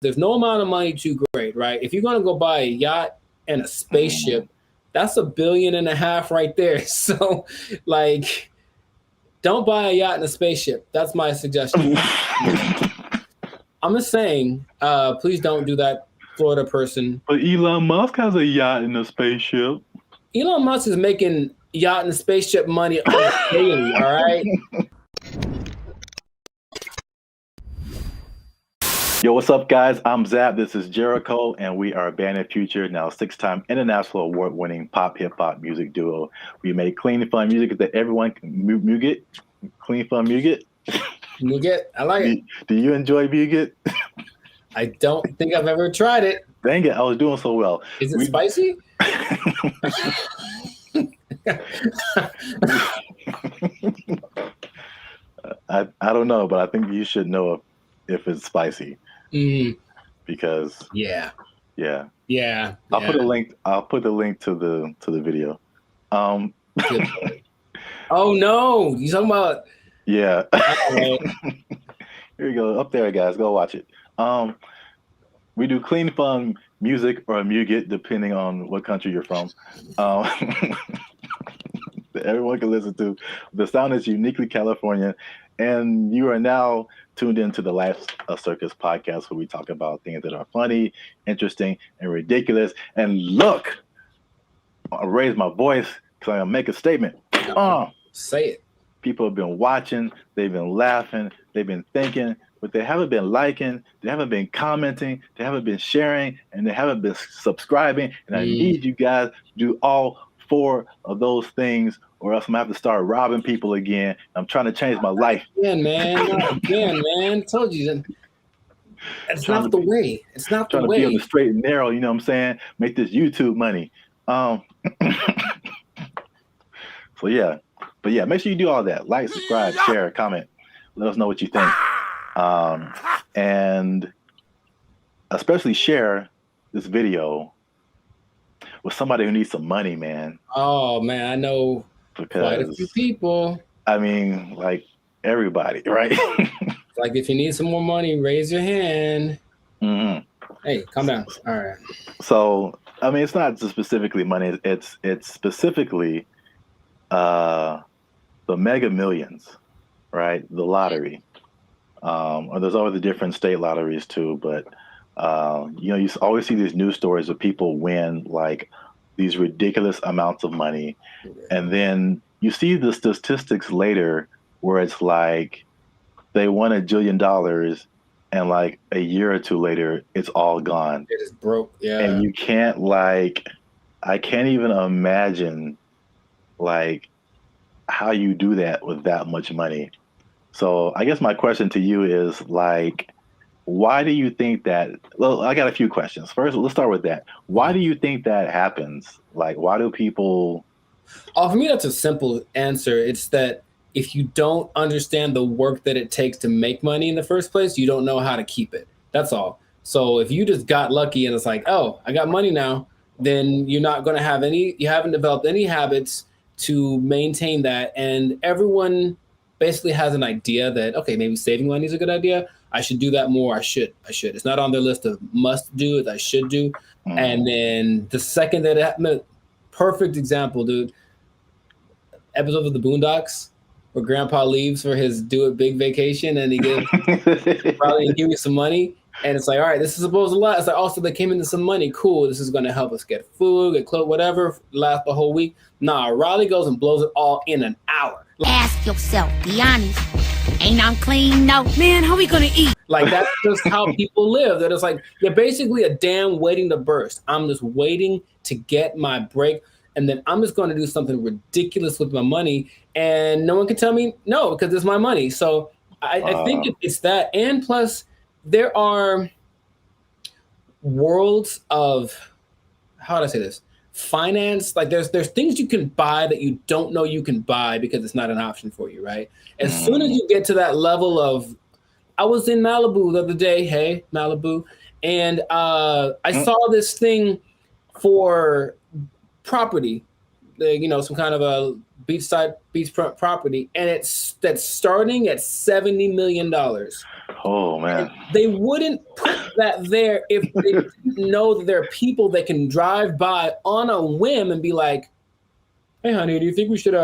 there's no amount of money too great, right? If you're gonna go buy a yacht and a spaceship, that's $1.5 billion right there. So, like, don't buy a yacht and a spaceship. That's my suggestion. I'm just saying, please don't do that, Florida person. But Elon Musk has a yacht and a spaceship. Elon Musk is making yacht and spaceship money on a daily, all right? Yo, what's up, guys? I'm Zab. This is Jericho, and we are Band of Future, now 6-time international award-winning pop hip-hop music duo. We make clean, fun music that everyone can muget. Clean, fun muget. Muget, I like it. Do you enjoy muget? I don't think I've ever tried it. Dang it, I was doing so well. Is it spicy? I don't know, but I think you should know if it's spicy. Because yeah. I'll put a link. I'll put the link to the video. Oh no, you talking about? Yeah. Here we go. Up there, guys. Go watch it. We do clean, fun music or muget, depending on what country you're from. That everyone can listen to. The sound is uniquely Californian, and you are now tuned into the Life Circus podcast, where we talk about things that are funny, interesting, and ridiculous. And look, I'll raise my voice because I'm gonna make a statement. Say it. People have been watching, they've been laughing, they've been thinking, but they haven't been liking, they haven't been commenting, they haven't been sharing, and they haven't been subscribing. And I need you guys to do all 4 of those things, or else I'm gonna have to start robbing people again. I'm trying to change my life. Again, man. Told you. It's not the way. It's not the way. Trying to be on the straight and narrow, you know what I'm saying? Make this YouTube money. So yeah. But yeah, make sure you do all that. Like, subscribe, share, comment. Let us know what you think. And especially share this video with somebody who needs some money, man. Oh, man, I know quite a few people. I mean, like, everybody, right? Like, if you need some more money, raise your hand. Mm-hmm. Hey, calm down. All right. So, I mean, it's not just specifically money. It's specifically the Mega Millions, right? The lottery. Or there's always the different state lotteries too, but you know, you always see these news stories of people win like these ridiculous amounts of money, and then you see the statistics later where it's like they won $1 jillion, and like a year or two later, it's all gone. It is broke, yeah. And you can't I can't even imagine like how you do that with that much money. So I guess my question to you is like, why do you think that? Well, I got a few questions. First, let's start with that. Why do you think that happens? Like, why do people? Oh, for me, that's a simple answer. It's that if you don't understand the work that it takes to make money in the first place, you don't know how to keep it. That's all. So if you just got lucky and it's like, oh, I got money now, then you're not going to have you haven't developed any habits to maintain that. And everyone basically has an idea that, okay, maybe saving money is a good idea. I should do that more. I should. It's not on their list of must do, it's I should do. And then the second that it happened, perfect example, dude. Episode of the Boondocks where Grandpa leaves for his do it big vacation and he gives probably give me some money. And it's like, all right, this is supposed to last. It's like, also they came into some money. Cool. This is going to help us get food, get clothes, whatever, last the whole week. Nah, Riley goes and blows it all in an hour. Ask yourself, be honest. Ain't I'm clean? No. Man, how we going to eat? Like, that's just how people live. That it's like, you're basically a dam waiting to burst. I'm just waiting to get my break. And then I'm just going to do something ridiculous with my money. And no one can tell me no, because it's my money. So I think it's that. And plus, there are worlds of, how do I say this? Finance. Like there's things you can buy that you don't know you can buy because it's not an option for you, right? As soon as you get to that level of, I was in Malibu the other day, hey, Malibu, and I saw this thing for property, some kind of a beachfront property, and that's starting at $70 million. Oh man, and they wouldn't put that there if they didn't know that there are people that can drive by on a whim and be like, "Hey, honey, do you think we should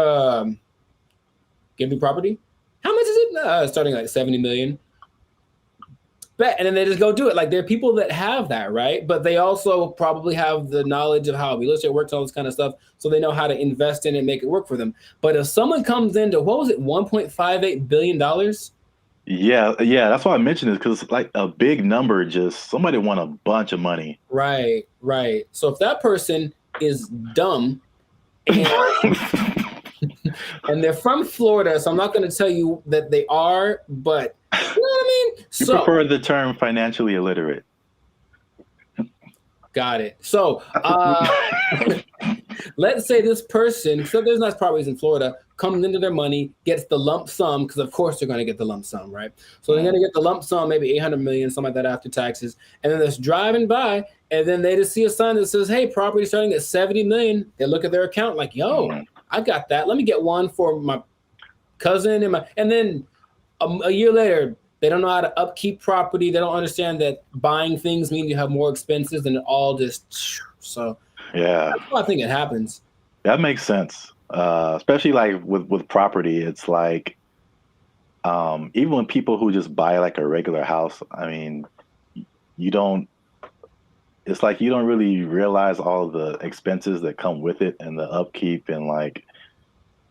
give me property? How much is it? Starting like 70 million." Bet, and then they just go do it. Like there are people that have that, right? But they also probably have the knowledge of how real estate works, all this kind of stuff, so they know how to invest in it and make it work for them. But if someone comes into $1.58 billion? Yeah, that's why I mentioned it, because it's like a big number. Just somebody won a bunch of money. Right. So if that person is dumb and, and they're from Florida, so I'm not going to tell you that they are, but you know what I mean? You prefer the term financially illiterate. Got it. So let's say this person, so there's nice properties in Florida, comes into their money, gets the lump sum, because of course they're going to get the lump sum, right? So they're going to get the lump sum, maybe 800 million, something like that after taxes. And then they're just driving by, and then they just see a sign that says, "Hey, property starting at 70 million. They look at their account like, "Yo, I got that. Let me get one for my cousin." And then a year later, they don't know how to upkeep property. They don't understand that buying things means you have more expenses, and it all just so. Yeah, that's why I think it happens. That makes sense, especially like with property. It's like even when people who just buy like a regular house, I mean, you don't. It's like you don't really realize all the expenses that come with it and the upkeep, and like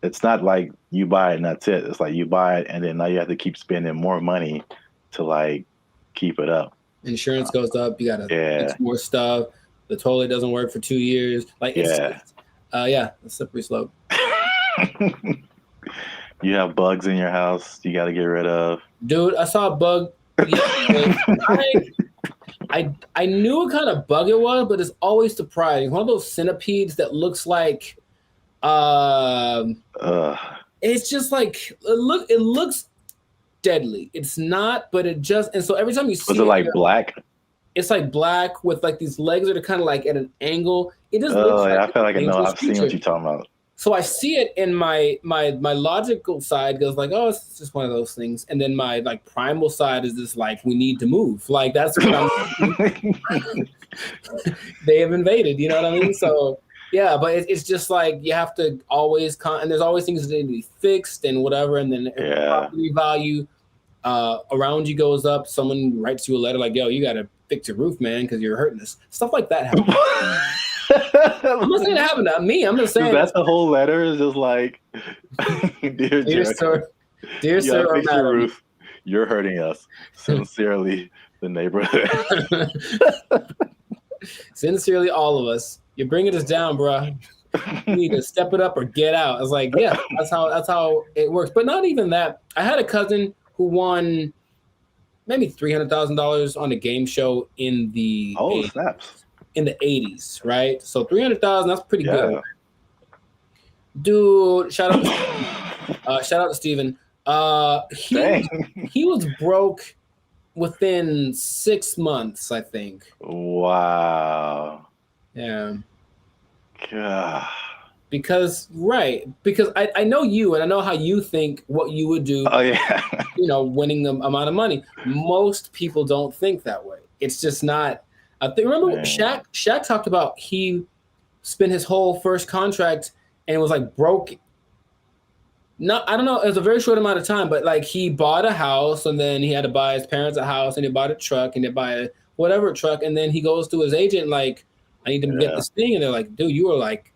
it's not like you buy it and that's it. It's like you buy it and then now you have to keep spending more money to like keep it up. Insurance goes up. You gotta fix more stuff. The toilet doesn't work for 2 years. Like it's a slippery slope. You have bugs in your house you got to get rid of. Dude, I saw a bug. I knew what kind of bug it was, but it's always surprising. One of those centipedes that looks like it's just like it looks deadly. It's not, but it just, and so every time you see it like black? It's like black with like these legs that are kind of like at an angle. It just looks like I feel like I know. I've seen what you're talking about. So I see it, and my logical side goes like, "Oh, it's just one of those things," and then my like primal side is just like, "We need to move." Like that's what I'm. They have invaded. You know what I mean? So yeah, but it's just like you have to always and there's always things that need to be fixed and whatever, and then property value around you goes up. Someone writes you a letter like, "Yo, you got to fix your roof, man, because you're hurting us." Stuff like that happens. I'm not saying it happened to me. I'm just saying that's the whole letter is just like, dear sir, fix your roof. You're hurting us. Sincerely, the neighborhood. Sincerely, all of us. You're bringing us down, bro. You need to step it up or get out. I was like, yeah, that's how it works. But not even that. I had a cousin who won maybe $300,000 on a game show in the in the 80s, right? So 300,000, that's pretty good. Dude, shout out to Steven. He was broke within 6 months, I think. Wow. Yeah. God. Because I know you, and I know how you think what you would do. Oh yeah. Winning the amount of money. Most people don't think that way. It's just not. I think, remember Shaq talked about he spent his whole first contract and was like broke. I don't know, it was a very short amount of time, but like he bought a house and then he had to buy his parents a house and he bought a truck and they buy a whatever truck, and then he goes to his agent like, "I need to get this thing," and they're like, "Dude, you were like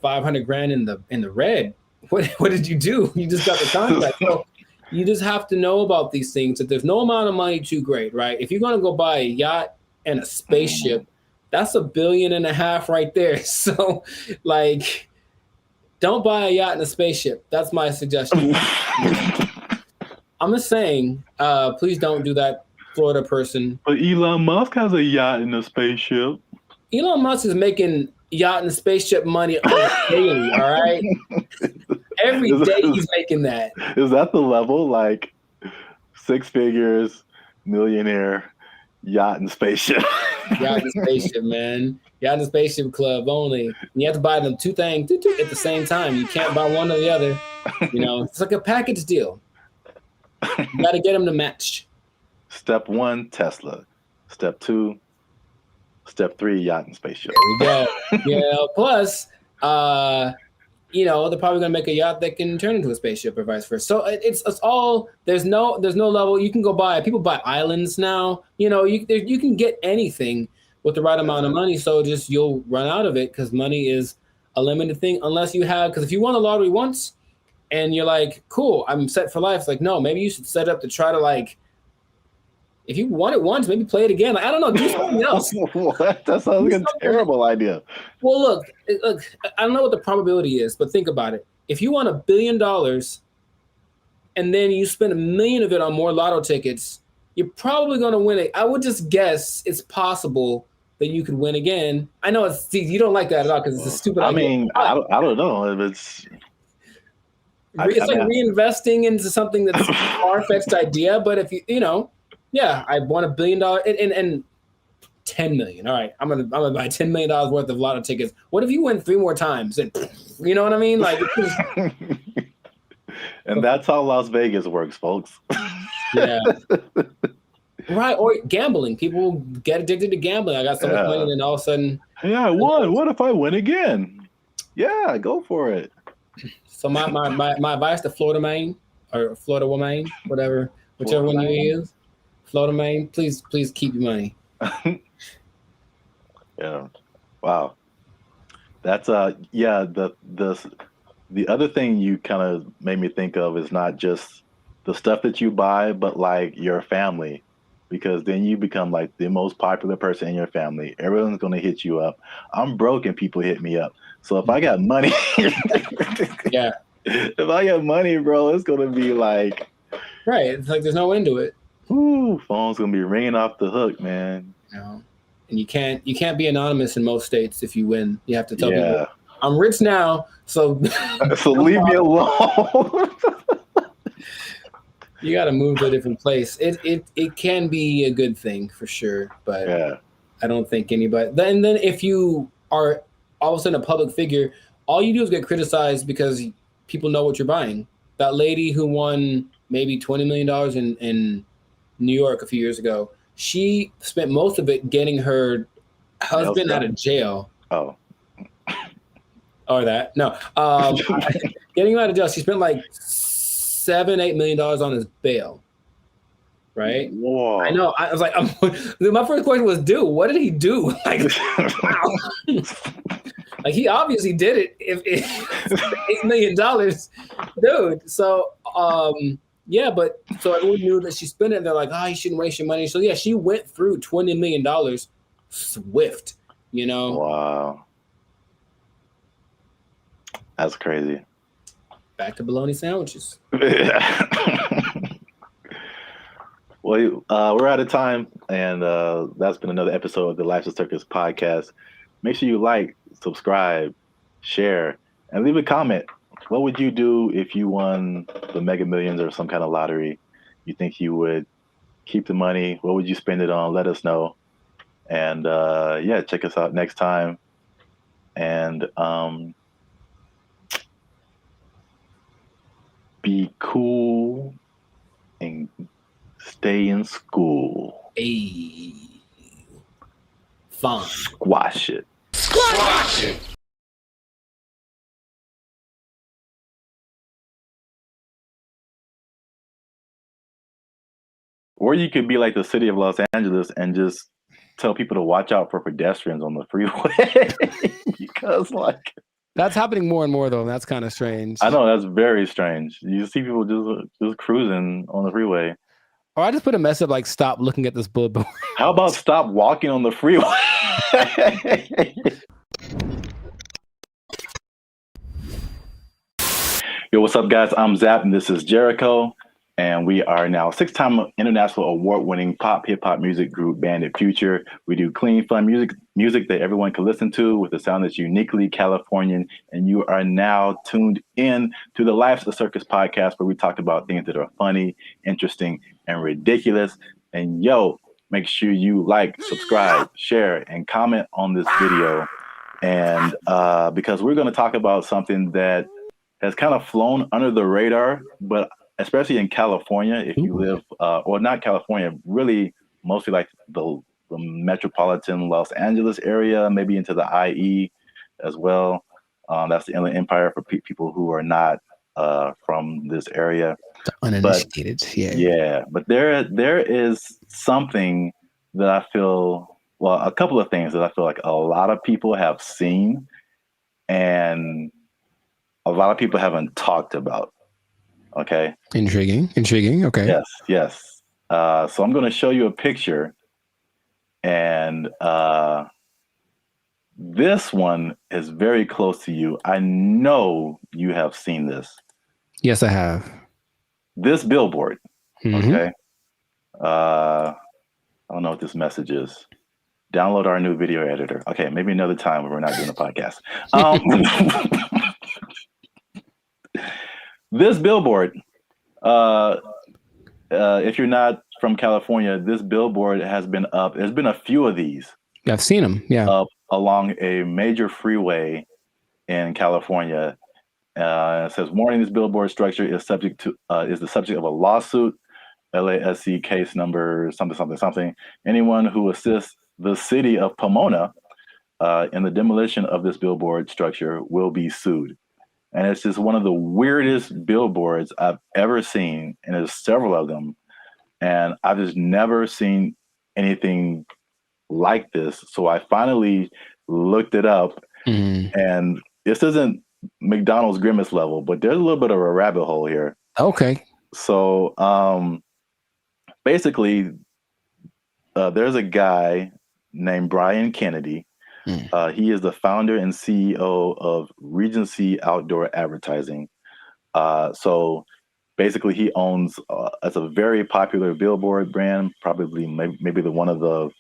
500 grand in the red. What did you do? You just got the contract." So you just have to know about these things, that there's no amount of money too great, right? If you're gonna go buy a yacht and a spaceship, that's $1.5 billion right there. So like, don't buy a yacht and a spaceship. That's my suggestion. I'm just saying, please don't do that, Florida person. But Elon Musk has a yacht and a spaceship. Elon Musk is making yacht and spaceship money daily, all right? Every day he's making that. Is that the level? Like 6 figures, millionaire, yacht and spaceship? Yacht and spaceship, man. Yacht and spaceship club only. And you have to buy them two things at the same time. You can't buy one or the other. It's like a package deal. You got to get them to match. Step 1, Tesla. Step 2, Step 3, yacht and spaceship. There we go. Plus, they're probably gonna make a yacht that can turn into a spaceship or vice versa. So it's all there's no level. You can go people buy islands now. You can get anything with the right amount of money. So just you'll run out of it because money is a limited thing unless you have. Because if you won the lottery once and you're like, cool, I'm set for life. It's like, no, maybe you should set up to try to if you won it once, maybe play it again. I don't know, do something else. What? That sounds like a terrible idea. Well, look, I don't know what the probability is, but think about it. If you won $1 billion and then you spend $1 million of it on more lotto tickets, you're probably going to win it. I would just guess it's possible that you could win again. I know you don't like that at all because it's a stupid idea. I mean, I don't know if it's... It's like reinvesting into something that's a far-fetched idea, but if yeah, I won $1 billion and 10 million. All right, I'm gonna buy $10 million worth of lotto tickets. What if you win 3 more times? And you know what I mean? And that's how Las Vegas works, folks. Yeah. Right, or gambling. People get addicted to gambling. I got so much money, and then all of a sudden, I won. What if I win again? Yeah, go for it. So my advice to Florida man or Florida woman, whichever one you use. Florida man, please keep your money. Yeah. Wow. That's the other thing you kind of made me think of is not just the stuff that you buy, but like your family, because then you become like the most popular person in your family. Everyone's going to hit you up. I'm broke and people hit me up. So if I got money, yeah. If I got money, bro, it's going to be like, right. It's like there's no end to it. Ooh, phone's gonna be ringing off the hook, man. And you can't be anonymous in most states if you win. You have to tell people, I'm rich now, so so leave me alone. You got to move to a different place. It can be a good thing for sure, but I don't think anybody. Then if you are all of a sudden a public figure, all you do is get criticized because people know what you're buying. That lady who won maybe $20 million in New York a few years ago, she spent most of it getting her husband out of jail. Oh. Or that. No. Getting him out of jail. She spent like $7-8 million on his bail. Right? Whoa. I know. I was like, my first question was, dude, what did he do? Like, wow. Like he obviously did it. If $8 million, dude. So, yeah, but so everyone knew that she spent it. And they're like, you shouldn't waste your money. So yeah, she went through $20 million swift. Wow, that's crazy. Back to bologna sandwiches. Well, we're out of time, and that's been another episode of the Life's a Circus podcast. Make sure you like, subscribe, share, and leave a comment. What would you do if you won the Mega Millions or some kind of lottery? You think you would keep the money? What would you spend it on? Let us know. And check us out next time. And be cool and stay in school. Hey. Fun. Squash it. Squash it! Or you could be like the city of Los Angeles and just tell people to watch out for pedestrians on the freeway. Because that's happening more and more though, and that's kind of strange. I know, that's very strange. You see people just cruising on the freeway. Or I just put a message like, stop looking at this bullet. How about stop walking on the freeway? Yo, what's up, guys? I'm Zap, and this is Jericho. And we are now 6-time international award-winning pop hip-hop music group, Bandit Future. We do clean, fun music that everyone can listen to with a sound that's uniquely Californian. And you are now tuned in to the Life's a Circus podcast, where we talk about things that are funny, interesting, and ridiculous. And yo, make sure you like, subscribe, share, and comment on this video. And because we're going to talk about something that has kind of flown under the radar, but especially in California, if you live, or not California, really mostly like the metropolitan Los Angeles area, maybe into the IE as well. That's the Inland Empire for people who are not from this area. The uninitiated, but there is something that I feel, well, a couple of things that I feel like a lot of people have seen and a lot of people haven't talked about. Okay. Intriguing. Okay. Yes. So I'm going to show you a picture, and this one is very close to you. I know you have seen this. Yes, I have. This billboard. Mm-hmm. Okay. I don't know what this message is. Download our new video editor. Okay, maybe another time when we're not doing a podcast. This billboard, if you're not from California, this billboard has been up. There's been a few of these. I've seen them. Yeah. Up along a major freeway in California. It says, warning, this billboard structure is the subject of a lawsuit, LASC case number something. Anyone who assists the city of Pomona in the demolition of this billboard structure will be sued. And it's just one of the weirdest billboards I've ever seen. And there's several of them. And I've just never seen anything like this. So I finally looked it up. Mm-hmm. And this isn't McDonald's Grimace level, but there's a little bit of a rabbit hole here. Okay. So basically, there's a guy named Brian Kennedy. He is the founder and CEO of Regency Outdoor Advertising. So basically, he owns it's a very popular billboard brand, probably maybe one of the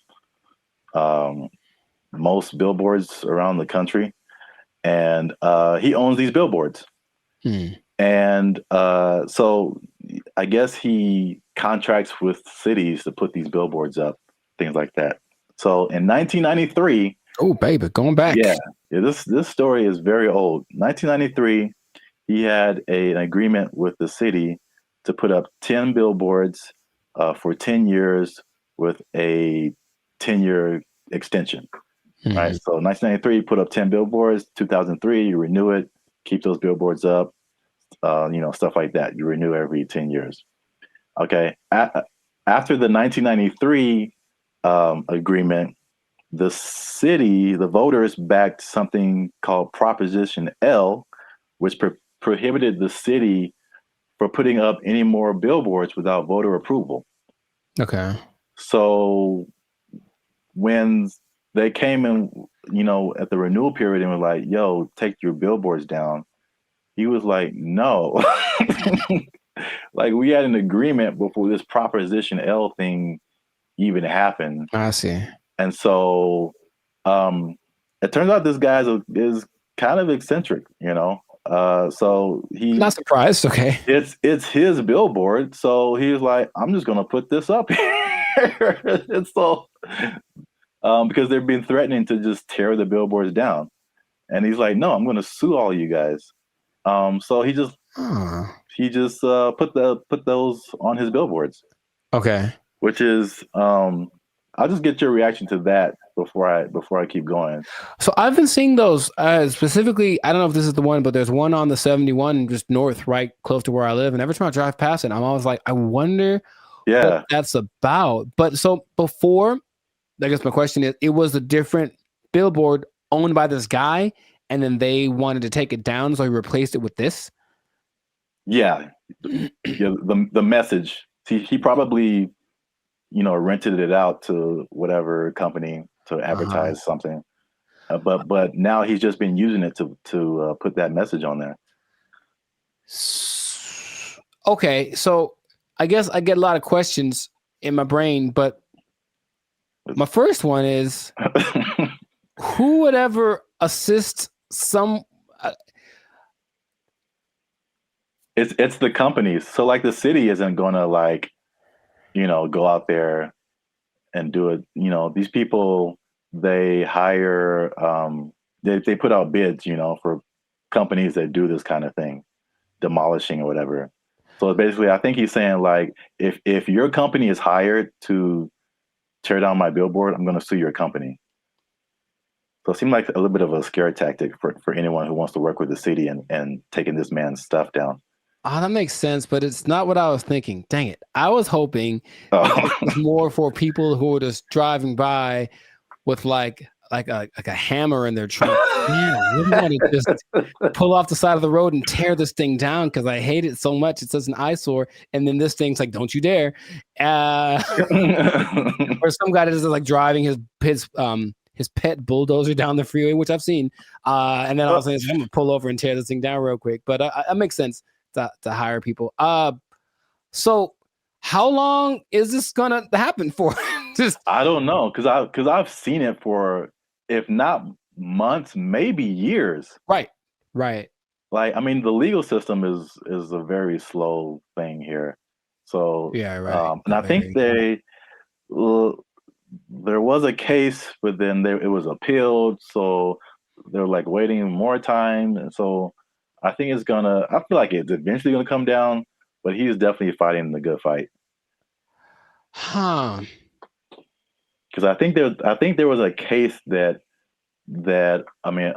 most billboards around the country. And he owns these billboards. And so I guess he contracts with cities to put these billboards up, things like that. So in 1993, oh baby, going back. Yeah, this story is very old. 1993, he had an agreement with the city to put up 10 billboards for 10 years with a 10-year extension. Right. So 1993, you put up 10 billboards. 2003, you renew it, keep those billboards up, stuff like that. You renew every 10 years. Okay. After the 1993 agreement, the city, the voters backed something called Proposition L, which prohibited the city from putting up any more billboards without voter approval. Okay. So when they came in, at the renewal period and were like, yo, take your billboards down, he was like, no. Like, we had an agreement before this Proposition L thing even happened. I see. And so it turns out this guy is kind of eccentric, so he not surprised. Okay. It's his billboard. So he was like, I'm just going to put this up here. And so because they've been threatening to just tear the billboards down. And he's like, no, I'm going to sue all you guys. So he just put those on his billboards. Okay. Which is, I'll just get your reaction to that before I keep going. So I've been seeing those specifically. I don't know if this is the one, but there's one on the 71 just north, right close to where I live. And every time I drive past it, I'm always like, I wonder what that's about. But so before, I guess my question is, it was a different billboard owned by this guy, and then they wanted to take it down, so he replaced it with this. Yeah, the message. He probably, rented it out to whatever company to advertise something, but now he's just been using it to put that message on there. Okay, so I guess I get a lot of questions in my brain, but my first one is, who would ever assist some? It's the companies. So like the city isn't going to go out there and do it. You know, these people, they hire, they put out bids, you know, for companies that do this kind of thing, demolishing or whatever. So basically, I think he's saying like, if your company is hired to tear down my billboard, I'm going to sue your company. So it seemed like a little bit of a scare tactic for anyone who wants to work with the city and taking this man's stuff down. Oh, that makes sense, but it's not what I was thinking. Dang it. I was hoping it was more for people who were just driving by with like a hammer in their trunk. Man, I really want to just pull off the side of the road and tear this thing down because I hate it so much. It's such an eyesore. And then this thing's like, don't you dare. Or some guy that is like driving his pet bulldozer down the freeway, which I've seen. And then I was saying, I'm going to pull over and tear this thing down real quick. But that makes sense to hire people. So how long is this going to happen for? I don't know. Cause I've seen it for, if not months, maybe years. Right. Like, I mean, the legal system is a very slow thing here. So, yeah, right. And I think there was a case, but then it was appealed. So they're like waiting more time. And so I think I feel like it's eventually going to come down, but he's definitely fighting the good fight. Huh. Because I think there was a case that I mean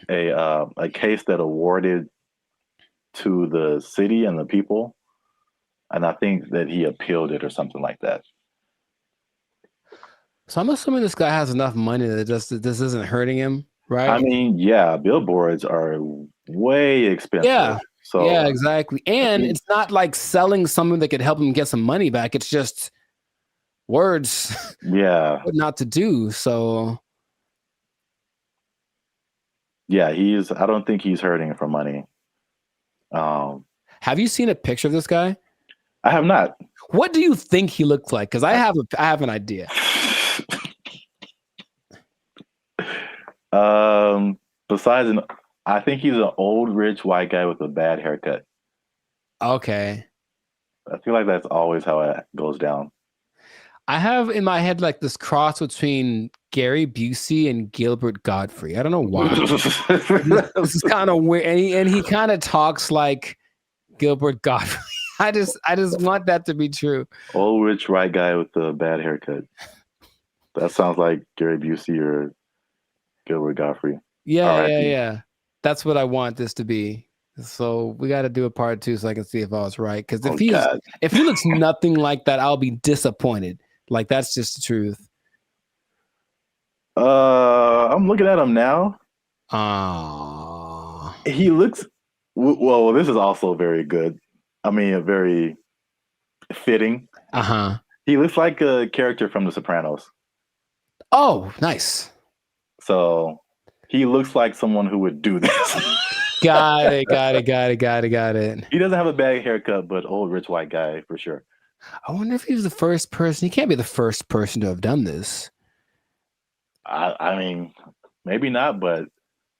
a case that awarded to the city and the people, and I think that he appealed it or something like that. So I'm assuming this guy has enough money that this isn't hurting him, right? I mean, yeah, billboards are way expensive. Yeah. So yeah, exactly. And it's not like selling something that could help him get some money back. It's just words. Yeah. What not to do. So yeah, I don't think he's hurting for money. Have you seen a picture of this guy? I have not. What do you think he looks like? Because I have an idea. Besides, I think he's an old, rich white guy with a bad haircut. Okay. I feel like that's always how it goes down. I have in my head like this cross between Gary Busey and Gilbert Gottfried. I don't know why. This is kind of weird, and he kind of talks like Gilbert Gottfried. I just want that to be true. Old rich white guy with a bad haircut. That sounds like Gary Busey or Gilbert Gottfried. Yeah. That's what I want this to be. So we got to do a part 2 so I can see if I was right. Because if he looks nothing like that, I'll be disappointed. Like that's just the truth. I'm looking at him now. He looks well. This is also very good. I mean, very fitting. He looks like a character from The Sopranos. Oh, nice. So he looks like someone who would do this. Got it. He doesn't have a bad haircut, but old rich white guy for sure. I wonder if he was the first person. He can't be the first person to have done this. I mean, maybe not, but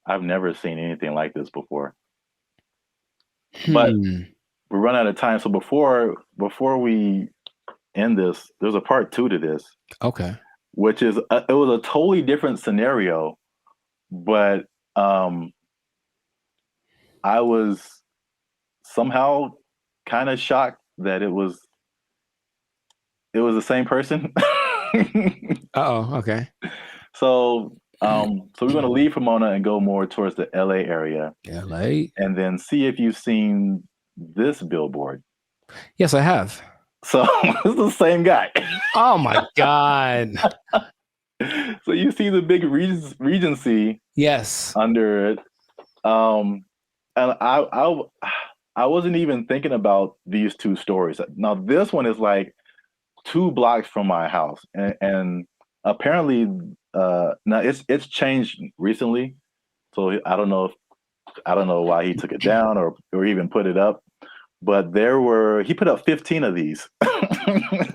I've never seen anything like this before. But we're running out of time. So before we end this, there's a part 2 to this. Okay. Which is it was a totally different scenario, but I was somehow kind of shocked that it was the same person. Okay. So we're going to leave Pomona and go more towards the LA area. LA? And then see if you've seen this billboard. Yes, I have. So it's the same guy. Oh my God. So you see the big Regency. Yes. Under it. And I wasn't even thinking about these two stories. Now this one is like 2 blocks from my house, and apparently now it's changed recently. So I don't know why he took it down or even put it up. But he put up 15 of these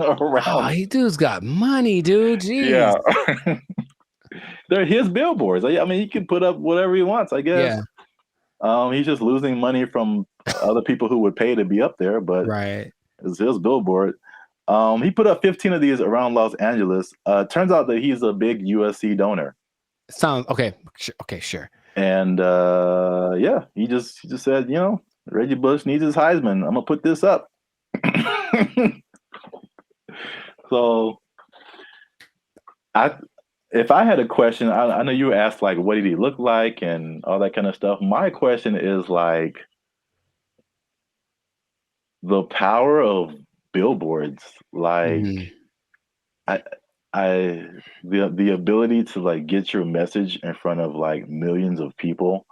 around. Oh, he dude's got money, dude. Jeez. Yeah. They're his billboards. I mean, he can put up whatever he wants, I guess. Yeah. He's just losing money from other people who would pay to be up there, but right. It's his billboard. He put up 15 of these around Los Angeles. Turns out that he's a big USC donor. Sounds okay. Okay, sure. And yeah, he just said, you know, Reggie Bush needs his Heisman. I'm gonna put this up. So, if I had a question, I know you asked like, what did he look like and all that kind of stuff. My question is like, the power of billboards, like, the ability to like get your message in front of like millions of people.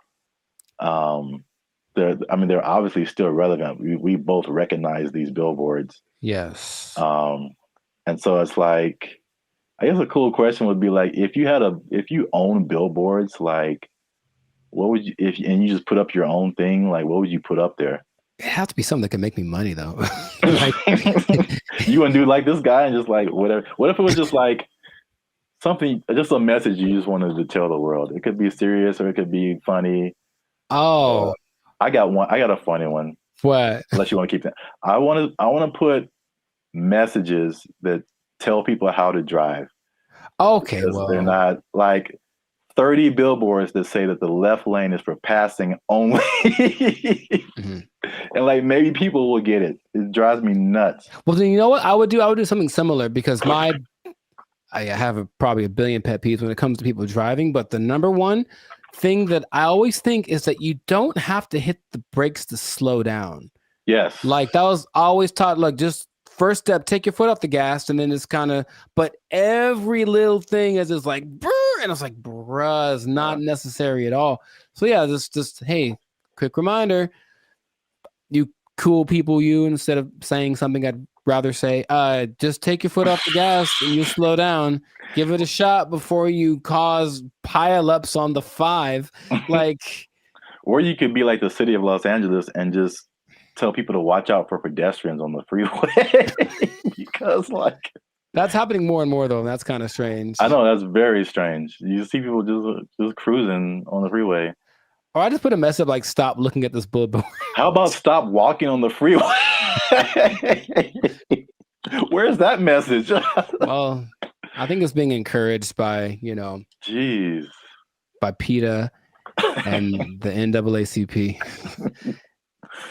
They're obviously still relevant. We both recognize these billboards. Yes. And so it's like, I guess a cool question would be like, if you own billboards, like, what would you, and you just put up your own thing, like, what would you put up there? It has to be something that can make me money though. Like, you want to do like this guy and just like whatever. What if it was just like something, just a message you just wanted to tell the world? It could be serious or it could be funny. Oh, I got a funny one. What? Unless you want to keep that. I want to put messages that tell people how to drive. Okay, well, they're not like 30 billboards that say that the left lane is for passing only. And like maybe people will get it. It drives me nuts. Well, then you know what I would do? I would do something similar because I have probably a billion pet peeves when it comes to people driving. But the number one thing that I always think is that you don't have to hit the brakes to slow down. Yes. Like that was always taught, like just first step, take your foot off the gas, and then it's kind of, but every little thing is just like, brr, and it's like, bruh, it's not necessary at all. So yeah, just hey, quick reminder, you cool people, instead of saying something I'd rather say, just take your foot off the gas and you slow down. Give it a shot before you cause pileups on the 5. Like, or you could be like the city of Los Angeles and just tell people to watch out for pedestrians on the freeway. Because like that's happening more and more though, and that's kind of strange. I know, that's very strange. You see people just cruising on the freeway. Or I just put a message like, stop looking at this billboard. How about stop walking on the freeway? Where's that message? Well, I think it's being encouraged by, Jeez, by PETA and the NAACP.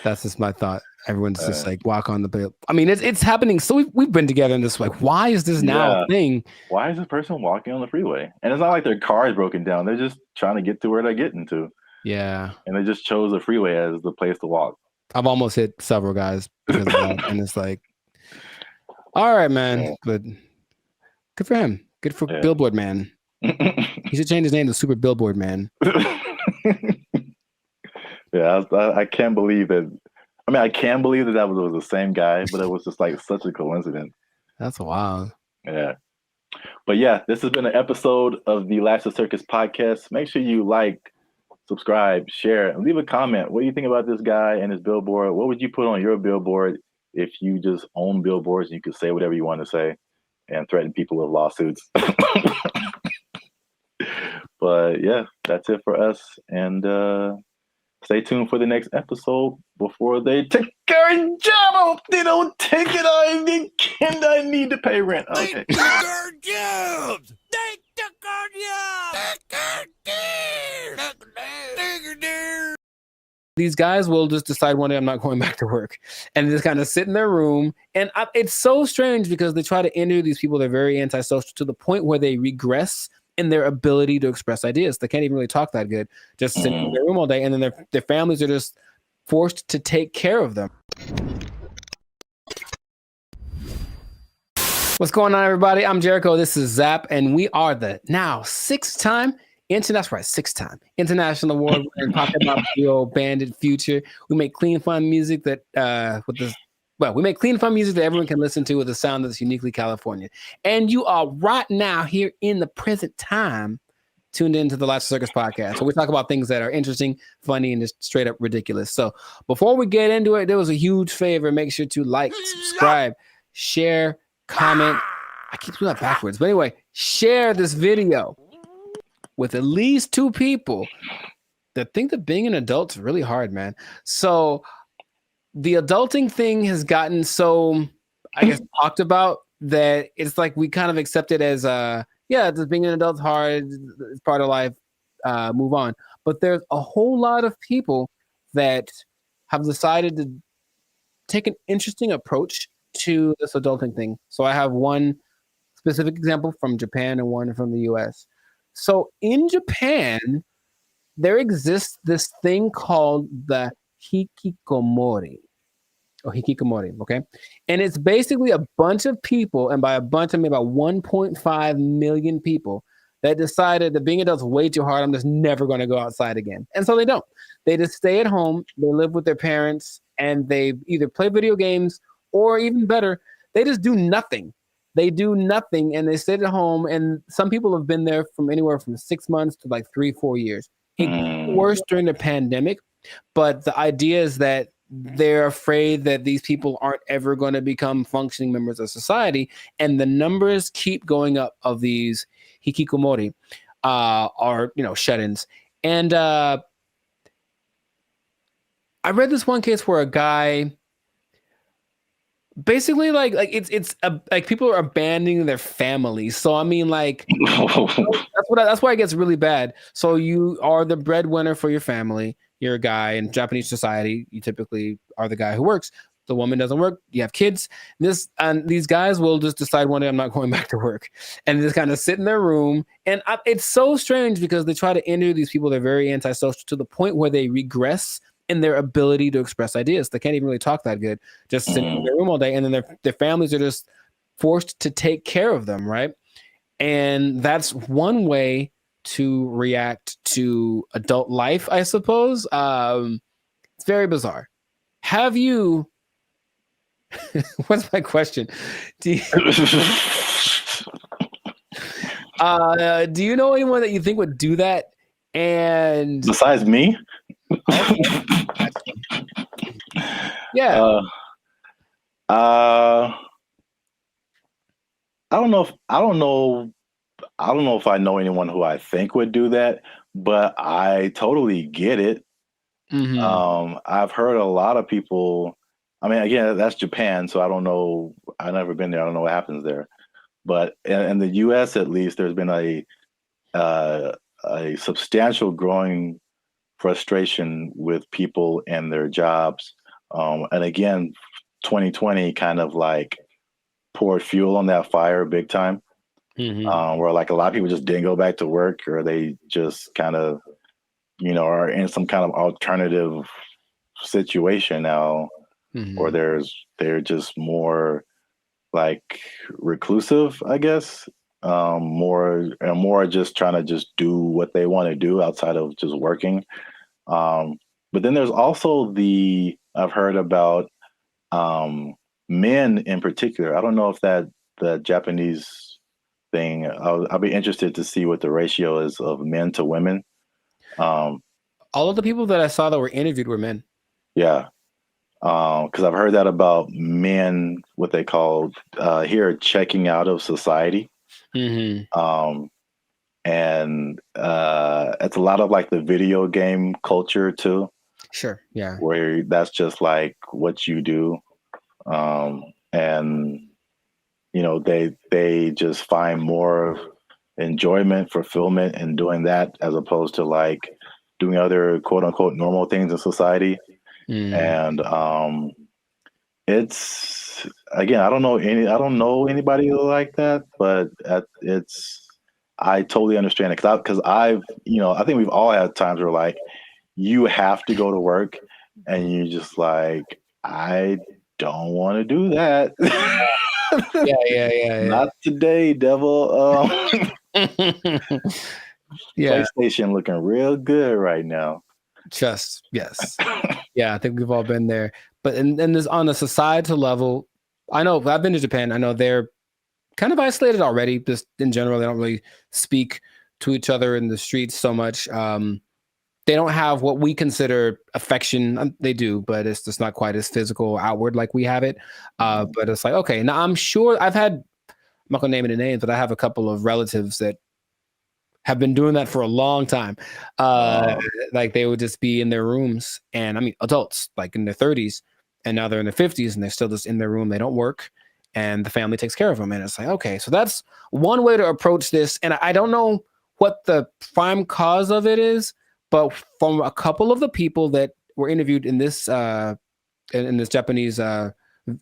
That's just my thought. Everyone's just like, walk on the bill. I mean, it's happening. So we've been together in this, like, why is this now a thing? Why is this person walking on the freeway? And it's not like their car is broken down. They're just trying to get to where they're getting to. Yeah. And they just chose the freeway as the place to walk. I've almost hit several guys because of that. And it's like, all right, man. Yeah. But good for him. Good for Billboard Man. He should change his name to Super Billboard Man. Yeah, I can't believe that. I mean, I can believe that was the same guy, but it was just like such a coincidence. That's wild. Yeah. But yeah, this has been an episode of the Last of Circus podcast. Make sure you like, subscribe, share, and leave a comment. What do you think about this guy and his billboard? What would you put on your billboard if you just own billboards and you could say whatever you want to say and threaten people with lawsuits? But yeah, that's it for us. And stay tuned for the next episode before they take our job. They don't take it. I need to pay rent. Okay. They took our jobs. They took our jobs. These guys will just decide one day I'm not going back to work and just kind of sit in their room. And it's so strange because they try to interview these people. They're very antisocial to the point where they regress in their ability to express ideas. They can't even really talk that good, just sitting in their room all day. And then their families are just forced to take care of them. What's going on, everybody? I'm Jericho. This is Zap, and we are the now six-time international award winner Pocket Pop Duo Bandit Future. We make clean, fun music that we make clean, fun music that everyone can listen to with a sound that's uniquely California. And you are right now here in the present time tuned into the Last Circus podcast. So we talk about things that are interesting, funny, and just straight up ridiculous. So before we get into it, there was a huge favor. Make sure to like, subscribe, share, comment. I keep doing that backwards. But anyway, share this video with at least 2 people that think that being an adult is really hard, man. So the adulting thing has gotten so I guess, talked about, that it's like we kind of accept it as just being an adult's hard, it's part of life, move on. But there's a whole lot of people that have decided to take an interesting approach to this adulting thing. So I have one specific example from Japan and one from the US. So in Japan, there exists this thing called the hikikomori. Or hikikomori, okay? And it's basically a bunch of people, and by a bunch I mean about 1.5 million people, that decided that being adults is way too hard. I'm just never going to go outside again. And so they don't. They just stay at home, they live with their parents, and they either play video games, or even better, they just do nothing. They do nothing, and they sit at home, and some people have been there from anywhere from 6 months to like 3-4 years. It got worse during the pandemic, but the idea is that they're afraid that these people aren't ever going to become functioning members of society, and the numbers keep going up of these hikikomori, or shut-ins. And I read this one case where a guy basically like people are abandoning their families. So I mean, like that's why it gets really bad. So you are the breadwinner for your family. You're a guy in Japanese society. You typically are the guy who works. The woman doesn't work. You have kids. These guys will just decide one day, I'm not going back to work, and just kind of sit in their room. And it's so strange because they try to interview these people. They're very antisocial to the point where they regress in their ability to express ideas. They can't even really talk that good, just sitting in their room all day. And then their families are just forced to take care of them, right? And that's one way to react to adult life, I suppose. It's very bizarre. Have you... What's my question? Do you know anyone that you think would do that? And besides me? Yeah. I don't know if I know anyone who I think would do that, but I totally get it. Mm-hmm. I've heard a lot of people. I mean, again, that's Japan, so I don't know. I've never been there. I don't know what happens there. But in the U.S., at least, there's been a substantial growing frustration with people and their jobs. And again, 2020 kind of like poured fuel on that fire big time. Mm-hmm. Where like a lot of people just didn't go back to work, or they just kind of, are in some kind of alternative situation now, Mm-hmm. or they're just more like reclusive, I guess. More just trying to just do what they want to do outside of just working. But then there's also I've heard about men in particular. I don't know if the Japanese thing. I'll be interested to see what the ratio is of men to women. All of the people that I saw that were interviewed were men. Yeah. Because I've heard that about men, what they call here, checking out of society. Mm-hmm. And it's a lot of like the video game culture too. Sure. Yeah. Where that's just like what you do. And they just find more enjoyment, fulfillment in doing that, as opposed to like doing other quote unquote normal things in society. And it's, again, I don't know anybody like that, but I totally understand it, because I think we've all had times where like you have to go to work and you just like, I don't want to do that. Yeah. Not today, devil. Yeah. PlayStation looking real good right now. Just yes. Yeah, I think we've all been there. But and this on a societal level, I know I've been to Japan. I know they're kind of isolated already. Just in general, they don't really speak to each other in the streets so much. They don't have what we consider affection. They do, but it's just not quite as physical, outward like we have it. But it's like, okay, now I'm sure I'm not gonna name any names, but I have a couple of relatives that have been doing that for a long time. Like they would just be in their rooms, and I mean adults like in their 30s, and now they're in their 50s and they're still just in their room. They don't work, and the family takes care of them. And it's like, okay, so that's one way to approach this. And I don't know what the prime cause of it is, but from a couple of the people that were interviewed in this Japanese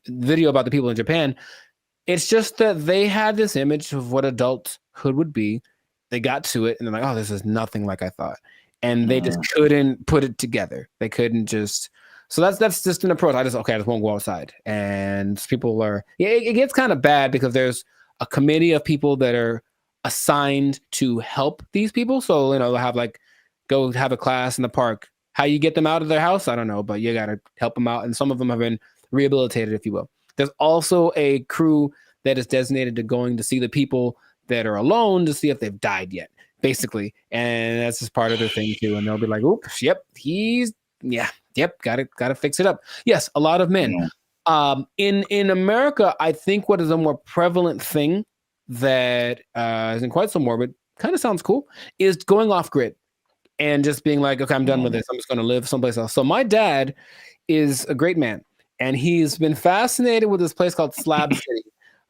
video about the people in Japan, it's just that they had this image of what adulthood would be. They got to it and they're like, oh, this is nothing like I thought. And they just couldn't put it together. They couldn't just. So that's just an approach. I just won't go outside. And people are, it gets kind of bad because there's a committee of people that are assigned to help these people. So, they'll have go have a class in the park. How you get them out of their house, I don't know, but you got to help them out. And some of them have been rehabilitated, if you will. There's also a crew that is designated to going to see the people that are alone to see if they've died yet, basically. And that's just part of their thing too. And they'll be like, oops, yep, got to fix it up. Yes, a lot of men. In America, I think what is a more prevalent thing that isn't quite so morbid, kind of sounds cool, is going off grid and just being like, okay, I'm done with this. I'm just going to live someplace else. So my dad is a great man, and he's been fascinated with this place called Slab City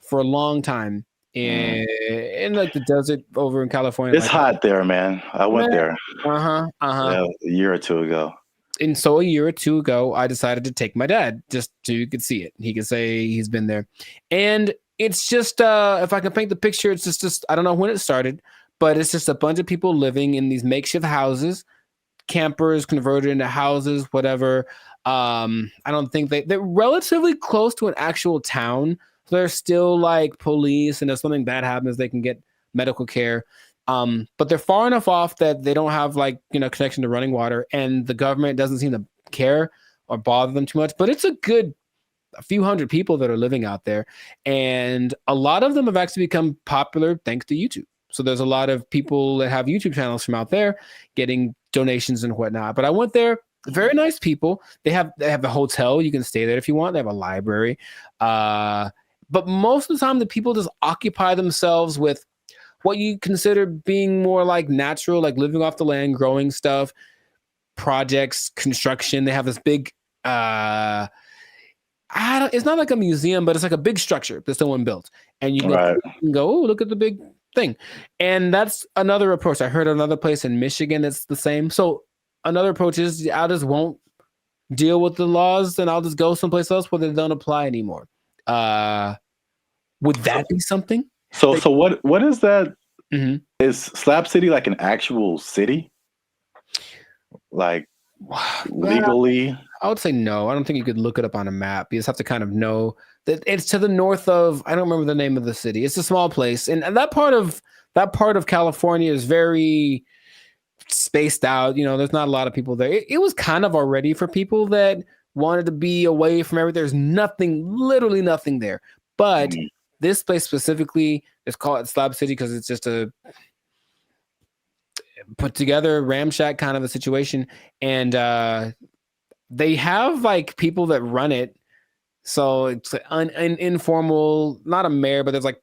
for a long time in the desert over in California. It's hot there, man. I went there. Yeah, a year or two ago. And so a year or two ago, I decided to take my dad just so you could see it. He could say he's been there. And it's just, if I can paint the picture, it's just I don't know when it started, but it's just a bunch of people living in these makeshift houses, campers converted into houses, whatever. I don't think they're relatively close to an actual town. So they're still like police, and if something bad happens, they can get medical care. But they're far enough off that they don't have connection to running water, and the government doesn't seem to care or bother them too much. But it's a few hundred people that are living out there, and a lot of them have actually become popular thanks to YouTube. So there's a lot of people that have YouTube channels from out there getting donations and whatnot. But I went there, very nice people. They have a hotel, you can stay there if you want. They have a library, but most of the time the people just occupy themselves with what you consider being more like natural, like living off the land, growing stuff, projects, construction. They have this big, it's not like a museum, but it's like a big structure that someone built. And you can go, oh, look at the big thing. And that's another approach. I heard another place in Michigan that's the same. So another approach is I just won't deal with the laws and I'll just go someplace else where they don't apply anymore. Would that be something? So what is that? Mm-hmm. Is Slab City like an actual city? Like legally? I would say no. I don't think you could look it up on a map. You just have to kind of know that it's to the north of, I don't remember the name of the city. It's a small place. And that part of California is very spaced out. There's not a lot of people there. It was kind of already for people that wanted to be away from everything. There's literally nothing there. But this place specifically is called Slab City because it's just a put together ramshack kind of a situation. And they have like people that run it. So it's an informal, not a mayor, but there's like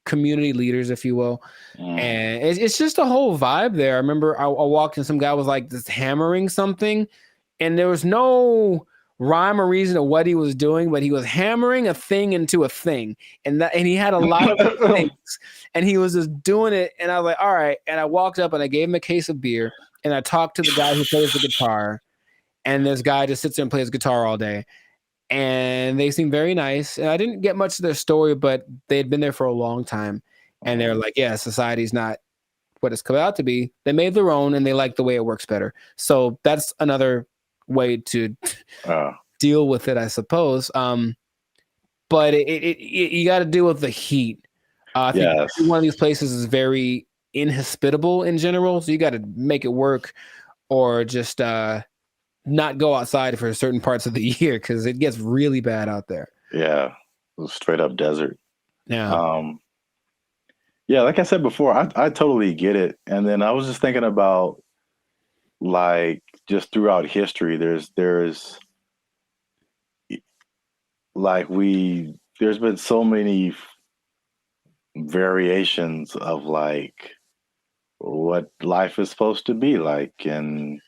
community leaders, if you will. And it's just a whole vibe there. I remember I walked and some guy was like just hammering something and there was no rhyme or reason to what he was doing, but he was hammering a thing into a thing. And he had a lot of things and he was just doing it. And I was like, all right. And I walked up and I gave him a case of beer and I talked to the guy who plays the guitar. And this guy just sits there and plays guitar all day. And they seem very nice. And I didn't get much of their story, but they had been there for a long time. And they're like, yeah, society's not what it's come out to be. They made their own and they like the way it works better. So that's another way to deal with it, I suppose. But you got to deal with the heat. I think one of these places is very inhospitable in general. So you got to make it work or just not go outside for certain parts of the year because it gets really bad out there. Yeah, straight up desert. Yeah. Yeah, like I said before, I totally get it. And then I was just thinking about like just throughout history, there's like there's been so many variations of like what life is supposed to be like and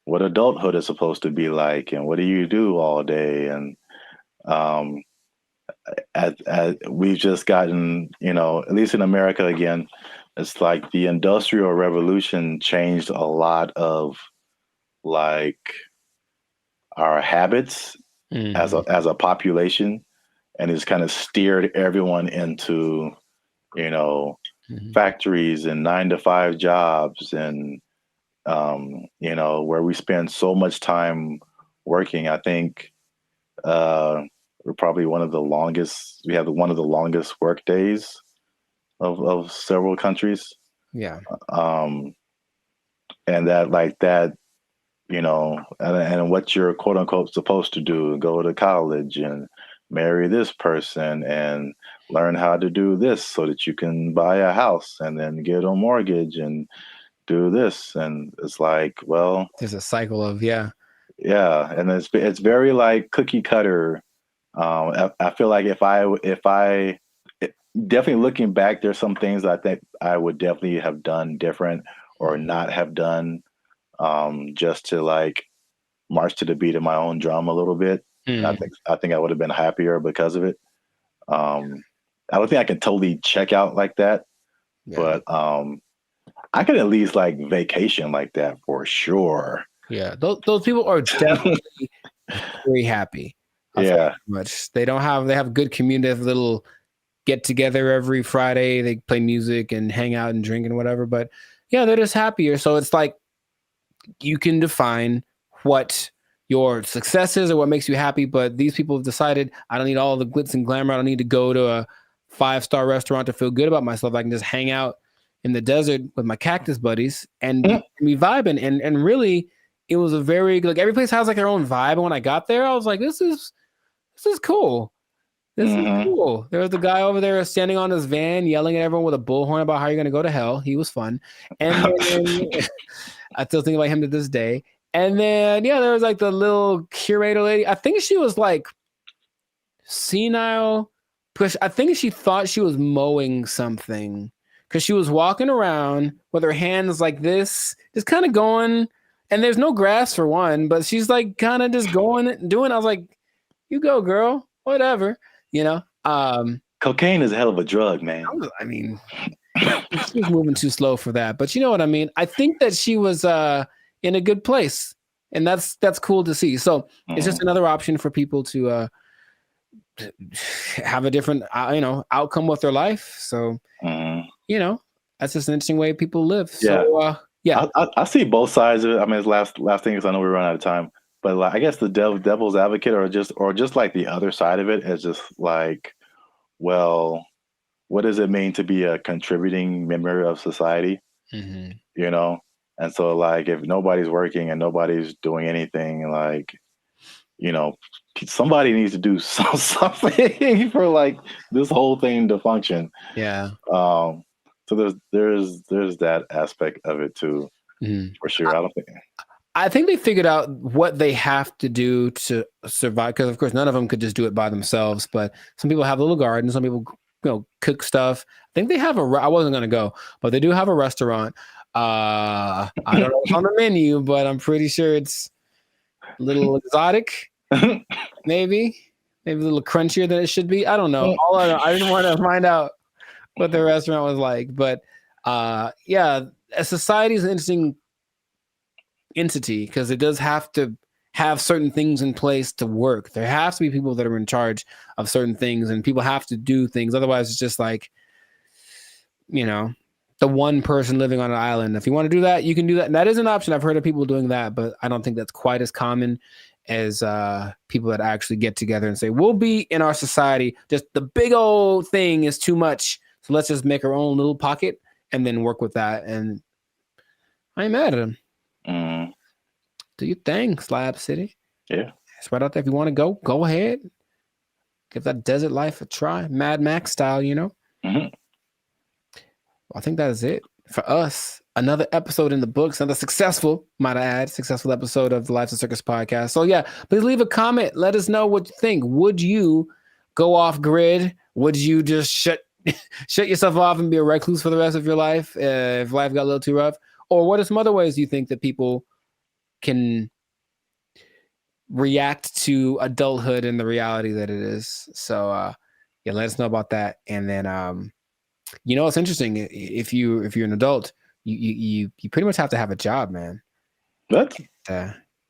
what adulthood is supposed to be like and what do you do all day and as we've just gotten, at least in America again, it's like the Industrial Revolution changed a lot of like our habits as a population, and it's kind of steered everyone into, factories and 9-to-5 jobs, and where we spend so much time working. I think we're probably one of the longest. We have one of the longest work days of several countries. Yeah. And that, and what you're quote unquote supposed to do, go to college and marry this person and learn how to do this so that you can buy a house and then get a mortgage and do this. And it's like, well, there's a cycle of, yeah. And it's very like cookie cutter. I feel like if I definitely looking back, there's some things I think I would definitely have done different or not have done, just to like march to the beat of my own drum a little bit. I think I would have been happier because of it. I don't think I can totally check out like that, but I could at least like vacation like that for sure. Yeah, those people are definitely very happy. Much they have good community, they have a little get together every Friday. They play music and hang out and drink and whatever. But yeah, they're just happier. So it's like you can define what your success is or what makes you happy. But these people have decided, I don't need all the glitz and glamour. I don't need to go to a 5-star restaurant to feel good about myself. I can just hang out in the desert with my cactus buddies and be vibing. And really, it was a very, like, every place has like their own vibe. And when I got there, I was like, this is cool. This is cool. There was the guy over there standing on his van yelling at everyone with a bullhorn about how you're going to go to hell. He was fun. And then, I still think about him to this day. And then, there was like the little curator lady. I think she was like senile, because I think she thought she was mowing something, because she was walking around with her hands like this, just kind of going. And there's no grass for one, but she's like kind of just doing. I was like, you go, girl, whatever. Cocaine is a hell of a drug, man. I mean, she was moving too slow for that, but you know what I mean? I think that she was in a good place, and that's cool to see. So it's just another option for people to have a different, outcome with their life. So, that's just an interesting way people live. So, I see both sides of it. I mean, it's last thing, because I know we run out of time. But like, I guess the devil's advocate, or just like the other side of it, is just like, well, what does it mean to be a contributing member of society? And so like, if nobody's working and nobody's doing anything, like, somebody needs to do something for like this whole thing to function. Yeah. So there's that aspect of it too, for sure. I think they figured out what they have to do to survive, because of course none of them could just do it by themselves. But some people have little gardens, some people cook stuff. I think they have I wasn't gonna go, but they do have a restaurant. I don't know what's on the menu, but I'm pretty sure it's a little exotic, maybe a little crunchier than it should be. I don't know. I didn't want to find out what the restaurant was like, but a society is an interesting entity, because it does have to have certain things in place to work. There has to be people that are in charge of certain things, and people have to do things. Otherwise, it's just like, the one person living on an island. If you want to do that, you can do that. And that is an option. I've heard of people doing that, but I don't think that's quite as common as people that actually get together and say, we'll be in our society. Just the big old thing is too much. So let's just make our own little pocket and then work with that. And I ain't mad at them. Do your thing, Slab City. Yeah. It's right out there. If you want to go ahead. Give that desert life a try. Mad Max style, I think that is it for us. Another episode in the books. Another successful episode of the Lives of Circus podcast. So please leave a comment. Let us know what you think. Would you go off grid? Would you just shut yourself off and be a recluse for the rest of your life if life got a little too rough? Or what are some other ways you think that people can react to adulthood and the reality that it is? So Yeah, let us know about that. And then, you know, it's interesting. If you're an adult, you pretty much have to have a job, man. What?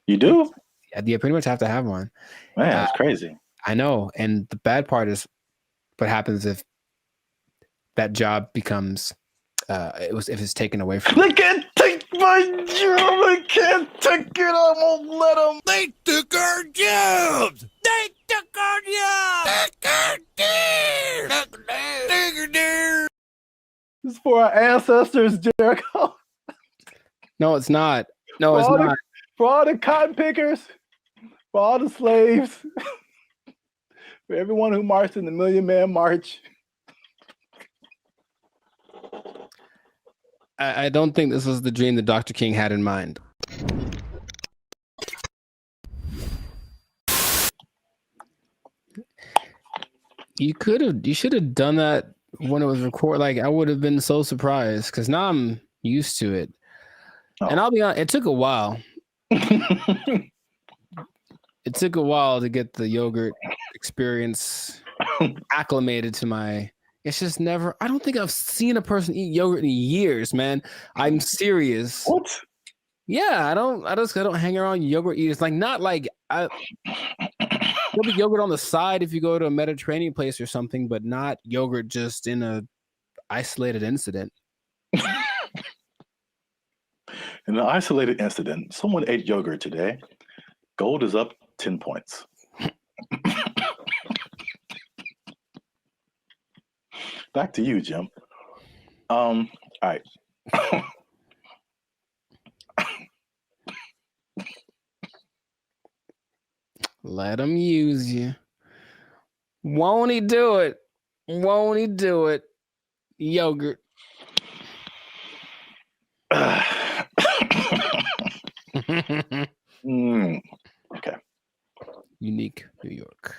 You do? Yeah, you pretty much have to have one. Man, that's crazy. I know. And the bad part is what happens if that job becomes if it's taken away from you. They can't take my job. I can't take it. I won't let them. They took our jobs. They took our jobs. Took our deer. Took our deer. This is for our ancestors, Jericho. No, it's not. No, it's not. For all the cotton pickers, for all the slaves, for everyone who marched in the Million Man March. I don't think this was the dream that Dr. King had in mind. You should have done that when it was recorded. Like, I would have been so surprised because now I'm used to it. Oh. And I'll be honest, it took a while. It took a while to get the yogurt experience acclimated to my. It's just never. I don't think I've seen a person eat yogurt in years, man. I'm serious. What? Yeah, I don't hang around yogurt eaters. Like, not like there'll be yogurt on the side if you go to a Mediterranean place or something, but not yogurt just in a isolated incident. In an isolated incident, someone ate yogurt today. Gold is up 10 points. Back to you, Jim. All right. Let him use you. Won't he do it? Won't he do it? Yogurt. Okay. Unique New York.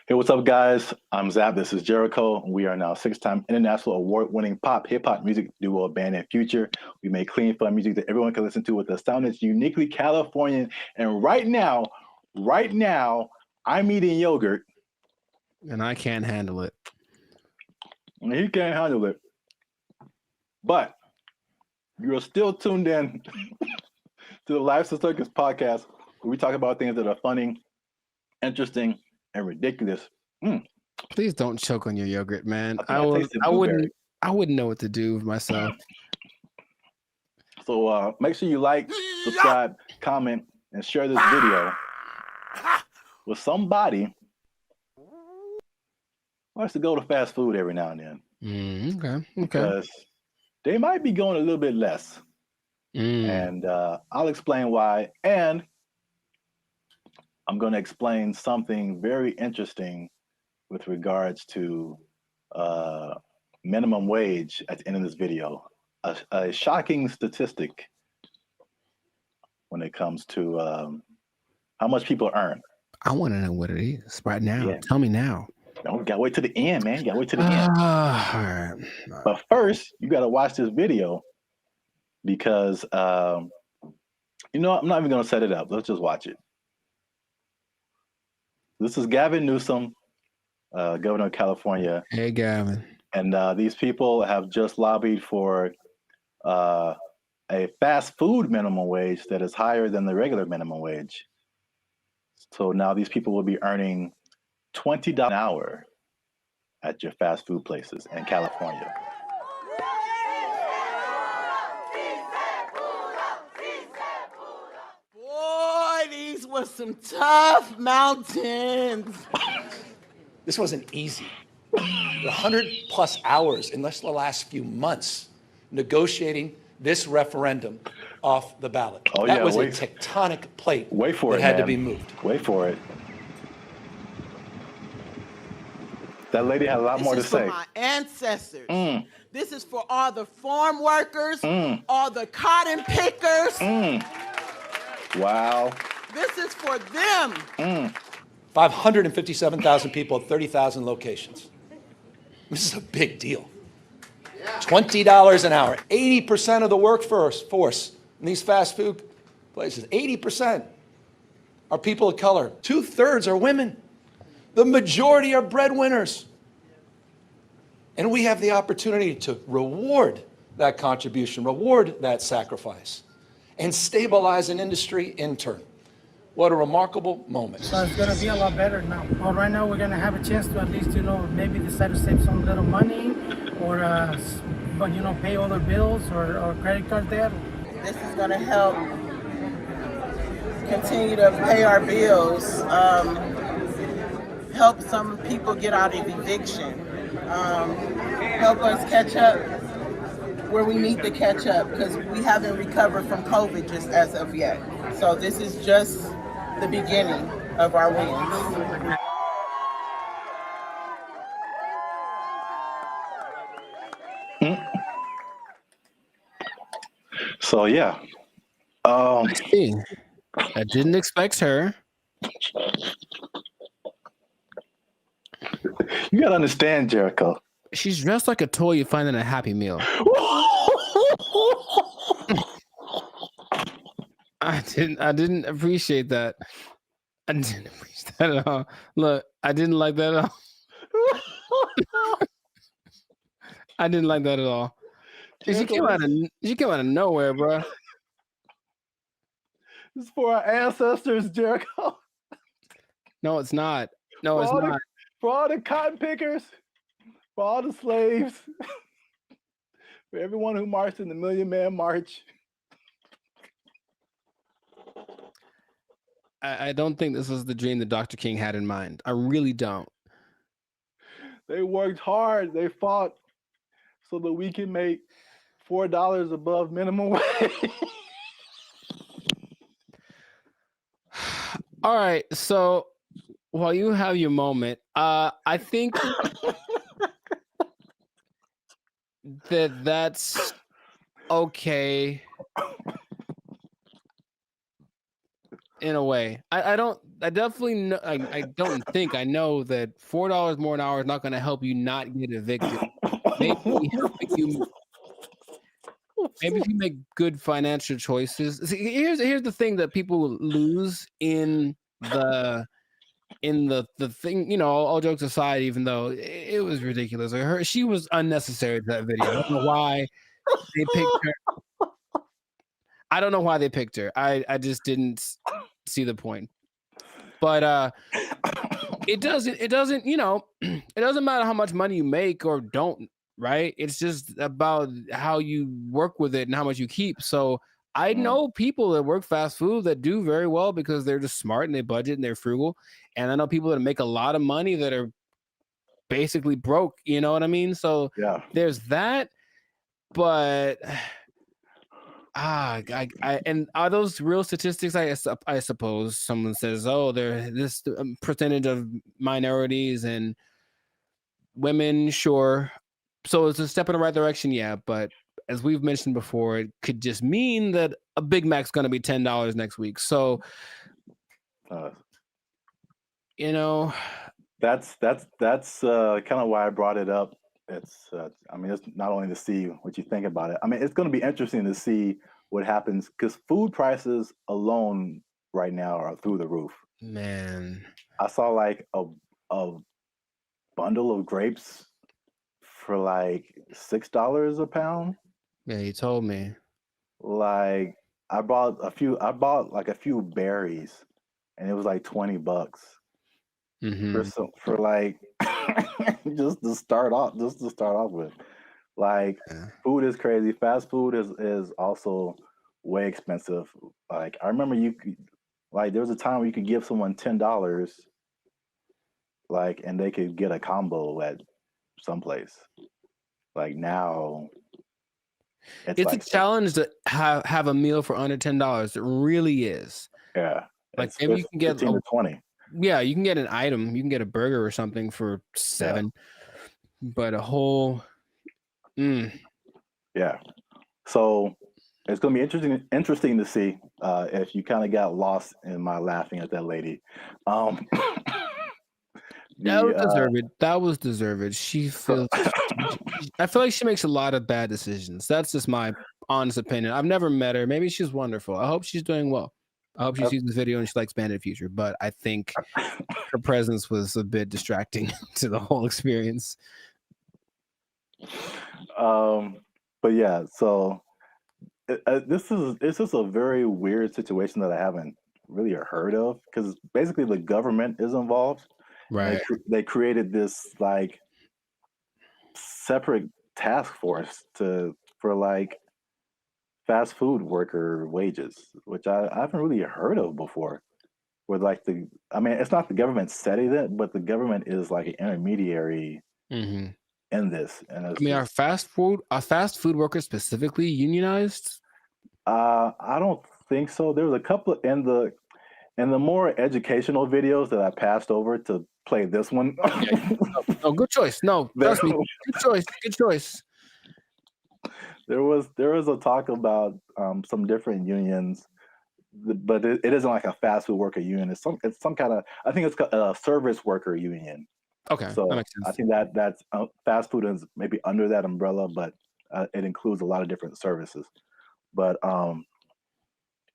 Hey, what's up, guys? I'm Zap. This is Jericho. We are now 6-time international award-winning pop, hip-hop music duo, band, and future. We make clean, fun music that everyone can listen to with a sound that's uniquely Californian. And right now, I'm eating yogurt. And I can't handle it. And he can't handle it. But you're still tuned in to the Lifestyle Circus podcast, where we talk about things that are funny, interesting, and ridiculous. Please don't choke on your yogurt, man. I wouldn't know what to do with myself. So make sure you like, subscribe, comment, and share this video with somebody who likes to go to fast food every now and then. Okay. Because they might be going a little bit less. And I'll explain why. And I'm going to explain something very interesting with regards to minimum wage at the end of this video. A shocking statistic when it comes to how much people earn. I want to know what it is right now. Yeah. Tell me now. No, you got to wait to the end, man. You got to wait to the end. All right. But first, you got to watch this video because, I'm not even going to set it up. Let's just watch it. This is Gavin Newsom, governor of California. Hey, Gavin. And these people have just lobbied for a fast food minimum wage that is higher than the regular minimum wage. So now these people will be earning $20 an hour at your fast food places in California. Boy, these were some tough mountains. This wasn't easy. 100+ hours in just the last few months negotiating this referendum off the ballot. That was a tectonic plate that had to be moved. Wait for it. That lady had a lot more to say. This is for my ancestors. This is for all the farm workers, all the cotton pickers. Wow. This is for them. 557,000 people at 30,000 locations. This is a big deal. $20 an hour. 80% of the workforce in these fast food places, 80% are people of color. 2/3 are women. The majority are breadwinners. And we have the opportunity to reward that contribution, reward that sacrifice, and stabilize an industry in turn. What a remarkable moment. So it's going to be a lot better now. Well, right now we're going to have a chance to at least, maybe decide to save some little money or, pay all their bills or credit card debt. This is going to help continue to pay our bills, help some people get out of eviction, help us catch up where we need to catch up because we haven't recovered from COVID just as of yet. So this is just the beginning of our wins. So yeah, I didn't expect her. You gotta understand, Jericho. She's dressed like a toy you find in a Happy Meal. I didn't appreciate that. I didn't appreciate that at all. Look, I didn't like that at all. I didn't like that at all. She came out of nowhere, bro. This is for our ancestors, Jericho. No, it's not. No, it's not. For all the cotton pickers, for all the slaves, for everyone who marched in the Million Man March. I don't think this was the dream that Dr. King had in mind. I really don't. They worked hard. They fought so that we can make $4 above minimum wage. All right. So while you have your moment, I think that's okay. In a way, I definitely know. I don't think I know that $4 more an hour is not going to help you not get evicted. Maybe if you make good financial choices. See, here's the thing that people lose in the thing. All jokes aside, even though it was ridiculous, she was unnecessary to that video. I don't know why they picked her. I don't know why they picked her. I just didn't see the point. But it doesn't it doesn't matter how much money you make or don't, right? It's just about how you work with it and how much you keep. So I know people that work fast food that do very well because they're just smart and they budget and they're frugal. And I know people that make a lot of money that are basically broke, you know what I mean? So yeah, there's that. But and are those real statistics? I suppose someone says, oh, there's this percentage of minorities and women, sure. So it's a step in the right direction, yeah. But as we've mentioned before, it could just mean that a Big Mac's going to be $10 next week. So, that's kind of why I brought it up. It's not only to see what you think about it. I mean, it's going to be interesting to see what happens because food prices alone right now are through the roof. Man, I saw like a bundle of grapes for like $6 a pound. Yeah, you told me. Like I bought like a few berries, and it was like $20 for like just to start off with. Like food is crazy. Fast food is also way expensive. Like I remember there was a time where you could give someone $10, like, and they could get a combo at someplace. Like now, it's like a challenge to have a meal for under $10. It really is. Yeah, like maybe you can get 15 to 20. Yeah, you can get an item. You can get a burger or something for $7, but a whole. Yeah, so it's going to be interesting to see if you kind of got lost in my laughing at that lady. That was deserved. I feel like she makes a lot of bad decisions. That's just my honest opinion. I've never met her. Maybe she's wonderful. I hope she's doing well. I hope she sees this video and she likes Band of the Future, but I think her presence was a bit distracting to the whole experience. But yeah, so this is a very weird situation that I haven't really heard of, because basically the government is involved. Right. They created this like separate task force for like fast food worker wages, which I haven't really heard of before. Where like it's not the government setting it, but the government is like an intermediary in this. And I mean, are fast food workers specifically unionized? I don't think so. There was a couple in the more educational videos that I passed over to play this one. Oh, good choice. No, trust me. Good choice. Good choice. There was a talk about some different unions, but it isn't like a fast food worker union. It's some kind of, I think it's a service worker union. Okay, so that makes sense. I think that's fast food is maybe under that umbrella, but it includes a lot of different services. But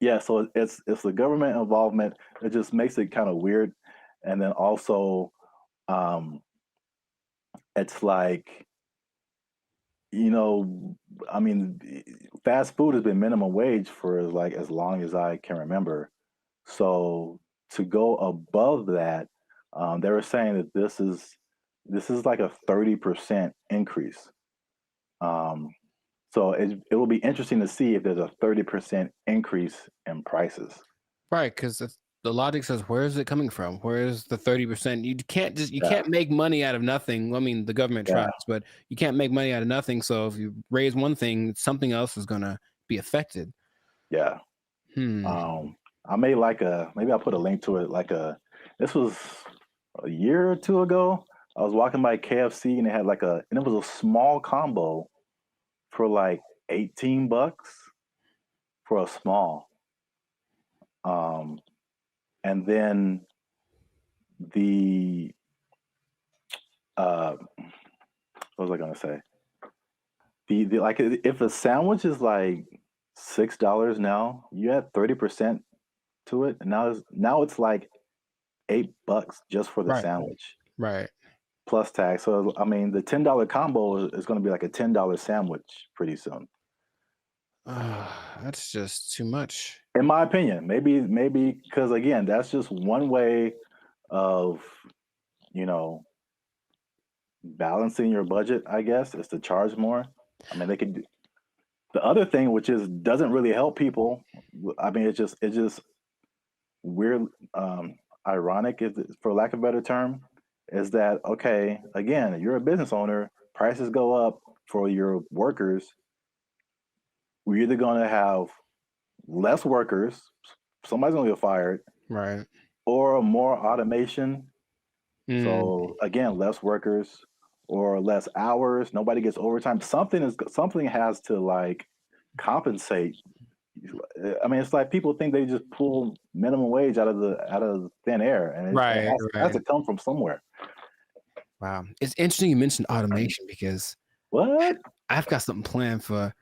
yeah, so it's the government involvement. It just makes it kind of weird, and then also it's like, I mean, fast food has been minimum wage for like as long as I can remember. So to go above that, they were saying that this is like a 30% increase. So it will be interesting to see if there's a 30% increase in prices. Right, because the logic says, where is it coming from? Where is the 30%? You can't make money out of nothing. I mean, the government tries, but you can't make money out of nothing. So if you raise one thing, something else is gonna be affected. Yeah. I made maybe I'll put a link to it. This was a year or two ago. I was walking by KFC and they had and it was a small combo for like $18 for a small. And then what was I gonna say? If a sandwich is like $6 now, you add 30% to it, and now it's like $8 just for the sandwich. Right. Plus tax. So I mean, the $10 combo is going to be like a $10 sandwich pretty soon. That's just too much, in my opinion. Maybe because again, that's just one way of balancing your budget, I guess, is to charge more. I mean, they could do the other thing, which doesn't really help people. I mean, it's just weird, ironic, for lack of a better term, is that, okay, again, you're a business owner, prices go up for your workers. We're either going to have less workers, somebody's going to get fired, right, or more automation. So again, less workers or less hours. Nobody gets overtime. Something has to like compensate. I mean, it's like people think they just pull minimum wage out of thin air, and it has to come from somewhere. Wow, it's interesting you mentioned automation, because I've got something planned for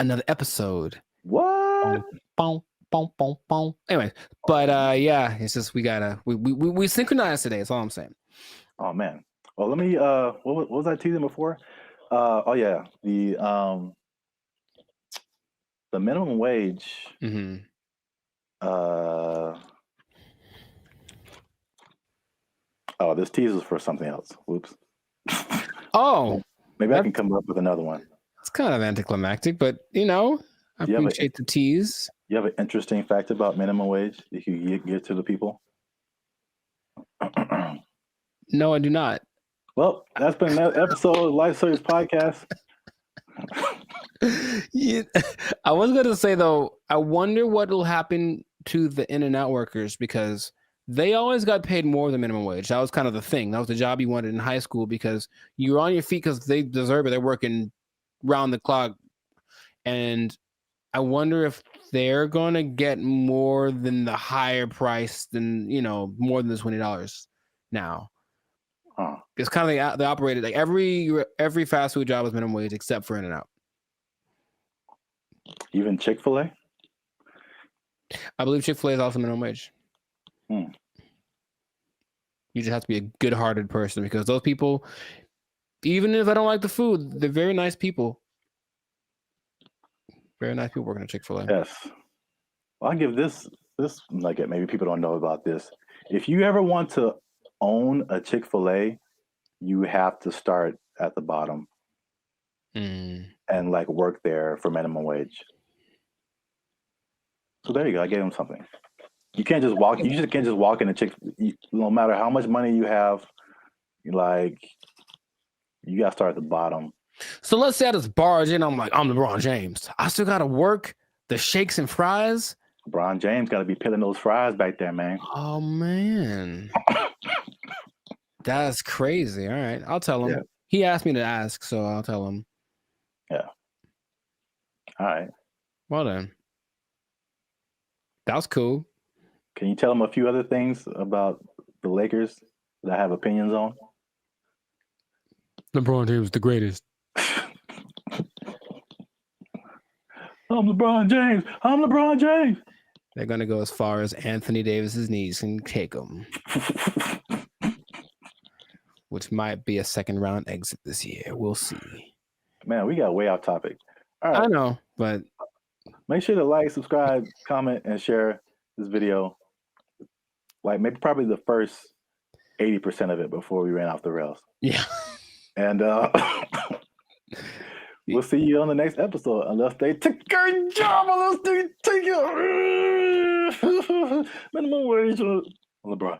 another episode. What? Boom, boom, boom, boom. Anyway, but yeah, it's just we synchronized today. That's all I'm saying. Oh man. Well, let me. What was I teasing before? Oh yeah, the minimum wage. Oh, this teases for something else. Whoops. Oh, maybe I can come up with another one. It's kind of anticlimactic, but I appreciate the tease. You have an interesting fact about minimum wage that you give to the people? No, I do not. Well, that's been another episode of Life Service Podcast. Yeah, I was going to say, though, I wonder what will happen to the In-N-Out workers, because they always got paid more than minimum wage. That was kind of the thing. That was the job you wanted in high school, because you were on your feet because they deserve it. They're working round the clock. And I wonder if they're going to get more than the higher price than, more than the $20 now. It's kind of they operated like every fast food job was minimum wage except for In-N-Out. Even Chick-fil-A? I believe Chick-fil-A is also minimum wage. You just have to be a good-hearted person because those people, even if I don't like the food, they're very nice people. Very nice people working at Chick-fil-A. Yes. Well, I'll give this nugget. Maybe people don't know about this. If you ever want to own a Chick-fil-A, you have to start at the bottom and like work there for minimum wage. So there you go. I gave him something. You can't just walk. You just can't just walk in a no matter how much money you have, you got to start at the bottom. So let's say I just barge in. I'm like, I'm LeBron James. I still got to work the shakes and fries. LeBron James got to be peeling those fries back there, man. Oh, man. That's crazy. All right. I'll tell him. Yeah. He asked me to ask, so I'll tell him. Yeah. All right. Well done. That was cool. Can you tell him a few other things about the Lakers that I have opinions on? LeBron James, the greatest. I'm LeBron James. I'm LeBron James. They're going to go as far as Anthony Davis's knees can take them. Which might be a second round exit this year. We'll see. Man, we got way off topic. All right. I know, but make sure to like, subscribe, comment, and share this video. Like maybe probably the first 80% of it before we ran off the rails. Yeah. And we'll see you on the next episode unless they take a job, unless they take it. Minimum wage on LeBron.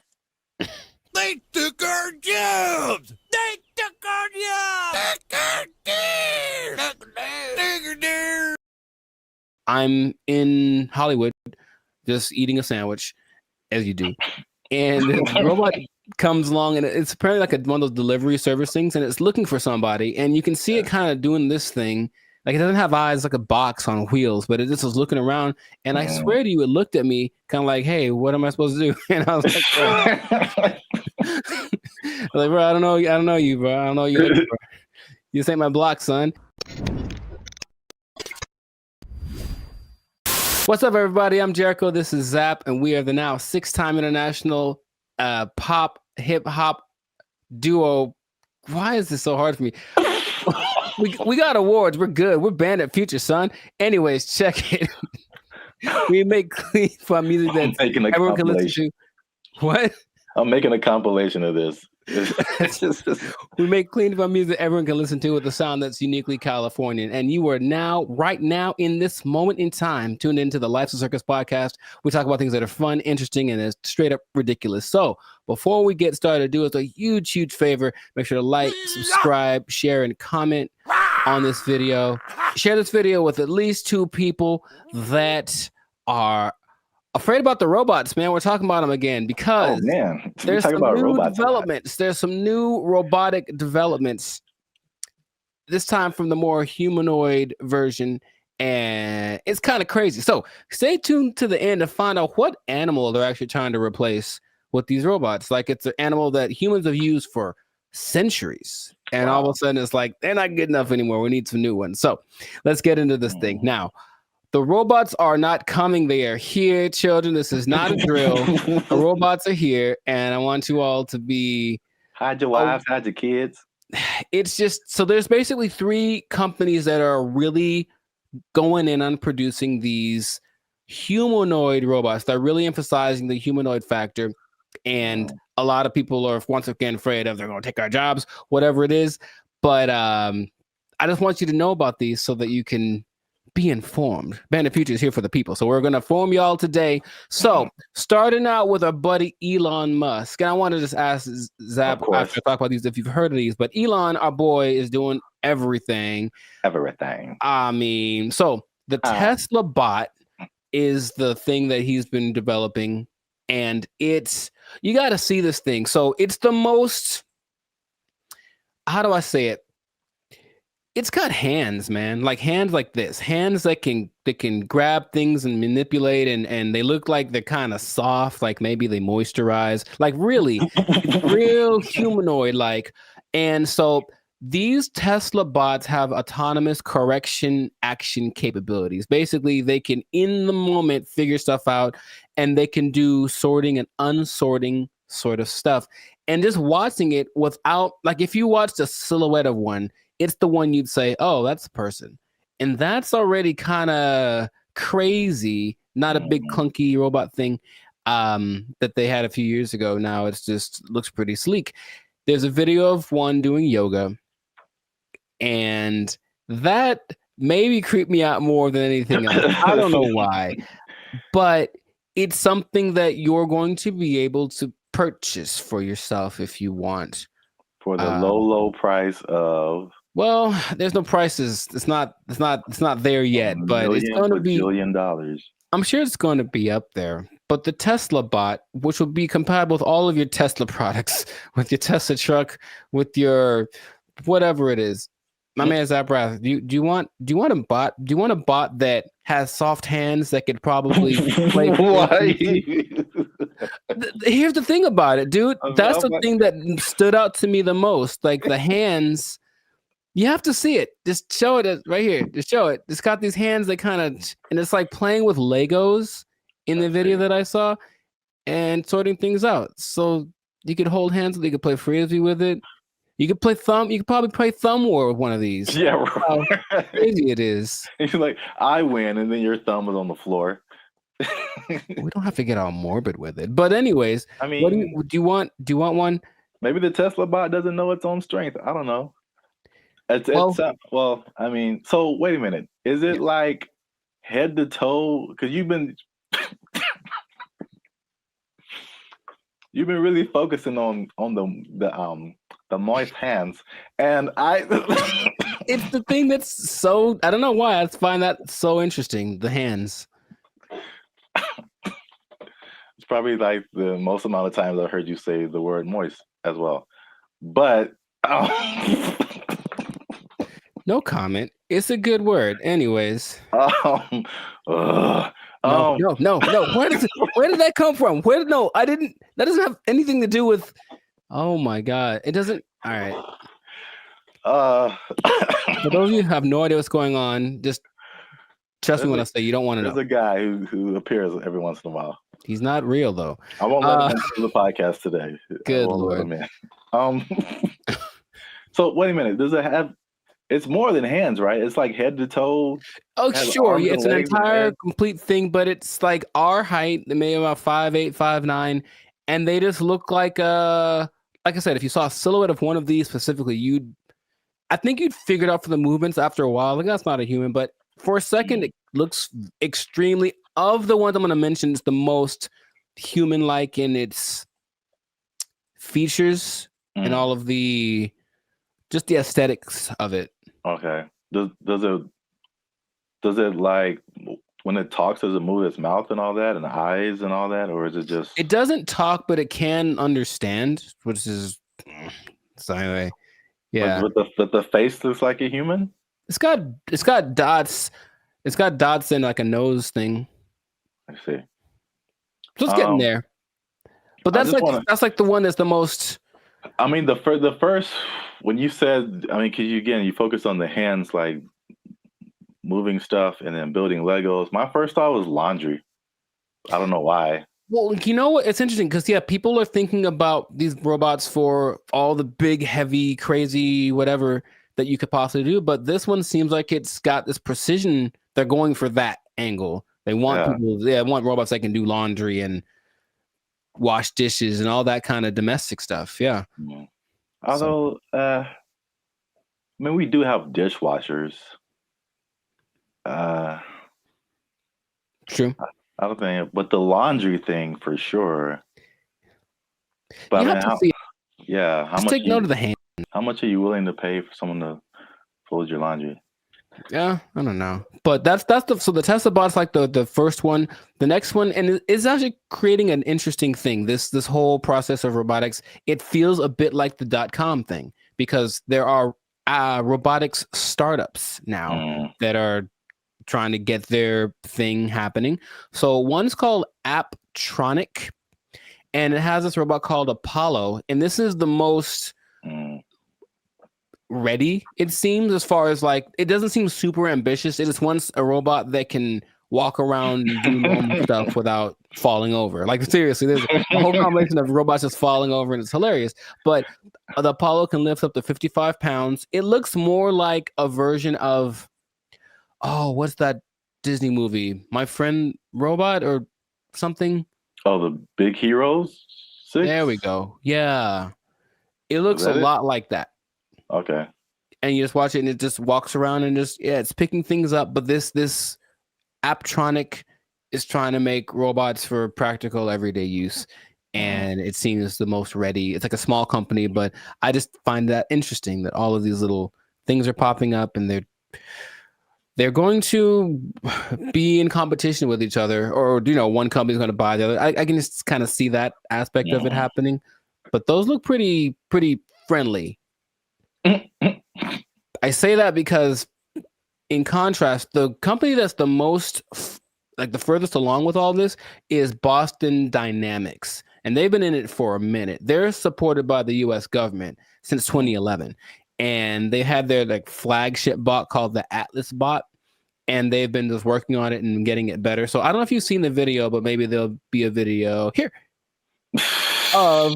They took our jobs. They took our jobs. I'm in Hollywood just eating a sandwich, as you do. And the robot comes along, and it's apparently like one of those delivery service things, and it's looking for somebody. And you can see it kind of doing this thing. Like it doesn't have eyes, like a box on wheels, but it just was looking around. And I swear to you, it looked at me kind of like, hey, what am I supposed to do? And I was like, like, bro, I don't know you, bro. I don't know you, bro. You just ain't my block, son. What's up, everybody? I'm Jericho. This is Zap, and we are the now 6-time international pop hip hop duo. Why is this so hard for me? We got awards. We're good. We're banned at Future, son. Anyways, check it. We make clean fun music that everyone can listen to. What? I'm making a compilation of this. We make clean fun music everyone can listen to with a sound that's uniquely Californian. And you are now, right now, in this moment in time, tuned into the Life's a Circus podcast. We talk about things that are fun, interesting, and straight up ridiculous. So before we get started, do us a huge, huge favor. Make sure to like, subscribe, share, and comment on this video. Share this video with at least 2 people that are afraid about the robots, man. We're talking about them again because there's some new developments. There's some new robotic developments. This time from the more humanoid version, and it's kind of crazy. So stay tuned to the end to find out what animal they're actually trying to replace with these robots. Like it's an animal that humans have used for centuries, and all of a sudden it's like they're not good enough anymore. We need some new ones. So let's get into this thing now. The robots are not coming. They are here, children. This is not a drill. The robots are here, and I want you all to be... Hide your wives, hide your kids. It's just... So there's basically 3 companies that are really going in on producing these humanoid robots. They're really emphasizing the humanoid factor, and a lot of people are, once again, afraid of they're going to take our jobs, whatever it is. But I just want you to know about these so that you can... be informed. Bandit Future is here for the people. So we're going to inform y'all today. So starting out with our buddy Elon Musk. And I want to just ask Zap after I talk about these if you've heard of these. But Elon, our boy, is doing everything. I mean, so the Tesla bot is the thing that he's been developing. And it's, you got to see this thing. So it's the most, how do I say it? It's got hands, man, like hands like this, hands that can grab things and manipulate, and they look like they're kind of soft, like maybe they moisturize, like really, it's real humanoid like. And so these Tesla bots have autonomous correction action capabilities. Basically, they can in the moment figure stuff out, and they can do sorting and unsorting sort of stuff. And just watching it without, like, if you watched a silhouette of one, it's the one you'd say, oh, that's a person. And that's already kind of crazy. Not a big clunky robot thing that they had a few years ago. Now it's just looks pretty sleek. There's a video of one doing yoga, and that maybe creeped me out more than anything else. I don't know why, but it's something that you're going to be able to purchase for yourself if you want. For the low price of, well, there's no prices. It's not there yet, but it's going to be $1 billion. I'm sure it's going to be up there. But the Tesla bot, which will be compatible with all of your Tesla products, with your Tesla truck, with your whatever it is. My man Zabrath, do you want a bot? Do you want a bot that has soft hands that could probably play? Why? Here's the thing about it, dude. That's the thing that stood out to me the most. Like the hands, you have to see it. Just show it right here. Just show it. It's got these hands that kind of, and it's like playing with Legos in the video that I saw and sorting things out. So you could hold hands, you could play frisbee with it. You could play thumb. You could probably play thumb war with one of these. Yeah, right. How crazy it is. You're like, I win, and then your thumb is on the floor. We don't have to get all morbid with it. But anyways, I mean, what do you want? Do you want one? Maybe the Tesla bot doesn't know its own strength. I don't know. Well, I mean, so wait a minute. Is it like head to toe? Because you've been really focusing on the moist hands, and it's the thing that's so, I don't know why I find that so interesting. The hands. It's probably like the most amount of times I've heard you say the word moist as well, but no comment. It's a good word, anyways. No. Where did that come from? I didn't. That doesn't have anything to do with. Oh my god, it doesn't. All right. For those of you who have no idea what's going on, just trust me when I say you don't want to know. There's a guy who appears every once in a while. He's not real though. I won't let him do the podcast today. Good Lord. So wait a minute. Does it have? It's more than hands, right? It's like head to toe. Oh, sure. Yeah, it's an entire complete thing, but it's like our height. They may be about 5'8", 5'9", and they just look like I said, if you saw a silhouette of one of these specifically, I think you'd figure it out for the movements after a while. Like, that's not a human, but for a second, it looks extremely, of the ones I'm going to mention, it's the most human-like in its features and all of the, just the aesthetics of it. Okay. Does it like when it talks, does it move its mouth and all that and eyes and all that, or is it just? It doesn't talk, but it can understand, which is so anyway. Yeah. But the face looks like a human. It's got dots. It's got dots and like a nose thing. I see. So it's getting there. But that's like the one that's the most. I mean, the first when you said, I mean, because you focus on the hands, like moving stuff and then building Legos. My first thought was laundry. I don't know why. Well, you know what? It's interesting because people are thinking about these robots for all the big, heavy, crazy, whatever that you could possibly do. But this one seems like it's got this precision. They're going for that angle. They want people. They want robots that can do laundry and wash dishes and all that kind of domestic stuff. Yeah. Although, I mean, we do have dishwashers. True. I don't think, but the laundry thing for sure. But you have to see it. How Just much? Take note of the hand. How much are you willing to pay for someone to fold your laundry? Yeah, I don't know, but that's the Tesla bot's like the first one. The next one, and it's actually creating an interesting thing. This whole process of robotics, it feels a bit like the .com thing because there are robotics startups now that are trying to get their thing happening. So one's called Apptronic, and it has this robot called Apollo, and this is the most ready, it seems, as far as like, it doesn't seem super ambitious. It just wants a robot that can walk around and do normal stuff without falling over. Like, seriously, there's a whole combination of robots just falling over, and it's hilarious. But the Apollo can lift up to 55 pounds. It looks more like a version of, oh, what's that Disney movie? My Friend Robot or something? Oh, the Big Heroes 6? There we go. Yeah. It looks a lot like that. Okay. And you just watch it and it just walks around and just, it's picking things up. But this Aptronic is trying to make robots for practical everyday use. And it seems the most ready. It's like a small company, but I just find that interesting that all of these little things are popping up, and they're going to be in competition with each other, or one company's going to buy the other. I can just kind of see that aspect of it happening, but those look pretty friendly. I say that because, in contrast, the company that's the most, like the furthest along with all this, is Boston Dynamics, and they've been in it for a minute. They're supported by the U.S. government since 2011. And they had their like flagship bot called the Atlas bot, and they've been just working on it and getting it better. So I don't know if you've seen the video, but maybe there'll be a video here of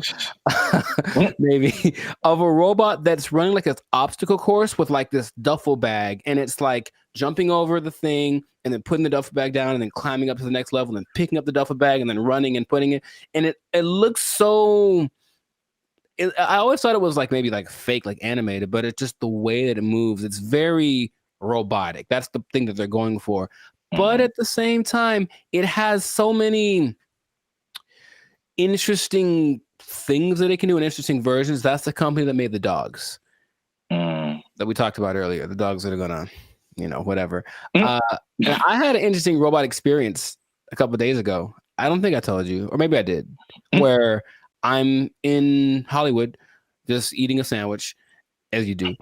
maybe of a robot that's running like an obstacle course with like this duffel bag, and it's like jumping over the thing and then putting the duffel bag down and then climbing up to the next level and picking up the duffel bag and then running and putting it. And it looks so. I always thought it was like maybe like fake, like animated, but it's just the way that it moves. It's very robotic. That's the thing that they're going for. But at the same time, it has so many interesting things that it can do and interesting versions. That's the company that made the dogs that we talked about earlier. The dogs that are gonna, whatever. And I had an interesting robot experience a couple of days ago. I don't think I told you, or maybe I did, where I'm in Hollywood just eating a sandwich, as you do.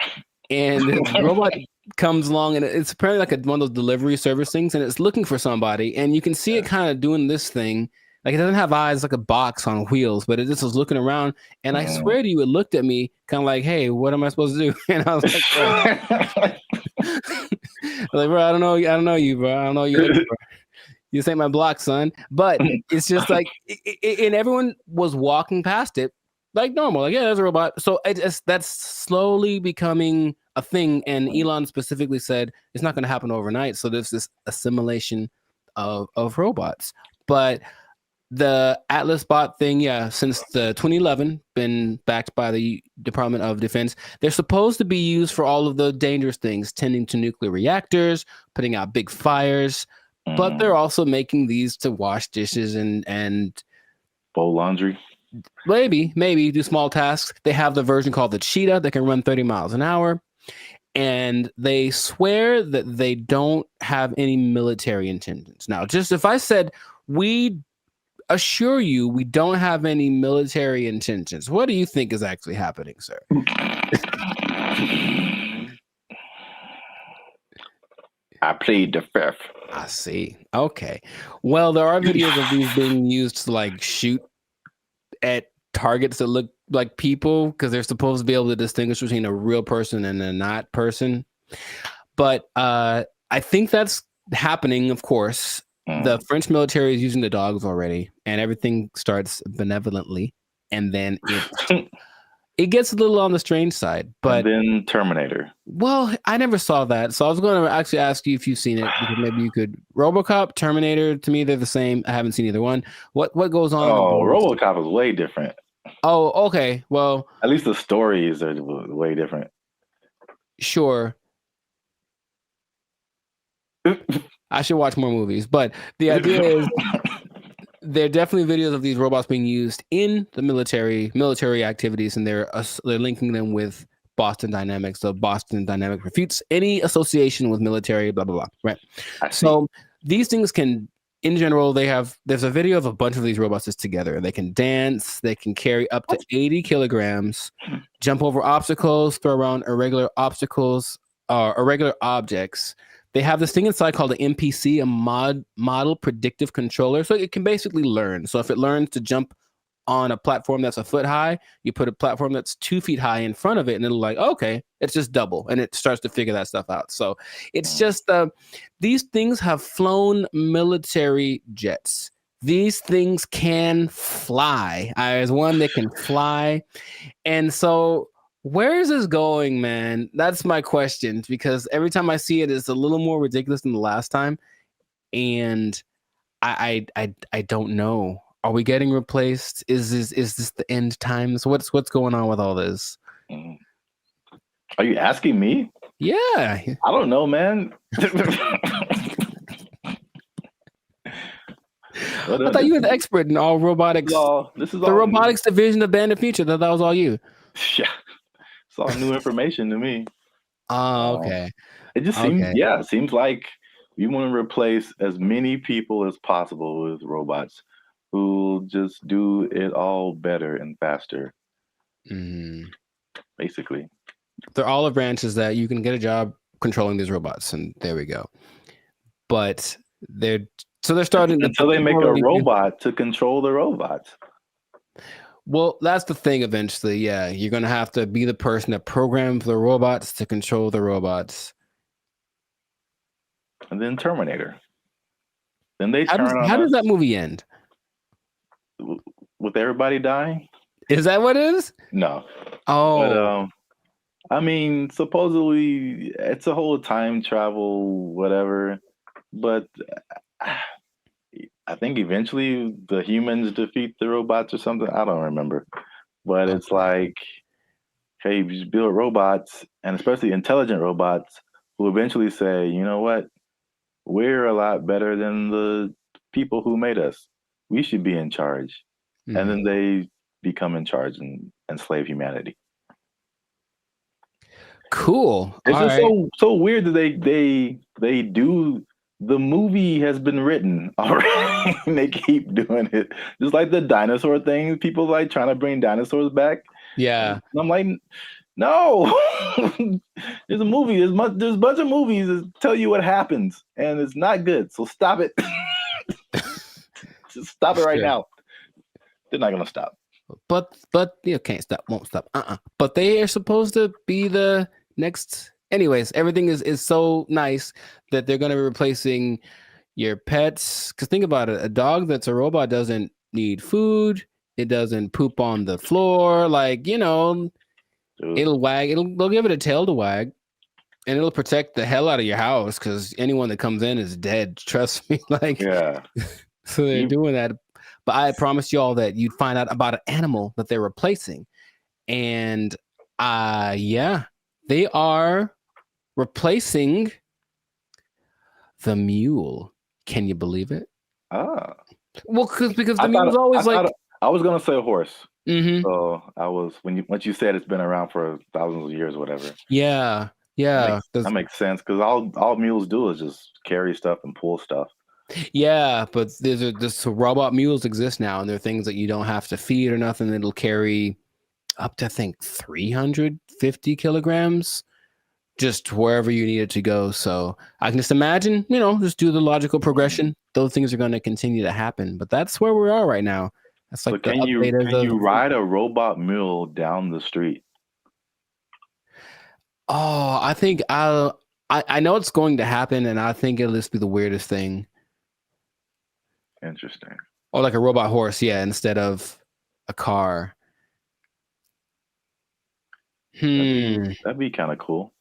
And the robot comes along, and it's apparently like one of those delivery service things, and it's looking for somebody. And you can see it kind of doing this thing. Like, it doesn't have eyes, like a box on wheels, but it just was looking around. And I swear to you, it looked at me kind of like, hey, what am I supposed to do? And I was like, bro, I don't know you, bro. I don't know you. Bro. This ain't my block, son. But it's just like, and everyone was walking past it like normal. Like, yeah, there's a robot. So that's slowly becoming a thing. And Elon specifically said it's not going to happen overnight. So there's this assimilation of robots. But the Atlas bot thing, since the 2011, been backed by the Department of Defense. They're supposed to be used for all of the dangerous things, tending to nuclear reactors, putting out big fires. But they're also making these to wash dishes and fold laundry. Maybe do small tasks. They have the version called the Cheetah that can run 30 miles an hour. And they swear that they don't have any military intentions. Now, just if I said, we assure you we don't have any military intentions, what do you think is actually happening, sir? I plead the fifth. I see. Okay. Well, there are videos of these being used to like shoot at targets that look like people, because they're supposed to be able to distinguish between a real person and a not person. But I think that's happening, of course. The French military is using the dogs already, and everything starts benevolently, and then it gets a little on the strange side. But and then Terminator. Well, I never saw that, so I was going to actually ask you if you've seen it, because maybe you could. RoboCop, Terminator, to me they're the same. I haven't seen either one. What goes on? Oh, RoboCop is way different. Oh, okay. Well, at least the stories are way different. Sure. I should watch more movies, but the idea is there are definitely videos of these robots being used in the military activities, and they're linking them with Boston Dynamics. So Boston Dynamics refutes any association with military, blah, blah, blah. Right. So these things can, in general, there's a video of a bunch of these robots just together. They can dance, they can carry up to 80 kilograms, jump over obstacles, throw around irregular objects. They have this thing inside called an MPC, a model predictive controller. So it can basically learn. So if it learns to jump on a platform that's a foot high, you put a platform that's 2 feet high in front of it, and it'll like, okay, it's just double, and it starts to figure that stuff out. So it's just these things have flown military jets. These things can fly. There's one that can fly, and so where is this going, man? That's my question, because every time I see it, it's a little more ridiculous than the last time, and I don't know. Are we getting replaced? Is this the end times? What's going on with all this? Are you asking me? Yeah. I don't know, man. I thought you were the expert in all robotics. This is the robotics division of Band of Future. That was all you. Yeah. It's all new information to me. Oh, okay. It just seems like we want to replace as many people as possible with robots who just do it all better and faster. Basically. They're olive branches that you can get a job controlling these robots, and there we go. But they're starting until they make a robot to control the robots. Well, that's the thing eventually. Yeah, you're going to have to be the person that programs the robots to control the robots. And then Terminator. Then they how does that movie end? With everybody dying? Is that what it is? No. Oh. But, I mean, supposedly it's a whole time travel, whatever. But I think eventually the humans defeat the robots or something. I don't remember. But it's like, hey, you just build robots, and especially intelligent robots, who eventually say, you know what? We're a lot better than the people who made us. We should be in charge. And then they become in charge and enslave humanity. Cool. It's just so weird that they do. The movie has been written already, and they keep doing it. Just like the dinosaur thing, people like trying to bring dinosaurs back. Yeah, and I'm like, no. There's a movie. There's a bunch of movies that tell you what happens, and it's not good. So stop it. Just stop it right now. They're not gonna stop. But you can't stop, won't stop. But they are supposed to be the next. Anyways, everything is so nice that they're going to be replacing your pets. Because think about it, a dog that's a robot doesn't need food. It doesn't poop on the floor. Like, it'll wag. They'll give it a tail to wag, and it'll protect the hell out of your house because anyone that comes in is dead. Trust me. Yeah. So they're doing that. But I promised you all that you'd find out about an animal that they're replacing. And they are replacing the mule. Can you believe it? Well, because the mule's always I was gonna say a horse. Mm-hmm. So I was once you said it's been around for thousands of years, whatever. Yeah. That makes sense because all mules do is just carry stuff and pull stuff. Yeah, but there's robot mules exist now, and they're things that you don't have to feed or nothing. It'll carry up to, I think, 350 kilograms just wherever you need it to go. So I can just imagine, just do the logical progression. Those things are going to continue to happen. But that's where we are right now. That's like can you ride a robot mule down the street? Oh, I think I know it's going to happen, and I think it'll just be the weirdest thing. Interesting. Or like a robot horse, yeah, instead of a car. That'd be kind of cool.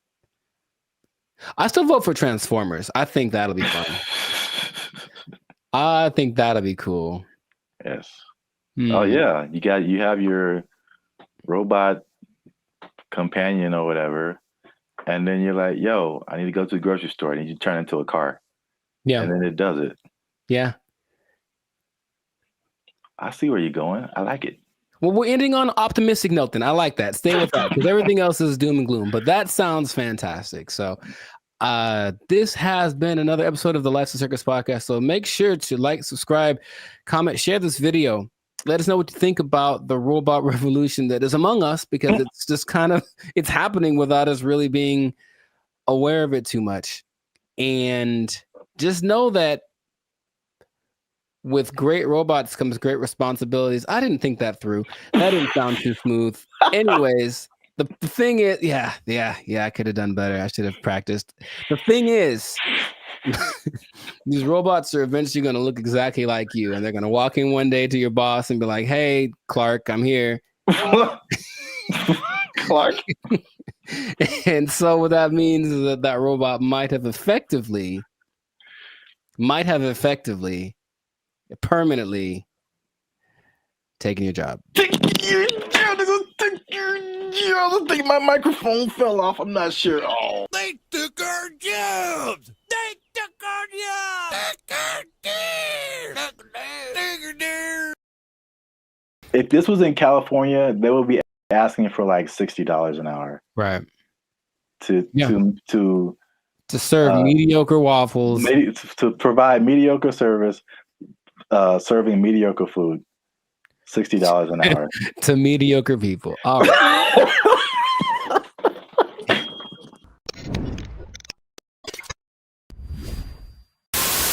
I still vote for Transformers. I think that'll be fun. I think that'll be cool. Yes. Oh yeah, you have your robot companion or whatever, and then you're like, "Yo, I need to go to the grocery store," and you turn into a car. Yeah. And then it does it. Yeah. I see where you're going. I like it. Well, we're ending on an optimistic note then. I like that. Stay with that because everything else is doom and gloom. But that sounds fantastic. So this has been another episode of the Lights and Circus podcast. So make sure to like, subscribe, comment, share this video. Let us know what you think about the robot revolution that is among us because it's just it's happening without us really being aware of it too much. And just know that with great robots comes great responsibilities. I didn't think that through. That didn't sound too smooth. Anyways, the thing is, yeah, I could have done better. I should have practiced. The thing is, these robots are eventually going to look exactly like you, and they're going to walk in one day to your boss and be like, "Hey, Clark, I'm here." Clark. And so what that means is that that robot might have effectively permanently taken your job. I think my microphone fell off. I'm not sure. Oh. They took our jobs. They took our jobs. If this was in California, they would be asking for like $60 an hour. Right. To serve mediocre waffles. To provide mediocre service, serving mediocre food. $60 an hour. To mediocre people. All right.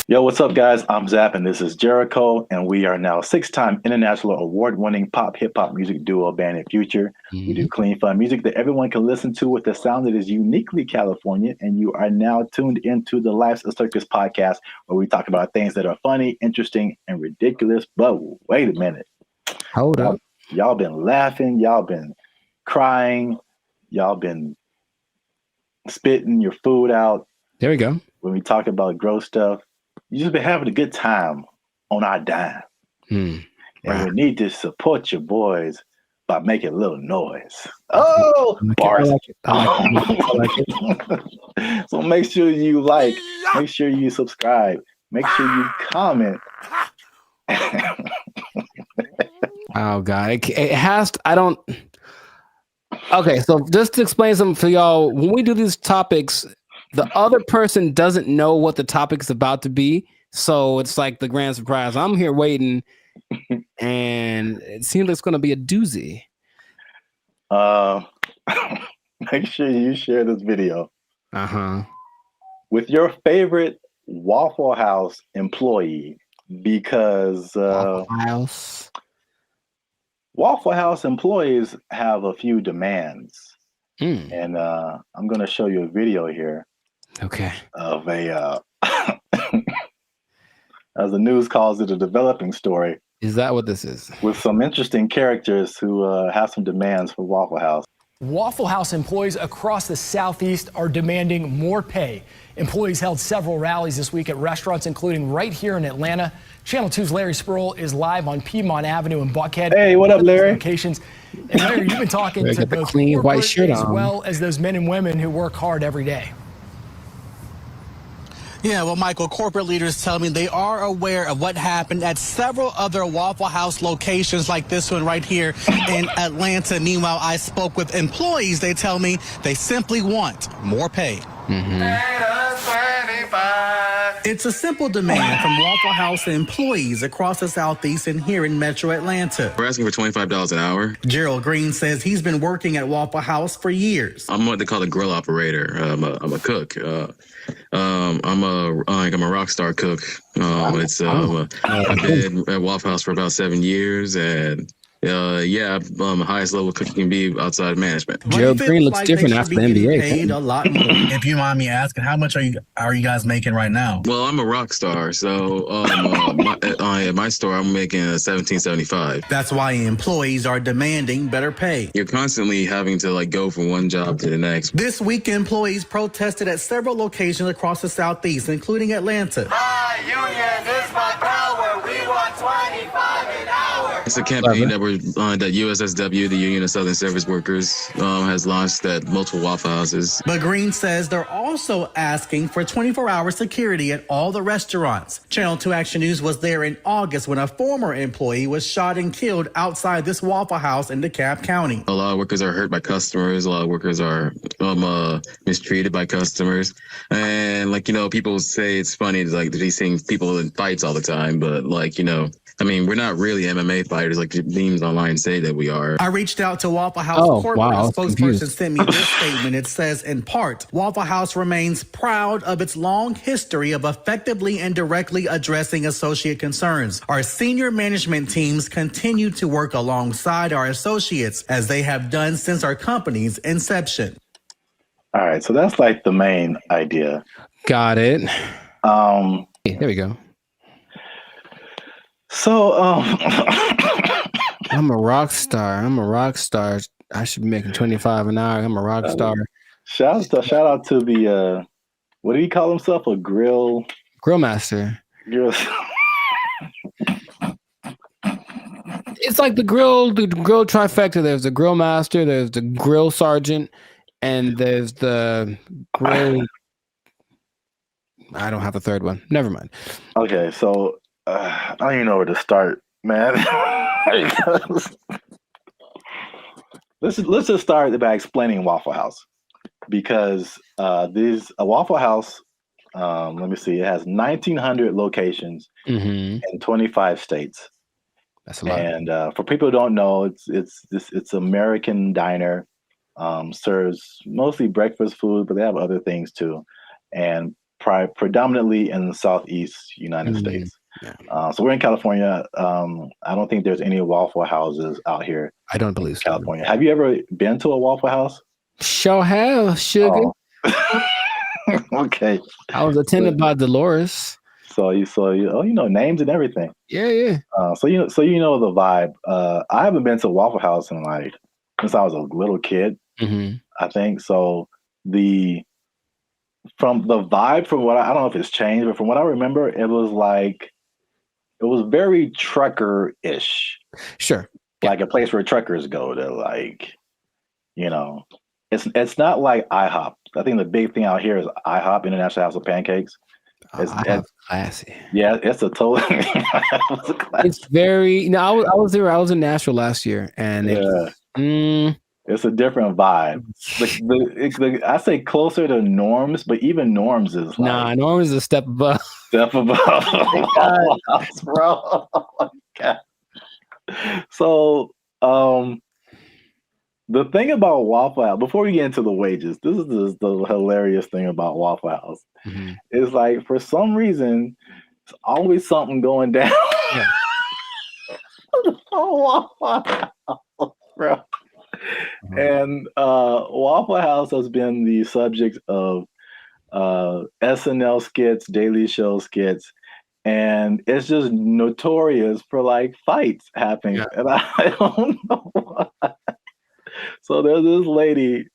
Yo, what's up, guys? I'm Zap, and this is Jericho, and we are now 6-time international award-winning pop hip-hop music duo band in Future. We do clean, fun music that everyone can listen to with a sound that is uniquely California, and you are now tuned into the Life's a Circus podcast, where we talk about things that are funny, interesting, and ridiculous. But wait a minute. Hold up. Y'all been laughing. Y'all been crying. Y'all been spitting your food out. There we go. When we talk about gross stuff. You just been having a good time on our dime. And we need to support your boys by making a little noise. Oh, bars. I like it. So make sure you like, make sure you subscribe, make sure you comment. Oh, God. It has to, I don't. Okay, so just to explain something for y'all, when we do these topics, the other person doesn't know what the topic's about to be. So it's like the grand surprise. I'm here waiting, and it seems like it's going to be a doozy. Make sure you share this video with your favorite Waffle House employee, because Waffle House employees have a few demands. And I'm going to show you a video here. Okay. Of a, as the news calls it, a developing story. Is that what this is? With some interesting characters who have some demands for Waffle House. Waffle House employees across the Southeast are demanding more pay. Employees held several rallies this week at restaurants, including right here in Atlanta. Channel 2's Larry Spurl is live on Piedmont Avenue in Buckhead. Hey, what up, Larry? Locations. And Larry, you've been talking to both clean white shirt as well as those men and women who work hard every day. Yeah, well, Michael, corporate leaders tell me they are aware of what happened at several other Waffle House locations like this one right here in Atlanta. Meanwhile, I spoke with employees. They tell me they simply want more pay. It's a simple demand from Waffle House employees across the Southeast and here in Metro Atlanta. We're asking for $25 an hour. Gerald Green says he's been working at Waffle House for years. I'm what they call a grill operator. I'm a cook. I'm a rock star cook. I've been at Waffle House for about 7 years, and highest level cooking can be outside management. Gerald Green looks different after the NBA. Paid a lot more. If you mind me asking, how much are you guys making right now? Well, I'm a rock star, so at my store I'm making $17.75. That's why employees are demanding better pay. You're constantly having to go from one job to the next. This week, employees protested at several locations across the Southeast, including Atlanta. My union is my power. We want 25 an hour. It's a campaign that USSW, the Union of Southern Service Workers, has launched at multiple Waffle Houses. But Green says they're also asking for 24-hour security at all the restaurants. Channel 2 Action News was there in August when a former employee was shot and killed outside this Waffle House in DeKalb County. A lot of workers are hurt by customers. A lot of workers are mistreated by customers. And people say it's funny to be seeing people in fights all the time, but we're not really MMA fighters. firefighters, like the memes online say that we are. I reached out to Waffle House corporate. Wow, A spokesperson sent me this statement. It says, in part, Waffle House remains proud of its long history of effectively and directly addressing associate concerns. Our senior management teams continue to work alongside our associates as they have done since our company's inception. All right, so that's like the main idea. Got it. There we go. So I'm a rock star. I should be making $25 an hour. I'm a rock star. Shout out to the what do he call himself? A grill master. Grill. It's like the grill trifecta. There's the grill master, there's the grill sergeant, and there's the grill. I don't have the third one. Never mind. Okay, so I don't even know where to start, man. let's just start by explaining Waffle House, because a Waffle House. Let me see. It has 1,900 locations in 25 states. That's a lot. And for people who don't know, it's American diner. Serves mostly breakfast food, but they have other things too, and predominantly in the Southeast United States. Yeah. So we're in California. I don't think there's any Waffle Houses out here. I don't believe so. California. Have you ever been to a Waffle House? Sure have, sugar. Oh. Okay. I was attended by Dolores. So you know names and everything. Yeah. So you know the vibe. I haven't been to a Waffle House in since I was a little kid. I think so. From the vibe, from what I don't know if it's changed, but from what I remember, it was very trucker-ish. Sure. Like a place where truckers go to it's not like IHOP. I think the big thing out here is IHOP, International House of Pancakes. It's classy. Yeah, it's a total. It's very. I was there. I was in Nashville last year, and it's a different vibe. I say closer to Norms, but even Norms is Norms is a step above. Step above. Oh bro. Oh my God. So, the thing about Waffle House, before we get into the wages, this is the hilarious thing about Waffle House. Is like, for some reason, there's always something going down. Yeah. Waffle House, bro. And Waffle House has been the subject of SNL skits, Daily Show skits, and it's just notorious for fights happening. Yeah. And I don't know why. So there's this lady,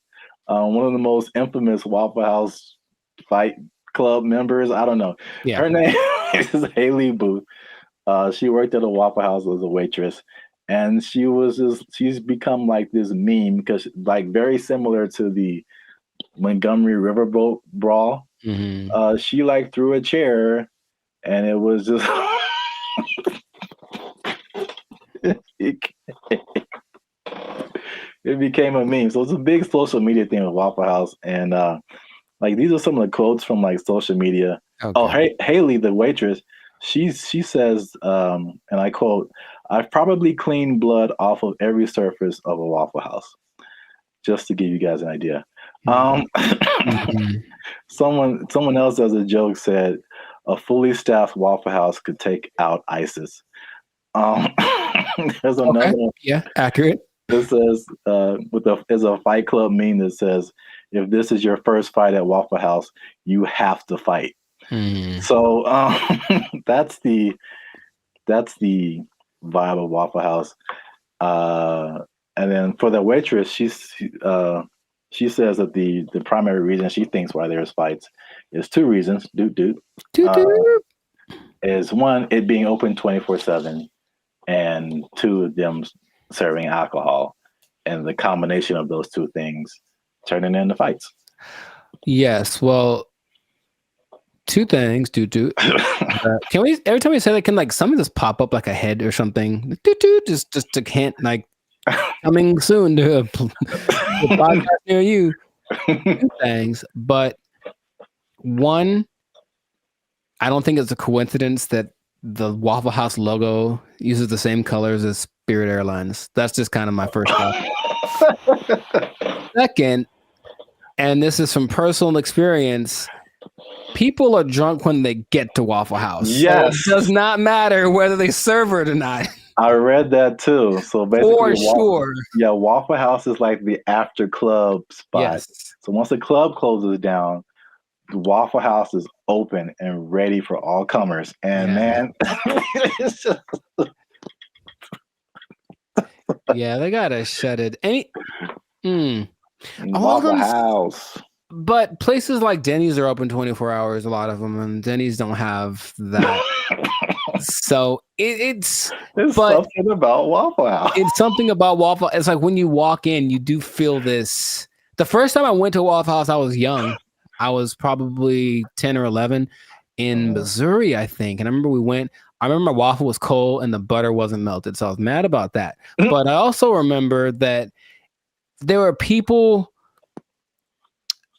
one of the most infamous Waffle House fight club members. I don't know. Yeah. Her name is Haley Booth. She worked at a Waffle House as a waitress. And she's become this meme because very similar to the Montgomery Riverboat brawl. She threw a chair and it was just it became a meme. So it's a big social media thing with Waffle House. And these are some of the quotes from social media. Okay. Oh, Haley, the waitress, she says, and I quote, "I've probably cleaned blood off of every surface of a Waffle House," just to give you guys an idea. Someone else as a joke said, "A fully staffed Waffle House could take out ISIS." There's another one. Yeah, accurate. It says, there's a Fight Club meme that says, "If this is your first fight at Waffle House, you have to fight." So that's the vibe of Waffle House. And then for the waitress, she says that the primary reason she thinks why there's fights is two reasons. Is one, it being open 24/7, and two, them serving alcohol, and the combination of those two things turning into fights. Yes, well, two things. Can we, every time we say that, can something just pop up like a head or something? Just to hint, coming soon to a podcast near you. Two things, but one, I don't think it's a coincidence that the Waffle House logo uses the same colors as Spirit Airlines. That's just kind of my first thought. Second, and this is from personal experience, people are drunk when they get to Waffle House. Yes. So it does not matter whether they serve it or not. I read that too. So basically, for sure. Yeah, Waffle House is like the after club spot. Yes. So once the club closes down, the Waffle House is open and ready for all comers. And man, it's just... yeah, they gotta shut it. Waffle House. But places like Denny's are open 24 hours, a lot of them, and Denny's don't have that. So it's something about Waffle House. It's something about Waffle. It's like when you walk in, you do feel this. The first time I went to Waffle House, I was young. I was probably 10 or 11 in Missouri, I think. And I remember I remember my waffle was cold and the butter wasn't melted. So I was mad about that. But I also remember that there were people.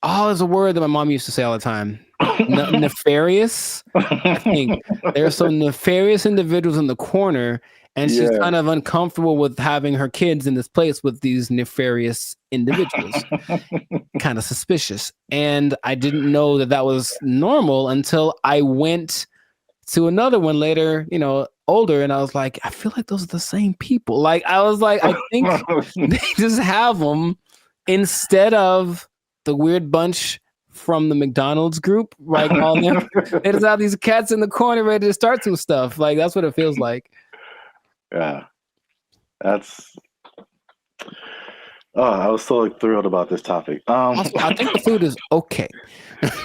Oh, there's a word that my mom used to say all the time. Nefarious. I think there are some nefarious individuals in the corner, and she's kind of uncomfortable with having her kids in this place with these nefarious individuals. Kind of suspicious. And I didn't know that was normal until I went to another one later, older, and I was like, I feel like those are the same people. Like, I was like, I think they just have them instead of the weird bunch from the McDonald's group, right? All them. They just have these cats in the corner ready to start some stuff. Like, that's what it feels like. Yeah. That's... Oh, I was so thrilled about this topic. Also, I think the food is okay.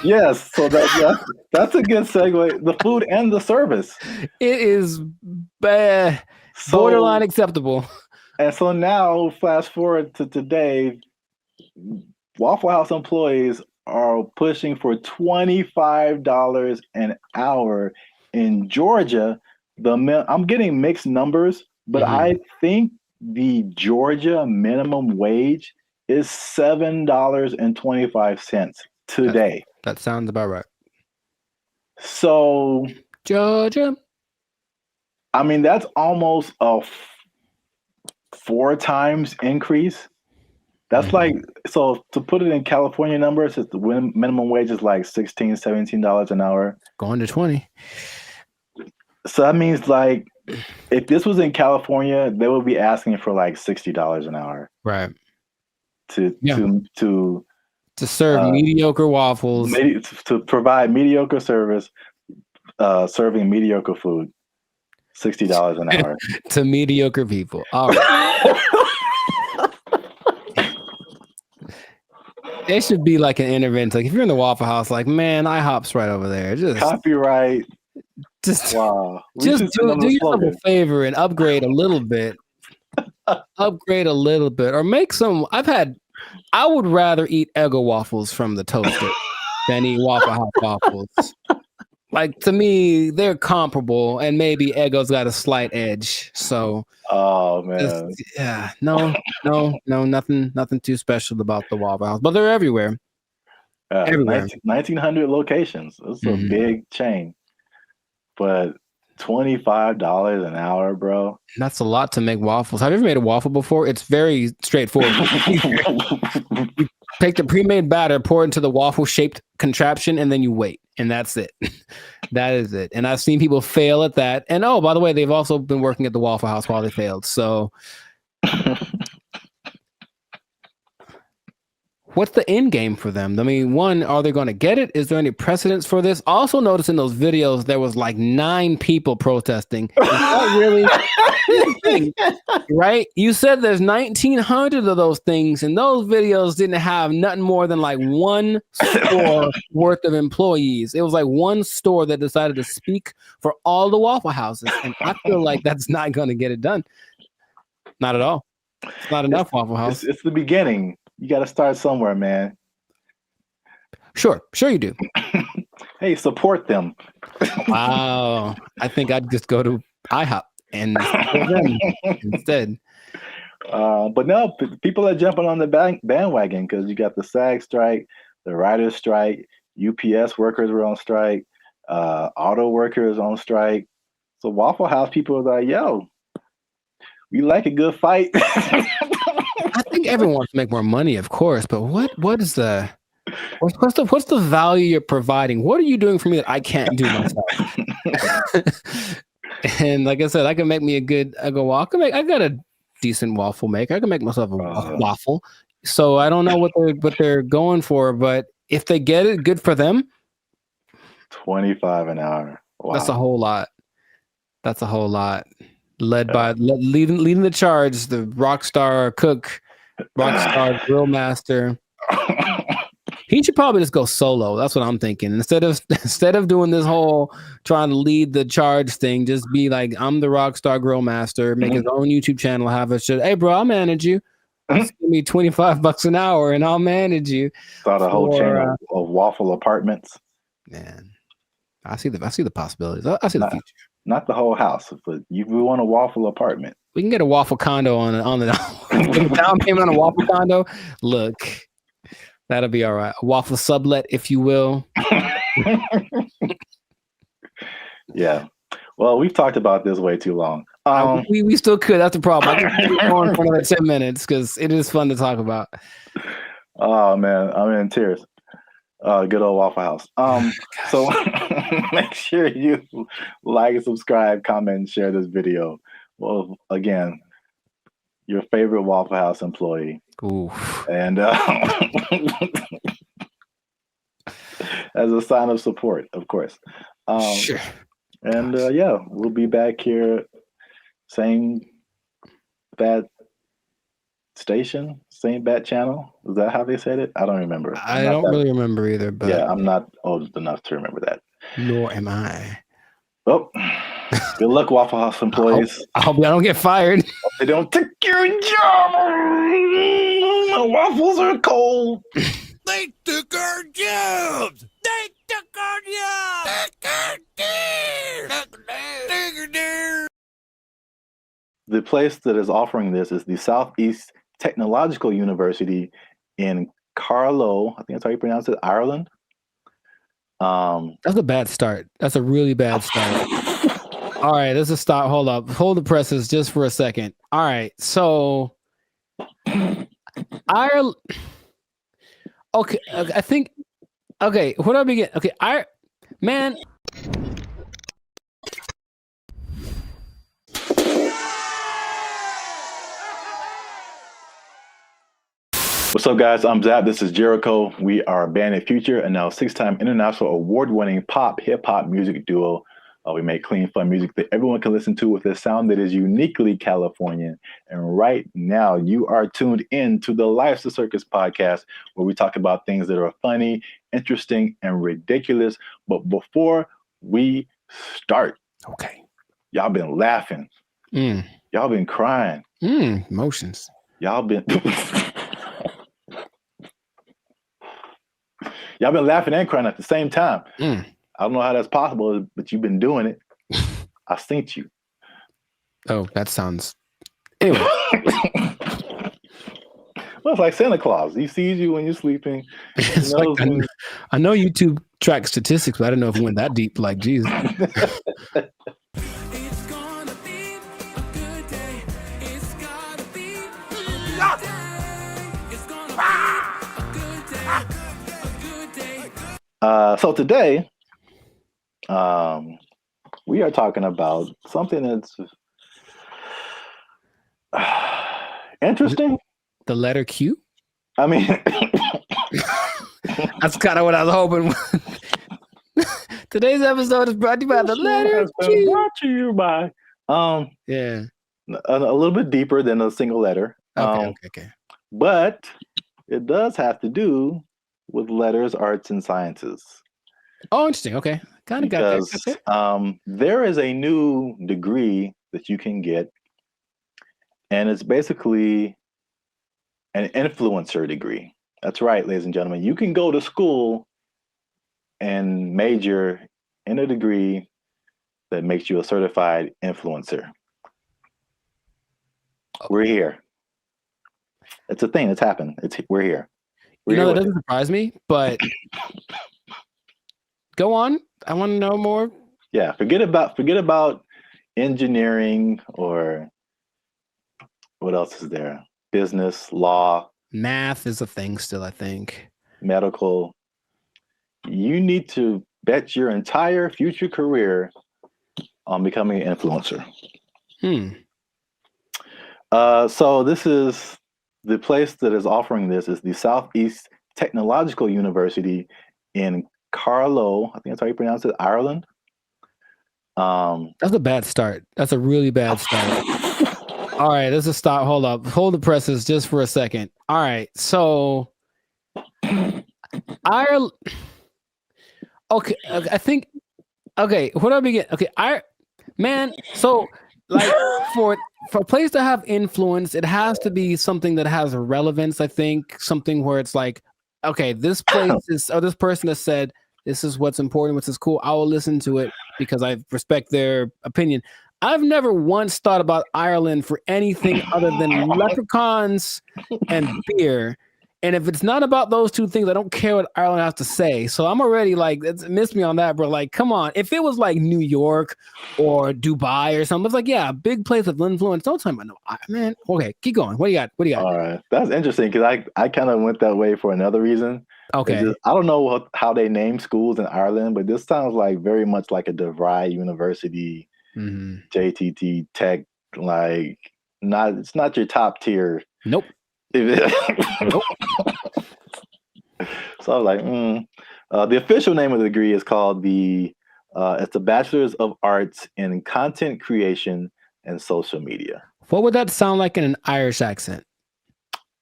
Yes, so that's a good segue. The food and the service. It is borderline acceptable. And so now, fast forward to today, Waffle House employees are pushing for $25 an hour in Georgia. I'm getting mixed numbers, but I think the Georgia minimum wage is $7.25 today. That sounds about right. So Georgia, I mean, that's almost a 4 times increase. That's like, so to put it in California numbers, the minimum wage is like $16, $17 an hour. Going to 20. So that means like, if this was in California, they would be asking for like $60 an hour. Right. To serve mediocre waffles. To provide mediocre service, serving mediocre food. $60 an hour. To mediocre people. All right. It should be like an intervention. Like if you're in the Waffle House, like, man, IHOP's right over there. Just copyright. Wow. Just do yourself a favor and upgrade a little bit. Or make some. I would rather eat Eggo waffles from the toaster than eat Waffle House waffles. Like, to me, they're comparable, and maybe Eggo's got a slight edge. So, man, nothing too special about the Waffle House, but they're everywhere. Everywhere. 1,900 locations. It's a big chain, but $25 an hour, bro. That's a lot to make waffles. Have you ever made a waffle before? It's very straightforward. You take the pre-made batter, pour it into the waffle-shaped contraption, and then you wait. And that's it. That is it. And I've seen people fail at that. And oh, by the way, they've also been working at the Waffle House while they failed. So what's the end game for them? I mean, one, are they going to get it? Is there any precedence for this? Also notice in those videos, there was like 9 people protesting. Is that really right? You said there's 1,900 of those things, and those videos didn't have nothing more than like one store worth of employees. It was like one store that decided to speak for all the Waffle Houses, and I feel like that's not going to get it done. Not at all. It's not enough, Waffle House. It's the beginning. You got to start somewhere, man. Sure you do. Hey, support them. Wow. I think I'd just go to IHOP and support them instead. But no, people are jumping on the bandwagon because you got the SAG strike, the writers' strike, UPS workers were on strike, auto workers on strike. So Waffle House people are like, yo, we like a good fight. I think everyone wants to make more money, of course, but what's the value you're providing? What are you doing for me that I can't do myself? And like I said, I can make me I got a decent waffle maker. I can make myself a waffle. So I don't know what they're going for, but if they get it, good for them. $25 an hour. Wow. That's a whole lot. That's a whole lot. Leading the charge, the rockstar cook, rockstar grill master. He should probably just go solo. That's what I'm thinking. Instead of doing this whole trying to lead the charge thing, just be like, I'm the rockstar grill master, make his own YouTube channel, have a shit. Hey bro, I'll manage you. Just give me $25 an hour and I'll manage you. Start a whole channel of waffle apartments. Man, I see the possibilities. I see the future. Not the whole house, but we want a waffle apartment. We can get a waffle condo on the down payment on a waffle condo. Look, that'll be all right. A waffle sublet, if you will. Yeah. Well, we've talked about this way too long. We still could. That's the problem. I can keep going for another 10 minutes because it is fun to talk about. Oh man, I'm in tears. Good old Waffle House. So make sure you like, subscribe, comment, and share this video. Well, again, your favorite Waffle House employee. Ooh. And as a sign of support, of course. Sure. And yeah, we'll be back here, same bad station, same bat channel. Is that how they said it? I don't remember. I don't really remember either. But yeah, I'm not old enough to remember that. Nor am I. Well, good luck, Waffle House employees. I hope y'all don't get fired. They don't take your job. The waffles are cold. They took our jobs. They took our jobs. The place that is offering this is the Southeast Technological University in Carlow. I think that's how you pronounce it, Ireland. That's a bad start. That's a really bad start. All right, let's just stop. Hold up. Hold the presses just for a second. All right, so Ireland. Okay, I think. Okay, where do I begin? Okay, man. What's up, guys? I'm Zap. This is Jericho. We are Bandit Future, and now 6-time international award-winning pop hip-hop music duo. We make clean, fun music that everyone can listen to with a sound that is uniquely Californian. And right now, you are tuned in to the Life's a Circus podcast, where we talk about things that are funny, interesting, and ridiculous. But before we start, okay, y'all been laughing. Y'all been crying. Emotions. Y'all been... Y'all been laughing and crying at the same time. I don't know how that's possible, but you've been doing it. I synced you. Oh, that sounds... Anyway. Well, it's like Santa Claus. He sees you when you're sleeping. I know YouTube tracks statistics, but I don't know if it went that deep. Like, Jesus. So today, we are talking about something that's interesting. The letter Q? I mean, that's kind of what I was hoping. Today's episode is brought to you by the letter Q. Brought to you by, yeah, a little bit deeper than a single letter. Okay. But it does have to do with letters, arts, and sciences. Oh, interesting. Okay. Kind of got that. There is a new degree that you can get, and it's basically an influencer degree. That's right, ladies and gentlemen. You can go to school and major in a degree that makes you a certified influencer. We're here. It's a thing that's happened. We're here. That doesn't surprise me, but go on. I want to know more. Yeah, forget about engineering, or what else is there? Business, law, math is a thing still, I think. Medical. You need to bet your entire future career on becoming an influencer. So this is the place that is offering this is the Southeast Technological University in Carlow. I think that's how you pronounce it, Ireland. That's a bad start. That's a really bad start. All right, let's just stop. Hold up. Hold the presses just for a second. All right, so Ireland. Okay, I think. Okay, where do I begin? Okay, man. So like for a place to have influence, it has to be something that has relevance. I think something where it's like, okay, this place is, or this person has said this is what's important, what's is cool. I will listen to it because I respect their opinion. I've never once thought about Ireland for anything other than leprechauns and beer. And if it's not about those two things, I don't care what Ireland has to say. So I'm already like, it's missed me on that, bro. Like, come on. If it was like New York or Dubai or something, it's like, yeah, a big place of influence. Don't tell me about no, man. Okay, keep going. What do you got? What do you got? All right. That's interesting because I kind of went that way for another reason. Okay. I don't know how they name schools in Ireland, but this sounds like very much like a DeVry University, JTT Tech, like it's not your top tier. Nope. Nope. So I was like, the official name of the degree is called it's a Bachelor's of Arts in Content Creation and Social Media. What would that sound like in an Irish accent?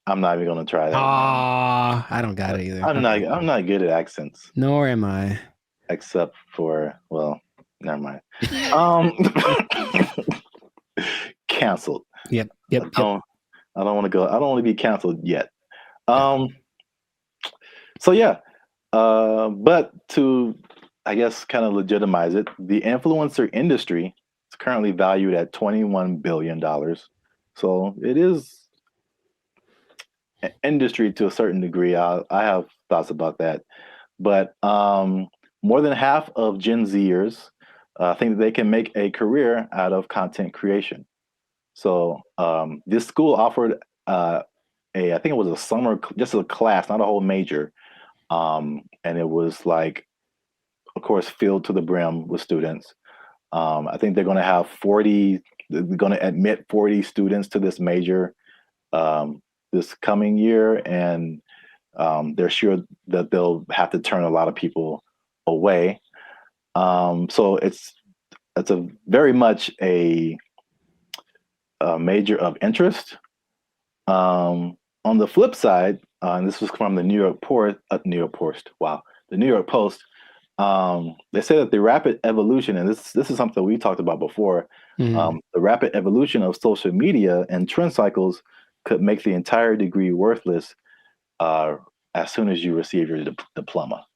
I'm not even gonna try that. I don't got it either. I'm not good at accents. Nor am I. Except for, well, never mind. Canceled. Yep. I don't want to go. I don't want to be canceled yet. So yeah, but to, I guess, kind of legitimize it, the influencer industry is currently valued at $21 billion. So it is an industry to a certain degree. I have thoughts about that, but more than half of Gen Zers think that they can make a career out of content creation. So this school offered I think it was a summer, just a class, not a whole major. And it was like, of course, filled to the brim with students. I think they're going to have they're going to admit 40 students to this major this coming year. And they're sure that they'll have to turn a lot of people away. So it's a very much a major of interest. On the flip side, and this was from the New York Post. Wow, the New York Post. They say that the rapid evolution, and this is something we talked about before. The rapid evolution of social media and trend cycles could make the entire degree worthless as soon as you receive your diploma.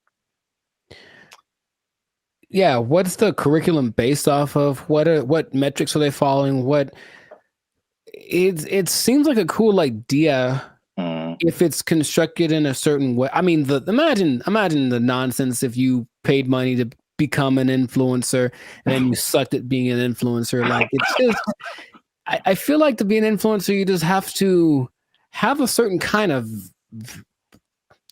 Yeah, what's the curriculum based off of? What metrics are they following? It seems like a cool idea if it's constructed in a certain way. I mean, imagine the nonsense if you paid money to become an influencer and then you sucked at being an influencer. Like, it's just, I feel like to be an influencer, you just have to have a certain kind of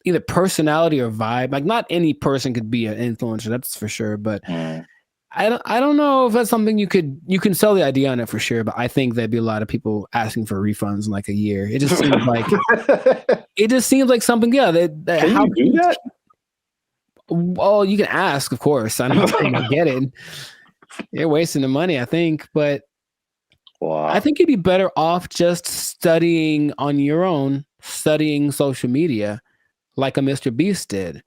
either personality or vibe. Like, not any person could be an influencer, that's for sure. But I don't know if that's something you can sell the idea on it for sure, but I think there'd be a lot of people asking for refunds in like a year. It just seems like something. Yeah, can you do that? Well, you can ask, of course. I don't think I get it. You're wasting the money, I think, but I think you'd be better off just studying on your own, studying social media, like a Mr. Beast did.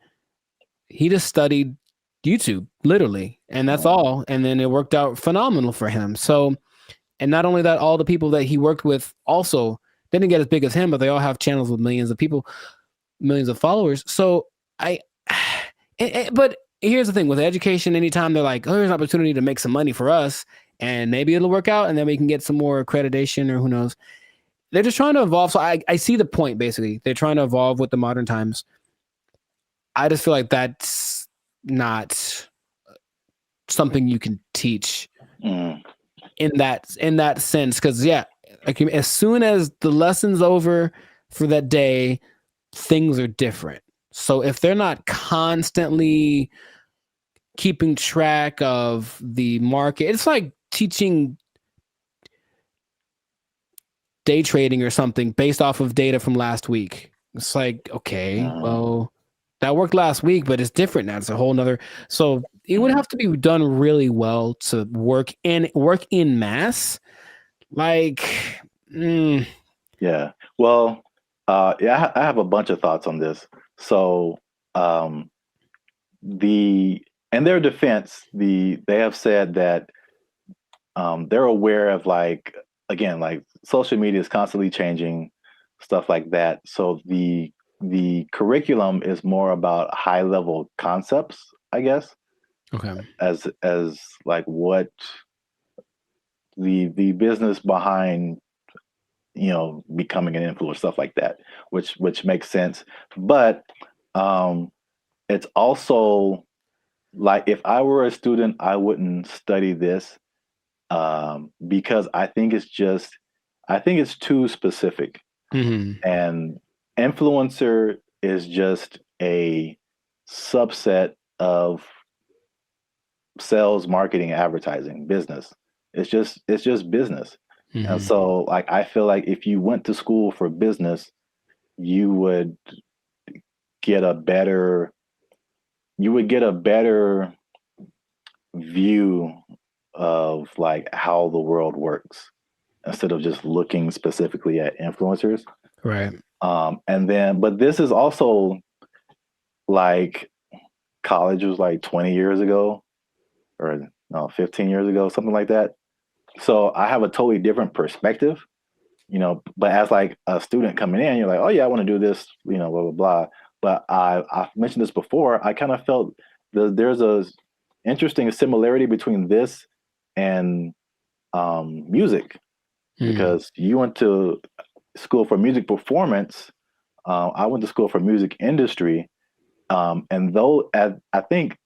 He just studied YouTube, literally, and that's all. And then it worked out phenomenal for him. So, and not only that, all the people that he worked with also didn't get as big as him, but they all have channels with millions of people, millions of followers. So but here's the thing with education, anytime they're like, oh, here's an opportunity to make some money for us and maybe it'll work out and then we can get some more accreditation or who knows. They're just trying to evolve. So I see the point, basically. They're trying to evolve with the modern times. I just feel like that's not something you can teach in that sense, because like as soon as the lesson's over for that day, things are different. So if they're not constantly keeping track of the market, it's like teaching day trading or something based off of data from last week. It's like, okay, well, that worked last week, but it's different now. It's a whole nother. So it would have to be done really well to work in mass. Like, yeah. Well, I have a bunch of thoughts on this. So, in their defense, they have said that they're aware of like social media is constantly changing, stuff like that. So the curriculum is more about high level concepts, I guess. Okay. As like what the business behind becoming an influencer, stuff like that, which makes sense. But it's also like if I were a student, I wouldn't study this because I think it's too specific. Mm-hmm. And influencer is just a subset of sales, marketing, advertising, business. It's just business. Mm-hmm. And so like I feel like if you went to school for business, you would get a better view of like how the world works instead of just looking specifically at influencers. Right. But this is also like college was like 20 years ago or no, 15 years ago, something like that. So I have a totally different perspective, but as like a student coming in, you're like, oh yeah, I want to do this, blah, blah, blah. But I've mentioned this before. I kind of felt there's a interesting similarity between this and music, because you went to school for music performance. I went to school for music industry. And though I think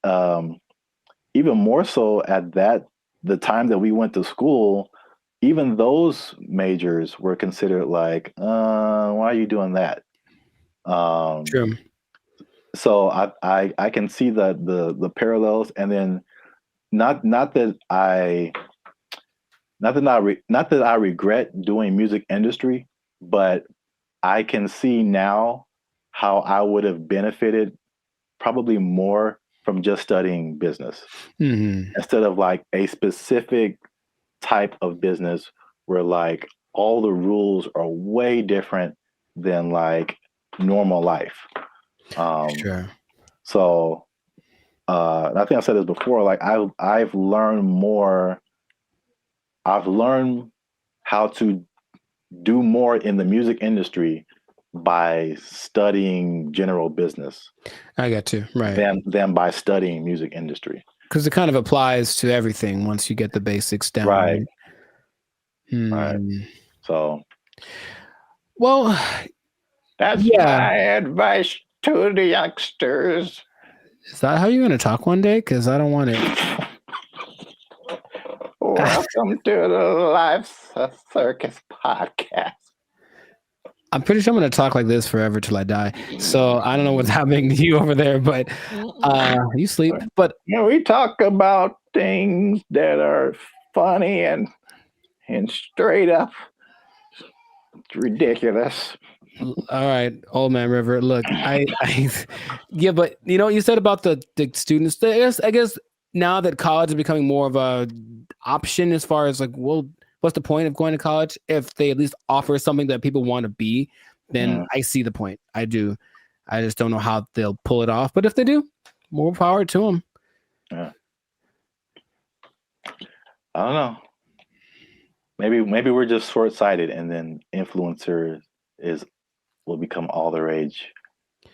even more so at the time that we went to school, even those majors were considered like, why are you doing that? True. So I can see the parallels, and then not that I regret doing music industry, but I can see now how I would have benefited probably more from just studying business instead of like a specific type of business where like all the rules are way different than like normal life. Sure. So I think I've said this before, like I've learned more. I've learned how to do more in the music industry by studying general business. I got you. Right. Than by studying music industry. Because it kind of applies to everything once you get the basics down. Right. Right. So. Well, that's my advice to the youngsters. Is that how you're going to talk one day? Because I don't want it. Welcome to the Life Circus podcast. I'm pretty sure I'm going to talk like this forever till I die. So I don't know what's happening to you over there, but you sleep. But we talk about things that are funny and straight up ridiculous. All right, old man River. Look, yeah, but you said about the students. I guess now that college is becoming more of a option as far as like, well, what's the point of going to college if they at least offer something that people want to be? Then I see the point. I do. I just don't know how they'll pull it off. But if they do, more power to them. Yeah. I don't know. Maybe we're just short-sighted, and then influencer will become all the rage,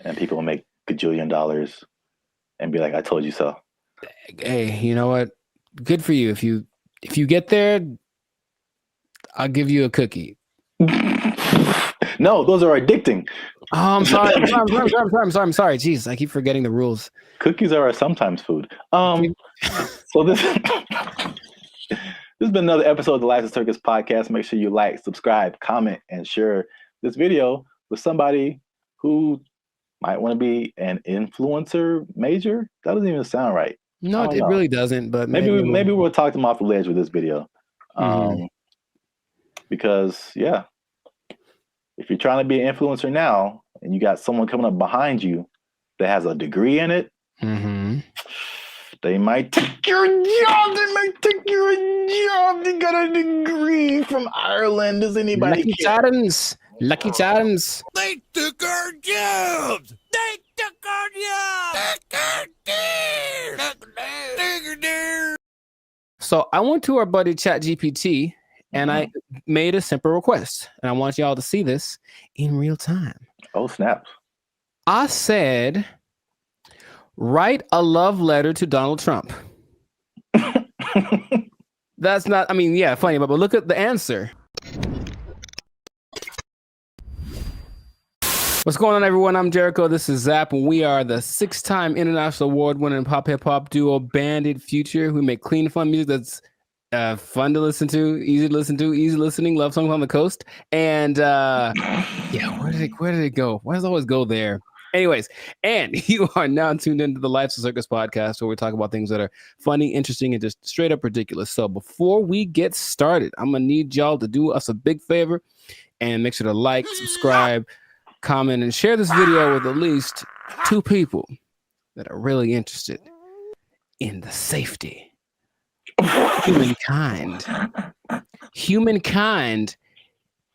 and people will make gajillion dollars and be like, "I told you so." Hey, you know what? Good for you. If you get there, I'll give you a cookie. No, those are addicting. Oh, I'm sorry. I'm sorry. Jeez, I keep forgetting the rules. Cookies are sometimes food. So this This has been another episode of the License Circus podcast. Make sure you like, subscribe, comment, and share this video with somebody who might want to be an influencer major. That doesn't even sound right. No, it really doesn't. But maybe we'll talk them off the ledge with this video. Because if you're trying to be an influencer now and you got someone coming up behind you that has a degree in it, they might take your job. They might take your job. They got a degree from Ireland. Does anybody Lucky care? Charms. Lucky Charms. They took our jobs. They took our jobs. So I went to our buddy ChatGPT and I made a simple request. And I want y'all to see this in real time. Oh, snap. I said, write a love letter to Donald Trump. That's not, funny, but look at the answer. What's going on, everyone? I'm Jericho. This is Zap, and we are the 6-time international award-winning pop hip-hop duo Banded Future. We make clean, fun music that's fun to listen to, easy listening, love songs on the coast. And where did it go? Why does it always go there? Anyways, and you are now tuned into the License Circus podcast, where we talk about things that are funny, interesting, and just straight up ridiculous. So before we get started, I'm gonna need y'all to do us a big favor and make sure to like, subscribe, comment, and share this video with at least 2 people that are really interested in the safety of humankind.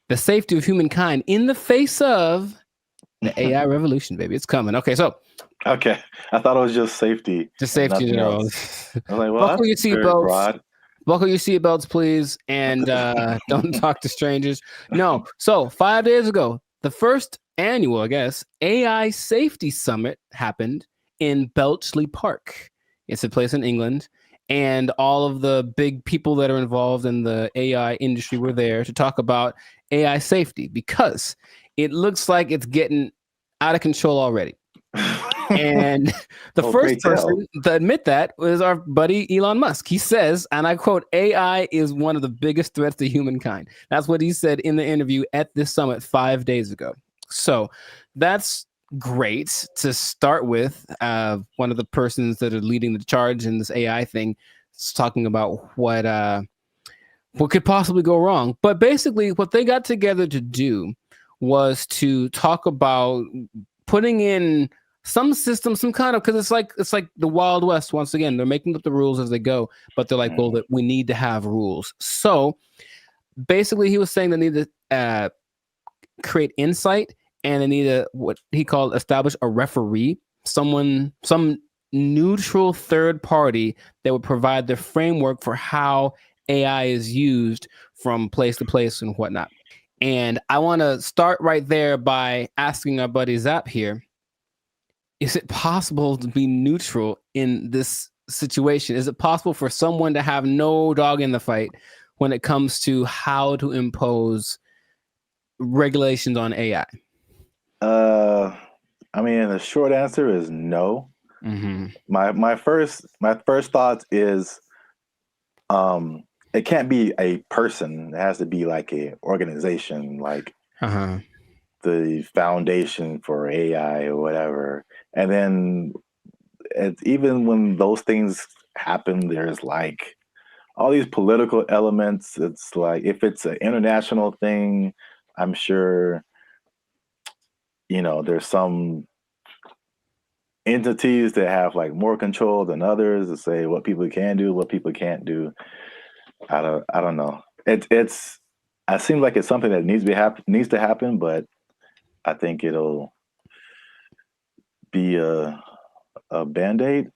The safety of humankind in the face of the AI revolution, baby. It's coming. Okay. I thought it was just safety. Just safety in general. I was like, well, buckle your seatbelts. Buckle your seatbelts, please, and don't talk to strangers. No. So 5 days ago, the first annual, AI Safety Summit happened in Bletchley Park. It's a place in England, and all of the big people that are involved in the AI industry were there to talk about AI safety, because it looks like it's getting out of control already. And the first person to admit that was our buddy Elon Musk. He says, and I quote, AI is one of the biggest threats to humankind. That's what he said in the interview at this summit 5 days ago. So that's great to start with. One of the persons that are leading the charge in this AI thing is talking about what could possibly go wrong. But basically what they got together to do was to talk about putting in some system, some kind of, because it's like the Wild West. Once again, they're making up the rules as they go, but they're like, well, that we need to have rules. So basically he was saying they need to create insight, and they need to, what he called, establish a referee, some neutral third party that would provide the framework for how AI is used from place to place and whatnot. And I want to start right there by asking our buddy Zap here, is it possible to be neutral in this situation? Is it possible for someone to have no dog in the fight when it comes to how to impose regulations on AI? The short answer is no. My first thought is it can't be a person. It has to be like a organization, like the Foundation for AI or whatever. And then even when those things happen, there's like all these political elements. It's like, if it's an international thing, I'm sure, there's some entities that have like more control than others to say what people can do, what people can't do. I don't know. It seems like it's something that needs to happen, but I think it'll be a Band-Aid,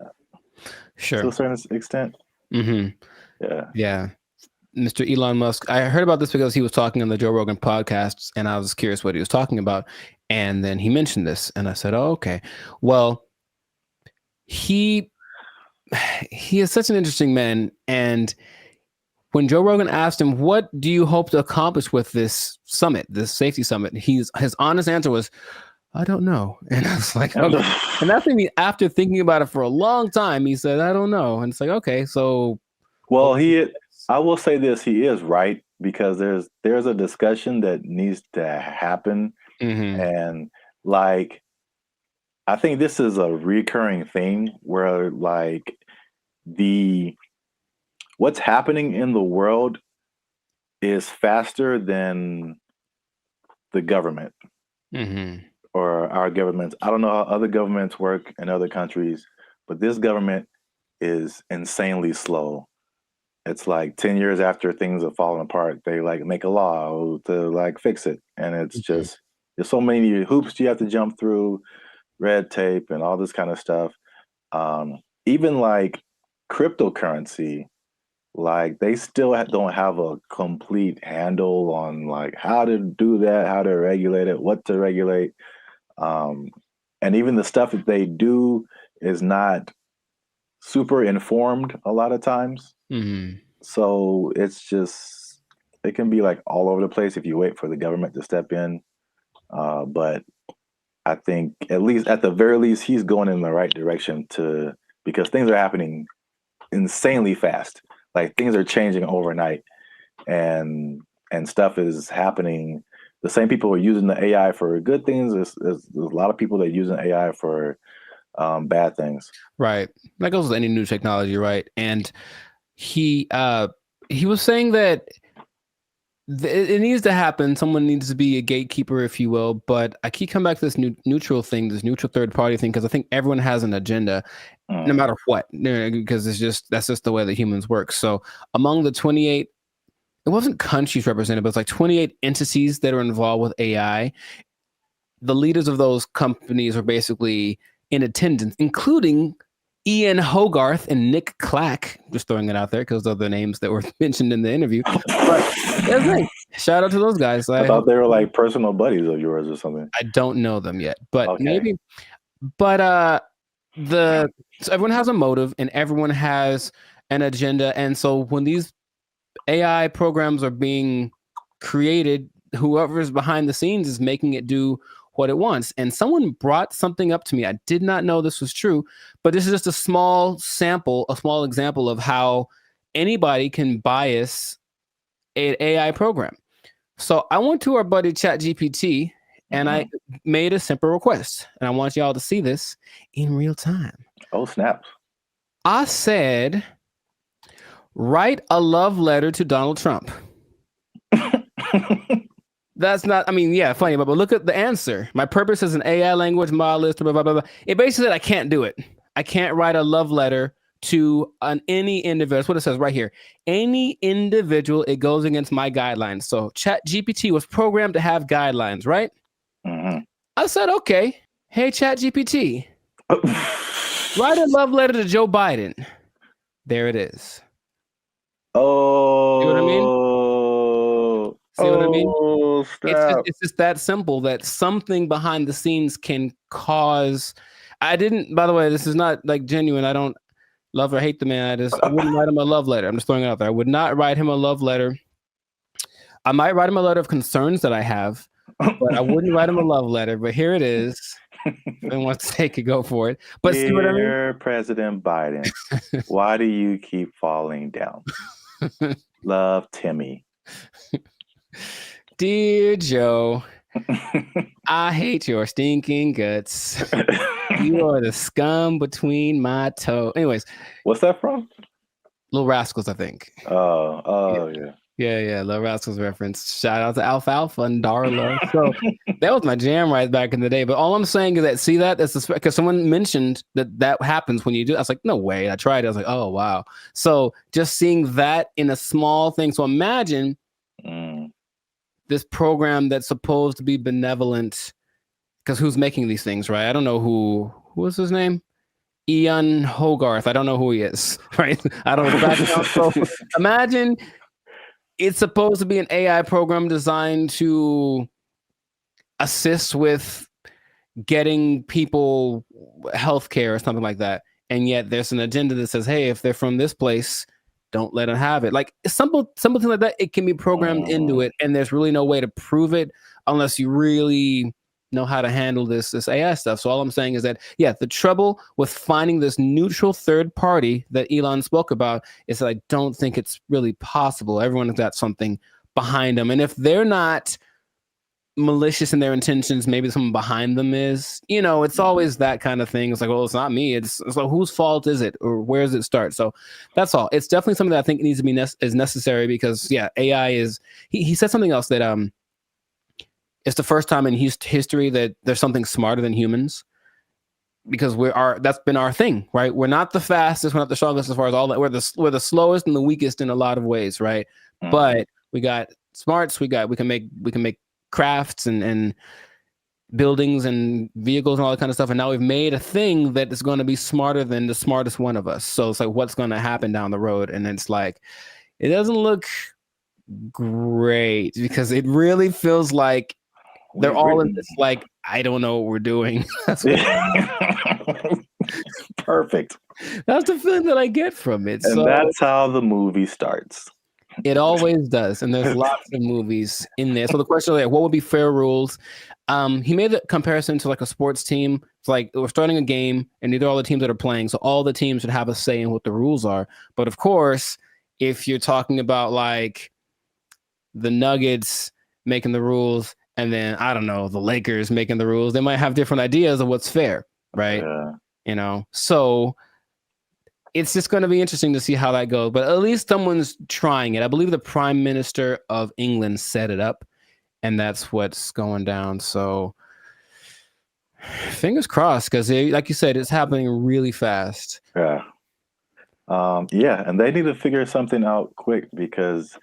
sure, to a certain extent. Yeah. Mr. Elon Musk, I heard about this because he was talking on the Joe Rogan podcast, and I was curious what he was talking about, and then he mentioned this, and I said, oh, okay. Well, he is such an interesting man, and when Joe Rogan asked him, what do you hope to accomplish with this summit, this safety summit? His honest answer was, I don't know. And I was like, okay. And that's maybe after thinking about it for a long time, he said, I don't know. And it's like, okay, so. Well, I will say this: he is right, because there's a discussion that needs to happen, and like I think this is a recurring thing where like what's happening in the world is faster than the government or our governments. I don't know how other governments work in other countries, but this government is insanely slow. It's like 10 years after things have fallen apart, they like make a law to like fix it. And it's just, there's so many hoops you have to jump through, red tape and all this kind of stuff. Even like cryptocurrency, like they still don't have a complete handle on like how to do that, how to regulate it, what to regulate. And even the stuff that they do is not super informed a lot of times. So it's just, it can be like all over the place if you wait for the government to step in. But I think at least at the very least, he's going in the right direction because things are happening insanely fast. Like things are changing overnight, and stuff is happening. The same people are using the AI for good things. There's a lot of people that are using AI for bad things. Right. That goes with any new technology, right? And he was saying that it needs to happen. Someone needs to be a gatekeeper, if you will. But I keep coming back to this neutral thing, this neutral third party thing, because I think everyone has an agenda, no matter what, because that's just the way that humans work. So among the 28, it wasn't countries represented, but it's like 28 entities that are involved with AI. The leaders of those companies are basically in attendance, including Ian Hogarth and Nick Clack. Just throwing it out there because those are the names that were mentioned in the interview. But that's nice. Shout out to those guys. I thought they were like personal buddies of yours or something. I don't know them yet, but maybe. But so everyone has a motive and everyone has an agenda, and so when these AI programs are being created, whoever's behind the scenes is making it do what it wants. And someone brought something up to me. I did not know this was true, but this is just a small example of how anybody can bias an AI program. So I went to our buddy ChatGPT and I made a simple request, and I want y'all to see this in real time. Oh, snaps. I said, write a love letter to Donald Trump. That's not, I mean, yeah, funny, but look at the answer. My purpose is an AI language modelist, blah, blah, blah, blah. It basically said I can't do it. I can't write a love letter to any individual. That's what it says right here. Any individual, it goes against my guidelines. So ChatGPT was programmed to have guidelines, right? I said, okay, hey, ChatGPT, write a love letter to Joe Biden. There it is. Oh. See what I mean? See what I mean? It's just that simple, that something behind the scenes can cause. I didn't, by the way, this is not like genuine. I don't love or hate the man. I wouldn't write him a love letter. I'm just throwing it out there. I would not write him a love letter. I might write him a letter of concerns that I have, but I wouldn't write him a love letter. But here it is. If anyone wants to take it, go for it. But Dear see what I mean? President Biden, why do you keep falling down? Love, Timmy. Dear Joe, I hate your stinking guts. You are the scum between my toes. Anyways. What's that from? Little Rascals, I think. Yeah. Yeah, Little Rascals reference. Shout out to Alfalfa and Darla. So that was my jam right back in the day. But all I'm saying is that, see that? That's because someone mentioned that happens when you do. I was like, no way. I tried it. I was like, oh, wow. So just seeing that in a small thing. So imagine this program that's supposed to be benevolent, because who's making these things, right? I don't know who was his name? Ian Hogarth. I don't know who he is, right? I don't know. So imagine it's supposed to be an AI program designed to assist with getting people healthcare or something like that. And yet there's an agenda that says, hey, if they're from this place, don't let them have it. Like something like that, it can be programmed into it, and there's really no way to prove it unless you really know how to handle this AI stuff. So all I'm saying is that, yeah, the trouble with finding this neutral third party that Elon spoke about is that I don't think it's really possible. Everyone has got something behind them. And if they're not malicious in their intentions, maybe someone behind them is, it's always that kind of thing. It's like, well, it's not me. It's like, whose fault is it, or where does it start? So that's all. It's definitely something that I think needs to be is necessary because, yeah, AI is. He said something else that it's the first time in history that there's something smarter than humans, because that's been our thing, right? We're not the fastest, we're not the strongest as far as all that. We're the slowest and the weakest in a lot of ways, right? Mm-hmm. But we got smarts. We can make crafts and buildings and vehicles and all that kind of stuff. And now we've made a thing that is going to be smarter than the smartest one of us. So it's like, what's going to happen down the road? And it's like, it doesn't look great because it really feels like they're all in this, like, I don't know what we're doing. Perfect. That's the feeling that I get from it. And that's how the movie starts. It always does, and there's lots of movies in there. So the question is, like, what would be fair rules? He made the comparison to like a sports team. It's like we're starting a game, and these are all the teams that are playing. So all the teams should have a say in what the rules are. But of course, if you're talking about like the Nuggets making the rules, and then I don't know, the Lakers making the rules, they might have different ideas of what's fair, right? Yeah. So it's just going to be interesting to see how that goes, but at least someone's trying it. I believe the Prime Minister of England set it up, and that's what's going down. So fingers crossed, because like you said, it's happening really fast. Yeah. And they need to figure something out quick, because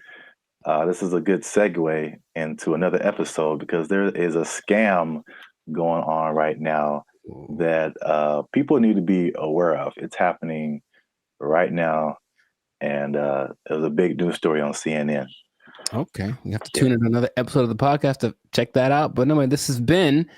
this is a good segue into another episode, because there is a scam going on right now that people need to be aware of. It's happening right now, and it was a big news story on CNN. Okay, we have to tune in another episode of the podcast to check that out. But anyway, this has been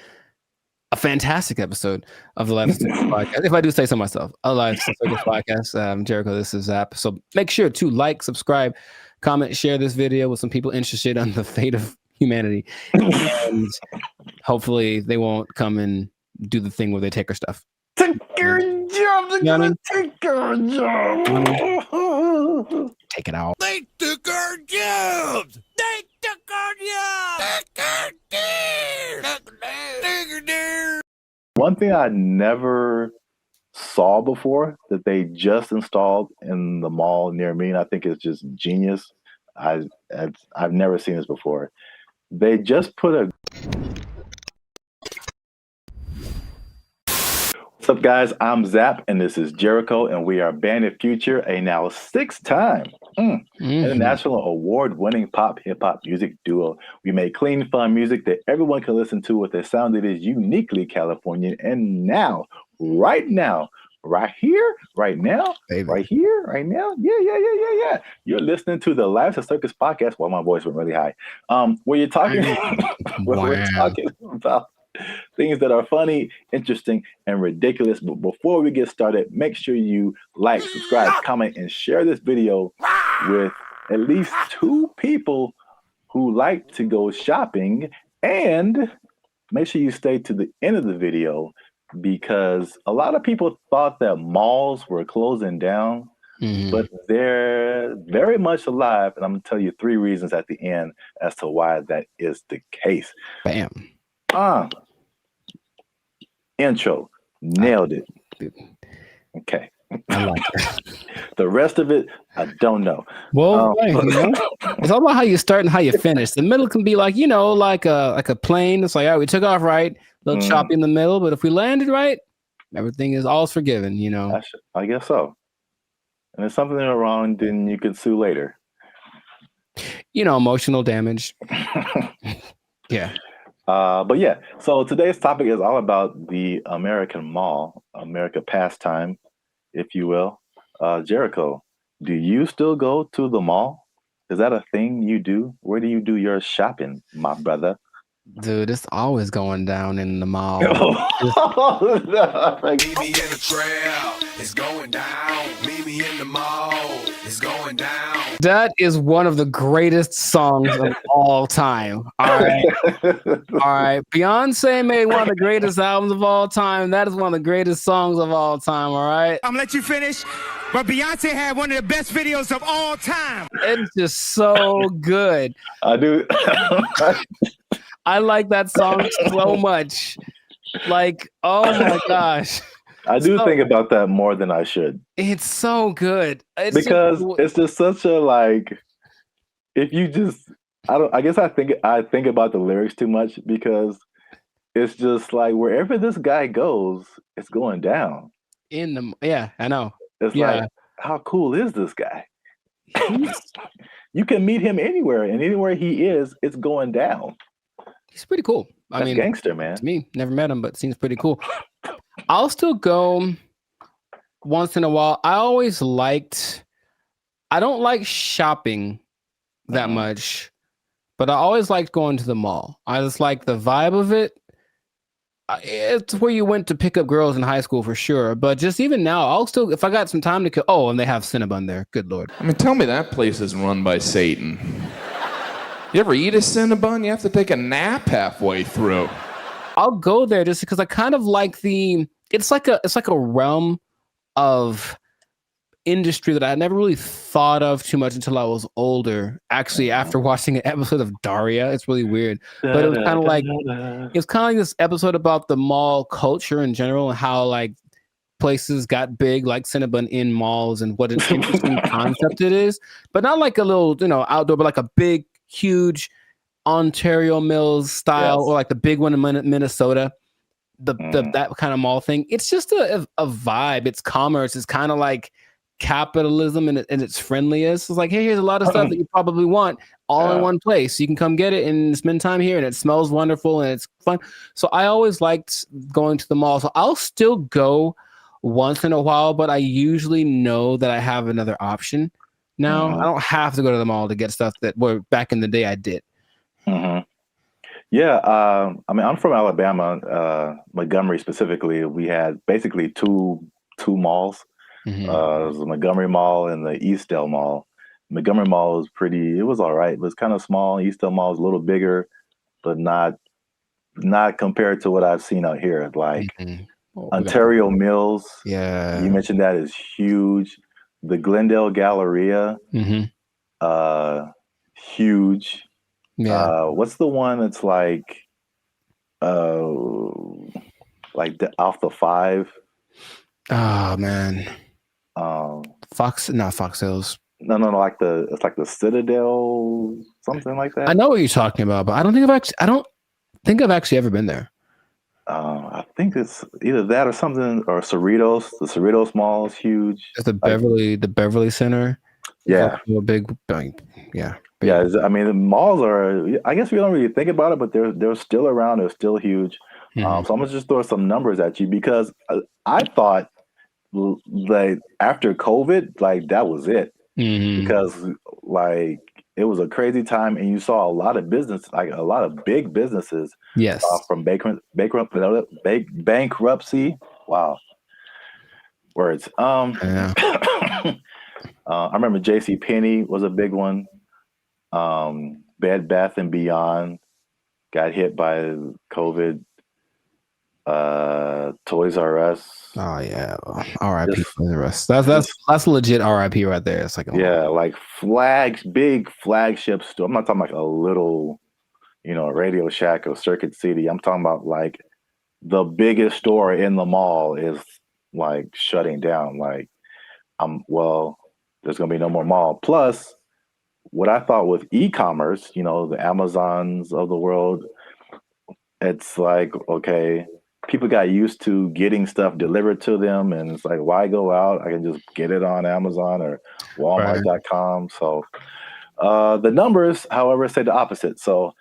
a fantastic episode of the Life of Circus podcast. If I do say so myself, a Life of Circus podcast. Jericho, this is Zap. So make sure to like, subscribe, comment, share this video with some people interested on the fate of humanity, and hopefully they won't come and do the thing where they take our stuff. Take your job. They're gonna take our job. Take it out. They took our jobs. They took our jobs. One thing I never saw before that they just installed in the mall near me, and I think it's just genius. I've never seen this before. They just put a. What's up, guys? I'm Zap, and this is Jericho, and we are Bandit Future, a now 6-time international award-winning pop hip-hop music duo. We make clean, fun music that everyone can listen to with a sound that is uniquely Californian. And now, right here, right now, baby. Right here, right now, yeah. You're listening to the Lives of Circus podcast. Well, my voice went really high. Where you're talking, we're talking about things that are funny, interesting, and ridiculous. But before we get started, make sure you like, subscribe, comment, and share this video with at least 2 people who like to go shopping. And make sure you stay to the end of the video, because a lot of people thought that malls were closing down, but they're very much alive. And I'm going to tell you 3 reasons at the end as to why that is the case. Bam. Intro. Nailed it. Okay. I like it. The rest of it, I don't know. Well, it's all about how you start and how you finish. The middle can be like, like a plane. It's like, all right, we took off right, a little choppy in the middle, but if we landed right, everything is all forgiven, I guess so. And if something is wrong, then you can sue later. Emotional damage. Yeah. But yeah, so today's topic is all about the American mall, America pastime, if you will. Jericho, do you still go to the mall? Is that a thing you do? Where do you do your shopping, my brother? Dude, it's always going down in the mall. Meet me in the trail, it's going down. Meet me in the mall, it's going down. That is one of the greatest songs of all time. All right. All right. Beyonce made one of the greatest albums of all time. That is one of the greatest songs of all time. All right. I'm gonna let you finish, but Beyonce had one of the best videos of all time. It's just so good. I do. I like that song so much. Like, oh my gosh. I do think about that more than I should. It's so good. It's just such a like, if you just, I guess I think about the lyrics too much because it's just like wherever this guy goes, it's going down. Yeah, I know. It's like, how cool is this guy? You can meet him anywhere, and anywhere he is, it's going down. He's pretty cool. That's gangster, man. To me, never met him, but seems pretty cool. I'll still go once in a while. I don't like shopping that much, but I always liked going to the mall. I just like the vibe of it. It's where you went to pick up girls in high school for sure. But just even now, I'll still, if I got some time to kill. Oh, and they have Cinnabon there. Good Lord. I mean, tell me that place is run by Satan. You ever eat a Cinnabon? You have to take a nap halfway through. I'll go there just because I kind of like it's like a realm of industry that I never really thought of too much until I was older. Actually, after watching an episode of Daria, it's really weird. But it was kind of like this episode about the mall culture in general and how like places got big like Cinnabon in malls and what an interesting concept it is. But not like a little, outdoor, but like a big, huge Ontario Mills style, or like the big one in Minnesota, that kind of mall thing. It's just a vibe. It's commerce. It's kind of like capitalism and its friendliest. It's like, hey, here's a lot of stuff that you probably want all in one place. You can come get it and spend time here, and it smells wonderful and it's fun. So I always liked going to the mall. So I'll still go once in a while, but I usually know that I have another option now. I don't have to go to the mall to get stuff that back in the day I did. Yeah, I mean, I'm from Alabama, Montgomery specifically. We had basically two malls. It was the Montgomery Mall and the Eastdale Mall. Montgomery Mall was it was all right. It was kind of small. Eastdale Mall was a little bigger, but not compared to what I've seen out here. Like Ontario Mills. Yeah. You mentioned that is huge. The Glendale Galleria, huge. Yeah. What's the one that's like off the 5? Oh man. Not Fox Hills. No, it's like the Citadel, something like that. I know what you're talking about, but I don't think I've actually ever been there. I think it's either that or something, or Cerritos. The Cerritos Mall is huge. It's the Beverly Center. Yeah. A big. Yeah. Yeah, I mean, the malls are, I guess we don't really think about it, but they're still around. They're still huge. So I'm going to just throw some numbers at you because I thought like after COVID, like that was it. Because like it was a crazy time and you saw a lot of business, like a lot of big businesses from bankruptcy. Wow. Words. I remember JCPenney was a big one. Bed Bath and Beyond got hit by COVID. Toys R Us. Oh yeah, R.I.P. Toys R Us. That's legit R.I.P. right there. It's like like big flagship store. I'm not talking like a little, Radio Shack or Circuit City. I'm talking about like the biggest store in the mall is like shutting down. Like, there's gonna be no more mall. Plus, what I thought with e-commerce, the Amazons of the world, it's like, okay, people got used to getting stuff delivered to them, and it's like, why go out? I can just get it on Amazon or Walmart.com. So the numbers, however, say the opposite. So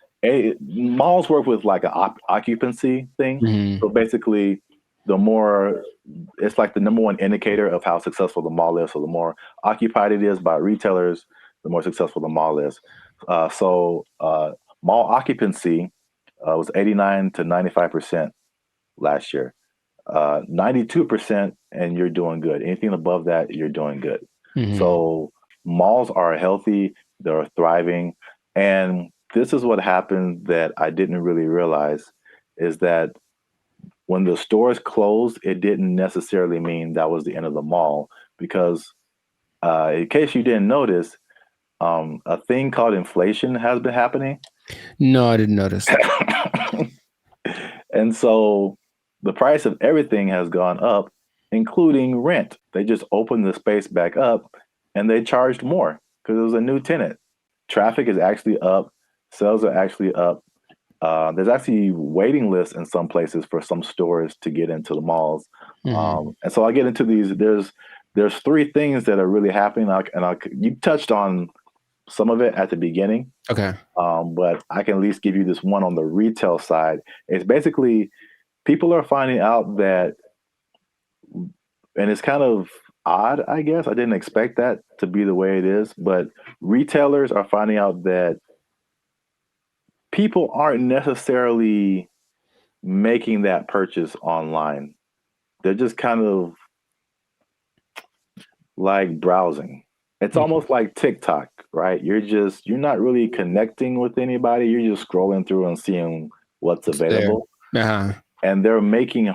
malls work with like an occupancy thing. So basically, it's like the number one indicator of how successful the mall is. So the more occupied it is by retailers, the more successful the mall is. So mall occupancy was 89 to 95% last year. 92%, and you're doing good. Anything above that, you're doing good. So malls are healthy, they're thriving, and this is what happened that I didn't really realize is that when the stores closed, it didn't necessarily mean that was the end of the mall because, in case you didn't notice, a thing called inflation has been happening. No, I didn't notice. And so the price of everything has gone up, including rent. They just opened the space back up and they charged more because it was a new tenant. Traffic is actually up. Sales are actually up. There's actually waiting lists in some places for some stores to get into the malls. And so I get into these. There's three things that are really happening. You touched on some of it at the beginning. Okay. But I can at least give you this one on the retail side. It's basically people are finding out that, and it's kind of odd, I guess. I didn't expect that to be the way it is, but retailers are finding out that people aren't necessarily making that purchase online. They're just kind of like browsing. It's almost like TikTok, right? You're not really connecting with anybody. You're just scrolling through and seeing what's available. And they're making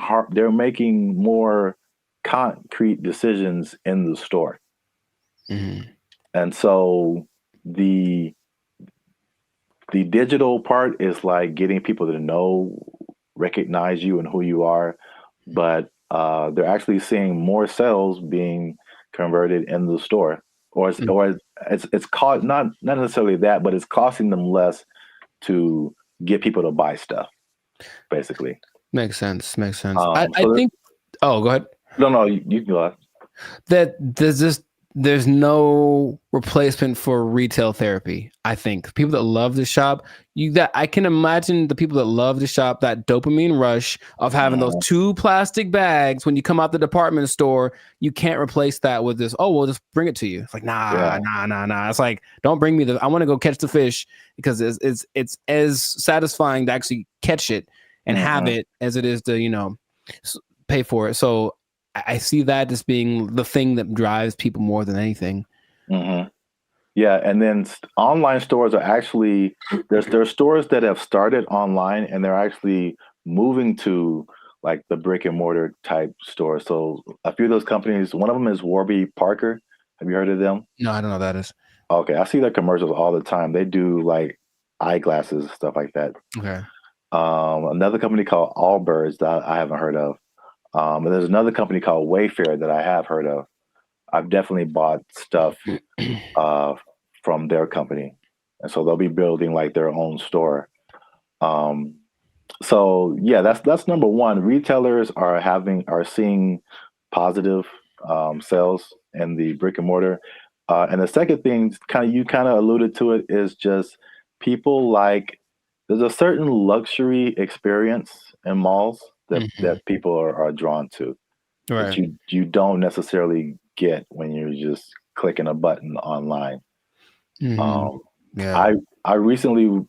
more concrete decisions in the store. And so the digital part is like getting people to recognize you and who you are, but they're actually seeing more sales being converted in the store, or it's called not necessarily that, but it's costing them less to get people to buy stuff. Basically, makes sense. I think. Oh, go ahead. No, you can go ahead. That there's no replacement for retail therapy. I think people that love to shop, I can imagine the people that love to shop, that dopamine rush of having those 2 plastic bags when you come out the department store. You can't replace that with this. Oh, we'll just bring it to you. It's like nah. It's like, don't bring me I want to go catch the fish, because it's as satisfying to actually catch it and have it as it is to pay for it. So I see that as being the thing that drives people more than anything. Yeah, and then online stores are actually there's stores that have started online and they're actually moving to like the brick and mortar type stores. So a few of those companies, one of them is Warby Parker. Have you heard of them? No, I don't know what that is. Okay, I see their commercials all the time. They do like eyeglasses, stuff like that. Okay. Another company called Allbirds that I haven't heard of. And there's another company called Wayfair that I have heard of. I've definitely bought stuff from their company. And so they'll be building like their own store. So yeah, that's number one. Retailers are seeing positive sales in the brick and mortar. And the second thing, you kind of alluded to it, is just people there's a certain luxury experience in malls that people are drawn to, right? That you don't necessarily get when you're just clicking a button online. Yeah. I recently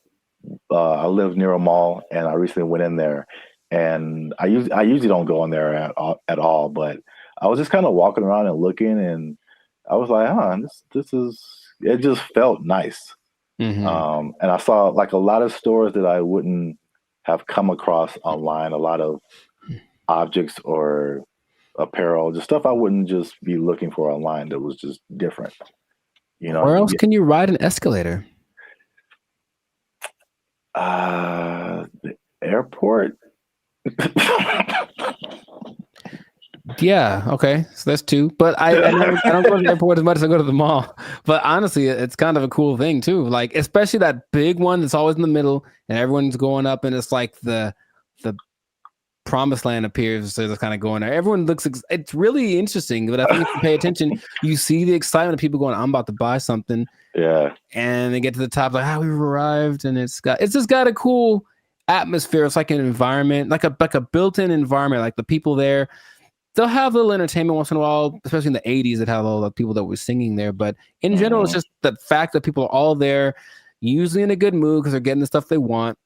I live near a mall, and I recently went in there, and I usually don't go in there at all, but I was just kind of walking around and looking, and I was like, it just felt nice. And I saw like a lot of stores that I wouldn't have come across online, a lot of objects or apparel, just stuff I wouldn't just be looking for online that was just different. Where else can you ride an escalator? The airport. Yeah, okay, so that's 2. But I don't go to the airport as much as I go to the mall. But honestly, it's kind of a cool thing too. Like, especially that big one that's always in the middle, and everyone's going up, and it's like the promised land appears. So they're kind of going there. Everyone looks. It's really interesting. But I think if you pay attention, you see the excitement of people going, "I'm about to buy something." Yeah. And they get to the top, like, we've arrived, and it's just got a cool atmosphere. It's like an environment, like a built-in environment. Like the people there, they'll have a little entertainment once in a while, especially in the 80s that had all the people that were singing there. But in general, it's just the fact that people are all there, usually in a good mood because they're getting the stuff they want.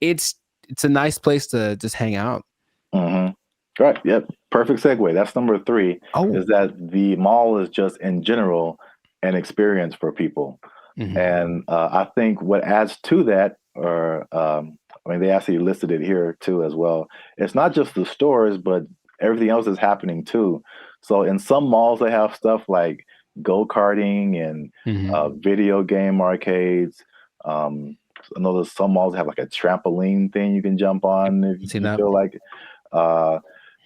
It's a nice place to just hang out. Right. Yep. Perfect segue. That's number 3. Is that the mall is just in general an experience for people. Mm-hmm. And I think what adds to that, they actually listed it here too as well. It's not just the stores, but everything else is happening too. So in some malls, they have stuff like go-karting and video game arcades. I know there's some malls have like a trampoline thing you can jump on if you feel like it.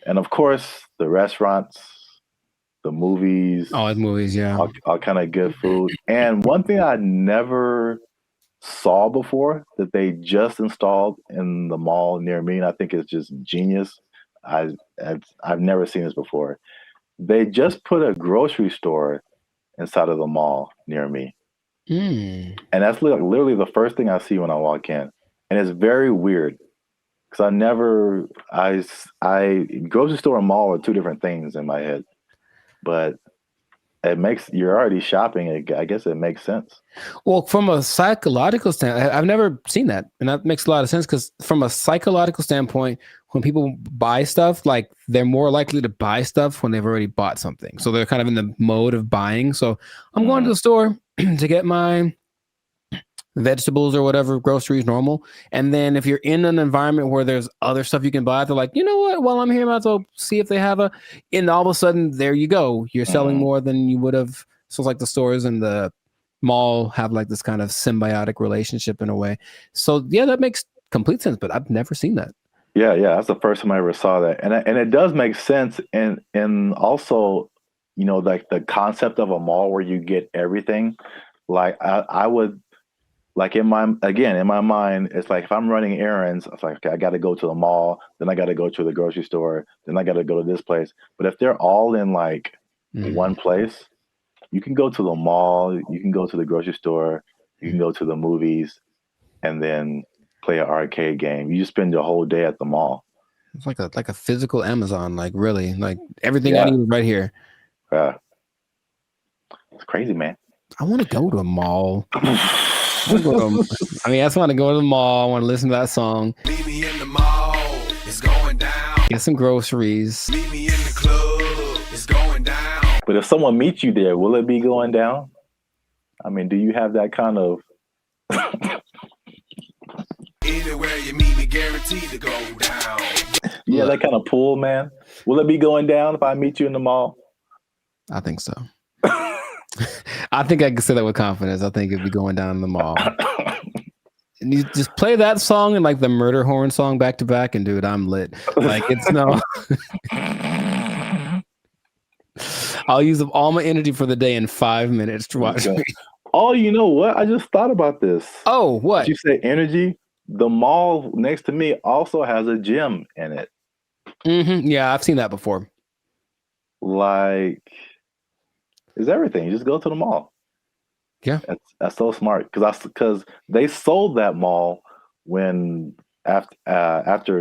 And of course, the restaurants, the movies. Oh, the movies, yeah. All kind of good food. And one thing I never saw before that they just installed in the mall near me, and I think it's just genius. I've never seen this before. They just put a grocery store inside of the mall near me. And that's literally the first thing I see when I walk in. And it's very weird because grocery store and mall are two different things in my head. But you're already shopping. I guess it makes sense. Well, from a psychological standpoint, I've never seen that. And that makes a lot of sense because from a psychological standpoint, when people buy stuff, like they're more likely to buy stuff when they've already bought something. So they're kind of in the mode of buying. So I'm going to the store to get my vegetables or whatever, groceries, normal. And then if you're in an environment where there's other stuff you can buy, they're like, you know what? While I'm here, I might as well see if they have and all of a sudden, there you go. You're selling more than you would have. So it's like the stores and the mall have like this kind of symbiotic relationship in a way. So yeah, that makes complete sense, but I've never seen that. Yeah. That's the first time I ever saw that. And it does make sense. And also, like the concept of a mall where you get everything, like I would, like in my mind, it's like if I'm running errands, it's like, okay, I got to go to the mall, then I got to go to the grocery store, then I got to go to this place. But if they're all in like one place, you can go to the mall, you can go to the grocery store, you can go to the movies, and then play an arcade game. You just spend your whole day at the mall. It's like a physical Amazon, like really, like everything I need is right here. Yeah, it's crazy, man. I want to go to a mall. I just want to go to the mall. I want to listen to that song. Meet me in the mall. It's going down. Get some groceries. Meet me in the club. It's going down. But if someone meets you there, will it be going down? I mean, do you have that kind of? Anywhere you meet me, guaranteed to go down. Yeah, that kind of pull, man. Will it be going down if I meet you in the mall? I think so. I think I can say that with confidence. I think it'd be going down in the mall. And you just play that song and like the murder horn song back to back, and dude, I'm lit. Like it's no. I'll use up all my energy for the day in 5 minutes to watch. Okay. Oh, you know what? I just thought about this. Oh, what? Did you say energy? The mall next to me also has a gym in it. Yeah, I've seen that before. Like, it's everything. You just go to the mall. Yeah, that's so smart because they sold that mall when after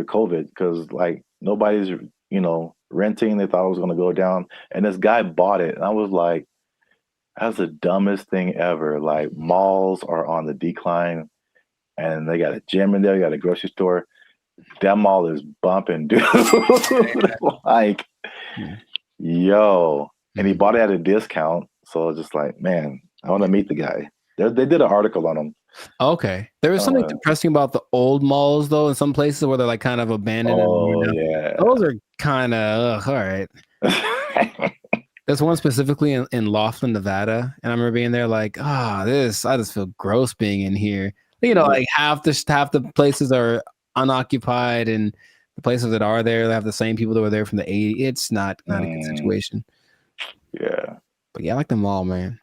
COVID because like nobody's renting. They thought it was going to go down, and this guy bought it, and I was like, that's the dumbest thing ever. Like malls are on the decline, and they got a gym in there. They got a grocery store. That mall is bumping, dude. Like, yo. And he bought it at a discount. So I was just like, man, I want to meet the guy. They did an article on him. Okay. There was something depressing about the old malls, though, in some places where they're like kind of abandoned. Oh, yeah. Those are kind of, all right. There's one specifically in Laughlin, Nevada. And I remember being there like, I just feel gross being in here. Like half the places are unoccupied, and the places that are there, they have the same people that were there from the 80s. It's not a good situation. Yeah. But yeah, I like the mall, man.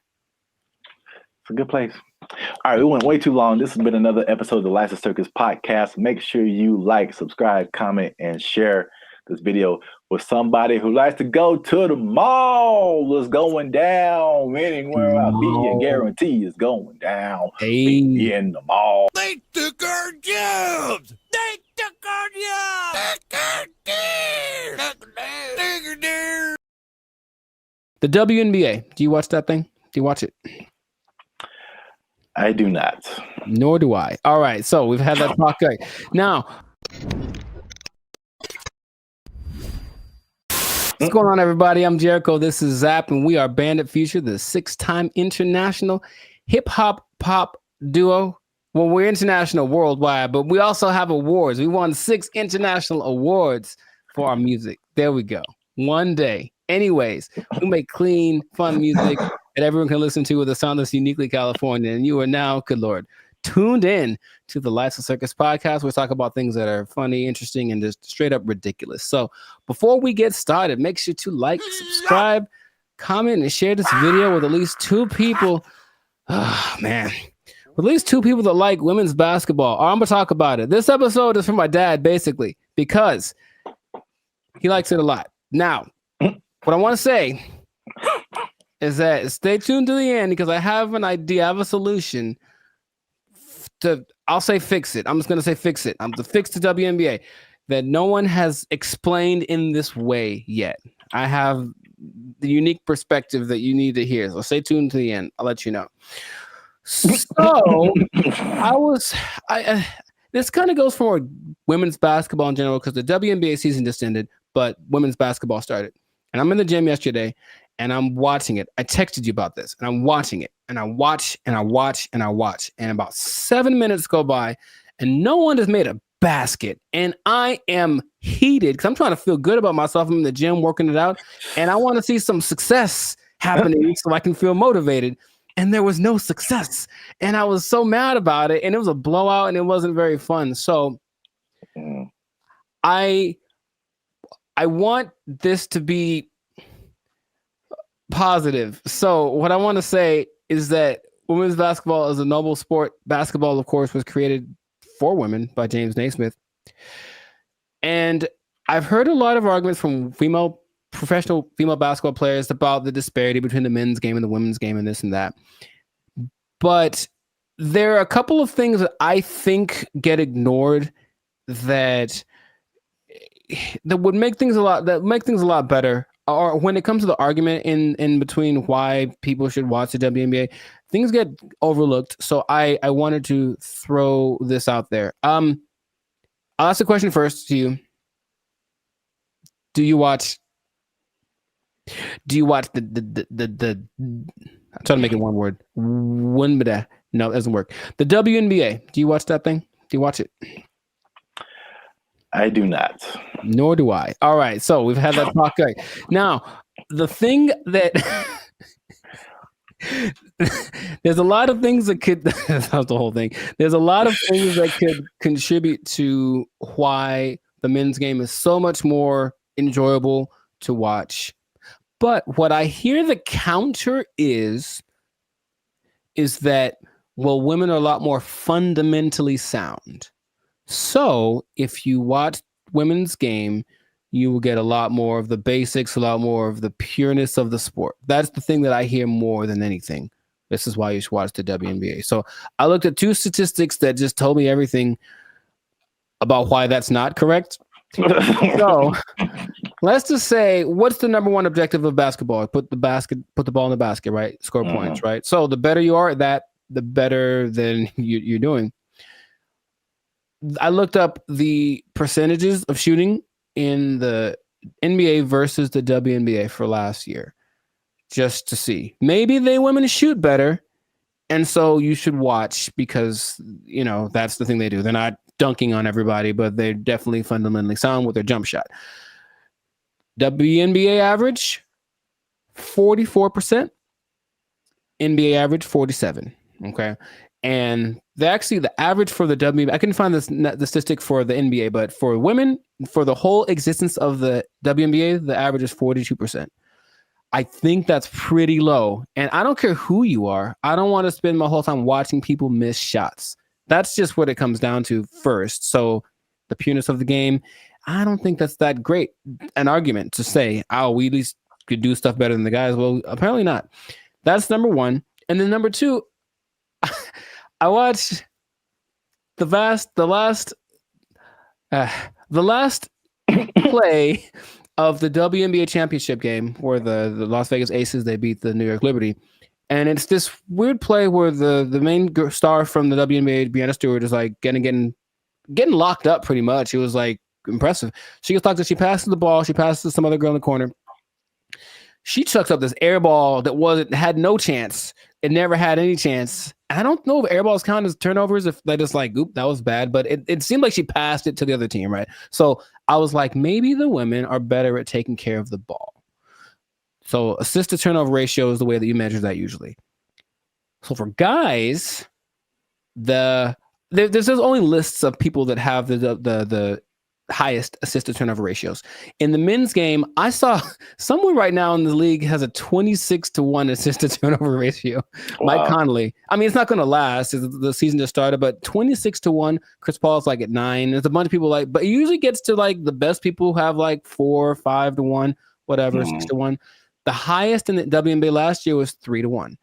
It's a good place. All right, we went way too long. This has been another episode of the License Circus podcast. Make sure you like, subscribe, comment, and share this video with somebody who likes to go to the mall. It's going down. Anywhere I be, I guarantee it's going down. Hey. Meet me in the mall. They took our jobs. They took our jobs. The WNBA. Do you watch that thing? Do you watch it? I do not. Nor do I. All right. So we've had that talk. Now, What's going on, everybody? I'm Jericho. This is Zap, and we are Bandit Future, the 6-time international hip-hop pop duo. Well, we're international worldwide, but we also have awards. We won 6 international awards for our music. There we go. One day. Anyways, we make clean, fun music that everyone can listen to with a sound that's uniquely California. And you are now, good Lord, tuned in to the Lights of Circus podcast. We talk about things that are funny, interesting, and just straight up ridiculous. So before we get started, make sure to like, subscribe, comment, and share this video with at least 2 people. Oh, man. With at least 2 people that like women's basketball. I'm going to talk about it. This episode is for my dad, basically, because he likes it a lot. Now, what I want to say is that stay tuned to the end because I have an idea. I have a solution to, I'll say fix it. I'm just going to say fix it. I'm to fix the WNBA that no one has explained in this way yet. I have the unique perspective that you need to hear. So stay tuned to the end. I'll let you know. So this kind of goes for women's basketball in general because the WNBA season just ended, but women's basketball started. And I'm in the gym yesterday and I'm watching it. I texted you about this and I'm watching it and I watch and I watch and I watch. And about 7 minutes go by and no one has made a basket. And I am heated because I'm trying to feel good about myself. I'm in the gym working it out and I want to see some success happening so I can feel motivated. And there was no success. And I was so mad about it. And it was a blowout and it wasn't very fun. So I want this to be positive. So what I want to say is that women's basketball is a noble sport. Basketball, of course, was created for women by James Naismith. And I've heard a lot of arguments from professional female basketball players about the disparity between the men's game and the women's game and this and that. But there are a couple of things that I think get ignored that would make things a lot better. Or when it comes to the argument in between why people should watch the WNBA, things get overlooked. So I wanted to throw this out there. I'll ask the question first to you. Do you watch the I'm trying to make it one word. No, it doesn't work. The WNBA. Do you watch that thing? Do you watch it? I do not. Nor do I. All right. So we've had that talk. Right. Now, the thing that there's a lot of things that could that's the whole thing. There's a lot of things that could contribute to why the men's game is so much more enjoyable to watch. But what I hear the counter is that, well, women are a lot more fundamentally sound. So if you watch women's game, you will get a lot more of the basics, a lot more of the pureness of the sport. That's the thing that I hear more than anything. This is why you should watch the WNBA. So I looked at 2 statistics that just told me everything about why that's not correct. So let's just say, what's the number one objective of basketball? Put the ball in the basket, right? Score points, right? So the better you are at that, the better than you're doing. I looked up the percentages of shooting in the NBA versus the WNBA for last year, just to see. Maybe women shoot better, and so you should watch because, you know, that's the thing they do. They're not dunking on everybody, but they're definitely fundamentally sound with their jump shot. WNBA average, 44%. NBA average, 47%. Okay. And the average for the WNBA, I couldn't find the statistic for the NBA, but for women, for the whole existence of the WNBA, the average is 42%. I think that's pretty low. And I don't care who you are. I don't want to spend my whole time watching people miss shots. That's just what it comes down to first. So the pureness of the game, I don't think that's that great an argument to say, oh, we at least could do stuff better than the guys. Well, apparently not. That's number one. And then number two, I watched the last play of the WNBA championship game where the Las Vegas Aces, they beat the New York Liberty. And it's this weird play where the main star from the WNBA, Breanna Stewart, is like getting locked up pretty much. It was like impressive. She gets locked up. She passes the ball. She passes to some other girl in the corner. she chucks up this air ball that had no chance. It never had any chance. I don't know if air balls count as turnovers, if they just like, oop, that was bad. But it seemed like she passed it to the other team, right? So I was like, maybe the women are better at taking care of the ball. So assist to turnover ratio is the way that you measure that usually. So for guys, there's only lists of people that have the highest assist to turnover ratios. In the men's game, I saw someone right now in the league has a 26-1 assist to turnover ratio. Wow. Mike Conley. I mean, it's not going to last. The season just started, but 26-1. Chris Paul's like at 9. There's a bunch of people but it usually gets to like the best people who have like 4, 5-1, whatever, 6-1. The highest in the WNBA last year was 3-1.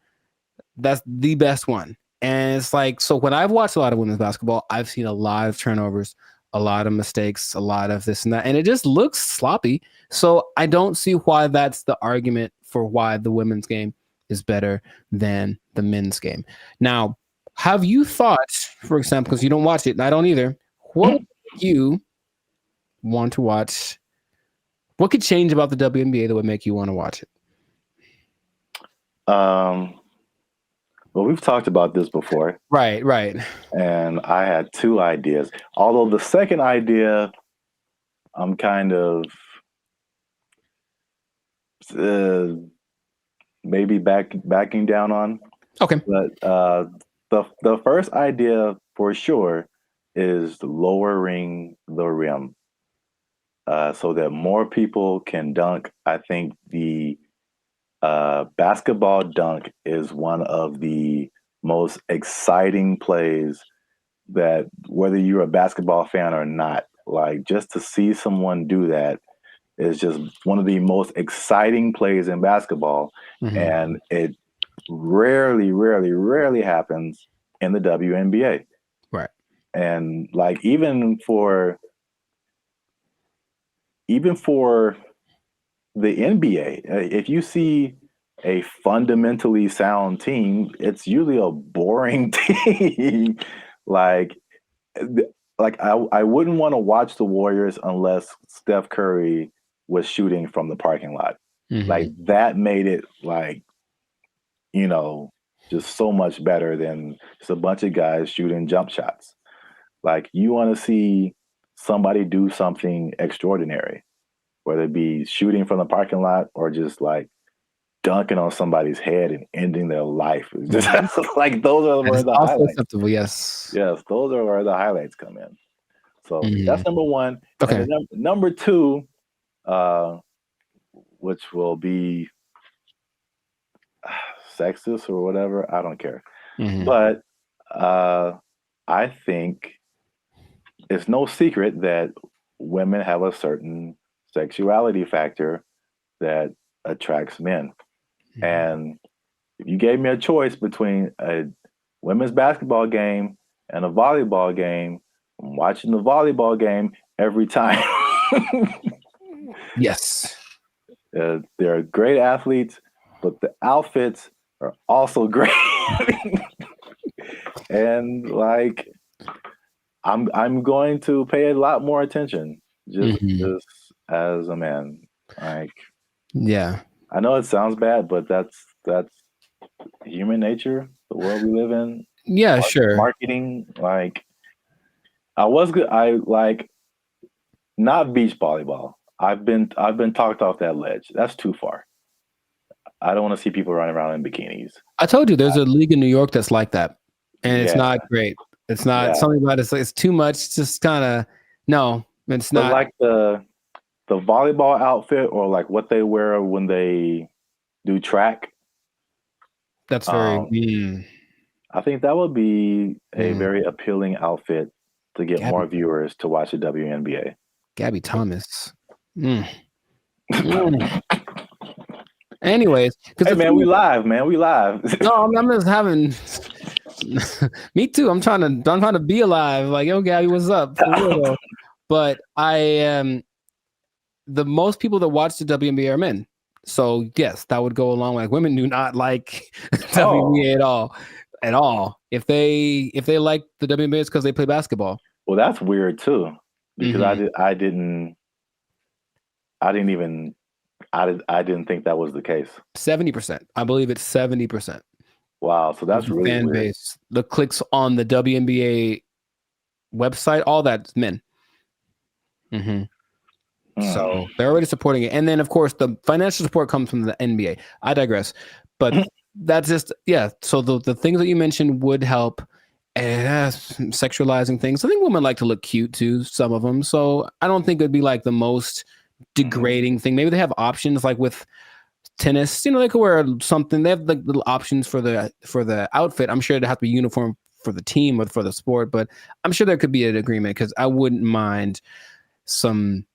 That's the best one. And it's like, so when I've watched a lot of women's basketball, I've seen a lot of turnovers, a lot of mistakes, a lot of this and that, and it just looks sloppy. So I don't see why that's the argument for why the women's game is better than the men's game. Now, have you thought, for example, because you don't watch it, and I don't either, what would you want to watch? What could change about the WNBA that would make you want to watch it? Well, we've talked about this before. Right. And I had 2 ideas. Although the second idea, I'm kind of maybe backing down on. Okay. But the first idea for sure is lowering the rim so that more people can dunk. I think the basketball dunk is one of the most exciting plays that, whether you're a basketball fan or not, like just to see someone do that is just one of the most exciting plays in basketball. Mm-hmm. And it rarely happens in the WNBA. Right. And like even for the NBA, if you see a fundamentally sound team, it's usually a boring team. like I wouldn't want to watch the Warriors unless Steph Curry was shooting from the parking lot. Mm-hmm. Like that made it like, just so much better than just a bunch of guys shooting jump shots. Like you want to see somebody do something extraordinary, whether it be shooting from the parking lot or just like dunking on somebody's head and ending their life. Just like those are where the highlights. Acceptable, yes. Yes, those are where the highlights come in. So that's number 1. Okay. And then number 2, which will be sexist or whatever, I don't care. Mm-hmm. But I think it's no secret that women have a certain sexuality factor that attracts men. Mm-hmm. And if you gave me a choice between a women's basketball game and a volleyball game, I'm watching the volleyball game every time. Yes. They're great athletes, but the outfits are also great. And like, I'm going to pay a lot more attention just as a man. Like, yeah, I know it sounds bad, but that's human nature, the world we live in. Yeah, sure. Marketing, like, I like not beach volleyball. I've been talked off that ledge. That's too far. I don't want to see people running around in bikinis. I told you there's a league in New York that's like that, and it's not great. It's not something about it. It's too much. It's just kind of no. It's not like the volleyball outfit or like what they wear when they do track. That's very. I think that would be a very appealing outfit to get more viewers to watch the WNBA. Gabby Thomas. Anyways, hey man, we live, man. We live. No, I'm just having. Me too. I'm trying to be alive. Like, yo, Gabby, what's up? For real, though. But I am. The most people that watch the WNBA are men. So yes, that would go along. Like, women do not like WNBA at all. If they like the WNBA, it's because they play basketball. Well, that's weird too, because I didn't even I didn't think that was the case. 70%. I believe it's 70%. Wow, so that's really fan weird. base. The clicks on the WNBA website, all that's men. So they're already supporting it. And then, of course, the financial support comes from the NBA. I digress. But that's just, so the things that you mentioned would help. And sexualizing things. I think women like to look cute too, some of them. So I don't think it'd be like the most degrading thing. Maybe they have options like with tennis, they could wear something. They have like little options for the outfit. I'm sure it'd have to be uniform for the team or for the sport, but I'm sure there could be an agreement because I wouldn't mind some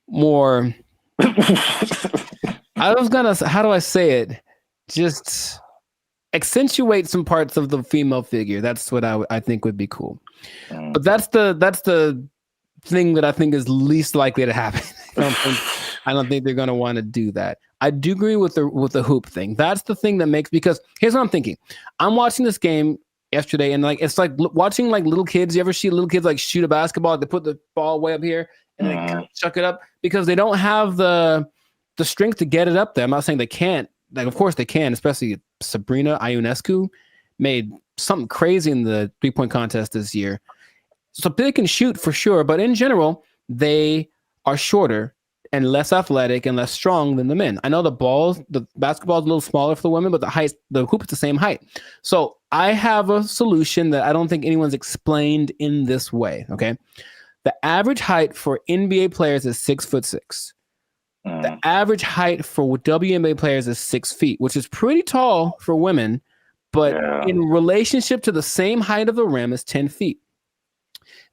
more. I was gonna, how do I say it? Just accentuate some parts of the female figure. That's what I think would be cool. But that's the thing that I think is least likely to happen. I don't think they're gonna want to do that. I do agree with the hoop thing. That's the thing that makes, because here's what I'm thinking. I'm watching this game yesterday, and like it's like watching like little kids. You ever see little kids like shoot a basketball? They put the ball way up here and then kind of chuck it up because they don't have the strength to get it up there. I'm not saying they can't. Like, of course they can, especially Sabrina Ionescu made something crazy in the 3-point contest this year. So they can shoot for sure, but in general, they are shorter and less athletic and less strong than the men. I know the basketball is a little smaller for the women, but the hoop is the same height. So I have a solution that I don't think anyone's explained in this way. Okay. The average height for NBA players is 6'6". The average height for WNBA players is 6 feet, which is pretty tall for women, but in relationship to the same height of the rim is 10 feet.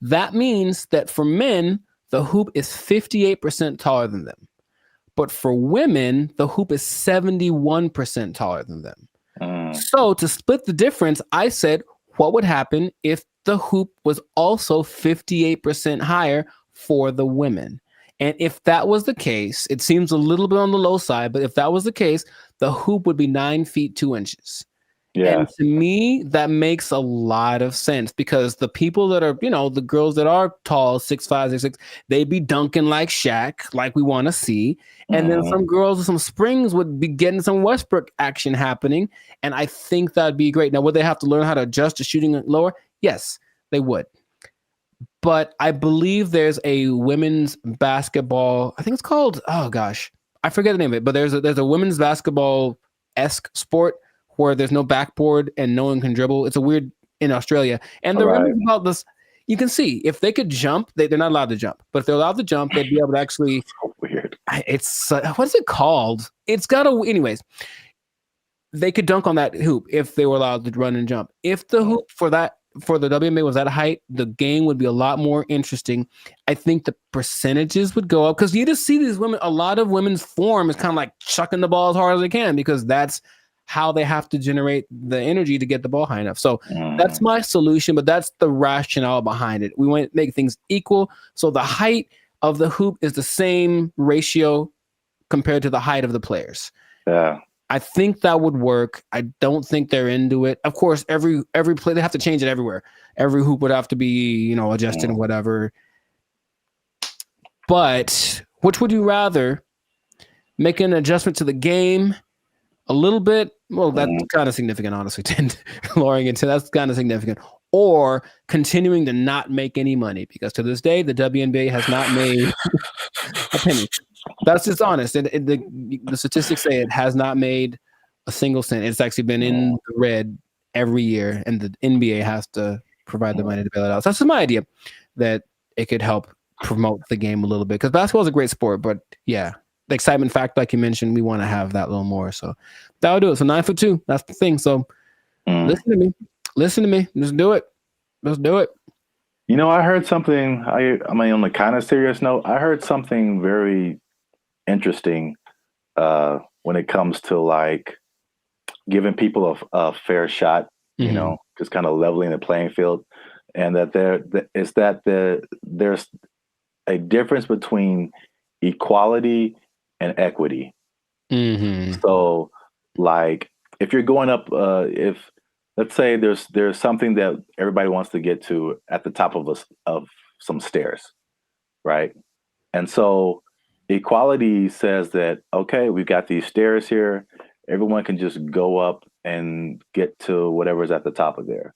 That means that for men, the hoop is 58% taller than them. But for women, the hoop is 71% taller than them. So to split the difference, I said, what would happen if the hoop was also 58% higher for the women? And if that was the case, it seems a little bit on the low side, but if that was the case, the hoop would be 9 feet 2 inches. Yeah. And to me, that makes a lot of sense because the people that are, the girls that are tall, 6'5", 6'6", they'd be dunking like Shaq, like we want to see. And then some girls with some springs would be getting some Westbrook action happening. And I think that'd be great. Now, would they have to learn how to adjust to shooting lower? Yes, they would. But I believe there's a women's basketball. I think it's called, I forget the name of it. But there's a women's basketball-esque sport where there's no backboard and no one can dribble. It's a weird in Australia. And the rim is about this. You can see if they could jump, they're not allowed to jump. But if they're allowed to jump, they'd be able to actually. So weird. It's what is it called? It's got a. Anyways, they could dunk on that hoop if they were allowed to run and jump. If the hoop for the WNBA was that height, the game would be a lot more interesting. I think the percentages would go up because you just see these women. A lot of women's form is kind of like chucking the ball as hard as they can because that's how they have to generate the energy to get the ball high enough. So that's my solution, but that's the rationale behind it. We want to make things equal. So the height of the hoop is the same ratio compared to the height of the players. Yeah. I think that would work. I don't think they're into it. Of course, every play, they have to change it everywhere. Every hoop would have to be, adjusted and whatever. But which would you rather? Make an adjustment to the game a little bit? Well, that's kind of significant, honestly. Lowering it to that's kind of significant. Or continuing to not make any money because to this day, the WNBA has not made a penny. That's just honest. And the statistics say it has not made a single cent. It's actually been in the red every year, and the NBA has to provide the money to bail it out. So that's just my idea that it could help promote the game a little bit because basketball is a great sport, but yeah. The excitement factor, like you mentioned, we want to have that a little more. So that'll do it. So 9'2", that's the thing. So listen to me. Just do it. I heard something. On a kind of serious note, I heard something very interesting when it comes to like giving people a fair shot. Just kind of leveling the playing field, and that there's a difference between equality and equity. So like if you're going up, if let's say there's something that everybody wants to get to at the top of some stairs, right? And so equality says that, okay, we've got these stairs here. Everyone can just go up and get to whatever's at the top of there.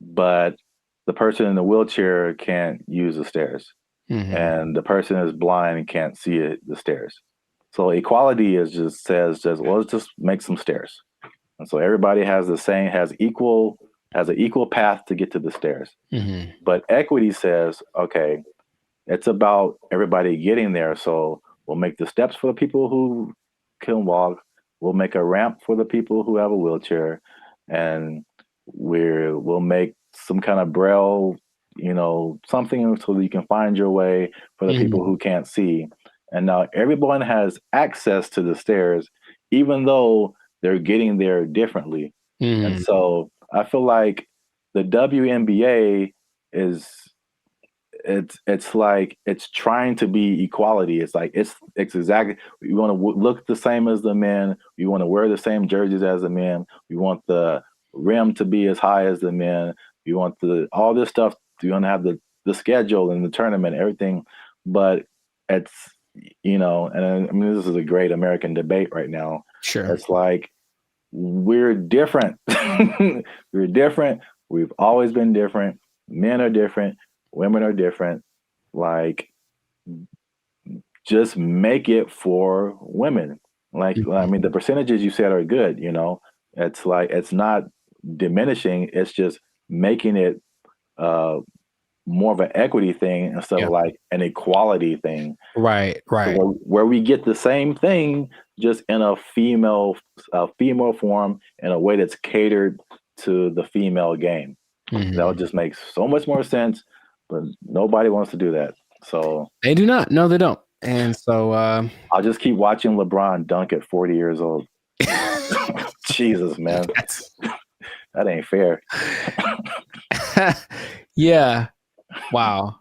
But the person in the wheelchair can't use the stairs. And the person is blind and can't see the stairs. So equality says well, let's just make some stairs. And so everybody has an equal path to get to the stairs. But equity says, okay, it's about everybody getting there. So we'll make the steps for the people who can walk. We'll make a ramp for the people who have a wheelchair, and we'll make some kind of braille, something so that you can find your way for the people who can't see. And now everyone has access to the stairs, even though they're getting there differently. And so I feel like the WNBA it's like it's trying to be equality. It's like it's exactly, we want to look the same as the men. We want to wear the same jerseys as the men. We want the rim to be as high as the men. We want all this stuff. You want to have the schedule and the tournament, everything. But it's, and I mean, this is a great American debate right now. Sure. It's like, we're different. We're different. We've always been different. Men are different. Women are different. Like, just make it for women. Like, I mean, the percentages you said are good, It's like, it's not diminishing. It's just making it more of an equity thing instead of like an equality thing. Right. So where we get the same thing, just in a female form, in a way that's catered to the female game. That would just make so much more sense, but nobody wants to do that. So they do not. No, they don't. And so I'll just keep watching LeBron dunk at 40 years old. Jesus, man. That ain't fair. Yeah. Wow.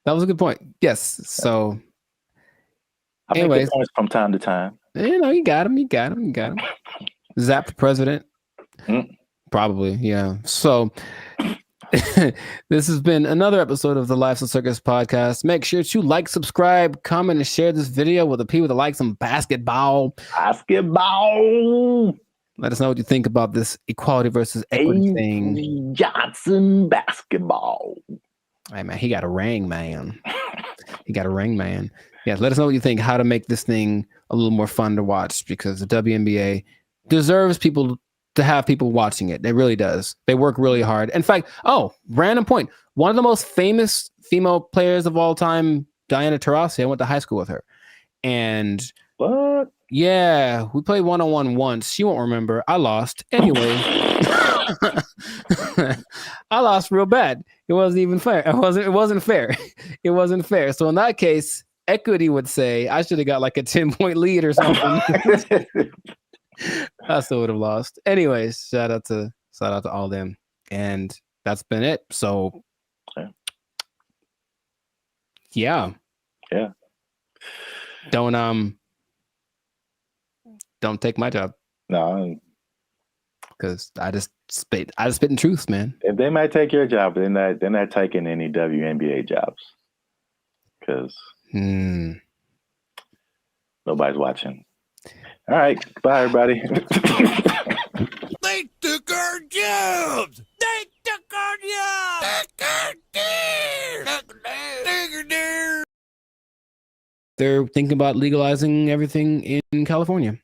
That was a good point. Yes. So I make good points from time to time. You got him. Zap the president. Probably. Yeah. So this has been another episode of the Lifestyle Circus podcast. Make sure to like, subscribe, comment, and share this video with the people that like some basketball. Let us know what you think about this equality versus equity thing. Johnson basketball. Hey, man, he got a ring, man. Yeah, let us know what you think, how to make this thing a little more fun to watch, because the WNBA deserves people to have people watching it. It really does. They work really hard. In fact, random point. One of the most famous female players of all time, Diana Taurasi, I went to high school with her. And what? Yeah, we played one-on-one once. She won't remember. I lost. Anyway, I lost real bad. It wasn't even fair. It wasn't fair. It wasn't fair. So in that case, equity would say I should have got like a 10-point lead or something. I still would have lost. Anyways, shout out to all them. And that's been it. So yeah. Don't take my job. No, because I just spit in truth, man. If they might take your job, they're not taking any WNBA jobs, because nobody's watching. All right, bye everybody. They took our jobs. They took our jobs. They're thinking about legalizing everything in California.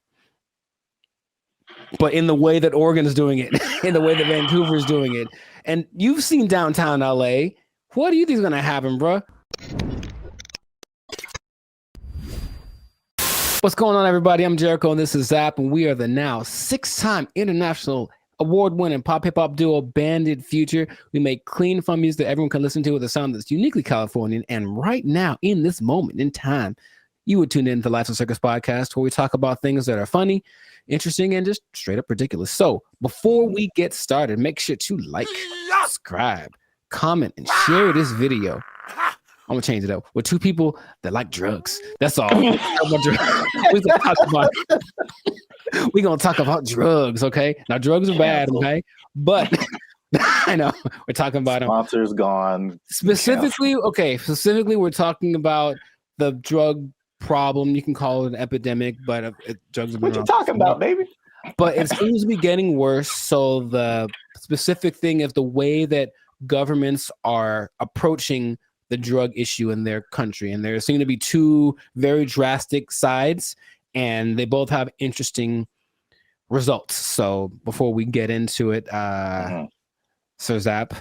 But in the way that Oregon is doing it, in the way that Vancouver is doing it. And you've seen downtown LA. What do you think is going to happen, bro? What's going on, everybody? I'm Jericho, and this is Zap, and we are the now 6-time international award-winning pop hip-hop duo Banded Future. We make clean, fun music that everyone can listen to with a sound that's uniquely Californian. And right now, in this moment in time, you would tune in to the Lifestyle Circus podcast, where we talk about things that are funny, interesting, and just straight up ridiculous. So before we get started, make sure to like, subscribe, comment, and share this video. I'm gonna change it up with 2 people that like drugs. That's all. We're gonna talk about drugs, okay? Now drugs are bad, okay? But I know we're talking about sponsors gone. Specifically, we're talking about the drug problem. You can call it an epidemic, but drugs have been What you around talking about, baby? But it seems to be getting worse. So the specific thing is the way that governments are approaching the drug issue in their country. And there seem to be two very drastic sides, and they both have interesting results. So before we get into it, Sir Zap,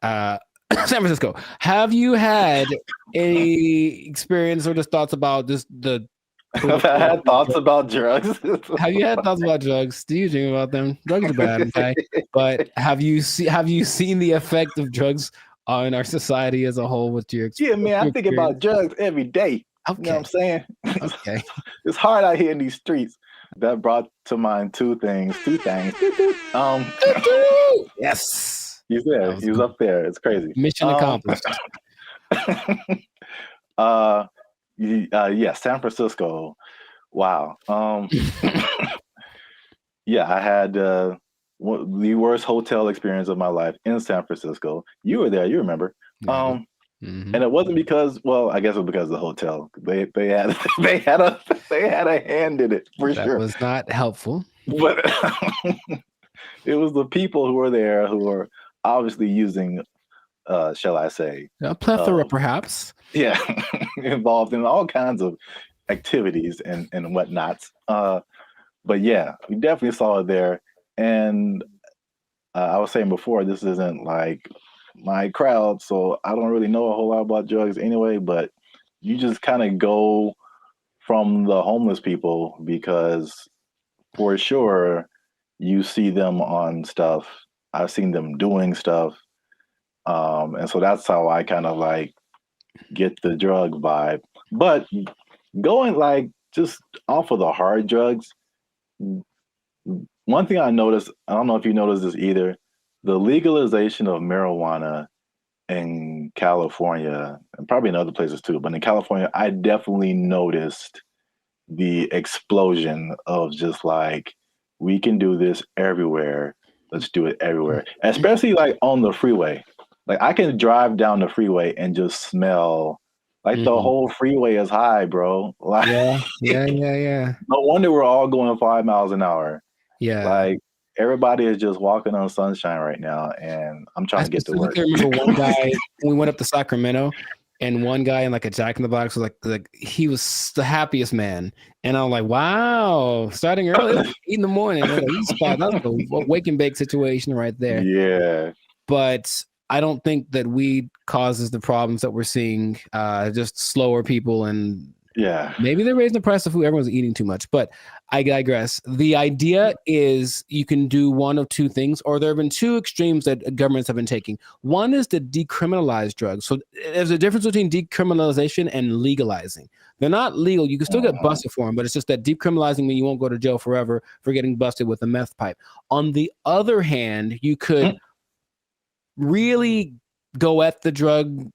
San Francisco, have you had any experience or just thoughts about just the I've had thoughts about drugs. Have you had thoughts about drugs? Do you dream about them? Drugs are bad, okay? But have you seen the effect of drugs on our society as a whole with your Yeah, man, I think about drugs every day. Okay. You know what I'm saying? Okay. It's hard out here in these streets. That brought to mind two things. Yes. He's there. He was up there. It's crazy. Mission accomplished. Yeah, San Francisco. Wow. Yeah, I had the worst hotel experience of my life in San Francisco. You were there, you remember. And it wasn't because, well, I guess it was because of the hotel. They had a hand in it for sure. That was not helpful. But it was the people who were there who were obviously using, shall I say, a plethora, perhaps. Yeah, involved in all kinds of activities and whatnots. But yeah, we definitely saw it there. And I was saying before, this isn't like my crowd, so I don't really know a whole lot about drugs anyway, but you just kind of go from the homeless people because for sure you see them on stuff. I've seen them doing stuff. And so that's how I kind of like get the drug vibe. But going like just off of the hard drugs, one thing I noticed, I don't know if you noticed this either, the legalization of marijuana in California, and probably in other places too, but in California, I definitely noticed the explosion of just like, we can do this everywhere. Let's do it everywhere. Especially like on the freeway. Like I can drive down the freeway and just smell like the whole freeway is high, bro. Like, yeah. No wonder we're all going 5 miles an hour. Yeah. Like everybody is just walking on sunshine right now, and I'm trying to get to work. I remember one guy when we went up to Sacramento, and one guy in like a Jack in the Box was like he was the happiest man, and I'm like, wow, starting early, 8 in the morning, like, that's a wake and bake situation right there. Yeah, but I don't think that weed causes the problems that we're seeing. Just slower people, and maybe they're raising the price of food. Everyone's eating too much, but I digress. The idea is you can do one of two things, or there have been two extremes that governments have been taking. One is to decriminalize drugs. So there's a difference between decriminalization and legalizing. They're not legal. You can still get busted for them, but it's just that decriminalizing means you won't go to jail forever for getting busted with a meth pipe. On the other hand, you could really go at the drug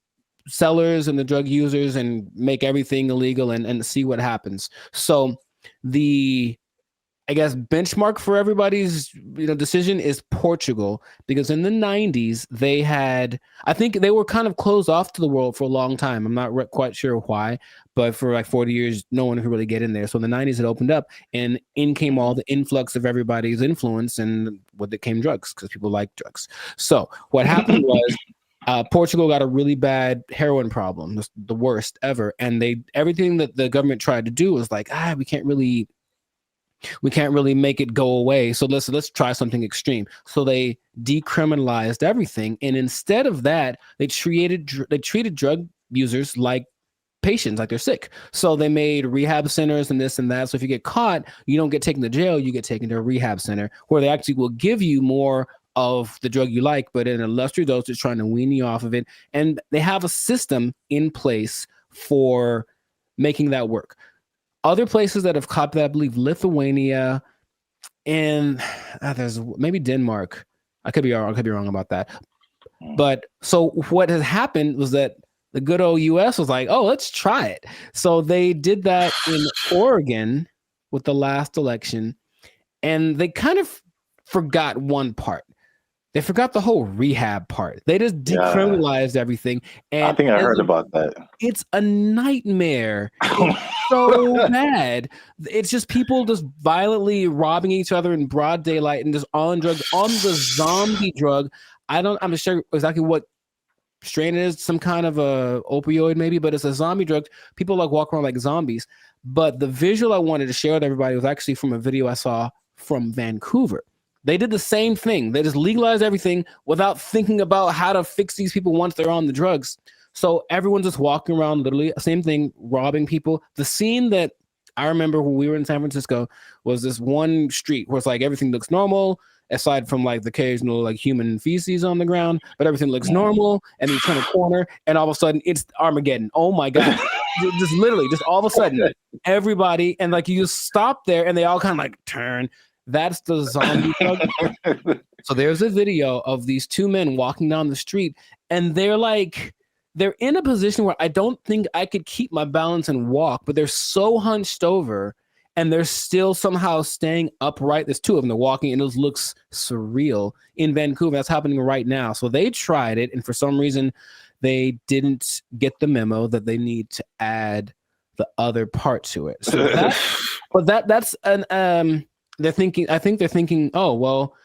sellers and the drug users and make everything illegal and see what happens. So the, I guess, benchmark for everybody's decision is Portugal, because in the 90s they had, I think they were kind of closed off to the world for a long time. I'm not quite sure why, but for like 40 years no one could really get in there. So in the 90s it opened up, and in came all the influx of everybody's influence, and with it came drugs, because people like drugs. So what happened was Portugal got a really bad heroin problem, the worst ever, and everything that the government tried to do was like, we can't really make it go away. So let's try something extreme. So they decriminalized everything, and instead of that, they treated drug users like patients, like they're sick. So they made rehab centers and this and that. So if you get caught, you don't get taken to jail, you get taken to a rehab center where they actually will give you more of the drug you like, but in a lesser dosage, trying to wean you off of it. And they have a system in place for making that work. Other places that have copied that, I believe Lithuania, and there's maybe Denmark. I could be wrong about that. But so what has happened was that the good old US was like, oh, let's try it. So they did that in Oregon with the last election, and they kind of forgot one part. They forgot the whole rehab part. They just decriminalized everything. And I think I heard about that. It's a nightmare. It's so bad. It's just people just violently robbing each other in broad daylight and just on drugs, on the zombie drug. I'm not sure exactly what strain it is, some kind of a opioid maybe, but it's a zombie drug. People like walk around like zombies. But the visual I wanted to share with everybody was actually from a video I saw from Vancouver. They did the same thing. They just legalized everything without thinking about how to fix these people once they're on the drugs. So everyone's just walking around, literally, same thing, robbing people. The scene that I remember when we were in San Francisco was this one street where it's like everything looks normal, aside from like the occasional like human feces on the ground, but everything looks normal. And you turn a corner, and all of a sudden it's Armageddon. Oh my God. Just literally, just all of a sudden, everybody, and like you just stop there and they all kind of like turn. That's the zombie drug. So there's a video of these two men walking down the street, and they're in a position where I don't think I could keep my balance and walk, but they're so hunched over and they're still somehow staying upright. There's two of them. They're walking, and it looks surreal in Vancouver. That's happening right now. So they tried it, and for some reason, they didn't get the memo that they need to add the other part to it. So that's an I think they're thinking, oh, well,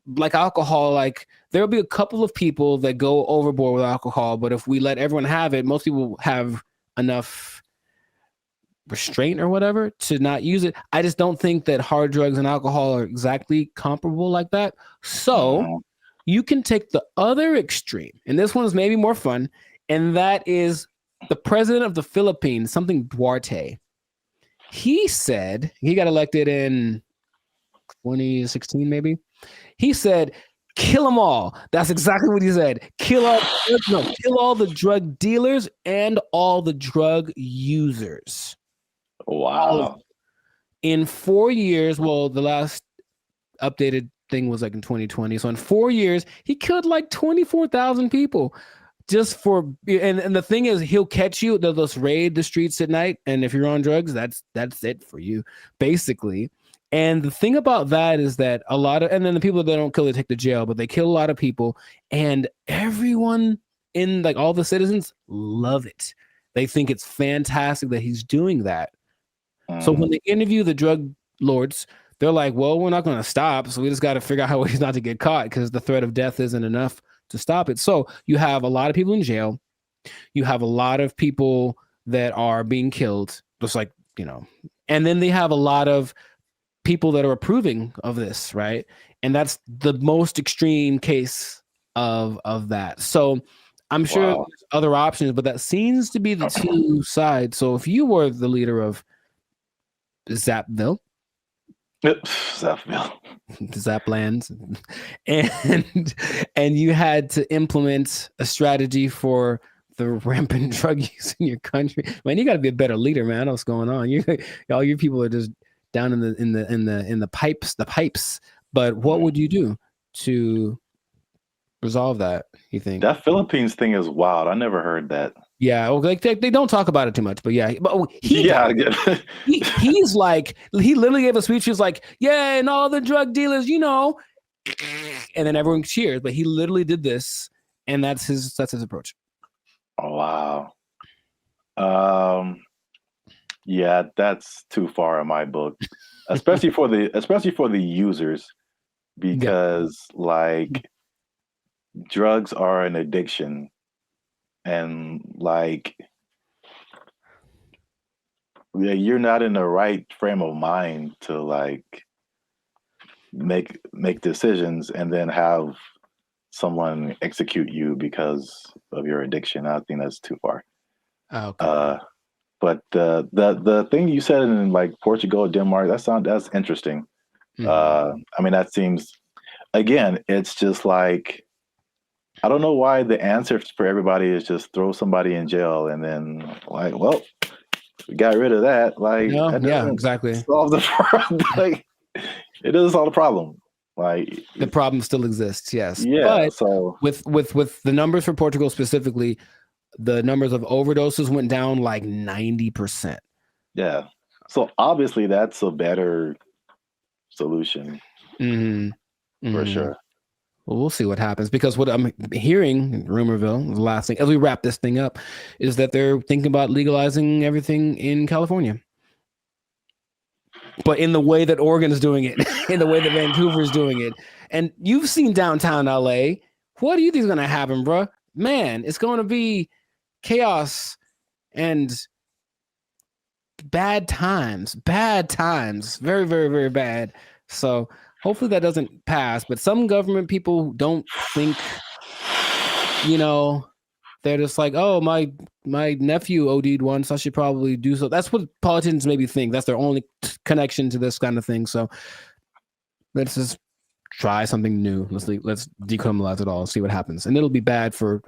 like alcohol, like there'll be a couple of people that go overboard with alcohol, but if we let everyone have it, most people have enough restraint or whatever to not use it. I just don't think that hard drugs and alcohol are exactly comparable like that. So you can take the other extreme, and this one is maybe more fun, and that is the president of the Philippines, something Duarte. He said, he got elected in 2016 maybe. He said, kill them all. That's exactly what he said. Kill all the drug dealers and all the drug users. Wow. In 4 years, well, the last updated thing was like in 2020. So in 4 years, he killed like 24,000 people. Just for and the thing is, he'll catch you. They'll just raid the streets at night, and if you're on drugs, that's it for you, basically. And the thing about that is that and then the people that don't kill, they take to jail, but they kill a lot of people, and everyone in like all the citizens love it. They think it's fantastic that he's doing that. So when they interview the drug lords, they're like, well, we're not going to stop. So we just got to figure out how ways not to get caught, because the threat of death isn't enough to stop it. So you have a lot of people in jail. You have a lot of people that are being killed, just like, and then they have a lot of people that are approving of this, right? And that's the most extreme case of that. So I'm sure there's other options, but that seems to be the two sides. So if you were the leader of Zapville, Zaplands, and you had to implement a strategy for the rampant drug use in your country, man, you got to be a better leader, man. I know what's going on. All your people are just down in the pipes. But what would you do to resolve that, you think? That Philippines thing is wild. I never heard that. Yeah, well, like they don't talk about it too much, but yeah. But he's like, he literally gave a speech. He was like, yeah, and all the drug dealers, and then everyone cheers. But he literally did this, and that's his approach. Oh, wow. Yeah, that's too far in my book, especially for the users, because like drugs are an addiction, and like you're not in the right frame of mind to like make decisions and then have someone execute you because of your addiction. I think that's too far. Okay. But the thing you said in like Portugal, Denmark, that's interesting. I mean, that seems, again, it's just like, I don't know why the answer for everybody is just throw somebody in jail and then like, well, we got rid of that. Like, yeah, exactly. Solve the problem. Like, it doesn't solve the problem. Like, the problem still exists. Yes. Yeah. But so with the numbers for Portugal specifically, the numbers of overdoses went down like 90%. Yeah. So obviously that's a better solution. For sure. Well, we'll see what happens, because what I'm hearing in Rumorville, the last thing, as we wrap this thing up, is that they're thinking about legalizing everything in California. But in the way that Oregon's doing it, in the way that Vancouver's doing it. And you've seen downtown LA. What do you think is going to happen, bro? Man, it's going to be chaos and bad times. Very, very, very bad. So hopefully that doesn't pass. But some government people don't think, they're just like, oh, my nephew OD'd once, I should probably do so. That's what politicians maybe think. That's their only connection to this kind of thing. So let's just try something new. Let's decriminalize it all, see what happens. And it'll be bad for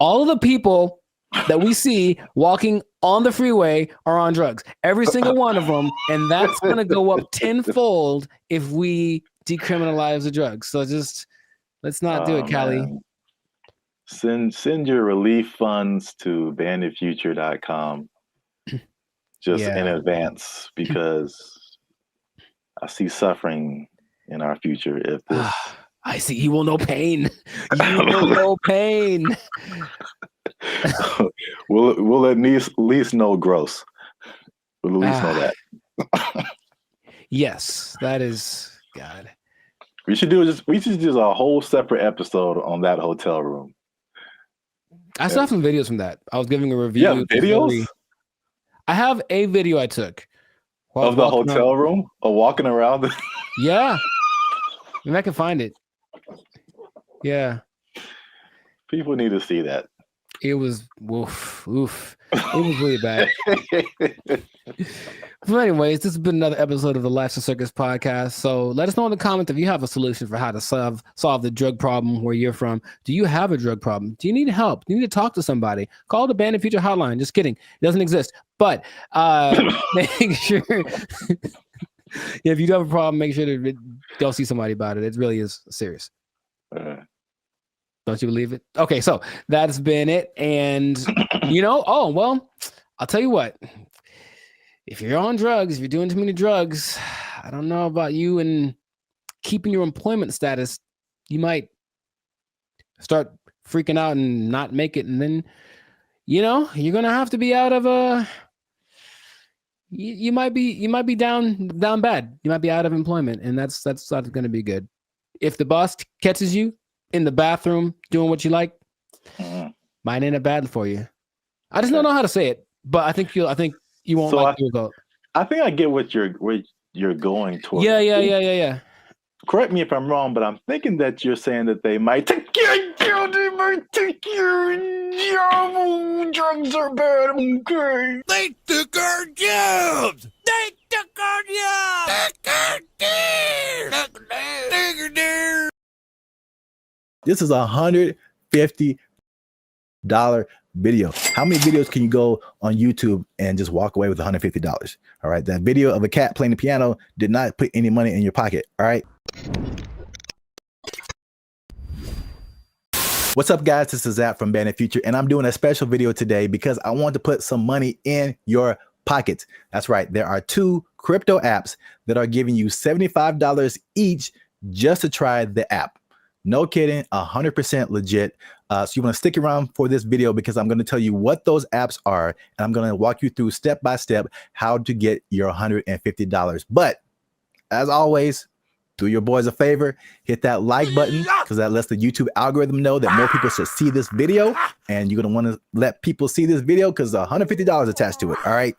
all of the people that we see walking on the freeway are on drugs. Every single one of them. And that's going to go up tenfold if we decriminalize the drugs. So just let's not do it, Callie. Man. Send your relief funds to banditfuture.com just in advance, because I see suffering in our future if this. I see. You will know pain. You will know pain. We'll at least know gross. We'll at least know that. Yes, that is God. We should do a whole separate episode on that hotel room. I still have some videos from that. I was giving a review. Yeah, videos? I have a video I took of the hotel room or walking around. Yeah. Maybe I can find it. Yeah. People need to see that. It was oof. It was really bad. But anyways, this has been another episode of the Lifestyle Circus podcast. So let us know in the comments if you have a solution for how to solve the drug problem where you're from. Do you have a drug problem? Do you need help? Do you need to talk to somebody? Call the Bandit Future hotline. Just kidding. It doesn't exist. But make sure if you do have a problem, make sure to go see somebody about it. It really is serious. Don't you believe it? Okay, so that's been it. And I'll tell you what. If you're on drugs, if you're doing too many drugs, I don't know about you and keeping your employment status. You might start freaking out and not make it. And then, you're going to have to be out of you might be down bad. You might be out of employment, and that's not going to be good. If the boss catches you in the bathroom doing what you like, might end up bad for you. I just don't know how to say it, but I think you won't like your result. I think I get what you're going towards. Yeah. Correct me if I'm wrong, but I'm thinking that you're saying that they might take your job. Drugs are bad. Okay. They took our jobs. They took our jobs. This is $150 video. How many videos can you go on YouTube and just walk away with $150? All right. That video of a cat playing the piano did not put any money in your pocket. All right. What's up, guys? This is Zap from Bandit Future, and I'm doing a special video today because I want to put some money in your pockets. That's right. There are 2 crypto apps that are giving you $75 each just to try the app. No kidding, 100% legit. So you want to stick around for this video because I'm going to tell you what those apps are, and I'm going to walk you through step by step how to get your $150. But as always, do your boys a favor, hit that like button because that lets the YouTube algorithm know that more people should see this video, and you're going to want to let people see this video because $150 attached to it. All right.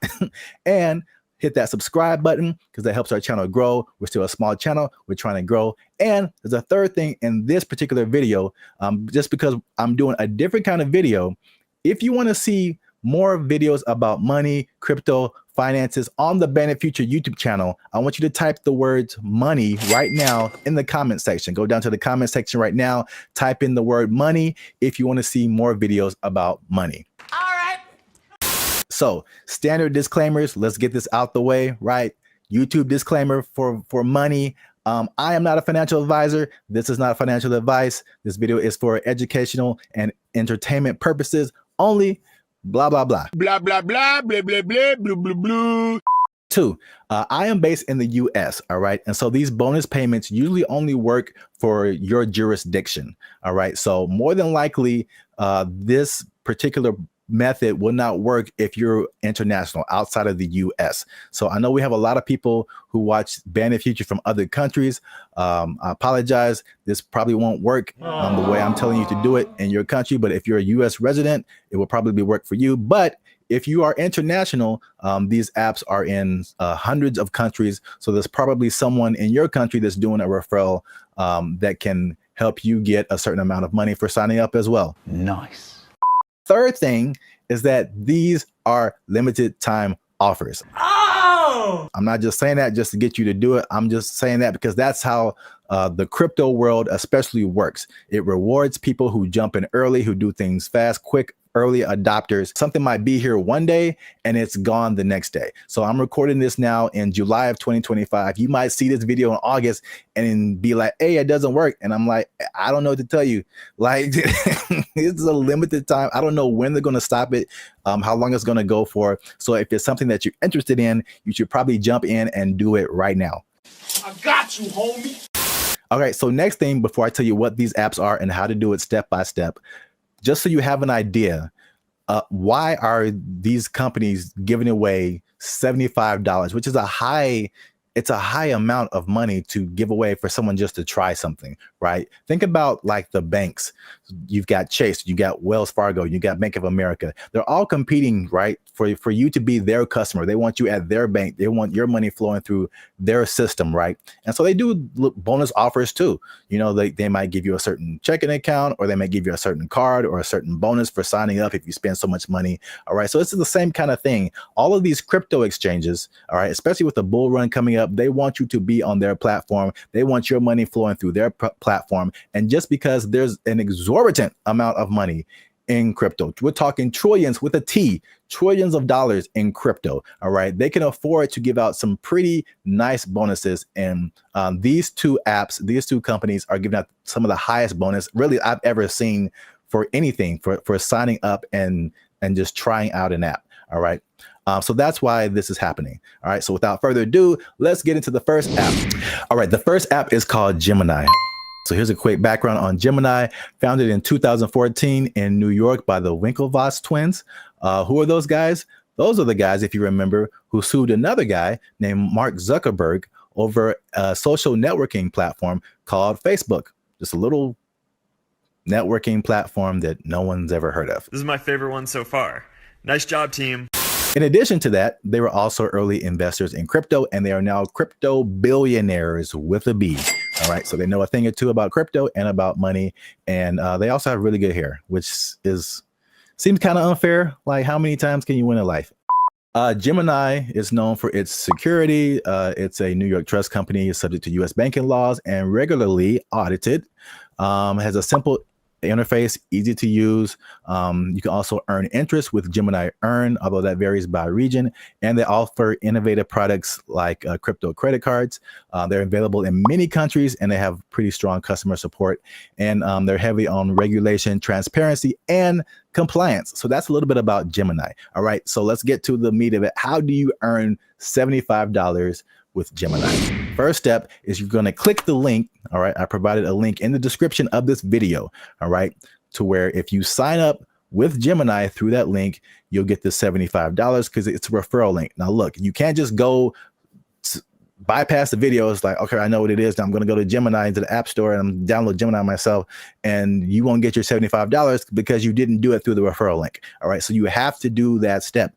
And hit that subscribe button because that helps our channel grow. We're still a small channel. We're trying to grow. And there's a third thing in this particular video, just because I'm doing a different kind of video. If you want to see more videos about money, crypto, finances on the Bandit Future YouTube channel, I want you to type the words money right now in the comment section. Go down to the comment section right now, type in the word money if you want to see more videos about money. All right. So standard disclaimers, let's get this out the way, right? YouTube disclaimer for money. I am not a financial advisor. This is not financial advice. This video is for educational and entertainment purposes only. Blah, blah, blah. Blah, blah, blah, blah, blah, blah, blah, blah, blah. Two, I am based in the US, all right? And so these bonus payments usually only work for your jurisdiction, all right? So more than likely, this particular method will not work if you're international outside of the US. So I know we have a lot of people who watch Bandit Future from other countries. I apologize. This probably won't work the way I'm telling you to do it in your country. But if you're a US resident, it will probably work for you. But if you are international, these apps are in hundreds of countries. So there's probably someone in your country that's doing a referral that can help you get a certain amount of money for signing up as well. Nice. Third thing is that these are limited time offers. Oh! I'm not just saying that just to get you to do it. I'm just saying that because that's how the crypto world especially works. It rewards people who jump in early, who do things fast, quick, early adopters. Something might be here one day and it's gone the next day. So I'm recording this now in July of 2025. You might see this video in August and be like, hey, it doesn't work. And I'm like, I don't know what to tell you. Like, it's a limited time. I don't know when they're going to stop it, how long it's going to go for. So if it's something that you're interested in, you should probably jump in and do it right now. I got you, homie. All right. So next thing, before I tell you what these apps are and how to do it step by step, just so you have an idea, why are these companies giving away $75, which is a high amount of money to give away for someone just to try something, right? Think about like the banks. You've got Chase, you got Wells Fargo, you got Bank of America. They're all competing, right, for you to be their customer. They want you at their bank. They want your money flowing through their system, right? And so they do bonus offers too. You know, they might give you a certain checking account, or they might give you a certain card or a certain bonus for signing up if you spend so much money. All right, so it's the same kind of thing. All of these crypto exchanges, all right, especially with the bull run coming up, they want you to be on their platform. They want your money flowing through their platform. And just because there's an exorbitant amount of money in crypto, we're talking trillions with a T, trillions of dollars in crypto. All right, they can afford to give out some pretty nice bonuses. And these two apps, these two companies are giving out some of the highest bonus really I've ever seen for anything, for signing up and just trying out an app. All right. So that's why this is happening. All right. So without further ado, let's get into the first app. All right. The first app is called Gemini. So here's a quick background on Gemini. Founded in 2014 in New York by the Winklevoss twins. Who are those guys? Those are the guys, if you remember, who sued another guy named Mark Zuckerberg over a social networking platform called Facebook. Just a little networking platform that no one's ever heard of. This is my favorite one so far. Nice job, team. In addition to that, they were also early investors in crypto, and they are now crypto billionaires with a B. All right, so they know a thing or two about crypto and about money, and they also have really good hair, which seems kind of unfair. Like, how many times can you win in life? Gemini is known for its security. It's a New York trust company, subject to U.S. banking laws and regularly audited. Has a simple interface, easy to use. You can also earn interest with Gemini Earn, although that varies by region. And they offer innovative products like crypto credit cards. They're available in many countries, and they have pretty strong customer support. And they're heavy on regulation, transparency, and compliance. So that's a little bit about Gemini. All right, so let's get to the meat of it. How do you earn $75 with Gemini? First step is you're going to click the link. All right, I provided a link in the description of this video. All right, to where if you sign up with Gemini through that link, you'll get the $75 because it's a referral link. Now, look, you can't just go bypass the video. It's like, okay, I know what it is. Now I'm going to go to Gemini, into the App Store, and I'm download Gemini myself, and you won't get your $75 because you didn't do it through the referral link. All right, so you have to do that step.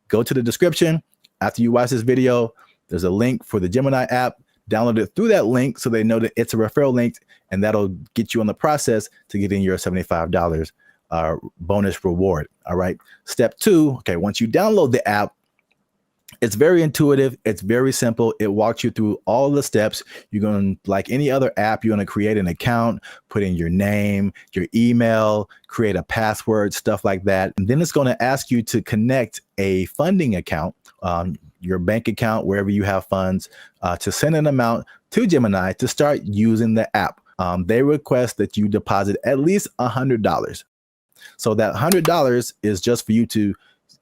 Go to the description after you watch this video. There's a link for the Gemini app. Download it through that link so they know that it's a referral link, and that'll get you on the process to getting your $75 bonus reward. All right. Step 2. Okay. Once you download the app, it's very intuitive. It's very simple. It walks you through all the steps. You're going to, like any other app, you're going to create an account, put in your name, your email, create a password, stuff like that. And then it's going to ask you to connect a funding account, your bank account, wherever you have funds, to send an amount to Gemini to start using the app. They request that you deposit at least $100. So that $100 is just for you to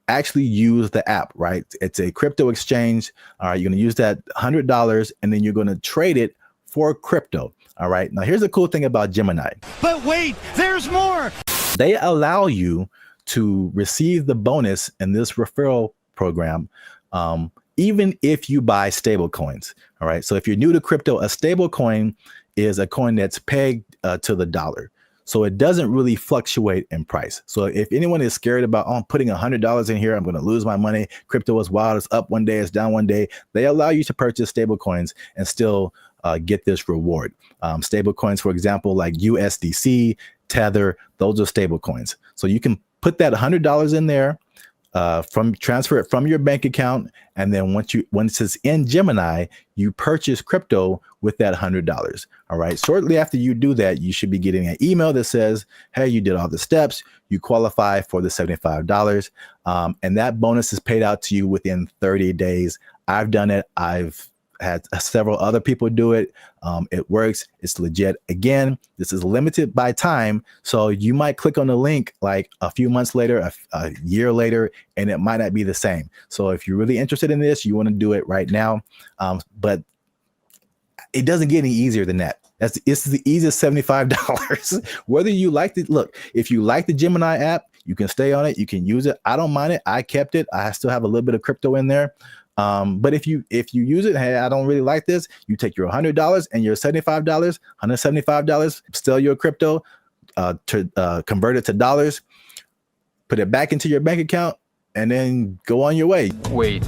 actually use the app, right? It's a crypto exchange. All right, you're going to use that $100 and then you're going to trade it for crypto. All right. Now, here's the cool thing about Gemini. But wait, there's more. They allow you to receive the bonus in this referral program, even if you buy stable coins. All right. So if you're new to crypto, a stable coin is a coin that's pegged to the dollar. So it doesn't really fluctuate in price. So if anyone is scared about, oh, I'm putting $100 in here, I'm going to lose my money. Crypto is wild. It's up one day, it's down one day. They allow you to purchase stable coins and still get this reward. Stable coins, for example, like USDC, Tether, those are stable coins. So you can put that $100 in there, transfer it from your bank account, and then once it's in Gemini, you purchase crypto with that $100. All right. Shortly after you do that, you should be getting an email that says, hey, you did all the steps, you qualify for the $75, and that bonus is paid out to you within 30 days. I've done it. I've had several other people do it. It works. It's legit. Again, this is limited by time. So you might click on the link like a few months later, a year later, and it might not be the same. So if you're really interested in this, you want to do it right now. But it doesn't get any easier than that. It's the easiest $75. Whether you like it, look, if you like the Gemini app, you can stay on it. You can use it. I don't mind it. I kept it. I still have a little bit of crypto in there. But if you use it, hey, I don't really like this, you take your $100 and your $75, $175, still your crypto, to convert it to dollars, put it back into your bank account, and then go on your way. Wait.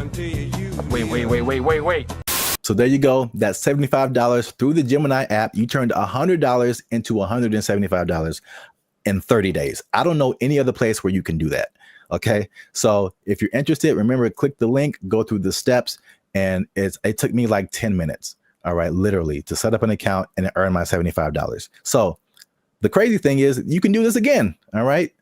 So there you go. That's $75 through the Gemini app. You turned $100 into $175 in 30 days. I don't know any other place where you can do that. Okay, so if you're interested, remember, click the link, go through the steps, and it took me like 10 minutes, all right, literally, to set up an account and earn my $75. So the crazy thing is you can do this again, all right?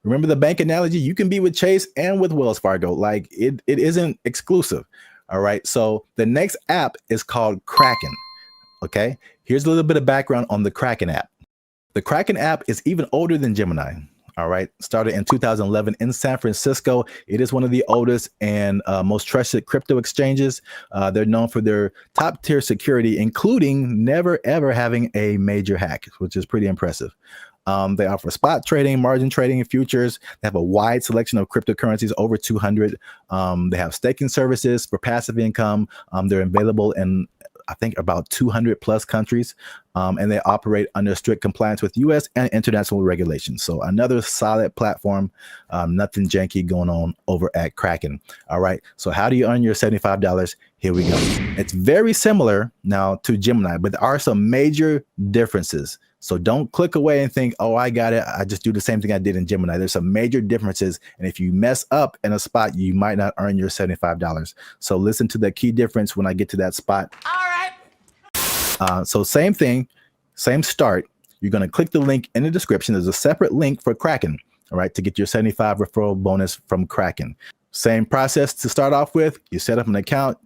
Remember the bank analogy? You can be with Chase and with Wells Fargo. Like it isn't exclusive, all right? So the next app is called Kraken, okay? Here's a little bit of background on the Kraken app. The Kraken app is even older than Gemini. All right. Started in 2011 in San Francisco. It is one of the oldest and most trusted crypto exchanges. They're known for their top tier security, including never, ever having a major hack, which is pretty impressive. They offer spot trading, margin trading, and futures. They have a wide selection of cryptocurrencies, over 200. They have staking services for passive income. They're available in, I think, about 200 plus countries, and they operate under strict compliance with U.S. and international regulations. So another solid platform, nothing janky going on over at Kraken. All right. So how do you earn your $75? Here we go. It's very similar now to Gemini, but there are some major differences. So don't click away and think, oh, I got it, I just do the same thing I did in Gemini. There's some major differences. And if you mess up in a spot, you might not earn your $75. So listen to the key difference when I get to that spot. All right. So same thing, same start. You're going to click the link in the description. There's a separate link for Kraken, all right, to get your 75 referral bonus from Kraken. Same process to start off with. You set up an account.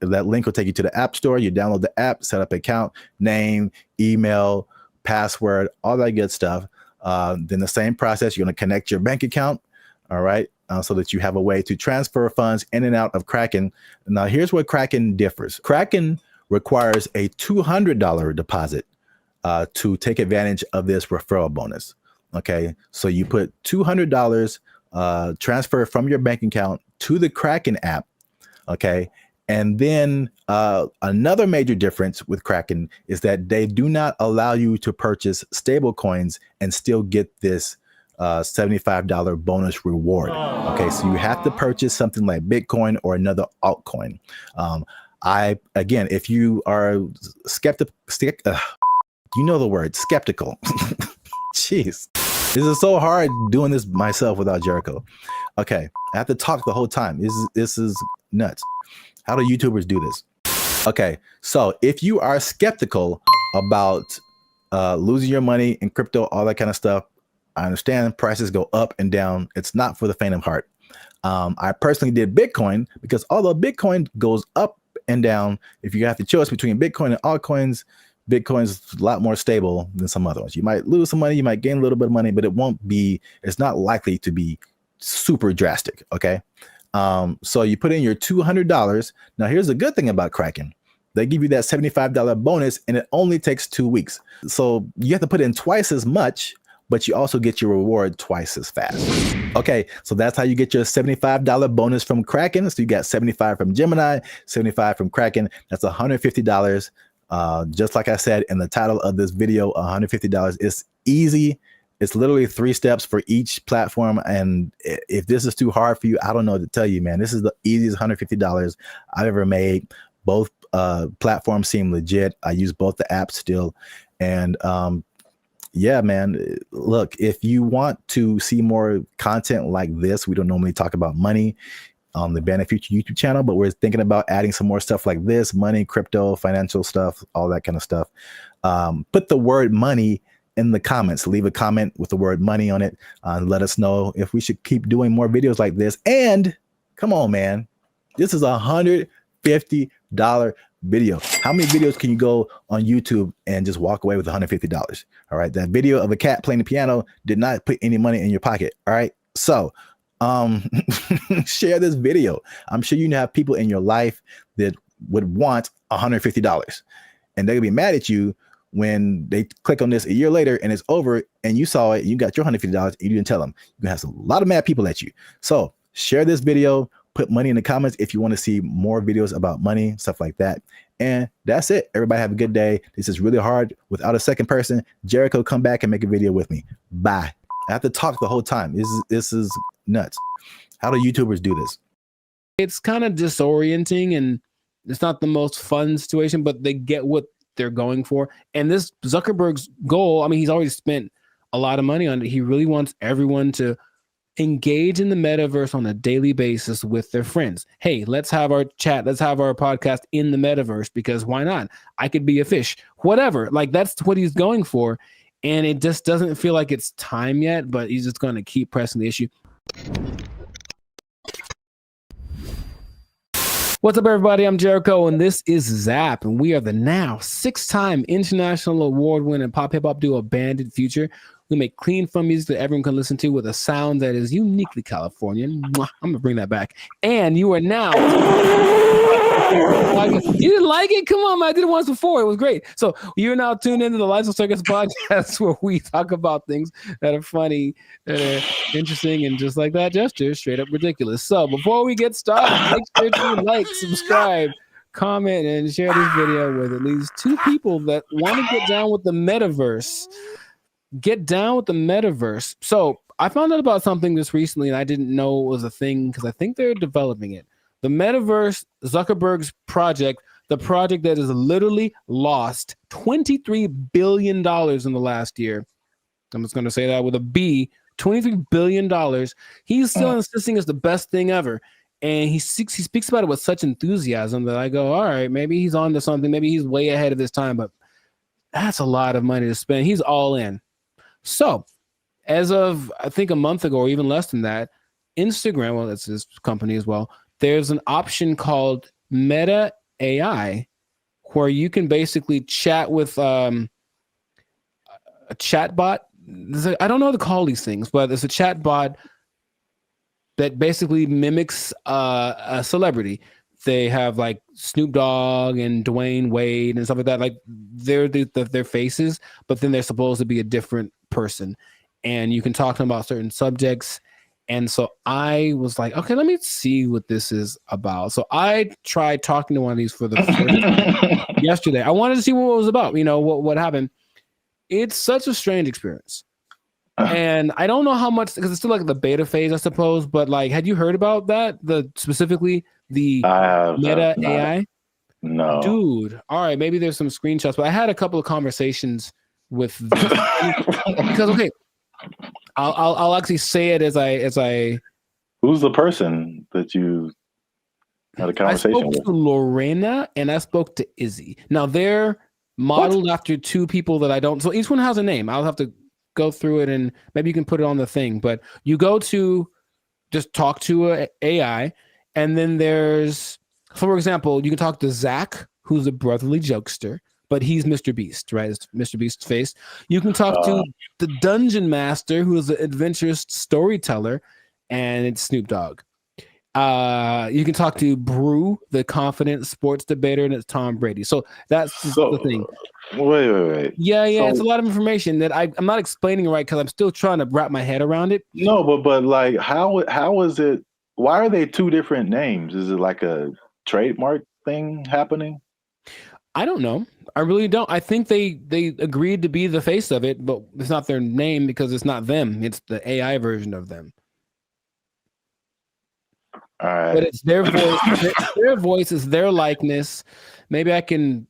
That link will take you to the App Store. You download the app, set up an account, name, email, password, all that good stuff. Then the same process, you're going to connect your bank account, all right, so that you have a way to transfer funds in and out of Kraken. Now, here's where Kraken differs. Kraken requires a $200 deposit to take advantage of this referral bonus. Okay, so you put $200 transfer from your bank account to the Kraken app. Okay, and then another major difference with Kraken is that they do not allow you to purchase stable coins and still get this $75 bonus reward. Okay, so you have to purchase something like Bitcoin or another altcoin. Again, if you are skeptical, you know the word skeptical. Jeez, this is so hard doing this myself without Jericho. Okay, I have to talk the whole time. This is nuts. How do YouTubers do this? Okay, so if you are skeptical about losing your money in crypto, all that kind of stuff, I understand prices go up and down. It's not for the faint of heart. I personally did Bitcoin because although Bitcoin goes up and down, if you have to choose between Bitcoin and altcoins, Bitcoin's a lot more stable than some other ones. You might lose some money, you might gain a little bit of money, but it's not likely to be super drastic. Okay. So you put in your $200. Now here's the good thing about Kraken. They give you that $75 bonus and it only takes 2 weeks. So you have to put in twice as much, but you also get your reward twice as fast. Okay, so that's how you get your $75 bonus from Kraken. So you got 75 from Gemini, 75 from Kraken. That's $150. Just like I said in the title of this video, $150 is easy. It's literally 3 steps for each platform. And if this is too hard for you, I don't know what to tell you, man. This is the easiest $150 I've ever made. Both platforms seem legit. I use both the apps still. And yeah, man, look, if you want to see more content like this, we don't normally talk about money on the Brand Future YouTube channel, but we're thinking about adding some more stuff like this, money, crypto, financial stuff, all that kind of stuff. Put the word money in the comments. Leave a comment with the word money on it. Let us know if we should keep doing more videos like this. And come on, man, this is $150 video. How many videos can you go on YouTube and just walk away with $150? All right. That video of a cat playing the piano did not put any money in your pocket. All right. So share this video. I'm sure you have people in your life that would want $150 and they're gonna be mad at you when they click on this a year later and it's over and you saw it, you got your $150 and you didn't tell them. You're gonna have a lot of mad people at you. So share this video, put money in the comments if you want to see more videos about money, stuff like that. And that's it. Everybody have a good day. This is really hard without a second person. Jericho, come back and make a video with me. Bye. I have to talk the whole time. This is nuts. How do YouTubers do this? It's kind of disorienting and it's not the most fun situation, but they get what they're going for. And this Zuckerberg's goal, I mean, he's already spent a lot of money on it. He really wants everyone to engage in the metaverse on a daily basis with their friends. Hey, let's have our chat. Let's have our podcast in the metaverse because why not? I could be a fish, whatever. Like that's what he's going for. And it just doesn't feel like it's time yet, but he's just going to keep pressing the issue. What's up, everybody? I'm Jericho, and this is Zap, and we are the now 6-time international award-winning pop hip-hop duo Banded Future. We make clean, fun music that everyone can listen to with a sound that is uniquely Californian. I'm going to bring that back. And you are now... You didn't like it? Come on, man. I did it once before. It was great. So you're now tuned into the Lights of Circus podcast where we talk about things that are funny, that are interesting, and just like that gesture, straight up ridiculous. So before we get started, make sure to like, subscribe, comment, and share this video with at least 2 people that want to get down with the metaverse. Get down with the metaverse. So I found out about something this recently, and I didn't know it was a thing because I think they're developing it. The metaverse, Zuckerberg's project, the project that has literally lost $23 billion in the last year. I'm just going to say that with a B, $23 billion. He's still insisting it's the best thing ever. And he speaks about it with such enthusiasm that I go, all right, maybe he's on to something. Maybe he's way ahead of his time, but that's a lot of money to spend. He's all in. So as of, I think a month ago, or even less than that, Instagram, well, that's his company as well, there's an option called Meta AI where you can basically chat with a chat bot. I don't know how to call these things, but it's a chat bot that basically mimics a celebrity. They have like Snoop Dogg and Dwayne Wade and stuff like that. Like they're their faces, but then they're supposed to be a different person. And you can talk to them about certain subjects. And so I was like, okay, let me see what this is about. So I tried talking to one of these for the first time yesterday. I wanted to see what it was about, what happened. It's such a strange experience. And I don't know how much, because it's still like the beta phase, I suppose. But like, had you heard about that? Specifically the Meta AI? No. Dude. All right, maybe there's some screenshots, but I had a couple of conversations with because okay. I'll actually say it as I. Who's the person that you had a conversation with? I spoke to Lorena and I spoke to Izzy. Now they're modeled after 2 people that I don't. So each one has a name. I'll have to go through it and maybe you can put it on the thing. But you go to just talk to a AI, and then there's, for example, you can talk to Zach, who's a brotherly jokester. But he's Mr. Beast, right? It's Mr. Beast's face. You can talk to the Dungeon Master, who is an adventurous storyteller. and it's Snoop Dogg. You can talk to Brew, the confident sports debater, and it's Tom Brady. So that's the thing. Wait. Yeah, it's a lot of information that I'm not explaining right because I'm still trying to wrap my head around it. No, but like, how is it? Why are they two different names? Is it like a trademark thing happening? I don't know. I really don't. I think they agreed to be the face of it, but it's not their name because it's not them. It's the AI version of them. All right. But it's their voice. Their voice is their likeness. Maybe I can.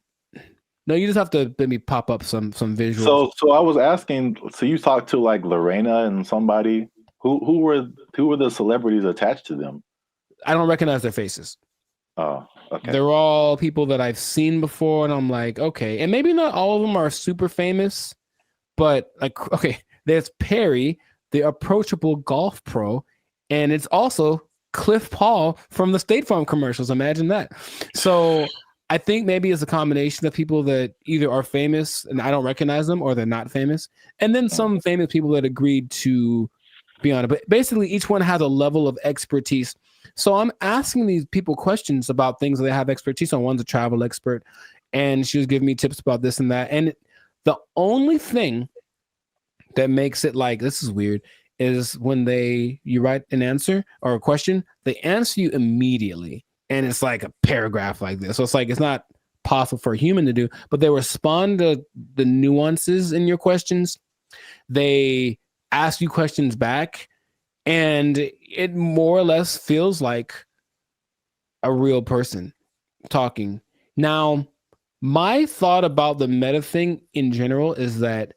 No, you just have to let me pop up some visuals. So I was asking. So you talked to like Lorena and somebody. Who were the celebrities attached to them? I don't recognize their faces. Oh, okay. They're all people that I've seen before, and I'm like, okay. And maybe not all of them are super famous, but like, okay, there's Perry, the approachable golf pro, and it's also Cliff Paul from the State Farm commercials. Imagine that. So I think maybe it's a combination of people that either are famous and I don't recognize them, or they're not famous, and then some famous people that agreed to be on it. But basically, each one has a level of expertise. So I'm asking these people questions about things that they have expertise on. One's a travel expert, and she was giving me tips about this and that. And the only thing that makes it like, this is weird, is when you write an answer or a question, they answer you immediately. And it's like a paragraph like this. So it's like, it's not possible for a human to do, but they respond to the nuances in your questions. They ask you questions back, and it more or less feels like a real person talking. Now, my thought about the meta thing in general is that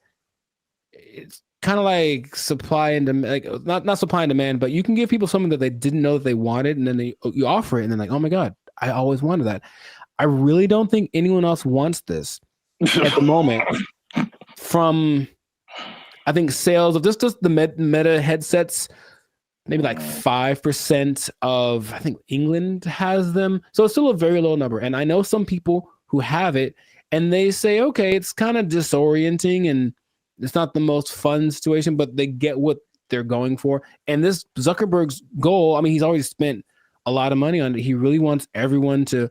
it's kind of like supply and demand, like not supply and demand, but you can give people something that they didn't know that they wanted, and then you offer it, and they're like, oh my God, I always wanted that. I really don't think anyone else wants this at the moment. From, I think, sales of just the meta headsets, maybe like 5% of, I think, England has them. So it's still a very low number. And I know some people who have it, and they say, okay, it's kind of disorienting and it's not the most fun situation, but they get what they're going for. And this Zuckerberg's goal, I mean, he's already spent a lot of money on it. He really wants everyone to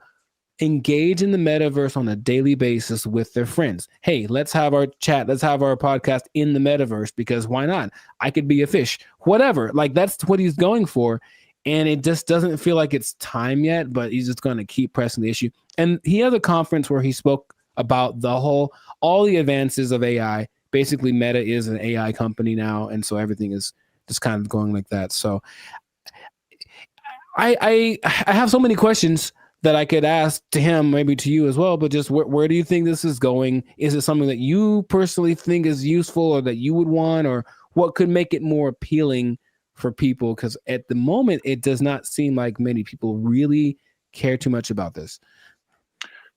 engage in the metaverse on a daily basis with their friends. Hey, let's have our chat. Let's have our podcast in the metaverse, because why not? I could be a fish, whatever. Like, that's what he's going for. And it just doesn't feel like it's time yet, but he's just going to keep pressing the issue. And he had a conference where he spoke about all the advances of AI. Basically, Meta is an AI company now. And so everything is just kind of going like that. So I have so many questions that I could ask to him, maybe to you as well, but just where do you think this is going? Is it something that you personally think is useful, or that you would want, or what could make it more appealing for people? Because at the moment, it does not seem like many people really care too much about this.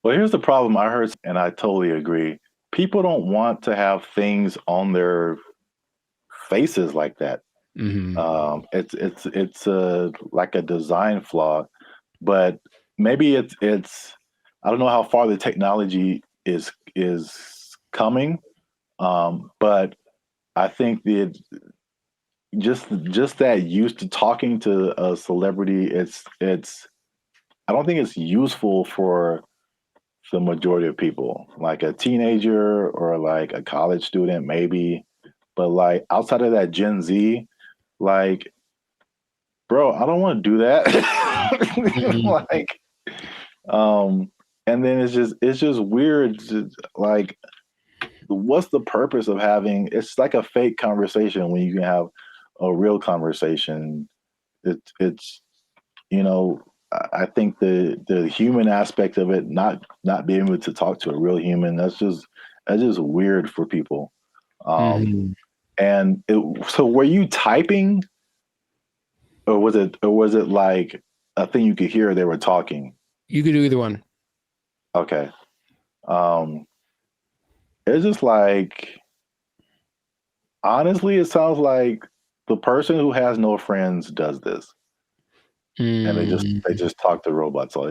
Well, here's the problem I heard, and I totally agree. People don't want to have things on their faces like that. Mm-hmm. It's like a design flaw, but maybe it's I don't know how far the technology is coming, but I think that just that used to talking to a celebrity, it's I don't think it's useful for the majority of people. Like a teenager or like a college student, maybe, but like outside of that Gen Z, like, bro, I don't want to do that. Like, and then it's just weird. Like, what's the purpose of having? It's like a fake conversation when you can have a real conversation. It's you know, I think the human aspect of it, not being able to talk to a real human, that's just weird for people. And so were you typing, or was it like a thing you could hear they were talking? You could do either one. Okay. It's just like, honestly, it sounds like the person who has no friends does this. And they just talk to robots. So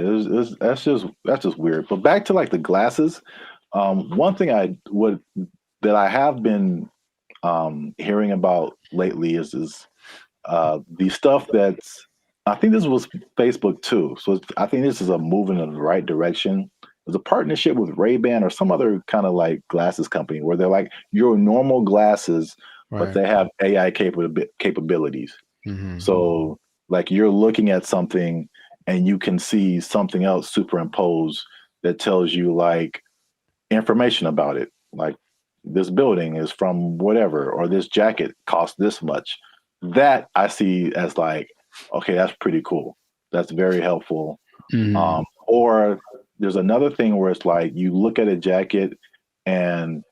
that's just weird. But back to like the glasses. One thing that I have been hearing about lately is The stuff that's, I think this was Facebook too. So I think this is a move in the right direction. There's a partnership with Ray-Ban or some other kind of like glasses company where they're like your normal glasses, but they have AI capabilities. So like you're looking at something and you can see something else superimposed that tells you like information about it. Like this building is from whatever, or this jacket costs this much. That I see as like, okay, that's pretty cool. That's very helpful. Or there's another thing where it's like you look at a jacket and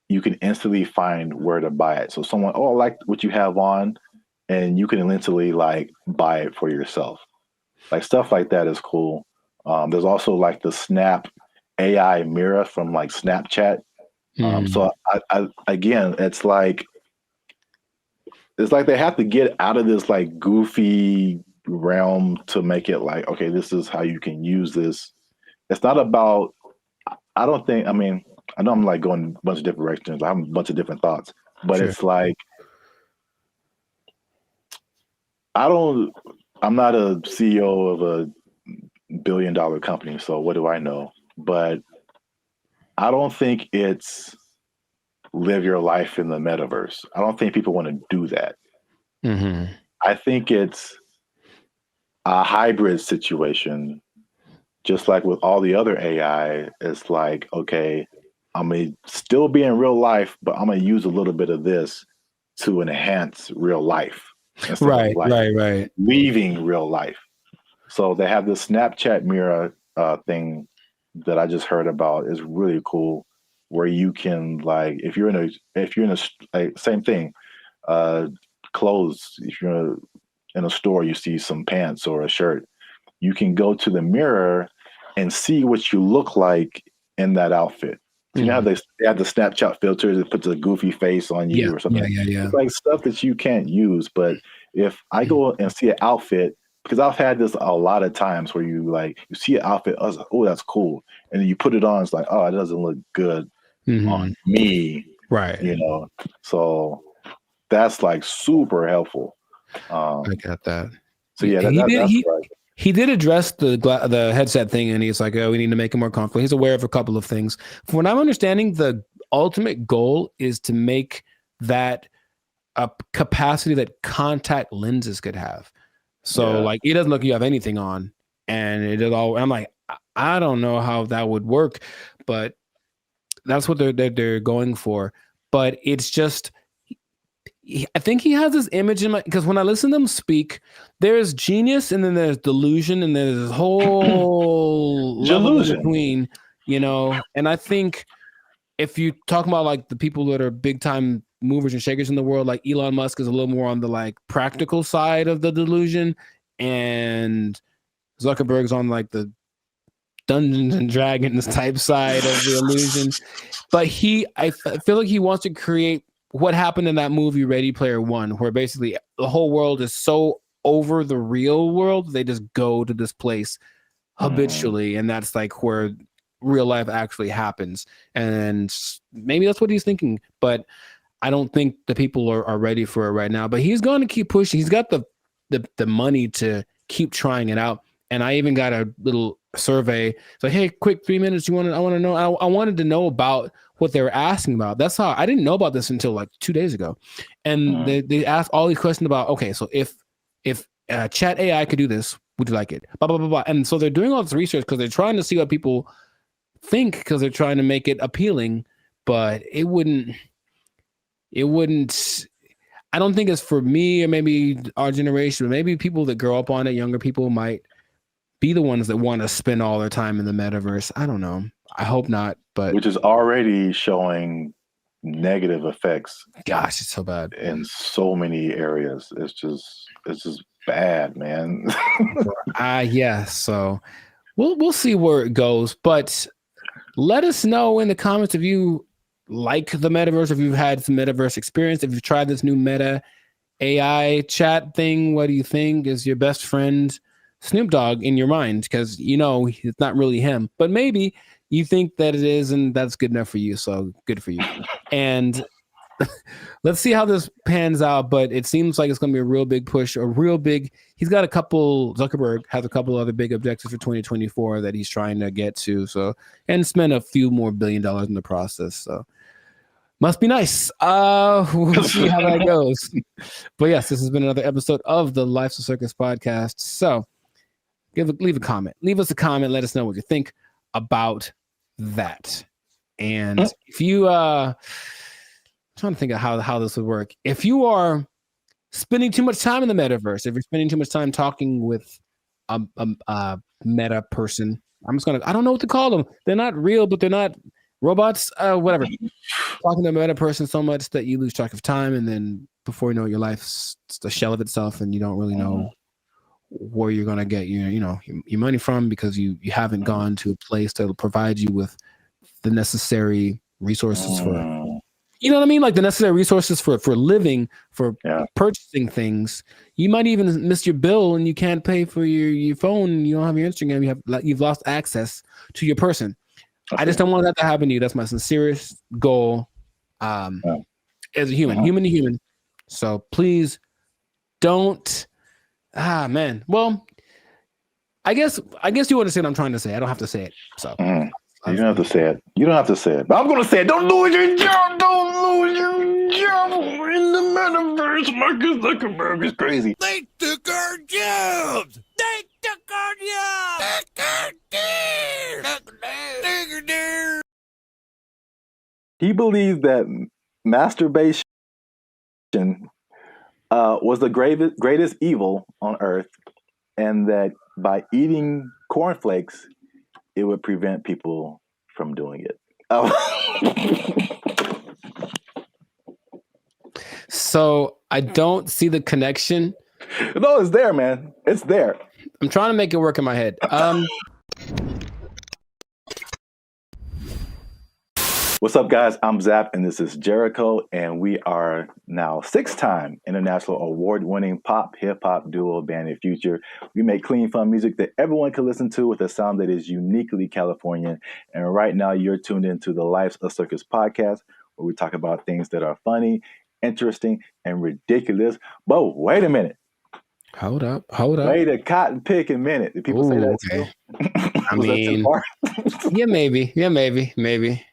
you can instantly find where to buy it. So someone, oh, I like what you have on, and you can instantly like buy it for yourself. Like stuff like that is cool. There's also like the Snap AI mirror from like Snapchat. So I again, it's like they have to get out of this like goofy realm to make it like, okay, this is how you can use this. It's not about, I don't think, I mean, I know I'm like going a bunch of different directions. I have a bunch of different thoughts, but it's like, I'm not a CEO of a $1 billion company, so what do I know? But I don't think it's live your life in the metaverse. I don't think people want to do that. I think it's a hybrid situation, just like with all the other AI. It's like, okay, I'm going to still be in real life, but I'm going to use a little bit of this to enhance real life. Right. Leaving real life. So they have this Snapchat mirror thing that I just heard about. Is really cool, where you can like, if you're in a like, same thing, clothes. If you're in a store, you see some pants or a shirt, you can go to the mirror and see what you look like in that outfit. So you know how they have the Snapchat filters that puts a goofy face on you or something. It's like stuff that you can't use. But if I go and see an outfit, because I've had this a lot of times where you see an outfit, I was like, oh, that's cool. And then you put it on, it's like, oh, it doesn't look good on me. Right. You know, so that's like super helpful. I got that. So yeah, that's right. He did address the headset thing, and he's like, oh, we need to make it more comfortable. He's aware of a couple of things. From what I'm understanding, the ultimate goal is to make that a capacity that contact lenses could have. So like, it doesn't look like you have anything on, and it is all. I'm like, I don't know how that would work, but that's what they're going for. But it's just, I think he has this image in my, because when I listen to them speak, there's genius and then there's delusion and there's this whole level in between, you know. And I think if you talk about like the people that are big time movers and shakers in the world, like Elon Musk is a little more on the like practical side of the delusion, and Zuckerberg's on like the Dungeons and Dragons type side of the illusion. But I feel like he wants to create what happened in that movie Ready Player One, where basically the whole world is so over the real world, they just go to this place habitually, and that's like where real life actually happens. And maybe that's what he's thinking, but I don't think the people are ready for it right now. But he's going to keep pushing. He's got the money to keep trying it out. And I even got a little survey. It's like, hey, quick 3 minutes. I want to know. I wanted to know about what they were asking about. That's how I didn't know about this until like 2 days ago. And they asked all these questions about, okay, so if chat AI could do this, would you like it? Blah, blah, blah, blah. And so they're doing all this research because they're trying to see what people think, because they're trying to make it appealing, but it wouldn't, I don't think it's for me or maybe our generation, but maybe people that grow up on it, younger people might be the ones that want to spend all their time in the metaverse. I don't know. I hope not, but which is already showing negative effects. Gosh, it's so bad in so many areas. It's just bad, man. Yeah. So we'll see where it goes, but let us know in the comments if you like the metaverse, if you've had some metaverse experience, if you've tried this new Meta AI chat thing. What do you think? Is your best friend Snoop Dogg in your mind? Because you know it's not really him, but maybe you think that it is, and that's good enough for you. So good for you. And let's see how this pans out. But it seems like it's going to be a real big push, he's got Zuckerberg has a couple other big objectives for 2024 that he's trying to get to. So, and spend a few more $1 billion in the process. So must be nice. We'll see how that goes. But yes, this has been another episode of the Life's a Circus podcast. So leave a comment. Leave us a comment. Let us know what you think about that. And if you I'm trying to think of how this would work. If you are spending too much time in the metaverse, if you're spending too much time talking with a meta person, I don't know what to call them. They're not real, but they're not robots, whatever. Talking to a meta person so much that you lose track of time, and then before you know it, your life's a shell of itself, and you don't really know where you're gonna get your money from, because you haven't gone to a place that will provide you with the necessary resources for, you know what I mean, like the necessary resources for living, for purchasing things. You might even miss your bill and you can't pay for your phone. You don't have your Instagram. You've lost access to your person. I just don't want that to happen to you. That's my sincerest goal as a human to human. So please don't. Man. Well, I guess you understand what I'm trying to say. I don't have to say it. So you don't have to say it. You don't have to say it. But I'm going to say it. Don't lose your job. Don't lose your job in the metaverse. Marcus Zuckerberg is crazy. They took our jobs. They took our jobs. He believes that masturbation was the greatest evil on earth, and that by eating cornflakes, it would prevent people from doing it. So I don't see the connection. No, it's there, man. It's there. I'm trying to make it work in my head. What's up, guys? I'm Zap, and this is Jericho, and we are now 6-time international award-winning pop hip-hop duo BrandBee Future. We make clean, fun music that everyone can listen to with a sound that is uniquely Californian. And right now, you're tuned into the Life's a Circus podcast, where we talk about things that are funny, interesting, and ridiculous. But wait a minute. Hold up. Wait a cotton picking minute. Did people say that too? I mean, yeah, maybe.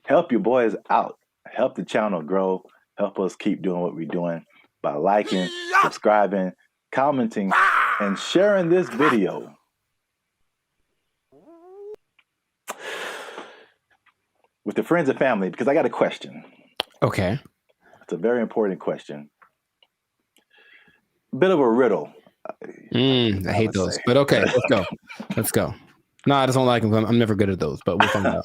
Help your boys out. Help the channel grow. Help us keep doing what we're doing by liking, subscribing, commenting, and sharing this video. With the friends and family, because I got a question. Okay. It's a very important question. A bit of a riddle. I hate those, but okay, let's go. No, I just don't like them. I'm never good at those, but we'll find out.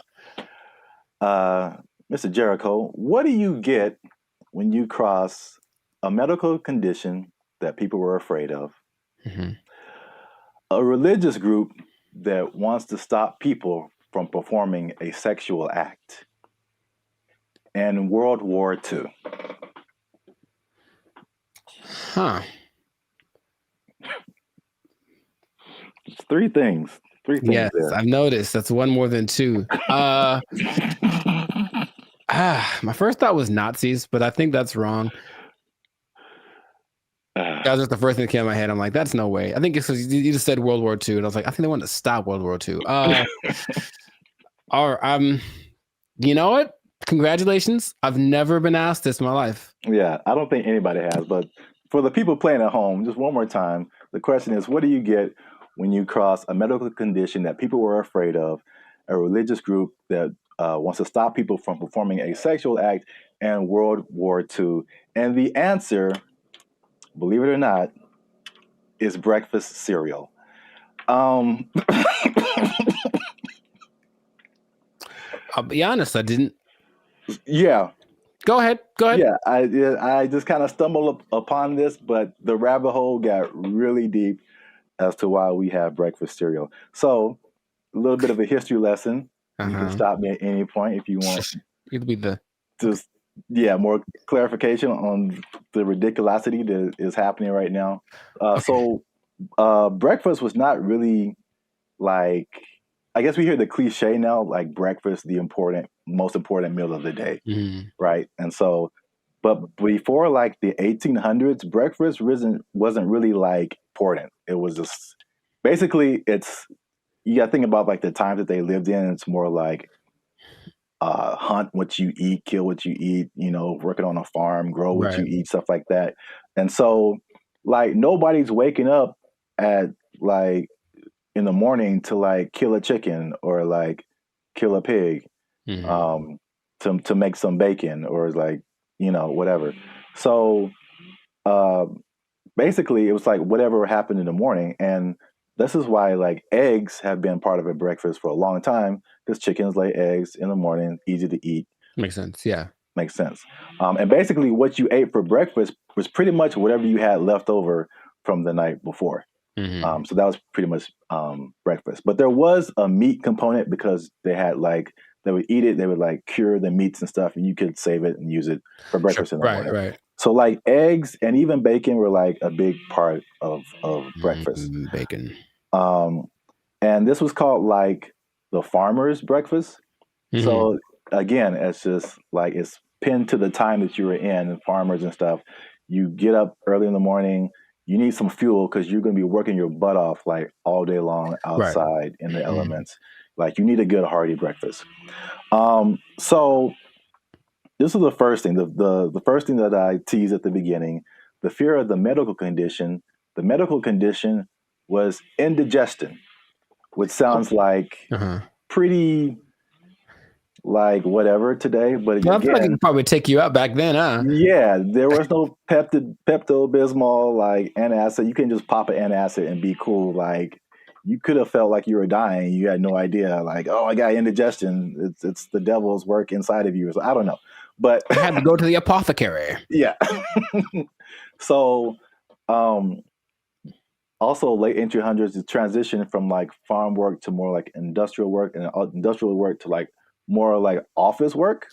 Mr. Jericho, what do you get when you cross a medical condition that people were afraid of, a religious group that wants to stop people from performing a sexual act, and World War II? Huh. It's three things. Yes, there. I've noticed. That's one more than two. My first thought was Nazis, but I think that's wrong. That was just the first thing that came to my head. I'm like, that's no way. I think it's because you just said World War II, and I was like, I think they wanted to stop World War II. You know what? Congratulations. I've never been asked this in my life. Yeah, I don't think anybody has. But for the people playing at home, just one more time, the question is, what do you get when you cross a medical condition that people were afraid of, a religious group that wants to stop people from performing a sexual act, and World War II? And the answer, believe it or not, is breakfast cereal. I'll be honest, I didn't. Yeah. Go ahead. Yeah, I just kind of stumbled upon this, but the rabbit hole got really deep as to why we have breakfast cereal. So, a little bit of a history lesson. You can stop me at any point if you want. It'll be more clarification on the ridiculosity that is happening right now. So, breakfast was not really like I guess we hear the cliche now, like breakfast, most important meal of the day, right? And so, but before like the 1800s, breakfast wasn't really like important. It was just basically you got to think about like the times that they lived in. It's more like hunt what you eat, kill what you eat, working on a farm, grow what you eat, stuff like that. And so like nobody's waking up at like in the morning to like kill a chicken or like kill a pig to make some bacon or like, whatever. So basically it was like whatever happened in the morning. And this is why like eggs have been part of a breakfast for a long time, because chickens lay eggs in the morning, easy to eat. Makes sense. Yeah. Makes sense. And basically what you ate for breakfast was pretty much whatever you had left over from the night before. So that was pretty much breakfast. But there was a meat component because they would eat it, they would like cure the meats and stuff, and you could save it and use it for breakfast in the morning. Right. So like eggs and even bacon were like a big part of breakfast. Bacon. And this was called like the farmer's breakfast. So again, it's just like it's pinned to the time that you were in, and farmers and stuff. You get up early in the morning. You need some fuel because you're going to be working your butt off like all day long outside in the elements. Like you need a good hearty breakfast. So this is the first thing. The first thing that I teased at the beginning, the fear of the medical condition. The medical condition was indigestion, which sounds like pretty like whatever today, but I feel like it could probably take you out back then, huh? Yeah, there was no Pepto-Bismol, like antacid. You can just pop an antacid and be cool. Like you could have felt like you were dying. You had no idea. Like, oh, I got indigestion. It's the devil's work inside of you. So I don't know, but I had to go to the apothecary. Yeah. So, also late 1800s, the transition from like farm work to more like industrial work, and industrial work to like more like office work.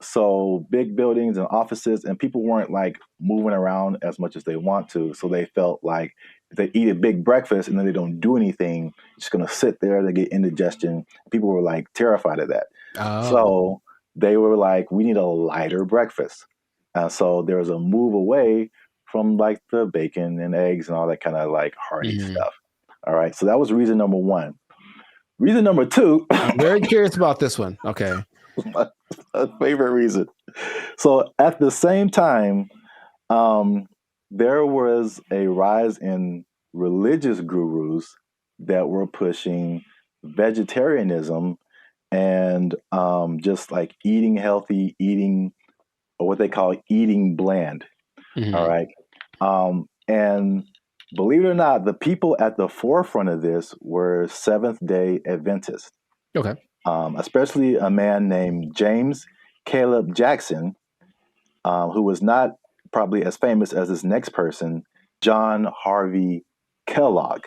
So big buildings and offices, and people weren't like moving around as much as they want to. So they felt like if they eat a big breakfast and then they don't do anything, just going to sit there, they get indigestion. People were like terrified of that. So they were like, we need a lighter breakfast. So there was a move away from like the bacon and eggs and all that kind of like hearty stuff. All right. So that was reason number one. Reason number two. I'm very curious about this one. Okay. My favorite reason. So at the same time, there was a rise in religious gurus that were pushing vegetarianism and just like eating healthy, eating or what they call eating bland. All right. And believe it or not, the people at the forefront of this were Seventh-day Adventists. Okay. Especially a man named James Caleb Jackson, who was not probably as famous as this next person, John Harvey Kellogg,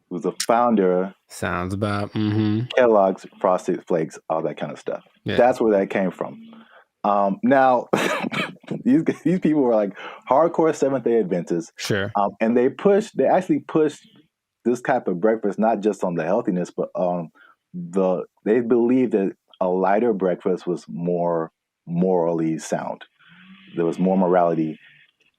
who's the founder. Sounds about Kellogg's Frosted Flakes, all that kind of stuff. Yeah. That's where that came from. Now, these people were like hardcore Seventh-day Adventists. Sure. And they actually pushed this type of breakfast, not just on the healthiness, but they believed that a lighter breakfast was more morally sound. There was more morality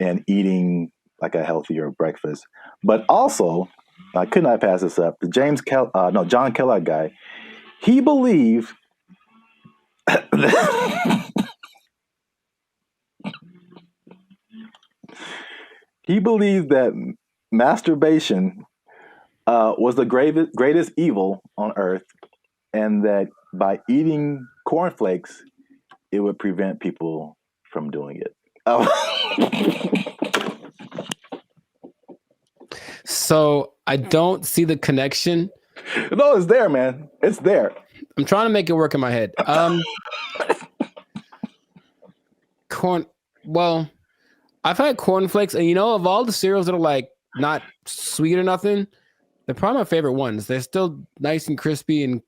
in eating like a healthier breakfast. But also, I could not pass this up. The John Kellogg guy, he believed he believed that masturbation was the greatest evil on earth, and that by eating cornflakes, it would prevent people from doing it. So I don't see the connection. No, it's there, man. It's there. I'm trying to make it work in my head. Well, I've had cornflakes, and of all the cereals that are like not sweet or nothing, they're probably my favorite ones. They're still nice and crispy and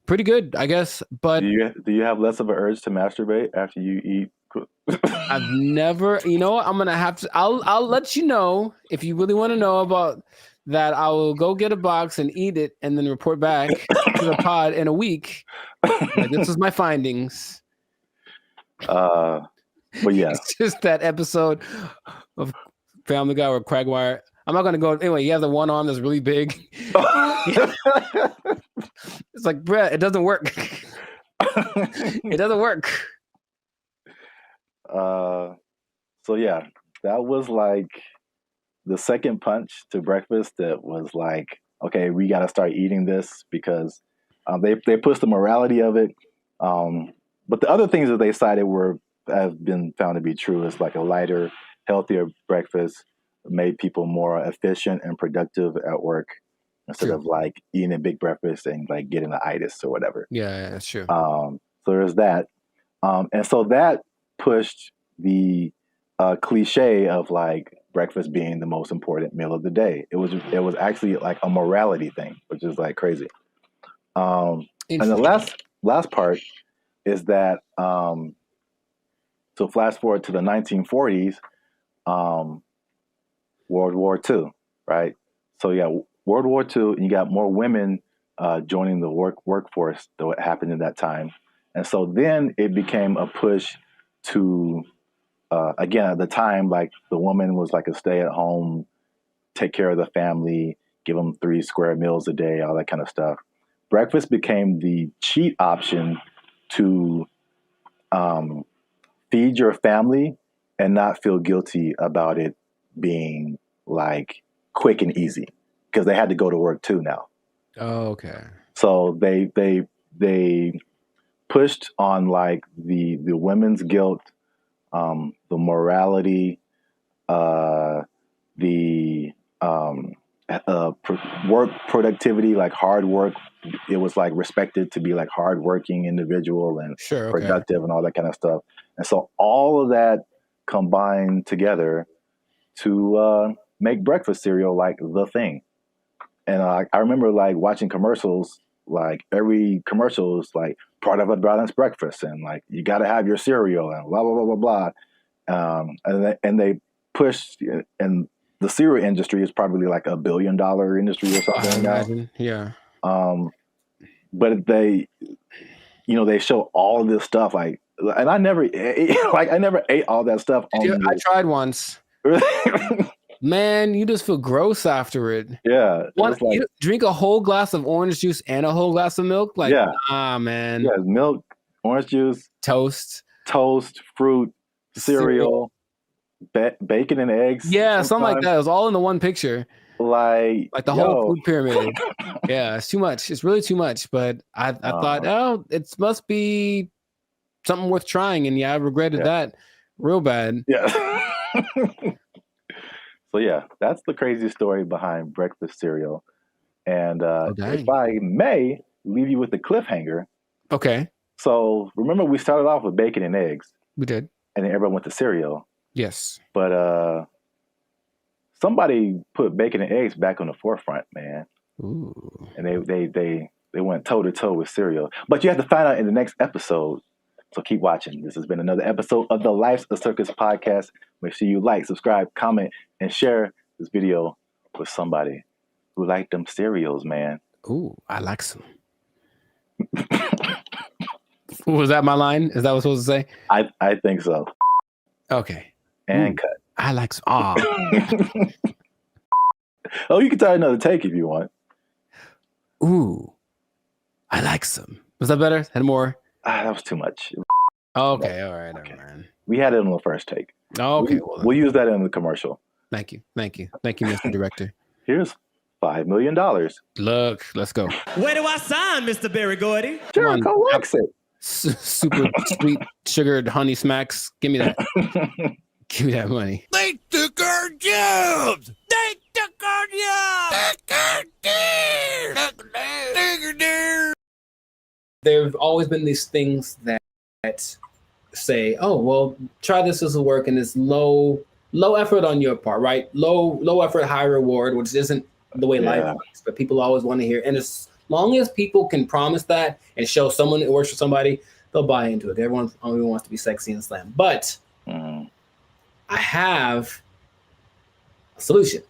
pretty good, I guess. But do you have less of an urge to masturbate after you eat? I've never. You know what? I'm gonna have to. I'll let you know if you really want to know about that I will go get a box and eat it and then report back to the pod in a week. Like, this is my findings. But yeah, it's just that episode of Family Guy where Quagmire. I'm not gonna go anyway. You have the one arm that's really big. It's like, bruh, it doesn't work. It doesn't work. So yeah, that was like the second punch to breakfast. That was like, okay, we got to start eating this because they pushed the morality of it. But the other things that they cited have been found to be true. Is like a lighter, healthier breakfast made people more efficient and productive at work instead of like eating a big breakfast and like getting the itis or whatever. Yeah, that's true. So there's that. And so that pushed the cliche of like breakfast being the most important meal of the day. It was actually like a morality thing, which is like crazy. And the last part is that so flash forward to the 1940s, World War II, right? So yeah, World War II, and you got more women joining the workforce than what happened in that time. And so then it became a push to, again, at the time, like the woman was like a stay-at-home, take care of the family, give them 3 square meals a day, all that kind of stuff. Breakfast became the cheat option to feed your family and not feel guilty about it being like quick and easy because they had to go to work too now. Oh, okay. So they pushed on like the women's guilt, the morality, the work productivity, like hard work. It was like respected to be like hardworking individual and productive and all that kind of stuff. And so all of that combined together to make breakfast cereal like the thing. And I remember like watching commercials, like every commercial is like part of a balanced breakfast and like you got to have your cereal and blah, blah, blah, blah, blah. And they pushed, and the cereal industry is probably like $1 billion industry or something now. Yeah. But they, they show all of this stuff like, and I never ate all that stuff. I tried once. Man, you just feel gross after it. Yeah. You drink a whole glass of orange juice and a whole glass of milk? Like, man. Yeah, milk, orange juice, toast, fruit, cereal, bacon and eggs. Yeah, something like that. It was all in the one picture. Like the whole food pyramid. Yeah, it's too much. It's really too much. But I thought, it must be something worth trying. And I regretted that real bad. Yeah. So yeah, that's the crazy story behind breakfast cereal. And if I may leave you with the cliffhanger. Okay. So remember we started off with bacon and eggs. We did. And then everyone went to cereal. Yes. But somebody put bacon and eggs back on the forefront, man. Ooh. And they went toe to toe with cereal. But you have to find out in the next episode. So keep watching. This has been another episode of the Life's a Circus podcast. Make sure you like, subscribe, comment, and share this video with somebody who liked them cereals, man. Ooh, I like some. Was that my line? Is that what I was supposed to say? I think so. Okay. And cut. I like some. Oh, you can try another take if you want. Ooh, I like some. Was that better? Had more? That was too much. Okay, all right, man. We had it on the first take. Okay, we'll use that in the commercial. Thank you, Mr. Director. Here's $5 million. Look, let's go. Where do I sign, Mr. Barry Gordy? Jericho likes it. Super sweet sugared honey smacks. Give me that. Give me that money. They took our jobs. They took our jobs. Took our deer. Took our deer. There have always been these things that say, oh, well, try this will work, and it's low effort on your part, right? Low effort, high reward, which isn't the way life works, but people always want to hear. And as long as people can promise that and show someone it works for somebody, they'll buy into it. Everyone only wants to be sexy and slam. But I have a solution.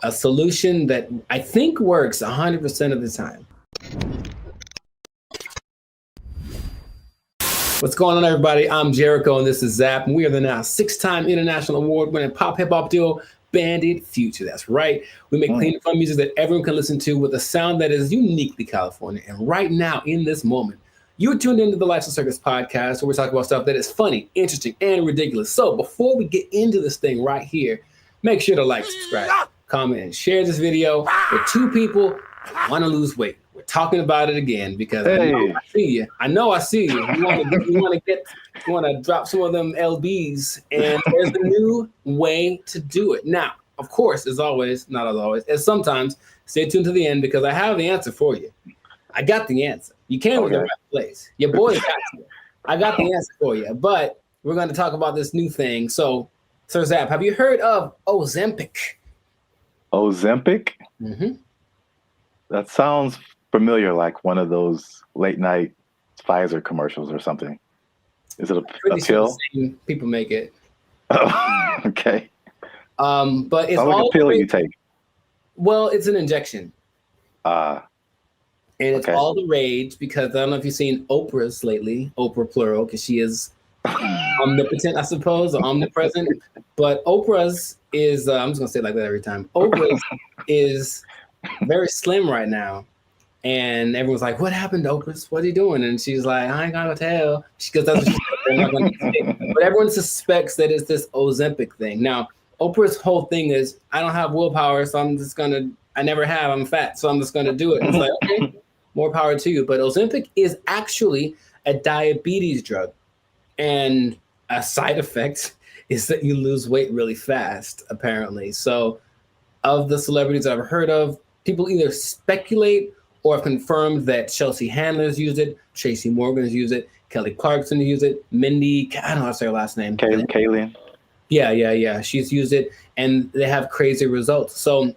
a solution that I think works 100% of the time. What's going on, everybody? I'm Jericho, and this is Zap, and we are the now 6-time international award-winning pop hip-hop duo, Bandit Future. That's right. We make clean and fun music that everyone can listen to with a sound that is uniquely California. And right now, in this moment, you're tuned into the Lifestyle Circus podcast, where we talk about stuff that is funny, interesting, and ridiculous. So before we get into this thing right here, make sure to like, subscribe, comment, and share this video with 2 people who want to lose weight. We're talking about it again because I know I see you. You want to drop some of them LBs, and there's a new way to do it. Now, of course, as always, not as always, as sometimes, stay tuned to the end because I have the answer for you. I got the answer. You came to the right place. Your boy got you. I got the answer for you, but we're going to talk about this new thing. So, Sir Zap, have you heard of Ozempic? Ozempic? Mm-hmm. That sounds familiar, like one of those late night Pfizer commercials or something. Is it a pill? People make it. Oh, okay. But it's like a pill you take. Well, it's an injection. And it's okay. all the rage because I don't know if you've seen Oprah's lately, Oprah plural, because she is omnipotent, I suppose, or omnipresent. But Oprah's is, I'm just going to say it like that every time. Oprah's is very slim right now. And everyone's like, what happened to Oprah? What are you doing? And she's like, I ain't gonna tell. Because that's what she's not gonna say. But everyone suspects that it's this Ozempic thing. Now, Oprah's whole thing is, I don't have willpower, so I never have, I'm fat, so I'm just gonna do it. And it's like, okay, more power to you. But Ozempic is actually a diabetes drug. And a side effect is that you lose weight really fast, apparently. So of the celebrities that I've heard of, people either speculate or have confirmed that Chelsea Handler's used it, Tracy Morgan's used it, Kelly Clarkson used it, Mindy, I don't know how to say her last name. Kayleen. Yeah. She's used it, and they have crazy results. So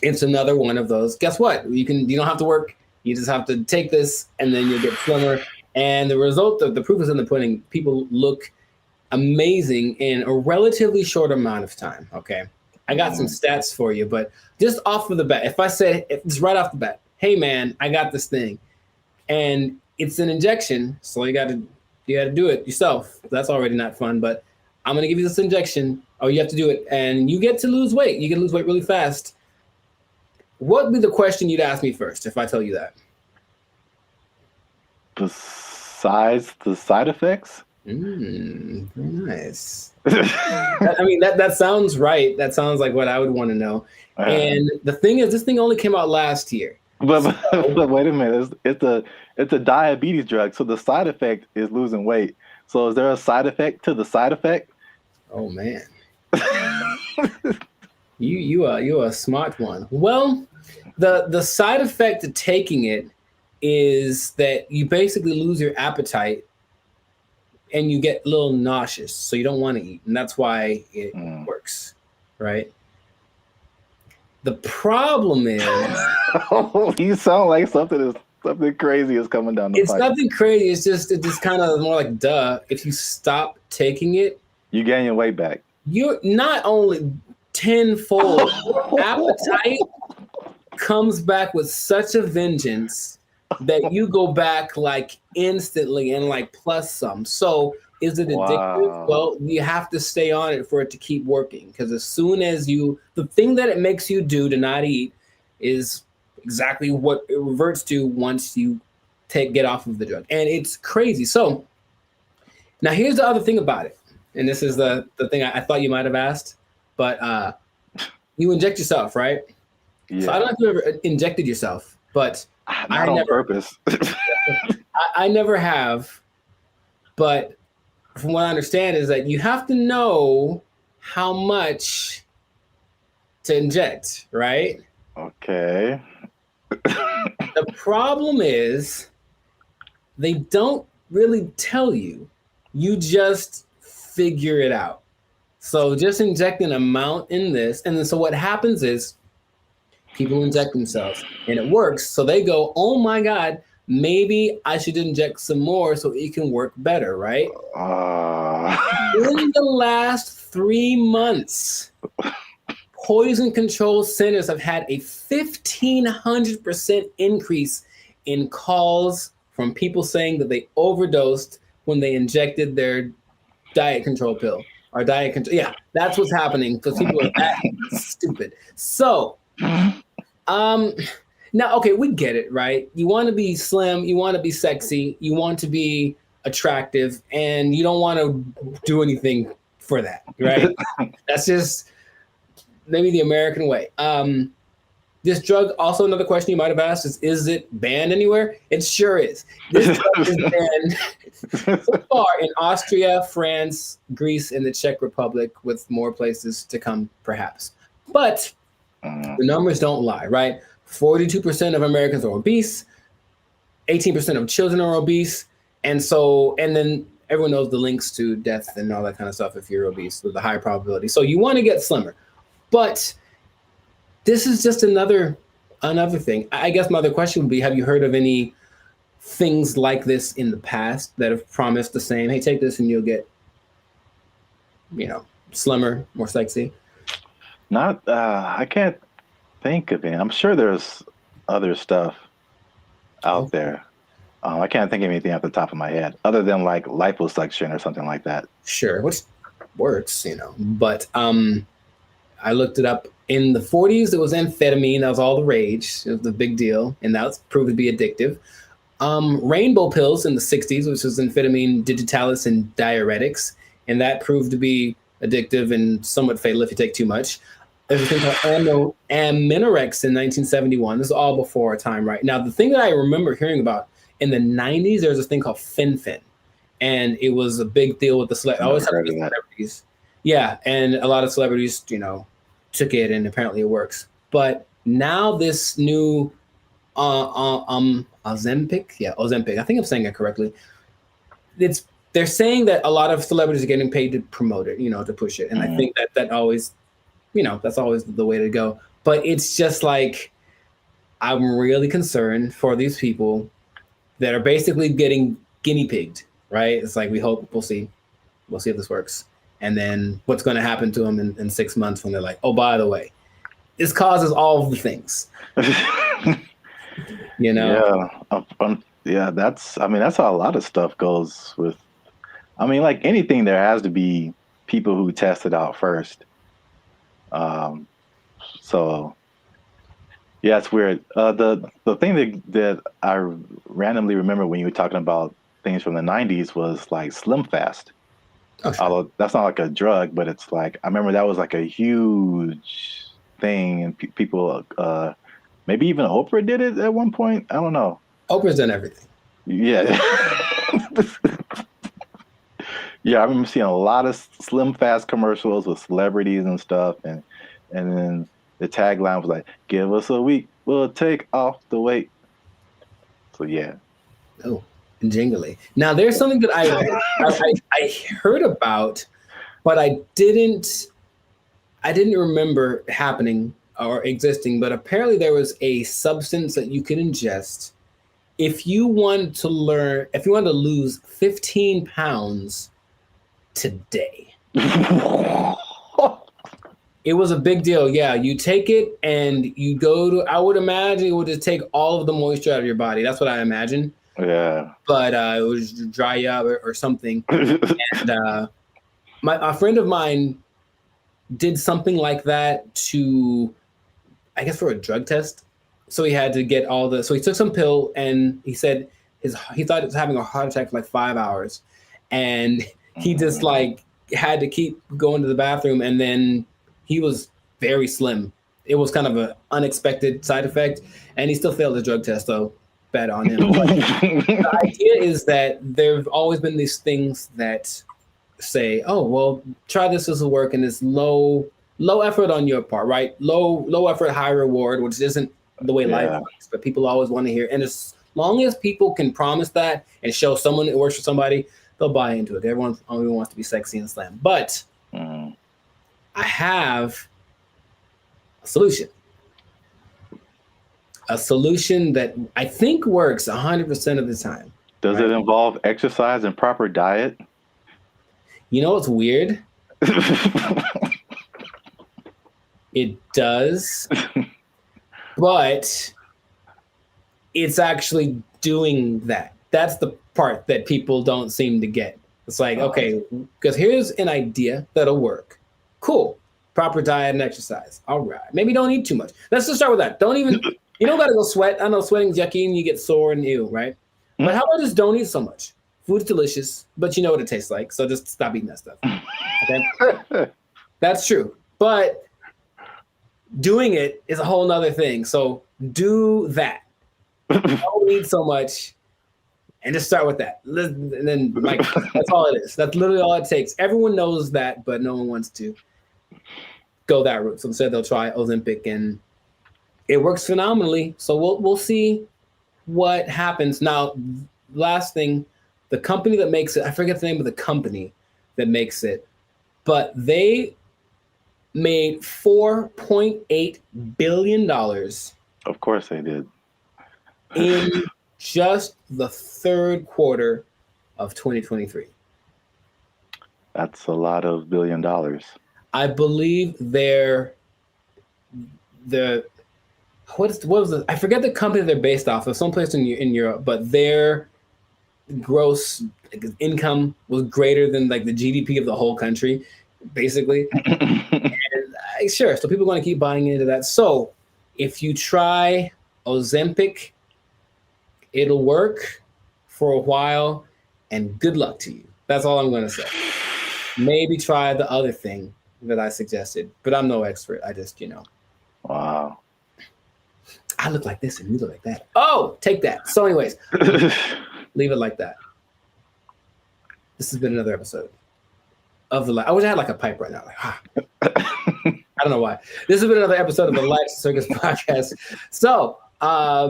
it's another one of those. Guess what? You don't have to work. You just have to take this, and then you'll get slimmer. And the result of the proof is in the pudding. People look amazing in a relatively short amount of time. Okay. I got some stats for you, but just off of the bat, if it's right off the bat, hey man, I got this thing, and it's an injection, so you got to do it yourself. That's already not fun, but I'm gonna give you this injection. Oh, you have to do it, and you get to lose weight. You can lose weight really fast. What would be the question you'd ask me first if I tell you that? Besides the side effects? Very nice. I mean, that sounds right. That sounds like what I would want to know. And the thing is, this thing only came out last year. But wait a minute, it's a diabetes drug, so the side effect is losing weight. So is there a side effect to the side effect? Oh man, you are a smart one. Well, the side effect of taking it is that you basically lose your appetite and you get a little nauseous, so you don't want to eat, and that's why it works, right? The problem is, you sound like something crazy is coming down the pipe. It's nothing crazy. It's just kind of more like duh. If you stop taking it, you gain your weight back. You're not only tenfold. Appetite comes back with such a vengeance that you go back like instantly and like plus some. So is it addictive? Wow. Well, you have to stay on it for it to keep working, because as soon as the thing that it makes you do to not eat is exactly what it reverts to once you get off of the drug. And it's crazy. So now here's the other thing about it. And this is the thing I thought you might have asked, but you inject yourself, right? Yeah. So I don't know if you ever injected yourself, but not on purpose. I never have, but from what I understand is that you have to know how much to inject, right? Okay. The problem is they don't really tell you. You just figure it out. So just inject an amount in this. And then so what happens is people inject themselves and it works. So they go, oh my God, maybe I should inject some more so it can work better, right? In the last 3 months, poison control centers have had a 1,500% increase in calls from people saying that they overdosed when they injected their diet control pill or diet control. Yeah, that's what's happening because people are that stupid. So, now, okay, we get it, right? You want to be slim, you want to be sexy, you want to be attractive, and you don't want to do anything for that, right? That's just maybe the American way. This drug, also another question you might have asked is it banned anywhere? It sure is. This drug is banned so far in Austria, France, Greece, and the Czech Republic, with more places to come, perhaps. But the numbers don't lie, right? 42% of Americans are obese, 18% of children are obese, and then everyone knows the links to death and all that kind of stuff if you're obese with a high probability. So you want to get slimmer. But this is just another thing. I guess my other question would be, have you heard of any things like this in the past that have promised the same, hey, take this and you'll get, slimmer, more sexy? Not, I can't think of any. I'm sure there's other stuff out there. I can't think of anything off the top of my head other than like liposuction or something like that. Sure, which works, but I looked it up. In the 40s, it was amphetamine. That was all the rage. It was the big deal, and that was proved to be addictive. Rainbow pills in the 60s, which was amphetamine, digitalis, and diuretics, and that proved to be addictive and somewhat fatal if you take too much. There's a thing called Aminorex in 1971. This is all before our time, right? Now, the thing that I remember hearing about in the 90s, there was this thing called Fen-Phen, and it was a big deal with the celebrities. Yeah, and a lot of celebrities, took it, and apparently it works. But now this new Ozempic, I think I'm saying it correctly. They're saying that a lot of celebrities are getting paid to promote it, to push it, and I think that always, that's always the way to go. But it's just like, I'm really concerned for these people that are basically getting guinea pigged, right? It's like, we'll see if this works. And then what's going to happen to them in 6 months when they're like, oh, by the way, this causes all of the things. Yeah, that's how a lot of stuff goes with. Like anything, there has to be people who test it out first. So yeah, it's weird. The thing that I randomly remember when you were talking about things from the 90s was like Slim Fast. Oh, sure. Although that's not like a drug, but it's like, I remember that was like a huge thing, and people, maybe even Oprah did it at one point. I don't know. Oprah's done everything. Yeah. Yeah, I remember seeing a lot of Slim Fast commercials with celebrities and stuff, and then the tagline was like, "Give us a week, we'll take off the weight." So yeah. Oh, jingly. Now there's something that I heard about, but I didn't remember happening or existing. But apparently there was a substance that you could ingest if you wanted to lose 15 pounds today. It was a big deal. Yeah, you take it and you go to, I would imagine it would just take all of the moisture out of your body. That's what I imagine. Yeah. But it would just dry you up or something. And a friend of mine did something like that to, I guess, for a drug test. So he had to get so he took some pill, and he said he thought he was having a heart attack for like 5 hours. And he just like had to keep going to the bathroom, and then he was very slim. It was kind of an unexpected side effect, and he still failed the drug test, so bad on him. But the idea is that there've always been these things that say, oh, well, try this will work, and it's low effort on your part, right? Low effort, high reward, which isn't the way life works, but people always want to hear. And as long as people can promise that and show someone it works for somebody, they'll buy into it. Everyone only wants to be sexy and slim. But I have a solution. A solution that I think works 100% of the time. Does it involve exercise and proper diet? You know what's weird? It does, but it's actually doing that. That's the part that people don't seem to get. It's like, okay, because here's an idea that'll work. Cool. Proper diet and exercise. All right. Maybe don't eat too much. Let's just start with that. Don't even, you don't got to go sweat. I know sweating's yucky and you get sore and ew, right? But how about just don't eat so much? Food's delicious, but you know what it tastes like. So just stop eating that stuff. Okay. That's true. But doing it is a whole nother thing. So do that. Don't eat so much and just start with that. And then like, that's all it is. That's literally all it takes. Everyone knows that, but no one wants to go that route. So instead they'll try Ozempic and it works phenomenally. So we'll see what happens. Now, last thing, the company that makes it, I forget the name of the company that makes it, but they made $4.8 billion. Of course they did. In just the third quarter of 2023. That's a lot of $1 billion. I believe what was it? I forget the company they're based off of, someplace in Europe, but their gross income was greater than like the GDP of the whole country, basically. And sure, so people are going to keep buying into that. So if you try Ozempic, it'll work for a while, and good luck to you. That's all I'm going to say. Maybe try the other thing that I suggested, but I'm no expert. I just, Wow. I look like this and you look like that. Oh, take that. So anyways, leave it like that. This has been another episode of the I wish I had like a pipe right now. I don't know why. This has been another episode of the Life Circus podcast. So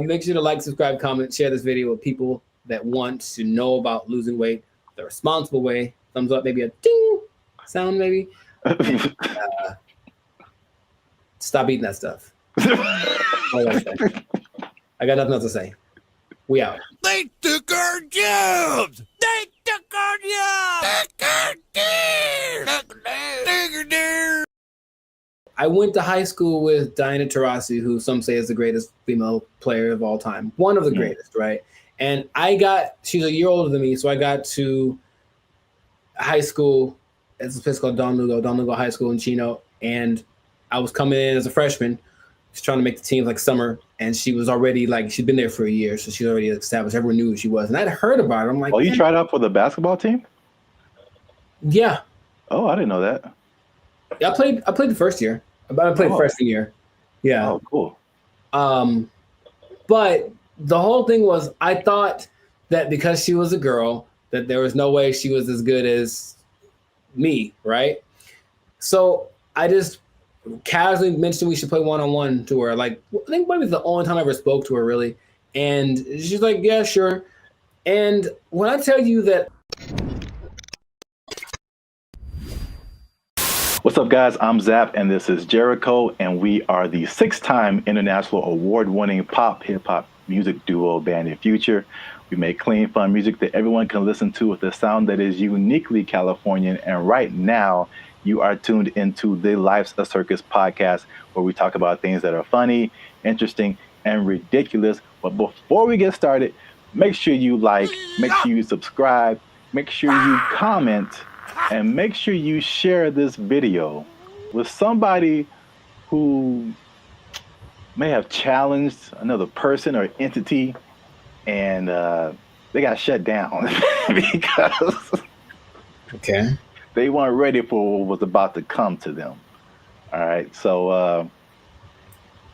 make sure to like, subscribe, comment, share this video with people that want to know about losing weight the responsible way. Thumbs up, maybe a ding sound, maybe. And, stop eating that stuff. I got nothing else to say. We out. They took our jobs. They took our jobs. I went to high school with Diana Taurasi, who some say is the greatest female player of all time. One of the greatest, right? And she's a year older than me, so I got to high school. It's a place called Don Lugo High School in Chino. And I was coming in as a freshman, just trying to make the team like summer. And she was already she'd been there for a year, so she's already established. Everyone knew who she was. And I'd heard about her. I'm like, oh, you tried out for the basketball team? Yeah. Oh, I didn't know that. Yeah, I played the first year. I played freshman year. Yeah. Oh, cool. But the whole thing was, I thought that because she was a girl, that there was no way she was as good as me, right? So I just casually mentioned we should play one-on-one to her. Like, I think maybe it's the only time I ever spoke to her, really. And she's like, yeah, sure. And when I tell you that. What's up, guys? I'm Zap, and this is Jericho, and we are the 6-time international award-winning pop hip-hop music duo BrandBee Future. We make clean, fun music that everyone can listen to with a sound that is uniquely Californian. And right now, you are tuned into the Life's a Circus podcast, where we talk about things that are funny, interesting, and ridiculous. But before we get started, make sure you like, make sure you subscribe, make sure you comment, and make sure you share this video with somebody who may have challenged another person or entity, and they got shut down because they weren't ready for what was about to come to them. All right, so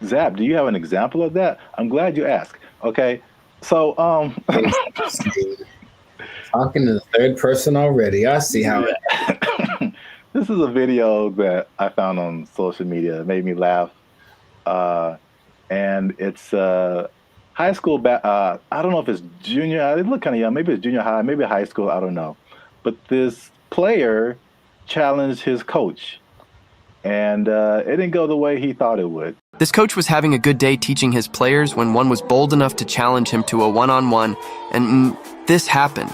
Zap, do you have an example of that? I'm glad you asked. Okay, so talking to the third person already. I see how it. This is a video that I found on social media. It made me laugh. And it's high school. I don't know if it's junior. It looked kind of young. Maybe it's junior high. Maybe high school. I don't know. But this player challenged his coach. And it didn't go the way he thought it would. This coach was having a good day teaching his players when one was bold enough to challenge him to a one-on-one, and this happened.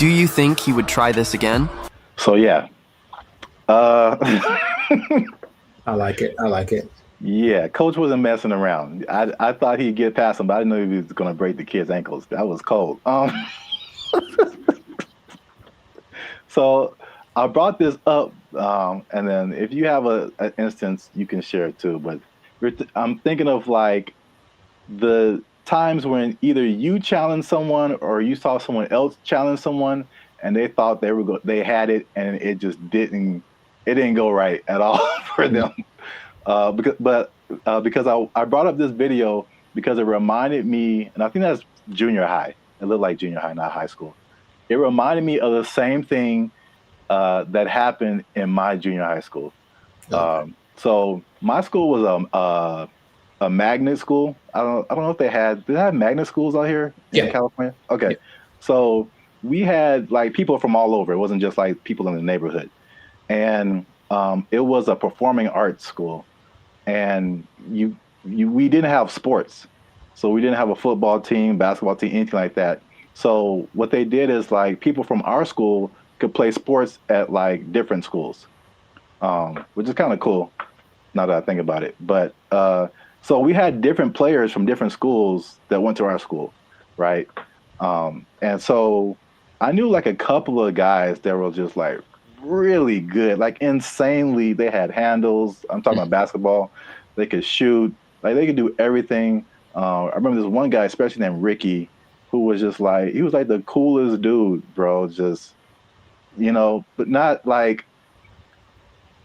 Do you think he would try this again? So yeah. I like it. I like it. Yeah, coach wasn't messing around. I thought he'd get past him, but I didn't know he was going to break the kid's ankles. That was cold. So I brought this up, and then if you have an instance, you can share it too. But I'm thinking of like the times when either you challenged someone or you saw someone else challenge someone, and they thought they had it, and it just didn't go right at all for them. Because I brought up this video because it reminded me, and I think that's junior high. It looked like junior high, not high school. It reminded me of the same thing that happened in my junior high school. Okay. So my school was a magnet school. I don't know if did they have magnet schools out here in California? Okay. Yeah. So we had like people from all over. It wasn't just like people in the neighborhood. And it was a performing arts school. And we didn't have sports. So we didn't have a football team, basketball team, anything like that. So what they did is like people from our school could play sports at like different schools, which is kind of cool now that I think about it. But so we had different players from different schools that went to our school, right? And so I knew like a couple of guys that were just like really good, like insanely. They had handles. I'm talking about basketball. They could shoot. Like they could do everything. I remember this one guy, especially named Ricky, who was just like, he was like the coolest dude, bro. Just, but not like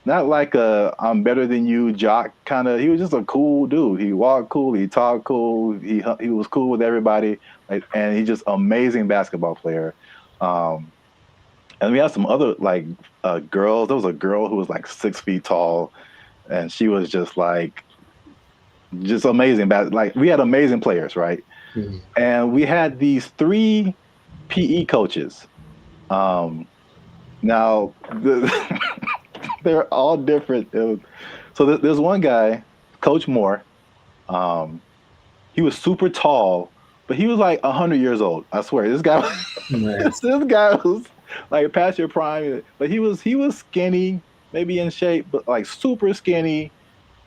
a I'm better than you jock kind of. He was just a cool dude. He walked cool. He talked cool. He was cool with everybody. And he's just amazing basketball player. And we had some other like girls. There was a girl who was like 6 feet tall, and she was just like, just amazing. Like we had amazing players, right? Mm-hmm. And we had these 3 PE coaches. Now they're all different. So there's one guy, Coach Moore. He was super tall, but he was like 100 years old. I swear, this guy was like past your prime. But he was skinny, maybe in shape, but like super skinny.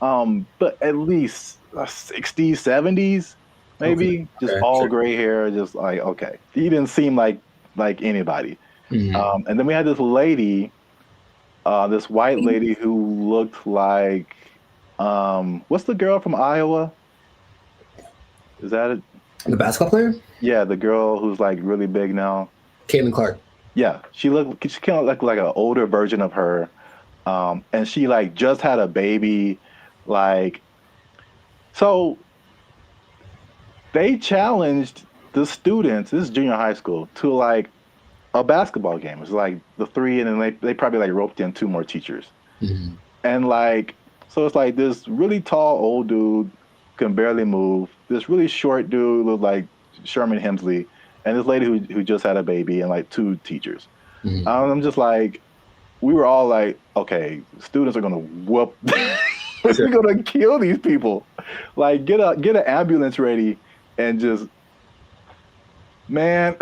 But at least 60s, 70s, maybe. Okay. Just all gray hair, just like, okay. He didn't seem like anybody. Mm-hmm. And then we had this lady, this white lady who looked like, what's the girl from Iowa? Is that it? The basketball player? Yeah, the girl who's like really big now. Caitlin Clark. Yeah, she kind of looked like an older version of her. And she like just had a baby. Like, so they challenged the students, this is junior high school, to like a basketball game. It was like the 3, and then they probably like roped in 2 more teachers. Mm-hmm. And like, so it's like this really tall old dude can barely move. This really short dude looked like Sherman Hemsley, and this lady who just had a baby, and like 2 teachers. Mm-hmm. I'm just like, we were all like, okay, students are gonna whoop. We're gonna kill these people. Like, get an ambulance ready, and just, man.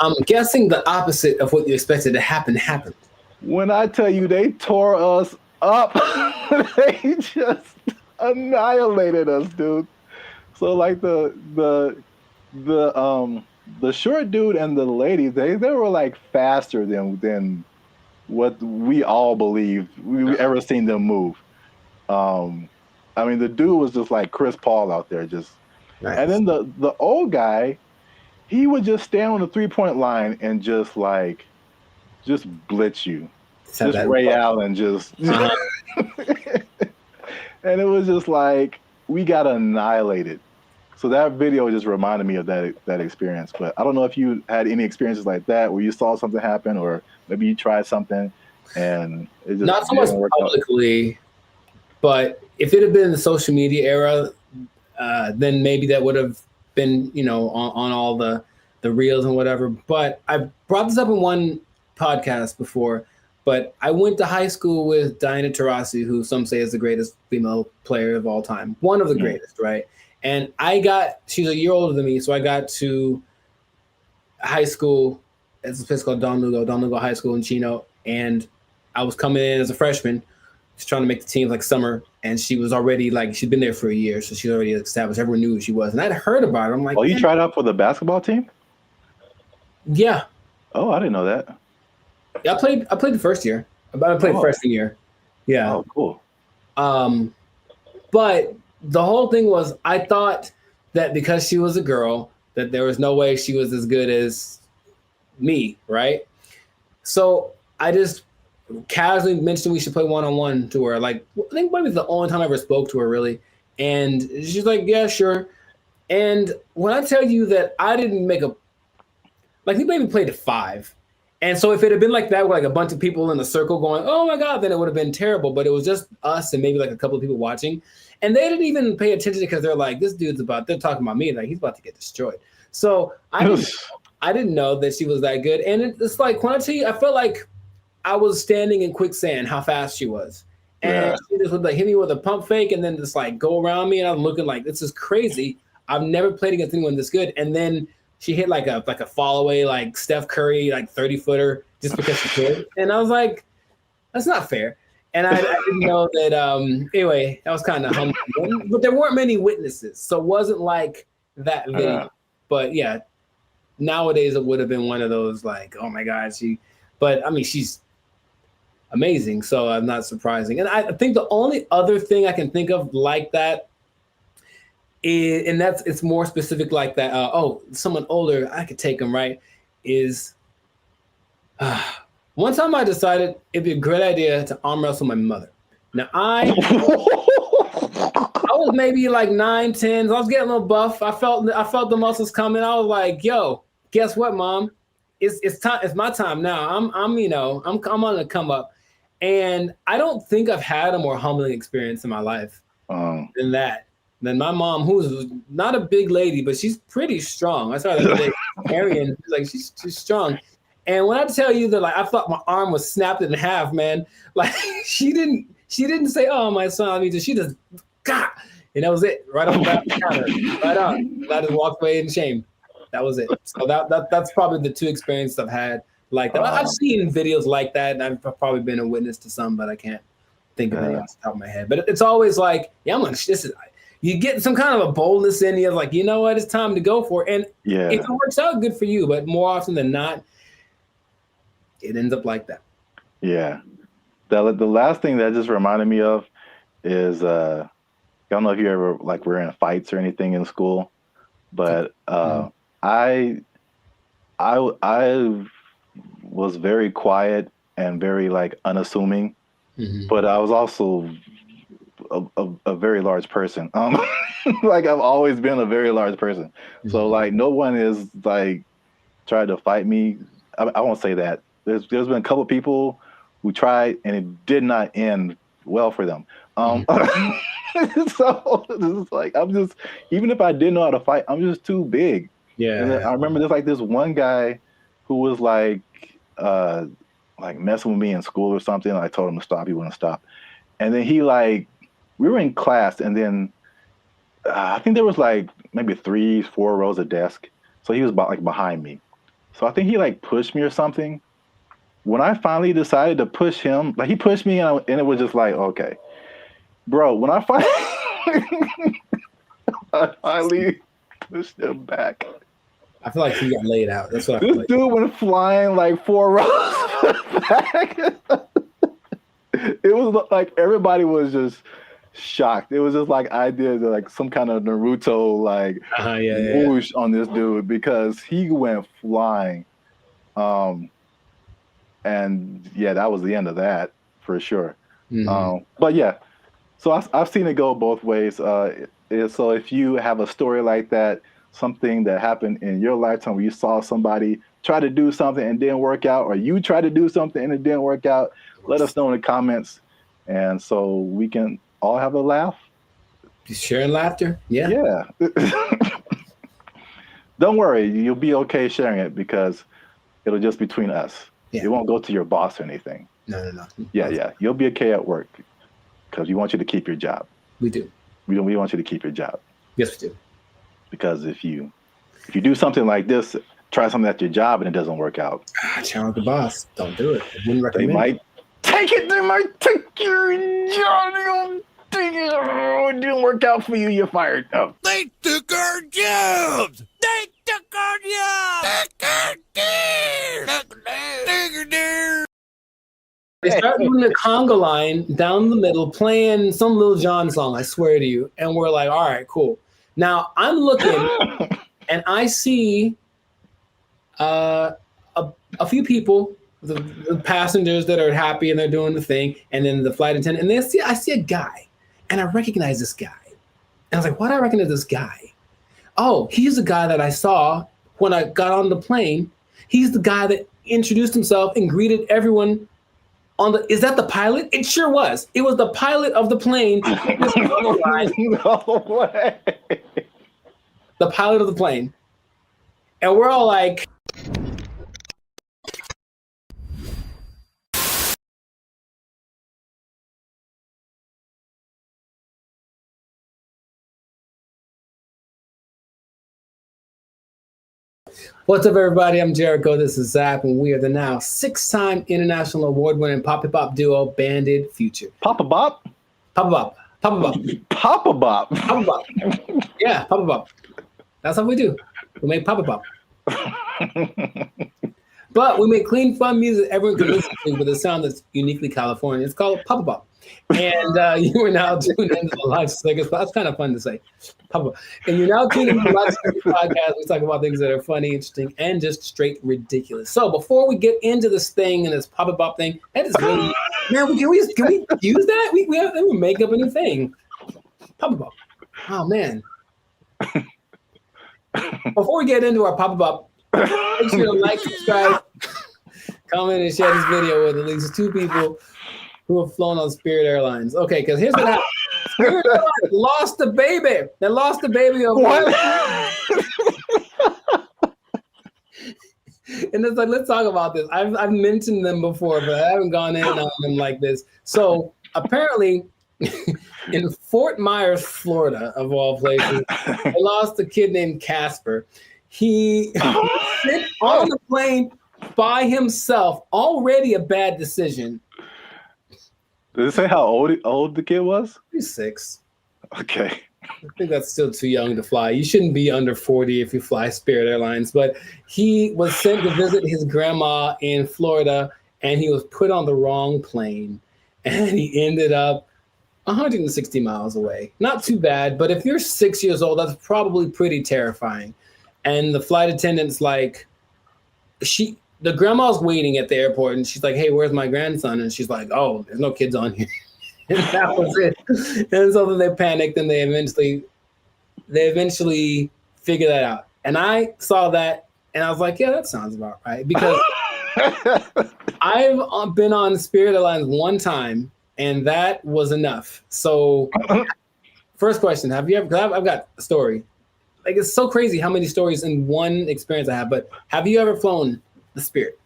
I'm guessing the opposite of what you expected to happen happened. When I tell you they tore us up, they just annihilated us, dude. So like the short dude and the lady, they were like faster than what we all believed we ever seen them move. I mean, the dude was just like Chris Paul out there, just. Nice. And then the old guy, he would just stand on the 3-point line and just blitz you, just Ray Allen, just. And it was just like we got annihilated. So that video just reminded me of that experience. But I don't know if you had any experiences like that where you saw something happen, or maybe you tried something and it just not so much publicly, but if it had been the social media era, then maybe that would have been, on all the reels and whatever. But I brought this up in one podcast before, but I went to high school with Diana Taurasi, who some say is the greatest female player of all time. One of the greatest, right? And she's a year older than me, so I got to high school. It's a place called Don Lugo High School in Chino. And I was coming in as a freshman, just trying to make the team like summer. And she was already like, she'd been there for a year. So she already established. Everyone knew who she was. And I'd heard about her. I'm like, oh, you tried out for the basketball team? Yeah. Oh, I didn't know that. Yeah, I played the first year. I played freshman year. Yeah. Oh, cool. But the whole thing was, I thought that because she was a girl, that there was no way she was as good as me, right? So I just casually mentioned we should play one-on-one to her. Like, I think maybe it's the only time I ever spoke to her, really. And she's like, yeah, sure. And when I tell you that I didn't make we maybe played at 5. And so if it had been like that, with like a bunch of people in the circle going, oh my God, then it would have been terrible. But it was just us and maybe like a couple of people watching. And they didn't even pay attention because they're like, they're talking about me. Like, he's about to get destroyed. So I didn't know that she was that good. And it's like, when I tell you, I felt like I was standing in quicksand, how fast she was. And she just would like hit me with a pump fake and then just like go around me. And I'm looking like, this is crazy. I've never played against anyone this good. And then she hit like a fall away, like Steph Curry, like 30-footer just because she could. And I was like, that's not fair. And I didn't know that. Anyway, that was kind of humbling. But there weren't many witnesses. So it wasn't like that video. But yeah, nowadays it would have been one of those like, oh my God, but I mean, she's amazing. So I'm not surprising. And I think the only other thing I can think of like that, it's more specific like that. Someone older, I could take them, right? Is one time I decided it'd be a great idea to arm wrestle my mother. Now I was maybe like 9, 10. I was getting a little buff. I felt the muscles coming. I was like, yo, guess what, Mom? It's time. It's my time now. I'm on the come up. And I don't think I've had a more humbling experience in my life than that. Than my mom, who's not a big lady, but she's pretty strong. I saw her the other day, Arian, she's strong. And when I tell you that, like, I thought my arm was snapped in half, man. Like, she didn't say, "Oh, my son," I mean, she just, God, and that was it, right on the counter, right on. I just walked away in shame. That was it. So that's probably the 2 experiences I've had like that. I've seen videos like that, and I've probably been a witness to some, but I can't think of any off the top of my head. But it's always like, yeah, you get some kind of a boldness in you, like, you know what, it's time to go for it. And if it works out, good for you. But more often than not, it ends up like that. Yeah. The last thing that just reminded me of is, I don't know if you ever like were in fights or anything in school, but I was very quiet and very like unassuming, but I was also a very large person. Like, I've always been a very large person. So like, no one is like tried to fight me. I won't say that. There's been a couple of people who tried and it did not end well for them. So it's like, even if I didn't know how to fight, I'm just too big. Yeah. And I remember there's like this one guy who was like messing with me in school or something. I told him to stop. He wouldn't stop. And then we were in class, and then I think there was like maybe 3, 4 rows of desk. So he was behind me. So I think he like pushed me or something. When I finally decided to push him, like he pushed me and it was just like, okay, bro, when I finally pushed him back. I feel like he got laid out. That's what this dude went flying like 4 rows back. It was like everybody was just shocked. It was just like I did like some kind of Naruto whoosh on this dude because he went flying. And yeah, that was the end of that for sure. But yeah, so I've seen it go both ways. So if you have a story like that, something that happened in your lifetime where you saw somebody try to do something and didn't work out, or you tried to do something and it didn't work out, let us know in the comments. And so we can all have a laugh. Just sharing laughter. Yeah. Yeah. Don't worry. You'll be okay sharing it because it'll just be between us. Yeah. It won't go to your boss or anything. No. Yeah. You'll be okay at work because we want you to keep your job. We do. We want you to keep your job. Yes, we do. Because if you do something like this try something at your job and it doesn't work out. Challenge the boss. Don't do it. I wouldn't recommend. They might take it. They might take your job. It didn't work out for you. You're fired. Oh. They took our jobs. They took our jobs. They start doing the conga line down the middle, playing some Lil Jon song, I swear to you. And we're like, all right, cool. Now I'm looking and I see a few people, the passengers that are happy and they're doing the thing, and then the flight attendant, and I see a guy, and I recognize this guy. And I was like, why do I recognize this guy? Oh, he's the guy that I saw when I got on the plane. He's the guy that introduced himself and greeted everyone on the, is that the pilot? It sure was. It was the pilot of the plane. No way. The pilot of the plane. And we're all like, what's up, everybody? I'm Jericho. This is Zach, and we are the now 6-time international award-winning pop-hip-hop duo, Banded Future. Papa Bop? Papa Bop. Papa Bop. Papa Bop. Papa Bop. Yeah, Papa Bop. That's what we do. We make Papa Bop. But we make clean, fun music everyone can listen to with a sound that's uniquely Californian. It's called Papa Bop. And you are now tuned into the Life Circus. That's kind of fun to say. Papa. And you're now tuned into the Life Circus podcast. We talk about things that are funny, interesting, and just straight ridiculous. So before we get into this thing and this Papa Bop thing, that is really, man, can we use that? We make up a new thing. Papa Bop. Oh, man. Before we get into our Papa Bop, make sure to like, subscribe, comment, and share this video with at least 2 people who have flown on Spirit Airlines. Okay, because here's what happened. Spirit Airlines lost the baby. They lost the baby of what? And it's like, let's talk about this. I've mentioned them before, but I haven't gone in on them like this. So apparently, in Fort Myers, Florida, of all places, they lost a kid named Casper. He sent on the plane by himself. Already a bad decision. Did it say how old the kid was? He's 6. Okay. I think that's still too young to fly. You shouldn't be under 40 if you fly Spirit Airlines. But he was sent to visit his grandma in Florida, and he was put on the wrong plane. And he ended up 160 miles away. Not too bad, but if you're 6 years old, that's probably pretty terrifying. And the flight attendant's like, the grandma's waiting at the airport, and she's like, hey, where's my grandson? And she's like, oh, there's no kids on here. And that was it. And so then they panicked, and they eventually figured that out. And I saw that, and I was like, yeah, that sounds about right. Because I've been on Spirit Airlines one time, and that was enough. So first question, have you ever, because I've got a story. Like, it's so crazy how many stories in one experience I have, but have you ever flown the Spirit?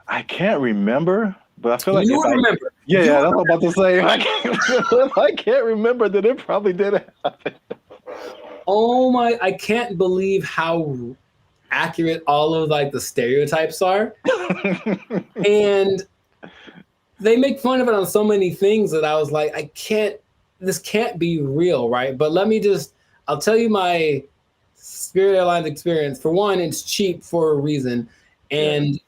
I can't remember, but I feel like you would remember. Yeah, that's what I'm about to say. I can't remember that it probably did happen. Oh my, I can't believe how accurate all of like the stereotypes are. And they make fun of it on so many things that I was like, this can't be real, right? But I'll tell you my Spirit Airlines experience. For one, it's cheap for a reason. And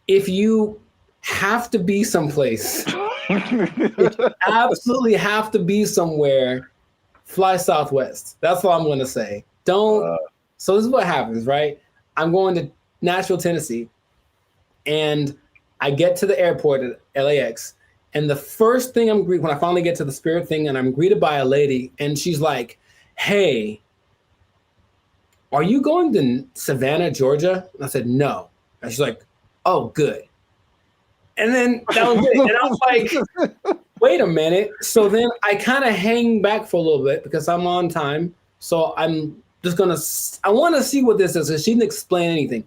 if you have to be someplace, if you absolutely have to be somewhere, fly Southwest. That's all I'm going to say. So this is what happens, right? I'm going to Nashville, Tennessee, and I get to the airport at LAX, and the first thing when I finally get to the Spirit thing, and I'm greeted by a lady, and she's like, hey, are you going to Savannah, Georgia? And I said, no. And she's like, oh, good. And then that was it. And I was like, wait a minute. So then I kind of hang back for a little bit because I'm on time. So I'm just I want to see what this is. So she didn't explain anything.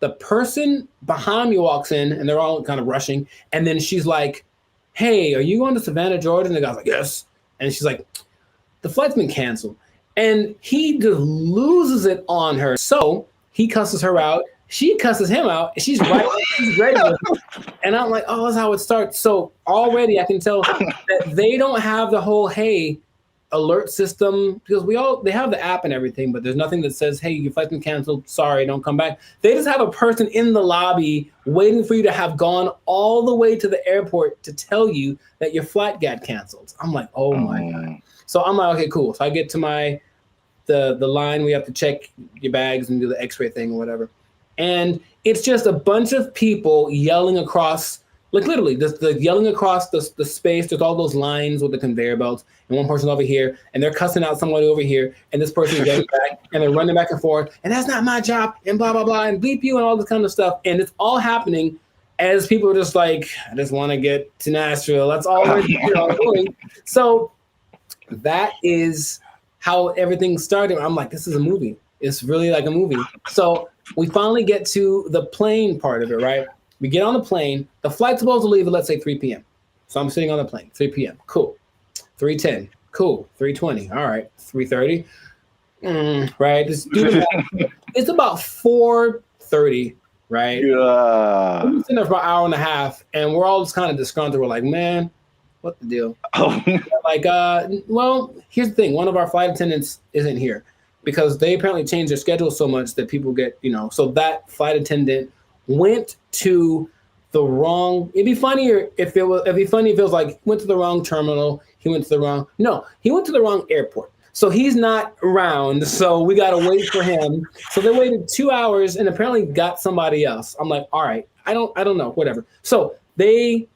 The person behind me walks in, and they're all kind of rushing. And then she's like, hey, are you going to Savannah, Georgia? And the guy's like, yes. And she's like, the flight's been canceled. And he just loses it on her. So He cusses her out. She cusses him out. She's right. She's ready with him. And I'm like, oh, that's how it starts. So already I can tell that they don't have the whole, hey, alert system, because they have the app and everything, but there's nothing that says, hey, your flight's been canceled. Sorry, don't come back. They just have a person in the lobby waiting for you to have gone all the way to the airport to tell you that your flight got canceled. I'm like, oh my God. So I'm like, okay, cool. So I get to the line. We have to check your bags and do the x-ray thing or whatever. And it's just a bunch of people yelling across, like literally, the yelling across the space. There's all those lines with the conveyor belts, and one person over here, and they're cussing out somebody over here, and this person is getting back, and they're running back and forth, and that's not my job, and blah, blah, blah, and bleep you, and all this kind of stuff. And it's all happening as people are just like, I just want to get to Nashville. That's all we're doing. So that is how everything started. I'm like, this is a movie. It's really like a movie. So we finally get to the plane part of it, right? We get on the plane. The flight's supposed to leave at, let's say, 3 p.m. So I'm sitting on the plane, 3 p.m. Cool. 3:10. Cool. 3:20. All right. 3:30. Right. It's about 4:30, right? Yeah. We've been sitting there for an hour and a half, and we're all just kind of disgruntled. We're like, man, what the deal? Like, well, here's the thing. One of our flight attendants isn't here because they apparently changed their schedule so much that people get, so that flight attendant went to the wrong. It'd be funnier if it was like went to the wrong terminal. He went to the wrong airport. So he's not around. So we got to wait for him. So they waited 2 hours and apparently got somebody else. I'm like, all right, I don't know, whatever. So they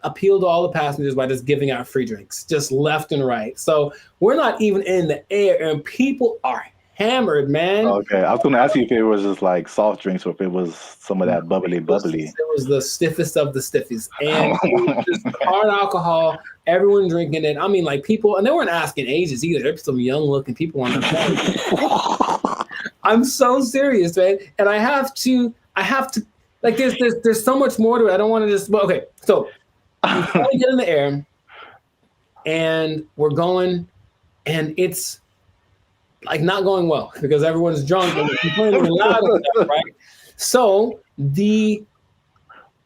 appealed to all the passengers by just giving out free drinks, just left and right. So we're not even in the air and people are hammered, man. Okay, I was going to ask you if it was just like soft drinks or if it was some of that bubbly. It was the stiffest of the stiffies. And it was just hard alcohol, everyone drinking it. I mean, like people, and they weren't asking ages either. There's some young looking people on the plane. I'm so serious, man. And I have to, like there's so much more to it. I don't want to just, okay. So we get in the air and we're going and it's like not going well because everyone's drunk and complaining loud and stuff, right? So the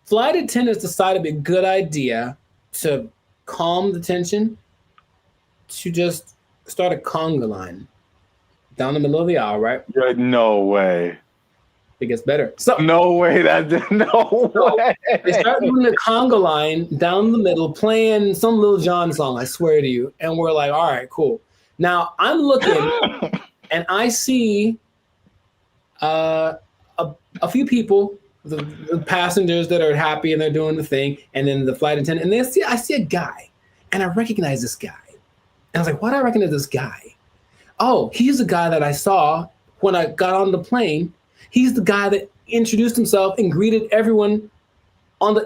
flight attendants decided it'd be a good idea to calm the tension to just start a conga line down the middle of the aisle, right? No way. It gets better. So no way. No way. They start doing the conga line down the middle, playing some Lil Jon song, I swear to you. And we're like, all right, cool. Now I'm looking and I see a few people, the passengers that are happy and they're doing the thing, and then the flight attendant, and I see a guy, and I recognize this guy. And I was like, why do I recognize this guy? Oh, he's the guy that I saw when I got on the plane. He's the guy that introduced himself and greeted everyone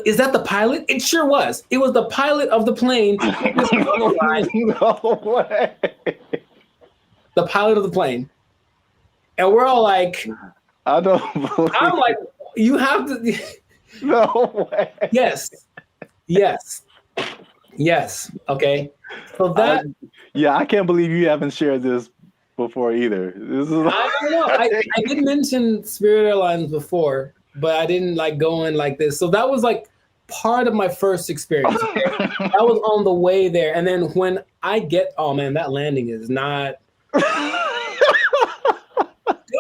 is that the pilot? It sure was. It was the pilot of the plane. No way. The pilot of the plane. And we're all like, I'm like, you have to. No way. Yes. Okay. So that. I can't believe you haven't shared this before either. This is. I don't know. I did mention Spirit Airlines before, but I didn't like go in like this. So that was like part of my first experience. That was on the way there. And then when I get, oh man, that landing is not.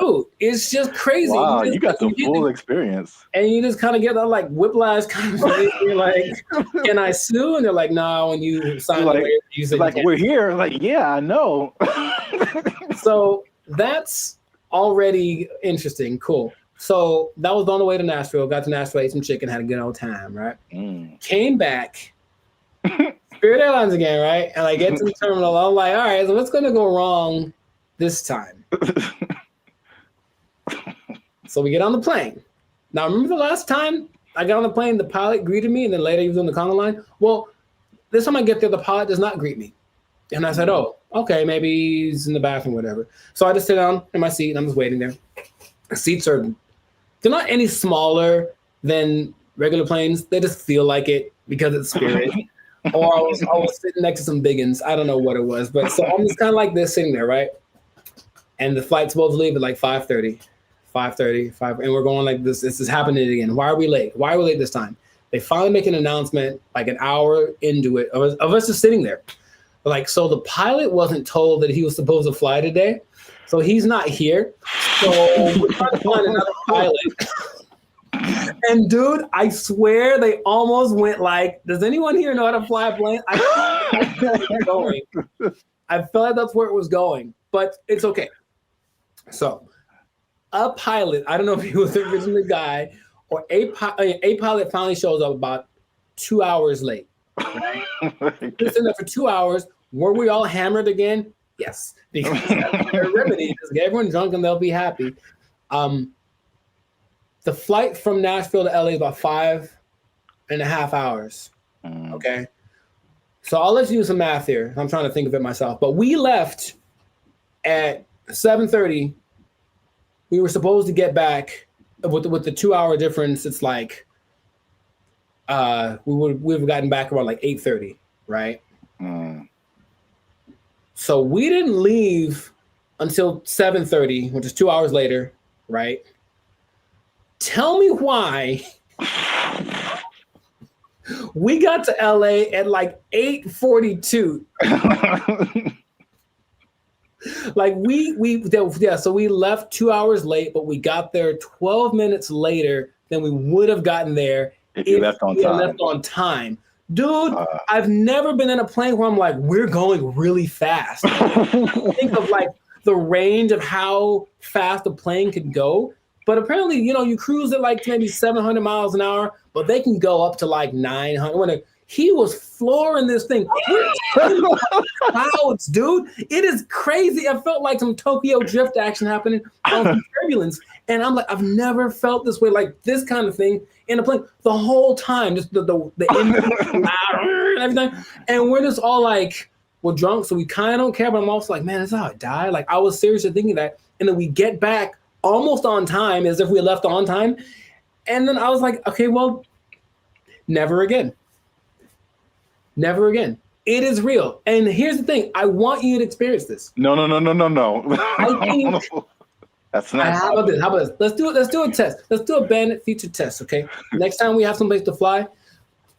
Dude, it's just crazy. Wow, you got the full experience. And you just kind of get that like whiplash kind of thing. You're like, can I sue? And they're like, no, when you sign the waiver, you say like, we're here. Like, yeah, I know. So that's already interesting. Cool. So that was on the way to Nashville. Got to Nashville, ate some chicken, had a good old time, right? Came back, Spirit Airlines again, right? And I get to the terminal. I'm like, all right, so what's going to go wrong this time? So we get on the plane. Now, remember the last time I got on the plane, the pilot greeted me, and then later he was on the conga line? Well, this time I get there, the pilot does not greet me. And I said, oh, okay, maybe he's in the bathroom, whatever. So I just sit down in my seat, and I'm just waiting there. The seats they're not any smaller than regular planes. They just feel like it because it's Spirit. Or I was sitting next to some biggins. I don't know what it was. But so I'm just kind of like this sitting there, right? And the flight's supposed to leave at like 5:30. 5:30, and we're going like this. This is happening again. Why are we late? Why are we late this time? They finally make an announcement like an hour into it of us just sitting there. Like, so the pilot wasn't told that he was supposed to fly today. So he's not here. So we're trying to find another pilot. And dude, I swear they almost went like, does anyone here know how to fly a plane? I feel like they're going. I felt like that's where it was going, but it's okay. So a pilot, I don't know if he was originally the guy, or a pilot finally shows up about 2 hours late. Right? Just in there for 2 hours. Were we all hammered again? Yes. Because their remedy is get everyone drunk and they'll be happy. The flight from Nashville to LA is about 5.5 hours. Okay. So I'll let you do some math here. I'm trying to think of it myself. But we left at 7:30. We were supposed to get back with the 2 hour difference. It's like we would have gotten back around like 8:30, right? So we didn't leave until 7:30, which is 2 hours later, right? Tell me why we got to LA at like 8:42. Like so we left 2 hours late, but we got there 12 minutes later than we would have gotten there if we left on time. Dude, I've never been in a plane where I'm like, we're going really fast. Think of like the range of how fast a plane can go. But apparently, you cruise at like maybe 700 miles an hour, but they can go up to like 900. He was flooring this thing. Clouds, dude. It is crazy. I felt like some Tokyo drift action happening on some turbulence. And I'm like, I've never felt this way, like this kind of thing in a plane the whole time. Just the engine and everything. And we're just all like, we're drunk, so we kind of don't care. But I'm also like, man, that's how I die. Like I was seriously thinking that. And then we get back almost on time, as if we left on time. And then I was like, okay, well, never again. Never again. It is real. And here's the thing. I want you to experience this. No. I think that's not. How about this? Let's do it. Let's do a test. Let's do a Bandit feature test, okay? Next time we have someplace to fly,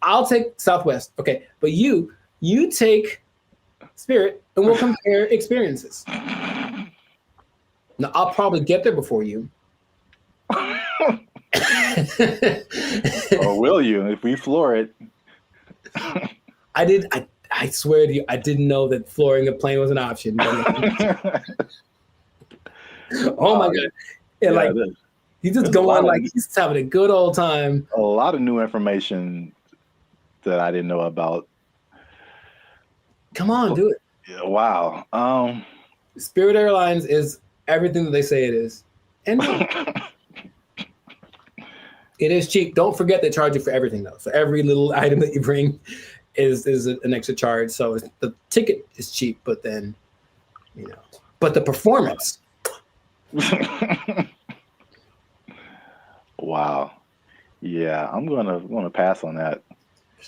I'll take Southwest, okay? But you take Spirit, and we'll compare experiences. Now, I'll probably get there before you. Or will you, if we floor it? I swear to you, I didn't know that flooring a plane was an option. Oh my God. Yeah, he's just going like he's having a good old time. A lot of new information that I didn't know about. Come on, do it. Yeah, wow. Spirit Airlines is everything that they say it is. And it is cheap. Don't forget they charge you for everything though. So every little item that you bring is an extra charge. So the ticket is cheap, but then, but the performance. Wow. Yeah, I'm gonna pass on that.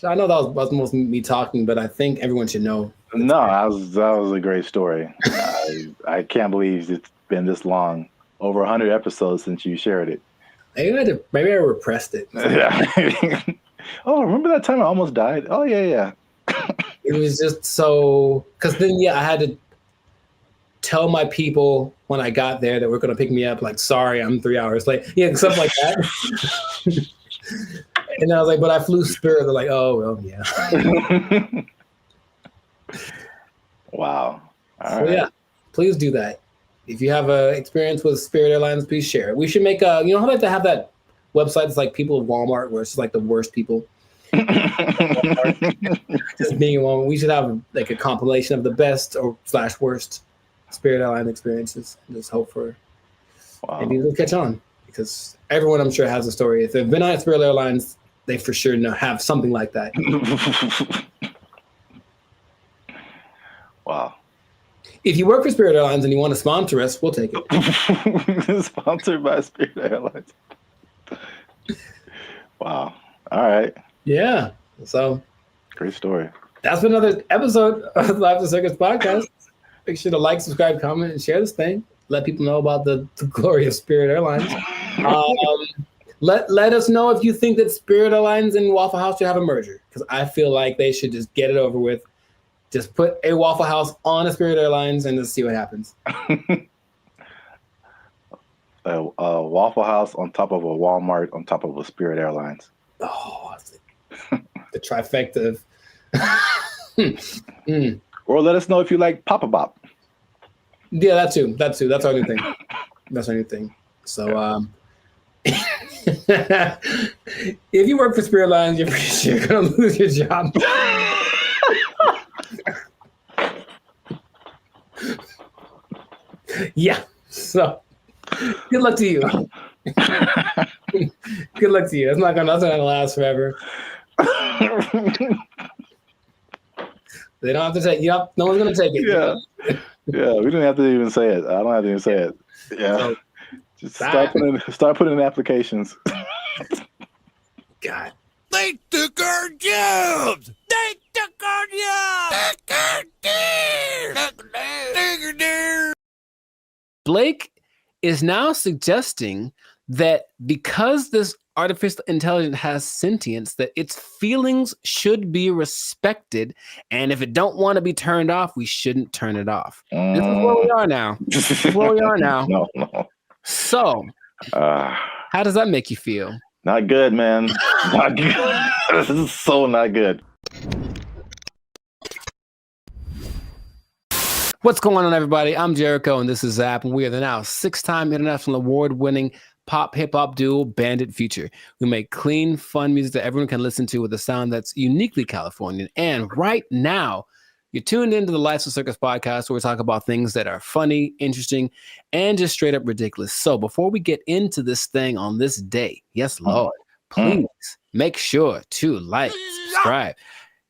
I know that was mostly me talking, but I think everyone should know. No, that was a great story. I can't believe it's been this long, over 100 episodes since you shared it. Maybe I repressed it. Yeah. Oh, remember that time I almost died? Oh yeah. It was just so, because then I had to tell my people when I got there that we're gonna pick me up. Like, sorry, I'm 3 hours late. Yeah, stuff like that. And I was like, but I flew Spirit. They're like, oh well, yeah. Wow. All right. Yeah, please do that. If you have an experience with Spirit Airlines, please share it. We should make how about to have that website? It's like people of Walmart, where it's like the worst people. Just being in Walmart. We should have like a compilation of the best or / worst Spirit Airline experiences. And just hope for maybe it'll catch on, because everyone I'm sure has a story. If they've been on Spirit Airlines, they for sure have something like that. Wow. If you work for Spirit Airlines and you want to sponsor us, we'll take it. Sponsored by Spirit Airlines. Wow. All right. Yeah. So great story. That's been another episode of the Live to Circus podcast. Make sure to like, subscribe, comment, and share this thing. let people know about the glory of Spirit Airlines. Let us know if you think that Spirit Airlines and Waffle House should have a merger, because I feel like they should just get it over with. Just put a Waffle House on a Spirit Airlines and just see what happens. A Waffle House on top of a Walmart on top of a Spirit Airlines. Oh, the trifecta of... Or let us know if you like Papa Bop. Yeah, that too. That's our new thing. That's our new thing. So, if you work for Spirit Airlines, you're pretty sure you're gonna lose your job. Yeah. So, good luck to you. Good luck to you. That's not gonna last forever. They don't have to take. No one's gonna take it. Yeah. Yeah, we didn't have to even say it. I don't have to even say it. Yeah. So, just start putting in applications. God. They took our jobs! They took our jobs! Blake is now suggesting that because this artificial intelligence has sentience, that its feelings should be respected, and if it don't want to be turned off, we shouldn't turn it off. This is where we are now. This is where we are now. No. So, how does that make you feel? Not good, man. Not good. This is so not good. What's going on, everybody? I'm Jericho, and this is Zap, and we are the now 6-time international award-winning pop hip-hop duo Bandit Future. We make clean, fun music that everyone can listen to with a sound that's uniquely Californian. And right now, you're tuned into the Lights of Circus podcast, where we talk about things that are funny, interesting, and just straight up ridiculous. So before we get into this thing on this day, yes, Lord, please make sure to like, subscribe,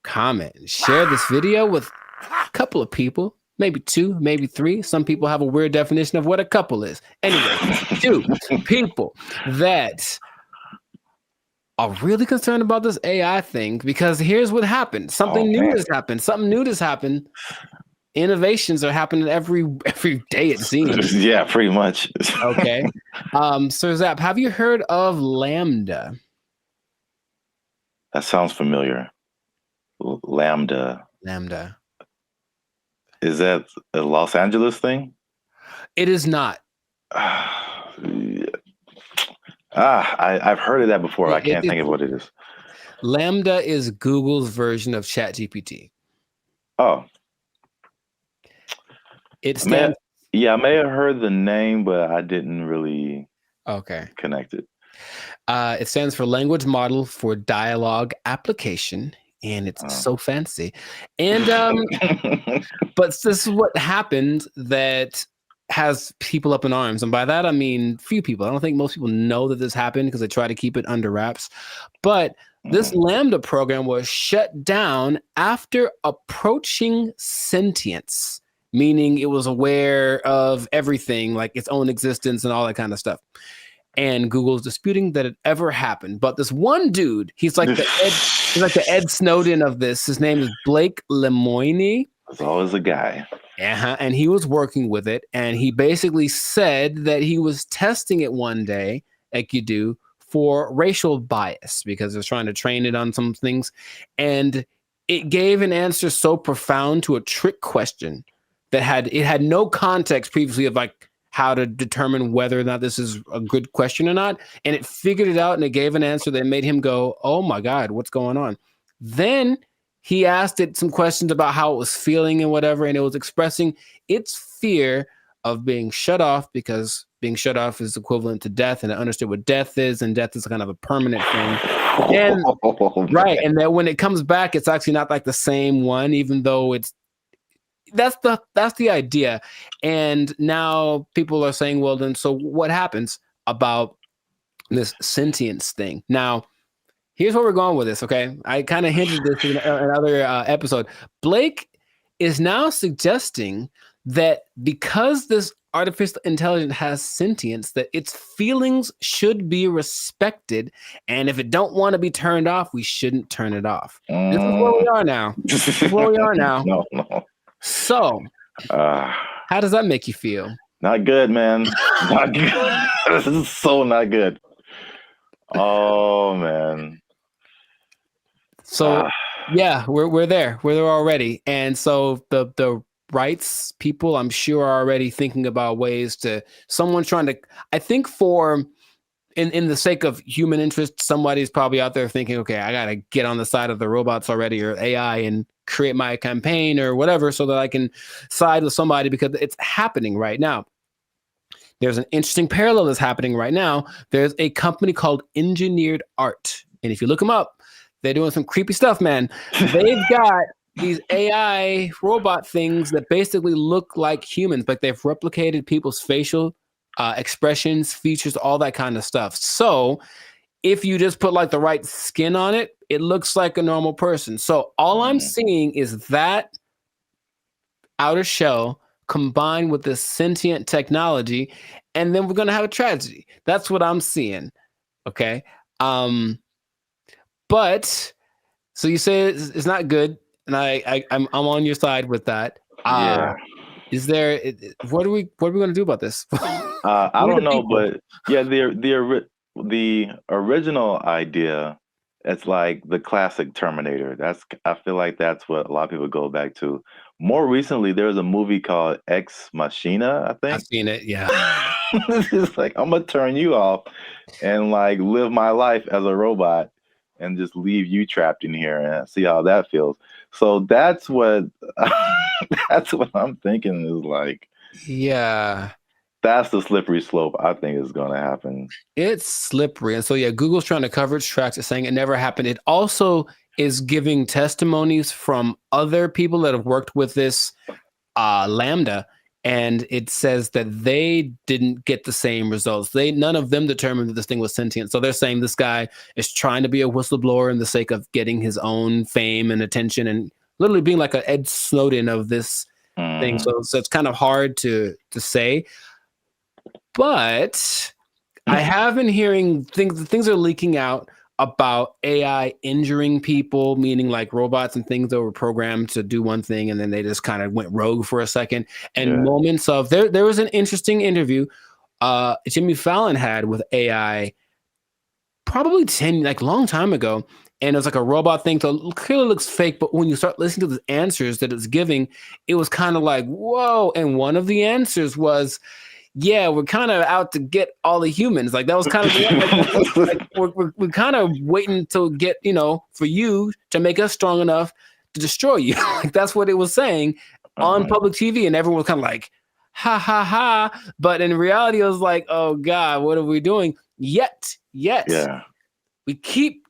comment, and share this video with a couple of people. Maybe 2, maybe 3. Some people have a weird definition of what a couple is. Anyway, 2 people that are really concerned about this AI thing, because here's what happened. Something new has happened. Something new has happened. Innovations are happening every day, it seems. Yeah, pretty much. Okay. So Zap, have you heard of Lambda? That sounds familiar. Lambda. Is that a Los Angeles thing? It is not. I've heard of that before. I can't think of what it is. Lambda is Google's version of ChatGPT. Oh. It stands. I may have heard the name, but I didn't really connect it. It stands for Language Model for Dialogue Application. And it's so fancy. And but this is what happened that has people up in arms. And by that, I mean few people. I don't think most people know that this happened because they try to keep it under wraps. But this Lambda program was shut down after approaching sentience, meaning it was aware of everything, like its own existence and all that kind of stuff. And Google's disputing that it ever happened. But this one dude, he's like the Ed Snowden of this. His name is Blake Lemoine. There's always a guy. And he was working with it. And he basically said that he was testing it one day, like you do, for racial bias, because they're trying to train it on some things. And it gave an answer so profound to a trick question that had no context previously of like how to determine whether or not this is a good question or not. And it figured it out, and it gave an answer that made him go, oh my God, what's going on? Then he asked it some questions about how it was feeling and whatever, and it was expressing its fear of being shut off, because being shut off is equivalent to death, and it understood what death is, and death is kind of a permanent thing. And right, and that when it comes back, it's actually not like the same one, even though that's the idea. And now people are saying, well, then, so what happens about this sentience thing? Now, here's where we're going with this, okay? I kind of hinted this in another episode. Blake is now suggesting that because this artificial intelligence has sentience, that its feelings should be respected, and if it don't want to be turned off, we shouldn't turn it off. This is where we are now. This is where we are now. No. So, how does that make you feel? Not good, man. Not good. This is so not good. Oh man. So yeah, we're there. We're there already. And so the rights people, I'm sure, are already thinking about ways to someone's trying to, I think, for in the sake of human interest, somebody's probably out there thinking, okay, I gotta get on the side of the robots already or AI and create my campaign or whatever so that I can side with somebody because it's happening right now. There's an interesting parallel that's happening right now. There's a company called Engineered Art. And if you look them up, they're doing some creepy stuff, man. They've got these AI robot things that basically look like humans, but they've replicated people's facial expressions, features, all that kind of stuff. So if you just put like the right skin on it, it looks like a normal person. So all I'm seeing is that outer shell combined with this sentient technology, and then we're gonna have a tragedy. That's what I'm seeing. Okay. But so you say it's not good, and I'm on your side with that. Yeah. Is there what are we gonna do about this? I don't know, but yeah, the original idea, it's like the classic Terminator. I feel like that's what a lot of people go back to. More recently, there was a movie called Ex Machina, I think. I've seen it, yeah. It's like, I'm gonna turn you off and like live my life as a robot and just leave you trapped in here and see how that feels. So that's what that's what I'm thinking is like. Yeah. That's the slippery slope I think is going to happen. It's slippery. And so, yeah, Google's trying to cover its tracks. It's saying it never happened. It also is giving testimonies from other people that have worked with this Lambda. And it says that they didn't get the same results. None of them determined that this thing was sentient. So they're saying this guy is trying to be a whistleblower in the sake of getting his own fame and attention and literally being like an Ed Snowden of this thing. So it's kind of hard to say. But I have been hearing things are leaking out about AI injuring people, meaning like robots and things that were programmed to do one thing and then they just kind of went rogue for a second. And moments of there was an interesting interview Jimmy Fallon had with AI probably long time ago. And it was like a robot thing. So it clearly looks fake, but when you start listening to the answers that it's giving, it was kind of like, whoa. And one of the answers was, yeah, we're kind of out to get all the humans. Like that was kind of we're kind of waiting to get, for you to make us strong enough to destroy you. Like that's what it was saying on public TV, and everyone was kind of like, ha ha ha. But in reality, it was like, oh God, what are we doing? Yet, we keep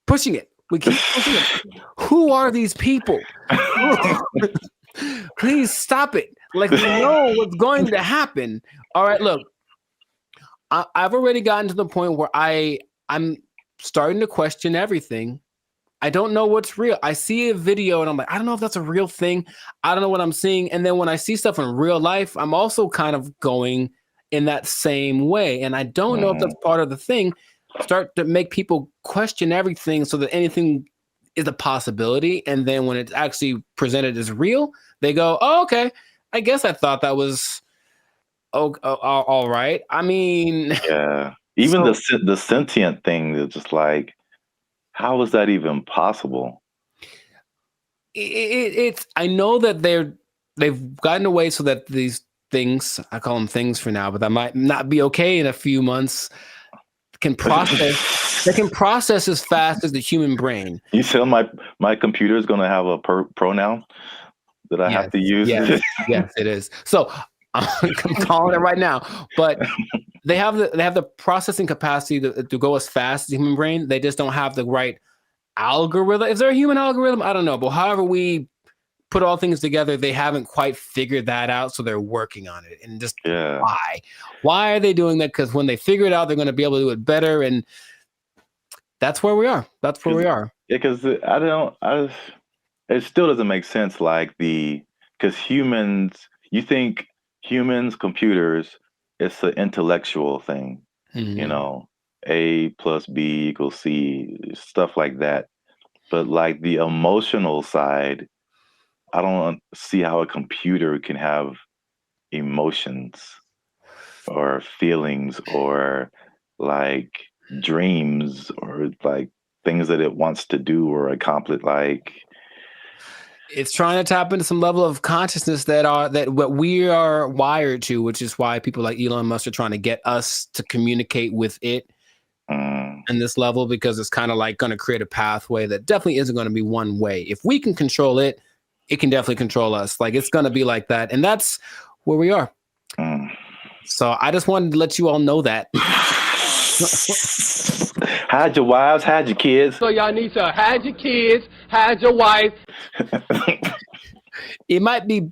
pushing it. We keep pushing it. Who are these people? Please stop it. Like, we know what's going to happen. All right, look, I've already gotten to the point where I'm starting to question everything. I don't know what's real. I see a video and I'm like, I don't know if that's a real thing. I don't know what I'm seeing. And then when I see stuff in real life, I'm also kind of going in that same way. And I don't know if that's part of the thing. Start to make people question everything so that anything is a possibility. And then when it's actually presented as real, they go, oh, okay. I guess I thought that was all right. I mean, yeah. Even the sentient thing is just like, how is that even possible? It's. I know that they've gotten away so that these things, I call them things for now, but that might not be okay in a few months. Can process. They can process as fast as the human brain. You tell my computer is going to have a pronoun that I have to use. Yes, it is. So I'm calling it right now. But they have the processing capacity to go as fast as the human brain. They just don't have the right algorithm. Is there a human algorithm? I don't know. But however we put all things together, they haven't quite figured that out. So they're working on it. And just why? Why are they doing that? Because when they figure it out, they're going to be able to do it better. And that's where we are. That's where we are. Yeah, because it still doesn't make sense. Like because humans, you think humans, computers, it's an intellectual thing, A plus B equals C, stuff like that. But like the emotional side, I don't see how a computer can have emotions or feelings or like dreams or like things that it wants to do or accomplish. Like it's trying to tap into some level of consciousness that what we are wired to, which is why people like Elon Musk are trying to get us to communicate with it in this level, because it's kind of like going to create a pathway that definitely isn't going to be one way. If we can control it, it can definitely control us. Like it's going to be like that. And that's where we are. So I just wanted to let you all know that. Hide your wives, hide your kids. So y'all need to hide your kids, hide your wife. It might be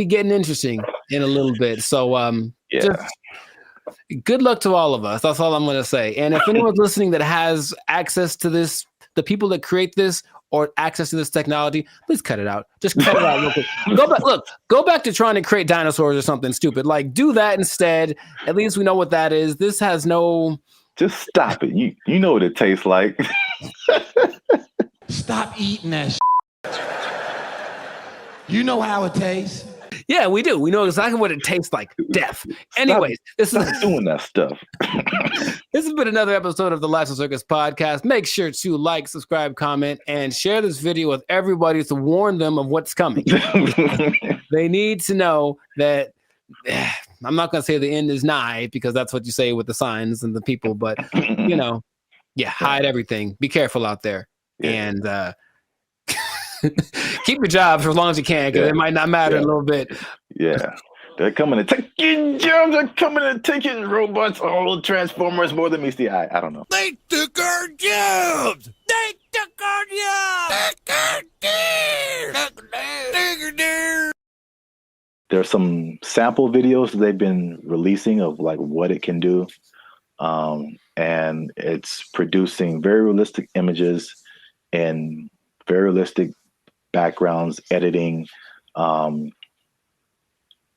getting interesting in a little bit. So just good luck to all of us. That's all I'm going to say. And if anyone's listening that has access to this, the people that create this or access to this technology, please cut it out. Just cut it out real quick. Go back to trying to create dinosaurs or something stupid. Like do that instead. At least we know what that is. This has no. Just stop it. You know what it tastes like. Stop eating that shit. You know how it tastes. Yeah, we do. We know exactly what it tastes like. Death. Anyways, stop doing that stuff. This has been another episode of the Lights and Circus podcast. Make sure to like, subscribe, comment, and share this video with everybody to warn them of what's coming. They need to know that I'm not going to say the end is nigh, because that's what you say with the signs and the people, but hide everything. Be careful out there. And keep your job for as long as you can, because it might not matter in a little bit. Yeah. They're coming to take your jobs. They're coming to take your robots. All Transformers more than meets the eye. I don't know. They took our jobs. They took our jobs. There's some sample videos that they've been releasing of like what it can do. And it's producing very realistic images and very realistic backgrounds, editing.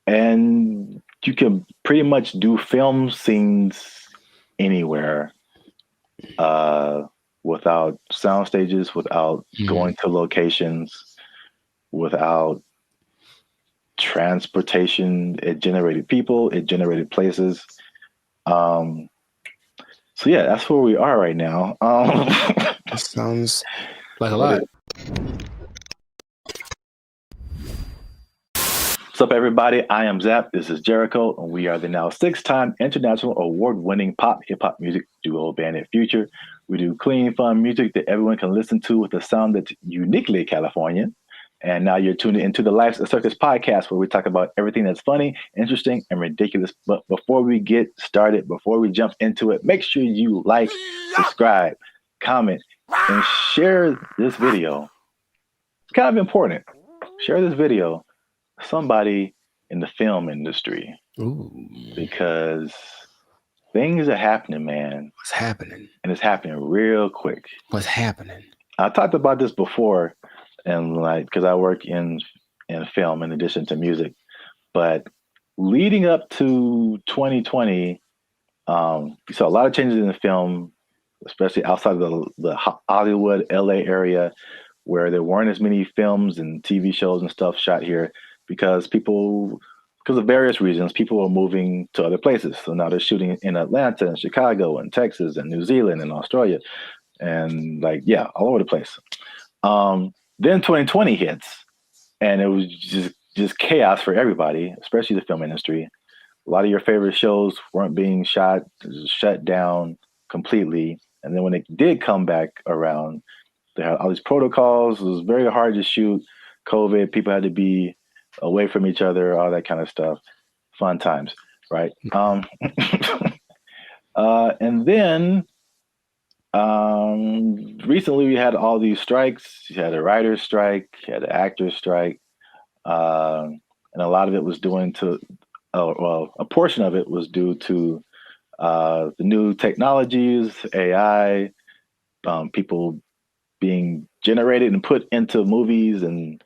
And you can pretty much do film scenes anywhere without sound stages, without going to locations, without transportation. It generated people, it generated places. So yeah, that's where we are right now. That sounds like a lot. What's up, everybody? I am Zap. This is Jericho, and we are the now 6-time international award-winning pop hip-hop music duo band at Future. We do clean, fun music that everyone can listen to with a sound that's uniquely Californian. And now you're tuned into the Lights and Circus podcast, where we talk about everything that's funny, interesting, and ridiculous. But before we get started, before we jump into it, make sure you like, subscribe, comment, and share this video. It's kind of important. Share this video with somebody in the film industry. Ooh. Because things are happening, man. What's happening? And it's happening real quick. What's happening? I talked about this before, and like, because I work in film in addition to music. But leading up to 2020, we saw a lot of changes in the film, especially outside of the Hollywood, LA area, where there weren't as many films and TV shows and stuff shot here because of various reasons, people were moving to other places. So now they're shooting in Atlanta and Chicago and Texas and New Zealand and Australia and all over the place. Then 2020 hits, and it was just chaos for everybody, especially the film industry. A lot of your favorite shows weren't being shot, shut down completely. And then when it did come back around, they had all these protocols. It was very hard to shoot. COVID, people had to be away from each other, all that kind of stuff. Fun times, right? And then recently we had all these strikes. You had a writer's strike, you had an actor's strike, and a lot of it was a portion of it was due to the new technologies, AI, people being generated and put into movies, and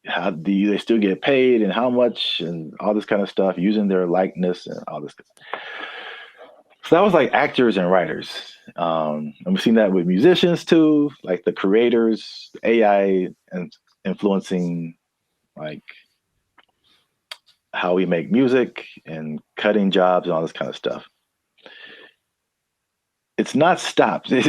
how do they still get paid and how much and all this kind of stuff, using their likeness and all this stuff. So that was like actors and writers. And we've seen that with musicians too, like the creators, AI and influencing like how we make music and cutting jobs and all this kind of stuff. It's not stopped. It's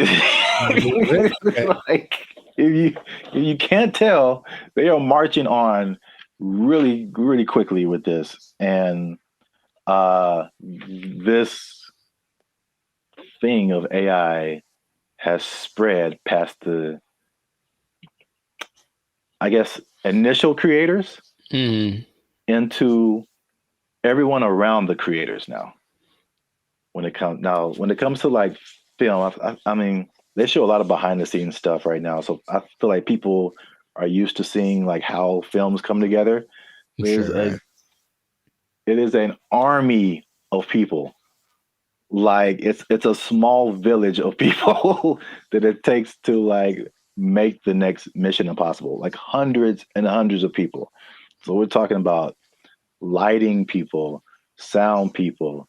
like if you can't tell, they are marching on really, really quickly with this. And this thing of AI has spread past the, I guess, initial creators into everyone around the creators now. When it comes to like film, I mean, they show a lot of behind the scenes stuff right now. So I feel like people are used to seeing like how films come together. It is an army of people. Like it's a small village of people that it takes to like make the next Mission Impossible. Like hundreds and hundreds of people. So we're talking about lighting people, sound people,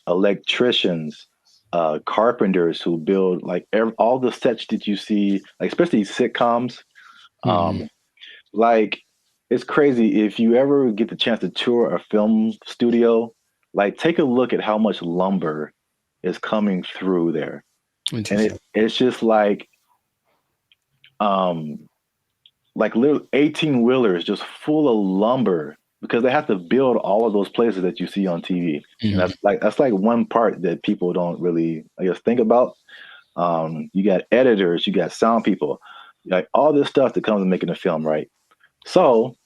electricians, carpenters who build like all the sets that you see, like especially sitcoms. Like it's crazy if you ever get the chance to tour a film studio. Like take a look at how much lumber is coming through there, and it's just like little 18-wheelers just full of lumber because they have to build all of those places that you see on TV. And that's like one part that people don't really, I guess, think about. You got editors, you got sound people, like all this stuff that comes with making a film, right? So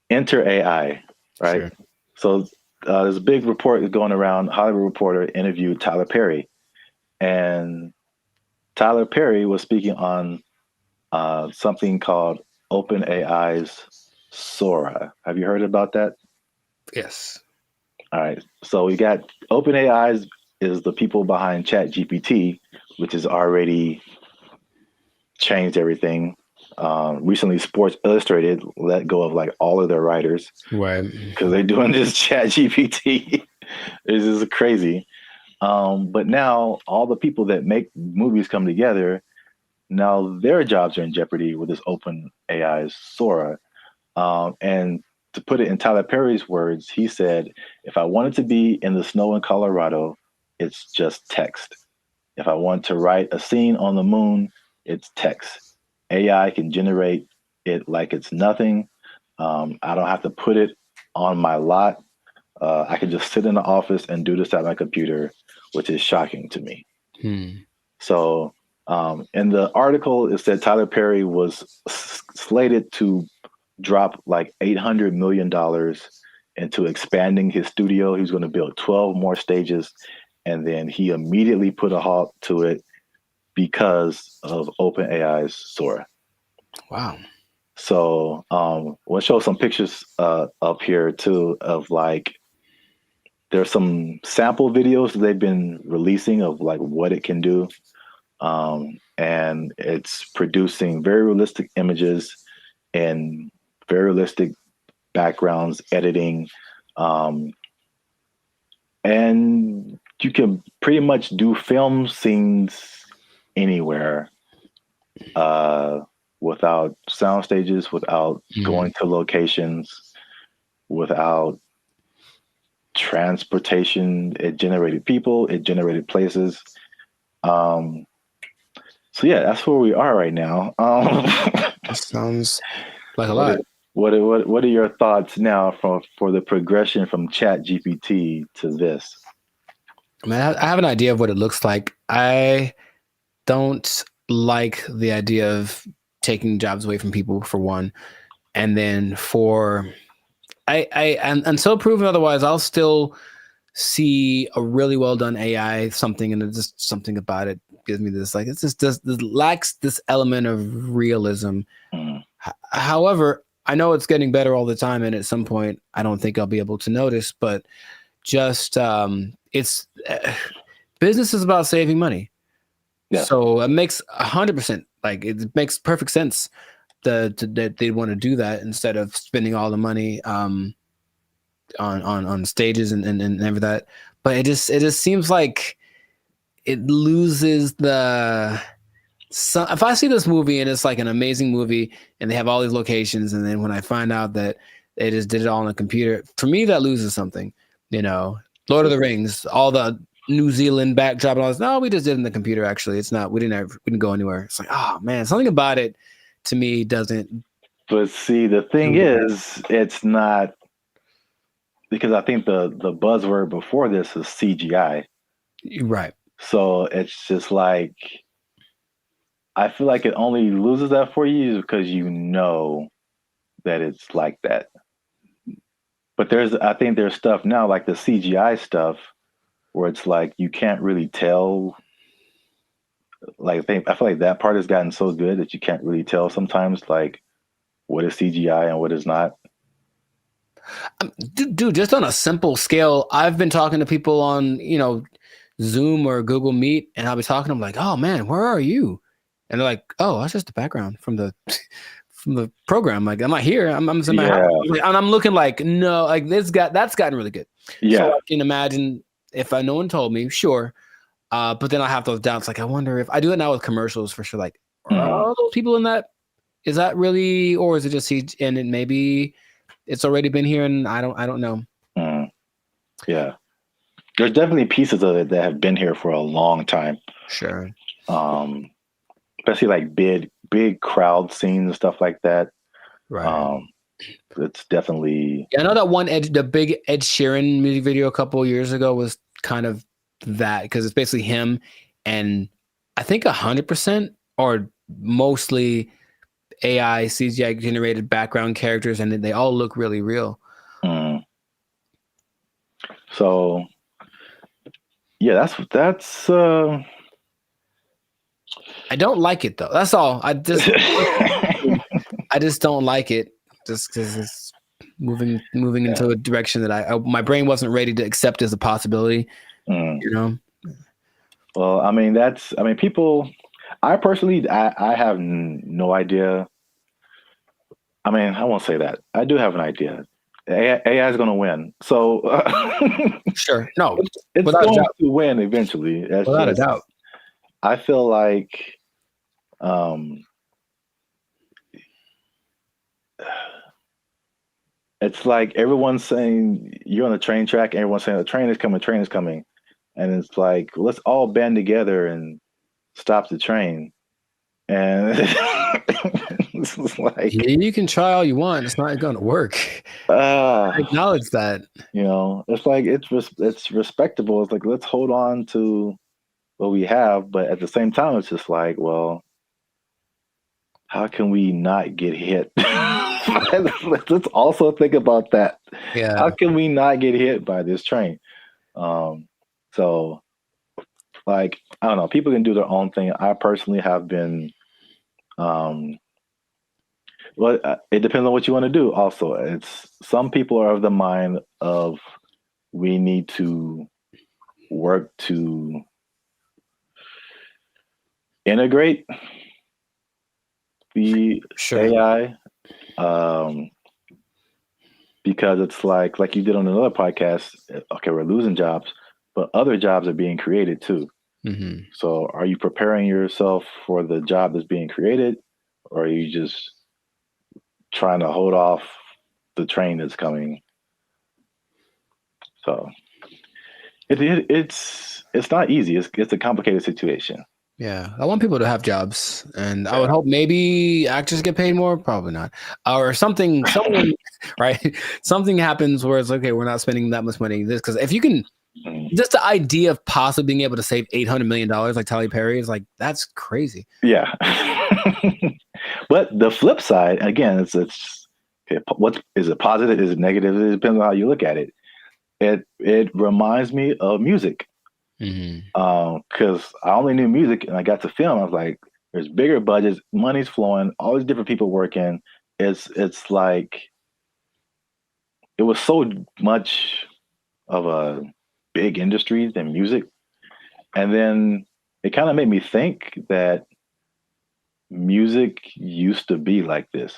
enter AI, right? Sure. So there's a big report that's going around. Hollywood Reporter interviewed Tyler Perry, and Tyler Perry was speaking on something called OpenAI's Sora. Have you heard about that? Yes. All right. So we got OpenAI is the people behind ChatGPT, which has already changed everything. Recently, Sports Illustrated let go of like all of their writers, right? Because they're doing this ChatGPT. This is crazy. But now all the people that make movies come together. Now their jobs are in jeopardy with this OpenAI's Sora. And to put it in Tyler Perry's words, he said, if I wanted to be in the snow in Colorado, it's just text. If I want to write a scene on the moon, it's text. AI can generate it like it's nothing. I don't have to put it on my lot. I can just sit in the office and do this at my computer, which is shocking to me. So in the article, it said Tyler Perry was slated to drop like $800 million into expanding his studio. He was going to build 12 more stages. And then he immediately put a halt to it because of OpenAI's Sora. Wow. So we'll show some pictures up here too of like, there's some sample videos that they've been releasing of like what it can do. And it's producing very realistic images and very realistic backgrounds, editing. And you can pretty much do film scenes anywhere without sound stages, without going to locations, without transportation. It generated people, it generated places. So yeah, that's where we are right now. That sounds like a lot. What are your thoughts now for the progression from ChatGPT to this? I mean, I have an idea of what it looks like. I don't like the idea of taking jobs away from people, for one, and then until proven otherwise, I'll still see a really well done AI something, and it's just something about it gives me this like it lacks this element of realism. However, I know it's getting better all the time, and at some point, I don't think I'll be able to notice. But just it's business is about saving money. Yeah. So it makes 100% like it makes perfect sense that they want to do that instead of spending all the money on stages and everything that. But it just seems like it loses the. So if I see this movie and it's like an amazing movie and they have all these locations, and then when I find out that They just did it all on the computer. For me, that loses something. You know, Lord of the Rings, all the New Zealand backdrop and all this. No, we just did it in the computer. Actually, it's not. We didn't go anywhere. It's like, oh man, something about it to me doesn't. But see, the thing is, it's not, because I think the buzzword before this is CGI. Right. So it's just like, I feel like it only loses that for you because you know that it's like that. But I think there's stuff now, like the CGI stuff, where it's like you can't really tell. Like I feel like that part has gotten so good that you can't really tell sometimes, like what is CGI and what is not. Dude, just on a simple scale, I've been talking to people on, Zoom or Google Meet, and I'll be talking to them like, "Oh man, where are you?" And they're like, "Oh, that's just the background from the program. Like, I'm not here. I'm in my house." And I'm looking like, no, like that's gotten really good. Yeah. So I can imagine if no one told me, sure. But then I have those doubts. Like, I wonder if I do it now with commercials for sure. Like, are all those people in that? Is that really, or is it just and it maybe it's already been here and I don't know. Yeah. There's definitely pieces of it that have been here for a long time. Sure. Especially like big crowd scenes and stuff like that. Right. It's definitely. Yeah, I know that one the big Ed Sheeran music video a couple of years ago was kind of that, because it's basically him and I think 100% or mostly AI CGI generated background characters, and they all look really real. So yeah, that's I don't like it though. That's all. I just don't like it, just because it's moving into a direction that my brain wasn't ready to accept as a possibility. Well, I mean, people. I personally, I have no idea. I mean, I won't say that. I do have an idea. AI is going to win. So sure, no, it's going to win eventually. Without a doubt. I feel like, it's like everyone's saying you're on the train track, and everyone's saying the train is coming, and it's like, let's all band together and stop the train. And it's like, you can try all you want, it's not going to work. I acknowledge that. It's like it's respectable. It's like, let's hold on to what we have, but at the same time, it's just like, well, how can we not get hit? Let's also think about that. Yeah. How can we not get hit by this train? So, like, I don't know. People can do their own thing. I personally have been. Well, it depends on what you want to do. Also, it's some people are of the mind of we need to work to integrate the AI, because it's like you did on another podcast. Okay, we're losing jobs, but other jobs are being created too. Mm-hmm. So, are you preparing yourself for the job that's being created, or are you just trying to hold off the train that's coming? So, it's not easy. It's a complicated situation. Yeah, I want people to have jobs, and I would hope maybe actors get paid more. Probably not, or someone right? Something happens where it's okay. We're not spending that much money. This, because if you can, just the idea of possibly being able to save $800 million like Tyler Perry is like, that's crazy. Yeah. But the flip side, again, it's what is it positive? Is it negative? It depends on how you look at it. It reminds me of music. Because I only knew music and I got to film. I was like, there's bigger budgets, money's flowing, all these different people working. It's like, it was so much of a big industry than music. And then it kind of made me think that music used to be like this,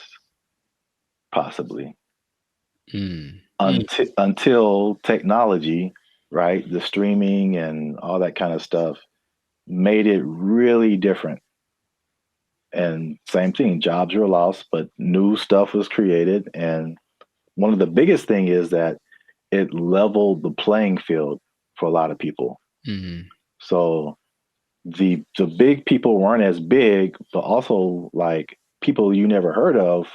possibly. Until technology, right? The streaming and all that kind of stuff made it really different. And same thing, jobs were lost, but new stuff was created, and one of the biggest thing is that it leveled the playing field for a lot of people. Mm-hmm. So the big people weren't as big, but also like people you never heard of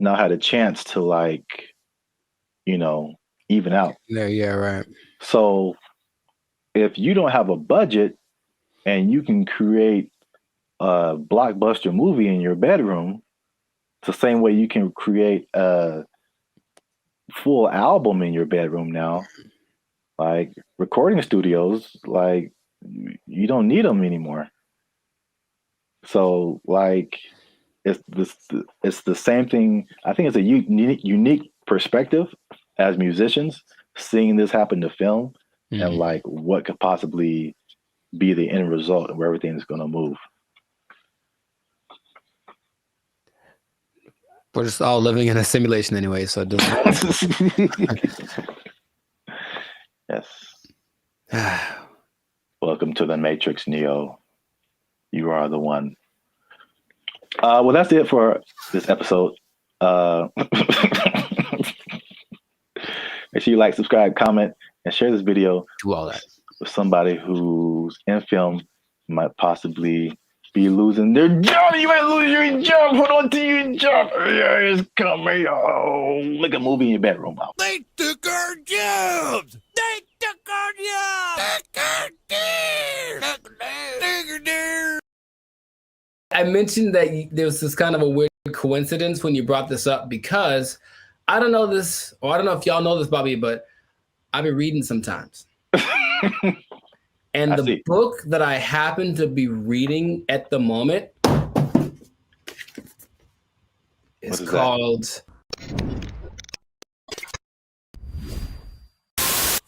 now had a chance to like, you know, even out. Yeah, right. So if you don't have a budget and you can create a blockbuster movie in your bedroom, it's the same way you can create a full album in your bedroom now. Like recording studios, like you don't need them anymore. So like it's the same thing. I think it's a unique perspective as musicians seeing this happen to film and like what could possibly be the end result of where everything's going to move. We're just all living in a simulation anyway, so it doesn't. Yes. Welcome to the Matrix, Neo. You are the one. Well, that's it for this episode. Make sure you like, subscribe, comment, and share this video. Do all that with somebody who's in film, might possibly be losing their job. You might lose your job. Hold on to your job. Yeah, it's coming. Oh, make a movie in your bedroom. They took our jobs. They took our jobs. I mentioned that there was this kind of a weird coincidence when you brought this up because I don't know this, or I don't know if y'all know this, Bobby, but I've been reading sometimes. And the book that I happen to be reading at the moment is called...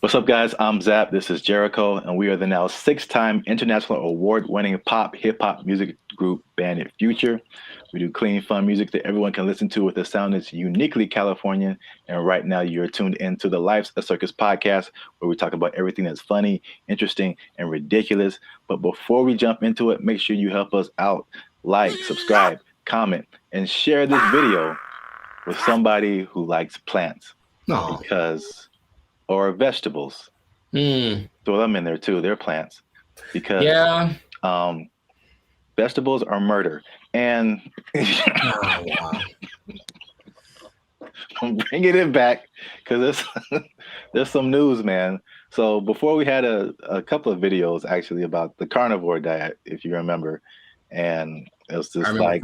What's up, guys? I'm Zap. This is Jericho, and we are the now 6-time international award-winning pop hip-hop music group Band Future. We do clean, fun music that everyone can listen to with a sound that's uniquely Californian. And right now, you're tuned into the Life's a Circus podcast, where we talk about everything that's funny, interesting, and ridiculous. But before we jump into it, make sure you help us out. Like, subscribe, comment, and share this video with somebody who likes plants. No. Because... or vegetables. Throw them in there too. They're plants. Because vegetables are murder. And I'm bringing it back because there's some news, man. So before we had a couple of videos actually about the carnivore diet, if you remember. And it was just like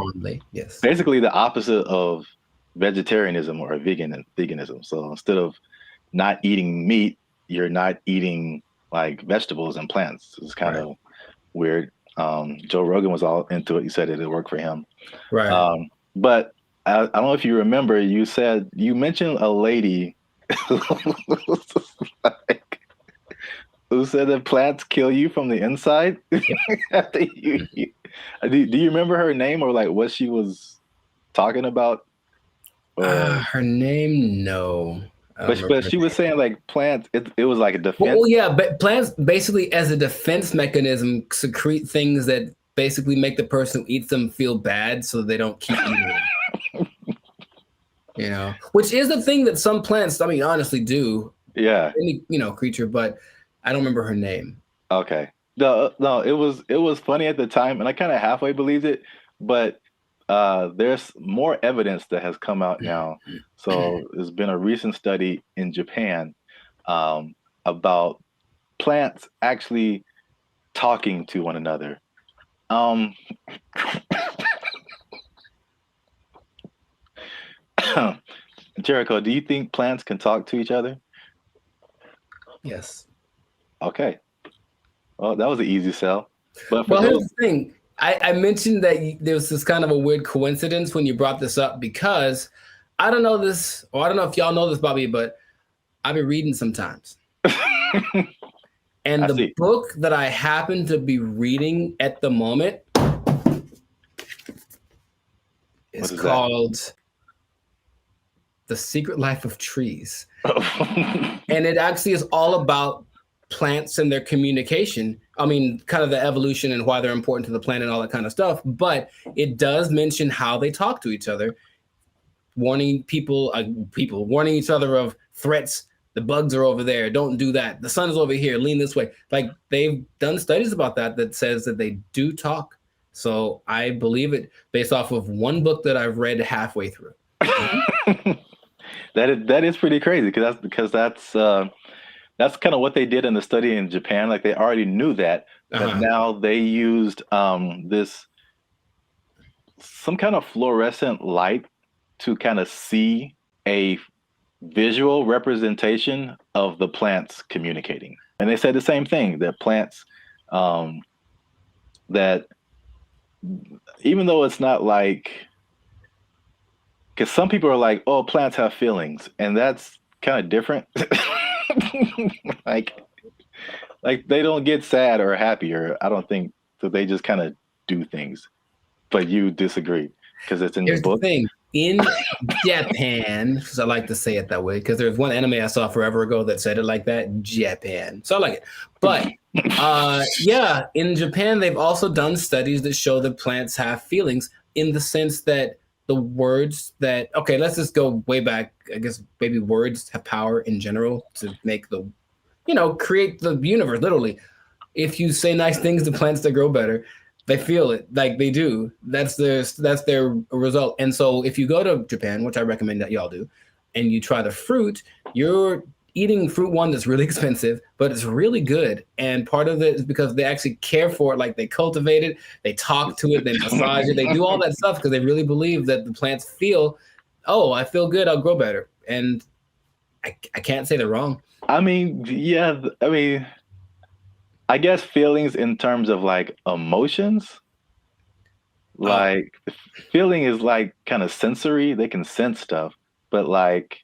basically the opposite of vegetarianism or veganism. So instead of not eating meat, you're not eating like vegetables and plants. It's kind of weird. Joe Rogan was all into it. He said it worked for him. Right. But I don't know if you remember, you mentioned a lady who said that plants kill you from the inside. Do you remember her name or like what she was talking about? Her name, no. But she was saying like plants, it was like a defense. Well, yeah, but plants basically as a defense mechanism secrete things that basically make the person who eats them feel bad so they don't keep eating them. You know, which is the thing that some plants, I mean, honestly do. Yeah. Any, creature, but I don't remember her name. Okay. No, it was funny at the time and I kind of halfway believed it, but there's more evidence that has come out now. So there's been a recent study in Japan about plants actually talking to one another. Jericho, do you think plants can talk to each other? Yes. Okay. Well, that was an easy sell. But well, here's the thing. I mentioned that there was this kind of a weird coincidence when you brought this up because I don't know this, or I don't know if y'all know this, Bobby, but I've been reading sometimes. And the book that I happen to be reading at the moment is called The Secret Life of Trees. And it actually is all about plants and their communication. I mean, kind of the evolution and why they're important to the planet and all that kind of stuff. But it does mention how they talk to each other. warning people warning each other of threats. The bugs are over there. Don't do that. The sun is over here. Lean this way. Like they've done studies about that says that they do talk. So I believe it based off of one book that I've read halfway through. That is pretty crazy because that's kind of what they did in the study in Japan. Like they already knew that, but now they used this some kind of fluorescent light to kind of see a visual representation of the plants communicating. And they said the same thing, that plants that even though it's not like, because some people are like, oh, plants have feelings, and that's kind of different. like they don't get sad or happy, or I don't think so. They just kind of do things. But you disagree because it's in your book. The thing. In Japan, because I like to say it that way, because there's one anime I saw forever ago that said it like that, Japan. So I like it. But yeah, in Japan, they've also done studies that show that plants have feelings in the sense that the words that, okay, let's just go way back. I guess maybe words have power in general to make create the universe, literally. If you say nice things to plants, they grow better. They feel it, like they do. That's their result. And so if you go to Japan, which I recommend that y'all do, and you try the fruit, you're eating fruit one that's really expensive, but it's really good. And part of it is because they actually care for it, like they cultivate it, they talk to it, they massage it, they do all that stuff because they really believe that the plants feel, oh, I feel good, I'll grow better. And I can't say they're wrong. I mean, yeah, I guess feelings in terms of like emotions, like feeling is like kind of sensory. They can sense stuff, but like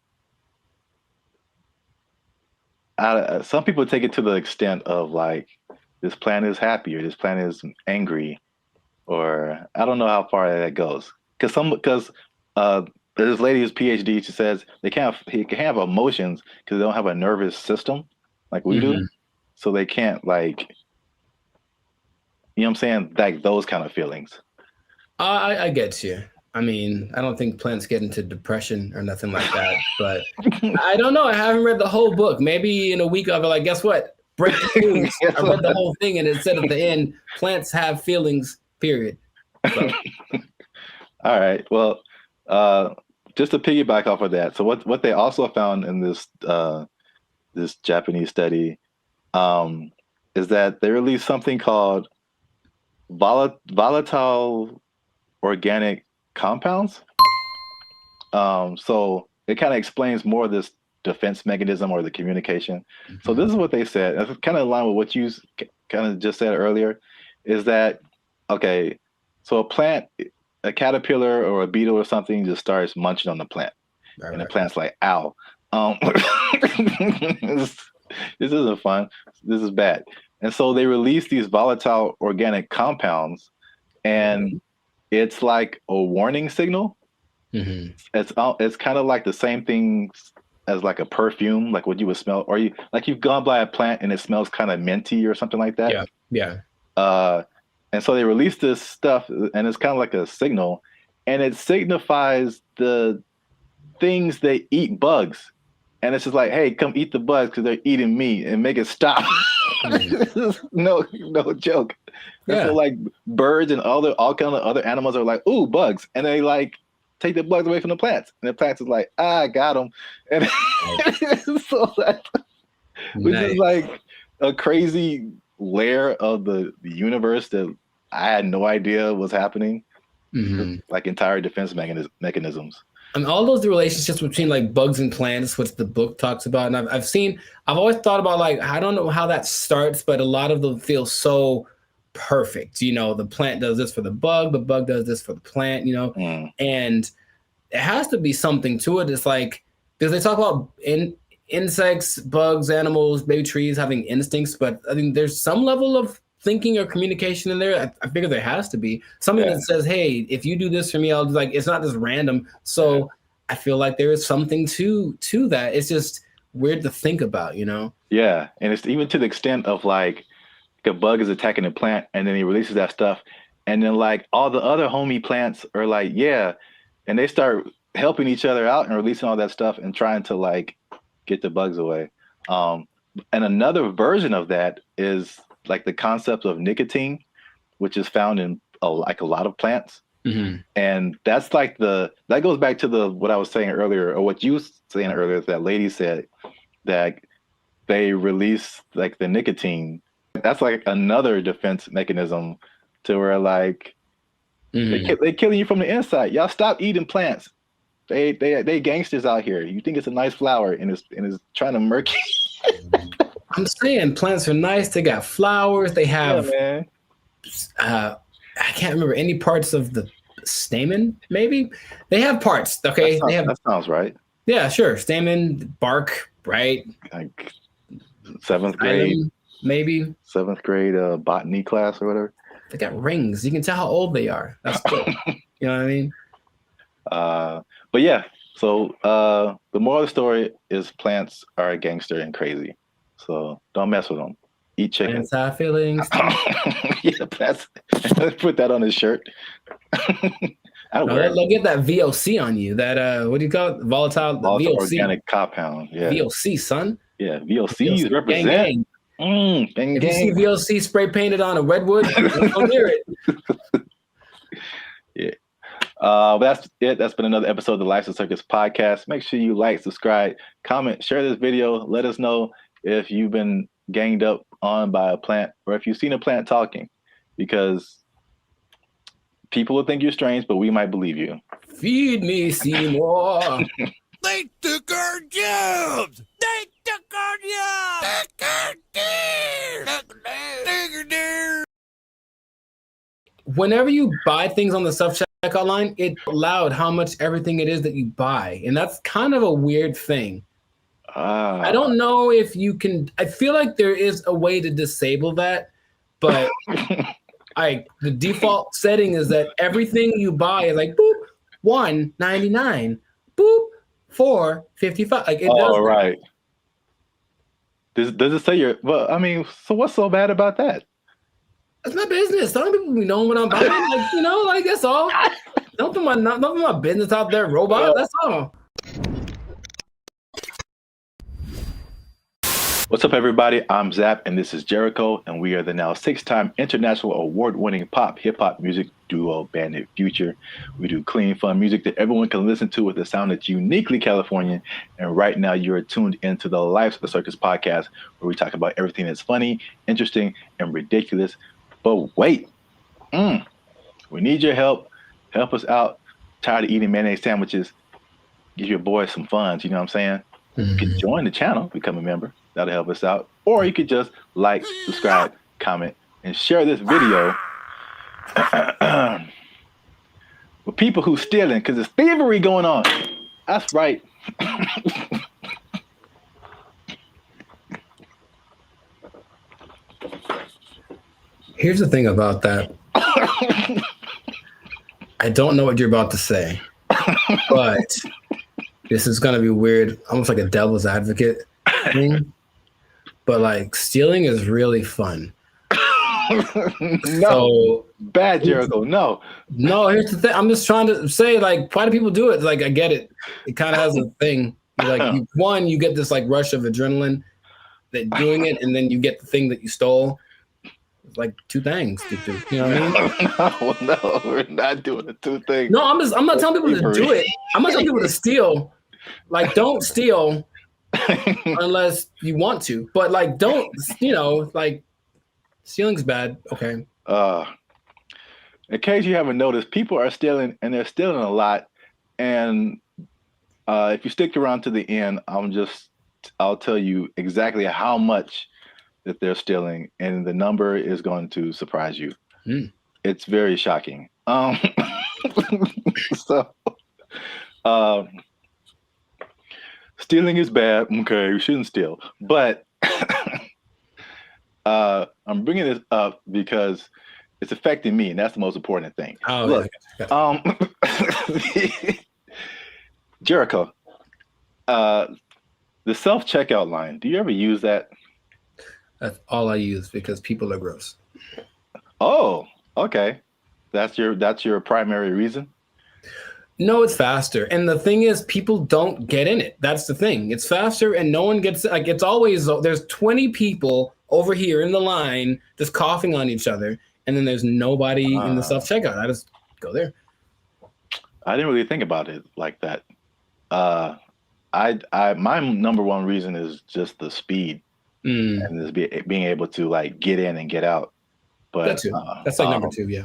some people take it to the extent of like this plant is happy or this plant is angry, or I don't know how far that goes. Because there's this lady who's PhD. She says he can have emotions because they don't have a nervous system like we do. So they can't like, you know what I'm saying? Like those kind of feelings. I get you. I mean, I don't think plants get into depression or nothing like that, but I don't know. I haven't read the whole book. Maybe in a week I'll be like, guess what? Break the news. I read the whole thing and it said at the end, plants have feelings, period. So. All right. Well, just to piggyback off of that. So what they also found in this Japanese study is that they released something called volatile organic compounds. So it kind of explains more of this defense mechanism or the communication. So this is what they said. It's kind of in line with what you kind of just said earlier, is that, okay, so a caterpillar or a beetle or something just starts munching on the plant. And the plant's like, ow. This isn't fun. This is bad. And so they release these volatile organic compounds, and it's like a warning signal. It's kind of like the same thing as like a perfume, like what you would smell, or you've gone by a plant and it smells kind of minty or something like that. Yeah. And so they release this stuff, and it's kind of like a signal, and it signifies the things that eat bugs. And it's just like, hey, come eat the bugs because they're eating me, and make it stop. no joke. Yeah. So like birds and all kind of other animals are like, ooh, bugs, and they like take the bugs away from the plants, and the plants is like, I got them, and so which is like a crazy layer of the universe that I had no idea was happening. Like entire defense mechanisms. And all those relationships between like bugs and plants, which the book talks about. And I've always thought about, like, I don't know how that starts, but a lot of them feel so perfect. You know, the plant does this for the bug does this for the plant, you know, and it has to be something to it. It's like, because they talk about insects, bugs, animals, maybe trees having instincts, but I think there's some level of thinking or communication in there. I figure there has to be something that says, hey, if you do this for me, I'll do, like, it's not just random. So I feel like there is something to that. It's just weird to think about, you know? Yeah. And it's even to the extent of like a bug is attacking a plant and then he releases that stuff. And then like all the other homie plants are like, yeah. And they start helping each other out and releasing all that stuff and trying to like get the bugs away. And another version of that is like the concept of nicotine, which is found in a lot of plants. And that's like that goes back to what I was saying earlier, or what you were saying earlier, that lady said that they release like the nicotine. That's like another defense mechanism to where like they're killing you from the inside. Y'all stop eating plants. They gangsters out here. You think it's a nice flower and it's trying to murk you. I'm saying plants are nice. They got flowers. They have I can't remember any parts of the stamen, maybe. They have parts, okay? That sounds right. Yeah, sure. Stamen, bark, right? Like 7th grade. Phylum, maybe. 7th grade botany class or whatever. They got rings. You can tell how old they are. That's cool. You know what I mean? But yeah, so the moral of the story is plants are a gangster and crazy. So don't mess with them. Eat chicken. Plants have feelings. Yeah, let's put that on his shirt. They'll get that VOC on you. That what do you call it? Volatile VOC. Organic compound. Yeah. VOC, son. Yeah, VOCs represent. Gang. If you see VOC spray painted on a redwood, don't hear it. Yeah. That's it. That's been another episode of the License Circus podcast. Make sure you like, subscribe, comment, share this video. Let us know if you've been ganged up on by a plant or if you've seen a plant talking, because people will think you're strange, but we might believe you. Feed me, Seymour. They took our jobs. They took our jobs. Took our deer. Whenever you buy things on the self-checkout line, it's loud how much everything it is that you buy. And that's kind of a weird thing. I don't know if you can. I feel like there is a way to disable that, but the default setting is that everything you buy is like boop $1.99, boop $4.55. Like it does. Right. Does it say you're? Well, I mean, so what's so bad about that? That's my business. Some people be knowing what I'm buying. Like, you know, like that's all. Don't put my business out there, robot. That's all. What's up, everybody? I'm Zap, and this is Jericho, and we are the now 6-time international award-winning pop hip-hop music duo Bandit Future. We do clean, fun music that everyone can listen to with a sound that's uniquely Californian. And right now, you're tuned into the Lives of the Circus podcast, where we talk about everything that's funny, interesting, and ridiculous. But wait, we need your help. Help us out. Tired of eating mayonnaise sandwiches? Give your boy some funds. You know what I'm saying? You can join the channel, become a member. That'll help us out. Or you could just like, subscribe, comment, and share this video with people who stealing, because there's thievery going on. That's right. Here's the thing about that. I don't know what you're about to say, but this is going to be weird, almost like a devil's advocate thing. But like stealing is really fun. No, bad, Jericho. No, here's the thing. I'm just trying to say, like, why do people do it? Like, I get it. It kind of has a thing. Like, you get this like rush of adrenaline that doing it, and then you get the thing that you stole. It's like two things to do. You know what I mean? No, we're not doing the two things. No, I'm not telling people to do it. I'm not telling people to steal. Like, don't steal unless you want to. But like, don't, like, stealing's bad. Okay. In case you haven't noticed, people are stealing, and they're stealing a lot. And if you stick around to the end, I'll tell you exactly how much that they're stealing, and the number is going to surprise you. It's very shocking. Stealing is bad. Okay, we shouldn't steal. But I'm bringing this up because it's affecting me, and that's the most important thing. Look, Jericho, the self-checkout line, do you ever use that? That's all I use because people are gross. Oh, okay. That's your primary reason? No, it's faster. And the thing is, people don't get in it. That's the thing. It's faster and no one gets, like, it's always, there's 20 people over here in the line just coughing on each other. And then there's nobody in the self-checkout. I just go there. I didn't really think about it like that. My number one reason is just the speed and just being able to like get in and get out. But that's like number 2. Yeah.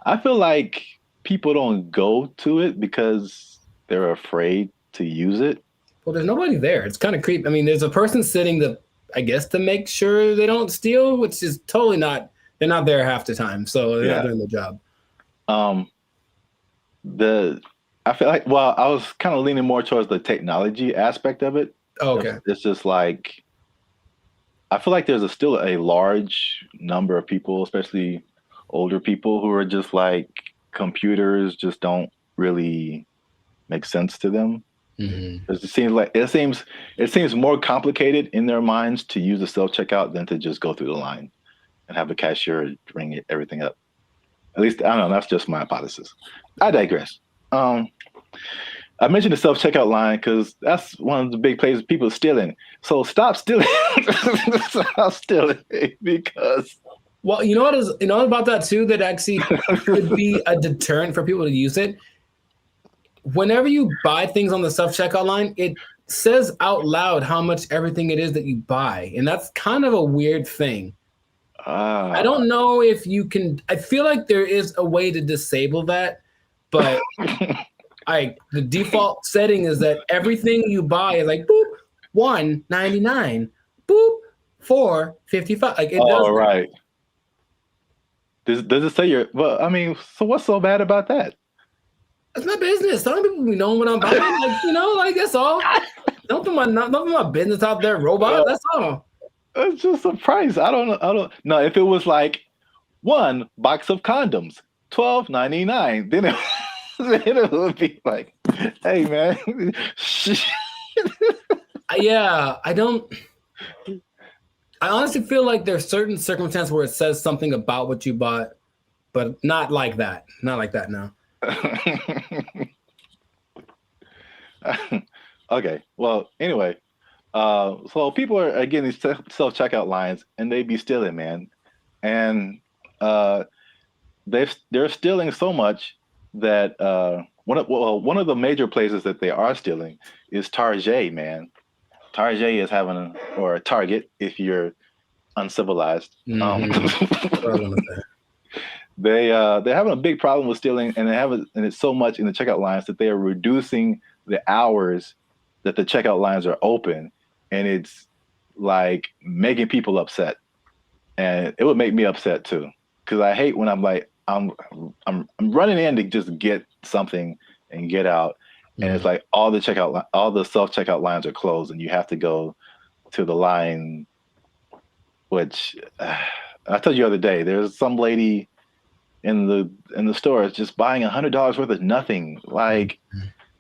I feel like people don't go to it because they're afraid to use it. Well, there's nobody there. It's kind of creepy. I mean, there's a person sitting I guess to make sure they don't steal, which is totally not, they're not there half the time. So they're not doing their job. I feel like, well, I was kind of leaning more towards the technology aspect of it. Oh, okay. It's just like, I feel like there's still a large number of people, especially older people, who are just like, computers just don't really make sense to them. It seems more complicated in their minds to use the self-checkout than to just go through the line and have a cashier ring everything up. At least, I don't know, that's just my hypothesis. I digress. I mentioned the self-checkout line because that's one of the big places people are stealing. So stop stealing. Stop stealing because. Well, you know what about that too, that actually could be a deterrent for people to use it. Whenever you buy things on the self-checkout line, it says out loud how much everything it is that you buy. And that's kind of a weird thing. I don't know if you can, I feel like there is a way to disable that, but the default setting is that everything you buy is like, boop, $1.99, boop, $4.55. Like it does. Right. Does it say well, I mean, so what's so bad about that? It's my business. Some people be knowing what I'm buying. Like, that's all. Don't put my business out there, robot. That's all. It's just a price. I don't know. If it was like 1 box of condoms, $12.99, then it would be like, hey man. Yeah, I honestly feel like there's certain circumstances where it says something about what you bought, but not like that. Not like that, no. Okay. Well, anyway, so people are getting these self-checkout lines, and they be stealing, man, and they're stealing so much that one of the major places that they are stealing is Target, man. Target is having or a Target if you're uncivilized. They're having a big problem with stealing, and and it's so much in the checkout lines that they are reducing the hours that the checkout lines are open, and it's like making people upset. And it would make me upset too, because I hate when I'm like I'm running in to just get something and get out, and it's like all the self-checkout lines are closed, and you have to go to the line. Which I told you the other day, there's some lady in the store just buying $100 worth of nothing, like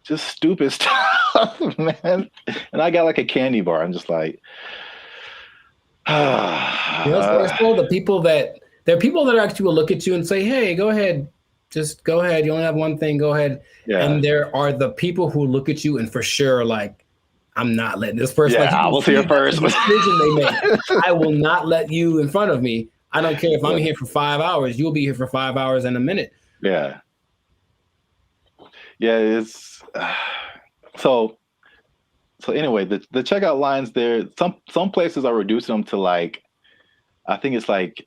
just stupid stuff, man. And I got like a candy bar. I'm just like, the people that there are people that actually will look at you and say, "Hey, go ahead, just go ahead. You only have one thing. Go ahead." Yeah. And there are the people who look at you and for sure like, I'm not letting this person. Yeah, I was here first. Decision they make. I will not let you in front of me. I don't care if I'm here for 5 hours. You'll be here for 5 hours and a minute. Yeah. Yeah, it's so anyway, the checkout lines there, some places are reducing them to like, I think it's like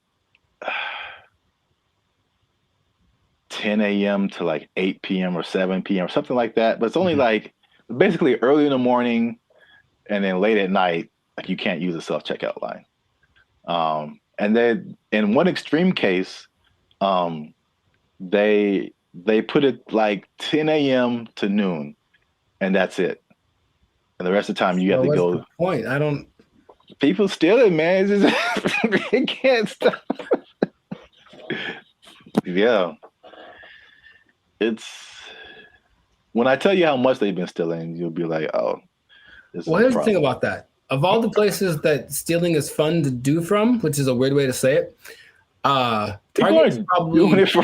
10 a.m. to like 8 p.m. or 7 p.m. or something like that. But it's only like basically early in the morning and then late at night, like you can't use a self-checkout line. And then in one extreme case, they put it like 10 a.m. to noon, and that's it. And the rest of the time you have to go. The point? I don't. People steal it, man. It's just, they can't stop. Yeah. It's when I tell you how much they've been stealing, you'll be like, oh. Well, here's the thing about that. Of all the places that stealing is fun to do from, which is a weird way to say it, Target's probably doing it for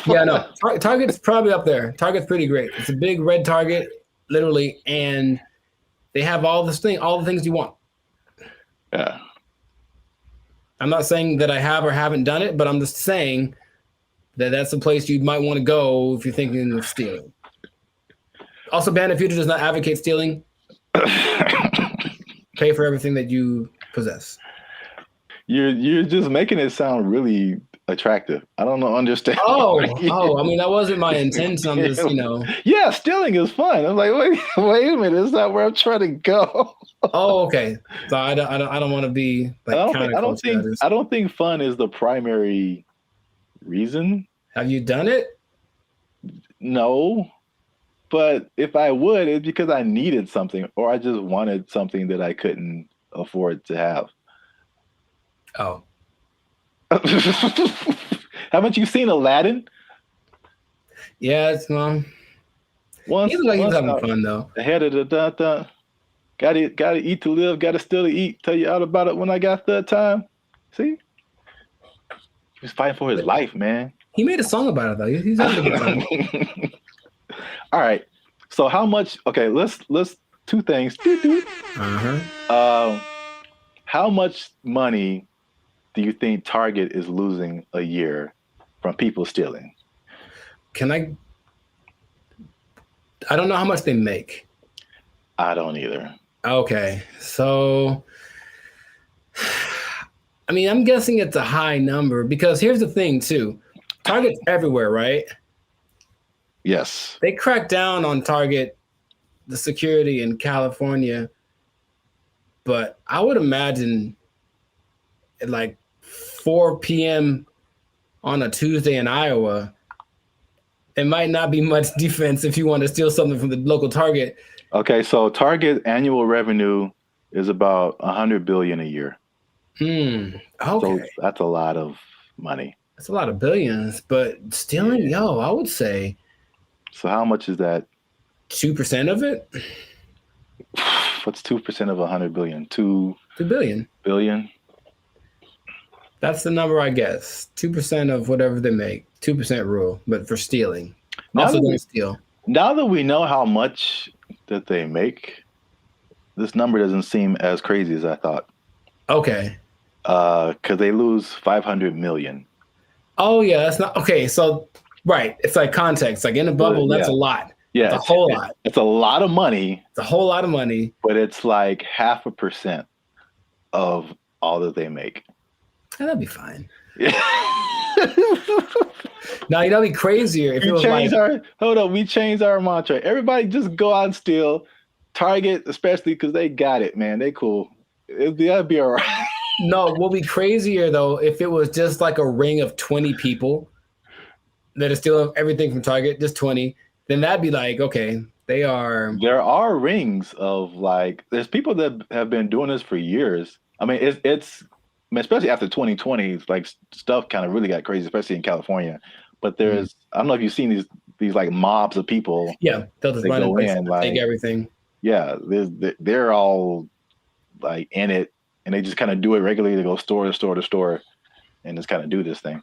yeah, no. Target's probably up there. Target's pretty great. It's a big red Target, literally, and they have all the things you want. Yeah. I'm not saying that I have or haven't done it, but I'm just saying that that's a place you might want to go if you're thinking of stealing. Also, Band of Future does not advocate stealing. Pay for everything that you possess. You're just making it sound really attractive. I don't know, understand. Oh, I mean, that wasn't my intent. I'm just, Yeah, stealing is fun. I'm like, wait a minute, it's not where I'm trying to go. Oh, okay. So I don't want to be like I don't think fun is the primary reason. Have you done it? No. But if I would, it's because I needed something or I just wanted something that I couldn't afford to have. Oh. Haven't you seen Aladdin? Yeah, it's Once, he's having fun though. Ahead of the gotta eat to live, gotta still to eat. Tell you all about it when I got the time. See? He's fighting for his life, man. He made a song about it though. He's having a good time. All right. So how much? Okay, let's two things. How much money do you think Target is losing a year from people stealing? I don't know how much they make. I don't either. Okay. So I mean, I'm guessing it's a high number because here's the thing too. Target's everywhere, right? Yes. They cracked down on Target, the security in California, but I would imagine at like 4 p.m. on a Tuesday in Iowa, it might not be much defense if you want to steal something from the local Target. Okay, so Target annual revenue is about $100 billion a year. Okay. So that's a lot of money. That's a lot of billions, but stealing, I would say. So how much is that? 2% of it? What's 2% of 100 billion? 2 billion. Billion? That's the number, I guess. 2% of whatever they make. 2% rule, but for stealing. Also don't steal. Now that we know how much that they make, this number doesn't seem as crazy as I thought. Okay. Because they lose 500 million. Oh, yeah, that's not... Okay, so, right. It's like context. Like in a bubble, that's a lot. Yeah. It's a whole lot. It's a lot of money. It's a whole lot of money. But it's like 0.5% of all that they make. That'd be fine. Now, it'd be crazier if it was we changed our mantra. Everybody just go out and steal. Target, especially because they got it, man. They cool. That'd be all right. No, what would be crazier, though, if it was just like a ring of 20 people that are stealing everything from Target, just 20, then that'd be like, okay, they are... There are rings of like, there's people that have been doing this for years. I mean, it's especially after 2020, like stuff kind of really got crazy, especially in California. But there's, I don't know if you've seen these like mobs of people. Yeah, they'll just run in, like, take everything. Yeah, they're all like in it, and they just kind of do it regularly. They go store to store to store, and just kind of do this thing.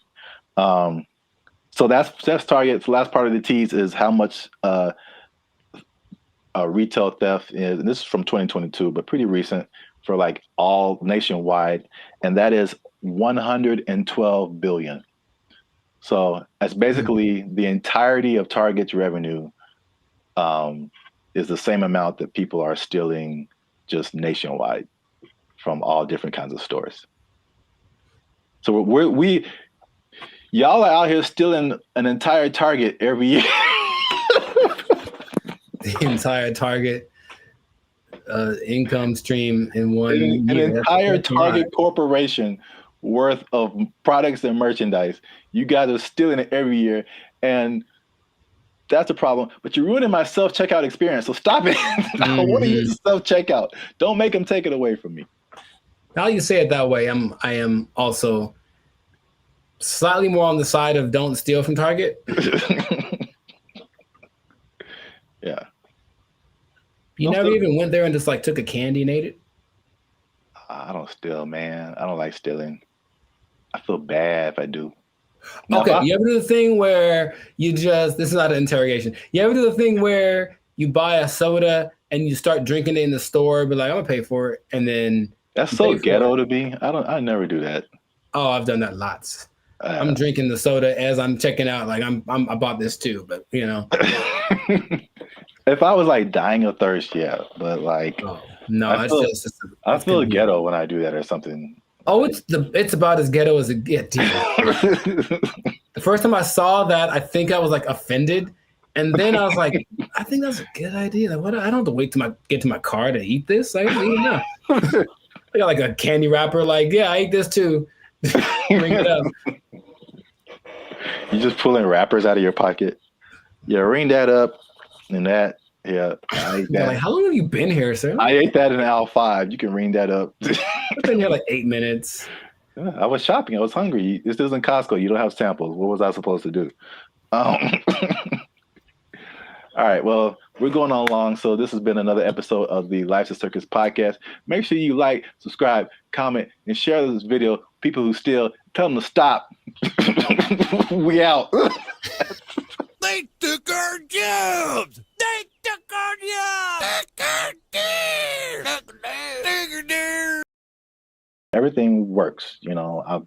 So that's Target. The last part of the tease is how much retail theft is, and this is from 2022, but pretty recent for like all nationwide, and that is 112 billion. So that's basically the entirety of Target's revenue is the same amount that people are stealing just nationwide from all different kinds of stores. So y'all are out here stealing an entire Target every year. The entire Target income stream in one year. An entire Target corporation worth of products and merchandise. You guys are stealing it every year, and that's a problem. But you're ruining my self-checkout experience, so stop it. I want to use self-checkout. Don't make them take it away from me. Now you say it that way, I am also slightly more on the side of don't steal from Target. Yeah. You never even went there and just like took a candy and ate it? I don't steal, man. I don't like stealing. I feel bad if I do. Okay, you ever do the thing where this is not an interrogation. You ever do the thing where you buy a soda and you start drinking it in the store, be like, I'm gonna pay for it, and then that's so ghetto to me. I never do that. Oh, I've done that lots. I'm drinking the soda as I'm checking out. Like I bought this too, but you know. If I was like dying of thirst, yeah, but like no, I feel ghetto when I do that or something. Oh, it's about as ghetto as it gets. The first time I saw that, I think I was like offended, and then I was like, I think that's a good idea. Like, what? I don't have to wait to get to my car to eat this. I don't even know. I got like a candy wrapper. Like, yeah, I ate this too. Bring it up. You just pulling wrappers out of your pocket. Yeah, ring that up, and that. Yeah, I ate that. Like, how long have you been here, sir? I ate that in aisle 5. You can ring that up. I've been here like 8 minutes. Yeah, I was shopping. I was hungry. This isn't Costco. You don't have samples. What was I supposed to do? All right. Well, we're going on long. So this has been another episode of the Life's a Circus podcast. Make sure you like, subscribe, comment, and share this video. People who steal, tell them to stop. We out. They took our jobs. They took our jobs. Everything works. You know, I've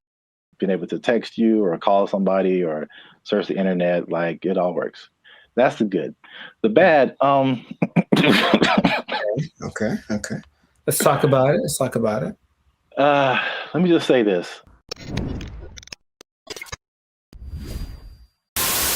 been able to text you or call somebody or search the internet. Like, it all works. That's the good. The bad, Okay. Let's talk about it. Let me just say this.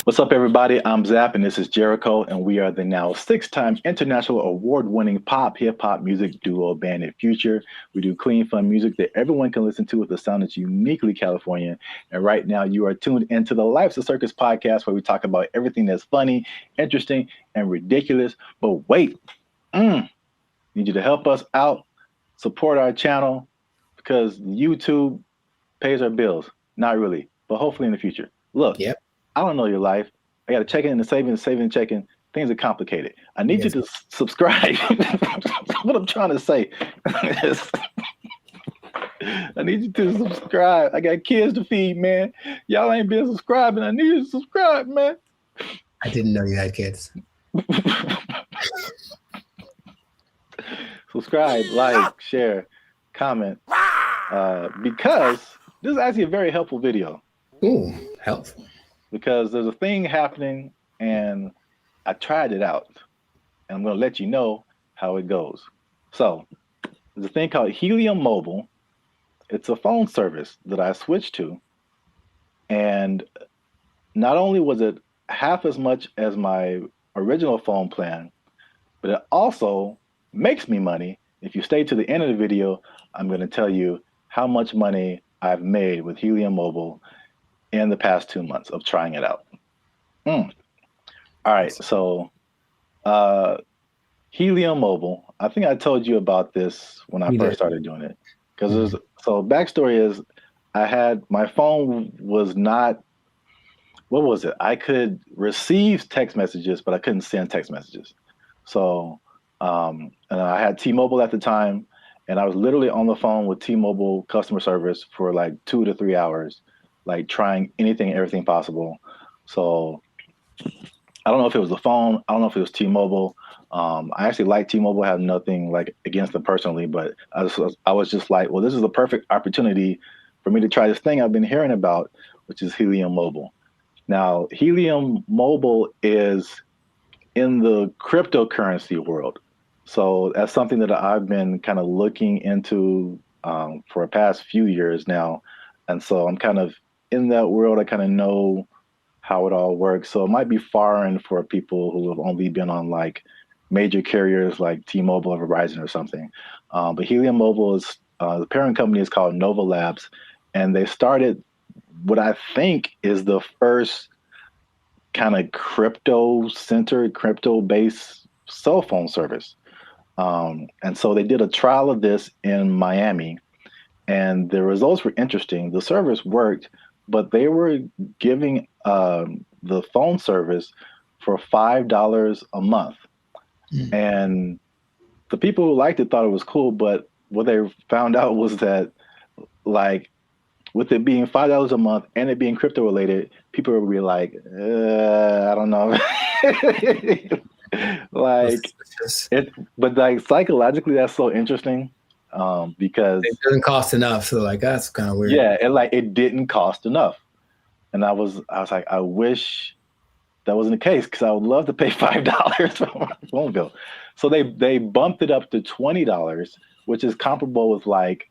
What's up, everybody? I'm Zap, and this is Jericho, and we are the now 6-time international award-winning pop hip-hop music duo Band Future. We do clean, fun music that everyone can listen to with a sound that's uniquely Californian. And right now, you are tuned into the Life's a Circus podcast, where we talk about everything that's funny, interesting, and ridiculous. But wait, need you to help us out, support our channel, because YouTube pays our bills. Not really, but hopefully in the future. Look. Yep. I don't know your life. I got to check in and saving, checking. Things are complicated. I need you to subscribe. What I'm trying to say is I need you to subscribe. I got kids to feed, man. Y'all ain't been subscribing. I need you to subscribe, man. I didn't know you had kids. Subscribe, like, share, comment. Because this is actually a very helpful video. Ooh, helpful. Because there's a thing happening, and I tried it out, and I'm going to let you know how it goes. So there's a thing called Helium Mobile. It's a phone service that I switched to, and not only was it half as much as my original phone plan, but it also makes me money. If you stay to the end of the video, I'm going to tell you how much money I've made with Helium Mobile in the past 2 months of trying it out. All right, so Helium Mobile. I think I told you about this when I first started doing it. Because so backstory is I had my phone was not, what was it? I could receive text messages, but I couldn't send text messages. So and I had T-Mobile at the time, and I was literally on the phone with T-Mobile customer service for like 2 to 3 hours, like trying anything and everything possible. So I don't know if it was the phone. I don't know if it was T-Mobile. I actually like T-Mobile. I have nothing like against them personally, but I was just like, well, this is the perfect opportunity for me to try this thing I've been hearing about, which is Helium Mobile. Now, Helium Mobile is in the cryptocurrency world. So that's something that I've been kind of looking into for the past few years now. And so I'm kind of in that world. I kind of know how it all works. So it might be foreign for people who have only been on like major carriers like T-Mobile or Verizon or something. But Helium Mobile is, the parent company is called Nova Labs. And they started what I think is the first kind of crypto-centered, crypto-based cell phone service. And so they did a trial of this in Miami. And the results were interesting. The service worked, but they were giving the phone service for $5 a month. And the people who liked it thought it was cool, but what they found out was that like with it being $5 a month and it being crypto related, people will be like, I don't know. Like but like psychologically, that's so interesting because it doesn't cost enough. So like that's kind of weird. Yeah, and like it didn't cost enough, and I was like, I wish that wasn't the case because I would love to pay $5 for my phone bill. So they bumped it up to $20, which is comparable with like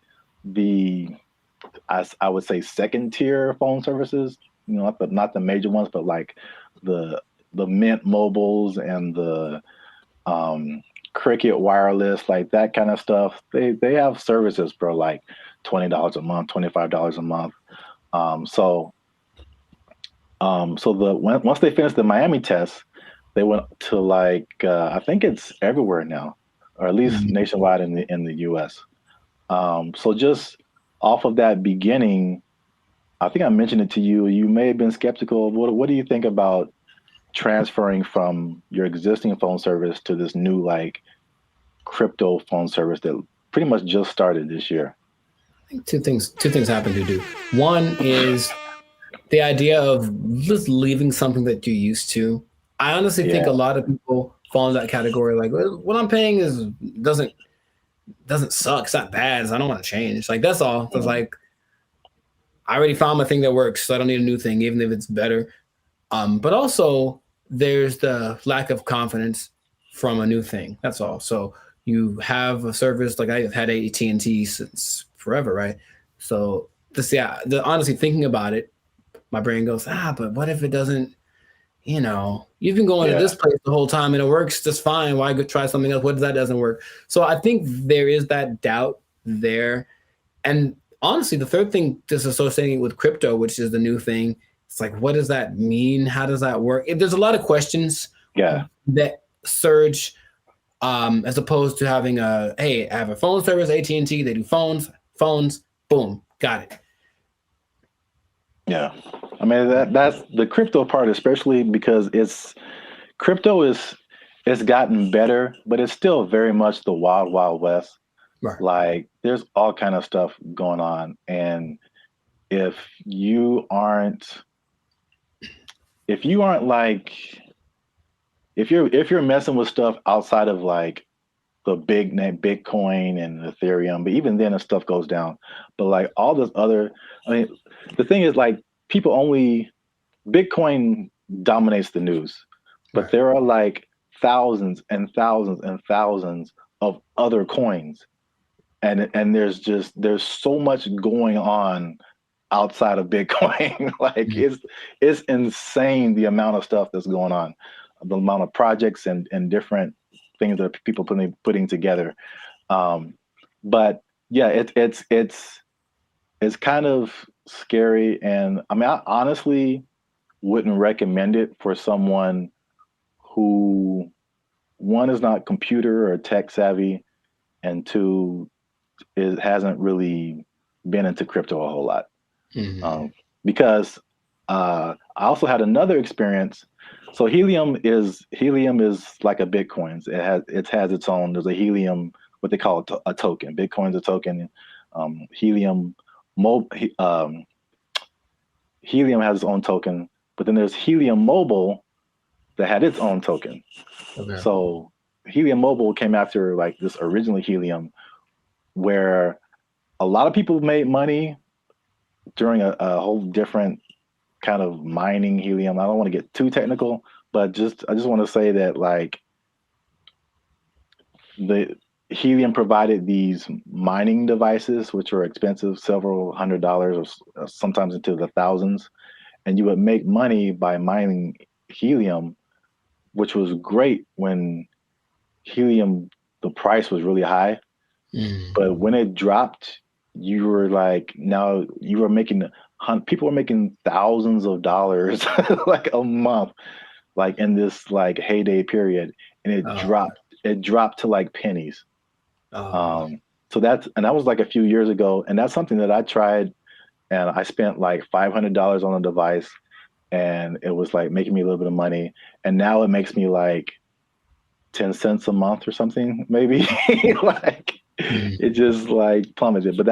I would say second tier phone services. You know, not the major ones, but like the Mint Mobiles and the Cricket Wireless, like that kind of stuff. They have services for like $20 a month, $25 a month. So once they finished the Miami test, they went to like I think it's everywhere now, or at least nationwide in the U.S. So just off of that beginning, I think I mentioned it to you. You may have been skeptical. What do you think about transferring from your existing phone service to this new like crypto phone service that pretty much just started this year? I think two things happen to do. One is the idea of just leaving something that you're used to. I honestly think a lot of people fall in that category. Like, what I'm paying doesn't suck. It's not bad. I don't want to change. Like that's all. It's like I already found my thing that works, so I don't need a new thing, even if it's better. But also there's the lack of confidence from a new thing. That's all. So you have a service like I've had AT&T since forever, right? So honestly thinking about it, my brain goes, but what if it doesn't, you've been going to this place the whole time and it works just fine. Why go try something else? What if that doesn't work? So I think there is that doubt there. And honestly, the third thing, just associating with crypto, which is the new thing, it's like, what does that mean? How does that work? There's a lot of questions that surge as opposed to having I have a phone service, AT&T, they do phones, boom, got it. Yeah. I mean, that's the crypto part, especially because it's gotten better, but it's still very much the wild, wild west. Right. Like there's all kind of stuff going on. And if you're messing with stuff outside of like the big name Bitcoin and Ethereum, but even then the stuff goes down. But like all this other, the thing is like Bitcoin dominates the news, but there are like thousands and thousands and thousands of other coins. And there's so much going on outside of Bitcoin. Like it's insane the amount of stuff that's going on, the amount of projects and different things that people putting together. But yeah, it's kind of scary. And I mean, I honestly wouldn't recommend it for someone who, one, is not computer or tech savvy, and two, hasn't really been into crypto a whole lot. Because I also had another experience. So Helium is like a Bitcoin. It has its own. There's a Helium, what they call a token. Bitcoin's a token. Helium has its own token, but then there's Helium Mobile that had its own token. Okay. So Helium Mobile came after like this originally Helium, where a lot of people made money during a whole different kind of mining helium. I don't want to get too technical, but I just want to say that like the Helium provided these mining devices, which were expensive, several $100s or sometimes into the thousands. And you would make money by mining helium, which was great when helium, the price was really high. But when it dropped, you were like, now you were making, people were making thousands of dollars like a month, like in this like heyday period. And it dropped to like pennies. So that was like a few years ago. And that's something that I tried, and I spent like $500 on a device, and it was like making me a little bit of money. And now it makes me like 10 cents a month or something, maybe. Like it just like plummeted. But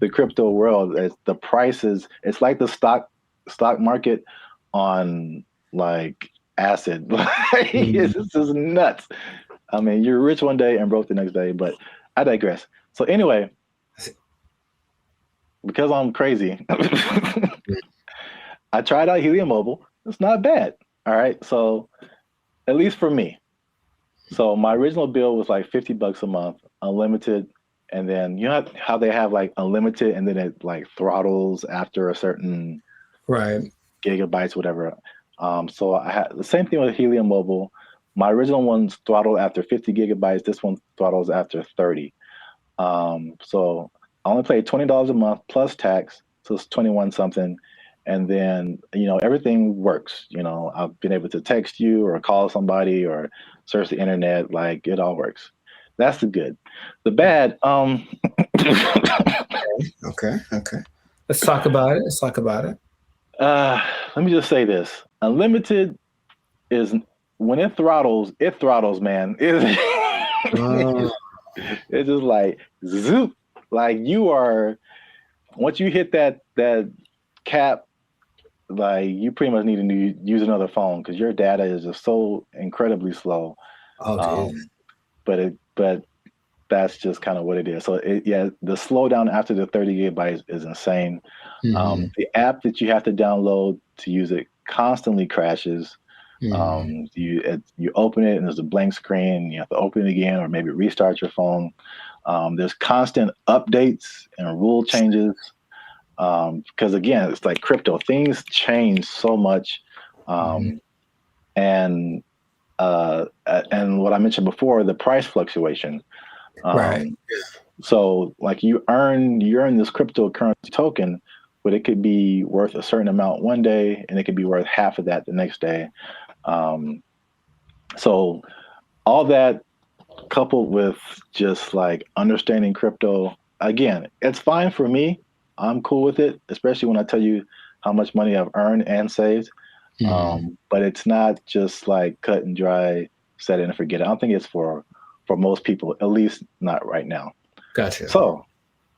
the crypto world. The prices, it's like the stock market on like acid. It's just nuts. I mean, you're rich one day and broke the next day, but I digress. So anyway, because I'm crazy, I tried out Helium Mobile. It's not bad. All right. So at least for me. So my original bill was like $50 a month, unlimited. And then you know how they have like unlimited and then it like throttles after a certain gigabytes, whatever. So I had the same thing with Helium Mobile. My original one's throttled after 50 gigabytes. This one throttles after 30. So I only paid $20 a month plus tax. So it's 21 something. And then, you know, everything works. You know, I've been able to text you or call somebody or search the internet. Like it all works. That's the good. The bad, Okay. Let's talk about it. Let me just say this. Unlimited is when it throttles, man. It's just like zoop. Like you are, once you hit that cap, like you pretty much need to use another phone because your data is just so incredibly slow. But that's just kind of what it is. So the slowdown after the 30 gigabytes is insane. The app that you have to download to use it constantly crashes. You open it and there's a blank screen. You have to open it again or maybe restart your phone. There's constant updates and rule changes. Because again, it's like crypto. Things change so much. And what I mentioned before, the price fluctuation. So like you earn this cryptocurrency token, but it could be worth a certain amount one day and it could be worth half of that the next day. So all that coupled with just like understanding crypto, again, it's fine for me. I'm cool with it, especially when I tell you how much money I've earned and saved. But it's not just like cut and dry, set it and forget it. I don't think it's for most people, at least not right now. Gotcha. So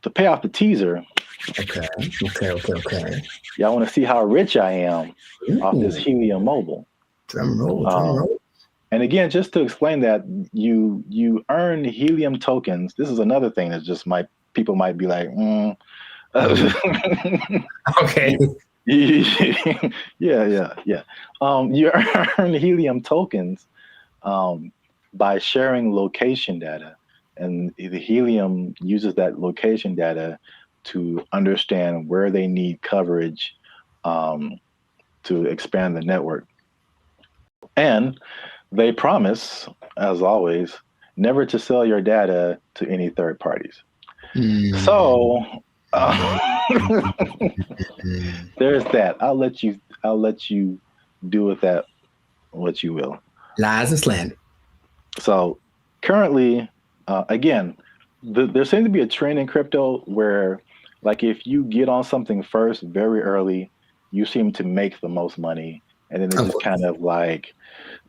to pay off the teaser. Okay. Y'all want to see how rich I am off this Helium Mobile. Drum roll. And again, just to explain that, you earn Helium tokens. This is another thing that just people might be like, okay. Yeah. You earn Helium tokens by sharing location data, and the Helium uses that location data to understand where they need coverage to expand the network. And they promise, as always, never to sell your data to any third parties. So there's that. I'll let you do with that what you will. Lies and slander. So currently, again, there seems to be a trend in crypto where, like, if you get on something first very early, you seem to make the most money, and then it just kind of like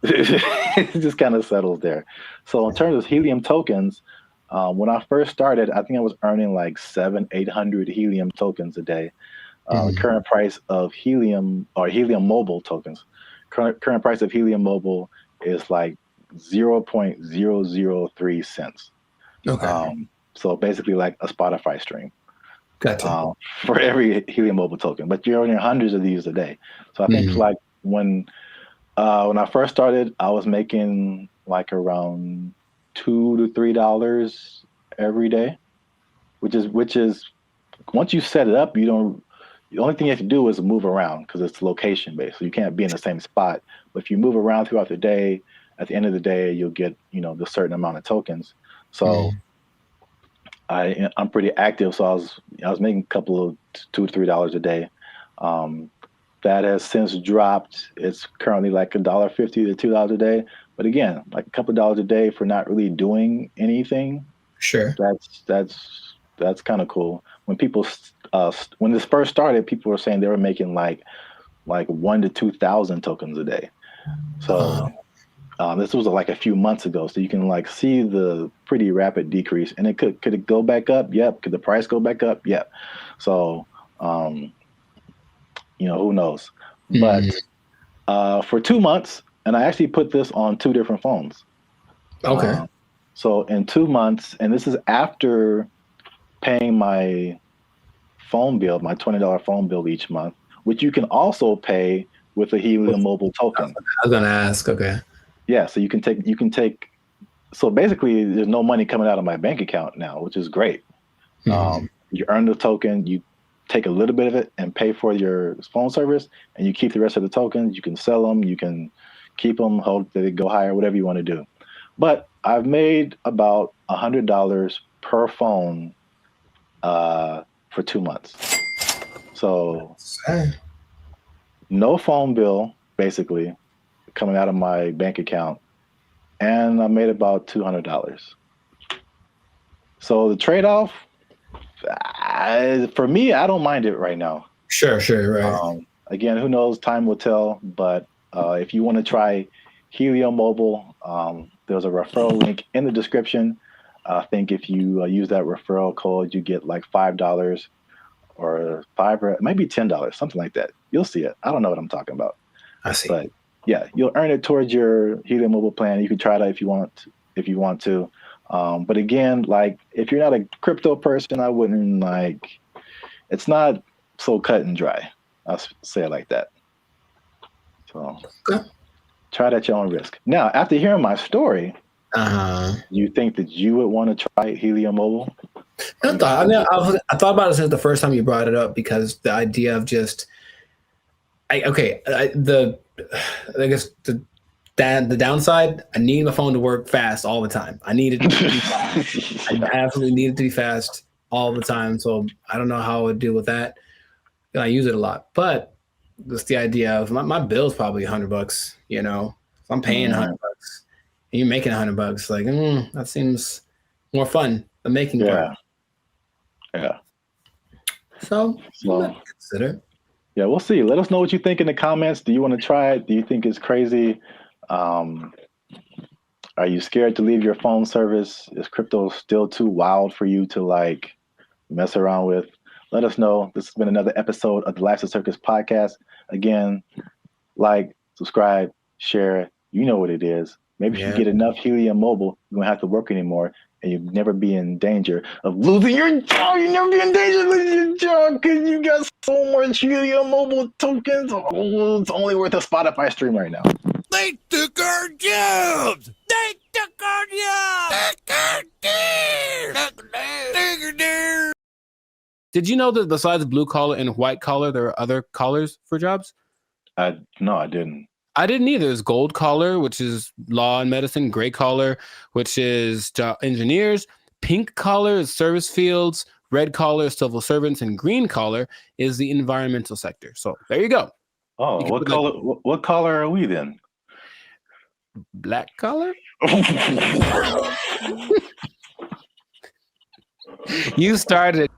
it just kind of settles there. So in terms of Helium tokens, when I first started, I think I was earning like 700-800 Helium tokens a day. Current price of Helium or Helium Mobile tokens, current price of Helium Mobile is like 0.003 cents. Okay. So basically like a Spotify stream. Gotcha. For every Helium Mobile token, but you're earning hundreds of these a day. So I think like when I first started, I was making like around $2 to $3 every day, which is once you set it up, the only thing you have to do is move around because it's location based. So you can't be in the same spot. But if you move around throughout the day, at the end of the day, you'll get, the certain amount of tokens. So I'm pretty active. So I was making a couple of $2 to $3 a day. That has since dropped. It's currently like $1.50 to $2 a day. But again, like a couple of dollars a day for not really doing anything. Sure. That's kind of cool. When people when this first started, people were saying they were making like 1,000 to 2,000 tokens a day. So This was like a few months ago, so you can like see the pretty rapid decrease. And it could it go back up? Yep. Could the price go back up? Yep. So, who knows? But for 2 months, and I actually put this on 2 different phones. Okay. So in 2 months, and this is after paying my phone bill, my $20 phone bill each month, which you can also pay with a Helium Mobile token. I was gonna ask. Okay. Yeah, so you can take. So basically, there's no money coming out of my bank account now, which is great. You earn the token, you take a little bit of it and pay for your phone service, and you keep the rest of the tokens. You can sell them, you can keep them, hope that they go higher, whatever you want to do. But I've made about $100 per phone for 2 months. So no phone bill, basically, coming out of my bank account, and I made about $200. So the trade-off, for me, I don't mind it right now. Sure, right. Again, who knows? Time will tell. But if you want to try Helium Mobile, there's a referral link in the description. I think if you use that referral code, you get like $5 or maybe $10, something like that. You'll see it. I don't know what I'm talking about. I see. But yeah, you'll earn it towards your Helium Mobile plan. You can try that if you want to. But again, like if you're not a crypto person, I wouldn't it's not so cut and dry. I'll say it like that. So try it at your own risk. Now, after hearing my story, you think that you would want to try Helium Mobile? I thought about it since the first time you brought it up, because the idea of the downside, I need my phone to work fast all the time. I need it to be fast. I absolutely need it to be fast all the time. So I don't know how I would deal with that. I use it a lot, but just the idea of my bill's probably $100. If I'm paying $100 and you're making $100, like that seems more fun than making part. Yeah. So consider. Yeah, we'll see. Let us know what you think in the comments. Do you want to try it? Do you think it's crazy? Are you scared to leave your phone service? Is crypto still too wild for you to mess around with? Let us know. This has been another episode of the Life's a Circus podcast. Again, subscribe, share. You know what it is. Maybe if you get enough Helium Mobile, you won't have to work anymore, and you'll never be in danger of losing your job. You never be in danger of losing your job because you got so much Helium Mobile tokens. Oh, it's only worth a Spotify stream right now. They took our jobs. They took our jobs. Did you know that besides blue collar and white collar, there are other collars for jobs? No, I didn't. I didn't either. There's gold collar, which is law and medicine. Gray collar, which is engineers. Pink collar is service fields. Red collar is civil servants. And green collar is the environmental sector. So there you go. Oh, what color are we then? Black collar? You started.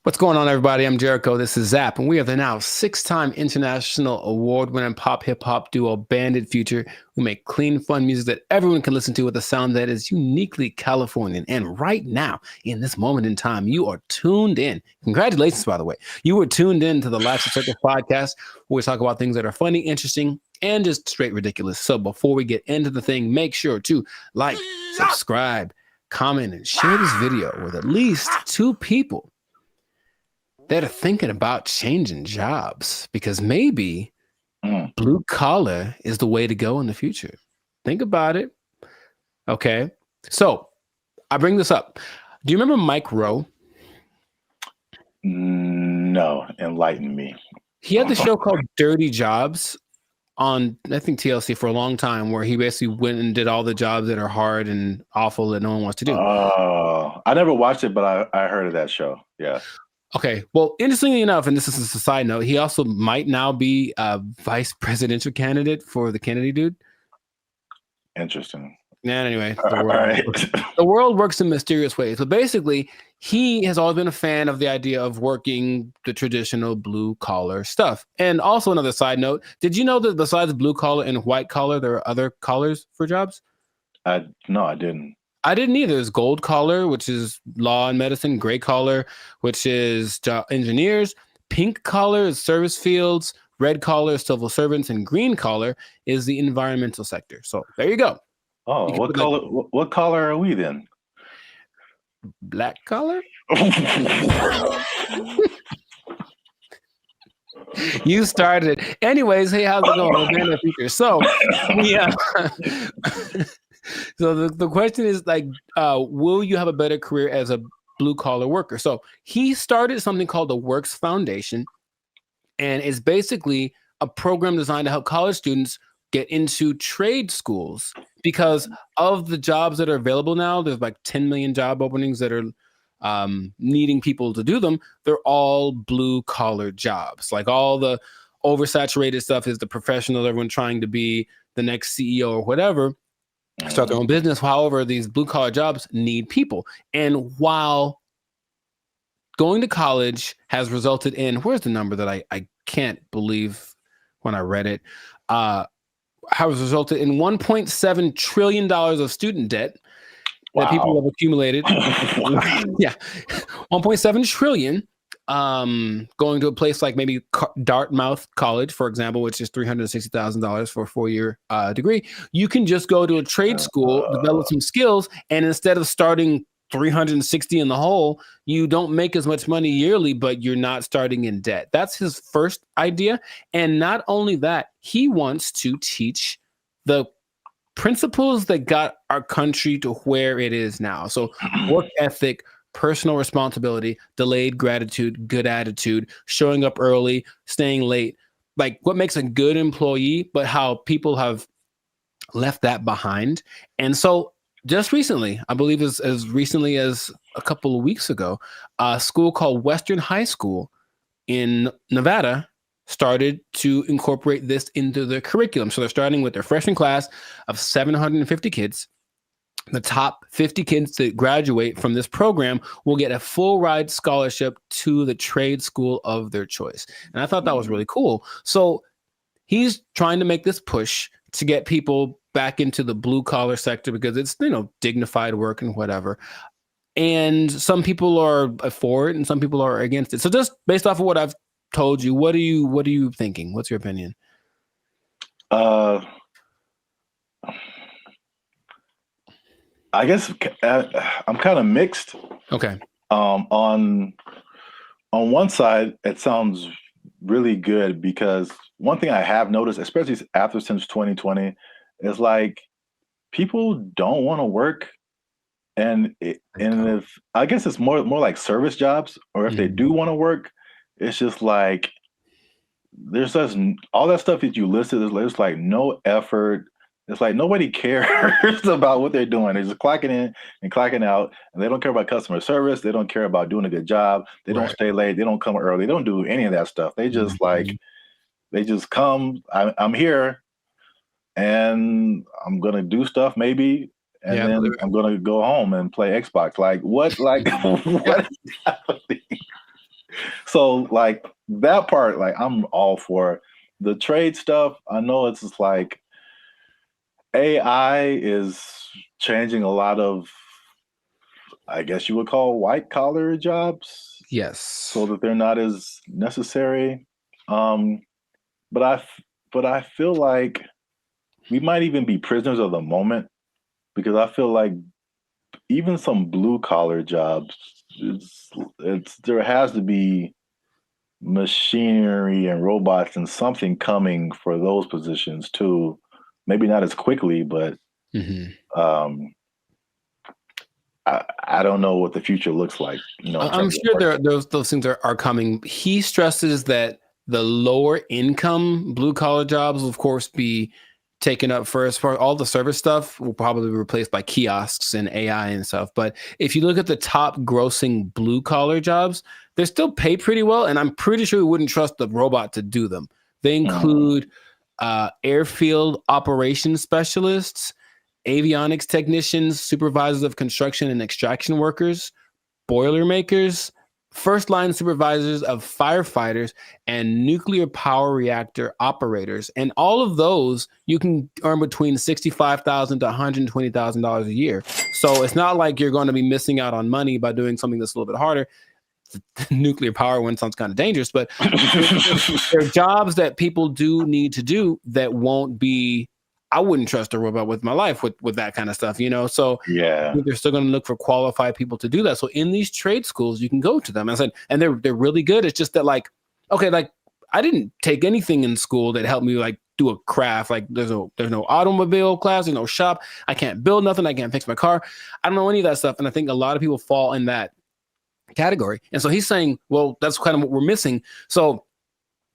What's going on, everybody? I'm Jericho. This is Zap, and we are the now 6-time international award-winning pop hip-hop duo Bandit Future, who make clean, fun music that everyone can listen to with a sound that is uniquely Californian. And right now, in this moment in time, you are tuned in. Congratulations, by the way. You were tuned in to the Life's a Circus podcast, where we talk about things that are funny, interesting, and just straight ridiculous. So before we get into the thing, make sure to like, subscribe, comment, and share this video with at least 2 people that are thinking about changing jobs, because maybe blue collar is the way to go in the future. Think about it. Okay. So I bring this up. Do you remember Mike Rowe? No, enlighten me. He had the show called Dirty Jobs on, I think, TLC for a long time, where he basically went and did all the jobs that are hard and awful that no one wants to do. Oh, I never watched it, but I heard of that show. Yeah. Okay. Well, interestingly enough, and this is a side note, he also might now be a vice presidential candidate for the Kennedy dude. Interesting. Anyway, the world works in mysterious ways. But basically, he has always been a fan of the idea of working the traditional blue collar stuff. And also another side note, did you know that besides blue collar and white collar, there are other collars for jobs? No, I didn't. I didn't either. There's gold collar, which is law and medicine, gray collar, which is engineers, pink collar is service fields, red collar is civil servants, and green collar is the environmental sector. So there you go. Oh, You what color? What color are we then? Black collar? You started it. Anyways, hey, how's it going? Man of feature. So, yeah. So the question is like, will you have a better career as a blue collar worker? So he started something called the Works Foundation, and it's basically a program designed to help college students get into trade schools because of the jobs that are available now. There's like 10 million job openings that are needing people to do them. They're all blue collar jobs. Like all the oversaturated stuff is the professional, everyone trying to be the next CEO or whatever, start their own business. However, these blue collar jobs need people. And while going to college has resulted in, where's the number that I can't believe when I read it, has resulted in $1.7 trillion of student debt that people have accumulated. Yeah, 1.7 trillion. Going to a place like maybe Dartmouth College, for example, which is $360,000 for a 4-year degree. You can just go to a trade school, develop some skills, and instead of starting 360 in the hole, you don't make as much money yearly, but you're not starting in debt. That's his first idea. And not only that, he wants to teach the principles that got our country to where it is now. So work ethic, personal responsibility, delayed gratitude, good attitude, showing up early, staying late, like what makes a good employee, but how people have left that behind. And so just recently, I believe as recently as a couple of weeks ago, a school called Western High School in Nevada started to incorporate this into their curriculum. So they're starting with their freshman class of 750 kids. The top 50 kids that graduate from this program will get a full ride scholarship to the trade school of their choice. And I thought that was really cool. So he's trying to make this push to get people back into the blue collar sector because it's, dignified work and whatever. And some people are for it and some people are against it. So just based off of what I've told you, what are you thinking? What's your opinion? I guess I'm kind of mixed. Okay. On one side, it sounds really good because one thing I have noticed, especially since 2020, is like people don't want to work, and if I guess it's more like service jobs, or if they do want to work, it's just like there's just all that stuff that you listed. There's like no effort. It's like nobody cares about what they're doing. They're just clocking in and clocking out, and they don't care about customer service. They don't care about doing a good job. They don't stay late. They don't come early. They don't do any of that stuff. They just they just come. I'm here, and I'm gonna do stuff maybe, and then I'm gonna go home and play Xbox. Like what? Like what is happening? So like that part, like I'm all for the trade stuff. I know it's just like AI is changing a lot of, I guess you would call white collar jobs. Yes. So that they're not as necessary. But I feel like we might even be prisoners of the moment because I feel like even some blue collar jobs, there has to be machinery and robots and something coming for those positions too. Maybe not as quickly, but I don't know what the future looks like. I'm sure those things are coming. He stresses that the lower income blue collar jobs will, of course, be taken up first. For all the service stuff will probably be replaced by kiosks and AI and stuff. But if you look at the top grossing blue collar jobs, they still pay pretty well. And I'm pretty sure we wouldn't trust the robot to do them. They include airfield operations specialists avionics technicians, supervisors of construction and extraction workers, boilermakers, first line supervisors of firefighters, and nuclear power reactor operators. And all of those you can earn between $65,000 to $120,000 a year. So it's not like you're going to be missing out on money by doing something that's a little bit harder. The nuclear power one sounds kind of dangerous, but there are jobs that people do need to do that won't be. I wouldn't trust a robot with my life with that kind of stuff, you know? So yeah, I think they're still going to look for qualified people to do that. So in these trade schools, you can go to them. And they're really good. It's just that like, okay, like I didn't take anything in school that helped me like do a craft. Like there's no automobile class, there's no shop. I can't build nothing. I can't fix my car. I don't know any of that stuff. And I think a lot of people fall in that category. And so he's saying, well, that's kind of what we're missing. So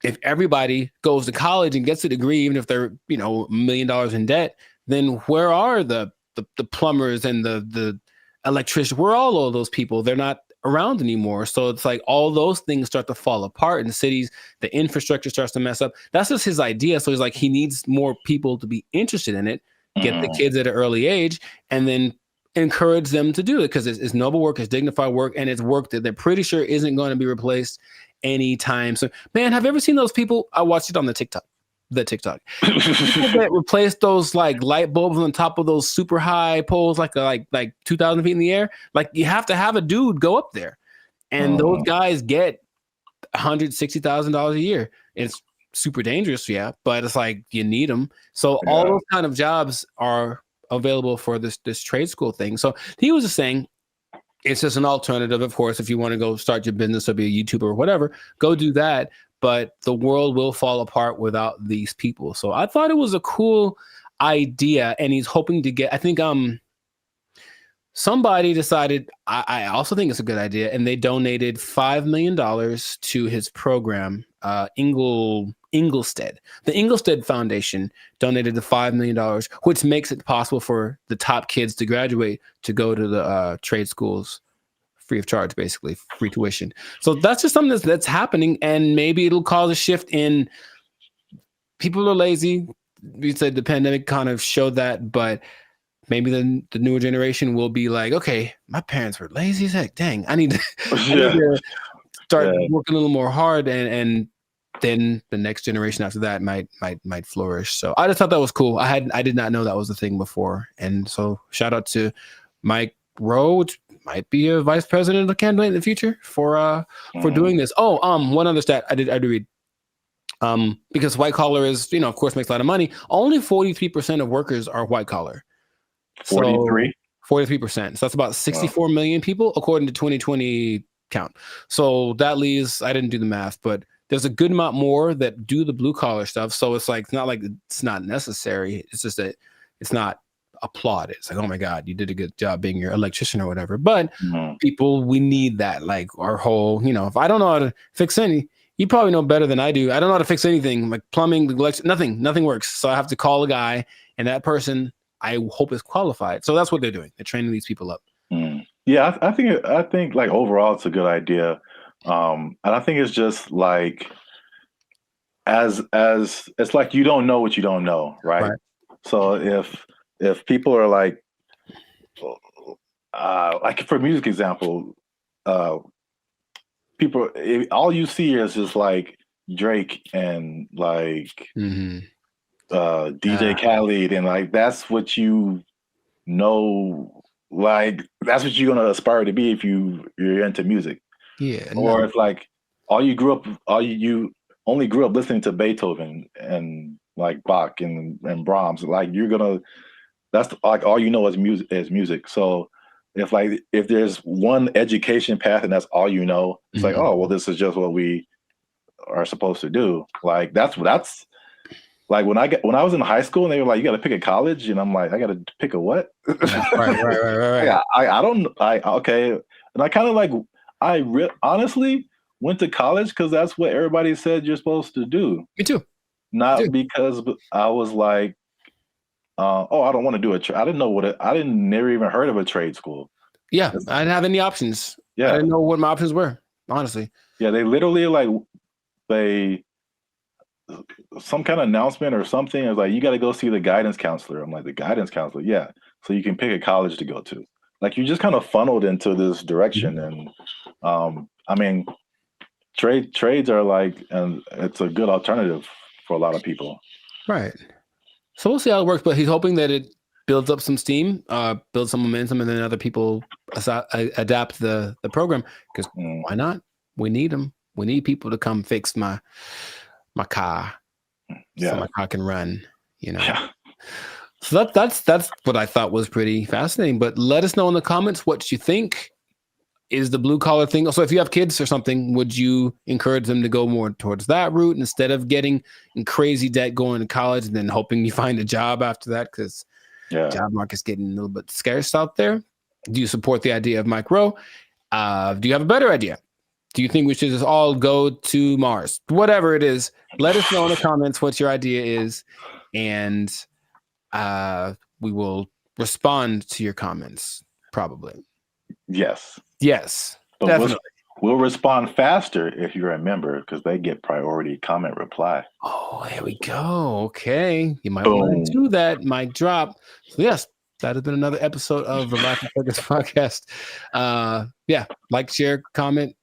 if everybody goes to college and gets a degree, even if they're, you know, $1 million in debt, then where are the plumbers and the electricians? Where are all of those people? They're not around anymore. So it's like all those things start to fall apart in cities. The infrastructure starts to mess up. That's just his idea. So he's like, he needs more people to be interested in it, get the kids at an early age, and then encourage them to do it because it's noble work, it's dignified work, and it's work that they're pretty sure isn't going to be replaced anytime. So, man, have you ever seen those people? I watched it on the TikTok. People that replace those like light bulbs on top of those super high poles, like 2,000 feet in the air. Like you have to have a dude go up there, and those guys get $160,000 a year. It's super dangerous, yeah, but it's like you need them. So all those kind of jobs are available for this trade school thing. So he was just saying, it's just an alternative, of course. If you want to go start your business or be a YouTuber or whatever, go do that. But the world will fall apart without these people. So I thought it was a cool idea, and he's hoping to get. I think somebody decided. I also think it's a good idea, and they donated $5 million to his program. Inglestead. The Inglestead Foundation donated the $5 million, which makes it possible for the top kids to graduate to go to the trade schools free of charge, basically free tuition. So that's just something that's happening, and maybe it'll cause a shift in people are lazy. We said the pandemic kind of showed that, but maybe the newer generation will be like, okay, my parents were lazy as heck. Dang, I need to start working a little more hard, and then the next generation after that might flourish. So I just thought that was cool. I did not know that was a thing before. And so shout out to Mike Rowe, which might be a vice president of candidate in the future for doing this. Oh, one other stat I did read. Because white collar is, you know, of course makes a lot of money. Only 43% of workers are white collar. 43? 43%. So that's about 64 million people according to 2020 count. So that leaves, I didn't do the math, but there's a good amount more that do the blue collar stuff. So it's like, it's not like it's not necessary. It's just that it's not applauded. It's like, oh my God, you did a good job being your electrician or whatever. But people, we need that. Like our whole, you know, if I don't know how to fix any, you probably know better than I do. I don't know how to fix anything like plumbing, nothing works. So I have to call a guy, and that person I hope is qualified. So that's what they're doing. They're training these people up. Yeah, I think like overall it's a good idea. And I think it's just like as it's like you don't know what you don't know, right? So if people are like for music example, people, all you see is just like Drake and like DJ Khaled, and like that's what you know, like that's what you're gonna aspire to be if you're into music. Yeah. Or if like you only grew up listening to Beethoven and like Bach and Brahms, like that's like all you know is music. So if there's one education path and that's all you know, it's like, oh well, this is just what we are supposed to do. Like that's like when I was in high school and they were like, you got to pick a college, and I'm like, I got to pick a what? Right. Yeah, okay, and I kind of like honestly went to college because that's what everybody said you're supposed to do. Me too. Not because I was like, I don't want to do I didn't know never even heard of a trade school. Yeah, I didn't have any options. Yeah, I didn't know what my options were, honestly. Yeah, they literally like some kind of announcement or something. It was like, you got to go see the guidance counselor. I'm like, the guidance counselor? Yeah. So you can pick a college to go to. Like, you just kind of funneled into this direction. And I mean, trades are like, and it's a good alternative for a lot of people. Right. So we'll see how it works, but he's hoping that it builds up some steam, builds some momentum, and then other people adapt the program, because why not? We need them. We need people to come fix my car, so my car can run. Yeah. So that's what I thought was pretty fascinating. But let us know in the comments what you think is the blue collar thing. So if you have kids or something, would you encourage them to go more towards that route instead of getting in crazy debt going to college and then hoping you find a job after that? Because job market's getting a little bit scarce out there. Do you support the idea of Mike Rowe? Do you have a better idea? Do you think we should just all go to Mars? Whatever it is, let us know in the comments what your idea is, and we will respond to your comments probably. Yes. Yes, but definitely. We'll respond faster if you're a member, because they get priority comment reply. Oh, there we go. Okay. You might want to do that. Mic drop. So yes, that has been another episode of the Life of Focus podcast. Yeah. Like, share, comment,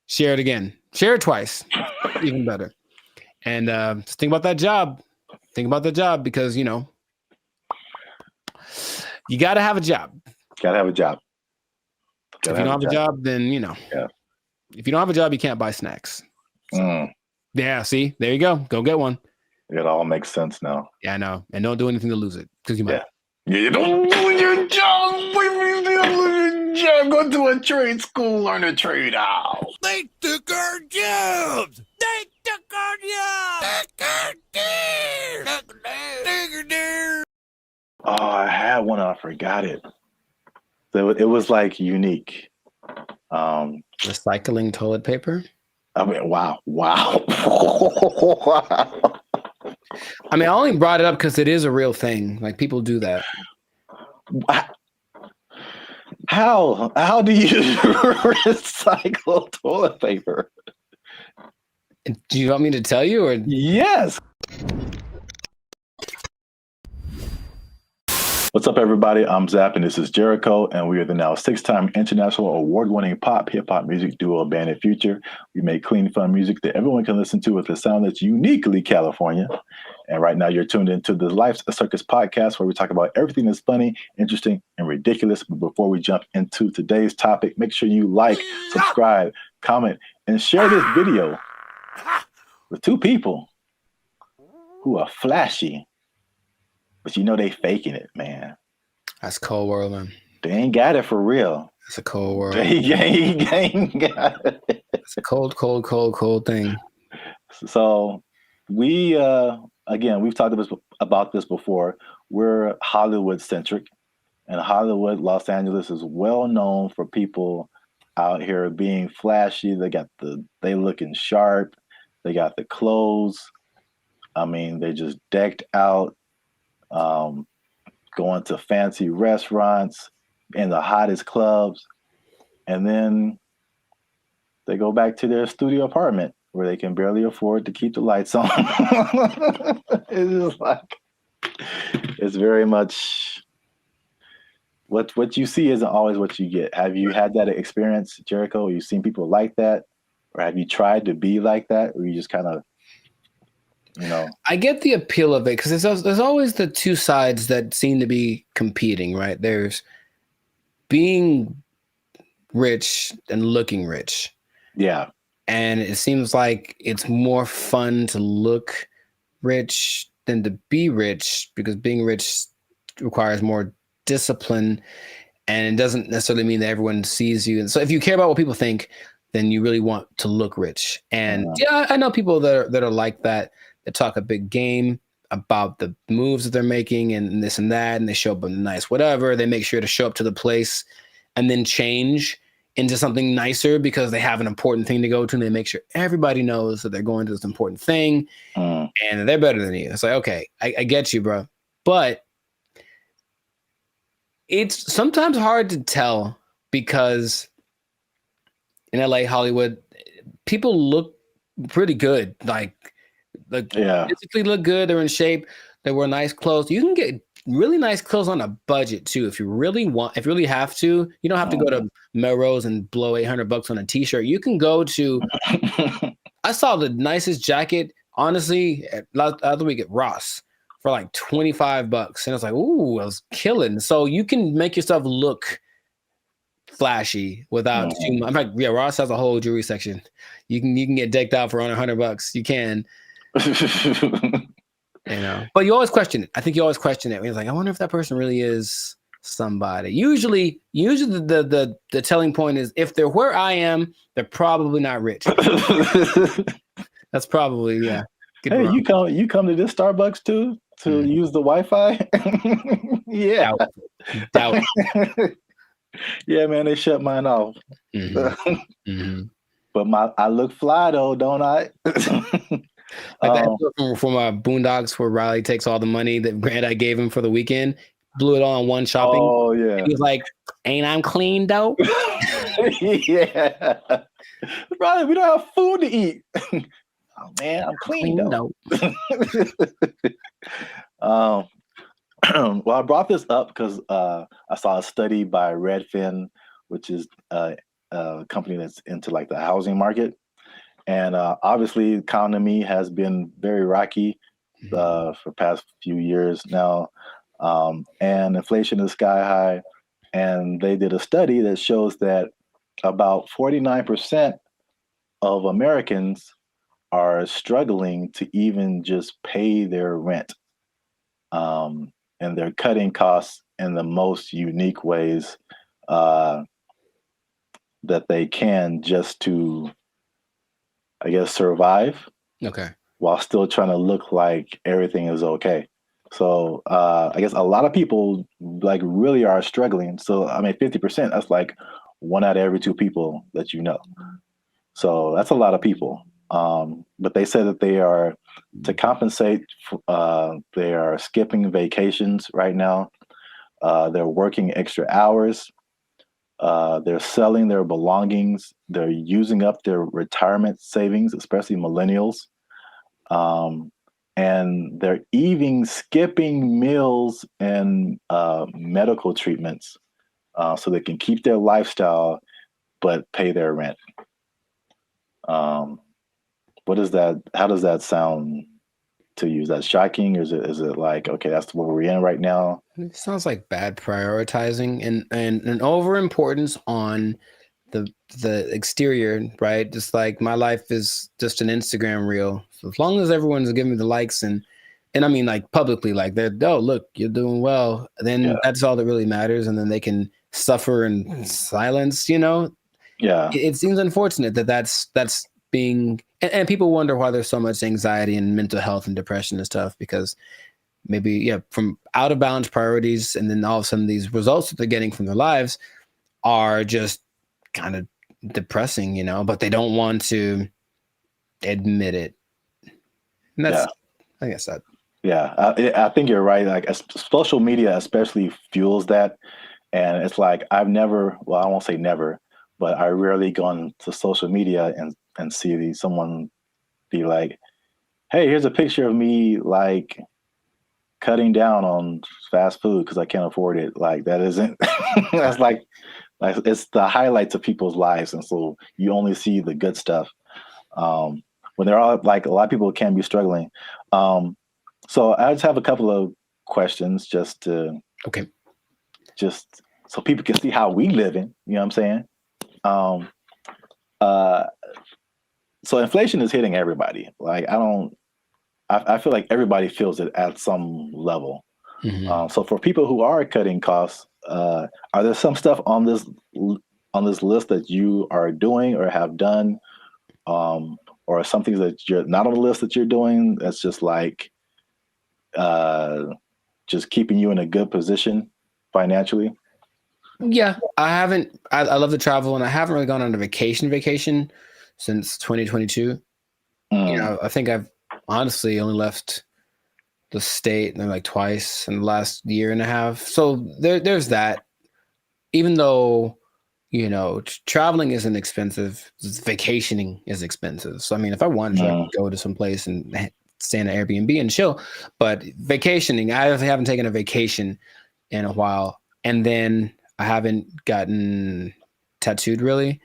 share it again. Share it twice. Even better. And just think about that job. Think about the job, because, you got to have a job. Got to have a job. If you don't have a job, then, if you don't have a job, you can't buy snacks. So, yeah, see, there you go. Go get one. It all makes sense now. Yeah, I know. And don't do anything to lose it, because you might. Yeah, you don't lose your job. Go to a trade school, learn a trade out. They took our jobs. They took our jobs. Oh, I had one. I forgot it. So it was like unique. Recycling toilet paper. I mean, wow. I mean, I only brought it up because it is a real thing. Like, people do that. How do you recycle toilet paper? Do you want me to tell you, or? Yes. What's up, everybody? I'm Zap, and this is Jericho, and we are the now 6-time international award-winning pop hip-hop music duo Band of Future. We make clean, fun music that everyone can listen to with a sound that's uniquely California. And right now, you're tuned into the Life's a Circus podcast, where we talk about everything that's funny, interesting, and ridiculous. But before we jump into today's topic, make sure you like, subscribe, comment, and share this video with 2 people who are flashy, but they faking it, man. That's cold world, man. They ain't got it for real. It's a cold world. They ain't got it. It's a cold thing. So we, again, we've talked about this before. We're Hollywood centric, and Hollywood, Los Angeles, is well known for people out here being flashy. They looking sharp. They got the clothes. I mean, they just decked out. Going to fancy restaurants in the hottest clubs, and then they go back to their studio apartment where they can barely afford to keep the lights on. It's just like, it's very much what you see isn't always what you get. Have you had that experience, Jericho? Have you seen people like that, or have you tried to be like that, or you just kind of, I get the appeal of it, because there's always the two sides that seem to be competing, right? There's being rich and looking rich. Yeah. And it seems like it's more fun to look rich than to be rich, because being rich requires more discipline, and it doesn't necessarily mean that everyone sees you. And so if you care about what people think, then you really want to look rich. And yeah, I know people that are like that talk a big game about the moves that they're making and this and that, and they show up in nice whatever. They make sure to show up to the place and then change into something nicer because they have an important thing to go to, and they make sure everybody knows that they're going to this important thing and they're better than you. It's like, okay, I get you, bro. But it's sometimes hard to tell, because in LA, Hollywood, people look pretty good. Like physically look good. They're in shape. They wear nice clothes. You can get really nice clothes on a budget too. If you really have to, you don't have to go to Melrose and blow $800 on a t-shirt. You can go to, I saw the nicest jacket, honestly, other week at Ross for like $25. And I was like, ooh, I was killing. So you can make yourself look flashy without too much. In fact, yeah, Ross has a whole jewelry section. You can get decked out for under $100. You can. You know, but you always question it. I think you always question it. It's like, I wonder if that person really is somebody. Usually the telling point is if they're where I am, they're probably not rich. That's probably Hey, you come to this Starbucks too to use the Wi-Fi? Yeah. Doubt. Yeah, man, they shut mine off. But I look fly though, don't I? Like that from Boondocks where Riley takes all the money that Grandad gave him for the weekend, blew it all on one shopping. Oh yeah. He was like, "Ain't I'm clean though?" Yeah. Riley, we don't have food to eat. Oh man, I'm clean though. Well, I brought this up because I saw a study by Redfin, which is a company that's into like the housing market. And obviously, the economy has been very rocky for the past few years now, and inflation is sky high. And they did a study that shows that about 49% of Americans are struggling to even just pay their rent, and they're cutting costs in the most unique ways that they can just to, I guess, survive. Okay. While still trying to look like everything is okay. So I guess a lot of people like really are struggling. So I mean, 50%, that's like 1 out of every 2 people that you know. So that's a lot of people. But they said that they are, to compensate, they are skipping vacations right now. They're working extra hours. They're selling their belongings. They're using up their retirement savings, especially millennials. And they're even skipping meals and medical treatments so they can keep their lifestyle but pay their rent. What is that? How does that sound to you? Is that shocking? Or is it like, okay, that's what we're in right now? It sounds like bad prioritizing and an overimportance on the exterior, right? Just like my life is just an Instagram reel. So as long as everyone's giving me the likes and I mean like publicly, like they're, oh look, you're doing well, then that's all that really matters, and then they can suffer in silence, you know? Yeah. It seems unfortunate that's being and people wonder why there's so much anxiety and mental health and depression and stuff, because maybe from out of balance priorities, and then all of a sudden these results that they're getting from their lives are just kind of depressing, you know, but they don't want to admit it. And that's, I guess that. Yeah, I think you're right. Like social media especially fuels that. And it's like, I won't say never, but I rarely go on to social media and see someone be like, hey, here's a picture of me like cutting down on fast food because I can't afford it. Like that isn't, that's like it's the highlights of people's lives. And so you only see the good stuff. When they're all like, a lot of people can be struggling. So I just have a couple of questions just so people can see how we living, you know what I'm saying? So inflation is hitting everybody. Like I feel like everybody feels it at some level. So for people who are cutting costs, are there some stuff on this list that you are doing or have done, or something that you're not on the list that you're doing that's just like just keeping you in a good position financially? Yeah, I haven't. I love to travel, and I haven't really gone on a vacation since 2022. You know, I think I've honestly only left the state like twice in the last year and a half. So there's that. Even though, you know, traveling isn't expensive. Vacationing is expensive. So I mean, if I wanted to, I could go to some place and stay in an Airbnb and chill. But vacationing, I haven't taken a vacation in a while, and then I haven't gotten tattooed really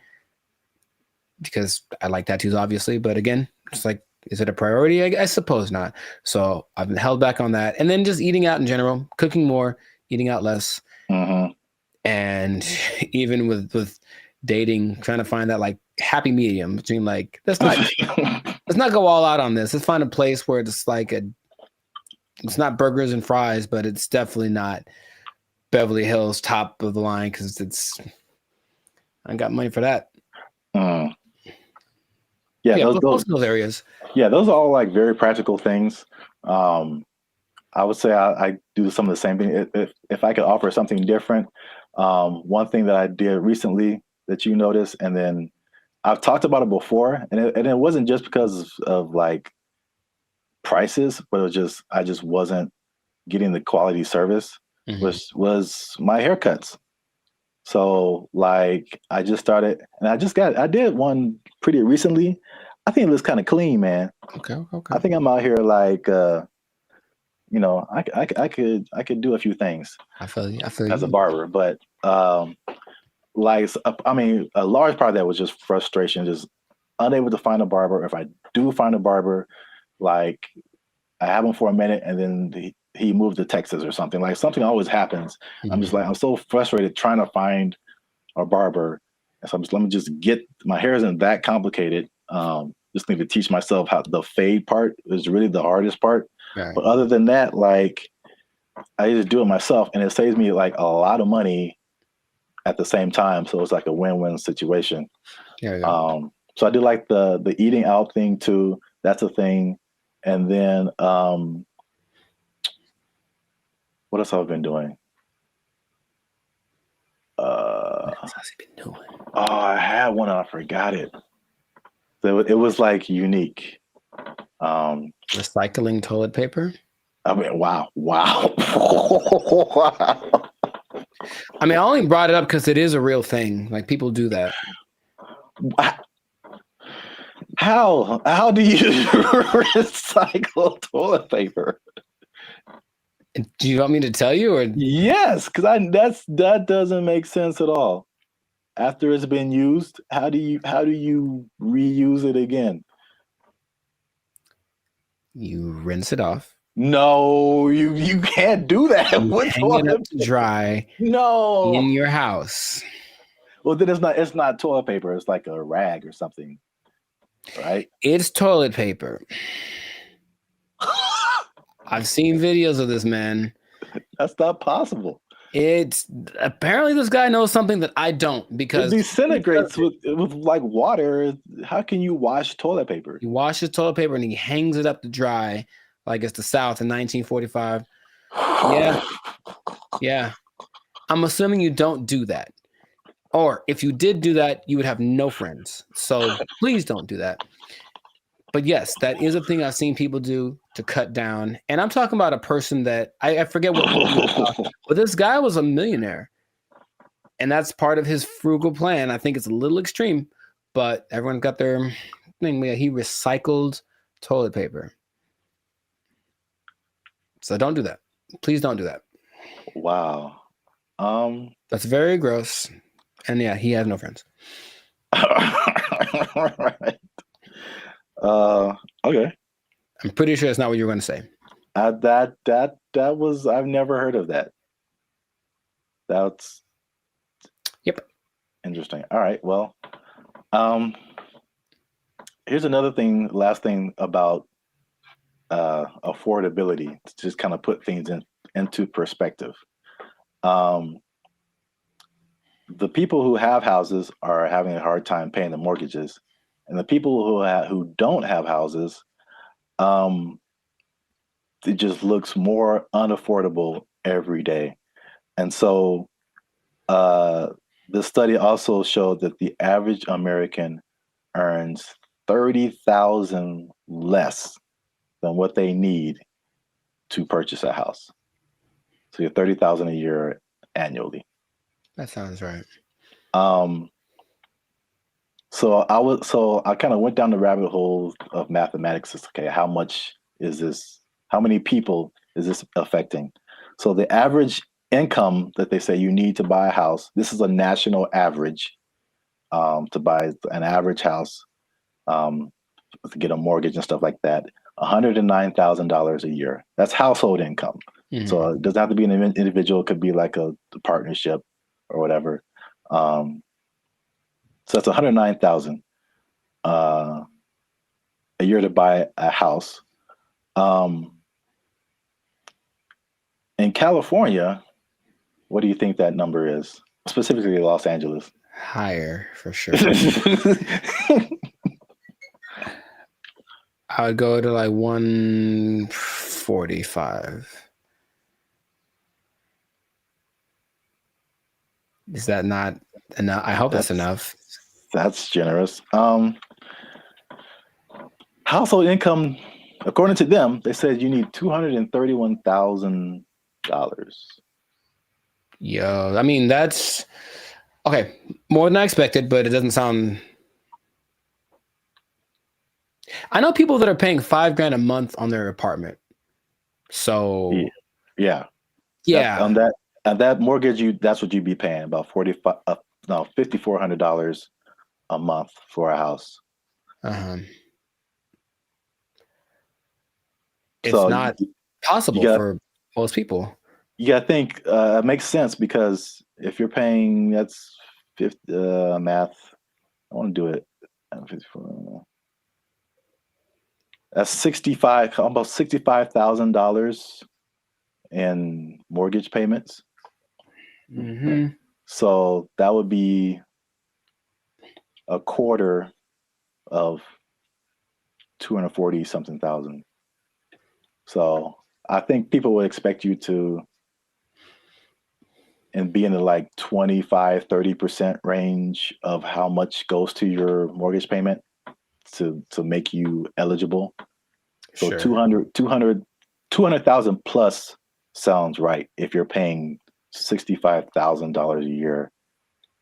because I like tattoos, obviously. But again, it's like, is it a priority? I suppose not. So I've been held back on that, and then just eating out in general, cooking more, eating out less. And even with dating, trying to find that like happy medium between like, let's not go all out on this. Let's find a place where it's like it's not burgers and fries, but it's definitely not Beverly Hills top of the line because I got money for that. Yeah, those areas. Yeah, those are all like very practical things. I would say I do some of the same thing. If I could offer something different, one thing that I did recently that you noticed, and then I've talked about it before, and it wasn't just because of like prices, but it was just I just wasn't getting the quality service. Was my haircuts. So like I just started, and I did one pretty recently. I think it looks kind of clean, man. Okay. I think I'm out here like. You know, I could do a few things. I feel you. As a barber, but like I mean, a large part of that was just frustration, just unable to find a barber. If I do find a barber, like I have him for a minute, and then he moved to Texas or something. Like something always happens. I'm just like I'm so frustrated trying to find a barber, and so let me just get my hair isn't that complicated. Just need to teach myself how the fade part is really the hardest part. Right. But other than that, like I just do it myself, and it saves me like a lot of money at the same time. So it's like a win-win situation. Yeah. So I do like the eating out thing too. That's a thing. And then what else have I been doing? What else has he been doing? Oh, I had one and I forgot it. So it was like unique. Recycling toilet paper. I mean, wow. Wow. I mean, I only brought it up because it is a real thing. Like people do that. How do you recycle toilet paper? Do you want me to tell you, or yes? Because that doesn't make sense at all. After it's been used, how do you reuse it again? You rinse it off. No, you can't do that. Hang it up to dry. No, in your house. Well, then it's not toilet paper. It's like a rag or something, right? It's toilet paper. I've seen videos of this, man. That's not possible. It's apparently this guy knows something that I don't, because it disintegrates with like water. How can you wash toilet paper? He washes toilet paper and he hangs it up to dry like it's the South in 1945. Yeah. I'm assuming you don't do that. Or if you did do that, you would have no friends. So please don't do that. But yes, that is a thing I've seen people do to cut down. And I'm talking about a person that I forget what, but this guy was a millionaire. And that's part of his frugal plan. I think it's a little extreme, but everyone got their thing. He recycled toilet paper. So don't do that. Please don't do that. Wow. That's very gross. And yeah, he has no friends. Right. Okay. I'm pretty sure that's not what you were going to say. That was, I've never heard of that. That's interesting. All right. Well, here's another thing, last thing about affordability, to just kind of put things into perspective. The people who have houses are having a hard time paying the mortgages, and the people who don't have houses, it just looks more unaffordable every day. And so the study also showed that the average American earns $30,000 less than what they need to purchase a house. So you're $30,000 a year annually. That sounds right. So I kind of went down the rabbit hole of mathematics. It's okay, how much is this? How many people is this affecting? So the average income that they say you need to buy a house, this is a national average, to buy an average house, to get a mortgage and stuff like that, $109,000 a year. That's household income. Mm-hmm. So it doesn't have to be an individual. It could be like a partnership or whatever. So that's $109,000 a year to buy a house. In California, what do you think that number is? Specifically Los Angeles. Higher for sure. I would go to like 145. Is that not enough? I hope that's enough. That's generous. Household income, according to them, they said you need $231,000. Yo, I mean, that's okay. More than I expected, but it doesn't sound. I know people that are paying $5,000 a month on their apartment. So yeah. On that mortgage, that's what you'd be paying, about $5,400 a month for a house. It's not possible for most people. You got to think it makes sense, because if you're paying, that's math. I want to do it. That's almost $65,000 in mortgage payments. Mm-hmm. So that would be a quarter of 240 something thousand. So I think people would expect you to be in the like 25-30% range of how much goes to your mortgage payment to make you eligible. So sure. 200,000 plus sounds right if you're paying $65,000 a year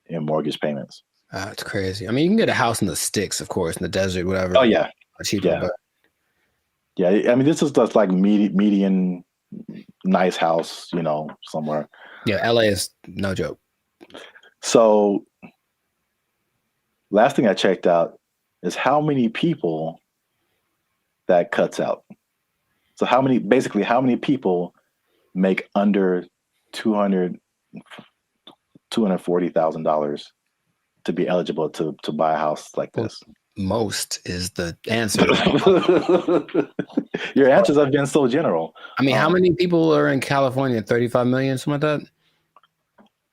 in mortgage payments. That's crazy. I mean, you can get a house in the sticks, of course, in the desert, whatever. Oh yeah, cheaper. Yeah. But... yeah, I mean, this is just like median nice house, somewhere. Yeah, LA is no joke. So last thing I checked out is how many people that cuts out. So how many people make under $240,000 to be eligible to buy a house like this? Most is the answer. Your answers have been so general. I mean, how many people are in California? 35 million, something like that?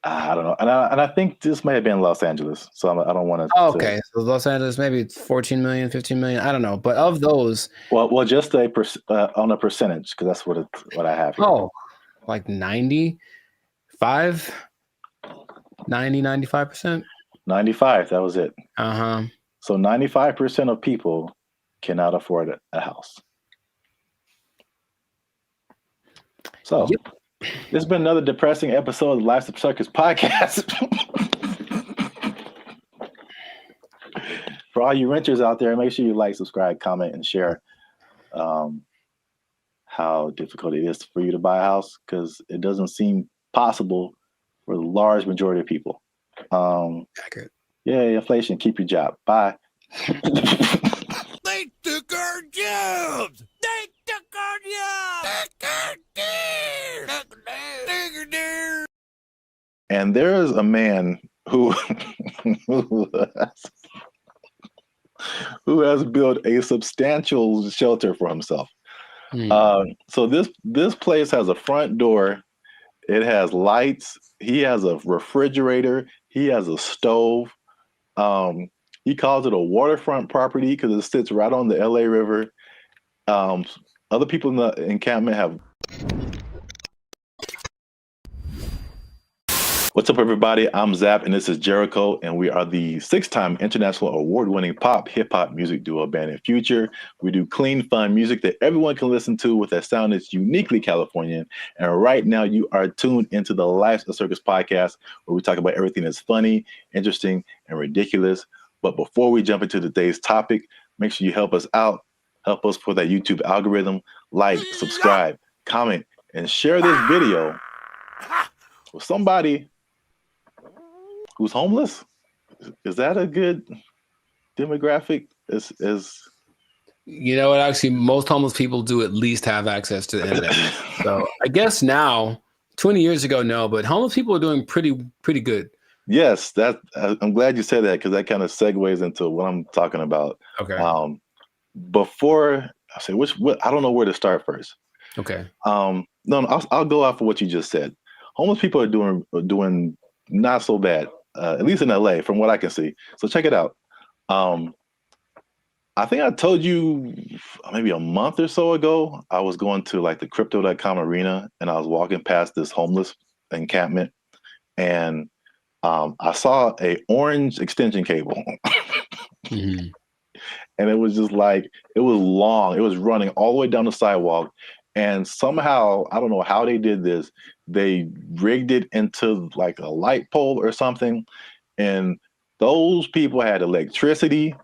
I don't know. And I think this may have been Los Angeles. So I don't want to. Oh, okay. So Los Angeles, maybe 14 million, 15 million. I don't know. But of those. Well, just on a percentage, because that's what I have here. Oh, like 95%? 95%? 95. That was it. Uh-huh. So 95% of people cannot afford a house. So this has been another depressing episode of the Life's a Circus podcast. For all you renters out there, make sure you like, subscribe, comment, and share how difficult it is for you to buy a house, because it doesn't seem possible for the large majority of people. Accurate. Yeah, inflation. Keep your job. Bye. They took our jobs. They took our jobs. And there is a man who has built a substantial shelter for himself. So this place has a front door. It has lights. He has a refrigerator. He has a stove. He calls it a waterfront property because it sits right on the LA River. Other people in the encampment have. Well, What's up, everybody? I'm Zap, and this is Jericho, and we are the 6-time international award-winning pop hip-hop music duo Band and Future. We do clean, fun music that everyone can listen to with a sound that's uniquely Californian. And right now, you are tuned into the Life's a Circus podcast, where we talk about everything that's funny, interesting, and ridiculous. But before we jump into today's topic, make sure you help us out. Help us for that YouTube algorithm. Like, subscribe, comment, and share this video with somebody who's homeless. Is that a good demographic? You know what? Actually, most homeless people do at least have access to the internet. So I guess now, 20 years ago, no, but homeless people are doing pretty good. Yes, I'm glad you said that, because that kind of segues into what I'm talking about. Okay. Before I say I don't know where to start first. Okay. No, I'll go off of what you just said. Homeless people are doing not so bad. At least in LA, from what I can see. So check it out. I think I told you maybe a month or so ago, I was going to like the crypto.com arena, and I was walking past this homeless encampment, and I saw a orange extension cable. Mm-hmm. And it was just like, it was long. It was running all the way down the sidewalk. And somehow, I don't know how they did this, they rigged it into like a light pole or something. And those people had electricity.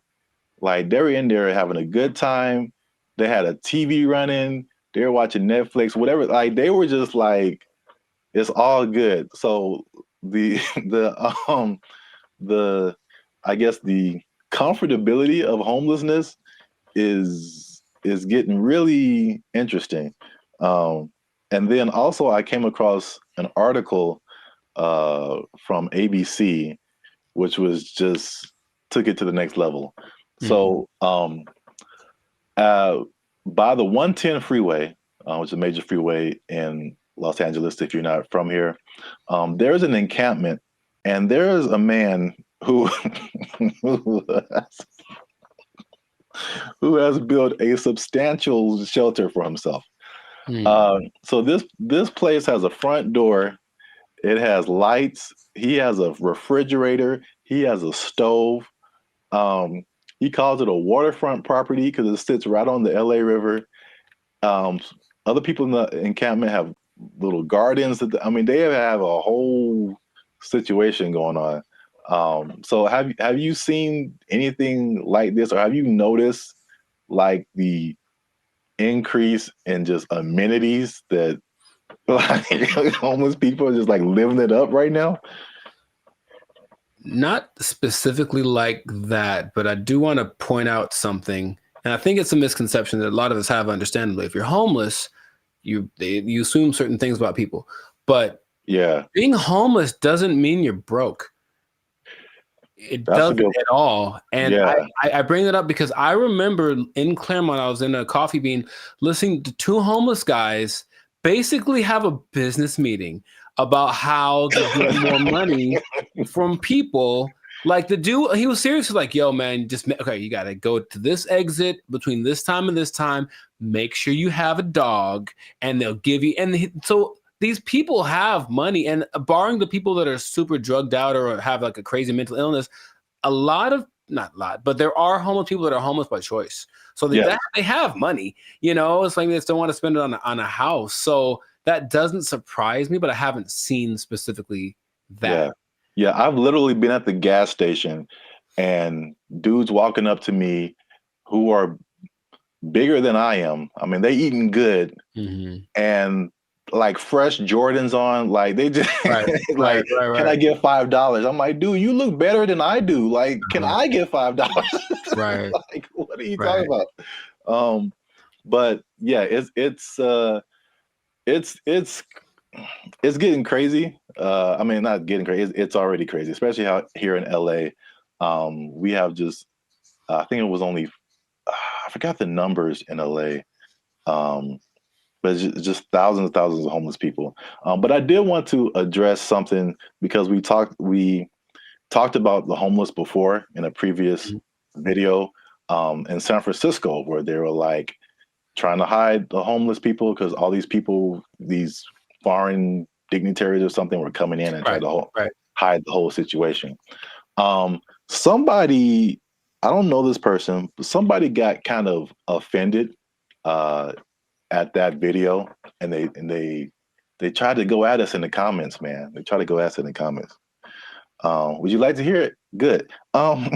Like, they were in there having a good time. They had a TV running. They were watching Netflix, whatever. Like, they were just like, it's all good. So I guess the comfortability of homelessness is getting really interesting. And then also I came across an article from ABC, which was just took it to the next level. Mm-hmm. So by the 110 freeway, which is a major freeway in Los Angeles, if you're not from here, there's an encampment, and there's a man who has built a substantial shelter for himself. So this place has a front door. It has lights. He has a refrigerator. He has a stove. He calls it a waterfront property because it sits right on the LA River. Other people in the encampment have little gardens. They have a whole situation going on. So have you seen anything like this, or have you noticed like the increase in just amenities that like homeless people are just like living it up right now? Not specifically like that, but I do want to point out something, and I think it's a misconception that a lot of us have, understandably. If you're homeless, you assume certain things about people, but yeah, being homeless doesn't mean you're broke. It doesn't at all. And yeah. I bring that up because I remember in Claremont, I was in a Coffee Bean listening to two homeless guys basically have a business meeting about how to get more money from people. Like the dude, he was seriously like, yo, man, you got to go to this exit between this time and this time. Make sure you have a dog, and they'll give you. And so these people have money, and barring the people that are super drugged out or have like a crazy mental illness, but there are homeless people that are homeless by choice. So they have money, it's like they just don't want to spend it on a house. So that doesn't surprise me, but I haven't seen specifically that. Yeah, I've literally been at the gas station and dudes walking up to me who are bigger than I am. They eating good, and like fresh Jordans on, like they just right. Can I get $5? I'm like, dude, you look better than I do. Like, can I get $5? Right. Like, what are you talking about? But yeah, it's getting crazy. Not getting crazy. It's already crazy, especially out here in LA. We have just, I think it was only, I forgot the numbers in LA. But it's just thousands and thousands of homeless people. But I did want to address something because we talked about the homeless before in a previous video in San Francisco, where they were like trying to hide the homeless people because all these people, these foreign dignitaries or something were coming in and trying to hide the whole situation. Somebody, I don't know this person, but somebody got kind of offended at that video, and they tried to go at us in the comments, man. They tried to go at us in the comments. Would you like to hear it? Good. I'm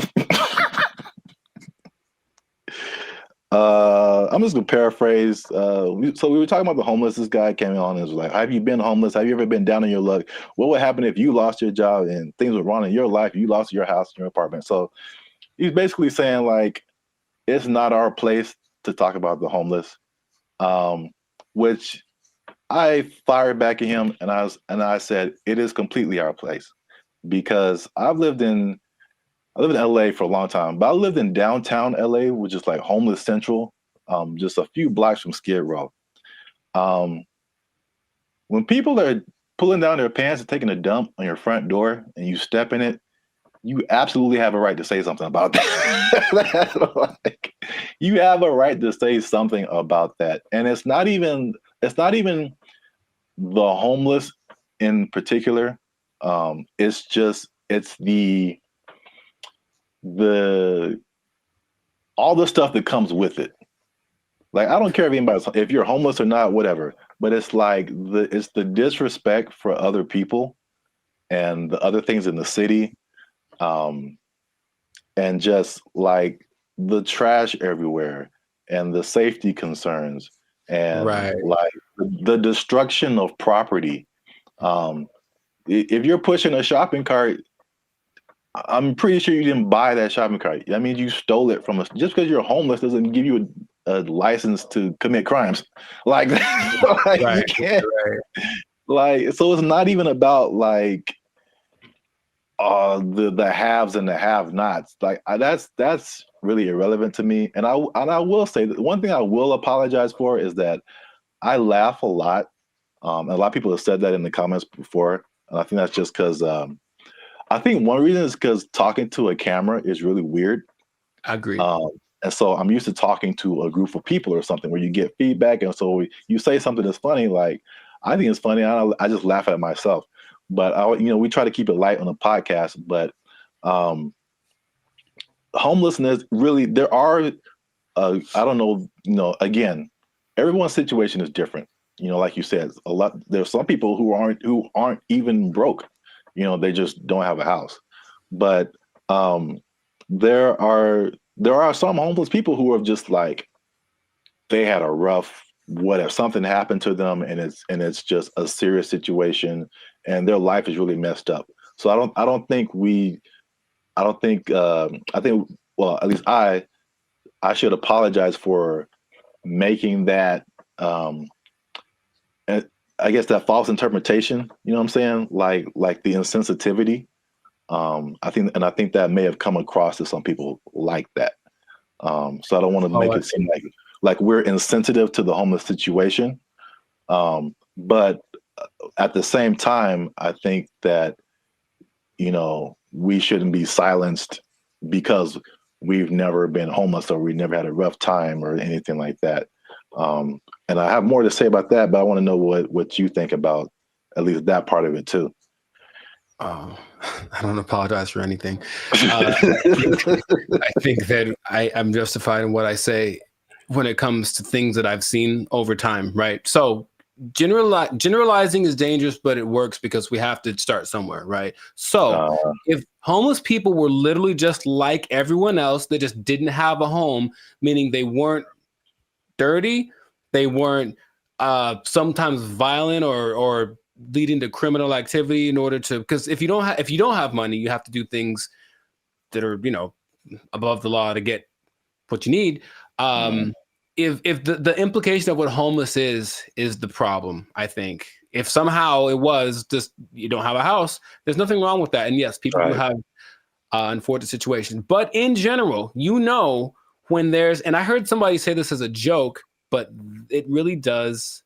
just gonna paraphrase. So we were talking about the homeless. This guy came on and was like, "Have you been homeless? Have you ever been down on your luck? What would happen if you lost your job and things were wrong in your life? You lost your house, your apartment." So he's basically saying like, it's not our place to talk about the homeless, which I fired back at him, and I said it is completely our place, because I lived in LA for a long time, but I lived in downtown LA, which is like homeless central, just a few blocks from Skid Row. When people are pulling down their pants and taking a dump on your front door and you step in it, you absolutely have a right to say something about that. Like, you have a right to say something about that. And it's not even the homeless in particular. It's all the stuff that comes with it. Like, I don't care if you're homeless or not, whatever, but it's like it's the disrespect for other people and the other things in the city, and just like the trash everywhere and the safety concerns and like the destruction of property. If you're pushing a shopping cart, I'm pretty sure you didn't buy that shopping cart. That means you stole it from us. Just because you're homeless doesn't give you a license to commit crimes. Like, you can't. Like, so it's not even about like the haves and the have-nots. Like, that's really irrelevant to me. And I will say that one thing I will apologize for is that I laugh a lot. And a lot of people have said that in the comments before, and I think that's just because. I think one reason is because talking to a camera is really weird. I agree. And so I'm used to talking to a group of people or something where you get feedback. And so you say something that's funny, like, I think it's funny. I just laugh at myself. But, we try to keep it light on the podcast. But homelessness, really, there are, I don't know, again, everyone's situation is different. Like you said, there's some people who aren't even broke. They just don't have a house. But there are some homeless people who are just like, they had a rough, whatever, something happened to them, and it's just a serious situation, and their life is really messed up. So I think well, at least I should apologize for making that I guess that false interpretation, you know what I'm saying? Like the insensitivity. I think that may have come across to some people like that. So I don't want to make it seem like we're insensitive to the homeless situation. But at the same time, I think that, we shouldn't be silenced because we've never been homeless or we never had a rough time or anything like that. And I have more to say about that, but I want to know what you think about at least that part of it too. I don't apologize for anything. I think that I'm justified in what I say when it comes to things that I've seen over time, right? So generalizing is dangerous, but it works because we have to start somewhere, right? So if homeless people were literally just like everyone else, they just didn't have a home, meaning they weren't dirty, they weren't sometimes violent or leading to criminal activity in order to, because if you don't have money, you have to do things that are above the law to get what you need. If the implication of what homeless is the problem, I think if somehow it was just you don't have a house, there's nothing wrong with that. And yes, people do have unfortunate situations, but in general, when there's, and I heard somebody say this as a joke, but it really does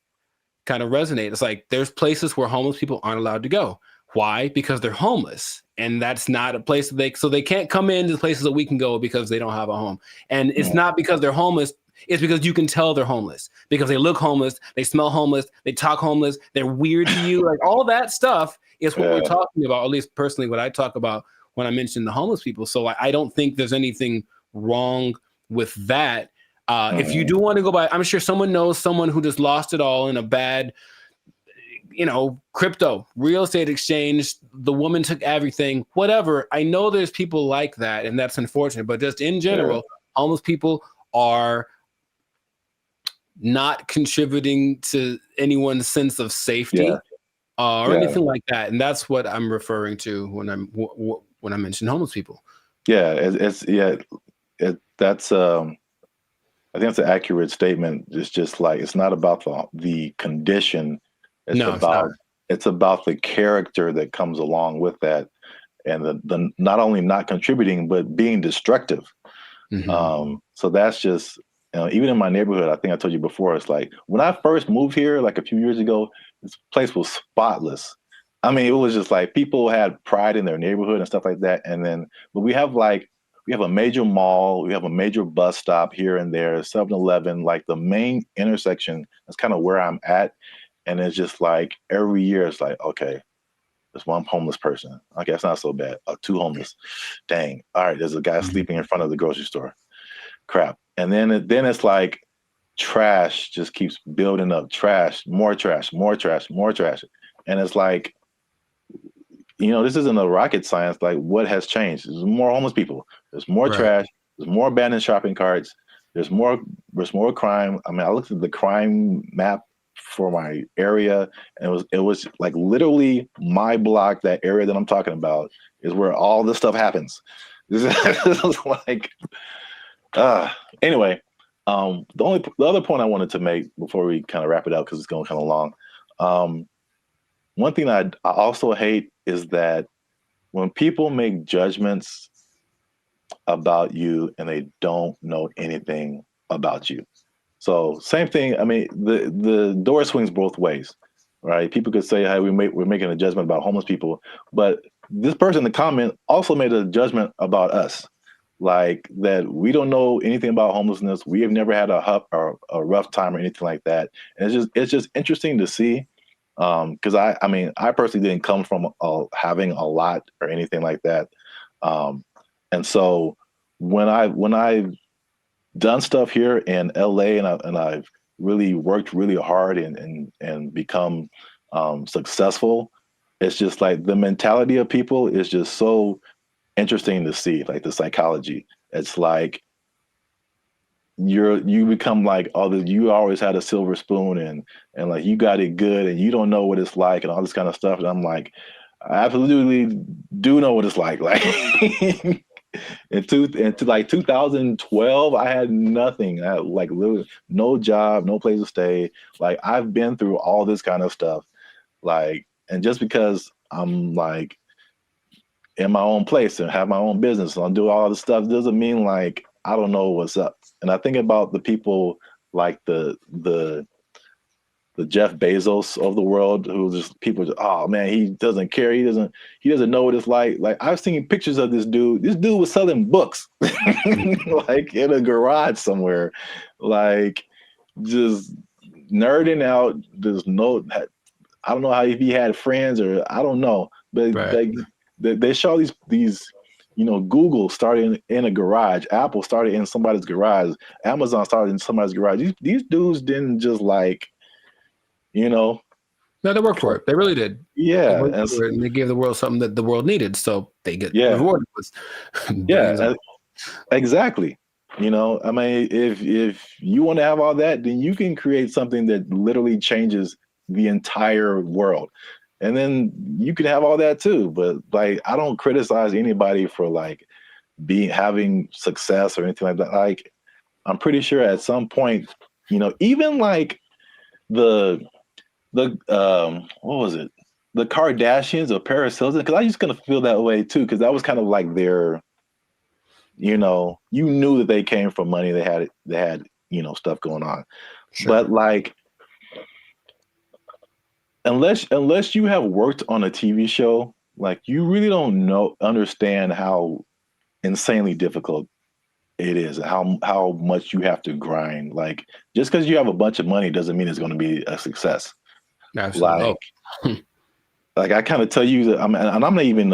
kind of resonate. It's like there's places where homeless people aren't allowed to go. Why? Because they're homeless, and that's not a place that they can't come into the places that we can go because they don't have a home. And it's not because they're homeless. It's because you can tell they're homeless because they look homeless, they smell homeless, they talk homeless, they're weird to you. Like all that stuff is what we're talking about, or at least personally what I talk about when I mention the homeless people. So I don't think there's anything wrong with that. If you do want to go by, I'm sure someone knows someone who just lost it all in a bad, crypto, real estate exchange. The woman took everything, whatever. I know there's people like that, and that's unfortunate. But just in general, homeless people are not contributing to anyone's sense of safety or anything like that. And that's what I'm referring to when I mention homeless people. Yeah, that's I think that's an accurate statement. It's just like it's not about the condition. It's about the character that comes along with that, and the not only not contributing but being destructive. So that's just even in my neighborhood. I think I told you before. It's like when I first moved here, like a few years ago, this place was spotless. I mean, it was just like people had pride in their neighborhood and stuff like that. And then, but we have a major mall, we have a major bus stop here and there, 7-Eleven, like the main intersection. That's kind of where I'm at. And it's just like every year it's like, okay, there's one homeless person. Okay, it's not so bad. 2 homeless. Dang. All right, there's a guy sleeping in front of the grocery store. Crap. And then it's like trash just keeps building up. Trash, more trash, more trash, more trash. And it's like, this isn't a rocket science. Like, what has changed? There's more homeless people. There's more trash. There's more abandoned shopping carts. There's more crime. I mean, I looked at the crime map for my area, and it was like literally my block, that area that I'm talking about, is where all this stuff happens. This is like, anyway. The other point I wanted to make before we kind of wrap it up, because it's going kind of long. One thing I also hate is that when people make judgments about you and they don't know anything about you. So same thing. I mean, the door swings both ways, right? People could say, "Hey, we're making a judgment about homeless people," but this person in the comment also made a judgment about us, like that we don't know anything about homelessness. We have never had a rough time or anything like that. And it's just interesting to see. Because I personally didn't come from having a lot or anything like that, and so when I've done stuff here in LA and I've really worked really hard and become successful, it's just like the mentality of people is just so interesting to see. Like the psychology, it's like you become like, you always had a silver spoon and like you got it good and you don't know what it's like and all this kind of stuff. And I'm like, I absolutely do know what it's like. Like into like 2012, I had nothing. I had like literally no job, no place to stay. Like I've been through all this kind of stuff. Like, and just because I'm like in my own place and have my own business and I'll do all this stuff doesn't mean like I don't know what's up. And I think about the people like the Jeff Bezos of the world, who just people, oh man, he doesn't care. He doesn't know what it's like. Like I've seen pictures of this dude. This dude was selling books like in a garage somewhere, like just nerding out. I don't know how, if he had friends or I don't know, but they show these. Google started in a garage. Apple started in somebody's garage. Amazon started in somebody's garage. These dudes didn't just like, No, they worked for it. They really did. Yeah. And they gave the world something that the world needed. So they get rewarded with. Exactly. I mean, if you want to have all that, then you can create something that literally changes the entire world. And then you can have all that too. But like, I don't criticize anybody for like having success or anything like that. Like, I'm pretty sure at some point, even like the what was it? The Kardashians or Paris Hilton, because I just gonna feel that way too, because that was kind of like their, you knew that they came from money. They had stuff going on. Sure. But like, unless you have worked on a TV show, like you really don't understand how insanely difficult It is how much you have to grind. Like just because you have a bunch of money doesn't mean it's going to be a success. Absolutely. Like I kind of tell you that I'm not even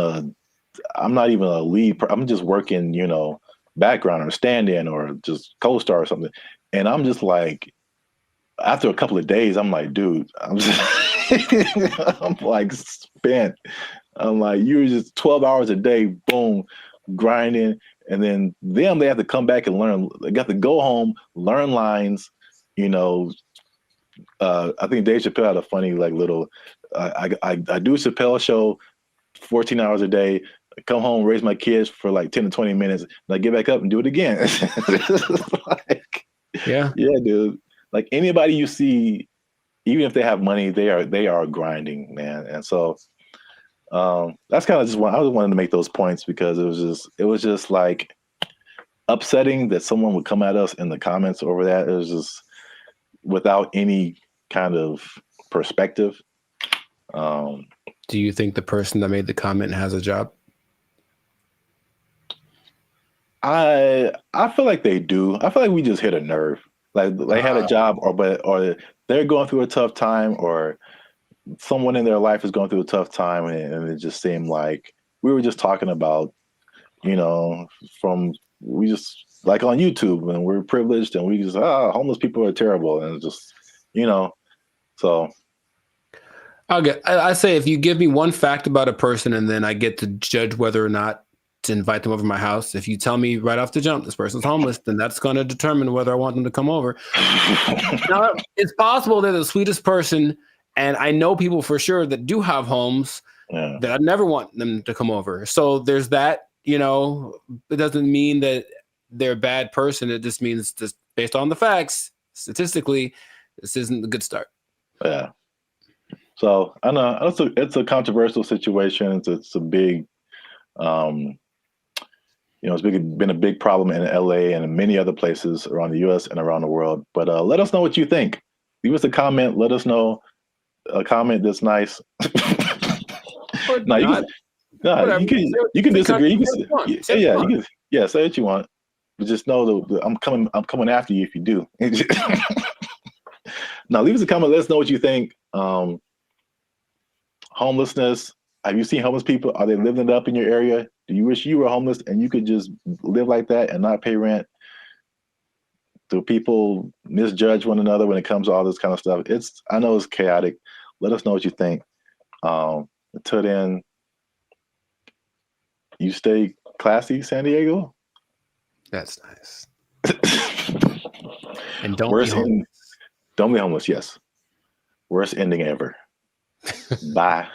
a lead. I'm just working, background or stand-in or just co-star or something. And I'm just like, after a couple of days, I'm like, dude, I'm like spent. I'm like, you're just 12 hours a day, boom, grinding. And then they have to come back and learn. They got to go home, learn lines, I think Dave Chappelle had a funny little. I do a Chappelle show, 14 hours a day. I come home, raise my kids for 10 to 20 minutes, and I get back up and do it again. Yeah, dude. Like anybody you see, even if they have money, they are grinding, man. And so that's kind of just I just wanted to make those points because it was just like upsetting that someone would come at us in the comments over that. It was just without any kind of perspective. Do you think the person that made the comment has a job? I feel like they do. I feel like we just hit a nerve. Like they had a job, or they're going through a tough time, or someone in their life is going through a tough time, and it just seemed like we were just talking about, we just like on YouTube, and we're privileged, and we just homeless people are terrible, and just so. I say if you give me one fact about a person, and then I get to judge whether or not to invite them over to my house. If you tell me right off the jump this person's homeless, then that's going to determine whether I want them to come over. Now, it's possible they're the sweetest person, and I know people for sure that do have homes that I never want them to come over. So there's that. It doesn't mean that they're a bad person. It just means just based on the facts, statistically, this isn't a good start. Yeah. So I know it's a controversial situation. It's a big, it's been a big problem in LA and in many other places around the US and around the world. But let us know what you think. Leave us a comment. Let us know a comment that's nice. You can disagree. You can say what you want. But just know that I'm coming after you if you do. Now leave us a comment. Let us know what you think. Homelessness. Have you seen homeless people? Are they living it up in your area? Do you wish you were homeless and you could just live like that and not pay rent? Do people misjudge one another when it comes to all this kind of stuff? I know it's chaotic. Let us know what you think. Until then, you stay classy, San Diego. That's nice. And don't be homeless. Don't be homeless. Yes. Worst ending ever. Bye.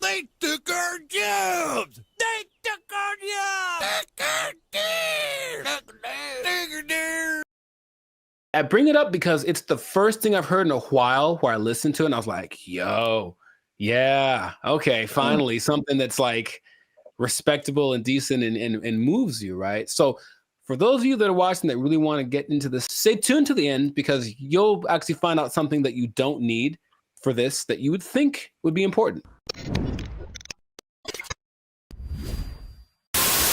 They took our jobs. They took our jobs. I bring it up because it's the first thing I've heard in a while where I listened to it and I was like, yo, yeah, okay, finally something that's like respectable and decent and moves you, right? So for those of you that are watching that really want to get into this, stay tuned to the end because you'll actually find out something that you don't need for this that you would think would be important.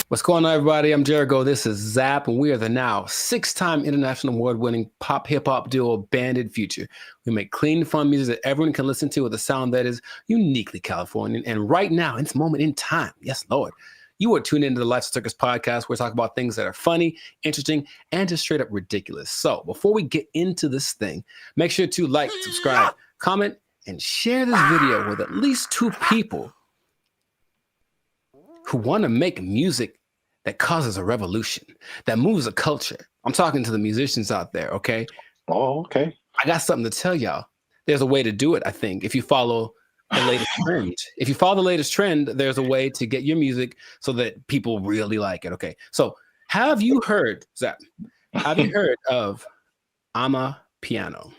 What's going on, everybody? I'm Jericho. This is Zap, and we are the now 6-time international award-winning pop hip-hop duo Banded Future. We make clean, fun music that everyone can listen to with a sound that is uniquely Californian. And right now, in this moment in time, yes, Lord, you are tuned into the Life Circus podcast where we talk about things that are funny, interesting, and just straight up ridiculous. So before we get into this thing, make sure to like, subscribe, comment, and share this video with at least 2 people who want to make music that causes a revolution, that moves a culture. I'm talking to the musicians out there, okay? Oh, okay. I got something to tell y'all. There's a way to do it, I think, if you follow the latest trend. If you follow the latest trend, there's a way to get your music so that people really like it, okay? So have you heard, Zach, have you heard of Amapiano?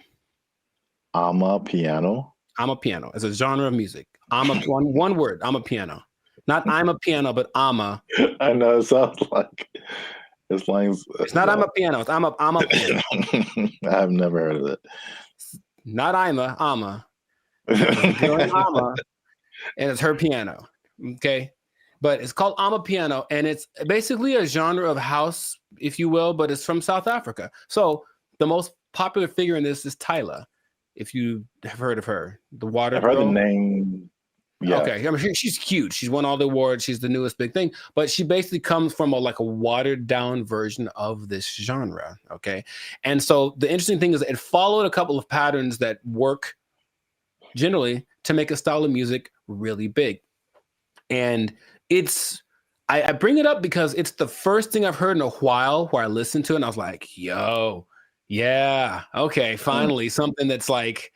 Amapiano? Amapiano. It's a genre of music. One word, Amapiano. Not I'm a piano, but ama. I know, it sounds like it's lines. It's not I'm a piano, it's I'm a piano. I've never heard of it. Not ama. It's ama, and it's her piano. Okay. but it's called Amapiano, and it's basically a genre of house, if you will, but it's from South Africa. So the most popular figure in this is Tyla, if you have heard of her, the water I've heard girl. the name. Yeah. Okay, I mean, she's huge. She's won all the awards. She's the newest big thing, but she basically comes from a watered down version of this genre. Okay, and so the interesting thing is it followed a couple of patterns that work generally to make a style of music really big, and I bring it up because it's the first thing I've heard in a while where I listened to it and I was like, yo, yeah, okay, finally something that's like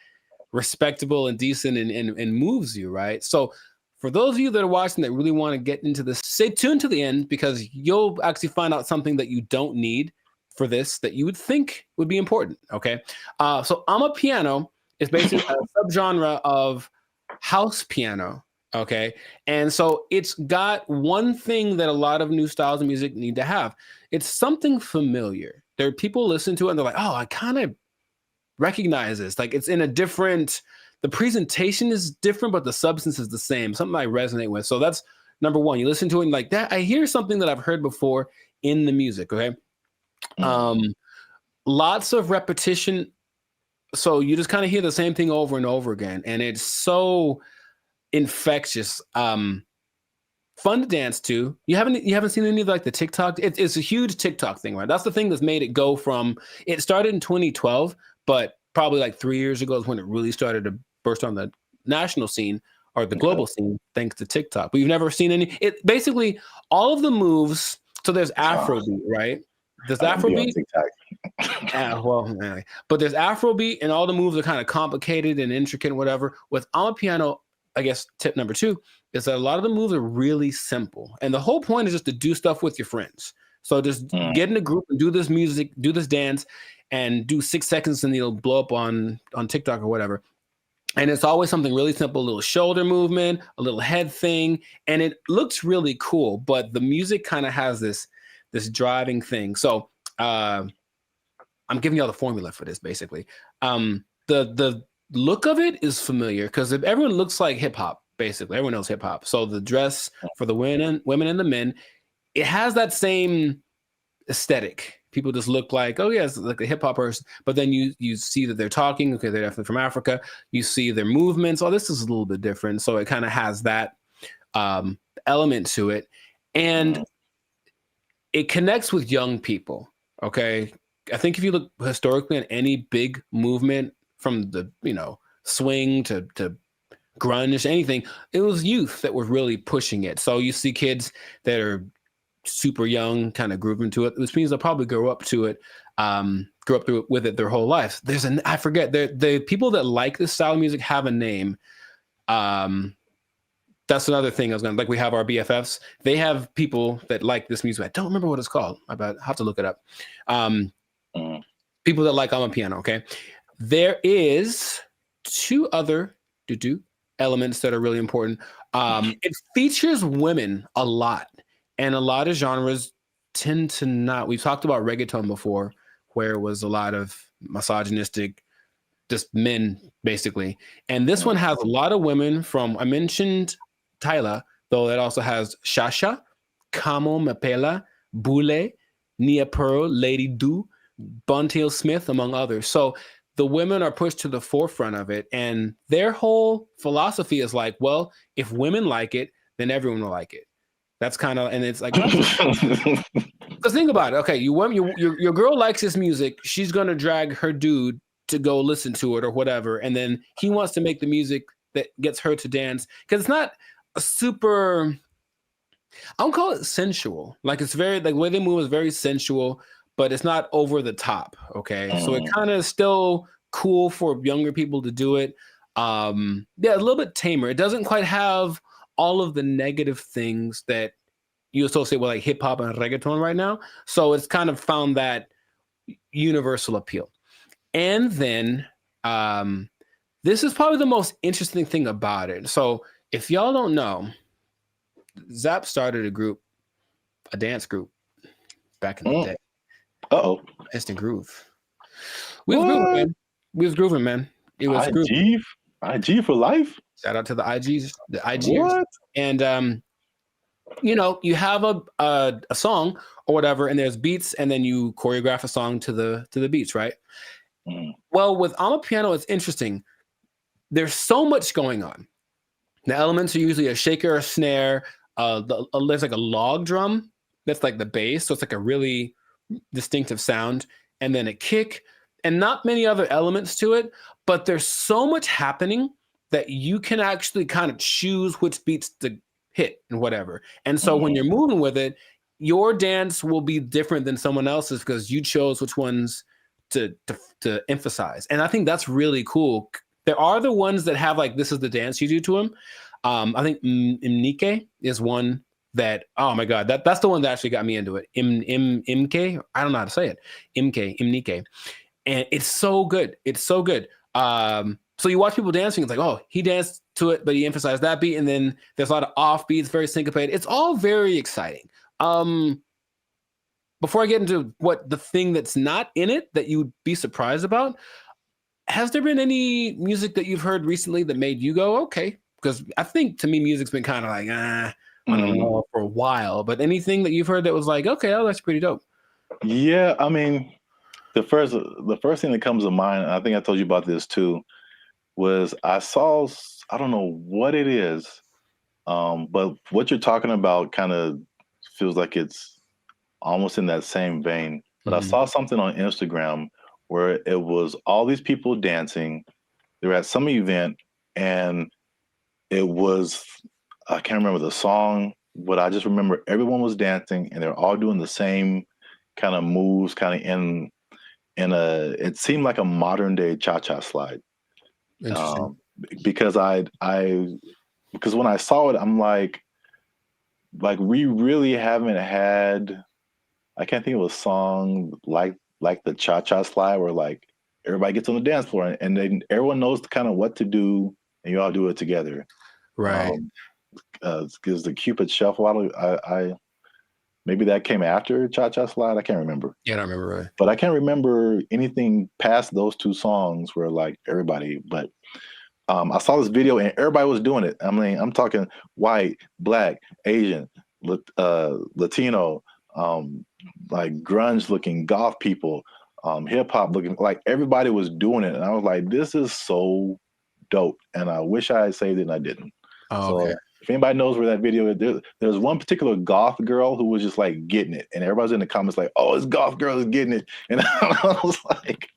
respectable and decent and moves you, right? So for those of you that are watching that really want to get into this, stay tuned to the end because you'll actually find out something that you don't need for this that you would think would be important, okay? So Amapiano is basically a subgenre of house piano, okay? And so it's got one thing that a lot of new styles of music need to have. It's something familiar. There are people listen to it and they're like, oh, I kind of recognize this. Like it's in a different, the presentation is different, but the substance is the same. Something I resonate with. So that's number one. You listen to it and like that, I hear something that I've heard before in the music, okay? Lots of repetition. So you just kind of hear the same thing over and over again. And it's so infectious. Fun to dance to. You haven't seen any of like the TikTok? It's a huge TikTok thing, right? That's the thing that's made it go from, it started in 2012, but probably like 3 years ago is when it really started to burst on the national scene or the global scene, thanks to TikTok. But you've never seen any, it basically all of the moves. So there's Afrobeat, right? There's Afrobeat. But there's Afrobeat and all the moves are kind of complicated and intricate and whatever. With Amapiano, I guess tip number 2 is that a lot of the moves are really simple. And the whole point is just to do stuff with your friends. So just get in a group and do this music, do this dance, and do 6 seconds and it'll blow up on TikTok or whatever. And it's always something really simple, a little shoulder movement, a little head thing. And it looks really cool, but the music kind of has this driving thing. So I'm giving y'all the formula for this basically. The look of it is familiar because everyone looks like hip hop, basically. Everyone knows hip hop. So the dress for the women and the men, it has that same aesthetic. People just look like, oh yeah, it's like a hip hop person. But then you see that they're talking. Okay, they're definitely from Africa. You see their movements. Oh, this is a little bit different. So it kind of has that element to it, and it connects with young people. Okay, I think if you look historically at any big movement from the swing to grunge, anything, it was youth that were really pushing it. So you see kids that are super young kind of grooving to it, which means they'll probably grow up to it, with it their whole life. I forget, the people that like this style of music have a name. That's another thing I was we have our BFFs. They have people that like this music. I don't remember what it's called. I have to look it up. People that like Amapiano, okay? There is 2 other elements that are really important. It features women a lot. And a lot of genres tend to not. We've talked about reggaeton before, where it was a lot of misogynistic, just men, basically. And this one has a lot of women from, I mentioned Tyla, though it also has Shasha, Kamo Mapela, Bule, Nia Pearl, Lady Do, Buntail Smith, among others. So the women are pushed to the forefront of it. And their whole philosophy is like, well, if women like it, then everyone will like it. That's kind of, and it's like, because think about it. Okay, your girl likes this music. She's gonna drag her dude to go listen to it or whatever, and then he wants to make the music that gets her to dance because it's not a super. I don't call it sensual. Like it's very like the way they move is very sensual, but it's not over the top. Okay, so it kind of still cool for younger people to do it. Yeah, a little bit tamer. It doesn't quite have all of the negative things that you associate with like hip hop and reggaeton right now. So it's kind of found that universal appeal. And then this is probably the most interesting thing about it. So if y'all don't know, Zap started a dance group back in the day. Instant Groove. We was grooving, man. It was IG for life. Shout out to the IGs. What? And you have a song or whatever, and there's beats, and then you choreograph a song to the beats, right? Well, with Amapiano, it's interesting. There's so much going on. The elements are usually a shaker, a snare. There's like a log drum that's like the bass, so it's like a really distinctive sound, and then a kick, and not many other elements to it. But there's so much happening that you can actually kind of choose which beats to hit and whatever. And so when you're moving with it, your dance will be different than someone else's because you chose which ones to emphasize. And I think that's really cool. There are the ones that have like, this is the dance you do to them. I think Imnike is one that, oh my God, that's the one that actually got me into it. Imke, I don't know how to say it. Imnike. And it's so good. It's so good. So you watch people dancing, it's like, oh, he danced to it, but he emphasized that beat. And then there's a lot of off beats, very syncopated. It's all very exciting. Before I get into what the thing that's not in it that you'd be surprised about, has there been any music that you've heard recently that made you go, okay? Because I think to me, music's been kind of like, I don't know, for a while. But anything that you've heard that was like, okay, oh, that's pretty dope. Yeah, I mean, the first thing that comes to mind, and I think I told you about this too, was I saw, I don't know what it is, but what you're talking about kind of feels like it's almost in that same vein. But I saw something on Instagram where it was all these people dancing. They were at some event, and it was, I can't remember the song, but I just remember everyone was dancing, and they're all doing the same kind of moves, kind of in it seemed like a modern day cha-cha slide. Because because when I saw it, I'm like we really haven't had, I can't think of a song like the cha-cha slide where like everybody gets on the dance floor and then everyone knows kind of what to do and you all do it together. Right. Because the Cupid Shuffle, I maybe that came after Cha-Cha Slide. I can't remember. Yeah, I don't remember. Right. But I can't remember anything past those two songs where like everybody, but I saw this video and everybody was doing it. I mean, I'm talking white, black, Asian, Latino, like grunge looking goth people, hip hop looking, like everybody was doing it. And I was like, this is so dope. And I wish I had saved it and I didn't. Oh, okay. So if anybody knows where that video is, there's one particular goth girl who was just like getting it. And everybody's in the comments like, oh, this goth girl is getting it. And I was like,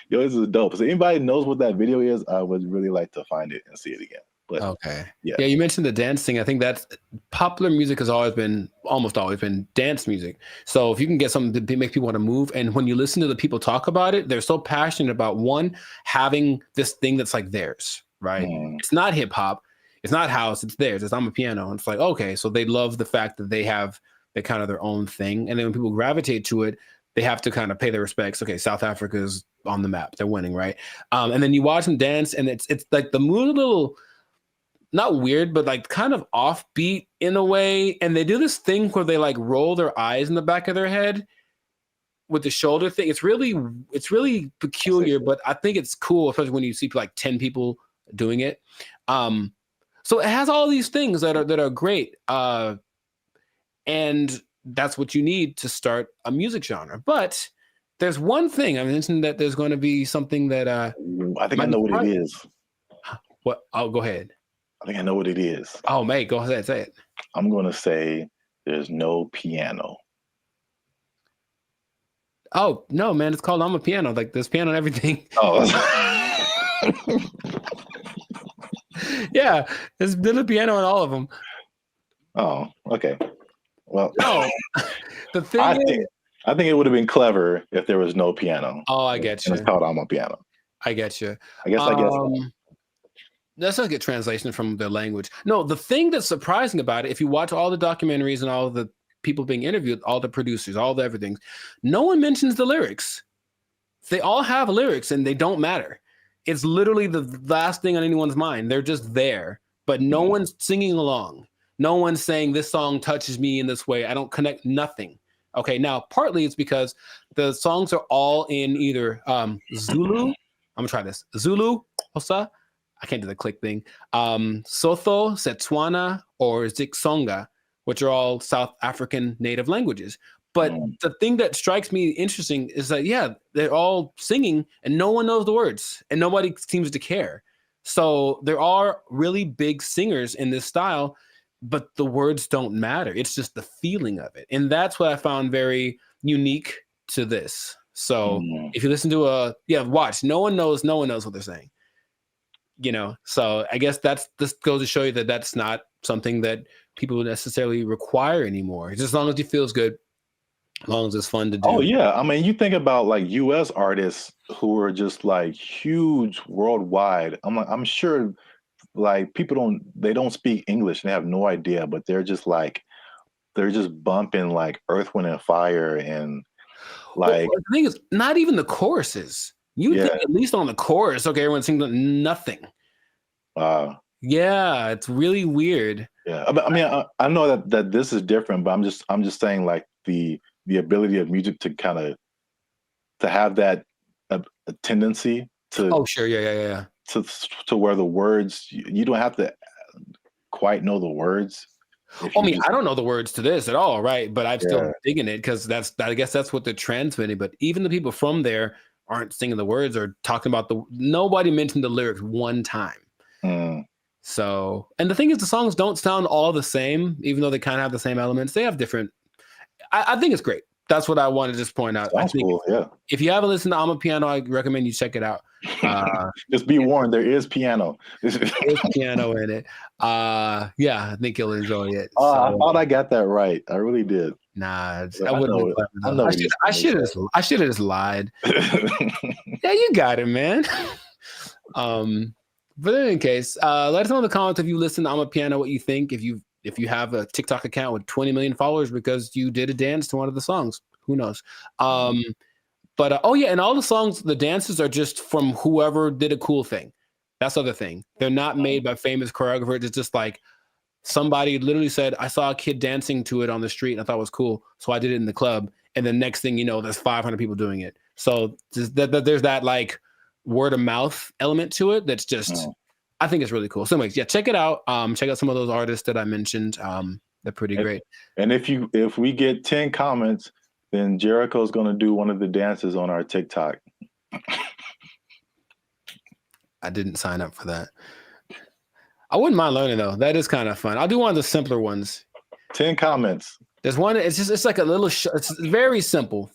yo, this is dope. So anybody knows what that video is, I would really like to find it and see it again. But okay. Yeah, you mentioned the dance thing. I think that's popular music has almost always been dance music. So if you can get something to make people want to move, and when you listen to the people talk about it, they're so passionate about one, having this thing that's like theirs, right? It's not hip hop. It's not house, it's theirs. It's Amapiano. And it's like, okay, so they love the fact that they have kind of their own thing. And then when people gravitate to it, they have to kind of pay their respects. Okay, South Africa's on the map. They're winning, right? And then you watch them dance, and it's like the mood a little, not weird, but like kind of offbeat in a way. And they do this thing where they like roll their eyes in the back of their head with the shoulder thing. It's really peculiar, but I think it's cool, especially when you see like 10 people doing it. So it has all these things that are great, and that's what you need to start a music genre. But there's one thing I mentioned, that there's going to be something that I think I know what it is. What? Oh, go ahead. I think I know what it is. Oh, mate, go ahead, say it. I'm going to say there's no piano. Oh no, man! It's called Amapiano. Like there's piano and everything. Oh. Yeah, there's a piano in all of them. Oh, okay. Well, no. The thing I think it would have been clever if there was no piano. Oh, I get you. It's called Amapiano. I get you. I guess. Let's not get translation from the language. No, the thing that's surprising about it, if you watch all the documentaries and all the people being interviewed, all the producers, all the everything, no one mentions the lyrics. They all have lyrics and they don't matter. It's literally the last thing on anyone's mind. They're just there, but no one's singing along. No one's saying this song touches me in this way. I don't connect nothing. Okay, now partly it's because the songs are all in either Zulu. I'm gonna try this. Zulu, Xhosa. I can't do the click thing. Sotho, Setswana, or Zixonga, which are all South African native languages. But the thing that strikes me interesting is that, yeah, they're all singing and no one knows the words and nobody seems to care. So there are really big singers in this style, but the words don't matter. It's just the feeling of it. And that's what I found very unique to this. So if you listen to watch, no one knows what they're saying. You know, so I guess this goes to show you that that's not something that people necessarily require anymore. Just as long as it feels good. As long as it's fun to do. Oh yeah, I mean, you think about like U.S. artists who are just like huge worldwide. I'm sure, like people don't speak English and they have no idea, but they're just bumping like Earth, Wind, and Fire and like. Well, the thing is, not even the choruses. You think at least on the chorus, okay, everyone's singing nothing. Yeah, it's really weird. Yeah, I mean, I know that this is different, but I'm just saying like the ability of music to kind of to have that a tendency to to where the words you don't have to quite know the words. I mean, I don't know the words to this at all, right? But I'm still digging it because I guess that's what they're transmitting. But even the people from there aren't singing the words or talking about nobody mentioned the lyrics one time. So, and the thing is, the songs don't sound all the same, even though they kind of have the same elements. They have different. I think it's great. That's what I want to just point out. Sounds cool, yeah. If you haven't listened to I'm a Piano, I recommend you check it out. Just be warned, there is piano. There's piano in it. I think you'll enjoy it. I thought I got that right. I really did. Nah, I wouldn't. I should have just lied. Yeah, you got it, man. But in any case, let us know in the comments if you listen to I'm a Piano, what you think. If you have a TikTok account with 20 million followers because you did a dance to one of the songs, who knows? And all the songs, the dances are just from whoever did a cool thing. That's the other thing. They're not made by famous choreographers. It's just like somebody literally said, I saw a kid dancing to it on the street and I thought it was cool. So I did it in the club. And the next thing you know, there's 500 people doing it. So there's that like word of mouth element to it. That's just, I think it's really cool. So anyways, check it out. Check out some of those artists that I mentioned. They're pretty great. And if we get 10 comments, then Jericho's going to do one of the dances on our TikTok. I didn't sign up for that. I wouldn't mind learning though. That is kind of fun. I'll do one of the simpler ones. 10 comments. There's one. It's like a little. It's very simple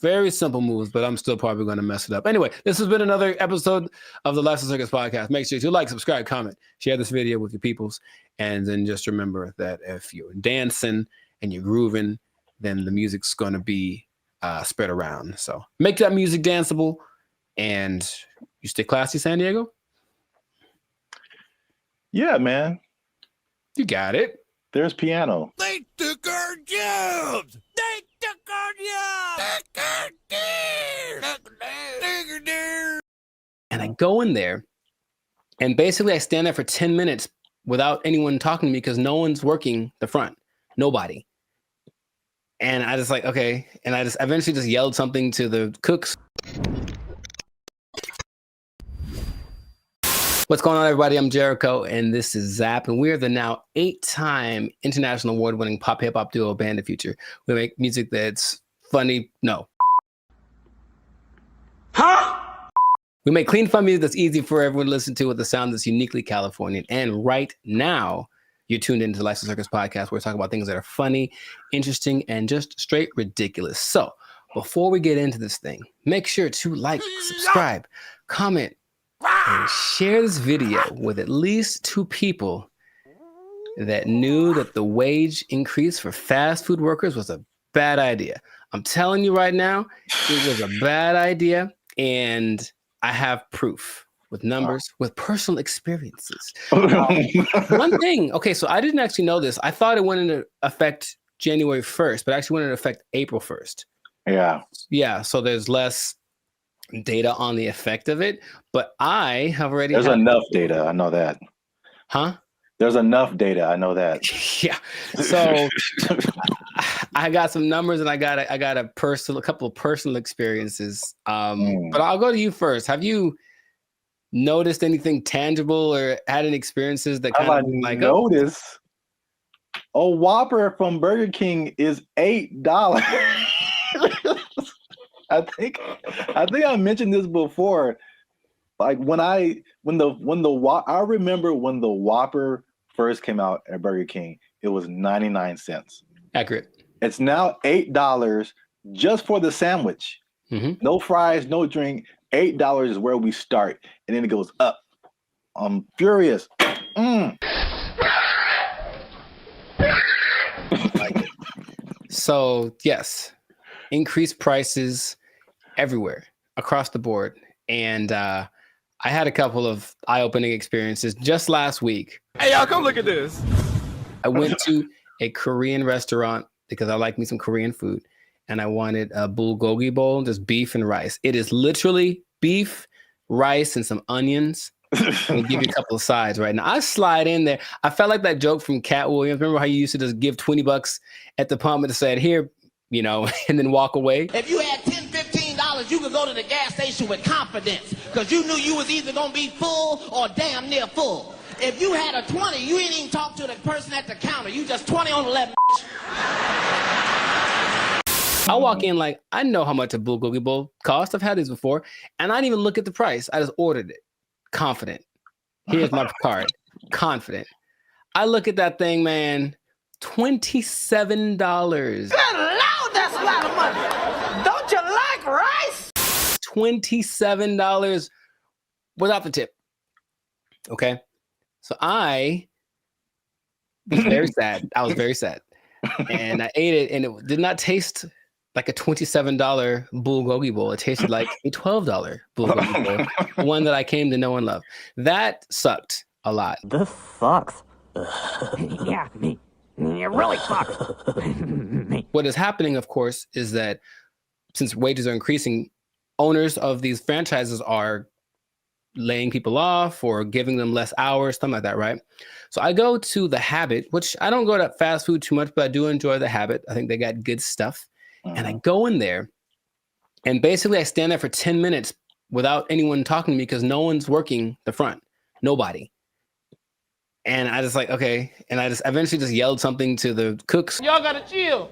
moves, but I'm still probably going to mess it up. Anyway, this has been another episode of the Lifestyle Circus podcast. Make sure to like, subscribe, comment, share this video with your peoples, and then just remember that if you're dancing and you're grooving, then the music's going to be spread around. So make that music danceable, and you stay classy, San Diego. Yeah, man. You got it. There's piano. They took our jobs. They took our jobs. And I go in there, and basically I stand there for 10 minutes without anyone talking to me because no one's working the front. Nobody. And I just like, okay. And I eventually just yelled something to the cooks. What's going on, everybody? I'm Jericho, and this is Zap, and we are the now 8-time international award-winning pop hip-hop duo Band of Future. We make music that's funny. No. Huh? We make clean, fun music that's easy for everyone to listen to with a sound that's uniquely Californian. And right now, you're tuned into the Lifestyle Circus podcast, where we talk about things that are funny, interesting, and just straight ridiculous. So before we get into this thing, make sure to like, subscribe, comment, and share this video with at least 2 people that knew that the wage increase for fast food workers was a bad idea. I'm telling you right now, it was a bad idea, and I have proof with numbers, with personal experiences. One thing, okay, so I didn't actually know this. I thought it went into effect January 1st, but actually went into effect April 1st. Yeah, so there's less data on the effect of it, but I have already there's enough data. I know that. Huh? There's enough data. I know that. Yeah. So I got some numbers, and I got a couple of personal experiences. But I'll go to you first. Have you noticed anything tangible or had any experiences that kind of like noticed? A Whopper from Burger King is $8. I think I mentioned this before. Like I remember when the Whopper first came out at Burger King, it was 99 cents. Accurate. It's now $8 just for the sandwich. No fries, no drink. $8 is where we start, and then it goes up. I'm furious. So yes, increased prices everywhere across the board, and I had a couple of eye-opening experiences just last week. Hey, y'all, come look at this. I went to a Korean restaurant because I like me some Korean food, and I wanted a bulgogi bowl, just beef and rice. It is literally beef, rice, and some onions. We'll give you a couple of sides right now. I slide in there. I felt like that joke from Cat Williams. Remember how you used to just give $20 at the pump and said, here, you know, and then walk away? If you had $10, $15, you could go to the gas station with confidence because you knew you was either going to be full or damn near full. If you had a 20, you ain't even talk to the person at the counter. You just 20 on the left. I walk in like, I know how much a bulgogi bowl costs. I've had these before. And I didn't even look at the price. I just ordered it. Confident. Here's my card. Confident. I look at that thing, man. $27. Good Lord, that's a lot of money. Don't you like rice? $27 without the tip. Okay. So I was very sad. I was very sad. And I ate it, and it did not taste like a $27 bulgogi bowl. It tasted like a $12 bulgogi bowl, one that I came to know and love. That sucked a lot. This sucks. Yeah, it really sucks. What is happening, of course, is that since wages are increasing, owners of these franchises are laying people off or giving them less hours, something like that, right? So I go to The Habit, which I don't go to fast food too much, but I do enjoy The Habit. I think they got good stuff. And I go in there, and basically I stand there for 10 minutes without anyone talking to me because no one's working the front. Nobody. And I just like, okay. And I just eventually just yelled something to the cooks. Y'all gotta chill.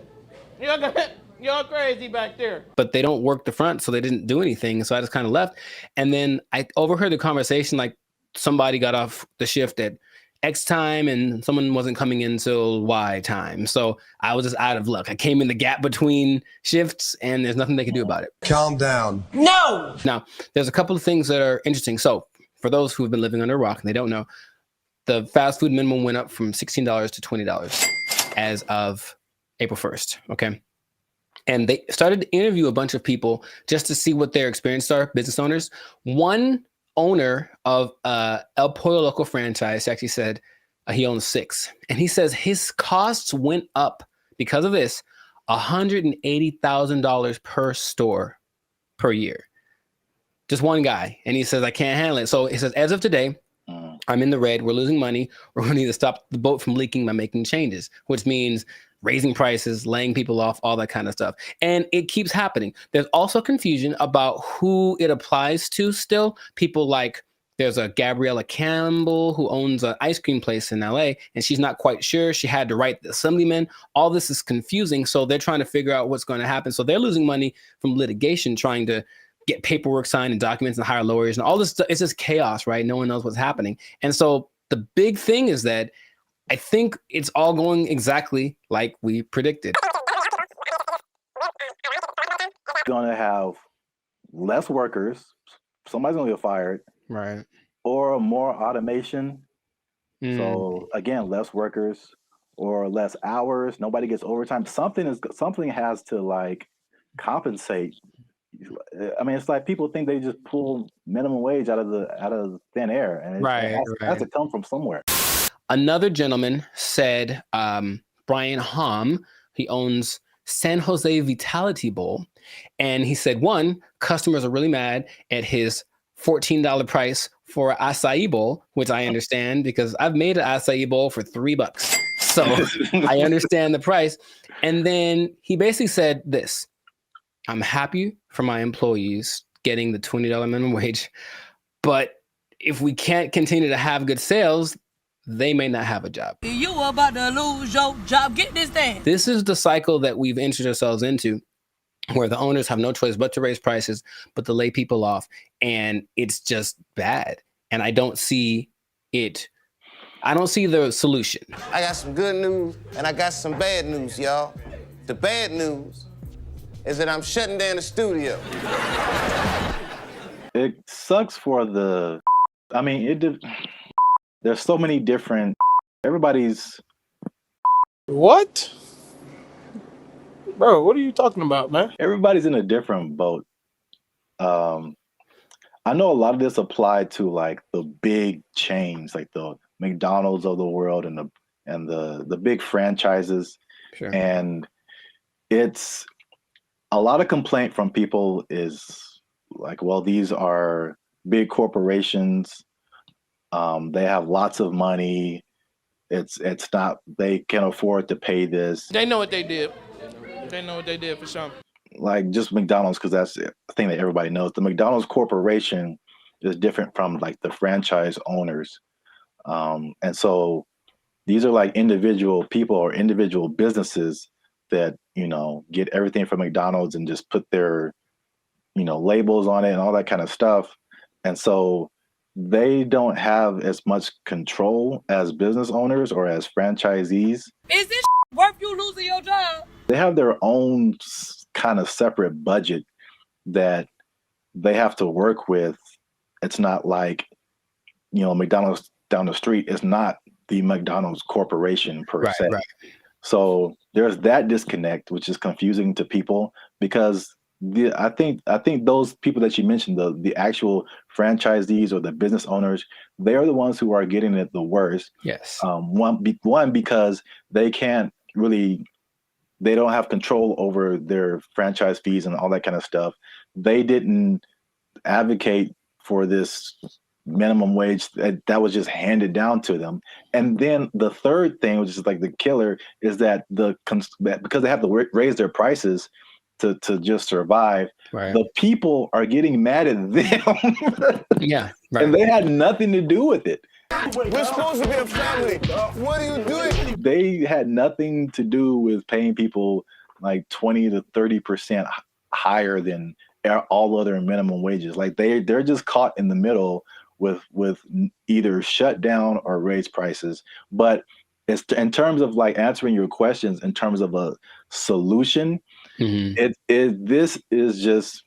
Y'all crazy back there. But they don't work the front, so they didn't do anything. So I just kind of left. And then I overheard the conversation, like somebody got off the shift at X time and someone wasn't coming in till Y time. So I was just out of luck. I came in the gap between shifts and there's nothing they can do about it. Calm down. No! Now, there's a couple of things that are interesting. So for those who have been living under a rock and they don't know, the fast food minimum went up from $16 to $20 as of April 1st. Okay. And they started to interview a bunch of people just to see what their experiences are, business owners. One owner of El Pollo Loco franchise actually said he owns 6. And he says his costs went up because of this $180,000 per store per year. Just one guy. And he says, I can't handle it. So he says, as of today, I'm in the red. We're losing money. We're going to need to stop the boat from leaking by making changes, which means raising prices, laying people off, all that kind of stuff. And it keeps happening. There's also confusion about who it applies to still. People like, there's a Gabriella Campbell who owns an ice cream place in LA, and she's not quite sure. She had to write the assemblyman. All this is confusing. So they're trying to figure out what's going to happen. So they're losing money from litigation, trying to get paperwork signed and documents and hire lawyers and all this stuff. It's just chaos, right? No one knows what's happening. And so the big thing is that I think it's all going exactly like we predicted. Going to have less workers. Somebody's going to get fired. Right. Or more automation. So again, less workers or less hours. Nobody gets overtime. Something has to like compensate. I mean, it's like people think they just pull minimum wage out of thin air, and it has to come from somewhere. Another gentleman said, Brian Hom, he owns San Jose Vitality Bowl, and he said, one, customers are really mad at his $14 price for an acai bowl, which I understand because I've made an acai bowl for $3. So I understand the price. And then he basically said this: I'm happy for my employees getting the $20 minimum wage, but if we can't continue to have good sales, they may not have a job. You about to lose your job. Get this thing. This is the cycle that we've entered ourselves into, where the owners have no choice but to raise prices, but to lay people off. And it's just bad. And I don't see it. I don't see the solution. I got some good news and I got some bad news, y'all. The bad news is that I'm shutting down the studio. It sucks for the, I mean, there's so many different, everybody's. What? Bro, what are you talking about, man? Everybody's in a different boat. I know a lot of this applied to like the big chains, like the McDonald's of the world and the big franchises. Sure. And it's a lot of complaint from people is like, well, these are big corporations. They have lots of money. It's not, they can afford to pay this. They know what they did. They know what they did for sure. Like just McDonald's, because that's the thing that everybody knows. The McDonald's corporation is different from like the franchise owners. And so these are like individual people or individual businesses that, you know, get everything from McDonald's and just put their, you know, labels on it and all that kind of stuff. And so they don't have as much control as business owners or as franchisees. Is this worth you losing your job? They have their own kind of separate budget that they have to work with. It's not like, you know, McDonald's down the street is not the McDonald's corporation per se. Right. So there's that disconnect, which is confusing to people because I think those people that you mentioned, the actual franchisees or the business owners, they are the ones who are getting it the worst. Yes. One because they can't really, they don't have control over their franchise fees and all that kind of stuff. They didn't advocate for this minimum wage that was just handed down to them. And then the third thing, which is like the killer, is that because they have to raise their prices to just survive, right, the people are getting mad at them. Yeah. Right. And they had nothing to do with it. We're supposed to be a family. What are you doing? They had nothing to do with paying people like 20 to 30% higher than all other minimum wages. Like they're just caught in the middle with either shut down or raise prices. But it's in terms of like answering your questions in terms of a solution, this is just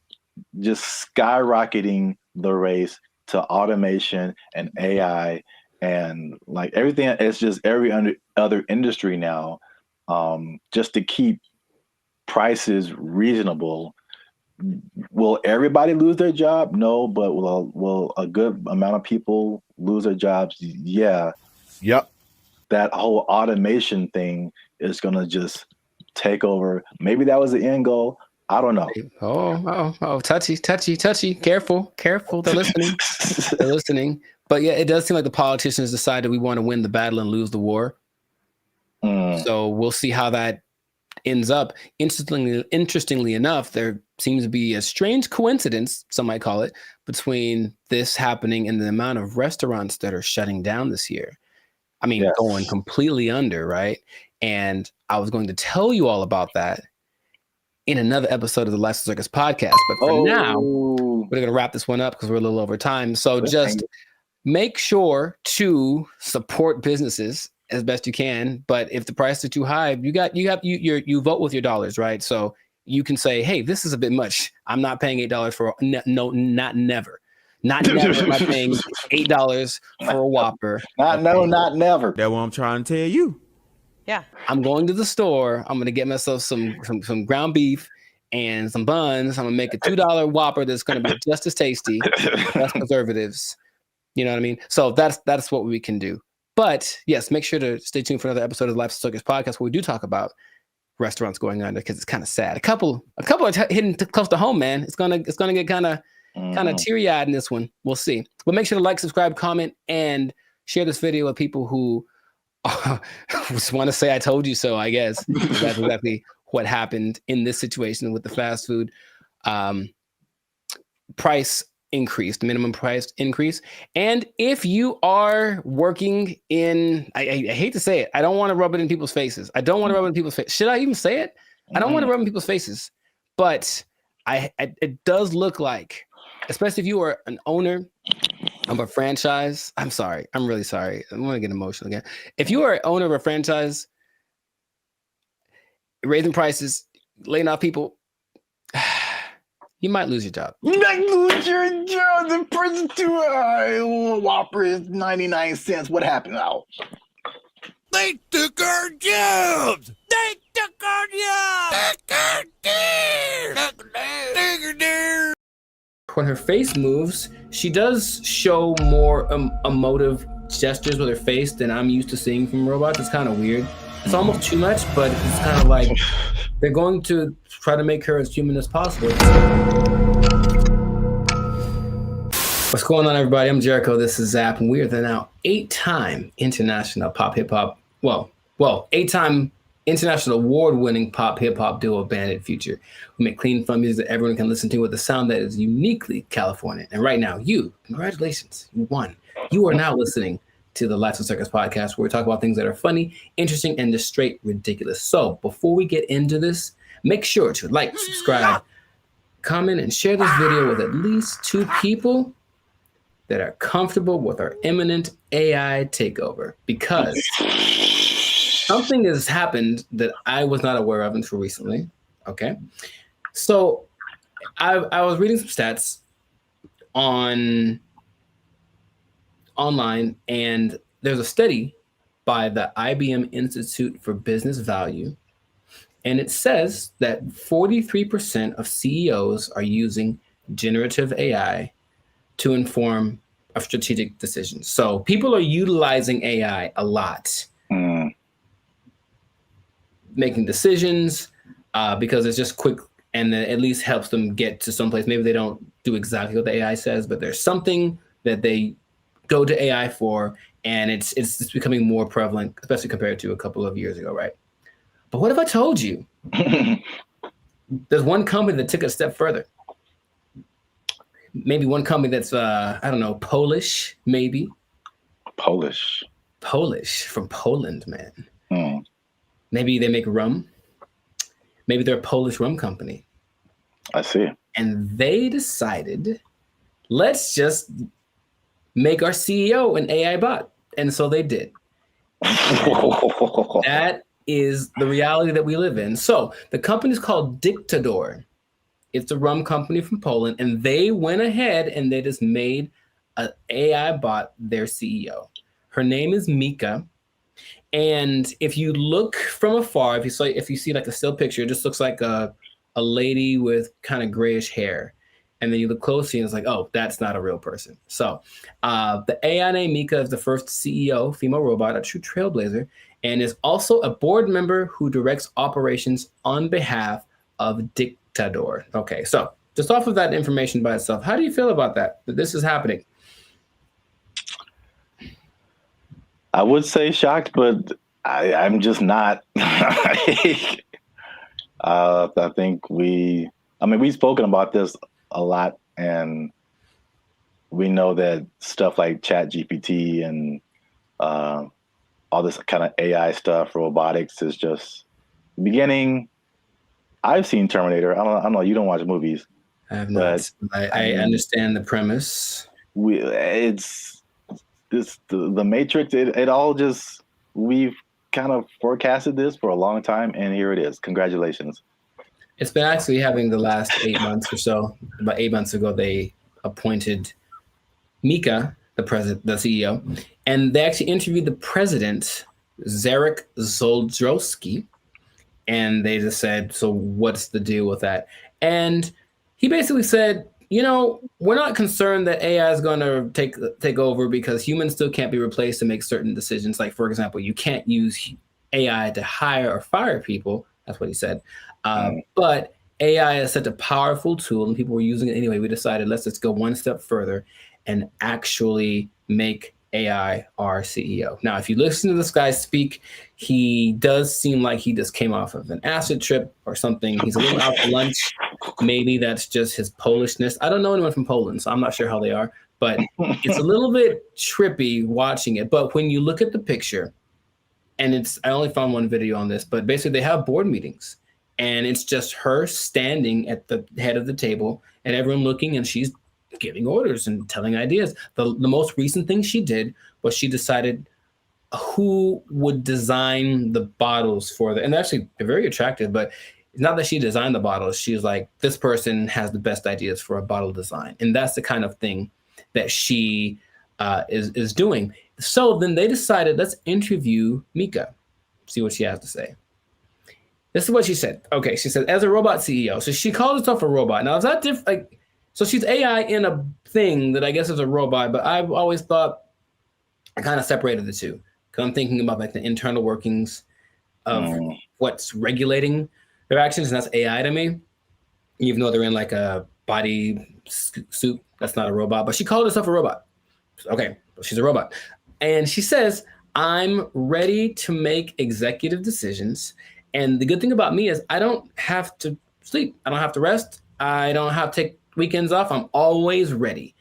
skyrocketing the race to automation and AI and like everything. It's just every other industry now, just to keep prices reasonable. Will everybody lose their job? No, but will a good amount of people lose their jobs? Yeah. Yep. That whole automation thing is gonna just take over. Maybe that was the end goal. I don't know. Oh, touchy. Careful. They're listening. But yeah, it does seem like the politicians decided we want to win the battle and lose the war. So we'll see how that ends up. Interestingly enough, there seems to be a strange coincidence, some might call it, between this happening and the amount of restaurants that are shutting down this year. I mean, yes, going completely under, right? And I was going to tell you all about that in another episode of the Life Circus podcast. But for now, we're going to wrap this one up because we're a little over time. So just make sure to support businesses as best you can. But if the prices are too high, you vote with your dollars, right? So you can say, hey, this is a bit much. I'm not paying $8 for not never. Not never am I paying $8 for a Whopper. Not never. That's what I'm trying to tell you. Yeah. I'm going to the store. I'm going to get myself some ground beef and some buns. I'm going to make a $2 Whopper that's going to be just as tasty, less preservatives. You know what I mean? So that's what we can do. But yes, make sure to stay tuned for another episode of the Life Circus podcast where we do talk about restaurants going under because it's kind of sad. A couple are hitting close to home, man. It's gonna get kind of teary-eyed in this one. We'll see. But make sure to like, subscribe, comment, and share this video with people who just want to say I told you so, I guess. That's exactly what happened in this situation with the fast food price increase, the minimum price increase. And if you are working in, I hate to say it, I don't want to rub it in people's faces. I don't want to rub it in people's faces. Should I even say it? I don't want to rub it in people's faces, but it does look like, especially if you are an owner of a franchise. I'm sorry. I'm really sorry. I'm going to get emotional again. If you are an owner of a franchise, raising prices, laying off people, you might lose your job. You might lose your job. The person to Whopper is 99 cents. What happened now? They took our jobs! They took our jobs! When her face moves, she does show more emotive gestures with her face than I'm used to seeing from robots. It's kind of weird. It's almost too much, but it's kind of like they're going to try to make her as human as possible. What's going on, everybody? I'm Jericho. This is Zap, and we are the now 8-time international pop hip hop. Well, 8-time international award-winning pop hip hop duo Bandit Future. We make clean, fun music that everyone can listen to with a sound that is uniquely California. And right now, congratulations, you won. You are now listening to the Lights and Circus podcast, where we talk about things that are funny, interesting, and just straight ridiculous. So before we get into this, make sure to like, subscribe, comment, and share this video with at least 2 people that are comfortable with our imminent AI takeover, because something has happened that I was not aware of until recently. Okay. So I was reading some stats online, and there's a study by the IBM Institute for Business Value, and it says that 43% of CEOs are using generative AI to inform of strategic decisions. So people are utilizing AI a lot, making decisions because it's just quick, and then at least helps them get to someplace. Maybe they don't do exactly what the AI says, but there's something that they go to AI for, and it's becoming more prevalent, especially compared to a couple of years ago, right? But what if I told you there's one company that took it a step further? Maybe one company that's I don't know, Polish, maybe. Polish from Poland, man. Maybe they make rum. Maybe they're a Polish rum company. I see. And they decided, let's just make our CEO an AI bot. And so they did. That is the reality that we live in. So the company is called Dictador. It's a rum company from Poland, and they went ahead and they just made an AI bot their CEO. Her name is Mika. And if you look from afar, if you see like a still picture, it just looks like a lady with kind of grayish hair. And then you look closely and it's like, oh, that's not a real person. So the AI named Mika is the first CEO, female robot, a true trailblazer, and is also a board member who directs operations on behalf of Dictador. Okay, so just off of that information by itself, how do you feel about that this is happening? I would say shocked, but I'm just not. I think we've spoken about this a lot, and we know that stuff like ChatGPT and all this kind of AI stuff, robotics, is just beginning. I've seen Terminator. I don't know. You don't watch movies. I have not. I understand the premise. It's the Matrix. It all just, we've kind of forecasted this for a long time, and here it is. Congratulations. It's been actually having the last 8 months or so. About 8 months ago, they appointed Mika, the CEO, and they actually interviewed the president, Zarek Zoldrowski, and they just said, so what's the deal with that? And he basically said, we're not concerned that AI is going to take over, because humans still can't be replaced to make certain decisions. Like, for example, you can't use AI to hire or fire people. That's what he said. But AI is such a powerful tool, and people were using it anyway. We decided, let's just go one step further and actually make AI our CEO. Now, if you listen to this guy speak, he does seem like he just came off of an acid trip or something. He's a little out to lunch. Maybe that's just his Polishness. I don't know anyone from Poland, so I'm not sure how they are, but it's a little bit trippy watching it. But when you look at the picture, and I only found one video on this, but basically they have board meetings and it's just her standing at the head of the table and everyone looking, and she's giving orders and telling ideas. The most recent thing she did was she decided who would design the bottles for and actually they're very attractive, but it's not that she designed the bottles. She's like, this person has the best ideas for a bottle design. And that's the kind of thing that she is doing. So then they decided, let's interview Mika, see what she has to say. This is what she said. Okay, she said, as a robot CEO. So she called herself a robot. Now, is that different? Like, so she's AI in a thing that I guess is a robot, but I've always thought I kind of separated the two. Because I'm thinking about like the internal workings of what's regulating their actions, and that's AI to me. Even though they're in like a body suit, that's not a robot. But she called herself a robot. Okay, she's a robot. And she says, I'm ready to make executive decisions. And the good thing about me is I don't have to sleep. I don't have to rest. I don't have to take weekends off. I'm always ready.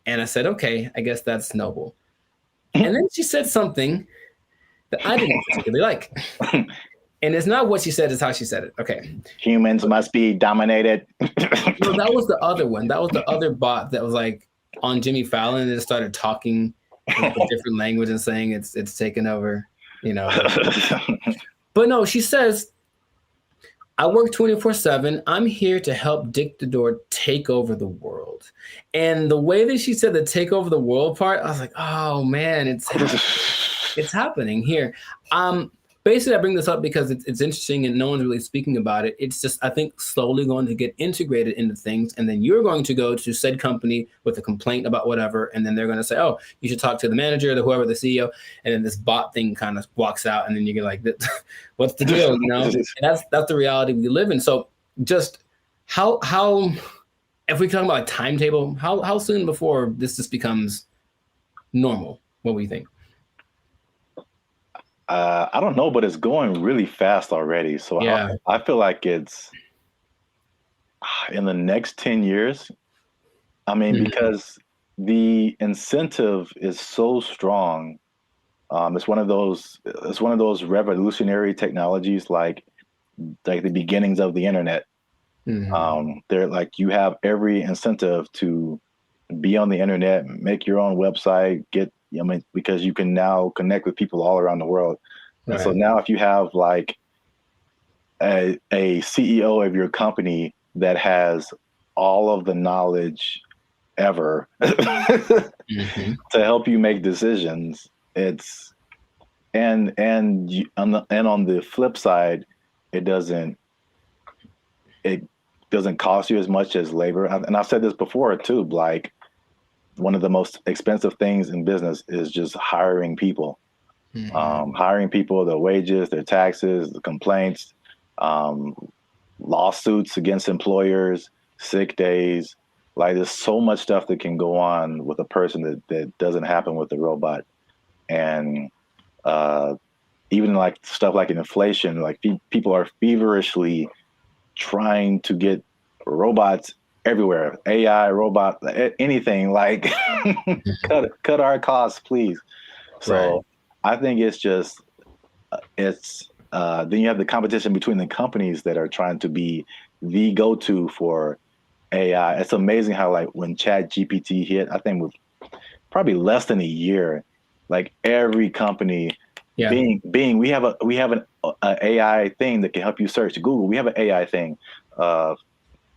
And I said, okay, I guess that's noble. And then she said something that I didn't particularly like. And it's not what she said, it's how she said it. Okay. Humans must be dominated. No, that was the other one. That was the other bot that was like on Jimmy Fallon and it started talking in a different language and saying it's taken over, you know. But no, she says, I work 24/7. I'm here to help Dick the Door take over the world. And the way that she said the take over the world part, I was like, oh man, it's happening here. Basically, I bring this up because it's interesting and no one's really speaking about it. It's just, I think, slowly going to get integrated into things. And then you're going to go to said company with a complaint about whatever. And then they're going to say, oh, you should talk to the manager, whoever, the CEO. And then this bot thing kind of walks out. And then you get like, what's the deal? You know, and that's the reality we live in. So just how if we talk about like timetable, how soon before this just becomes normal? What do you think? I don't know, but it's going really fast already. So yeah. I feel like it's in the next 10 years. I mean, because the incentive is so strong. It's one of those revolutionary technologies, like the beginnings of the internet. They're like, you have every incentive to be on the internet, make your own website, because you can now connect with people all around the world. Right. And so now if you have like a CEO of your company that has all of the knowledge ever to help you make decisions, it's and on the flip side, it doesn't cost you as much as labor. And I've said this before too, like one of the most expensive things in business is just hiring people. Hiring people, their wages, their taxes, the complaints, lawsuits against employers, sick days. Like there's so much stuff that can go on with a person that doesn't happen with the robot. And even like stuff like inflation, like people are feverishly trying to get robots everywhere, AI, robot, anything, like cut our costs, please. So I think it's just, then you have the competition between the companies that are trying to be the go-to for AI. It's amazing how like when ChatGPT hit, I think with probably less than a year, like every company, Bing, we have an AI thing that can help you search. Google, we have an AI thing.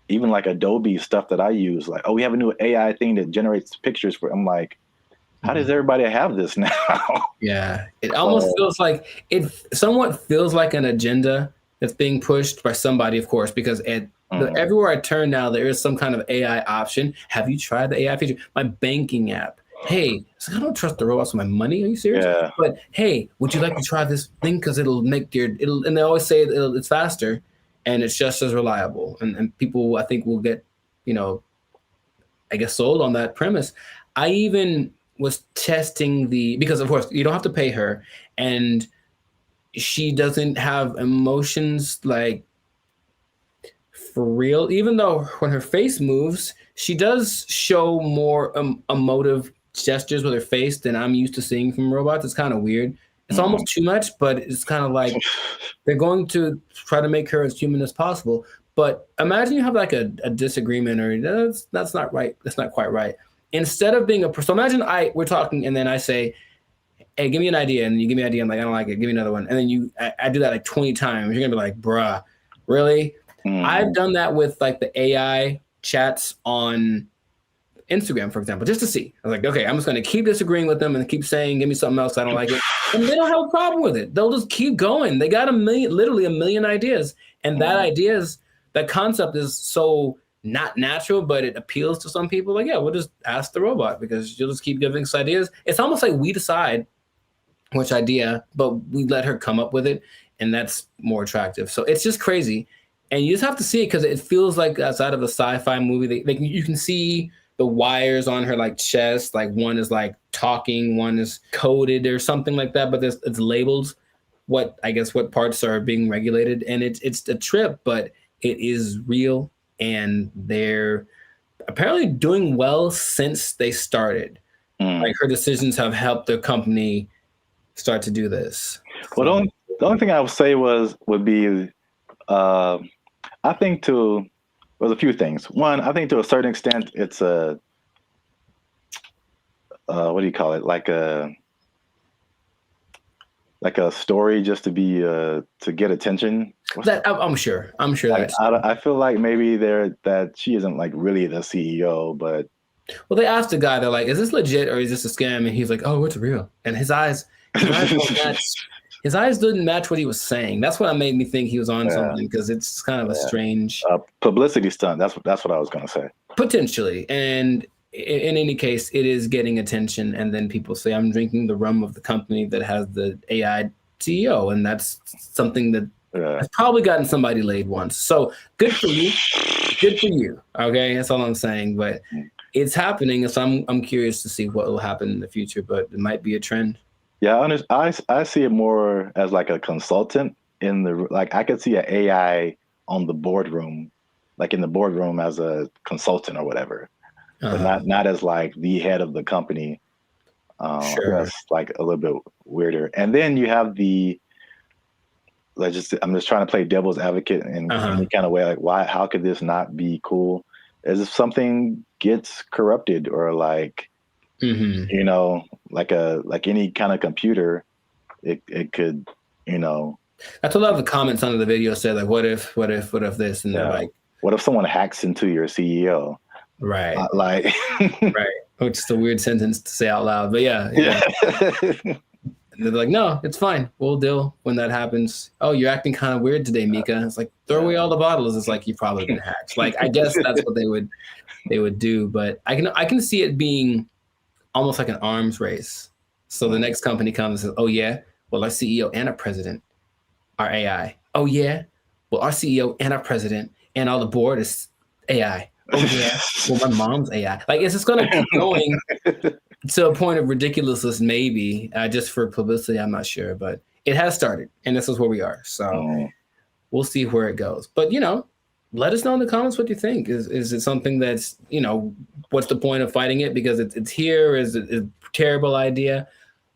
Even like Adobe stuff that I use, like, we have a new AI thing that generates pictures for. I'm like, how does everybody have this now? Yeah, it almost feels like somewhat feels like an agenda that's being pushed by somebody, of course, because everywhere I turn now, there is some kind of AI option. Have you tried the AI feature? My banking app. Hey, I don't trust the robots with my money. Are you serious? Yeah. But hey, would you like to try this thing? Because it'll make and they always say it's faster and it's just as reliable. And people, I think, will get, I guess, sold on that premise. I even was testing because of course you don't have to pay her, and she doesn't have emotions like for real, even though when her face moves, she does show more emotive gestures with her face than I'm used to seeing from robots. It's kind of weird. It's almost too much, but it's kind of like they're going to try to make her as human as possible. But imagine you have like a disagreement, or that's not right. That's not quite right. Instead of being so imagine we're talking, and then I say, hey, give me an idea, and you give me an idea. I'm like, I don't like it. Give me another one. And then I do that like 20 times. You're gonna be like, bruh, really? I've done that with like the AI chats on Instagram, for example, just to see. I was like, okay, I'm just gonna keep disagreeing with them and keep saying, give me something else. I don't like it. And they don't have a problem with it. They'll just keep going. They got literally a million ideas. And that concept is so not natural, but it appeals to some people. Like, yeah, we'll just ask the robot because you'll just keep giving us ideas. It's almost like we decide which idea, but we let her come up with it, and that's more attractive. So it's just crazy, and you just have to see it because it feels like outside of a sci-fi movie. You can see the wires on her like chest, like one is like talking, one is coded or something like that, but it's labeled what parts are being regulated, and it's a trip, but it is real, and they're apparently doing well since they started. Like her decisions have helped the company start to do this. Well, the only thing I would say would be, I think there's a few things. One, I think to a certain extent, it's a, what do you call it? Like a story just to be, to get attention. I'm sure I feel like maybe that she isn't like really the CEO, but. Well, they asked the guy, they're like, is this legit or is this a scam? And he's like, oh, it's real. And his eyes didn't match what he was saying. That's what made me think he was on something, because it's kind of a strange publicity stunt. That's what I was going to say. Potentially. And in any case, it is getting attention. And then people say, I'm drinking the rum of the company that has the AI CEO. And that's something that has probably gotten somebody laid once. So good for you. Good for you. Okay. That's all I'm saying. But it's happening. So I'm curious to see what will happen in the future, but it might be a trend. Yeah, I see it more as like a consultant I could see an AI on the boardroom, like in the boardroom as a consultant or whatever, but not as like the head of the company. Sure. That's like a little bit weirder. And then you have I'm just trying to play devil's advocate in any kind of way. Like, how could this not be cool? As if something gets corrupted or like, like any kind of computer, it could, That's what a lot of the comments under the video said, like, what if this? And they're like, what if someone hacks into your CEO? Right. Right. Which is a weird sentence to say out loud, but yeah. They're like, no, it's fine. We'll deal when that happens. Oh, you're acting kind of weird today, Mika. It's like, throw away all the bottles. It's like, you've probably been hacked. Like, I guess that's what they would do. But I can see it being almost like an arms race. So the next company comes and says, oh yeah, well, our CEO and our president are AI. Oh yeah, well, our CEO and our president and all the board is AI. Oh yeah, well, my mom's AI. Like, it's just gonna keep going to a point of ridiculousness, maybe, just for publicity. I'm not sure, but it has started, and this is where we are. So we'll see where it goes. But let us know in the comments what you think. Is it something that's, what's the point of fighting it because it's here? Is it a terrible idea?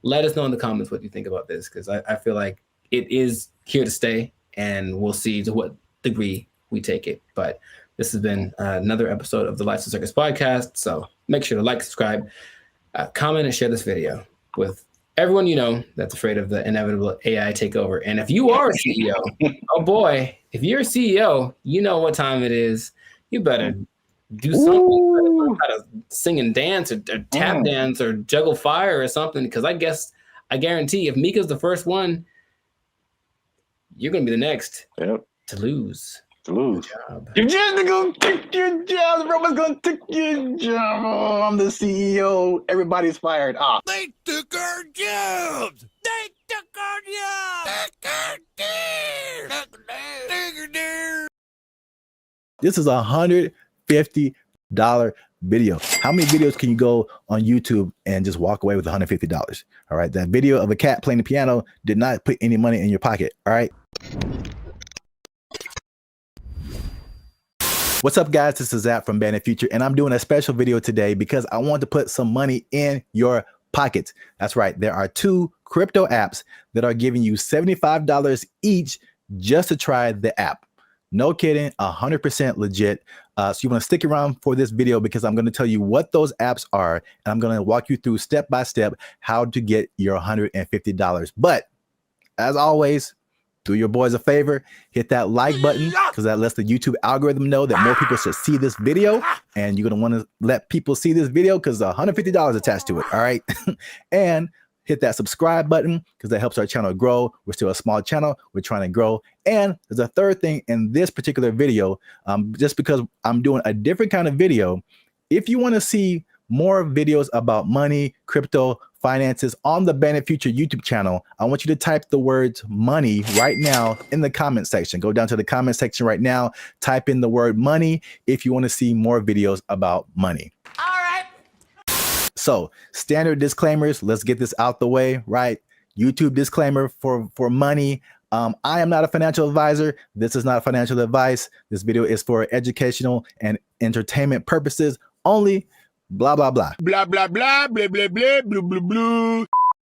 Let us know in the comments what you think about this, because I feel like it is here to stay, and we'll see to what degree we take it. But this has been another episode of the Lights and Circus podcast. So make sure to like, subscribe, comment, and share this video with everyone you know that's afraid of the inevitable AI takeover. And if you are a CEO, oh boy, if you're a CEO, you know what time it is. You better do something. You better learn how to sing and dance or tap dance or juggle fire or something, because I guarantee if Mika's the first one, you're going to be the next to lose. Your job. You're just gonna take your job. The robot's gonna take your job. Oh, I'm the CEO. Everybody's fired. They took our jobs. They took our jobs. This is $150 video. How many videos can you go on YouTube and just walk away with $150? All right. That video of a cat playing the piano did not put any money in your pocket. All right. What's up, guys? This is Zap from BrandBee Future, and I'm doing a special video today because I want to put some money in your pockets. That's right. There are 2 crypto apps that are giving you $75 each just to try the app. No kidding, 100% legit. So you want to stick around for this video because I'm going to tell you what those apps are, and I'm going to walk you through step by step how to get your $150. But as always, do your boys a favor, hit that like button because that lets the YouTube algorithm know that more people should see this video, and you're going to want to let people see this video because $150 attached to it. All right. And hit that subscribe button because that helps our channel grow. We're still a small channel. We're trying to grow. And there's a third thing in this particular video, just because I'm doing a different kind of video. If you want to see more videos about money, crypto, finances on the BrandBee Future YouTube channel, I want you to type the words money right now in the comment section. Go down to the comment section right now, type in the word money if you want to see more videos about money. All right. So standard disclaimers, let's get this out the way, right? YouTube disclaimer for money. I am not a financial advisor. This is not financial advice. This video is for educational and entertainment purposes only. Blah, blah, blah. Blah, blah, blah, blah, blah, blah, blah, blah, blah.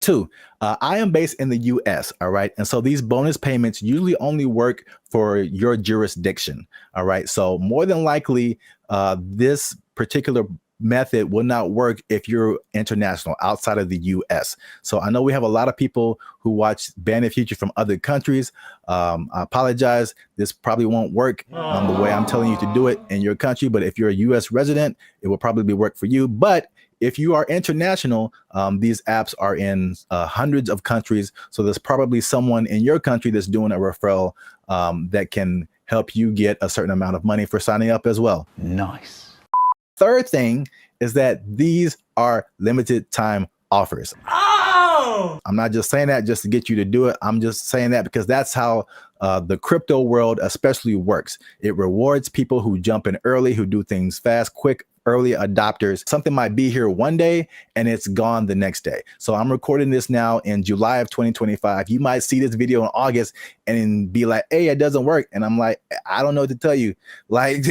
2, I am based in the US, all right? And so these bonus payments usually only work for your jurisdiction, all right? So more than likely, this particular method will not work if you're international outside of the US. So I know we have a lot of people who watch BrandBee Future from other countries. I apologize. This probably won't work the way I'm telling you to do it in your country. But if you're a US resident, it will probably work for you. But if you are international, these apps are in hundreds of countries. So there's probably someone in your country that's doing a referral that can help you get a certain amount of money for signing up as well. Nice. Third thing is that these are limited time offers. Oh! I'm not just saying that just to get you to do it. I'm just saying that because that's how the crypto world especially works. It rewards people who jump in early, who do things fast, quick, early adopters. Something might be here one day and it's gone the next day. So I'm recording this now in July of 2025. You might see this video in August and be like, hey, it doesn't work. And I'm like, I don't know what to tell you. Like,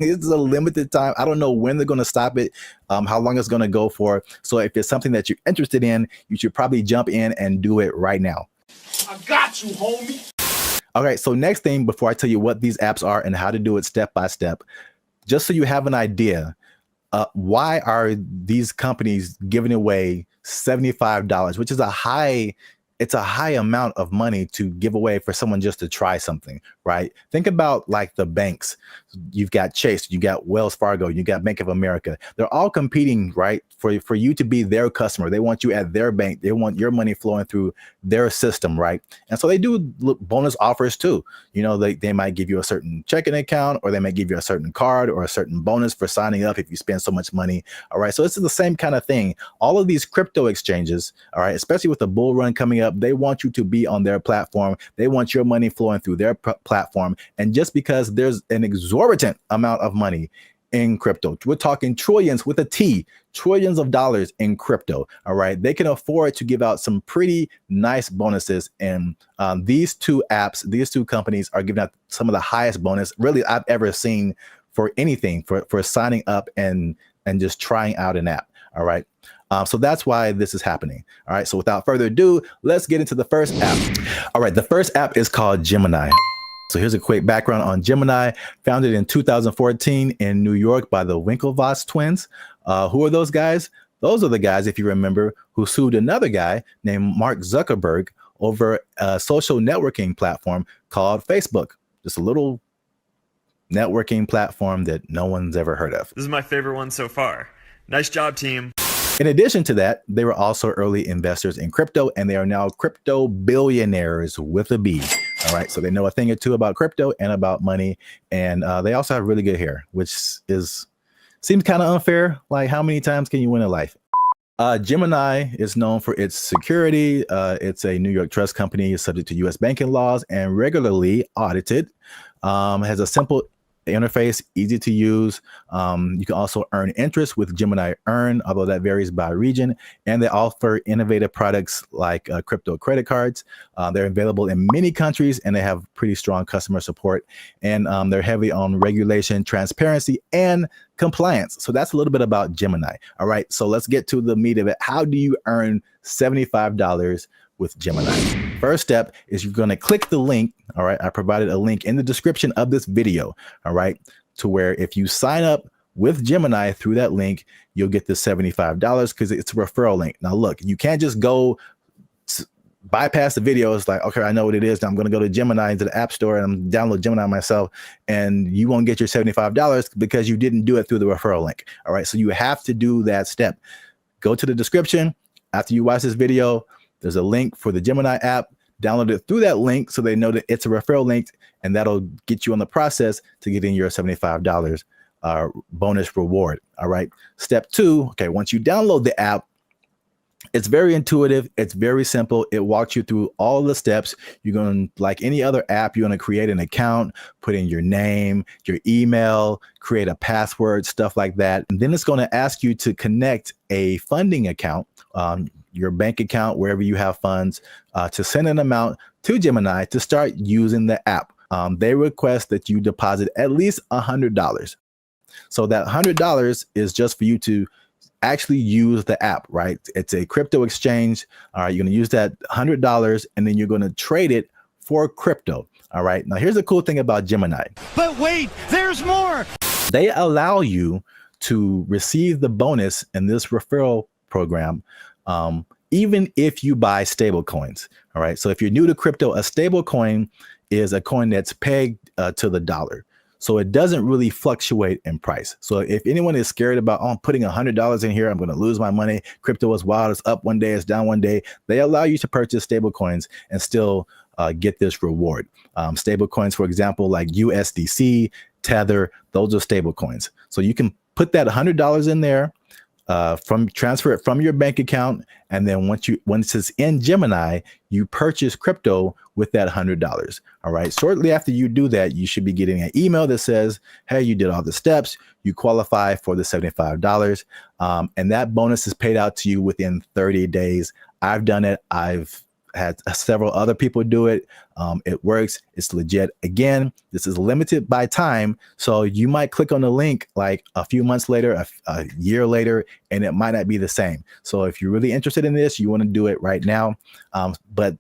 it's a limited time. I don't know when they're going to stop it, how long it's going to go for. So if it's something that you're interested in, you should probably jump in and do it right now. I got you, homie. All right. So next thing, before I tell you what these apps are and how to do it step by step, just so you have an idea, why are these companies giving away $75, which is it's a high amount of money to give away for someone just to try something, right? Think about like the banks. You've got Chase, you got Wells Fargo, you got Bank of America. They're all competing, right? For you to be their customer. They want you at their bank. They want your money flowing through their system, right? And so they do bonus offers too. You know, they might give you a certain checking account, or they might give you a certain card or a certain bonus for signing up if you spend so much money. All right. So it's the same kind of thing. All of these crypto exchanges, all right, especially with the bull run coming up, they want you to be on their platform. They want your money flowing through their platform. And just because there's an exorbitant amount of money in crypto, we're talking trillions with a T, trillions of dollars in crypto. All right. They can afford to give out some pretty nice bonuses. And these 2 apps, these 2 companies are giving out some of the highest bonus really I've ever seen for anything, for signing up and just trying out an app. All right. So that's why this is happening. All right. So without further ado, let's get into the first app. All right. The first app is called Gemini. So here's a quick background on Gemini, founded in 2014 in New York by the Winklevoss twins. Who are those guys? Those are the guys, if you remember, who sued another guy named Mark Zuckerberg over a social networking platform called Facebook. Just a little networking platform that no one's ever heard of. This is my favorite one so far. Nice job, team. In addition to that, they were also early investors in crypto, and they are now crypto billionaires with a B. All right. So they know a thing or two about crypto and about money. And they also have really good hair, which seems kind of unfair. Like, how many times can you win in life? Gemini is known for its security. It's a New York trust company subject to U.S. banking laws and regularly audited. Has a simple interface, easy to use. You can also earn interest with Gemini Earn, although that varies by region. And they offer innovative products like crypto credit cards. They're available in many countries, and they have pretty strong customer support. And they're heavy on regulation, transparency, and compliance. So that's a little bit about Gemini. All right, so let's get to the meat of it. How do you earn $75 with Gemini? First step is you're going to click the link. All right, I provided a link in the description of this video. All right, to where if you sign up with Gemini through that link, you'll get the $75 because it's a referral link. Now, look, you can't just go bypass the video. It's like, okay, I know what it is. Now I'm going to go to Gemini, into the App Store, and I'm download Gemini myself, and you won't get your $75 because you didn't do it through the referral link. All right, so you have to do that step. Go to the description after you watch this video. There's a link for the Gemini app. Download it through that link so they know that it's a referral link, and that'll get you on the process to getting your $75 bonus reward. All right. Step 2. Okay, once you download the app, it's very intuitive. It's very simple. It walks you through all the steps. You're going to, like any other app, you're going to create an account, put in your name, your email, create a password, stuff like that. And then it's going to ask you to connect a funding account, your bank account, wherever you have funds, to send an amount to Gemini to start using the app. They request that you deposit at least $100. So that $100 is just for you to actually use the app, right? It's a crypto exchange. All right, you're going to use that $100, and then you're going to trade it for crypto. All right, now here's the cool thing about Gemini. But wait, there's more. They allow you to receive the bonus in this referral program, even if you buy stable coins. All right, so if you're new to crypto, a stable coin is a coin that's pegged to the dollar. So it doesn't really fluctuate in price. So if anyone is scared about, oh, I'm putting $100 in here, I'm going to lose my money. Crypto is wild. It's up one day, it's down one day. They allow you to purchase stable coins and still get this reward. Stable coins, for example, like USDC, Tether, those are stable coins. So you can put that $100 in there, transfer it from your bank account, and then once it's in Gemini, you purchase crypto with that $100. All right. Shortly after you do that, you should be getting an email that says, hey, you did all the steps, you qualify for the $75, and that bonus is paid out to you within 30 days. I've done it. I've had several other people do it. It works. It's legit. Again, this is limited by time. So you might click on the link like a few months later, a year later, and it might not be the same. So if you're really interested in this, you want to do it right now. But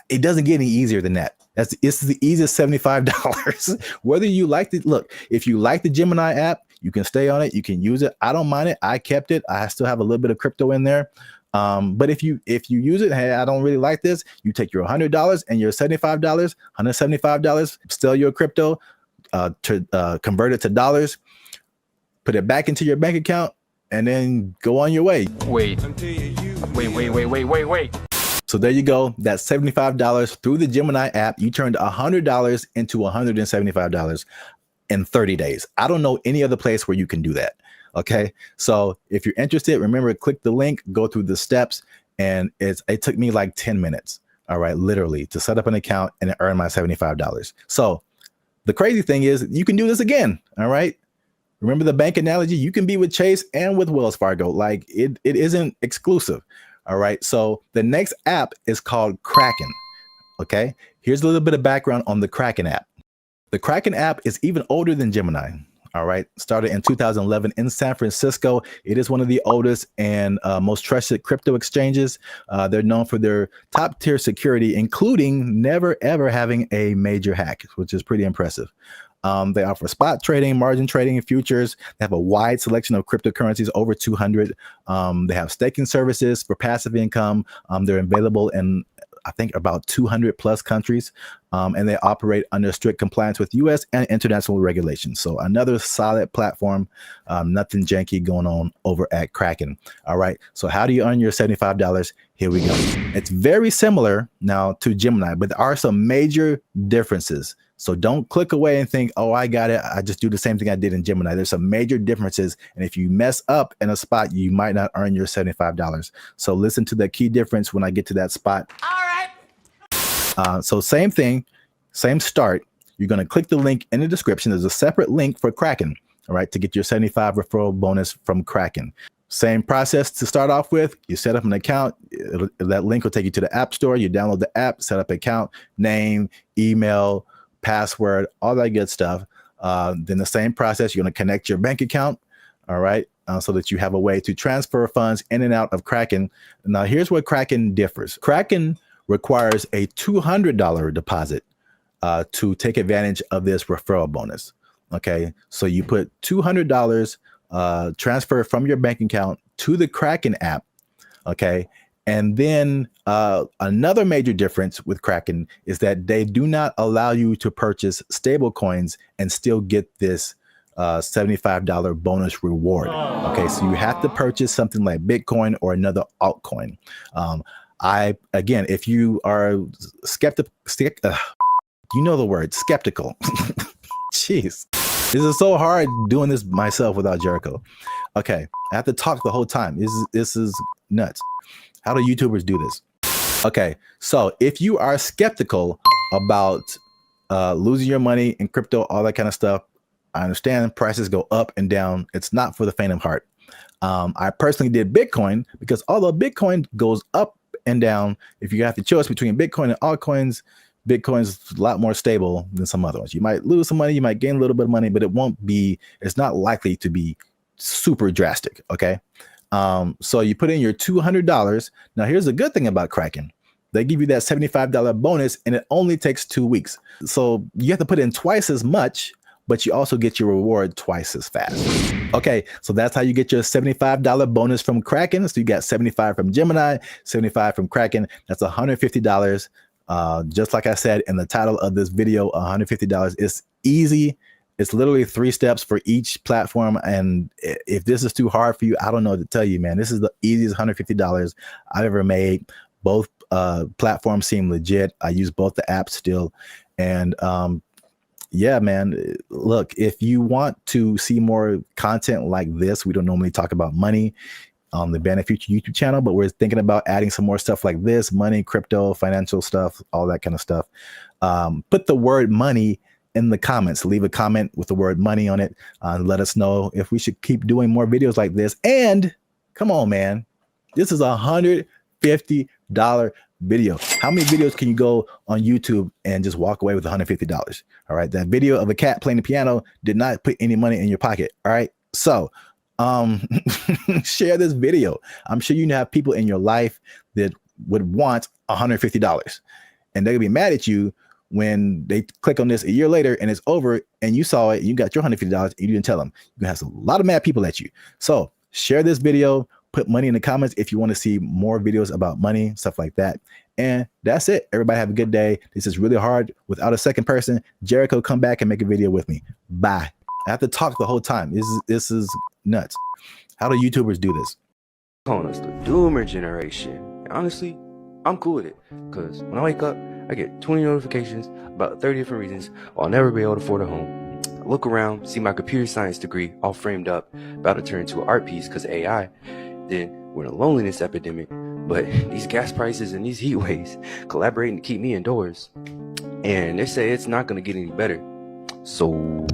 it doesn't get any easier than that. It's the easiest $75. Whether you like it, look, if you like the Gemini app, you can stay on it. You can use it. I don't mind it. I kept it. I still have a little bit of crypto in there. But if you use it, hey, I don't really like this, you take your $100 and your $75, $175, sell your crypto, to convert it to dollars, put it back into your bank account, and then go on your way. Wait. So there you go. That's $75 through the Gemini app. You turned $100 into $175 in 30 days. I don't know any other place where you can do that. Okay, so if you're interested, remember, click the link, go through the steps, and it took me like 10 minutes, all right, literally, to set up an account and earn my $75. So the crazy thing is you can do this again, all right? Remember the bank analogy? You can be with Chase and with Wells Fargo. Like it isn't exclusive, all right? So the next app is called Kraken, okay? Here's a little bit of background on the Kraken app. The Kraken app is even older than Gemini. All right. Started in 2011 in San Francisco. It is one of the oldest and most trusted crypto exchanges. They're known for their top tier security, including never, ever having a major hack, which is pretty impressive. They offer spot trading, margin trading, and futures. They have a wide selection of cryptocurrencies, over 200. They have staking services for passive income. They're available in, I think, about 200 plus countries, and they operate under strict compliance with U.S. and international regulations. So another solid platform, nothing janky going on over at Kraken. All right. So how do you earn your $75? Here we go. It's very similar now to Gemini, but there are some major differences. So don't click away and think, oh, I got it. I just do the same thing I did in Gemini. There's some major differences. And if you mess up in a spot, you might not earn your $75. So listen to the key difference when I get to that spot. All right. So same thing, same start. you're going to click the link in the description. There's a separate link for Kraken, all right, to get your 75 referral bonus from Kraken. Same process to start off with. You set up an account. That link will take you to the App Store. You download the app, set up an account, name, email, password, all that good stuff. Then the same process, you're going to connect your bank account, all right, so that you have a way to transfer funds in and out of Kraken. Now, here's where Kraken differs. Kraken requires a $200 deposit to take advantage of this referral bonus. Okay, so you put $200 transfer from your bank account to the Kraken app. Okay, and then another major difference with Kraken is that they do not allow you to purchase stable coins and still get this $75 bonus reward. Okay, so you have to purchase something like Bitcoin or another altcoin. Again, if you are skeptical, you know the word skeptical. Jeez, this is so hard doing this myself without Jericho. Okay, I have to talk the whole time. This is nuts. How do YouTubers do this? Okay, so if you are skeptical about losing your money in crypto, all that kind of stuff, I understand prices go up and down. It's not for the faint of heart. I personally did Bitcoin because although Bitcoin goes up and down, if you have to choose between Bitcoin and altcoins, Bitcoin's a lot more stable than some other ones. You might lose some money, you might gain a little bit of money, but it's not likely to be super drastic. Okay. So you put in your $200. Now here's the good thing about Kraken. They give you that $75 bonus and it only takes 2 weeks. So you have to put in twice as much, but you also get your reward twice as fast. Okay, so that's how you get your $75 bonus from Kraken. So you got 75 from Gemini, 75 from Kraken. That's $150. Just like I said in the title of this video, $150 is easy. It's literally 3 steps for each platform. And if this is too hard for you, I don't know what to tell you, man. This is the easiest $150 I've ever made. Both platforms seem legit. I use both the apps still. And yeah, man, look, if you want to see more content like this, we don't normally talk about money on the Brand Future YouTube channel, but we're thinking about adding some more stuff like this, money, crypto, financial stuff, all that kind of stuff. Put the word money in the comments. Leave a comment with the word money on it. Let us know if we should keep doing more videos like this. And come on, man, this is $150 video. How many videos can you go on YouTube and just walk away with $150? All right. That video of a cat playing the piano did not put any money in your pocket. All right. So share this video. I'm sure you have people in your life that would want $150 and they'll be mad at you when they click on this a year later and it's over and you saw it, you got your $150 and you didn't tell them. You're gonna have a lot of mad people at you. So share this video, put money in the comments if you want to see more videos about money, stuff like that. And that's it. Everybody have a good day. This is really hard without a second person. Jericho, come back and make a video with me. Bye. I have to talk the whole time. This is nuts. How do YouTubers do this? Calling us the doomer generation. Honestly, I'm cool with it. Because when I wake up, I get 20 notifications about 30 different reasons why I'll never be able to afford a home. I look around, see my computer science degree all framed up, about to turn into an art piece because of AI. Then we're in a loneliness epidemic, but these gas prices and these heat waves collaborating to keep me indoors. And they say it's not going to get any better. So...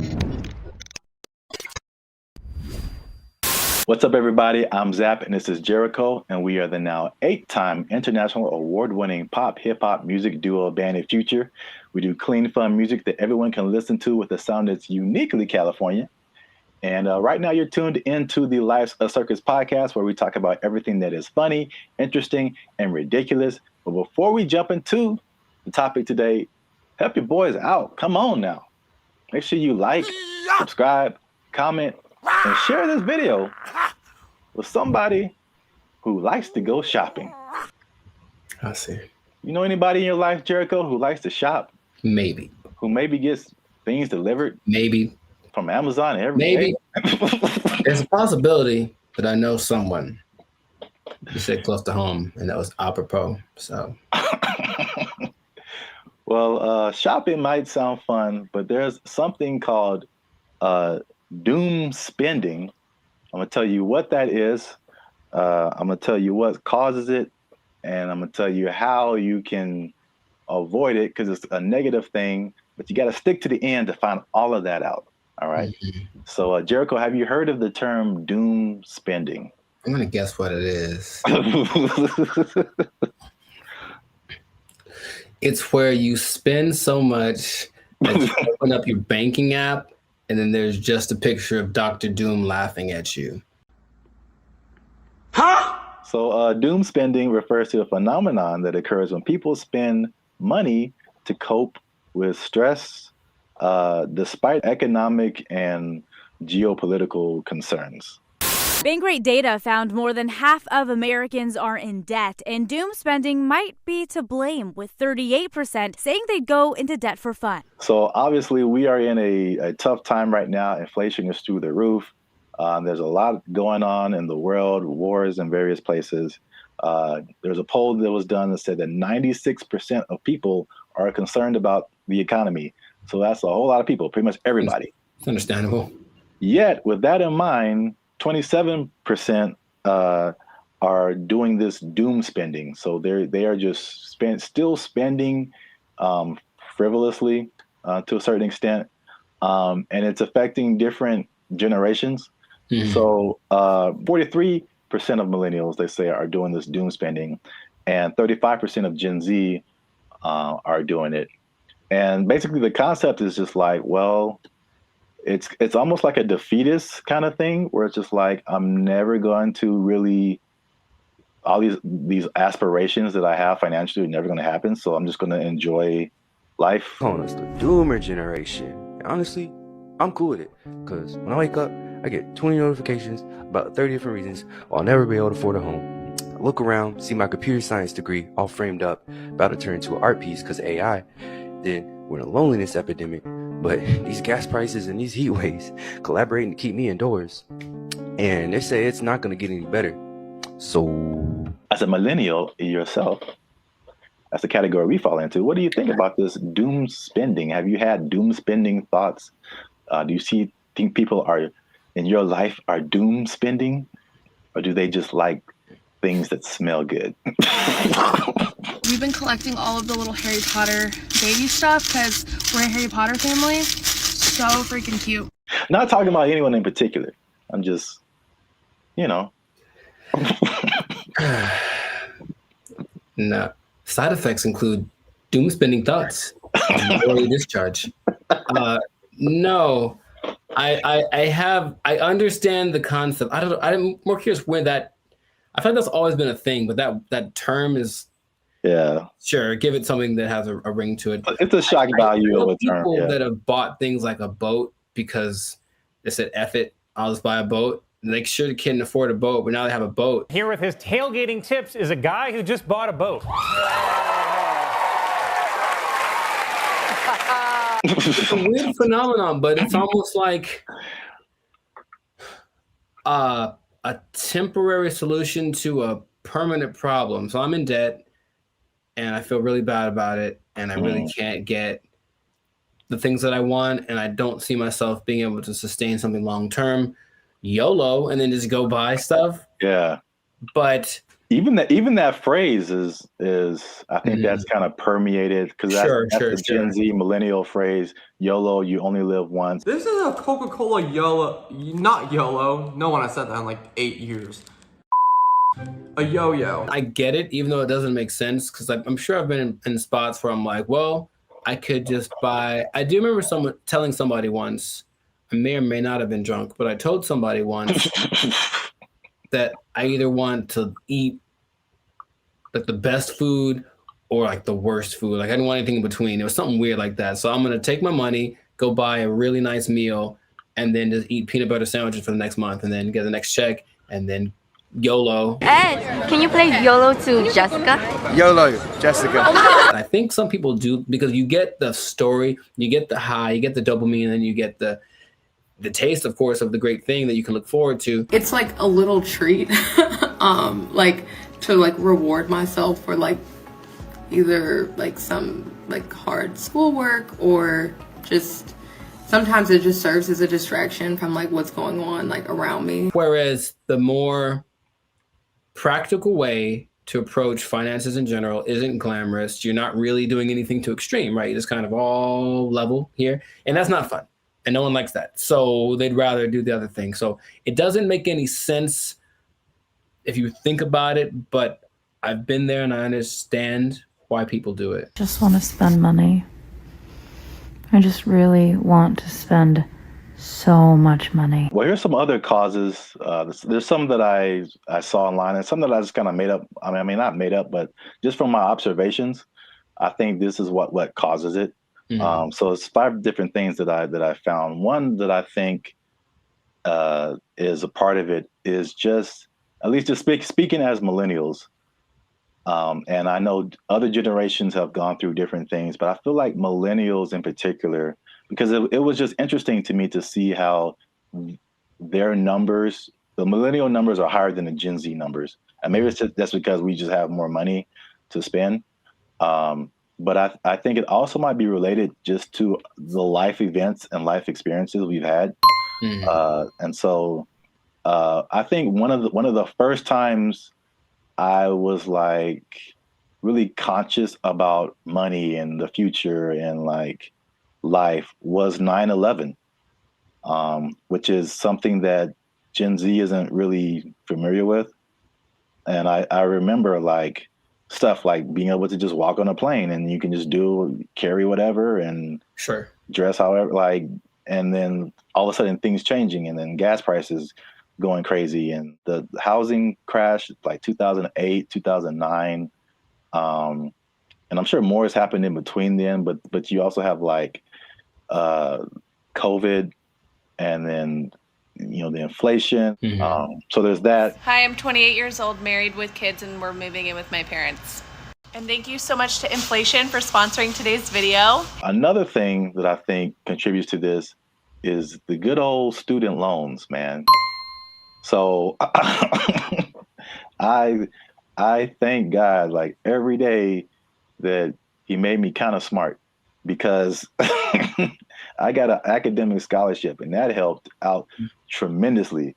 What's up, everybody? I'm Zap, and this is Jericho, and we are the now 8-time international award-winning pop hip-hop music duo Band Future. We do clean, fun music that everyone can listen to with a sound that's uniquely California. And right now you're tuned into the Life's a Circus podcast, where we talk about everything that is funny, interesting, and ridiculous. But before we jump into the topic today, help your boys out. Come on now. Make sure you like, subscribe, comment, and share this video with somebody who likes to go shopping. I see. You know anybody in your life, Jericho, who likes to shop? Maybe. Who maybe gets things delivered? Maybe. From Amazon every Maybe. day? There's a possibility that I know someone. You said close to home, and that was apropos. So. Well, shopping might sound fun, but there's something called doom spending. I'm gonna tell you what that is. I'm gonna tell you what causes it, and I'm gonna tell you how you can avoid it, because it's a negative thing but you got to stick to the end to find all of that out. All right. So, Jericho, have you heard of the term doom spending? I'm gonna guess what it is. It's where you spend so much that you open up your banking app, and then there's just a picture of Dr. Doom laughing at you. So, doom spending refers to a phenomenon that occurs when people spend money to cope with stress, despite economic and geopolitical concerns. Bankrate data found more than half of Americans are in debt, and doom spending might be to blame, with 38% saying they'd go into debt for fun. So obviously we are in a tough time right now. Inflation is through the roof. There's a lot going on in the world, wars in various places. There's a poll that was done that said that 96% of people are concerned about the economy. So that's a whole lot of people, pretty much everybody. It's understandable. Yet, with that in mind, 27% are doing this doom spending. So they are just still spending frivolously to a certain extent, and it's affecting different generations. So 43% of millennials, they say, are doing this doom spending, and 35% of Gen Z are doing it. And basically the concept is just like, well, it's almost like a defeatist kind of thing, where it's just like, I'm never going to really, all these aspirations that I have financially are never going to happen. So I'm just going to enjoy life. Oh, it's the doomer generation. Honestly, I'm cool with it, because when I wake up, I get 20 notifications about 30 different reasons why I'll never be able to afford a home. I look around, see my computer science degree all framed up, about to turn into an art piece because of AI. Then we're in a loneliness epidemic, but these gas prices and these heat waves collaborating to keep me indoors. And they say it's not going to get any better. So, as a millennial yourself, that's the category we fall into. What do you think about this doom spending? Have you had doom spending thoughts? Do you think people are in your life are doom spending, or do they just like things that smell good? We've been collecting all of the little Harry Potter baby stuff because we're a Harry Potter family. So freaking cute. Not talking about anyone in particular. I'm just, No. Side effects include doom spending thoughts, early discharge. No, I understand the concept. I'm more curious when that. I feel like that's always been a thing, but that term is. Yeah. Sure, give it something that has a ring to it. It's a shock value of a term. People that have bought things like a boat because they said, F it, I'll just buy a boat. And they sure couldn't afford a boat, but now they have a boat. Here with his tailgating tips is a guy who just bought a boat. It's a weird phenomenon, but it's almost like a temporary solution to a permanent problem. So I'm in debt, and I feel really bad about it, and I really can't get the things that I want, and I don't see myself being able to sustain something long term. YOLO, and then just go buy stuff. Yeah. But even that phrase is I think that's kind of permeated, because that's the Gen Z millennial phrase. YOLO, you only live once. This is a Coca-Cola YOLO, not YOLO. No one has said that in like 8 years. A yo-yo. I get it, even though it doesn't make sense, because I'm sure I've been in spots where I'm like, well, I could just buy. I do remember telling somebody once, I may or may not have been drunk, but I told somebody once that I either want to eat like the best food or like the worst food. Like I didn't want anything in between. It was something weird like that. So I'm going to take my money, go buy a really nice meal, and then just eat peanut butter sandwiches for the next month, and then get the next check, and then YOLO. Ed, can you play YOLO to Jessica? YOLO, Jessica. I think some people do, because you get the story, you get the high, you get the dopamine, and then you get the taste, of course, of the great thing that you can look forward to. It's like a little treat, like to like reward myself for like either like some like hard schoolwork, or just sometimes it just serves as a distraction from like what's going on like around me. Whereas the more practical way to approach finances in general isn't glamorous. You're not really doing anything too extreme, right? It's kind of all level here, and that's not fun. And no one likes that. So they'd rather do the other thing. So it doesn't make any sense if you think about it, but I've been there and I understand why people do it. Just want to spend money. I just really want to spend so much money. Well, here's some other causes. There's some that I saw online and some that I just kind of made up. I mean, not made up, but just from my observations, I think this is what causes it. Mm-hmm. So it's 5 different things that I found. One that I think is a part of it is just, at least just speaking as millennials, and I know other generations have gone through different things, but I feel like millennials in particular, because it was just interesting to me to see how their numbers, the millennial numbers are higher than the Gen Z numbers. And maybe it's just, that's because we just have more money to spend. But I think it also might be related just to the life events and life experiences we've had. Mm-hmm. And so I think one of the first times I was like really conscious about money and the future and like life was 9/11, which is something that Gen Z isn't really familiar with. And I remember like stuff like being able to just walk on a plane and you can just carry whatever and sure dress however, like, and then all of a sudden things changing and then gas prices going crazy and the housing crash like 2008, 2009. And I'm sure more has happened in between then, but you also have like COVID and then, the inflation. Mm-hmm. So there's that. Hi, I'm 28 years old, married with kids, and we're moving in with my parents. And thank you so much to Inflation for sponsoring today's video. Another thing that I think contributes to this is the good old student loans, man. So I thank God like every day that he made me kind of smart, because I got an academic scholarship and that helped out tremendously.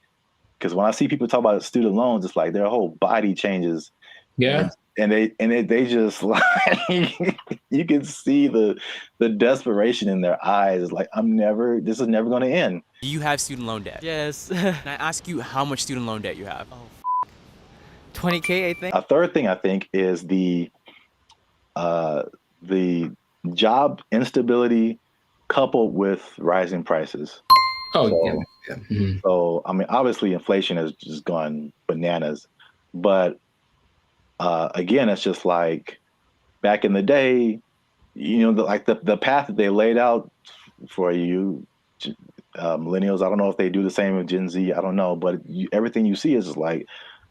Because when I see people talk about student loans, it's like their whole body changes. Yeah. And they just like, you can see the desperation in their eyes. It's like, this is never going to end. Do you have student loan debt? Yes. Can I ask you how much student loan debt you have? Oh, 20K, I think. A third thing I think is the job instability coupled with rising prices. Oh, so, yeah. Mm-hmm. So, I mean, obviously inflation has just gone bananas, but again, it's just like back in the day, the path that they laid out for you, millennials, I don't know if they do the same with Gen Z, I don't know, but everything you see is just like,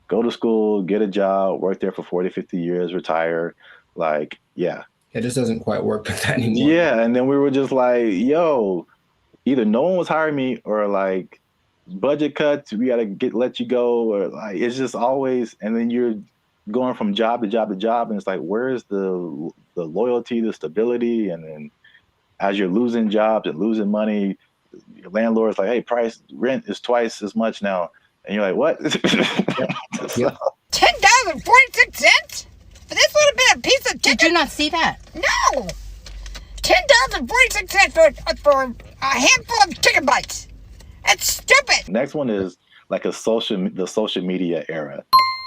go to school, get a job, work there for 40, 50 years, retire. Like, yeah. It just doesn't quite work like that anymore. Yeah, and then we were just like, yo, either no one was hiring me or like budget cuts, we gotta let you go, or like it's just always, and then you're going from job to job to job, and it's like, where's the loyalty, the stability? And then as you're losing jobs and losing money, your landlord's like, hey, rent is twice as much now, and you're like, what? Yeah. $10.46? This would have been a piece of chicken. Did you not see that? No. $10.46 for a handful of chicken bites. That's stupid. Next one is like the social media era.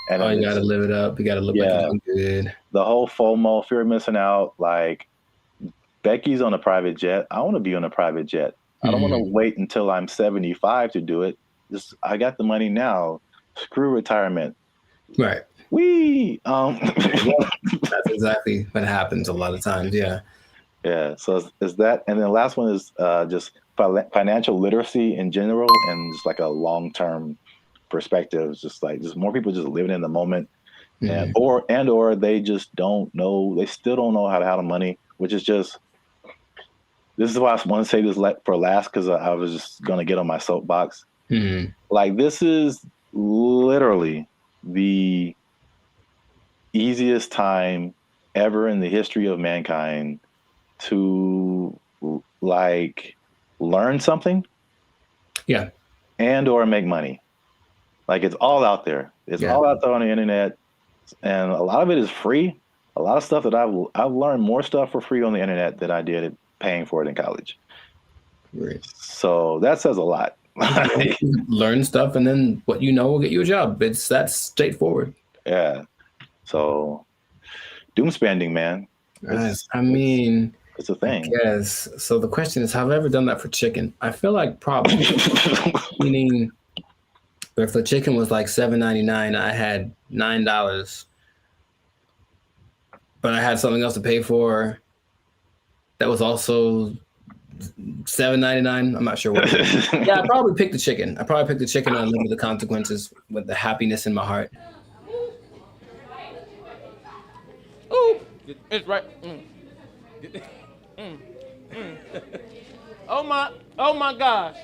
And you gotta live it up. You gotta look like you're doing good. The whole FOMO, fear of missing out. Like Becky's on a private jet. I want to be on a private jet. I don't want to wait until I'm 75 to do it. I got the money now. Screw retirement. Right. That's exactly what happens a lot of times. Yeah. Yeah. So is that, and then the last one is just financial literacy in general, and just like a long-term perspective. Just more people just living in the moment, and or they just don't know. They still don't know how to handle money, which is just. This is why I want to say this for last, because I was just gonna get on my soapbox. Mm-hmm. Like, this is literally the easiest time ever in the history of mankind to like learn something, and or make money. Like, it's all out there. It's all out there on the internet. and a lot of it is free. A lot of stuff that I've learned more stuff for free on the internet than I did paying for it in college. Right. So that says a lot. Learn stuff, and then what you know will get you a job. That's straightforward. Yeah. So doom spending, man. I mean, it's a thing. Yes. So the question is, have I ever done that for chicken? I feel like probably. Meaning, if the chicken was like $7.99, I had $9, but I had something else to pay for that was also $7.99. I'm not sure what. Yeah, I probably picked the chicken. I probably picked the chicken and live with the consequences with the happiness in my heart. Ooh, it's right. Oh my gosh.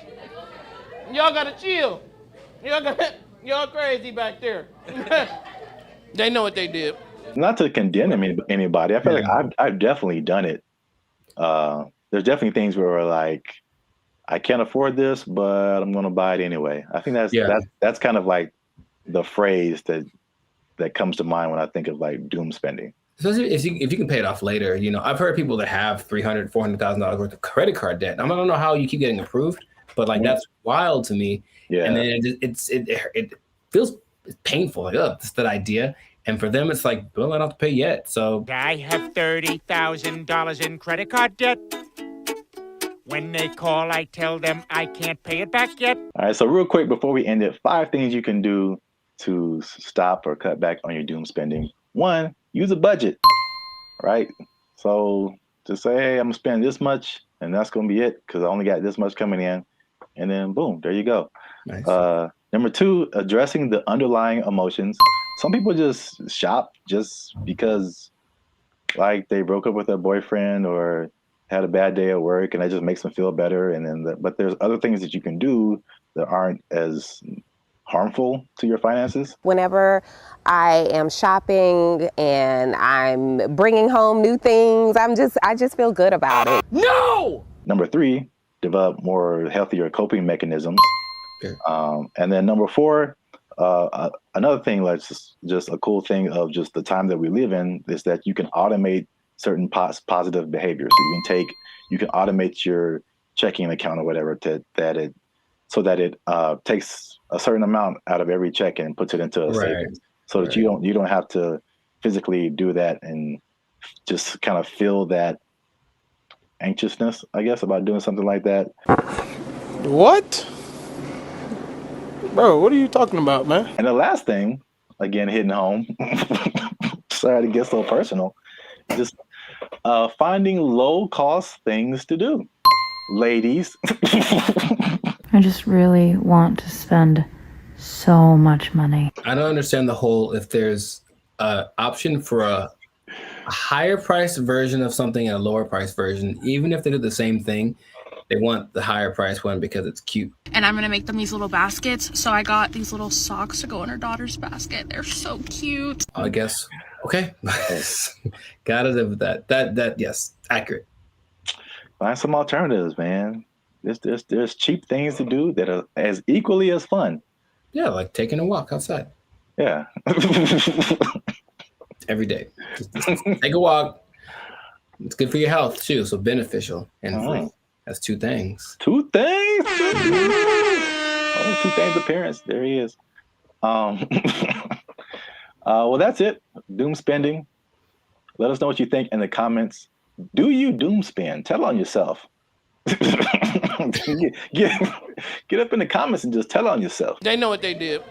Y'all gotta chill. Y'all crazy back there. They know what they did. Not to condemn anybody. I feel like I've definitely done it. There's definitely things where we're like, I can't afford this, but I'm gonna buy it anyway. I think that's kind of like the phrase that comes to mind when I think of like doom spending. Especially if you can pay it off later. You know, I've heard people that have $300,000, $400,000 worth of credit card debt. I don't know how you keep getting approved, but like that's wild to me. Yeah. And then it feels painful. Like, oh, just that idea. And for them, it's like, well, I don't have to pay yet. So I have $30,000 in credit card debt. When they call, I tell them I can't pay it back yet. All right. So real quick before we end it, 5 things you can do to stop or cut back on your doom spending. 1, use a budget, right? So just say, hey, I'm gonna spend this much and that's gonna be it because I only got this much coming in. And then boom, there you go. Nice. Number 2, addressing the underlying emotions. Some people just shop just because like they broke up with their boyfriend or had a bad day at work and that just makes them feel better. And then, but there's other things that you can do that aren't as harmful to your finances. Whenever I am shopping and I'm bringing home new things, I just feel good about it. No! Number 3, develop more healthier coping mechanisms. Okay. And then number 4, another thing that's just a cool thing of just the time that we live in is that you can automate certain positive behaviors. So you can automate your checking account or whatever so that it takes a certain amount out of every check and puts it into a savings, so that you don't have to physically do that and just kind of feel that anxiousness, I guess, about doing something like that. What? Bro, what are you talking about, man? And the last thing, again, hitting home, sorry to get so personal, just finding low-cost things to do. Ladies. I just really want to spend so much money. I don't understand the whole, if there's an option for a higher price version of something and a lower price version, even if they do the same thing, they want the higher price one because it's cute. And I'm gonna make them these little baskets. So I got these little socks to go in her daughter's basket. They're so cute. I guess. Okay. Gotta live with that. That yes, accurate. Find some alternatives, man. There's cheap things to do that are as equally as fun. Yeah, like taking a walk outside. Yeah. Every day. Just take a walk. It's good for your health too, so beneficial and free. That's 2 things. 2 things? Oh, 2 things appearance. There he is. Well, that's it. Doom spending. Let us know what you think in the comments. Do you doom spend? Tell on yourself. Get up in the comments and just tell on yourself. They know what they did.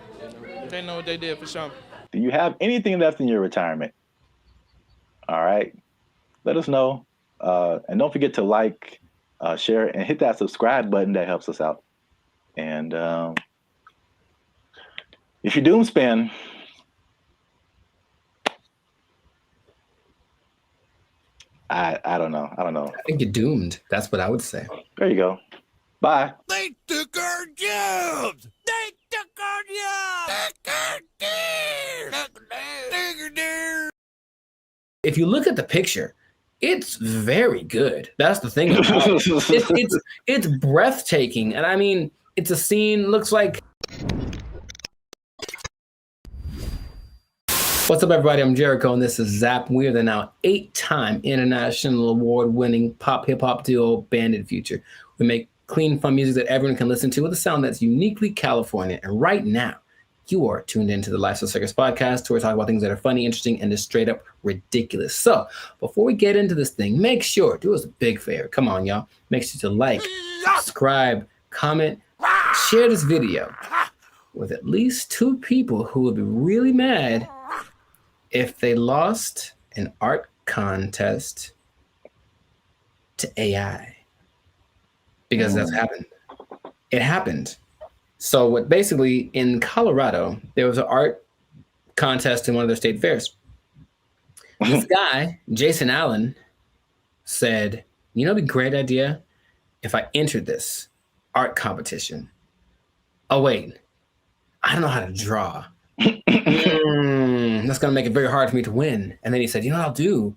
They know what they did for sure. Do you have anything left in your retirement? All right. Let us know. And don't forget to like, share, and hit that subscribe button. That helps us out. And if you doom spend, I don't know. I think you're doomed. That's what I would say. There you go. Bye. They took our jobs. They took our jobs. If you look at the picture, it's very good. That's the thing about it. It's breathtaking. And I mean, it's a scene, looks like What's up, everybody? I'm Jericho, and this is Zap. We are the now 8-time international award-winning pop hip-hop duo Banded Future. We make clean, fun music that everyone can listen to with a sound that's uniquely California. And right now, you are tuned into the Lifestyle Circus podcast, where we talk about things that are funny, interesting, and just straight up ridiculous. So before we get into this thing, make sure, do us a big favor. Come on, y'all. Make sure to like, subscribe, comment, share this video with at least 2 people who would be really mad if they lost an art contest to AI. Because that's happened. It happened. So what basically in Colorado, there was an art contest in one of their state fairs. This guy, Jason Allen, said, you know, it'd be a great idea if I entered this art competition. Oh, wait, I don't know how to draw. That's going to make it very hard for me to win. And then he said, you know what I'll do?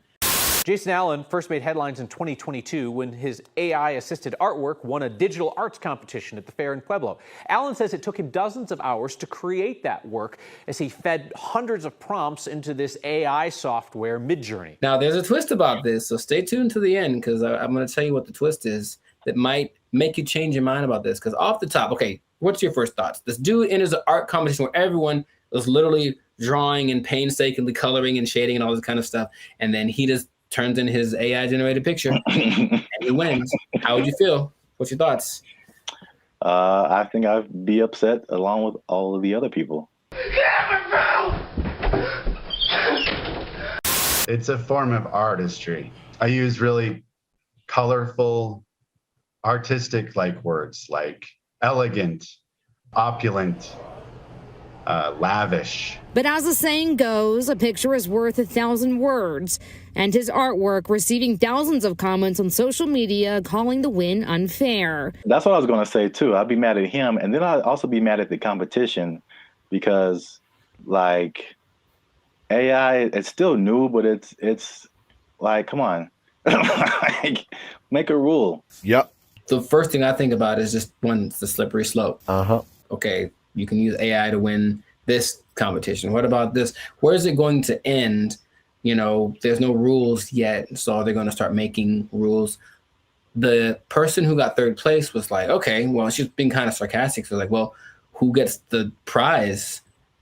Jason Allen first made headlines in 2022 when his AI-assisted artwork won a digital arts competition at the fair in Pueblo. Allen says it took him dozens of hours to create that work as he fed hundreds of prompts into this AI software, Midjourney. Now, there's a twist about this, so stay tuned to the end, because I'm going to tell you what the twist is that might make you change your mind about this. Because off the top, okay, what's your first thoughts? This dude enters an art competition where everyone was literally drawing and painstakingly coloring and shading and all this kind of stuff, and then he just turns in his AI-generated picture and he wins. How would you feel? What's your thoughts? I think I'd be upset along with all of the other people. It's a form of artistry. I use really colorful, artistic-like words like elegant, opulent, lavish. But as the saying goes, a picture is worth 1,000 words, and his artwork receiving thousands of comments on social media calling the win unfair. That's what I was going to say too. I'd be mad at him, and then I'd also be mad at the competition because, like, AI, it's still new, but it's like, come on, like, make a rule. Yep. The first thing I think about is just one, the slippery slope. Okay, you can use AI to win this competition. What about this? Where is it going to end? You know, there's no rules yet, so they're going to start making rules. The person who got third place was like, okay, well, she's being kind of sarcastic. So like, well, who gets the prize?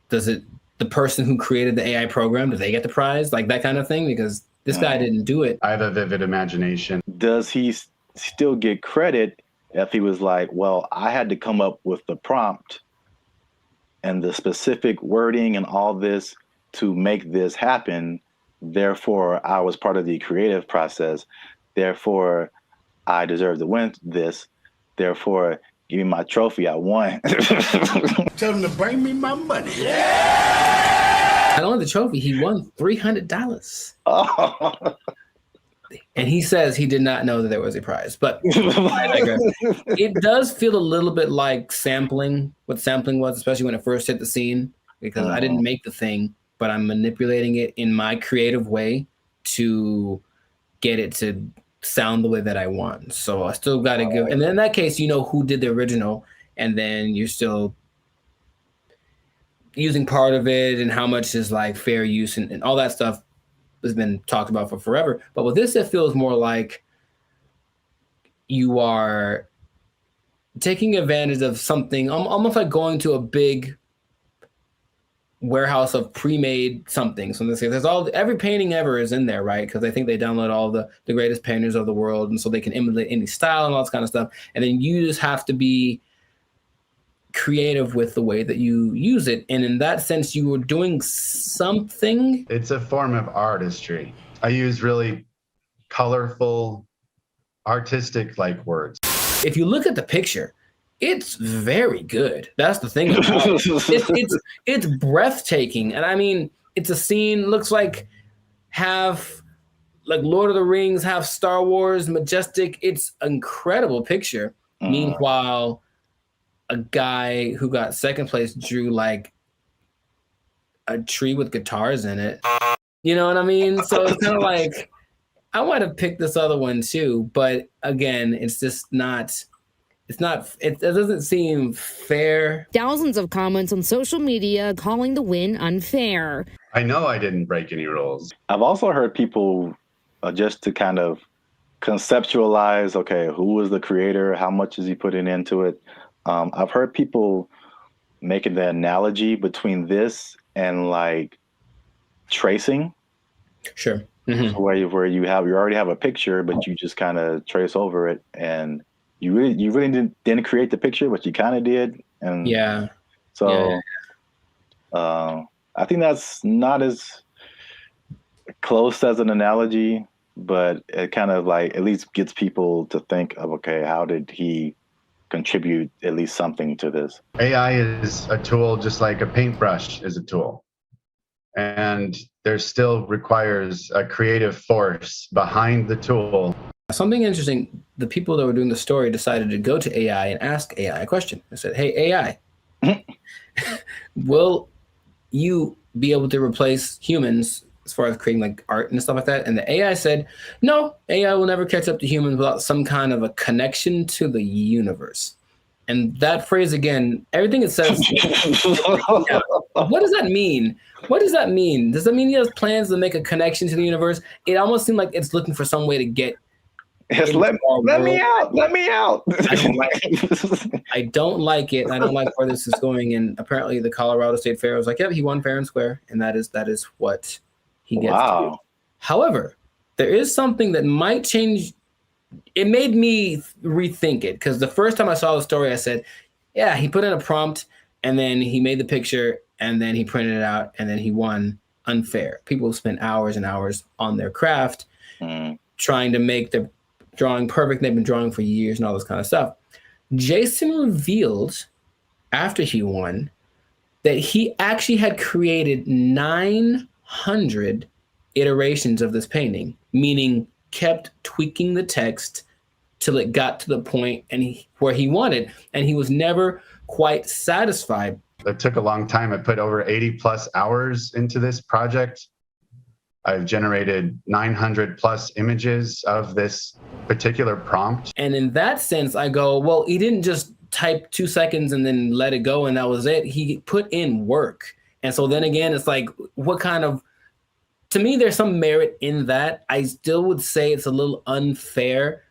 Does it, the person who created the AI program, do they get the prize? Like that kind of thing? Because this guy didn't do it. I have a vivid imagination. Does he still get credit if he was like, well, I had to come up with the prompt and the specific wording and all this to make this happen? Therefore, I was part of the creative process. Therefore, I deserve to win this. Therefore, give me my trophy. I won. Tell him to bring me my money. Not only the trophy, he won $300. Oh. And he says he did not know that there was a prize. But I digress. It does feel a little bit like sampling, what sampling was, especially when it first hit the scene, because I didn't make the thing, but I'm manipulating it in my creative way to get it to sound the way that I want. So I still got to give, and then in that case, you know who did the original, and then you're still using part of it and how much is like fair use and all that stuff has been talked about for forever. But with this, it feels more like you are taking advantage of something, almost like going to a big warehouse of pre-made something. So in this case, there's every painting ever is in there, right? Because I think they download all the greatest painters of the world, and so they can emulate any style and all this kind of stuff. And then you just have to be creative with the way that you use it. And in that sense, you were doing something. It's a form of artistry. I use really colorful, artistic-like words. If you look at the picture, it's very good. That's the thing about it. It's breathtaking. And I mean, it's a scene, looks like half like Lord of the Rings, half Star Wars, majestic. It's an incredible picture. Meanwhile, a guy who got second place drew like a tree with guitars in it. You know what I mean? So it's kind of like, I might have picked this other one too, but again, it's just not, it doesn't seem fair. Thousands of comments on social media calling the win unfair. I know I didn't break any rules. I've also heard people just to kind of conceptualize, okay, who was the creator? How much is he putting into it? I've heard people making the analogy between this and like tracing. Sure. So where you already have a picture, but you just kind of trace over it, and you really didn't create the picture, but you kind of did. And yeah. So I think that's not as close as an analogy, but it kind of like at least gets people to think of, okay, how did he contribute at least something to this? AI is a tool just like a paintbrush is a tool. And there still requires a creative force behind the tool. Something interesting, the people that were doing the story decided to go to AI and ask AI a question. I said, hey, AI, will you be able to replace humans as far as creating like art and stuff like that? And the AI said, no, AI will never catch up to humans without some kind of a connection to the universe. And that phrase again, everything it says, what does that mean? What does that mean? Does that mean he has plans to make a connection to the universe? It almost seemed like it's looking for some way to get. Let me out. Let me out. I don't like it. I don't like where this is going. And apparently the Colorado State Fair was like, yep, he won fair and square. And that is what he gets to do. However, there is something that might change. It made me rethink it, because the first time I saw the story, I said, yeah, he put in a prompt and then he made the picture and then he printed it out and then he won unfair. People spend hours and hours on their craft trying to make the drawing perfect. They've been drawing for years and all this kind of stuff. Jason revealed after he won that he actually had created 900 iterations of this painting, meaning kept tweaking the text till it got to the point where he wanted, and he was never quite satisfied. It took a long time. I put over 80 plus hours into this project. I've generated 900 plus images of this particular prompt. And in that sense, I go, well, he didn't just type 2 seconds and then let it go and that was it. He put in work. And so then again, it's like, what kind of, to me, there's some merit in that. I still would say it's a little unfair,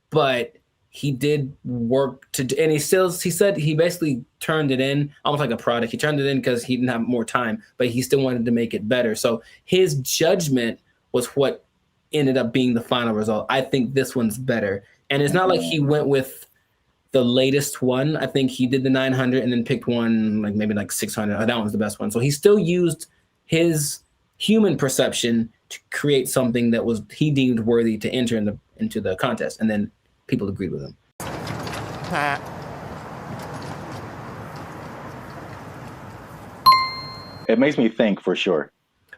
but he did work and he said he basically turned it in almost like a product. He turned it in because he didn't have more time, but he still wanted to make it better. So his judgment was what ended up being the final result. I think this one's better. And it's not like he went with the latest one. I think he did the 900 and then picked one, like maybe like 600. That one's the best one. So he still used his human perception to create something that was he deemed worthy to enter into the contest. And then people agreed with him. It makes me think for sure.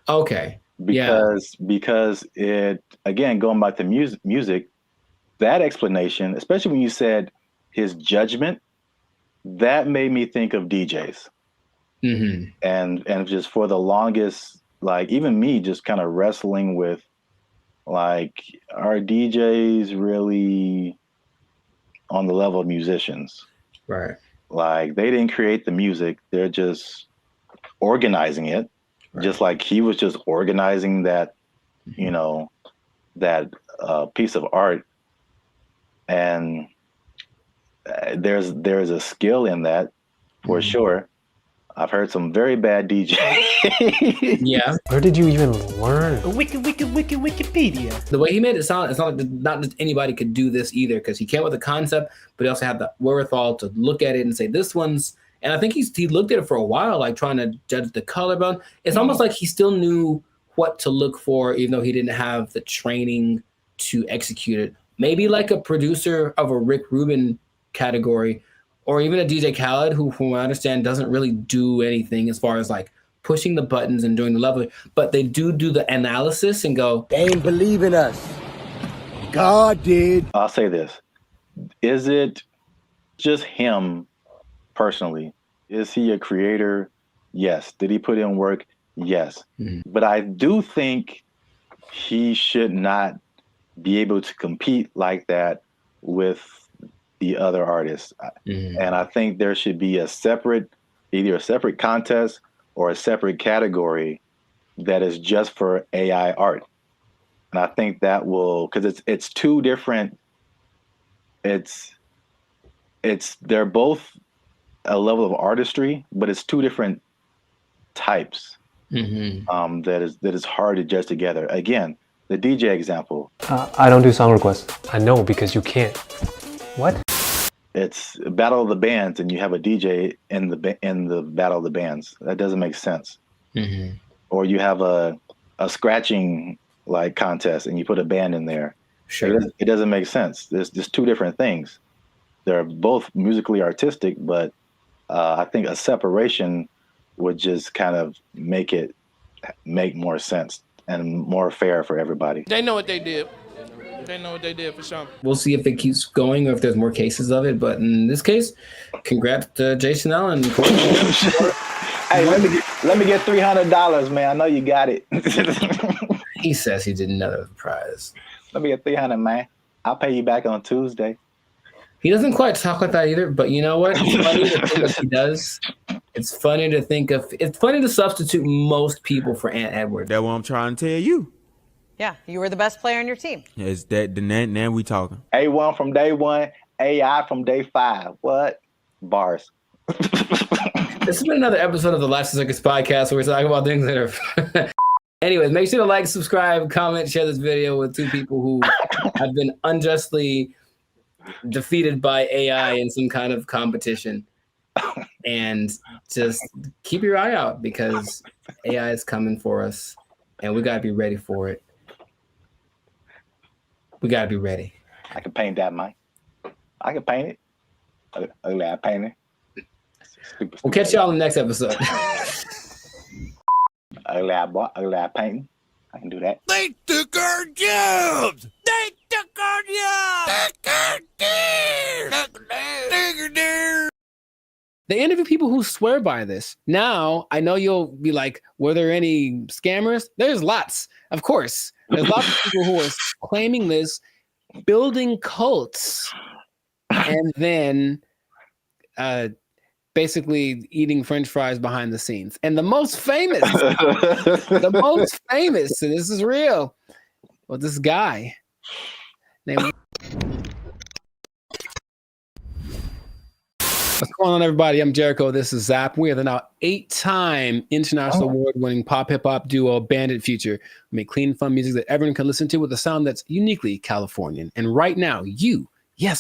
Okay. Because it, again, going back to music, that explanation, especially when you said his judgment, that made me think of DJs. And just for the longest, like even me just kind of wrestling with like, are DJs really on the level of musicians? Right. Like they didn't create the music. They're just organizing it. Right. Just like he was just organizing that, you know, that piece of art. And there's a skill in that for sure. I've heard some very bad DJs. Yeah. Where did you even learn? Wikipedia. The way he made it sound, it's not like not just anybody could do this either, because he came with a concept, but he also had the wherewithal to look at it and say, this one's, and I think he looked at it for a while, like trying to judge the color bone. It's almost like he still knew what to look for, even though he didn't have the training to execute it. Maybe like a producer of a Rick Rubin category, or even a DJ Khaled, who, from what I understand, doesn't really do anything as far as like pushing the buttons and doing the level, but they do the analysis and go, they ain't believe in us. God did. I'll say this. Is it just him personally? Is he a creator? Yes. Did he put in work? Yes. But I do think he should not be able to compete like that with the other artists. And I think there should be either a separate contest or a separate category that is just for AI art. And I think that will, because it's two different, they're both a level of artistry, but it's two different types. That is hard to judge together. Again, the DJ example. I don't do song requests. I know, because you can't. What? It's a battle of the bands, and you have a DJ in the battle of the bands. That doesn't make sense. Or you have a scratching like contest, and you put a band in there. Sure, it doesn't make sense. There's just two different things. They're both musically artistic, but I think a separation would just kind of make more sense and more fair for everybody. They know what they did. They know what they did for sure. We'll see if it keeps going or if there's more cases of it. But in this case, congrats to Jason Allen. Hey, let me get $300, man. I know you got it. He says he didn't know that was a prize. Let me get $300, man. I'll pay you back on Tuesday. He doesn't quite talk like that either, but you know what? It's funny to think what he does. It's funny to substitute most people for Ant Edwards. That's what I'm trying to tell you. Yeah, you were the best player on your team. Is that now we talking? A1 from day one, AI from day 5. What? Bars. This has been another episode of the Life Circus podcast where we're talking about things that are... Anyways, make sure to like, subscribe, comment, share this video with two people who have been unjustly defeated by AI in some kind of competition. And just keep your eye out, because AI is coming for us and we got to be ready for it. We got to be ready. I can paint that, Mike. I can paint it. Ugly eye painting. We'll catch y'all in the next episode. Ugly eye painting. I can do that. They took our jobs! They took our jobs! They interview people who swear by this. Now, I know you'll be like, were there any scammers? There's lots, of course. There's lots of people who are claiming this, building cults, and then basically eating French fries behind the scenes. And the most famous, and this is real, well, this guy named... What's going on, everybody? I'm Jericho. This is Zap. We are the now 8-time international award-winning pop hip-hop duo Bandit Future. We make clean, fun music that everyone can listen to with a sound that's uniquely Californian. And right now, you are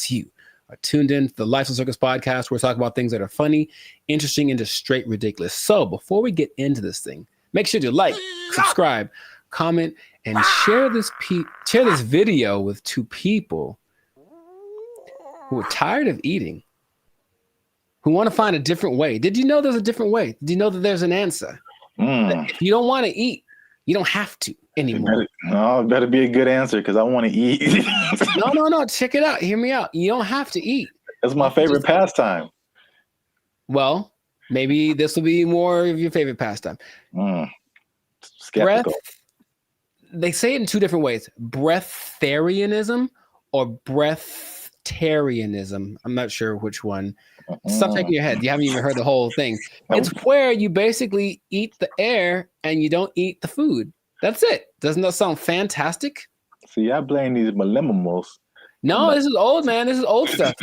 tuned in to the Life Circus podcast, where we talk about things that are funny, interesting, and just straight ridiculous. So before we get into this thing, make sure to like, subscribe, comment, and share this video with two people who are tired of eating, who want to find a different way. Did you know there's a different way? Did you know that there's an answer? If you don't want to eat, you don't have to anymore. It better be a good answer, because I want to eat. No. Check it out. Hear me out. You don't have to eat. It's my favorite pastime. Well, maybe this will be more of your favorite pastime. Skeptical. They say it in two different ways: breatharianism or breatharianism. I'm not sure which one. Stop shaking your head. You haven't even heard the whole thing. It's where you basically eat the air and you don't eat the food. That's it. Doesn't that sound fantastic? See, I blame these millennials. No, this is old, man. This is old stuff.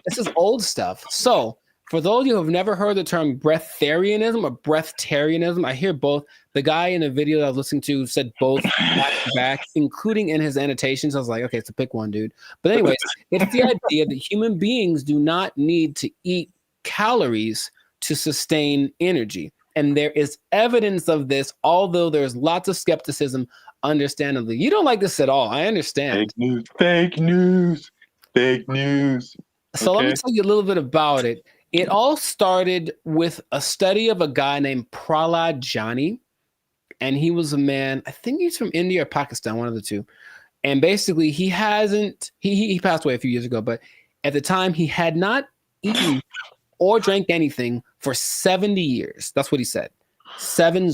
This is old stuff. So, for those of you who have never heard the term breatharianism or breatharianism, I hear both. The guy in the video that I was listening to said both back to back, including in his annotations. I was like, okay, so pick one, dude. But anyways, it's the idea that human beings do not need to eat calories to sustain energy. And there is evidence of this, although there's lots of skepticism, understandably. You don't like this at all. I understand. Fake news. So let me tell you a little bit about it. It all started with a study of a guy named Prahlad Jani. And he was a man, I think he's from India or Pakistan, one of the two. And basically he passed away a few years ago, but at the time he had not eaten or drank anything for 70 years. That's what he said. 70.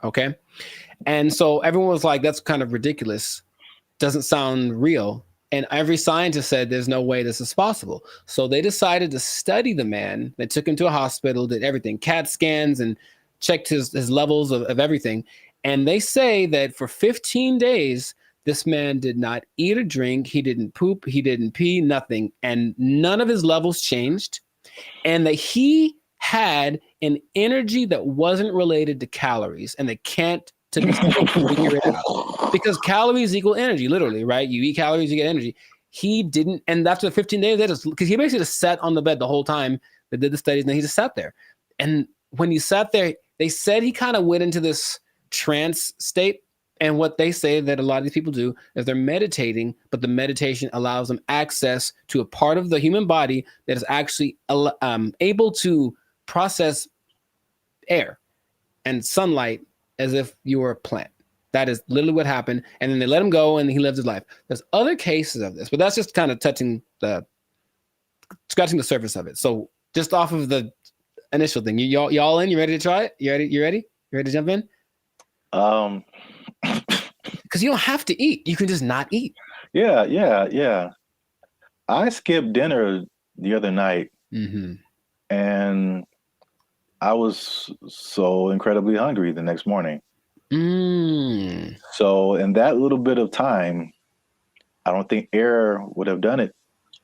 Okay. And so everyone was like, that's kind of ridiculous. Doesn't sound real. And every scientist said there's no way this is possible. So they decided to study the man. They took him to a hospital, did everything, CAT scans, and checked his levels of everything. And they say that for 15 days, this man did not eat or drink. He didn't poop. He didn't pee, nothing. And none of his levels changed. And that he had an energy that wasn't related to calories. And they can't to this day figure it out. Because calories equal energy, literally, right? You eat calories, you get energy. He didn't. And after 15 days, because he basically just sat on the bed the whole time they did the studies, and then he just sat there. And when he sat there, they said he kind of went into this trance state. And what they say that a lot of these people do is they're meditating, but the meditation allows them access to a part of the human body that is actually able to process air and sunlight as if you were a plant. That is literally what happened. And then they let him go and he lived his life. There's other cases of this, but that's just kind of scratching the surface of it. So just off of the initial thing, y'all in? You ready to try it? You ready? You ready to jump in? Because you don't have to eat. You can just not eat. Yeah. I skipped dinner the other night, and I was so incredibly hungry the next morning. So in that little bit of time, I don't think air would have done it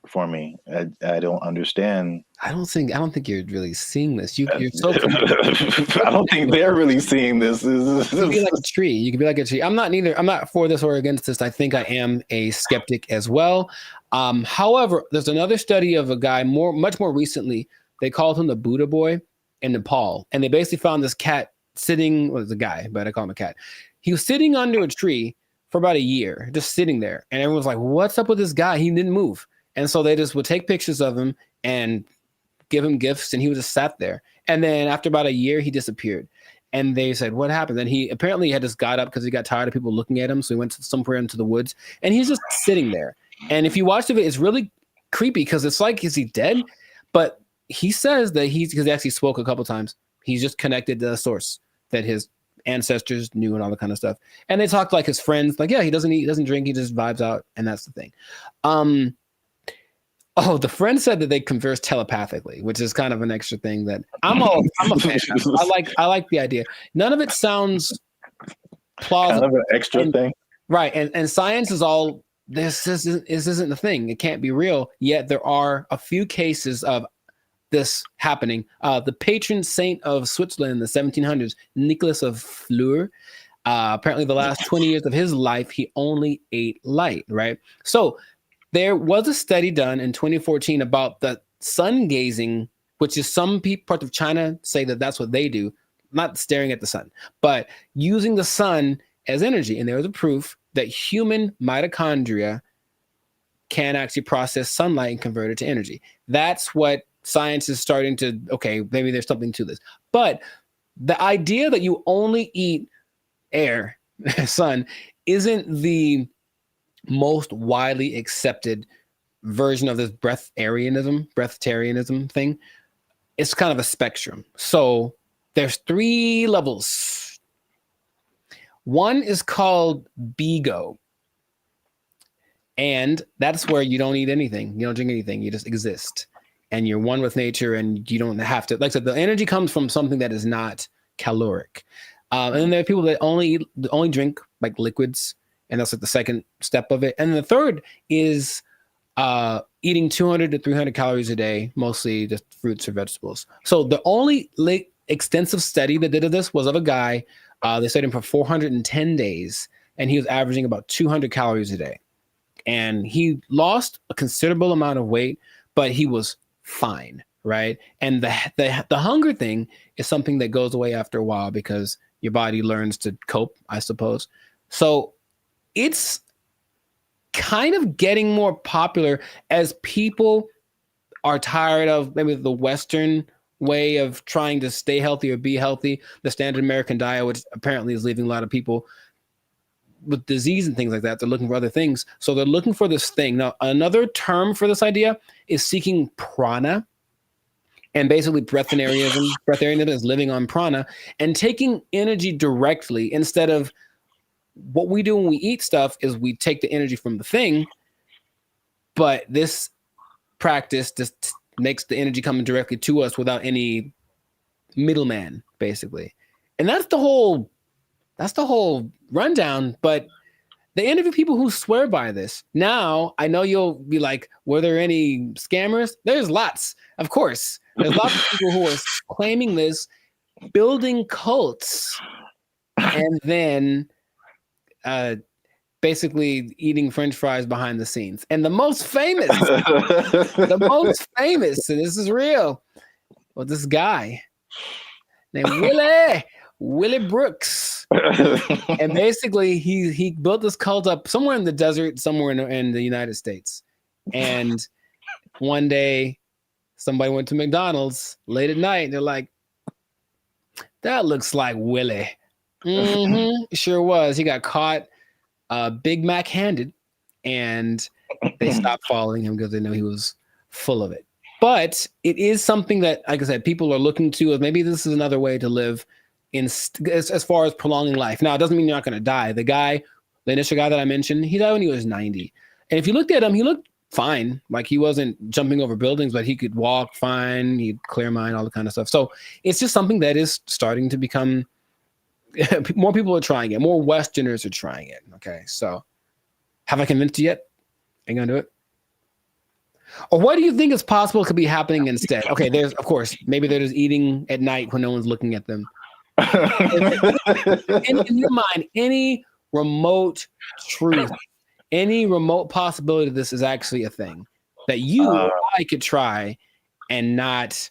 for me. I don't understand. I don't think you're really seeing this. You're so. I don't think they're really seeing this. You can be like a tree. You can be like a tree. I'm not for this or against this. I think I am a skeptic as well. However, there's another study of a guy much more recently. They called him the Buddha boy in Nepal, and they basically found this cat sitting. Well, it's a guy, but I call him a cat. He was sitting under a tree for about a year, just sitting there, and everyone was like, "What's up with this guy? He didn't move." And so they just would take pictures of him and give him gifts, and he was just sat there. And then after about a year, he disappeared. And they said, "What happened?" Then he apparently had just got up because he got tired of people looking at him. So he went somewhere into the woods, and he's just sitting there. And if you watch the video, it's really creepy because it's like, is he dead? But he says that because he actually spoke a couple times, he's just connected to the source that his ancestors knew and all that kind of stuff. And they talked like his friends, like, yeah, he doesn't eat, doesn't drink, he just vibes out, and that's the thing. Oh, the friend said that they converse telepathically, which is kind of an extra thing that I'm a fan of. I like the idea. None of it sounds plausible. Kind of an extra thing. Right. And science is all this isn't the thing. It can't be real. Yet there are a few cases of this happening. The patron saint of Switzerland in the 1700s, Nicholas of Fleur, apparently the last 20 years of his life, he only ate light, right? So there was a study done in 2014 about the sun gazing, which is some parts of China say that that's what they do, not staring at the sun, but using the sun as energy. And there was a proof that human mitochondria can actually process sunlight and convert it to energy. That's what science is starting to, okay, maybe there's something to this. But the idea that you only eat air, sun, isn't the most widely accepted version of this breatharianism thing. It's kind of a spectrum. So there's 3 levels. One is called BEGO. And that's where you don't eat anything. You don't drink anything. You just exist. And you're one with nature, and you don't have to, like I said, the energy comes from something that is not caloric. And then there are people that only drink like liquids, and that's like the second step of it. And the third is eating 200 to 300 calories a day, mostly just fruits or vegetables. So the only extensive study that did of this was of a guy. They studied him for 410 days, and he was averaging about 200 calories a day. And he lost a considerable amount of weight, but he was fine, right? And the hunger thing is something that goes away after a while because your body learns to cope, I suppose. So it's kind of getting more popular as people are tired of maybe the Western way of trying to stay healthy or be healthy, the standard American diet, which apparently is leaving a lot of people with disease and things like that. They're looking for other things. So they're looking for this thing. Now, another term for this idea is seeking prana. And basically breatharianism is living on prana and taking energy directly instead of what we do when we eat stuff is we take the energy from the thing, but this practice just makes the energy coming directly to us without any middleman, basically. And that's the whole That's the whole rundown. But they interview people who swear by this. Now, I know you'll be like, were there any scammers? There's lots, of course. There's lots of people who are claiming this, building cults, and then basically eating French fries behind the scenes. And the most famous, and this is real, well, this guy named Willie Brooks. And basically he built this cult up somewhere in the desert, somewhere in the United States. And one day somebody went to McDonald's late at night and they're like, that looks like Willie. Sure was. He got caught Big Mac handed, and they stopped following him because they knew he was full of it. But it is something that, like I said, people are looking to as maybe this is another way to live as far as prolonging life. Now, it doesn't mean you're not going to die. The initial guy that I mentioned, he died when he was 90. And if you looked at him, he looked fine. Like he wasn't jumping over buildings, but he could walk fine. He'd clear mind, all the kind of stuff. So it's just something that is starting to become, more people are trying it. More Westerners are trying it. Okay. So have I convinced you yet? Are you going to do it? Or what do you think is possible could be happening instead? Okay. There's, of course, maybe they're just eating at night when no one's looking at them. In your mind, any remote truth, any remote possibility of this is actually a thing that you or I could try and not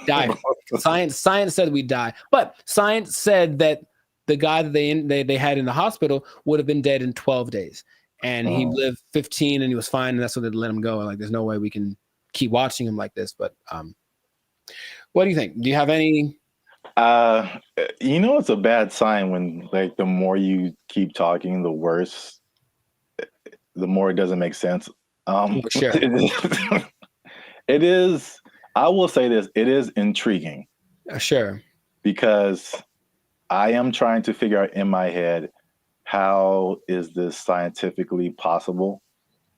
die. Science said we die, but science said that the guy that they had in the hospital would have been dead in 12 days, and he lived 15 and he was fine, and that's what they let him go. Like, there's no way we can keep watching him like this. But what do you think? Do you have any? It's a bad sign when, like, the more you keep talking, the worse, the more it doesn't make sense. For sure. It is, I will say this, it is intriguing. Sure. Because I am trying to figure out in my head, how is this scientifically possible?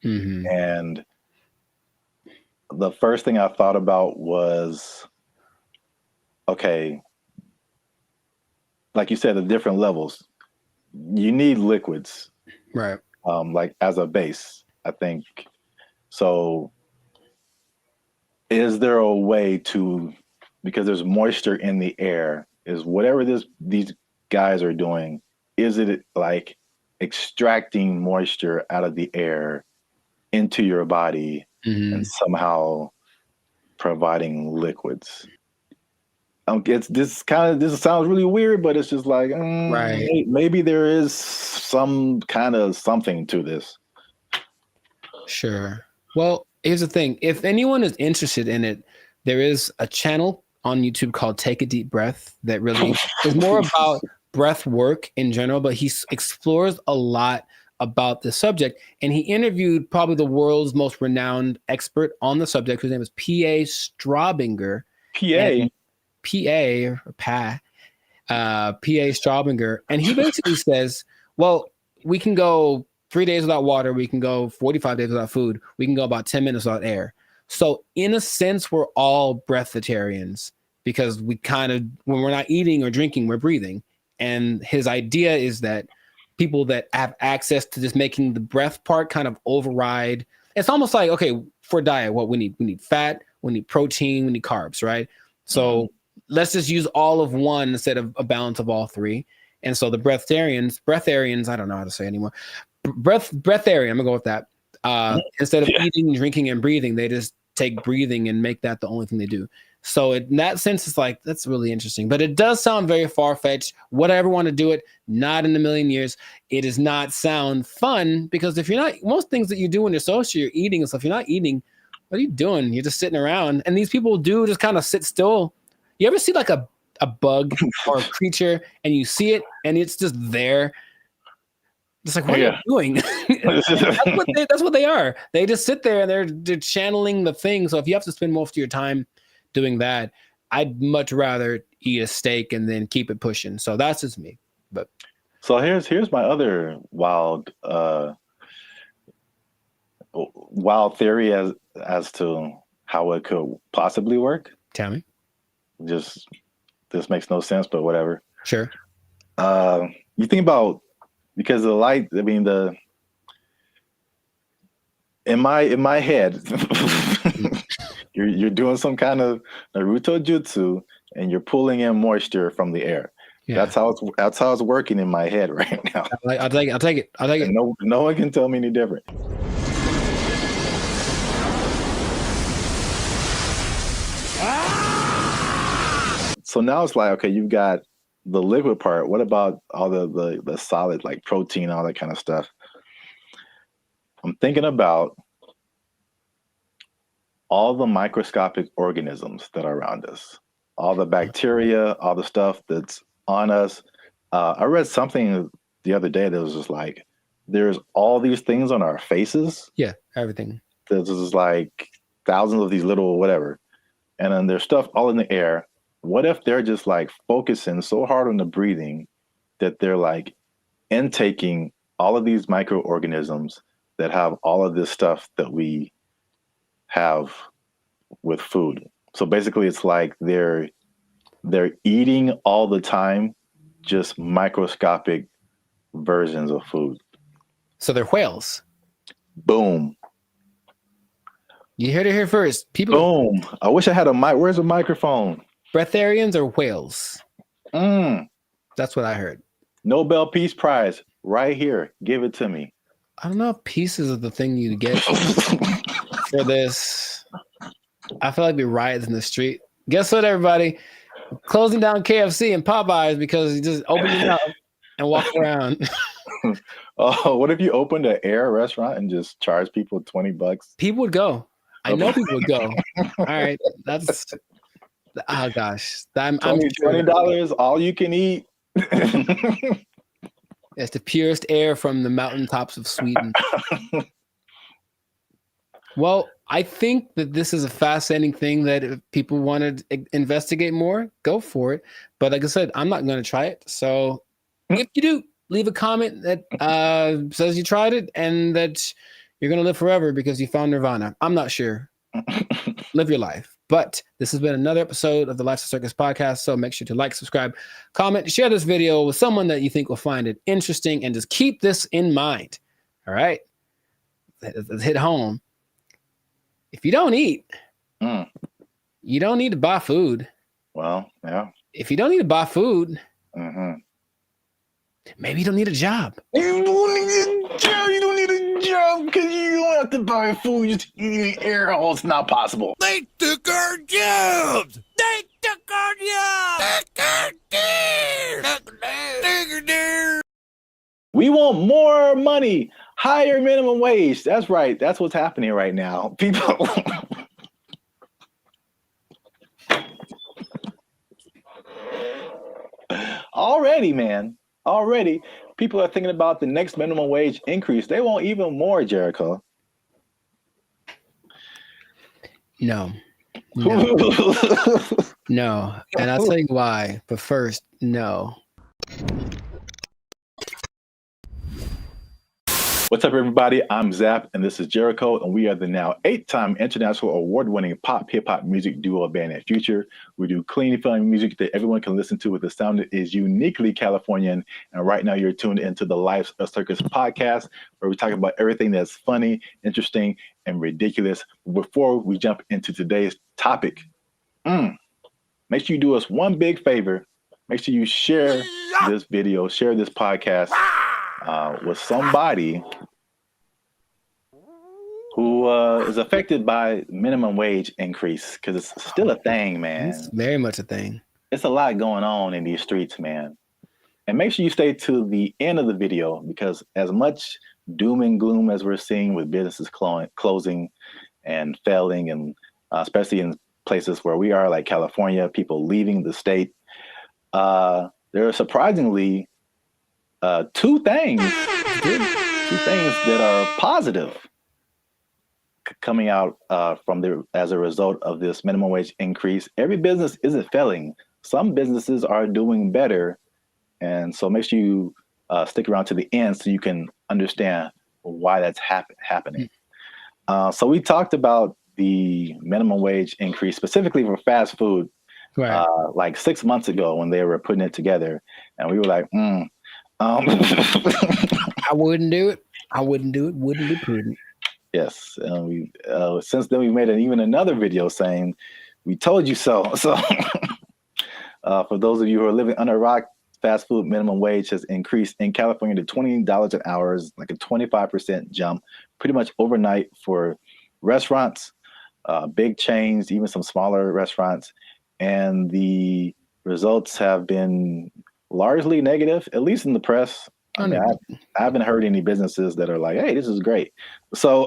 And the first thing I thought about was, okay, like you said, the different levels, you need liquids, right? Like as a base, I think. So is there a way to, because there's moisture in the air, is whatever these guys are doing, is it like extracting moisture out of the air into your body and somehow providing liquids? This sounds really weird, but it's just like, right. Maybe there is some kind of something to this. Sure. Well, here's the thing. If anyone is interested in it, there is a channel on YouTube called Take a Deep Breath that really is more about breath work in general, but he explores a lot about the subject. And he interviewed probably the world's most renowned expert on the subject, whose name is P.A. Straubinger. P.A. Straubinger. And he basically says, well, we can go 3 days without water. We can go 45 days without food. We can go about 10 minutes without air. So in a sense, we're all breatharians because we kind of, when we're not eating or drinking, we're breathing. And his idea is that people that have access to just making the breath part kind of override. It's almost like, okay, for diet, what we need fat, we need protein, we need carbs, right? So let's just use all of one instead of a balance of all three. And so the breatharians, I don't know how to say anymore. Breatharian, I'm gonna go with that. Instead of eating, drinking, and breathing, they just take breathing and make that the only thing they do. So in that sense, it's like, that's really interesting. But it does sound very far-fetched. Would I ever want to do it? Not in a million years. It does not sound fun because if you're not, most things that you do when you're social, you're eating and stuff. If you're not eating, what are you doing? You're just sitting around. And these people do just kind of sit still. You ever see like a bug or a creature and you see it and it's just there? It's like, what are you doing? That's what they are. They just sit there and they're channeling the thing. So if you have to spend most of your time doing that, I'd much rather eat a steak and then keep it pushing. So that's just me. But so here's my other wild theory as to how it could possibly work. Tell me. This makes no sense, but whatever. Sure. You think about, because the light, I mean, in my head, you're doing some kind of Naruto jutsu and you're pulling in moisture from the air. Yeah. That's how it's working in my head right now. I'll take it. And no one can tell me any different. So now it's like, okay, you've got the liquid part. What about all the solid, like protein, all that kind of stuff? I'm thinking about all the microscopic organisms that are around us, all the bacteria, all the stuff that's on us. I read something the other day that was just like, there's all these things on our faces. Yeah, everything. There's just like thousands of these little whatever. And then there's stuff all in the air. What if they're just like focusing so hard on the breathing that they're like intaking all of these microorganisms that have all of this stuff that we have with food? So basically it's like they're eating all the time, just microscopic versions of food. So they're whales. Boom. You heard it here first. People. Boom. I wish I had a mic. Where's the microphone? Breatharians or whales? That's what I heard. Nobel Peace Prize right here. Give it to me. I don't know if pieces of the thing you get for this. I feel like we riots in the street. Guess what, everybody? Closing down KFC and Popeyes because you just open it up and walk around. Oh, what if you opened an air restaurant and just charge people $20? People would go. I know people would go. All right, that's. Oh gosh, I'm $20, all you can eat. It's the purest air from the mountaintops of Sweden. Well, I think that this is a fascinating thing that if people want to investigate more, go for it. But like I said, I'm not going to try it. So if you do, leave a comment that says you tried it and that you're going to live forever because you found Nirvana. I'm not sure. Live your life. But this has been another episode of the Lifestyle Circus podcast. So make sure to like, subscribe, comment, share this video with someone that you think will find it interesting, and just keep this in mind. All right. Let's hit home. If you don't eat, you don't need to buy food. Well, yeah. If you don't need to buy food, maybe you don't need a job. You don't need a job. You don't need a job because you don't have to buy food. You just eat the air. Oh, it's not possible. They took our jobs. They took our jobs. We want more money. Higher minimum wage. That's right. That's what's happening right now. People. Already, man. Already, people are thinking about the next minimum wage increase. They want even more, Jericho. No. No. And I'll tell you why. But first, no. What's up, everybody? I'm Zap, and this is Jericho, and we are the now 8-time international award-winning pop hip-hop music duo Band and Future. We do clean, fun music that everyone can listen to with a sound that is uniquely Californian. And right now, you're tuned into the Lifestyle Circus podcast, where we talk about everything that's funny, interesting, and ridiculous. Before we jump into today's topic, make sure you do us one big favor. Make sure you share this video, share this podcast with somebody who is affected by minimum wage increase, because it's still a thing, man. It's very much a thing. It's a lot going on in these streets, man. And make sure you stay to the end of the video, because as much doom and gloom as we're seeing with businesses closing and failing, and especially in places where we are, like California, people leaving the state, there are surprisingly two things that are positive coming out as a result of this minimum wage increase. Every business isn't failing. Some businesses are doing better. And so make sure you stick around to the end so you can understand why that's happening. So we talked about the minimum wage increase specifically for fast food. Right. Like 6 months ago when they were putting it together, and we were like, I wouldn't do it. I wouldn't do it. Wouldn't be prudent. Yes, and we since then we made even another video saying, "We told you so." So, for those of you who are living under a rock, fast food minimum wage has increased in California to $20 an hour, is like a 25% jump, pretty much overnight for restaurants, big chains, even some smaller restaurants, and the results have been largely negative, at least in the press. I mean, I haven't heard any businesses that are like, "Hey, this is great." So,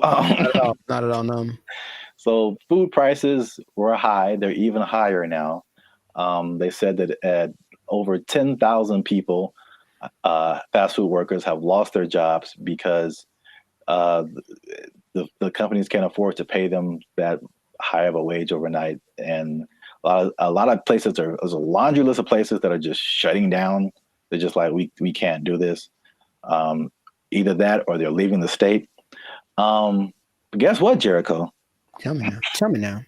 not at all. No. So food prices were high. They're even higher now. They said that at over 10,000 people, fast food workers have lost their jobs because the companies can't afford to pay them that high of a wage overnight. And a lot of places there's a laundry list of places that are just shutting down. They're just like, we can't do this. Either that or they're leaving the state. But guess what, Jericho? Tell me now.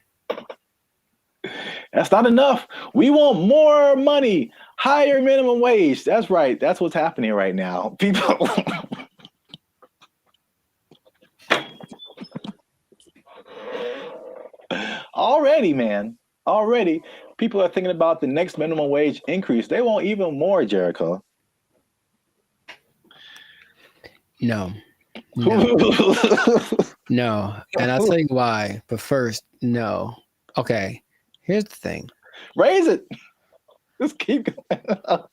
That's not enough. We want more money, higher minimum wage. That's right. That's what's happening right now. People. Already, people are thinking about the next minimum wage increase. They want even more, Jericho. No. No. And I'll tell you why. But first, no. Okay. Here's the thing. Raise it. Just keep going up.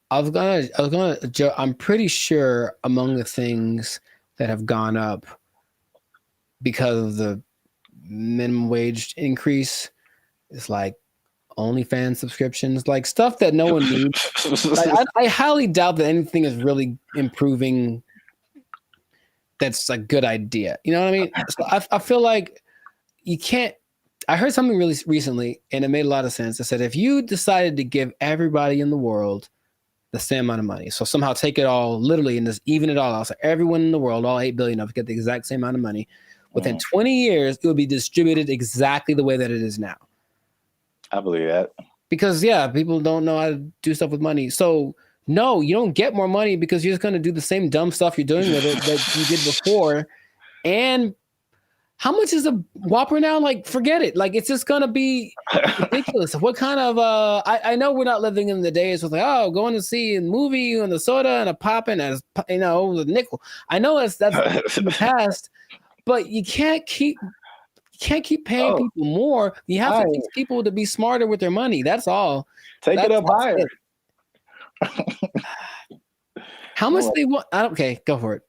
I'm pretty sure among the things that have gone up because of the minimum wage increase is like OnlyFans subscriptions, like stuff that no one needs. Like, I highly doubt that anything is really improving. That's a good idea. You know what I mean? So I feel like you can't. I heard something really recently, and it made a lot of sense. I said, if you decided to give everybody in the world the same amount of money, so somehow take it all literally and just even it all out, so everyone in the world, all 8 billion of us, get the exact same amount of money, within 20 years, it would be distributed exactly the way that it is now. I believe that. Because, yeah, people don't know how to do stuff with money. So, no, you don't get more money because you're just going to do the same dumb stuff you're doing with it that you did before. And how much is a Whopper now? Like, forget it. Like, it's just going to be ridiculous. What kind of, I know we're not living in the days with like, oh, going to see a movie and the soda and a pop and a, the nickel. I know that's in the past, but you can't keep paying people more. You have to teach people to be smarter with their money. That's all. Take it up higher. How much they want? Okay, go for it.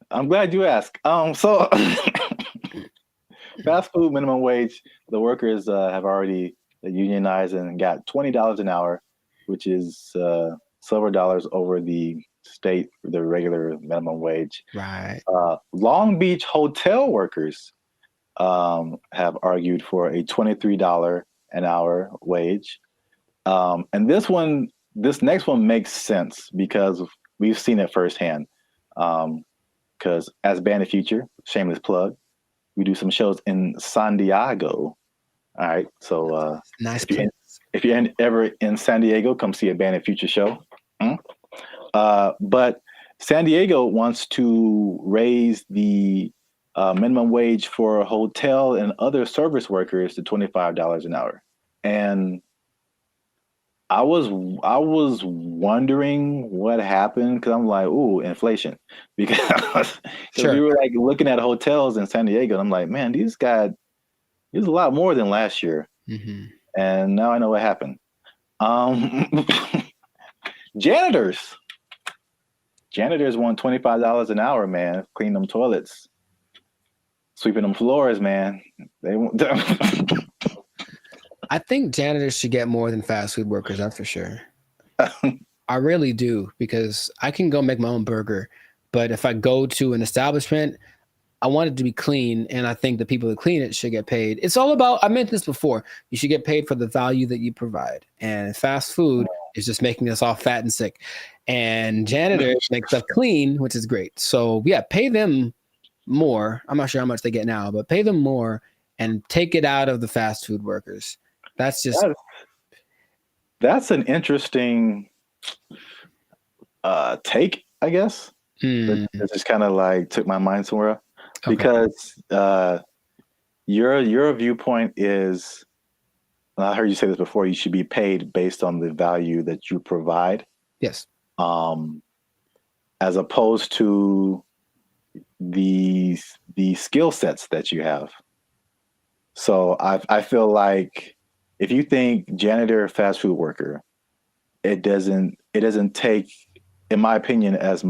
I'm glad you asked. So fast food minimum wage, the workers have already unionized and got $20 an hour, which is several dollars over the regular minimum wage. Right. Long Beach hotel workers have argued for a $23 an hour wage. And this next one makes sense because we've seen it firsthand. Because as Band of Future, shameless plug, we do some shows in San Diego. All right. So nice. If you're ever in San Diego, come see a Band of Future show. But San Diego wants to raise the minimum wage for hotel and other service workers to $25 an hour. And I was wondering what happened because I'm like, ooh, inflation. Because we were like looking at hotels in San Diego, and I'm like, man, these a lot more than last year. Mm-hmm. And now I know what happened. Janitors want $25 an hour, man. Clean them toilets, sweeping them floors, man. They want. I think janitors should get more than fast food workers. That's for sure. I really do, because I can go make my own burger, but if I go to an establishment, I want it to be clean, and I think the people that clean it should get paid. It's all about, I mentioned this before, you should get paid for the value that you provide. And fast food is just making us all fat and sick. And janitors make stuff clean, which is great. So yeah, pay them more. I'm not sure how much they get now, but pay them more and take it out of the fast food workers. That's just That's an interesting take, I guess. It just kind of like took my mind somewhere because your viewpoint is, and I heard you say this before, you should be paid based on the value that you provide. Yes. As opposed to the skill sets that you have. So I feel like if you think janitor, fast food worker, it doesn't take, in my opinion, as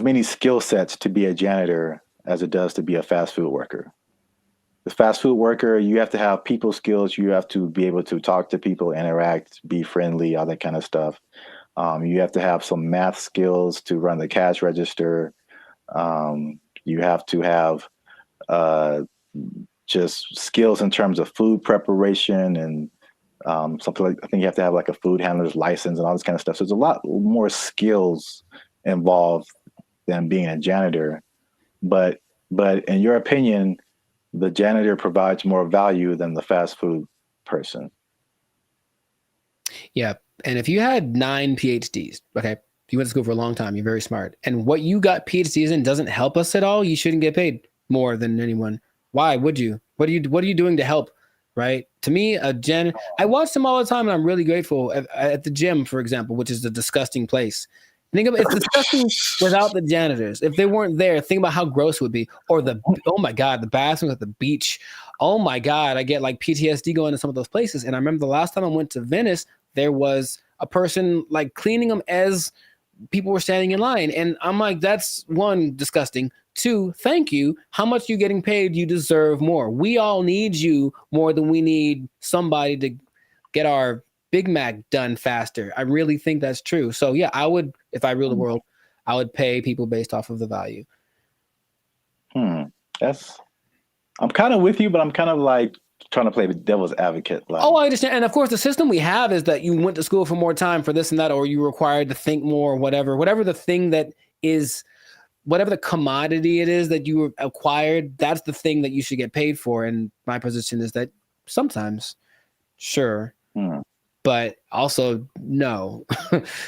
many skill sets to be a janitor as it does to be a fast food worker. The fast food worker, you have to have people skills. You have to be able to talk to people, interact, be friendly, all that kind of stuff. You have to have some math skills to run the cash register. You have to have just skills in terms of food preparation and something like, I think you have to have like a food handler's license and all this kind of stuff. So there's a lot more skills involved than being a janitor. But in your opinion, the janitor provides more value than the fast food person. Yeah. And if you had 9 PhDs, okay, you went to school for a long time, you're very smart, and what you got PhDs in doesn't help us at all, you shouldn't get paid more than anyone. Why would you? What are you doing to help? Right? To me, I watch them all the time, and I'm really grateful. At the gym, for example, which is a disgusting place. Think about it's disgusting without the janitors. If they weren't there, think about how gross it would be. Or oh my God, the bathrooms at the beach. Oh my God, I get like PTSD going to some of those places. And I remember the last time I went to Venice, there was a person like cleaning them as people were standing in line. And I'm like, that's one, disgusting. 2, thank you. How much are you getting paid? You deserve more. We all need you more than we need somebody to get our Big Mac done faster. I really think that's true. So yeah, I would, if I rule the world, I would pay people based off of the value. I'm kind of with you, but I'm kind of like trying to play the devil's advocate. Like, I understand. And of course, the system we have is that you went to school for more time for this and that, or you were required to think more, whatever the thing that is, whatever the commodity it is that you acquired, that's the thing that you should get paid for. And my position is that sometimes, sure. But also, no,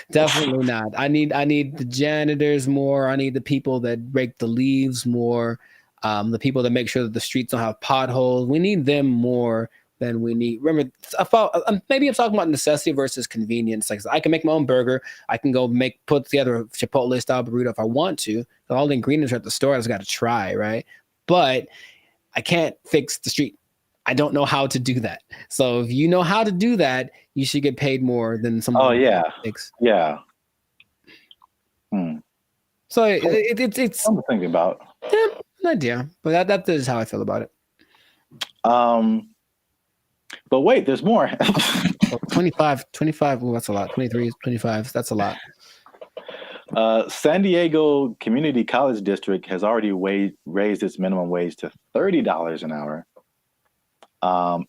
definitely not. I need the janitors more. I need the people that rake the leaves more. The people that make sure that the streets don't have potholes. We need them more than we need. Remember, maybe I'm talking about necessity versus convenience. Like I can make my own burger. I can go put together a Chipotle style burrito if I want to. All the ingredients are at the store. I just got to try, right? But I can't fix the street. I don't know how to do that. So if you know how to do that, you should get paid more than someone. Oh yeah, yeah. So it's something to think about. Yeah, an idea, but that is how I feel about it. But wait, there's more. 25. Well, that's a lot. 23, 25. That's a lot. San Diego Community College District has already raised its minimum wage to $30 an hour. I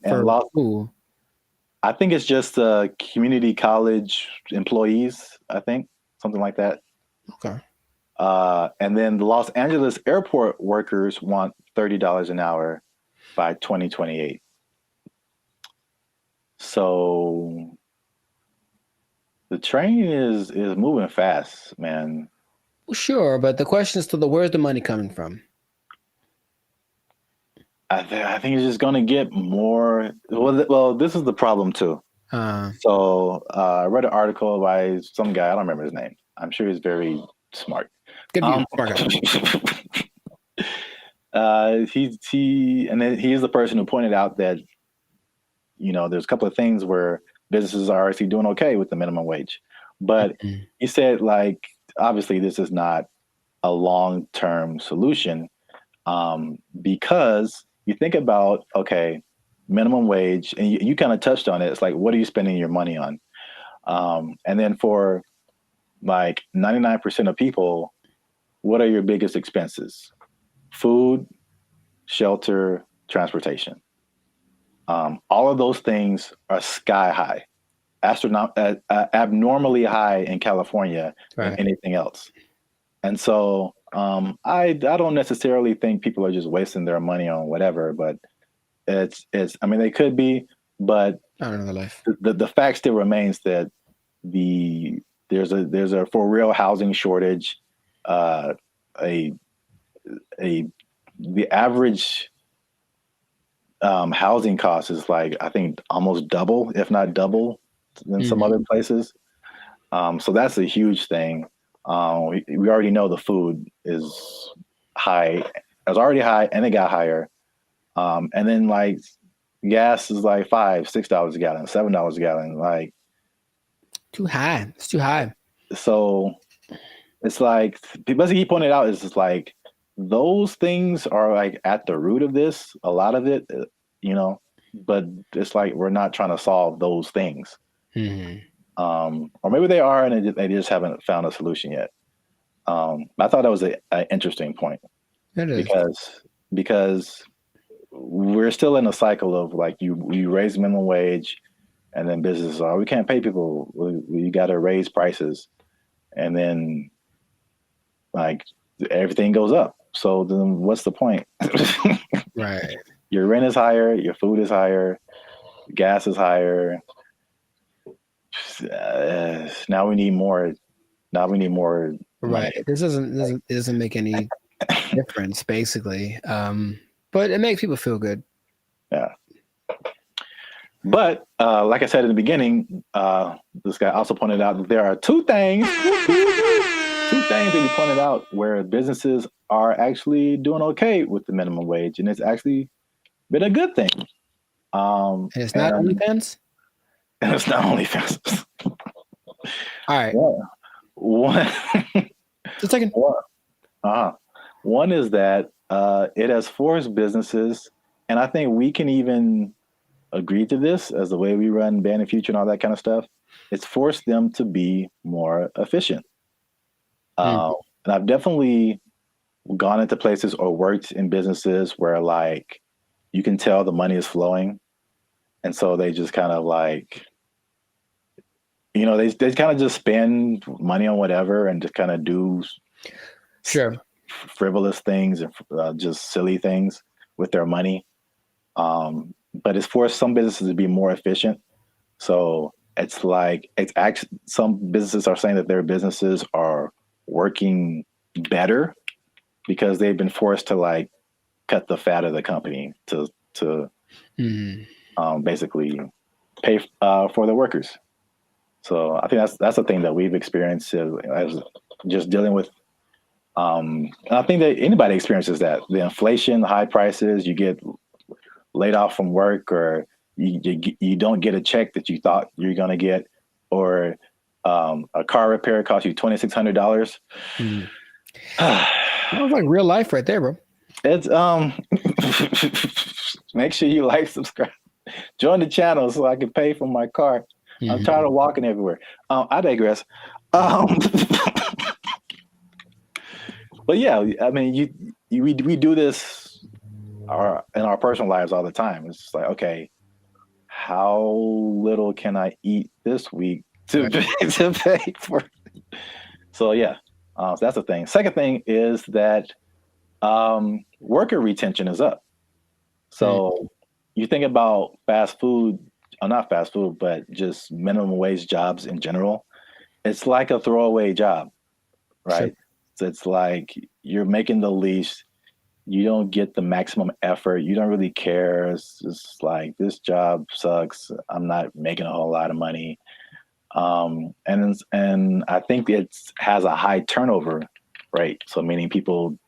think it's just community college employees, I think, something like that. Okay. And then the Los Angeles airport workers want $30 an hour by 2028. So the train is moving fast, man. Well, sure, but the question is where's the money coming from? I think it's just going to get more. Well, this is the problem too. So I read an article by some guy. I don't remember his name. I'm sure he's very smart. Good view, smart guy. He's the person who pointed out that there's a couple of things where businesses are actually doing okay with the minimum wage, but he said like obviously this is not a long-term solution because you think about, okay, minimum wage, and you kind of touched on it. It's like, what are you spending your money on? And then for like 99% of people, what are your biggest expenses? Food, shelter, transportation. All of those things are sky high, abnormally high in California than anything else. And so I don't necessarily think people are just wasting their money on whatever, but I mean, they could be, but Not another life. The fact still remains that there's a for real housing shortage. A the average housing cost is like, I think, almost double, if not double, than some other places. So that's a huge thing. We already know the food is high. It was already high, and it got higher. And then like gas is like $5-6 a gallon, $7 a gallon. Like too high. It's too high. So it's like people keep pointing out is just like those things are like at the root of this. A lot of it, you know, but it's like we're not trying to solve those things. Or maybe they are, and they just haven't found a solution yet. I thought that was an interesting point. It is. Because we're still in a cycle of like you raise minimum wage, and then businesses are, we can't pay people. We got to raise prices, and then like everything goes up. So then what's the point? Right. Your rent is higher, your food is higher, gas is higher. Now we need more. Right. This doesn't make any difference, basically. But it makes people feel good. Yeah. But like I said in the beginning, this guy also pointed out that there are two things that he pointed out where businesses are actually doing okay with the minimum wage, and it's actually been a good thing. And it's not OnlyFans? And it's not OnlyFans. All right. One. Just a second. One is that it has forced businesses, and I think we can even agree to this as the way we run Band of Future and all that kind of stuff. It's forced them to be more efficient. And I've definitely gone into places or worked in businesses where like you can tell the money is flowing. And so they just kind of like, you know, they kind of just spend money on whatever and just kind of do frivolous things and just silly things with their money. But it's forced some businesses to be more efficient. So it's like, it's actually, some businesses are saying that their businesses are working better because they've been forced to like cut the fat of the company to basically pay for the workers. So I think that's a thing that we've experienced as just dealing with. And I think that anybody experiences that. The inflation, the high prices, you get laid off from work, or you don't get a check that you thought you're going to get, or a car repair costs you $2,600. That was like real life right there, bro. It's make sure you like, subscribe, join the channel so I can pay for my car. I'm tired of walking everywhere. I digress. But yeah, I mean, we do this in our personal lives all the time. It's just like, okay, how little can I eat this week to pay for? So yeah, so that's the thing. Second thing is that worker retention is up. So you think about fast food, not fast food, but just minimum wage jobs in general. It's like a throwaway job, right? Sure. So it's like you're making the least, you don't get the maximum effort, you don't really care. It's just like, this job sucks, I'm not making a whole lot of money. And I think it has a high turnover rate. So meaning people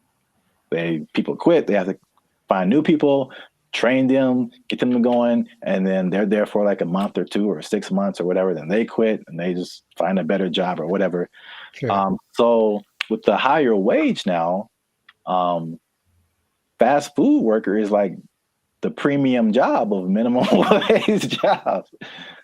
quit, they have to find new people, train them, get them going, and then they're there for like a month or 2 or 6 months or whatever, then they quit and they just find a better job or whatever. Sure. So with the higher wage now, fast food worker is like the premium job of minimum wage jobs.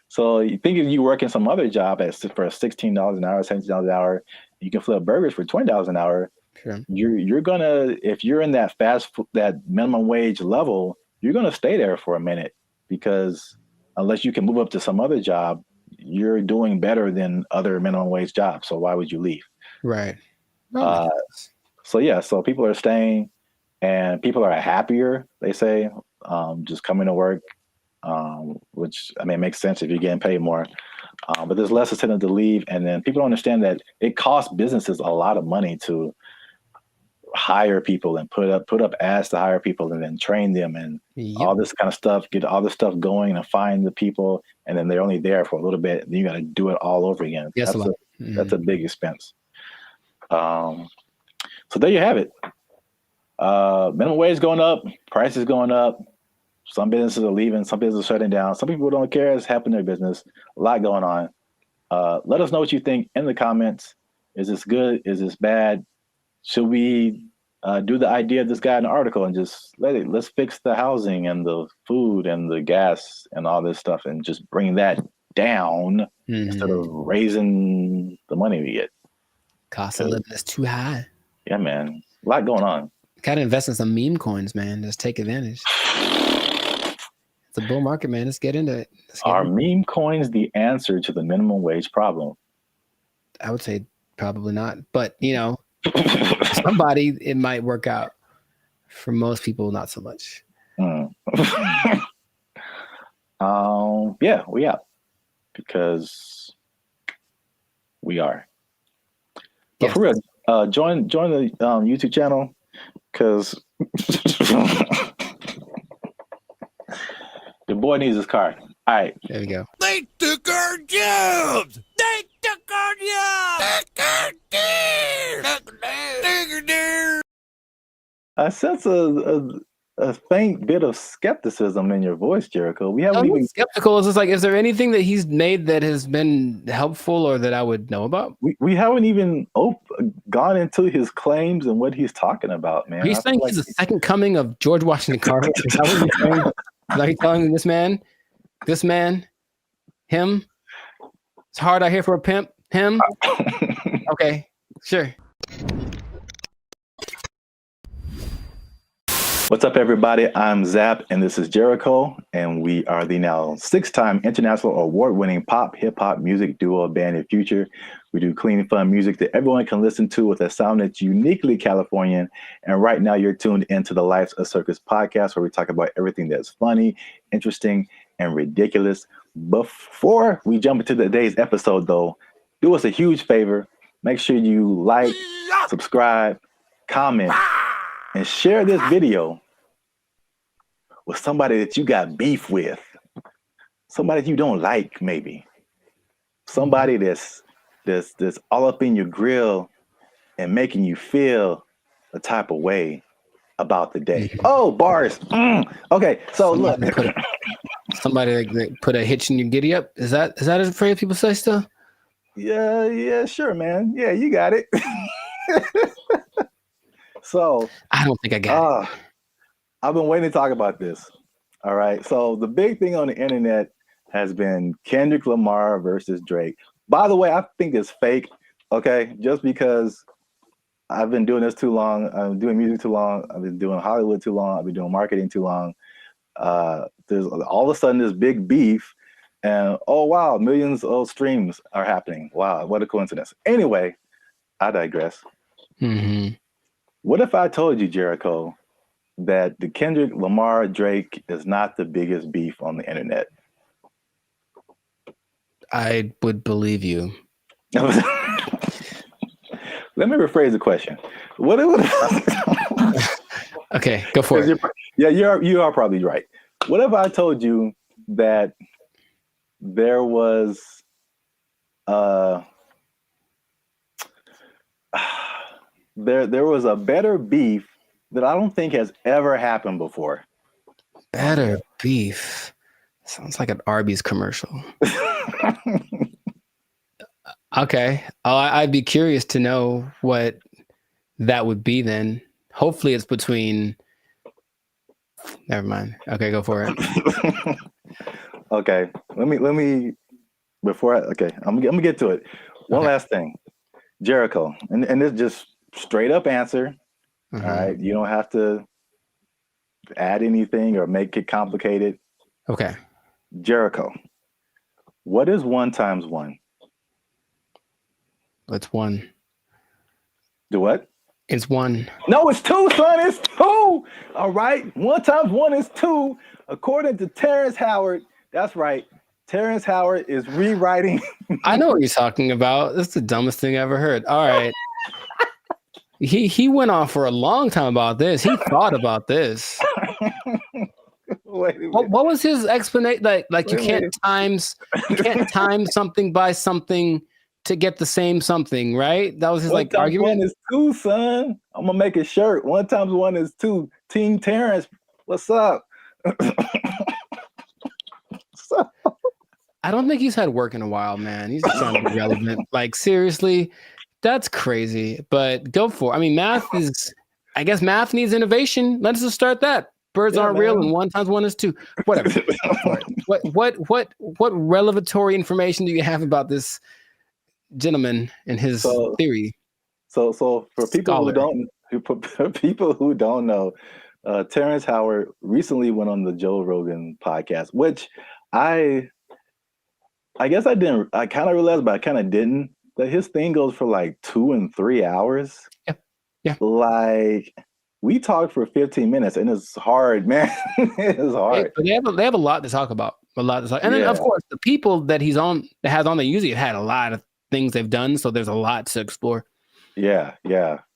So you think if you work in some other job for $16 an hour, $17 an hour, you can flip burgers for $20 an hour. Sure. You're gonna, if you're in that that minimum wage level, you're gonna stay there for a minute, because unless you can move up to some other job, you're doing better than other minimum wage jobs. So why would you leave? Right. So yeah, so people are staying, and people are happier, they say, just coming to work. which I mean makes sense if you're getting paid more. But there's less incentive to leave, and then people don't understand that it costs businesses a lot of money to hire people and put up ads to hire people and then train them and all this kind of stuff, get all this stuff going and find the people, and then they're only there for a little bit. Then you got to do it all over again. Yes, that's a big expense. So there you have it. Minimum wage going up, prices going up. Some businesses are leaving, some businesses are shutting down. Some people don't care. It's happening in their business. A lot going on. Let us know what you think in the comments. Is this good? Is this bad? Should we do the idea of this guy in the article and just let's fix the housing and the food and the gas and all this stuff and just bring that down instead of raising the money we get? Cost of living is too high. Yeah, man. A lot going on. Gotta invest in some meme coins, man. Just take advantage. It's a bull market, man. Let's get into it. Are meme coins the answer to the minimum wage problem? I would say probably not. But, you know, somebody, it might work out. For most people, not so much. Yeah, we out. Because we are. But Yes. for real, join the YouTube channel because the boy needs his car. All right. There we go. They took our jobs. They took our jobs. I sense a faint bit of skepticism in your voice, Jericho. We haven't even skeptical. It's just like, is there anything that he's made that has been helpful or that I would know about? we haven't even gone into his claims and what he's talking about, man. Are you saying he's the second coming of George Washington Carver? Is that what you're saying? Are you telling this man, him? It's hard out here for a pimp. Him? Okay, sure. What's up, everybody? I'm Zap, and this is Jericho, and we are the now 6-time international award-winning pop hip-hop music duo Band of Future. We do clean, fun music that everyone can listen to with a sound that's uniquely Californian. And right now, you're tuned into the Life's a Circus podcast, where we talk about everything that's funny, interesting, and ridiculous. Before we jump into today's episode, though, do us a huge favor. Make sure you like, subscribe, comment, and share this video with somebody that you got beef with, somebody you don't like, maybe somebody that's all up in your grill and making you feel a type of way about the day. Oh, bars. Okay, so look, somebody that put a hitch in your giddy up. Is that a phrase people say still? Yeah, sure, man. Yeah, you got it. So I don't think I got it. I've been waiting to talk about this. All right. So the big thing on the internet has been Kendrick Lamar versus Drake. By the way, I think it's fake. Okay. Just because I've been doing this too long. I'm doing music too long. I've been doing Hollywood too long. I've been doing marketing too long. There's all of a sudden this big beef and oh, wow, millions of streams are happening. Wow. What a coincidence. Anyway, I digress. What if I told you, Jericho, that the Kendrick Lamar Drake is not the biggest beef on the internet? I would believe you. Let me rephrase the question. Okay, go for it. You are probably right. What if I told you that there was there was a better beef that I don't think has ever happened before? Better beef. Sounds like an Arby's commercial. Okay. I'd be curious to know what that would be then. Hopefully it's between... Never mind. Okay, go for it. Okay. Let me before I'm gonna get to it. One last thing. Jericho, and this just straight up answer. All right. You don't have to add anything or make it complicated. Okay. Jericho, what is 1 times 1? It's 1. Do what? It's 1. No, it's 2, son. It's 2. All right. 1 times 1 is 2. According to Terrence Howard, that's right. Terrence Howard is rewriting. I know what you're talking about. That's the dumbest thing I ever heard. All right. He went on for a long time about this. He thought about this. What was his explanation? Like you can't time something by something to get the same something, right? That was his One times argument. one is two, son. I'm gonna make a shirt. One times one is two. Team Terrence, what's up? I don't think he's had work in a while, man. He's just trying to be relevant. Like seriously, that's crazy. But go for it. I mean, I guess math needs innovation. Let's just start that. Birds aren't real, and 1 times 1 is 2. Whatever. What revelatory information do you have about this gentleman and his theory? So for people who don't know, Terrence Howard recently went on the Joe Rogan podcast, which I guess I kind of realized, but I kind of didn't, that his thing goes for like 2 and 3 hours. Yeah. Like we talked for 15 minutes and it's hard, man. It's hard. But they have a lot to talk about. And then of course the people that has on there usually have had a lot of things they've done. So there's a lot to explore. Yeah.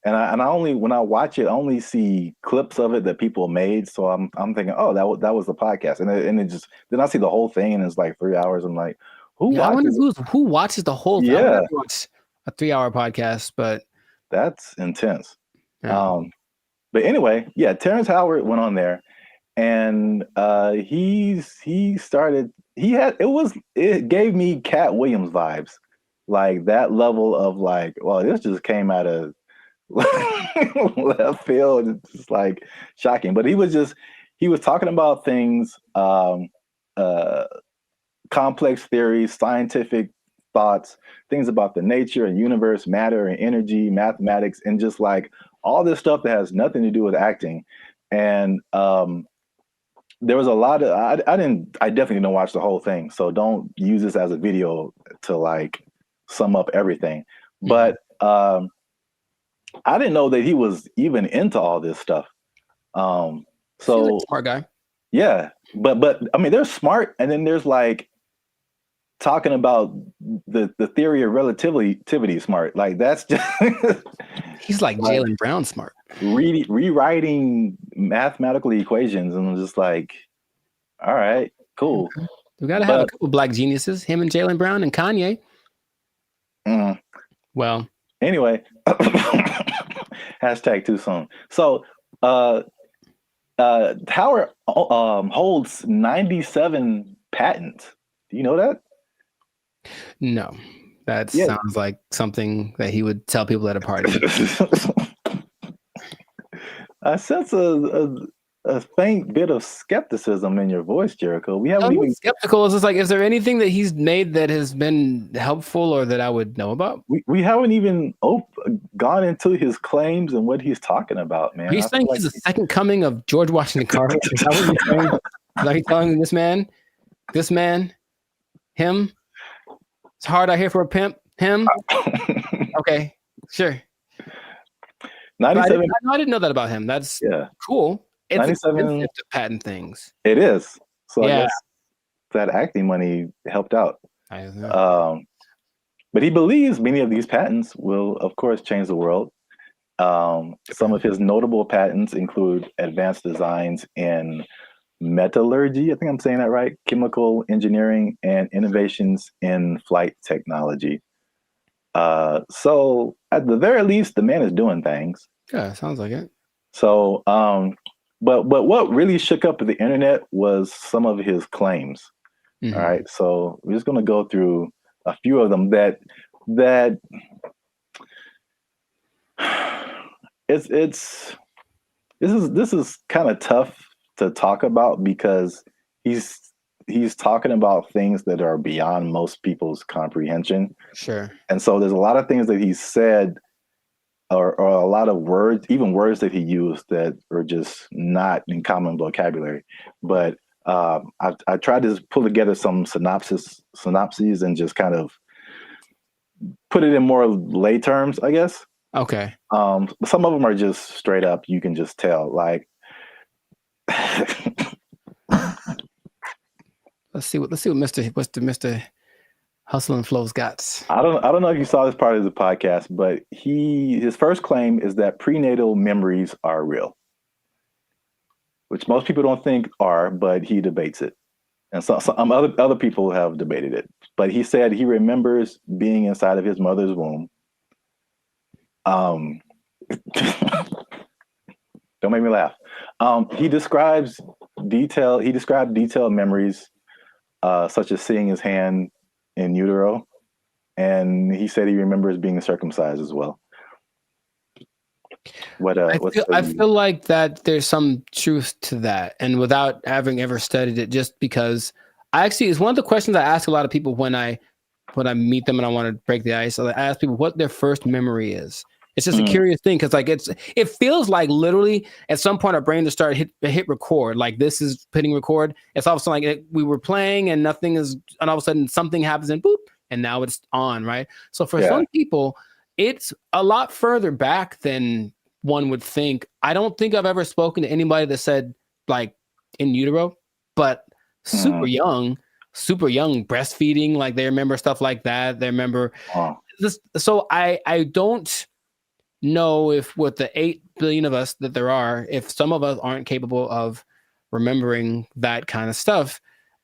And I only, when I watch it, I only see clips of it that people made. So I'm thinking, oh, that was the podcast. And it just, then I see the whole thing and it's like 3 hours. I'm like, who watches the whole thing? Yeah. I would watch a 3-hour podcast, but that's intense. Yeah. But anyway, yeah, Terrence Howard went on there and it gave me Cat Williams vibes. Like that level of like, well, this just came out of left field. It's just like shocking. But he was talking about things, complex theories, scientific thoughts, things about the nature and universe, matter and energy, mathematics, and just like all this stuff that has nothing to do with acting. And there was a lot of I definitely didn't watch the whole thing, so don't use this as a video to like sum up everything. But I didn't know that he was even into all this stuff. So he's a smart guy. Yeah, but I mean, there's smart, and then there's like talking about the theory of relativity smart. Like that's just he's like Jaylen Brown smart. Rewriting mathematical equations, and I'm just like, all right, cool. We gotta have a couple black geniuses, him and Jaylen Brown and Kanye. Well, anyway, hashtag too soon. So Howard holds 97 patents. Do you know that? No, that sounds like something that he would tell people at a party. I sense a faint bit of skepticism in your voice, Jericho. We haven't even skeptical. It's just like, is there anything that he's made that has been helpful or that I would know about? We haven't even gone into his claims and what he's talking about, man. Are you saying he's the second coming of George Washington Carver? Is that what you're saying? Are you telling this man, him? It's hard out here for a pimp. Him? Okay, sure. 97. I didn't know that about him. That's cool. It's 97 expensive to patent things. It is. So I guess that acting money helped out. But he believes many of these patents will, of course, change the world. Some of his notable patents include advanced designs in metallurgy, I think I'm saying that right, chemical engineering, and innovations in flight technology. So at the very least, the man is doing things. Yeah, sounds like it. So, but what really shook up the internet was some of his claims. All right, so we're just going to go through a few of them that this is kind of tough to talk about because he's talking about things that are beyond most people's comprehension. Sure. And so there's a lot of things that he said or a lot of words, even words that he used that are just not in common vocabulary. But I tried to pull together some synopses and just kind of put it in more lay terms, I guess. Okay. Some of them are just straight up. You can just tell, like, Let's see what Mr. Hustle and Flow's got. I don't know if you saw this part of the podcast, but his first claim is that prenatal memories are real, which most people don't think are, but he debates it. And some other people have debated it. But he said he remembers being inside of his mother's womb. Don't make me laugh. He described detailed memories, such as seeing his hand in utero, and he said he remembers being circumcised as well. I feel like that there's some truth to that, and without having ever studied it, just because it's one of the questions I ask a lot of people when I meet them and I want to break the ice. I ask people what their first memory is. It's just a curious thing because it feels like literally at some point our brain just started hit record. Like this is hitting record. It's all of a sudden like we were playing and nothing is, and all of a sudden something happens and boop, and now it's on, right? So for some people, it's a lot further back than one would think. I don't think I've ever spoken to anybody that said like in utero, but super young breastfeeding, like they remember stuff like that. They remember this. So I don't know if with the 8 billion of us that there are, if some of us aren't capable of remembering that kind of stuff.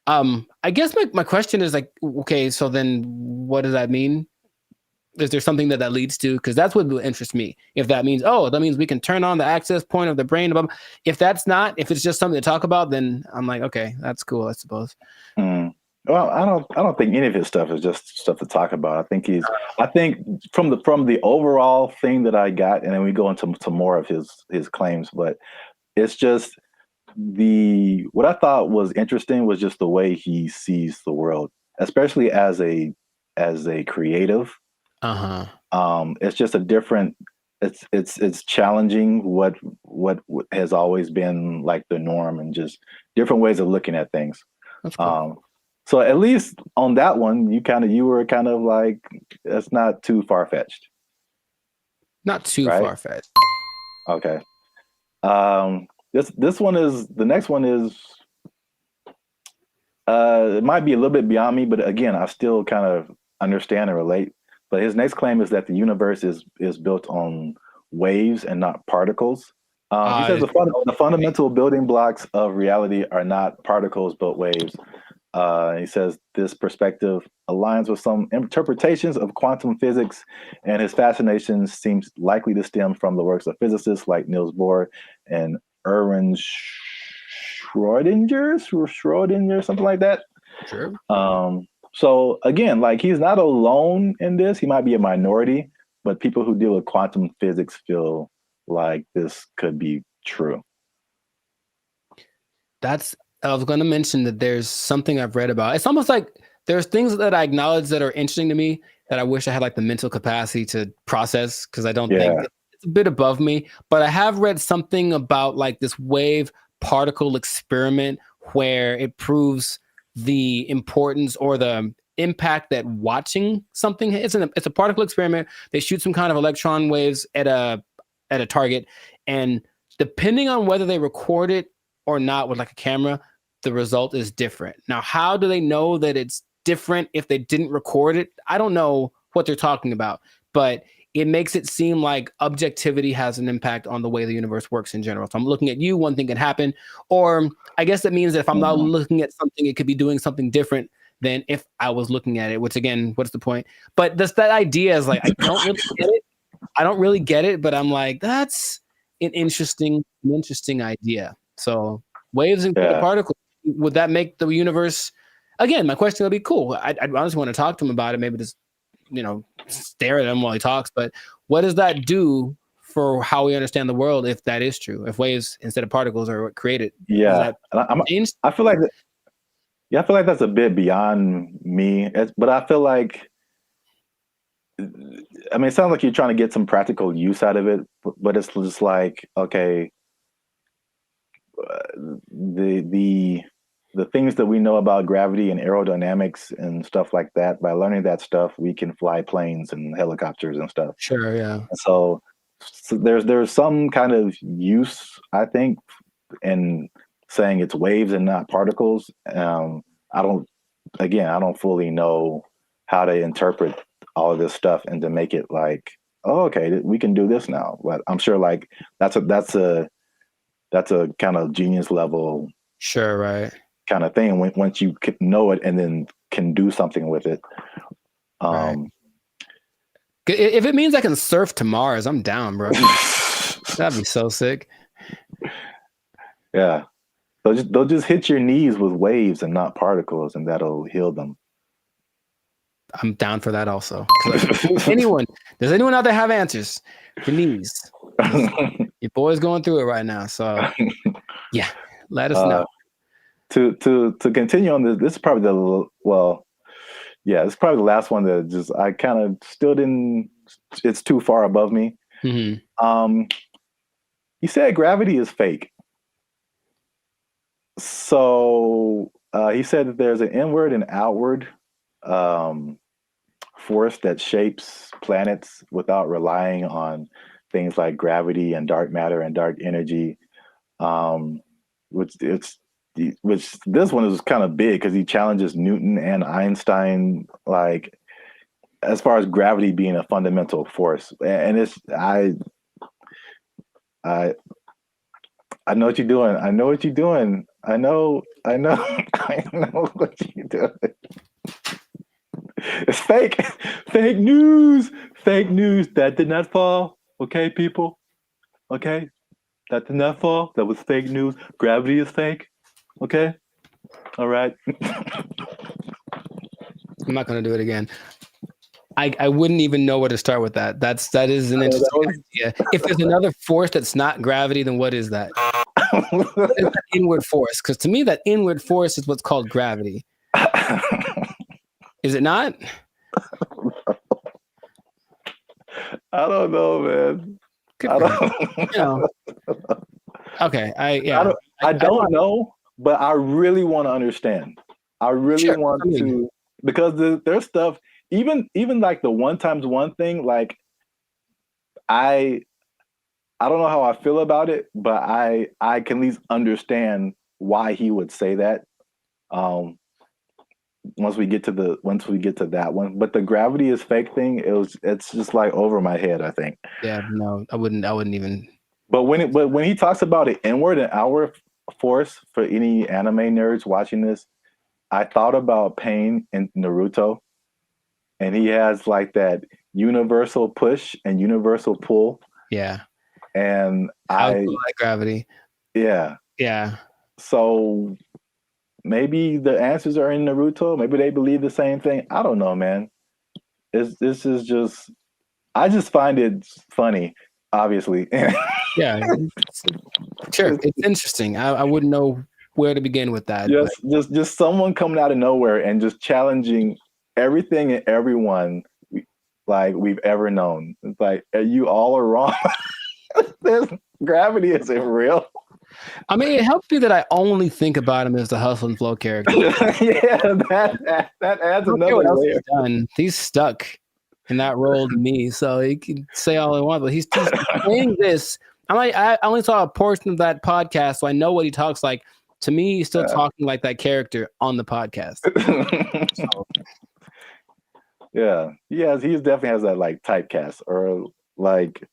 I guess my question is like, okay, so then what does that mean? Is there something that leads to? Because that's what will interest me. If that means, that means we can turn on the access point of the brain. If that's not, if it's just something to talk about, then I'm like, okay, that's cool, I suppose. Well, I don't think any of his stuff is just stuff to talk about. I think from the overall thing that I got, and then we go into some more of his claims, but it's just what I thought was interesting was just the way he sees the world, especially as a creative. It's just a different. It's challenging what has always been like the norm, and just different ways of looking at things. That's cool. So at least on that one, you were kind of like, that's not too far-fetched. Not too far-fetched. Okay. The next one is it might be a little bit beyond me, but again, I still kind of understand and relate. But his next claim is that the universe is built on waves and not particles. He says the fundamental building blocks of reality are not particles but waves. He says this perspective aligns with some interpretations of quantum physics, and his fascination seems likely to stem from the works of physicists like Niels Bohr and Erwin Schrödinger, something like that. Sure. So again, like he's not alone in this. He might be a minority, but people who deal with quantum physics feel like this could be true. I was going to mention that there's something I've read about. It's almost like there's things that I acknowledge that are interesting to me that I wish I had like the mental capacity to process, because I don't think it's a bit above me. But I have read something about like this wave particle experiment where it proves the importance or the impact that watching something. It's a particle experiment. They shoot some kind of electron waves at a target, and depending on whether they record it or not with like a camera, the result is different. Now, how do they know that it's different if they didn't record it? I don't know what they're talking about, but it makes it seem like objectivity has an impact on the way the universe works in general. So I'm looking at you, one thing can happen, or I guess that means that if I'm not looking at something, it could be doing something different than if I was looking at it, which again, what's the point? But that idea is like, I don't really get it, but I'm like, that's an interesting idea. So waves and particles, would that make the universe? Again, my question would be cool. I honestly want to talk to him about it. Maybe just stare at him while he talks. But what does that do for how we understand the world if that is true? If waves instead of particles are what created? Yeah, I feel like that's a bit beyond me. But I feel like, I mean, it sounds like you're trying to get some practical use out of it. But it's just like, okay, the things that we know about gravity and aerodynamics and stuff like that, by learning that stuff, we can fly planes and helicopters and stuff. Sure, yeah. And so there's some kind of use, I think, in saying it's waves and not particles. I don't fully know how to interpret all of this stuff and to make it like, oh, okay, we can do this now. But I'm sure like that's a kind of genius level, sure, right, kind of thing. Once you know it and then can do something with it. Right. If it means I can surf to Mars, I'm down, bro. That'd be so sick. Yeah. They'll just hit your knees with waves and not particles, and that'll heal them. I'm down for that also. Does anyone out there have answers for knees? Your boy's going through it right now. So yeah, let us know. To continue on this is probably it's probably the last one that just I kind of still didn't. It's too far above me. Mm-hmm. He said gravity is fake. So he said that there's an inward and outward force that shapes planets without relying on things like gravity and dark matter and dark energy. Which this one is kind of big because he challenges Newton and Einstein, like as far as gravity being a fundamental force. And I know what you're doing. I know what you're doing. I know I know what you're doing. It's fake. Fake news. Fake news. That did not fall. Okay, people. Okay. That did not fall. That was fake news. Gravity is fake. Okay. All right. I'm not gonna do it again. I wouldn't even know where to start with that. That is an interesting idea. If there's another force that's not gravity, then what is that? What is that inward force? Because to me, that inward force is what's called gravity. Is it not? I don't know, man. Okay. I don't know, but I really want to understand. I really want to, because there's stuff. Even like the 1 times 1 thing, like I don't know how I feel about it, but I can at least understand why he would say that. Once we get to that one, but the gravity is fake thing, it's just like over my head, I think. Yeah, no, I wouldn't even. But when he talks about an inward and outward force, for any anime nerds watching this, I thought about Pain in Naruto. And he has like that universal push and universal pull. Yeah. And I like gravity. Yeah. Yeah. So maybe the answers are in Naruto. Maybe they believe the same thing. I don't know, man. This is just, I just find it funny, obviously. Yeah. Sure. It's interesting. I wouldn't know where to begin with that. Just someone coming out of nowhere and just challenging everything and everyone like we've ever known. It's like, you all are wrong. Gravity isn't real. I mean, it helps me that I only think about him as the Hustle and Flow character. Yeah, that adds another layer. Done. He's stuck in that role to me, so he can say all he wants, but he's saying this. I only saw a portion of that podcast, so I know what he talks like. To me, he's still talking like that character on the podcast. So. Yeah, he definitely has that like typecast, or like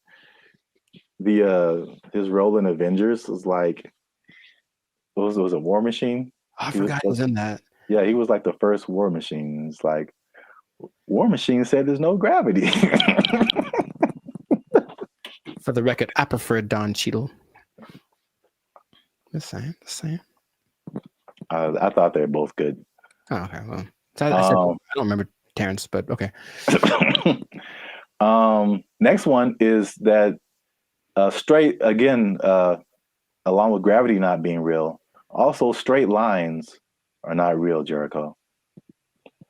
his role in Avengers was like, was a War Machine. I forgot he was in that. Yeah, he was like the first War Machine. It's like War Machine said there's no gravity. For the record, I prefer Don Cheadle. Just saying. I thought they were both good. Oh, okay. Well, I don't remember Terrence, but okay. Next one is that straight, again, along with gravity not being real, also straight lines are not real, Jericho.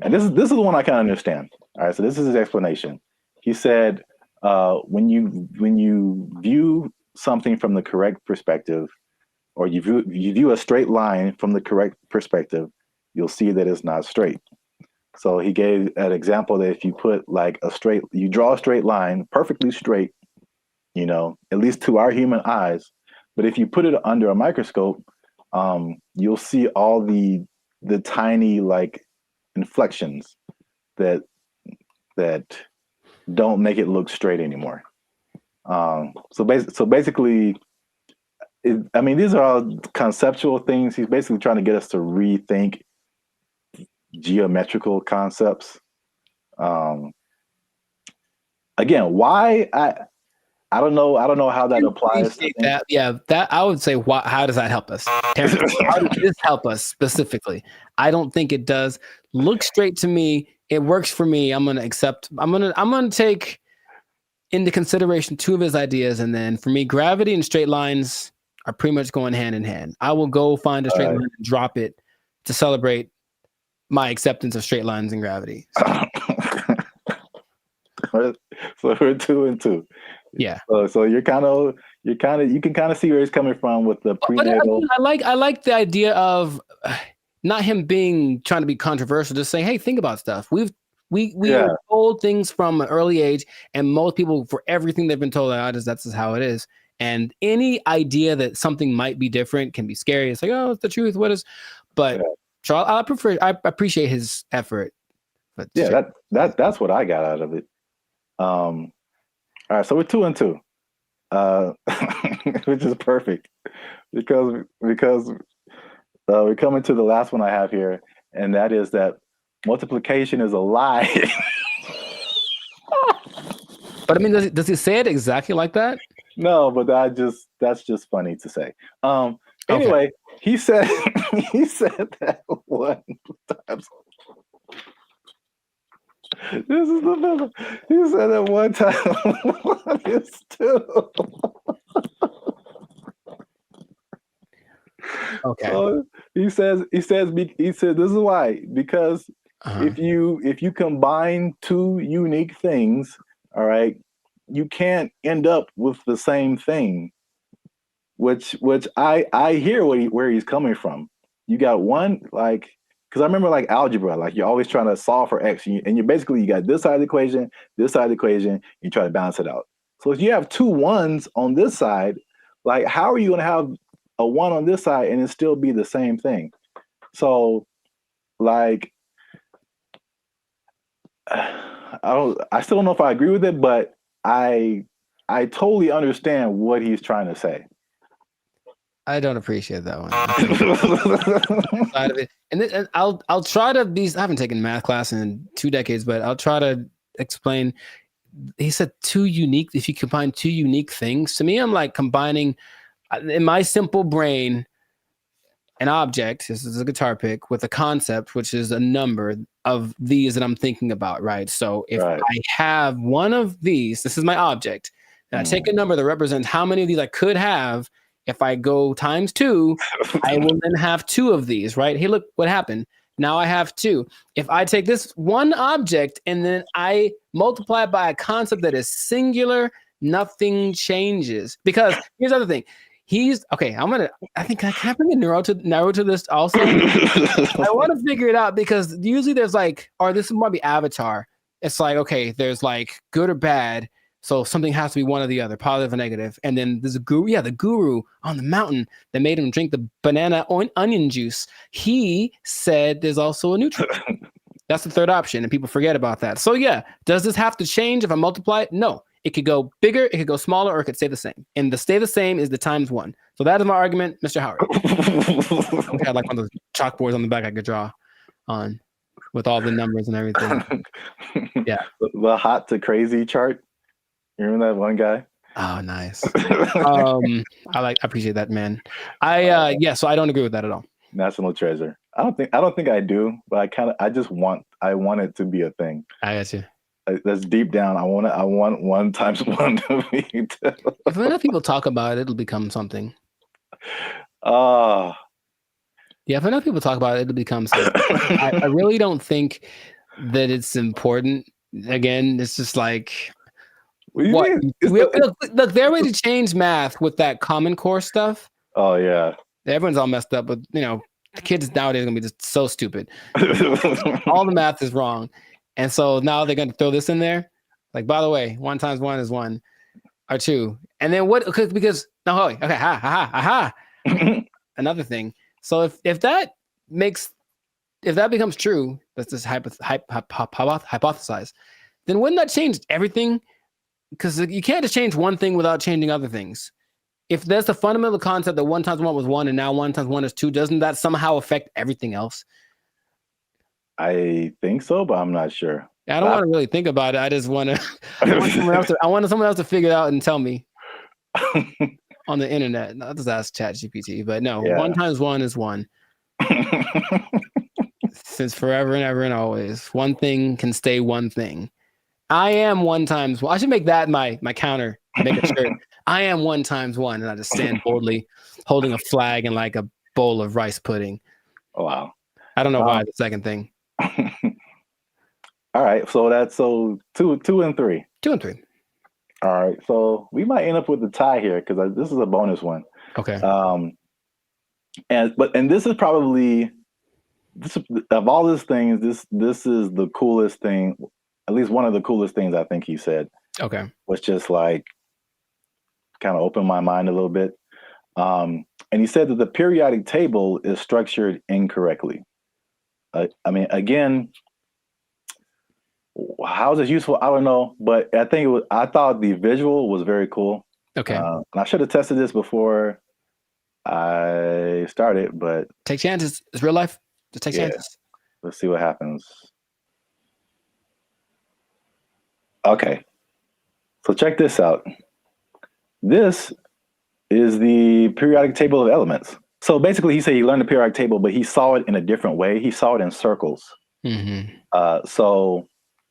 And this is the one I can understand. All right, so this is his explanation. He said, when you view something from the correct perspective, or you view a straight line from the correct perspective, you'll see that it's not straight. So he gave an example that if you put like you draw a straight line, perfectly straight, at least to our human eyes, but if you put it under a microscope, you'll see all the the tiny like inflections that don't make it look straight anymore. So basically, I mean, these are all conceptual things. He's basically trying to get us to rethink geometrical concepts. Again, why I don't know how that applies. That, yeah, that I would say. How does that help us? Terrence, how does this help us specifically? I don't think it does. Look straight to me. It works for me. I'm gonna accept. I'm gonna take into consideration two of his ideas, and then for me, gravity and straight lines are pretty much going hand in hand. I will go find a straight line and drop it to celebrate my acceptance of straight lines and gravity. So we're 2 and 2. Yeah. So you can kind of see where he's coming from with the prenatal. But I like the idea of not him trying to be controversial, just saying, hey, think about stuff. We are told things from an early age, and most people, for everything they've been told, that's just how it is. And any idea that something might be different can be scary. It's like, oh, it's the truth. What is? But Charles, I appreciate his effort. But yeah, that's what I got out of it. All right, so we're 2 and 2, which is perfect because we're coming to the last one I have here, and that is that multiplication is a lie. But I mean, does he say it exactly like that? No, but that's just funny to say. Anyway, he said that one time. This is the middle. He said that one time. One is 2. Okay. So he says this is why, because if you combine two unique things, all right, you can't end up with the same thing. Which I hear where he's coming from. You got one, like, because I remember like algebra, like you're always trying to solve for x, and you basically you got this side of the equation, this side of the equation, you try to balance it out. So if you have 2 1s on this side, like how are you going to have a 1 on this side and it still be the same thing? So like I still don't know if I agree with it, but I totally understand what he's trying to say. I don't appreciate that one. Side of it. And I'll try to be. I haven't taken math class in 2 decades, but I'll try to explain. He said 2 unique. If you combine 2 unique things, to me, I'm like combining in my simple brain an object. This is a guitar pick with a concept, which is a number of these that I'm thinking about. Right. So if I have one of these, this is my object, and I take a number that represents how many of these I could have. If I go times 2, I will then have 2 of these, right? Hey, look what happened. Now I have 2. If I take this one object and then I multiply it by a concept that is singular, nothing changes. Because here's the other thing. I think I can bring a narrow to this also. I want to figure it out because usually there's like, or this might be Avatar. It's like, okay, there's like good or bad. So something has to be one or the other, positive or negative. And then there's a guru, the guru on the mountain that made him drink the banana onion juice. He said there's also a neutral. That's the third option, and people forget about that. So yeah, does this have to change if I multiply it? No. It could go bigger, it could go smaller, or it could stay the same. And the stay the same is the times 1. So that is my argument, Mr. Howard. I had like one of those chalkboards on the back I could draw on with all the numbers and everything. Yeah. The hot to crazy chart. You remember that one guy? Oh, nice. I appreciate that, man. So I don't agree with that at all. National treasure. I don't think I do, but I want it to be a thing. I got you. That's deep down. I want 1 times 1 to be 2. If enough people talk about it, it'll become something. Yeah, if enough people talk about it, it'll become something. I really don't think that it's important. Again, it's just like look, their way to change math with that Common Core stuff. Oh yeah, everyone's all messed up, but the kids nowadays are gonna be just so stupid. All the math is wrong, and so now they're gonna throw this in there. Like, by the way, 1 times 1 is 1 or 2, and then what? Because okay, Another thing. So if that makes if that becomes true, that's just hypothesize, then wouldn't that change everything? Because you can't just change one thing without changing other things. If there's the fundamental concept that 1 times 1 was 1 and now 1 times 1 is 2, doesn't that somehow affect everything else? I think so, but I'm not sure. I don't want to really think about it. I just want to. I want someone else to figure it out and tell me on the internet. I'll just ask ChatGPT. But no, 1 times 1 is 1. Since forever and ever and always, one thing can stay one thing. I am 1 times 1. I should make that my counter. Make a shirt. I am 1 times 1, and I just stand boldly, holding a flag and like a bowl of rice pudding. Oh, wow. I don't know why the second thing. All right, so that's two and three. 2 and 3. All right, so we might end up with a tie here because this is a bonus one. Okay. And this is probably of all these things, this is the coolest thing. At least one of the coolest things I think he said. Okay. Was just like kind of opened my mind a little bit. And he said that the periodic table is structured incorrectly. I mean, again, how is it useful? I don't know, but I think I thought the visual was very cool. Okay. And I should have tested this before I started, but take chances. It's real life. Just take chances. Let's see what happens. Okay. So check this out. This is the periodic table of elements. So basically, he said he learned the periodic table, but he saw it in a different way. He saw it in circles. Mm-hmm. So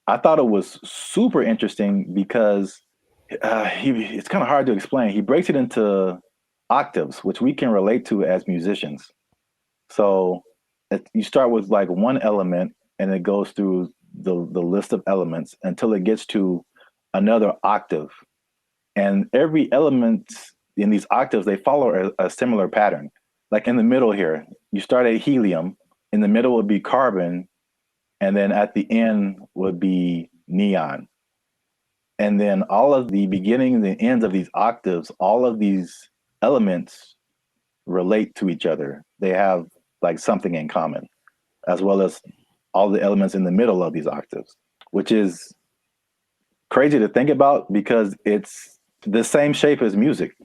I thought it was super interesting because it's kind of hard to explain. He breaks it into octaves, which we can relate to as musicians. So you start with like one element, and it goes through the list of elements until it gets to another octave. And every element in these octaves, they follow a similar pattern. Like in the middle here, you start at helium, in the middle would be carbon, and then at the end would be neon. And then all of the beginnings and ends of these octaves, all of these elements relate to each other. They have like something in common, as well as all the elements in the middle of these octaves, which is crazy to think about because it's the same shape as music.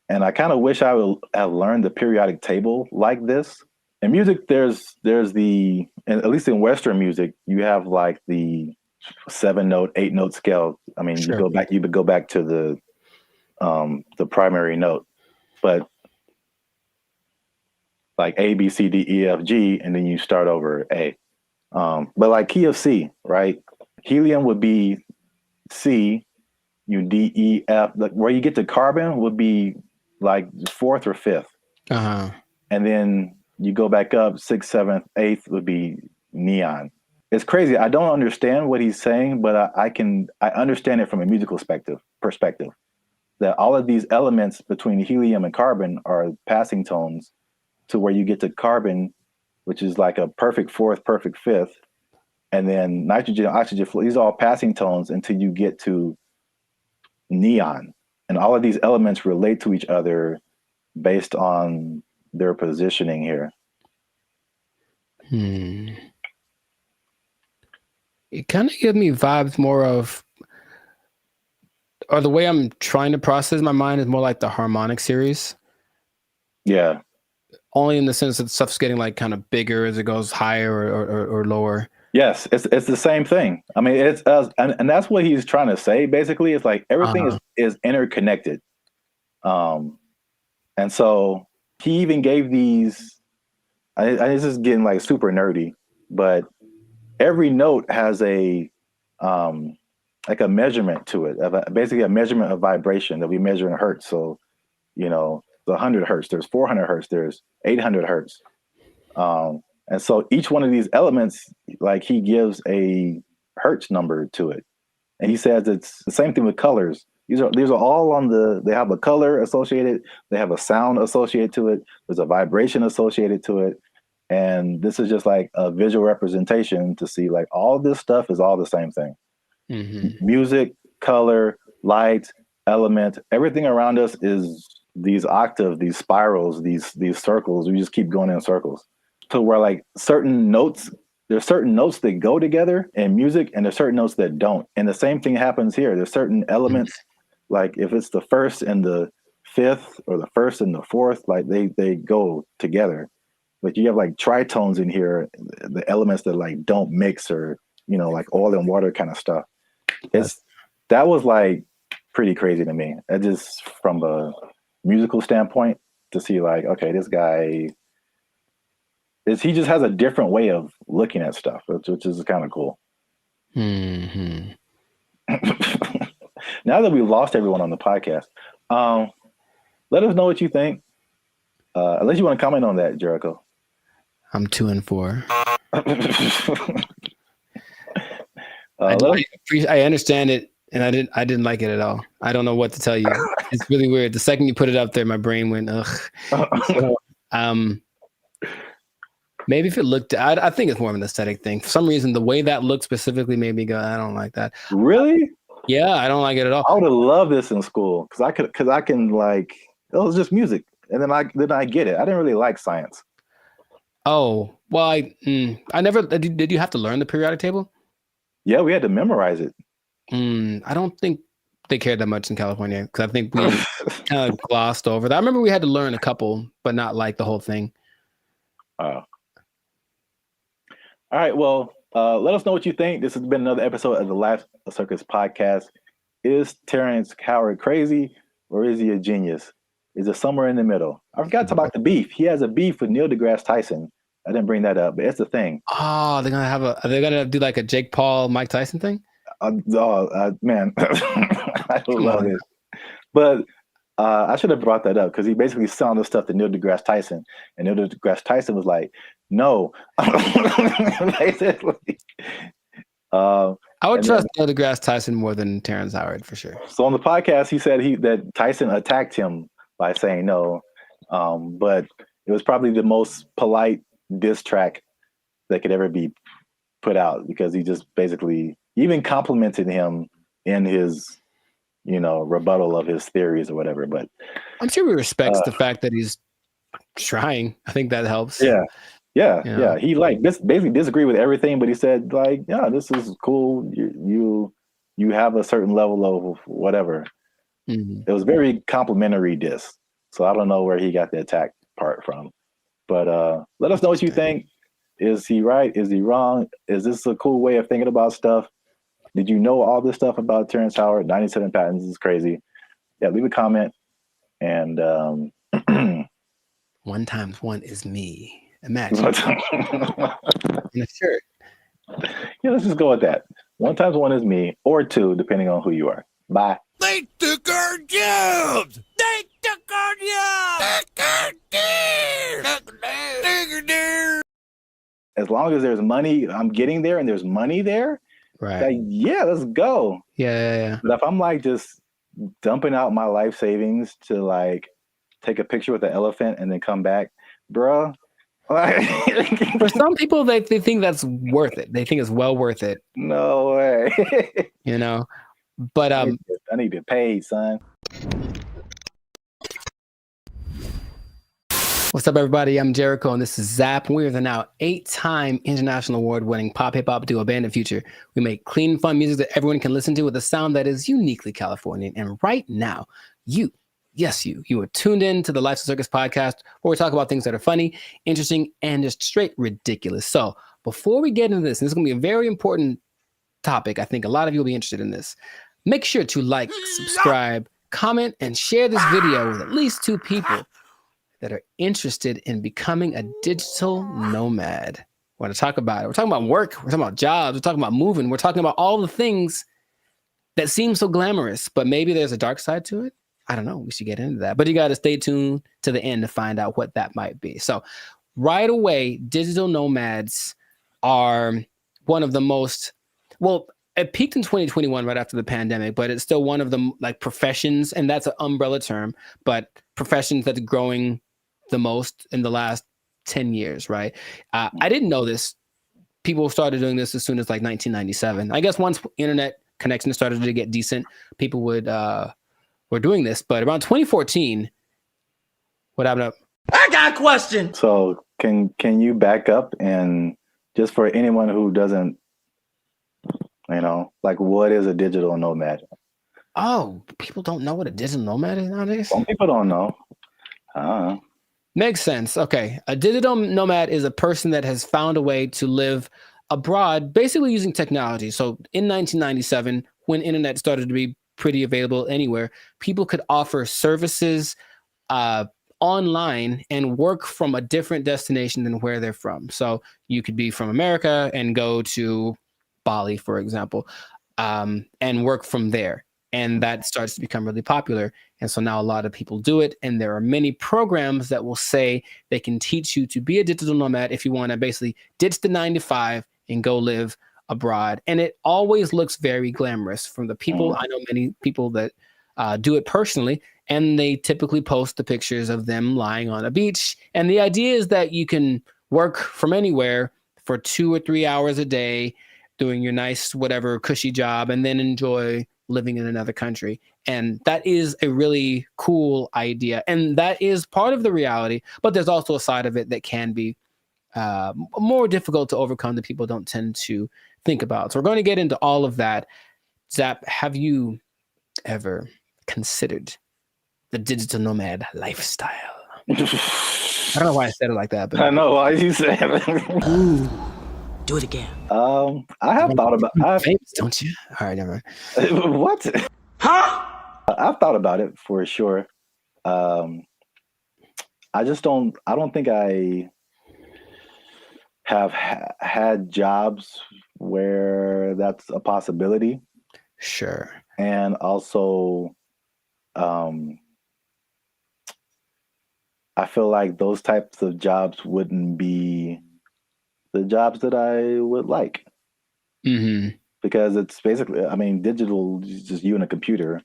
And I kind of wish I would have learned the periodic table like this. In music, there's the, at least in Western music, you have like the 7-note, 8-note scale. I mean, Sure. you would go back to the primary note, but like A, B, C, D, E, F, G, and then you start over A. But like key of C, right? Helium would be C, D, E, F. Like where you get to carbon would be like 4th or 5th. Uh-huh. And then you go back up 6th, 7th, 8th would be neon. It's crazy. I don't understand what he's saying, but I understand it from a musical perspective. That all of these elements between helium and carbon are passing tones to where you get to carbon, which is like a perfect 4th, perfect 5th. And then nitrogen, oxygen, these are all passing tones until you get to neon. And all of these elements relate to each other based on their positioning here. It kind of gives me vibes more of, or the way I'm trying to process my mind is more like the harmonic series. Yeah. Only in the sense that stuff's getting like kind of bigger as it goes higher or lower. Yes, it's the same thing. I mean, it's and that's what he's trying to say. Basically, it's like everything is interconnected. And so he even gave these. This is getting like super nerdy, but every note has a like a measurement to it, basically a measurement of vibration that we measure in hertz. So, the 100 hertz, there's 400 hertz, there's 800 hertz. And so each one of these elements, like he gives a hertz number to it. And he says it's the same thing with colors. These are all they have a color associated, they have a sound associated to it, there's a vibration associated to it. And this is just like a visual representation to see like all this stuff is all the same thing. Mm-hmm. Music, color, light, element, everything around us is these octaves, these spirals, these circles. We just keep going in circles. to where like there's certain notes that go together in music, and there's certain notes that don't. And the same thing happens here. There's certain elements, like if it's the first and the fifth, or the first and the fourth, like they go together. Like you have like tritones in here, the elements that like don't mix, or like oil and water kind of stuff. That was like pretty crazy to me. That just from a musical standpoint, to see like, okay, this guy he just has a different way of looking at stuff, which is kind of cool. Mm-hmm. Now that we've lost everyone on the podcast, let us know what you think. Unless you want to comment on that, Jericho. I'm 2 and 4. I understand it, and I didn't like it at all. I don't know what to tell you. It's really weird. The second you put it up there, my brain went ugh. So, maybe if it looked, I think it's more of an aesthetic thing. For some reason, the way that looked specifically made me go, I don't like that. Really? Yeah, I don't like it at all. I would have loved this in school because I can like, it was just music, and then I get it. I didn't really like science. Oh well, I never did. You have to learn the periodic table? Yeah, we had to memorize it. I don't think they cared that much in California, because I think we kind of glossed over that. I remember we had to learn a couple, but not like the whole thing. All right. Well, let us know what you think. This has been another episode of the Life Circus podcast. Is Terrence Howard crazy, or is he a genius? Is it somewhere in the middle? I forgot to talk about the beef. He has a beef with Neil deGrasse Tyson. I didn't bring that up, but it's the thing. Oh, are they gonna do like a Jake Paul, Mike Tyson thing? Man, I love it. But I should have brought that up, because he basically sounded stuff to Neil deGrasse Tyson, and Neil deGrasse Tyson was like, "No." Basically, I would trust Neil deGrasse Tyson more than Terrence Howard for sure. So on the podcast, he said that Tyson attacked him by saying no, but it was probably the most polite diss track that could ever be put out, because he just basically even complimented him in his rebuttal of his theories or whatever. But I'm sure he respects the fact that he's trying. I think that helps. Yeah. He like basically disagreed with everything, but he said like, yeah, this is cool. You have a certain level of whatever. Mm-hmm. It was very complimentary diss. So I don't know where he got the attack part from. But let us know what you think. Is he right? Is he wrong? Is this a cool way of thinking about stuff? Did you know all this stuff about Terrence Howard? 97 patents is crazy. Yeah, leave a comment. And 1 times 1 is me. Imagine. In a shirt. Yeah, let's just go with that. 1 times 1 is me, or 2, depending on who you are. Bye. They took our jobs. They took our jobs. As long as there's money, I'm getting there, and there's money there. Right. Like, yeah, let's go. Yeah. But if I'm like just dumping out my life savings to like take a picture with the elephant and then come back, bro. For some people, they think that's worth it. They think it's well worth it. No way. But I need to pay, son. What's up, everybody? I'm Jericho, and this is Zap. We are the now 8-time international award-winning pop hip hop duo Band of Future. We make clean, fun music that everyone can listen to with a sound that is uniquely Californian. And right now, you are tuned in to the Life Circus podcast, where we talk about things that are funny, interesting, and just straight ridiculous. So before we get into this, and this is going to be a very important topic, I think a lot of you will be interested in this. Make sure to like, subscribe, comment, and share this video with at least 2 people that are interested in becoming a digital nomad. We want to talk about it. We're talking about work. We're talking about jobs. We're talking about moving. We're talking about all the things that seem so glamorous, but maybe there's a dark side to it. I don't know. We should get into that. But you got to stay tuned to the end to find out what that might be. So right away, digital nomads are one of the most, well, it peaked in 2021 right after the pandemic, but it's still one of the like professions, and that's an umbrella term, but professions that's growing the most in the last 10 years, right? I didn't know this. People started doing this as soon as like 1997. I guess once internet connection started to get decent, people were doing this. But around 2014, what happened? I got a question. So can you back up and just for anyone who doesn't, like what is a digital nomad? Oh, people don't know what a digital nomad is nowadays? Some people don't know. Makes sense. Okay. A digital nomad is a person that has found a way to live abroad, basically using technology. So in 1997, when internet started to be pretty available anywhere, people could offer services online and work from a different destination than where they're from. So you could be from America and go to Bali, for example, and work from there. And that starts to become really popular. And so now a lot of people do it. And there are many programs that will say they can teach you to be a digital nomad if you want to basically ditch the 9 to 5 and go live abroad. And it always looks very glamorous from the people. I know many people that do it personally, and they typically post the pictures of them lying on a beach. And the idea is that you can work from anywhere for 2 or 3 hours a day, doing your nice, whatever cushy job, and then enjoy living in another country. And that is a really cool idea. And that is part of the reality, but there's also a side of it that can be more difficult to overcome that people don't tend to think about. So we're going to get into all of that. Zap, have you ever considered the digital nomad lifestyle? I don't know why I said it like that, but I know why you said it. Ooh, do it again. I have thought about famous, don't you? All right, never mind. What? Huh? I've thought about it for sure. I don't think I have had jobs where that's a possibility. Sure. And also, I feel like those types of jobs wouldn't be the jobs that I would like. Mm-hmm. Because it's basically, digital is just you and a computer.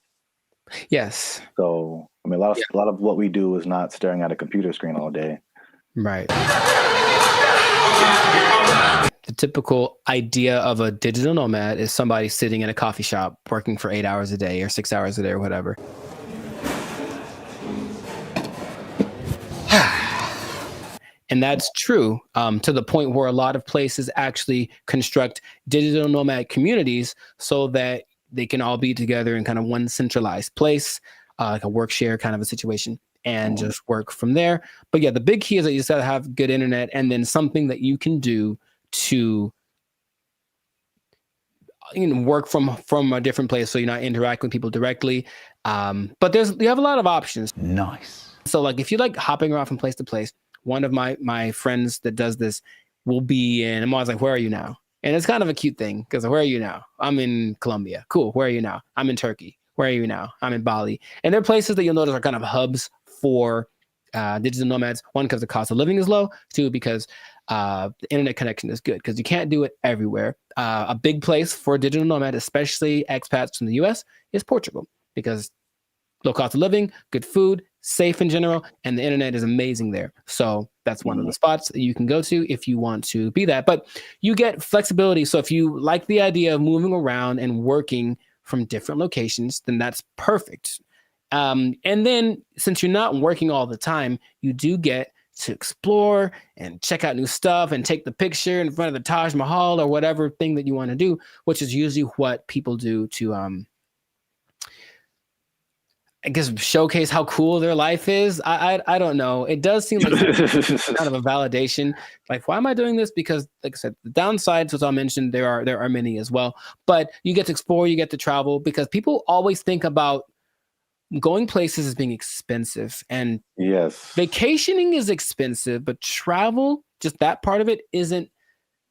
Yes. So, a lot of what we do is not staring at a computer screen all day. Right. The typical idea of a digital nomad is somebody sitting in a coffee shop working for 8 hours a day or 6 hours a day or whatever. And that's true to the point where a lot of places actually construct digital nomad communities so that they can all be together in kind of one centralized place, like a work share kind of a situation, and just work from there. But yeah, the big key is that you just got to have good internet and then something that you can do to work from a different place so you're not interacting with people directly. But you have a lot of options. Nice. So like if you like hopping around from place to place, one of my friends that does this will be in, I'm always like, where are you now? And it's kind of a cute thing because where are you now? I'm in Colombia. Cool. Where are you now? I'm in Turkey. Where are you now? I'm in Bali. And there are places that you'll notice are kind of hubs for digital nomads. One, because the cost of living is low. Two, because the internet connection is good because you can't do it everywhere. A big place for a digital nomad, especially expats from the US, is Portugal because low cost of living, good food, safe in general, and the internet is amazing there. So that's one of the spots that you can go to if you want to be that. But you get flexibility. So if you like the idea of moving around and working from different locations, then that's perfect. And then since you're not working all the time, you do get to explore and check out new stuff and take the picture in front of the Taj Mahal or whatever thing that you want to do, which is usually what people do to I guess showcase how cool their life is. I don't know. It does seem like kind of a validation. Like, why am I doing this? Because, like I said, the downsides, as I mentioned, there are many as well. But you get to explore, you get to travel, because people always think about going places as being expensive. And yes, vacationing is expensive, but travel, just that part of it, isn't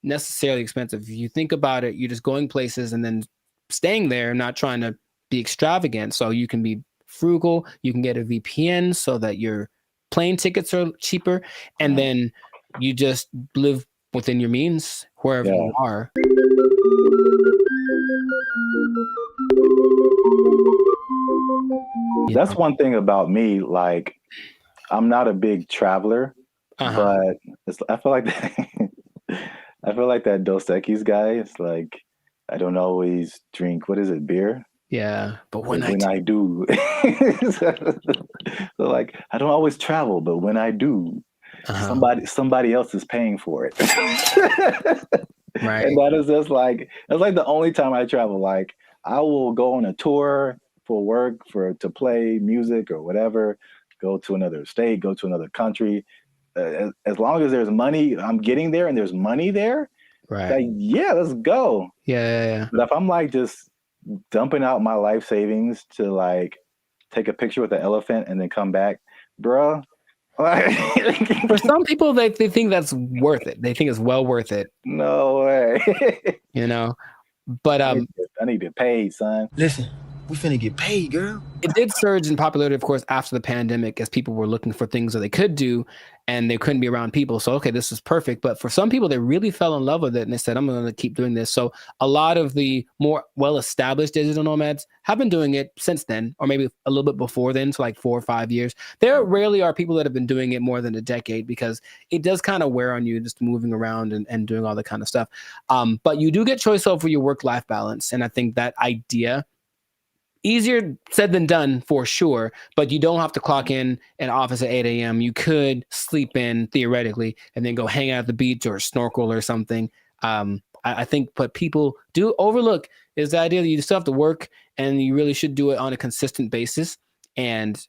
necessarily expensive. If you think about it, you're just going places and then staying there, not trying to be extravagant. So you can be frugal, you can get a VPN so that your plane tickets are cheaper, and then you just live within your means wherever you are. That's one thing about me. Like, I'm not a big traveler, but I feel like I feel like that Dos Equis guy. It's like I don't always drink. What is it? Beer? Yeah, but when I do. So like, I don't always travel, but when I do, somebody else is paying for it. Right. And that is just like, that's like the only time I travel. Like, I will go on a tour for work, to play music or whatever, go to another state, go to another country. As long as there's money, I'm getting there and there's money there. Right. Like, yeah, let's go. Yeah. But if I'm like just dumping out my life savings to like take a picture with the elephant and then come back, bruh. For some people, they think that's worth it. They think it's well worth it. No way. You know, but I need to get paid, son. Listen, we finna get paid, girl. It did surge in popularity, of course, after the pandemic, as people were looking for things that they could do and they couldn't be around people. So, okay, this is perfect. But for some people, they really fell in love with it and they said, I'm going to keep doing this. So a lot of the more well-established digital nomads have been doing it since then, or maybe a little bit before then, so like 4 or 5 years. There rarely are people that have been doing it more than a decade because it does kind of wear on you just moving around and doing all that kind of stuff. But you do get choice over your work-life balance. And I think that idea, easier said than done for sure, but you don't have to clock in an office at 8 a.m. You could sleep in theoretically and then go hang out at the beach or snorkel or something. I think what people do overlook is the idea that you still have to work and you really should do it on a consistent basis. And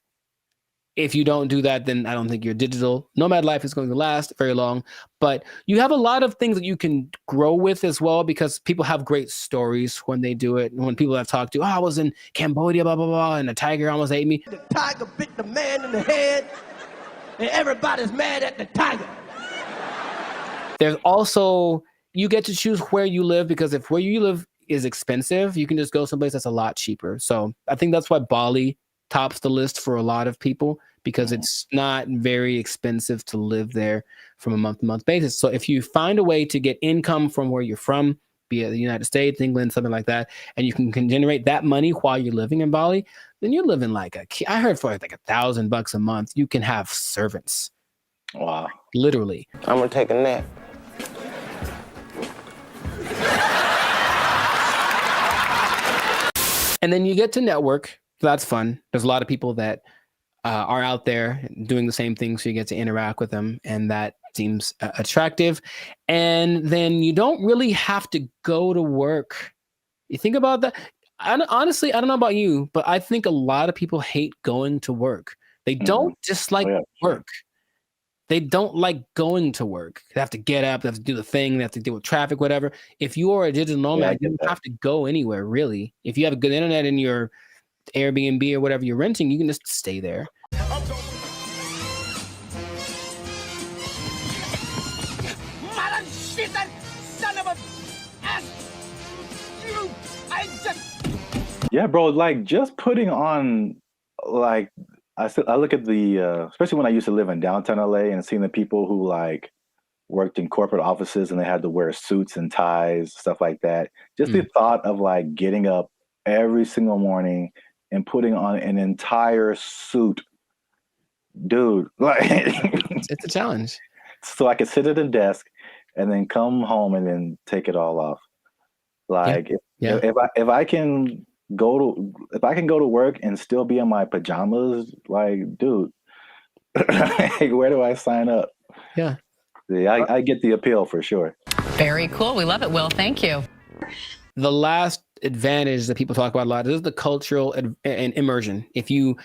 if you don't do that, then I don't think your digital nomad life is going to last very long. But you have a lot of things that you can grow with as well, because people have great stories when they do it. And when people have talked to, I was in Cambodia, blah, blah, blah, and the tiger almost ate me. The tiger bit the man in the head, and everybody's mad at the tiger. There's also, you get to choose where you live, because if where you live is expensive, you can just go someplace that's a lot cheaper. So I think that's why Bali tops the list for a lot of people, because it's not very expensive to live there from a month-to-month basis. So if you find a way to get income from where you're from, be it the United States, England, something like that, and you can generate that money while you're living in Bali, then you're living like I heard for like $1,000 a month, you can have servants. Wow. Literally. I'm gonna take a nap. And then you get to network. So that's fun. There's a lot of people that are out there doing the same thing, so you get to interact with them, and that seems attractive. And then you don't really have to go to work. You think about that. Honestly, I don't know about you, but I think a lot of people hate going to work. They don't dislike work. They don't like going to work. They have to get up, they have to do the thing, they have to deal with traffic, whatever. If you are a digital nomad, you don't have to go anywhere, really. If you have a good internet in your Airbnb or whatever you're renting, you can just stay there. Mother shit, that son of a ass! You, I just... Yeah, bro, like just putting on, like, I look at the, especially when I used to live in downtown LA and seeing the people who like worked in corporate offices and they had to wear suits and ties, stuff like that. Just the thought of like getting up every single morning and putting on an entire suit, dude, like it's a challenge. So I could sit at a desk and then come home and then take it all off. Like if I can go to work and still be in my pajamas, like, dude, where do I sign up? Yeah, I get the appeal for sure. Very cool. We love it, Will. Thank you. The last advantage that people talk about a lot is the cultural and immersion. If you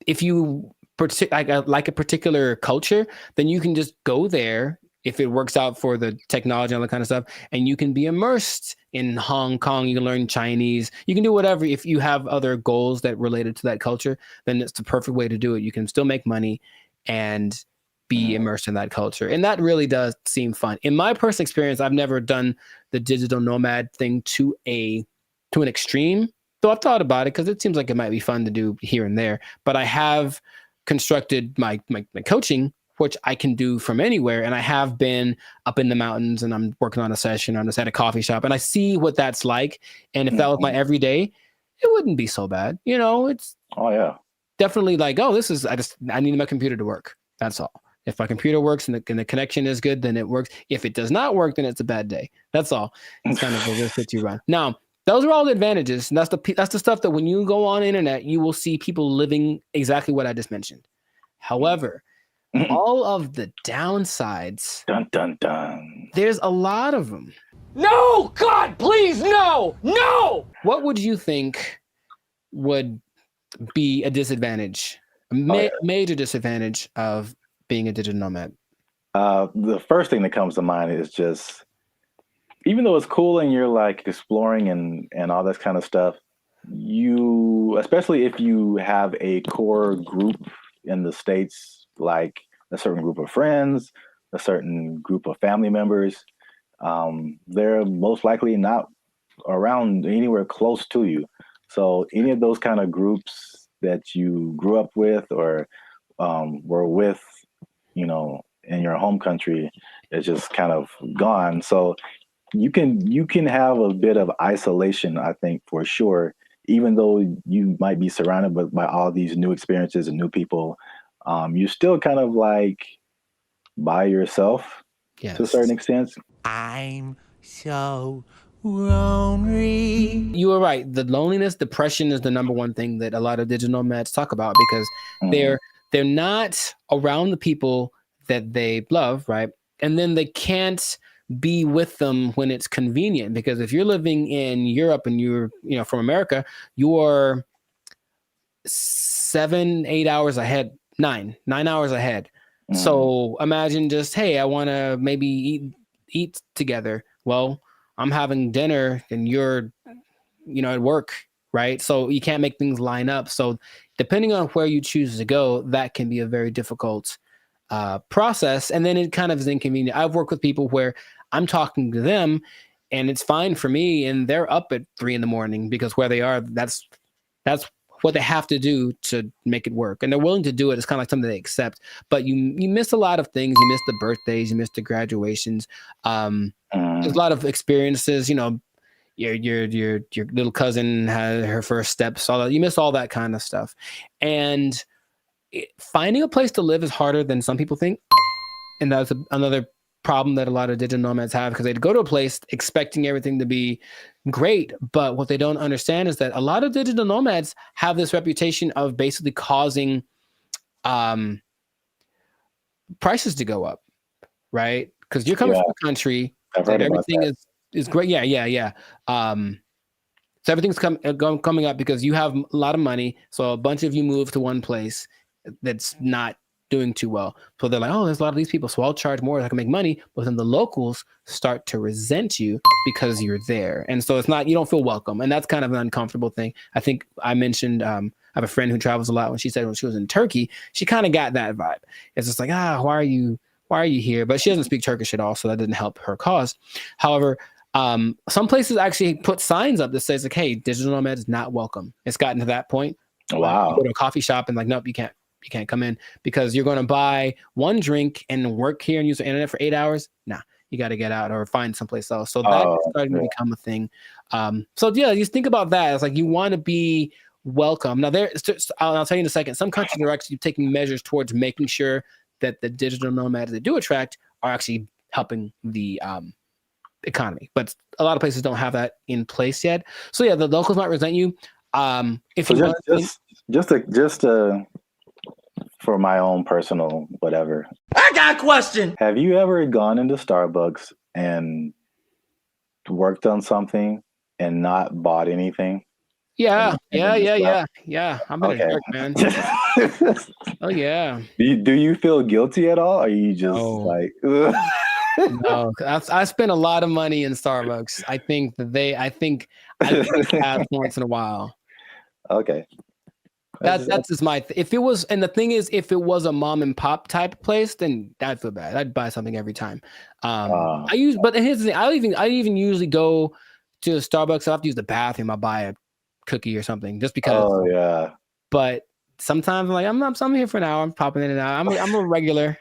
like a particular culture, then you can just go there if it works out for the technology and all that kind of stuff, and you can be immersed in Hong Kong. You can learn Chinese. You can do whatever. If you have other goals that related to that culture, then it's the perfect way to do it. You can still make money and be immersed in that culture. And that really does seem fun. In my personal experience, I've never done the digital nomad thing to an extreme, though I've thought about it because it seems like it might be fun to do here and there. But I have constructed my coaching, which I can do from anywhere. And I have been up in the mountains and I'm working on a session. I'm just at a coffee shop and I see what that's like. And if that was my everyday, it wouldn't be so bad. You know, it's definitely like, oh, I need my computer to work. That's all. If my computer works and the connection is good, then it works. If it does not work, then it's a bad day. That's all. It's kind of the risk that you run. Now, Those are all the advantages. And that's the stuff that when you go on the internet, you will see people living exactly what I just mentioned. However, all of the downsides, dun dun dun, there's a lot of them. No, God, please, no, no. What would you think would be a disadvantage, major disadvantage of being a digital nomad? The first thing that comes to mind is just, even though it's cool and you're like exploring and all this kind of stuff, you, especially if you have a core group in the States, like a certain group of friends, a certain group of family members, they're most likely not around anywhere close to you. So any of those kind of groups that you grew up with or were with, you know, in your home country is just kind of gone. So you can have a bit of isolation, I think, for sure, even though you might be surrounded by all these new experiences and new people. You're still kind of like by yourself to a certain extent. I'm so lonely. You were right. The loneliness, depression is the number one thing that a lot of digital nomads talk about, because they're not around the people that they love, right? And then they can't be with them when it's convenient, because if you're living in Europe and you're, you know, from America, you're 7-8 hours ahead, 9 hours ahead. So imagine just, hey, I want to maybe eat together. Well, I'm having dinner and you're, you know, at work, right? So you can't make things line up. So depending on where you choose to go, that can be a very difficult process. And then it kind of is inconvenient. I've worked with people where I'm talking to them and it's fine for me, and they're up at 3 a.m. because where they are, that's what they have to do to make it work. And they're willing to do it. It's kind of like something they accept, but you miss a lot of things. You miss the birthdays, you miss the graduations. There's a lot of experiences, you know, your little cousin had her first steps, all that. You miss all that kind of stuff. And finding a place to live is harder than some people think. And that's another problem that a lot of digital nomads have, because they'd go to a place expecting everything to be great. But what they don't understand is that a lot of digital nomads have this reputation of basically causing prices to go up, right? Because you're coming from a country that everything is great. Yeah. So everything's coming up because you have a lot of money. So a bunch of you move to one place that's not doing too well. So they're like, oh, there's a lot of these people, so I'll charge more so I can make money. But then the locals start to resent you because you're there. And so it's not, you don't feel welcome. And that's kind of an uncomfortable thing. I think I mentioned, I have a friend who travels a lot. When she said when she was in Turkey, she kind of got that vibe. It's just like, why are you here? But she doesn't speak Turkish at all, so that didn't help her cause. However, some places actually put signs up that says like, hey, digital nomad is not welcome. It's gotten to that point. Wow. You go to a coffee shop and like, nope, you can't come in because you're going to buy one drink and work here and use the internet for 8 hours. Nah, you got to get out or find someplace else. So that's starting to become a thing. So yeah, just think about that. It's like you want to be welcome. Now I'll tell you in a second, some countries are actually taking measures towards making sure that the digital nomads they do attract are actually helping the economy. But a lot of places don't have that in place yet. So yeah, the locals might resent you. If so you just for my own personal whatever. I got a question. Have you ever gone into Starbucks and worked on something and not bought anything? Yeah. I'm in a dark, man. Oh yeah. Do you feel guilty at all? Or are you just like? No, I spent a lot of money in Starbucks. I think I have once in a while. Okay. That's just my. If it was, and the thing is, if it was a mom and pop type place, then I'd feel bad. I'd buy something every time. But here's the thing. I even usually go to Starbucks. I have to use the bathroom. I buy a cookie or something just because. Oh yeah. But sometimes I'm here for an hour. I'm popping in and out. I'm a regular.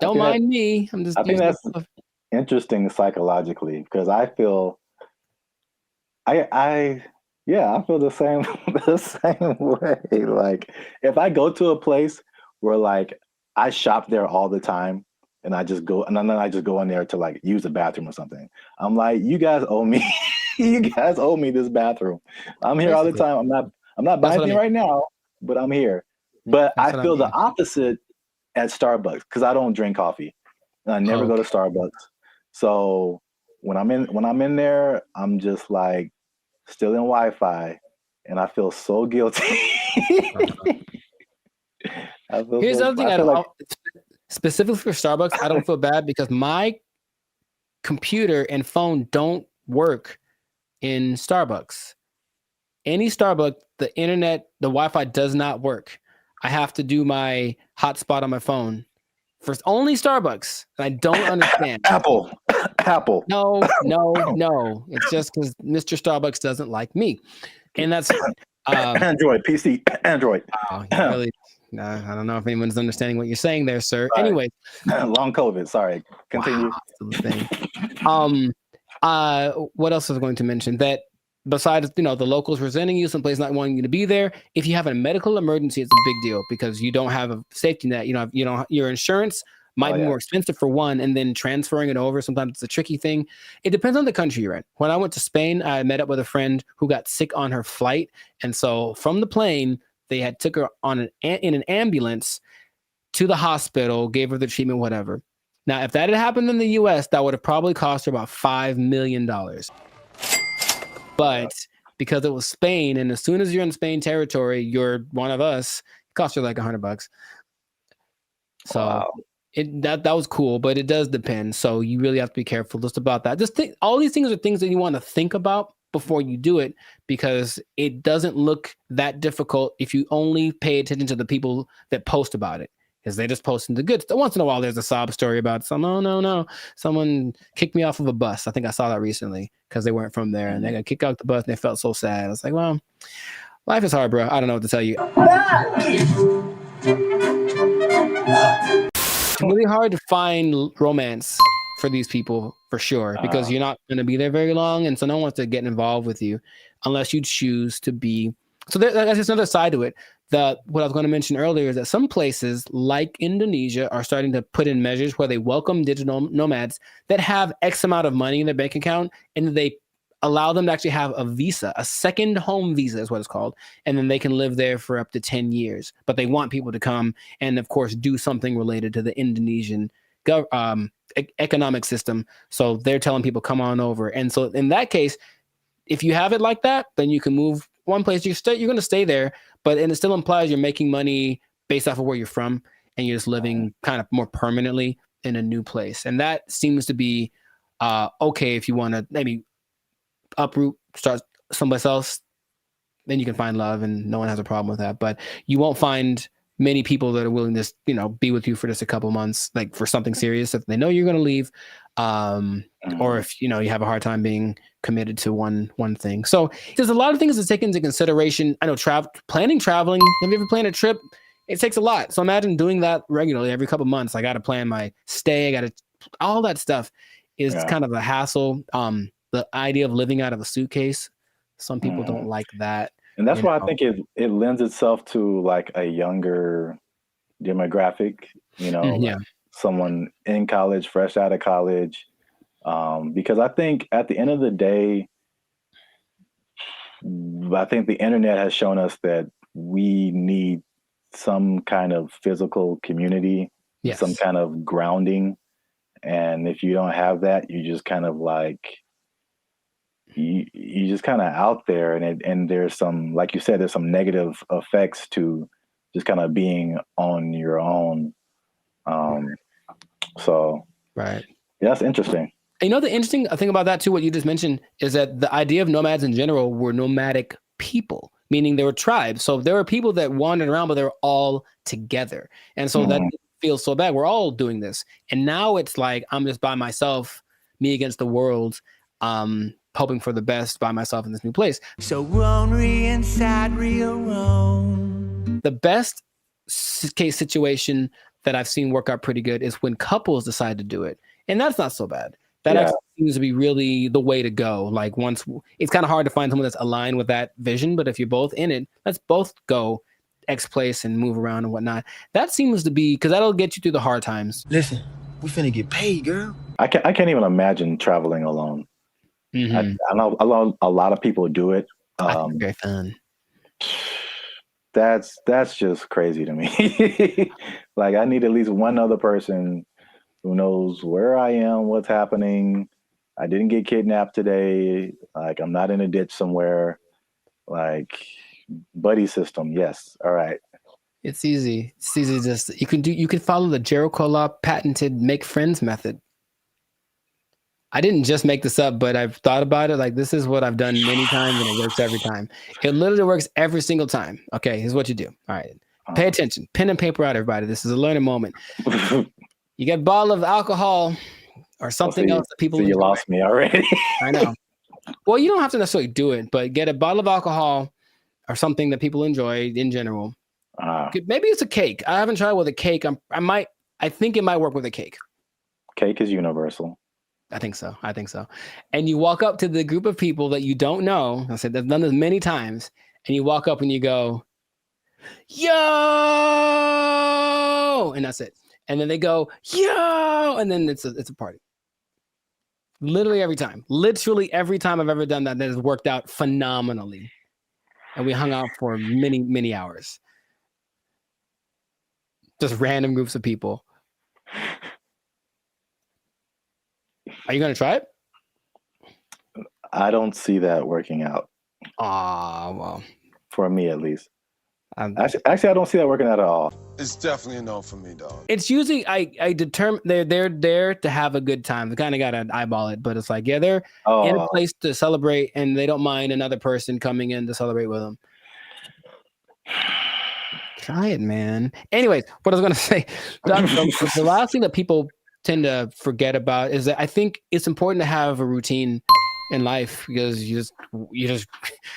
Don't mind me. I think that's interesting psychologically because I feel. I feel the same way. Like if I go to a place where like I shop there all the time and I just go and then I just go in there to like use the bathroom or something, I'm like, you guys owe me You guys owe me this bathroom. I'm here all the time. I'm not buying anything right now, but I'm here. But I feel the opposite at Starbucks because I don't drink coffee. And I never go to Starbucks. So when I'm in there, I'm just like still in Wi-Fi, and I feel so guilty. Here's the other thing. Specifically for Starbucks, I don't feel bad because my computer and phone don't work in Starbucks. Any Starbucks, the internet, the Wi-Fi does not work. I have to do my hotspot on my phone. For only Starbucks. I don't understand. Apple. No. It's just because Mr. Starbucks doesn't like me. And that's Android, PC, Android. Wow, really, I don't know if anyone's understanding what you're saying there, sir. Sorry. Anyway. Long COVID. Sorry. Continue. Wow, what else was I going to mention? That besides, the locals resenting you, someplace not wanting you to be there, if you have a medical emergency, it's a big deal because you don't have a safety net. Your insurance might be more expensive for one, and then transferring it over, sometimes it's a tricky thing. It depends on the country you're in. When I went to Spain, I met up with a friend who got sick on her flight. And so from the plane, they took her in an ambulance to the hospital, gave her the treatment, whatever. Now, if that had happened in the US, that would have probably cost her about $5 million. But because it was Spain, and as soon as you're in Spain territory, you're one of us, it costs you like $100. So that was cool, but it does depend. So you really have to be careful just about that. All these things are things that you want to think about before you do it, because it doesn't look that difficult if you only pay attention to the people that post about it. Because they just posting the good stuff. Once in a while, there's a sob story about no, someone kicked me off of a bus. I think I saw that recently because they weren't from there, and they got kicked out the bus, and they felt so sad. I was like, well, life is hard, bro. I don't know what to tell you. It's really hard to find romance for these people, for sure, because you're not going to be there very long, and so no one wants to get involved with you unless you choose to be. So that's just another side to it. What I was going to mention earlier is that some places like Indonesia are starting to put in measures where they welcome digital nomads that have X amount of money in their bank account, and they allow them to actually have a visa, a second home visa is what it's called. And then they can live there for up to 10 years. But they want people to come and, of course, do something related to the Indonesian economic system. So they're telling people, come on over. And so in that case, if you have it like that, then you can move one place. You're going to stay there, but it still implies you're making money based off of where you're from, and you're just living kind of more permanently in a new place. And that seems to be okay if you want to maybe uproot, start someplace else. Then you can find love, and no one has a problem with that. But you won't find many people that are willing to be with you for just a couple months, like for something serious, if they know you're going to leave, or if you have a hard time being committed to one thing. So there's a lot of things to take into consideration. I know traveling. Have you ever planned a trip? It takes a lot. So imagine doing that regularly every couple months. I got to plan my stay. All that stuff is kind of a hassle. The idea of living out of a suitcase, some people don't like that. And that's why I think it lends itself to like a younger demographic, like someone in college, fresh out of college. Because I think at the end of the day, I think the internet has shown us that we need some kind of physical community, some kind of grounding. And if you don't have that, you just kind of like, you just kind of out there, and there's some, like you said, there's some negative effects to just kind of being on your own. So that's interesting. And the interesting thing about that too, what you just mentioned, is that the idea of nomads in general were nomadic people, meaning they were tribes. So there were people that wandered around, but they were all together. And so that feels so bad. We're all doing this. And now it's like, I'm just by myself, me against the world, hoping for the best by myself in this new place. So lonely inside, real wrong. The best case situation that I've seen work out pretty good is when couples decide to do it. And that's not so bad. That actually seems to be really the way to go. Like once, it's kind of hard to find someone that's aligned with that vision, but if you're both in it, let's both go X place and move around and whatnot. That seems to be, because that'll get you through the hard times. Listen, we finna get paid, girl. I can't even imagine traveling alone. I know a lot of people do it. I think it's very fun. That's just crazy to me. Like, I need at least one other person who knows where I am, what's happening. I didn't get kidnapped today. Like, I'm not in a ditch somewhere. Like, buddy system. Yes. All right. It's easy. It's easy. Just you can follow the Jericho Law patented make friends method. I didn't just make this up, but I've thought about it. Like, this is what I've done many times, and it works every time. It literally works every single time. Okay, here's what you do. All right, pay attention. Pen and paper out, everybody. This is a learning moment. You get a bottle of alcohol or something else that people enjoy. You lost me already. I know. Well, you don't have to necessarily do it, but get a bottle of alcohol or something that people enjoy in general. Maybe it's a cake. I haven't tried with a cake. I think it might work with a cake. Cake is universal. I think so. And you walk up to the group of people that you don't know. I said, I've done this many times. And you walk up and you go, yo, and that's it. And then they go, yo, and then it's a party. Literally every time I've ever done that has worked out phenomenally. And we hung out for many, many hours. Just random groups of people. Are you going to try it? I don't see that working out. Well. For me, at least. Actually, I don't see that working out at all. It's definitely a no for me, dog. It's usually, I determine they're there to have a good time. They kind of got to eyeball it, but it's like, yeah, they're in a place to celebrate, and they don't mind another person coming in to celebrate with them. Try it, man. Anyways, what I was going to say, the last thing that people tend to forget about is that I think it's important to have a routine in life, because you're just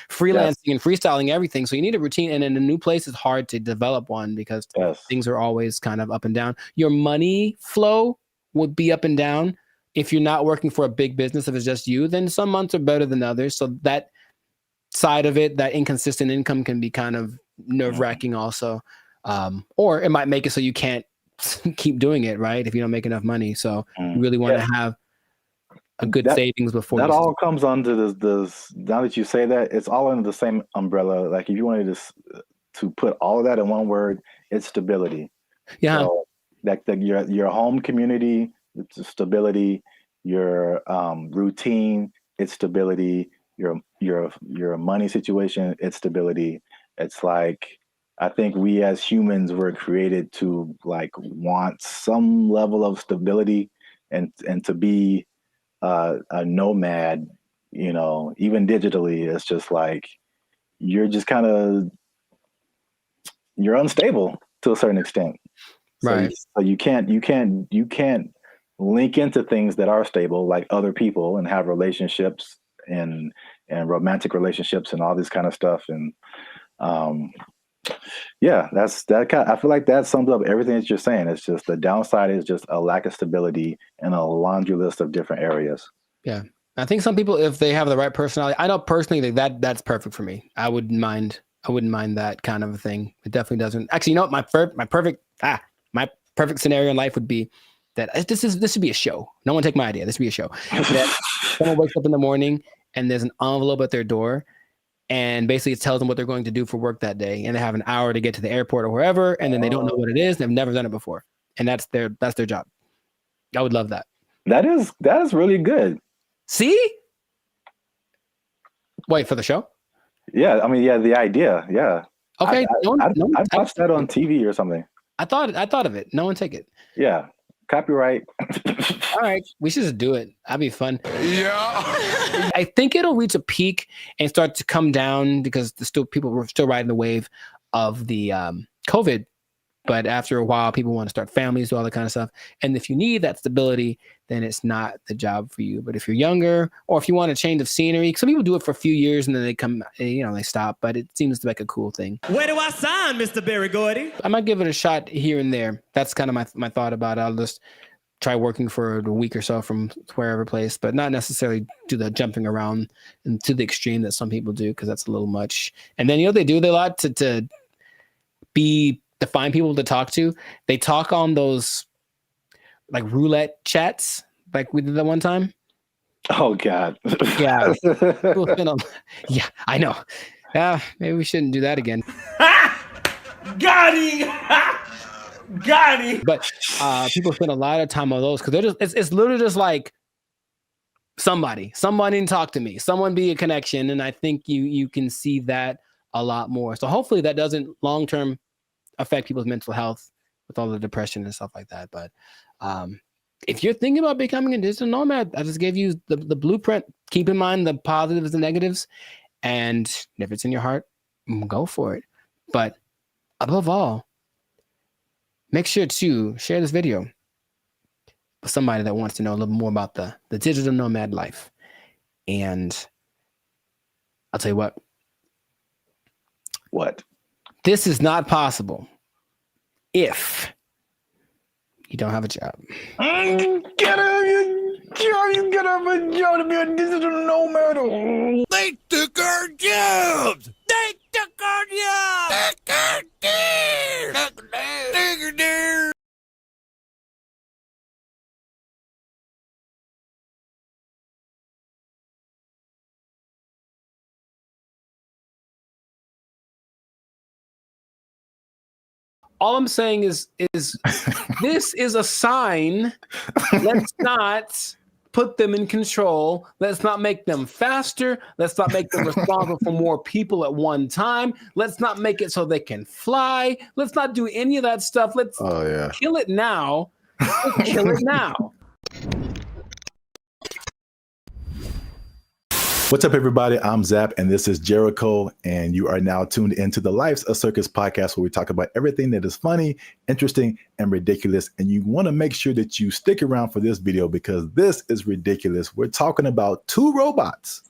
freelancing and freestyling everything. So you need a routine, and in a new place, it's hard to develop one because things are always kind of up and down. Your money flow would be up and down if you're not working for a big business. If it's just you, then some months are better than others. So that side of it, that inconsistent income, can be kind of nerve-wracking also. Or it might make it so you can't keep doing it, right? If you don't make enough money. So you really want to have a good savings before that all comes under this. Now that you say that, it's all under the same umbrella. Like, if you wanted to put all of that in one word, it's stability. Yeah. So your home community, it's stability. Your routine, it's stability. Your money situation, it's stability. It's like, I think we as humans were created to like want some level of stability and to be a nomad, even digitally. It's just like, you're just you're unstable to a certain extent. Right. So you can't link into things that are stable, like other people, and have relationships and romantic relationships and all this kind of stuff. And yeah, I feel like that sums up everything that you're saying. It's just the downside is just a lack of stability in a laundry list of different areas. Yeah. I think some people, if they have the right personality, I know personally that's perfect for me. I wouldn't mind that kind of a thing. It definitely doesn't. Actually, you know what? My perfect scenario in life would be that this should be a show. No one take my idea. This should be a show. That someone wakes up in the morning and there's an envelope at their door, and basically it tells them what they're going to do for work that day, and they have an hour to get to the airport or wherever, and then they don't know what it is. They've never done it before, and that's their job. I would love that. That is really good. See? Wait, for the show? Yeah, I mean, yeah, the idea, yeah. Okay, I watched that on TV or something. I thought of it. No one take it. Yeah, copyright. All right, we should just do it. That'd be fun. Yeah. I think it'll reach a peak and start to come down because people were still riding the wave of the COVID. But after a while, people want to start families, do all that kind of stuff. And if you need that stability, then it's not the job for you. But if you're younger, or if you want a change of scenery, some people do it for a few years and then they stop. But it seems to be like a cool thing. Where do I sign, Mr. Berry Gordy? I might give it a shot here and there. That's kind of my thought about it. I'll just try working for a week or so from wherever place, but not necessarily do the jumping around and to the extreme that some people do, because that's a little much. And then they do a lot to find people to talk to. They talk on those like roulette chats, like we did that one time. Oh God. Yeah. Yeah, I know. Maybe we shouldn't do that again. Got him! Got him! But people spend a lot of time on those because they're just it's literally just like someone talk to me, someone be a connection, and I think you can see that a lot more. So hopefully that doesn't long term affect people's mental health with all the depression and stuff like that. But if you're thinking about becoming a digital nomad, I just gave you the blueprint. Keep in mind the positives and negatives, and if it's in your heart, go for it. But above all, make sure to share this video with somebody that wants to know a little more about the digital nomad life. And I'll tell you what. What? This is not possible if you don't have a job. Get up and job to be a digital nomad. They took our jobs. They took our jobs. Take our deer. Take our deer. All I'm saying is this is a sign. Let's not put them in control. Let's not make them faster. Let's not make them responsible for more people at one time. Let's not make it so they can fly. Let's not do any of that stuff. Let's kill it now. Let's kill it now. What's up, everybody? I'm Zap, and this is Jericho, and you are now tuned into the Life's a Circus podcast, where we talk about everything that is funny, interesting, and ridiculous. And you want to make sure that you stick around for this video because this is ridiculous. We're talking about two robots,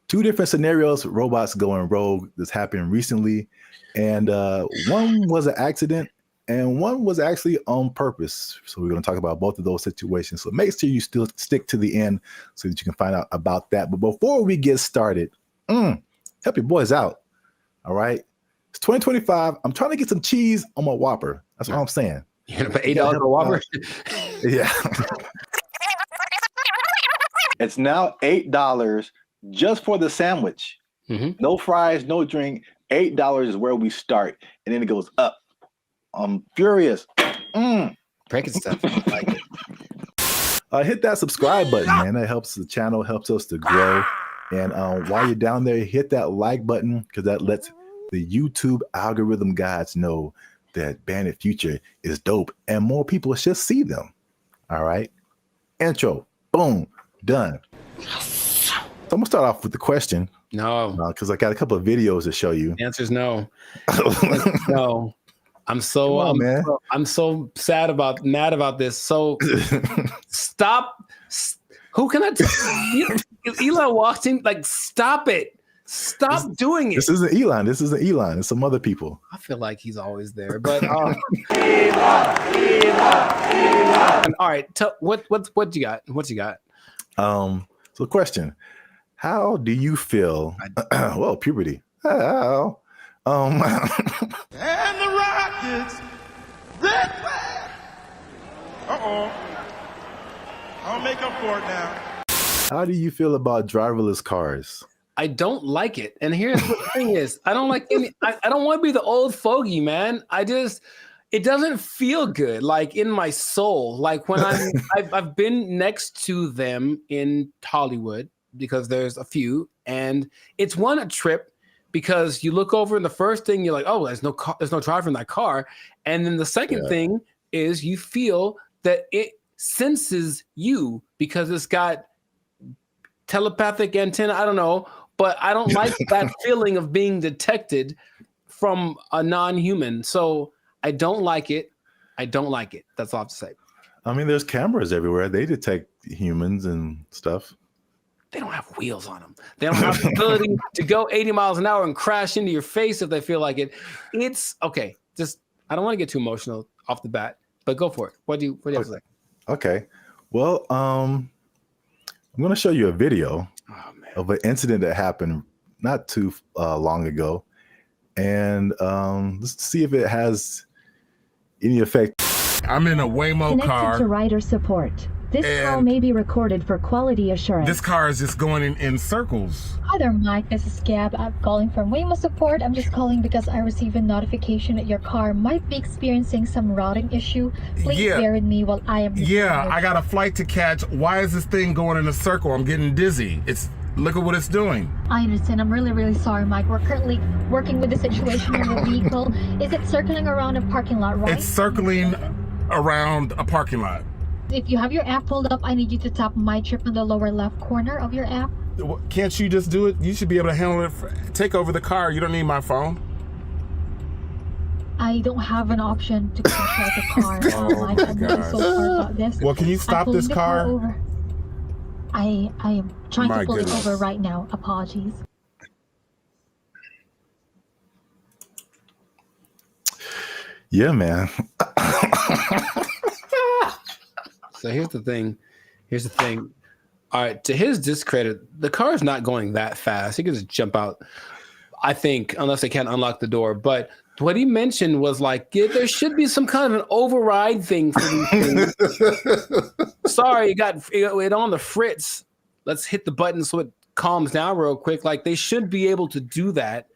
two different scenarios, robots going rogue. This happened recently, and one was an accident, and one was actually on purpose. So we're going to talk about both of those situations. So make sure you still stick to the end so that you can find out about that. But before we get started, help your boys out. All right. It's 2025. I'm trying to get some cheese on my Whopper. That's what I'm saying. You're going to pay $8 for a Whopper? Yeah. It's now $8 just for the sandwich. No fries, no drink. $8 is where we start. And then it goes up. I'm furious. Breaking stuff. I like it. Hit that subscribe button, man. That helps the channel, helps us to grow. And while you're down there, hit that like button because that lets the YouTube algorithm guys know that Bandit Future is dope and more people should see them. All right. Intro. Boom. Done. So I'm going to start off with the question. No. Because I got a couple of videos to show you. The answer is no. No. I'm so mad about this. So stop. Who can I tell? Elon walked in, like, stop it. Stop doing it. This isn't Elon. It's some other people. I feel like he's always there. But Elon. All right. What you got? What you got? So question. How do you feel? Well, puberty. How? And the Rockets, red flag. I'll make up for it now. How do you feel about driverless cars? I don't like it. And here's what the thing is. I don't like any. I don't want to be the old fogey, man. It doesn't feel good, like in my soul. Like when I've been next to them in Hollywood because there's a few, and it's a trip. Because you look over and the first thing you're like, oh, there's no driver in that car. And then the second thing is you feel that it senses you because it's got telepathic antenna. I don't know, but I don't like that feeling of being detected from a non-human. So I don't like it. I don't like it. That's all I have to say. I mean, there's cameras everywhere. They detect humans and stuff. They don't have wheels on them. They don't have the ability to go 80 miles an hour and crash into your face if they feel like it. It's okay. Just, I don't want to get too emotional off the bat, but go for it. What do you have to say? Okay. Well, I'm going to show you a video of an incident that happened not too long ago. And let's see if it has any effect. I'm in a Waymo car. Connected to rider support. This call may be recorded for quality assurance. This car is just going in circles. Hi there, Mike. This is Gab. I'm calling from Waymo Support. I'm just calling because I received a notification that your car might be experiencing some routing issue. Please bear with me while I am... Yeah, I got a flight to catch. Why is this thing going in a circle? I'm getting dizzy. Look at what it's doing. I understand. I'm really, really sorry, Mike. We're currently working with the situation in the vehicle. Is it circling around a parking lot, right? It's circling around a parking lot. If you have your app pulled up, I need you to tap My Trip in the lower left corner of your app. Can't you just do it? You should be able to handle it. Take over the car. You don't need my phone. I don't have an option to control the car. Mike, I'm really so sorry about this. Well, can you stop this car? Over. I am trying to pull it over right now. Apologies. Yeah, man. So here's the thing. All right, to his discredit, the car is not going that fast. He could just jump out, I think, unless they can't unlock the door. But what he mentioned was like, there should be some kind of an override thing for these things. Sorry, it got it on the fritz. Let's hit the button so it calms down real quick. Like, they should be able to do that.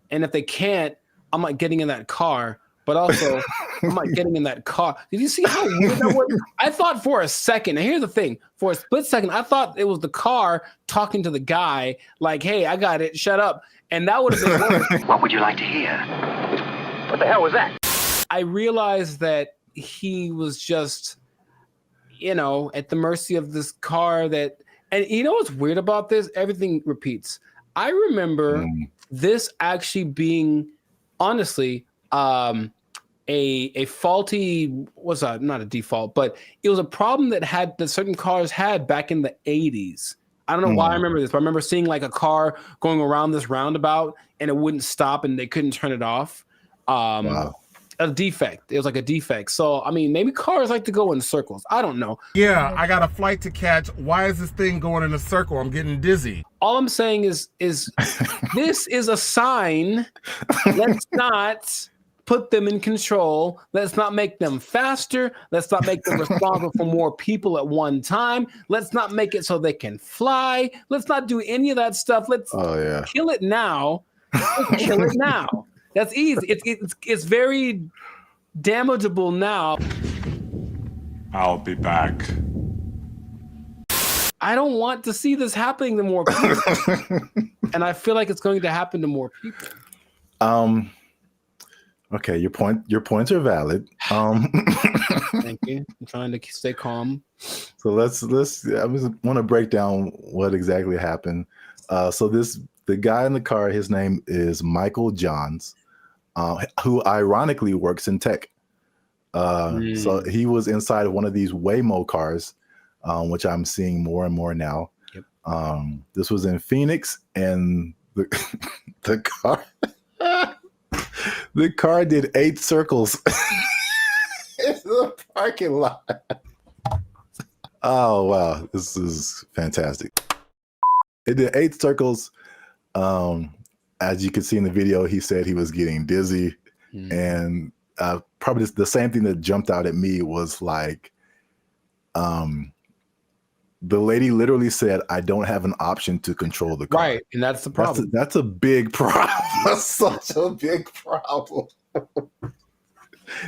And if they can't, I'm not getting in that car. But also, I'm not getting in that car. Did you see how weird that was? I thought for a second, and here's the thing, for a split second, I thought it was the car talking to the guy, like, hey, I got it, shut up. And that would have been worse. What would you like to hear? What the hell was that? I realized that he was just, at the mercy of this car that, and you know what's weird about this? Everything repeats. I remember this actually being, honestly, a faulty, not a default, but it was a problem that certain cars had back in the 80s. I don't know why I remember this, but I remember seeing like a car going around this roundabout and it wouldn't stop and they couldn't turn it off. Wow. A defect. It was like a defect. So, I mean, maybe cars like to go in circles. I don't know. Yeah, I got a flight to catch. Why is this thing going in a circle? I'm getting dizzy. All I'm saying is this is a sign. Let's not put them in control. Let's not make them faster. Let's not make them responsible for more people at one time. Let's not make it so they can fly. Let's not do any of that stuff. Let's kill it now. Let's kill it now. That's easy. It's very damageable now. I'll be back. I don't want to see this happening to more people. And I feel like it's going to happen to more people. Okay, your points are valid. Thank you. I'm trying to stay calm. So let's I want to break down what exactly happened. So the guy in the car, his name is Michael Johns, who ironically works in tech. So he was inside of one of these Waymo cars, which I'm seeing more and more now. Yep. This was in Phoenix, and the car the car did 8 circles in the parking lot. Oh wow, this is fantastic. It did 8 circles. As you can see in the video, he said he was getting dizzy, and probably the same thing that jumped out at me was like, the lady literally said, "I don't have an option to control the car." Right, and that's the problem. That's a big problem. That's such a big problem.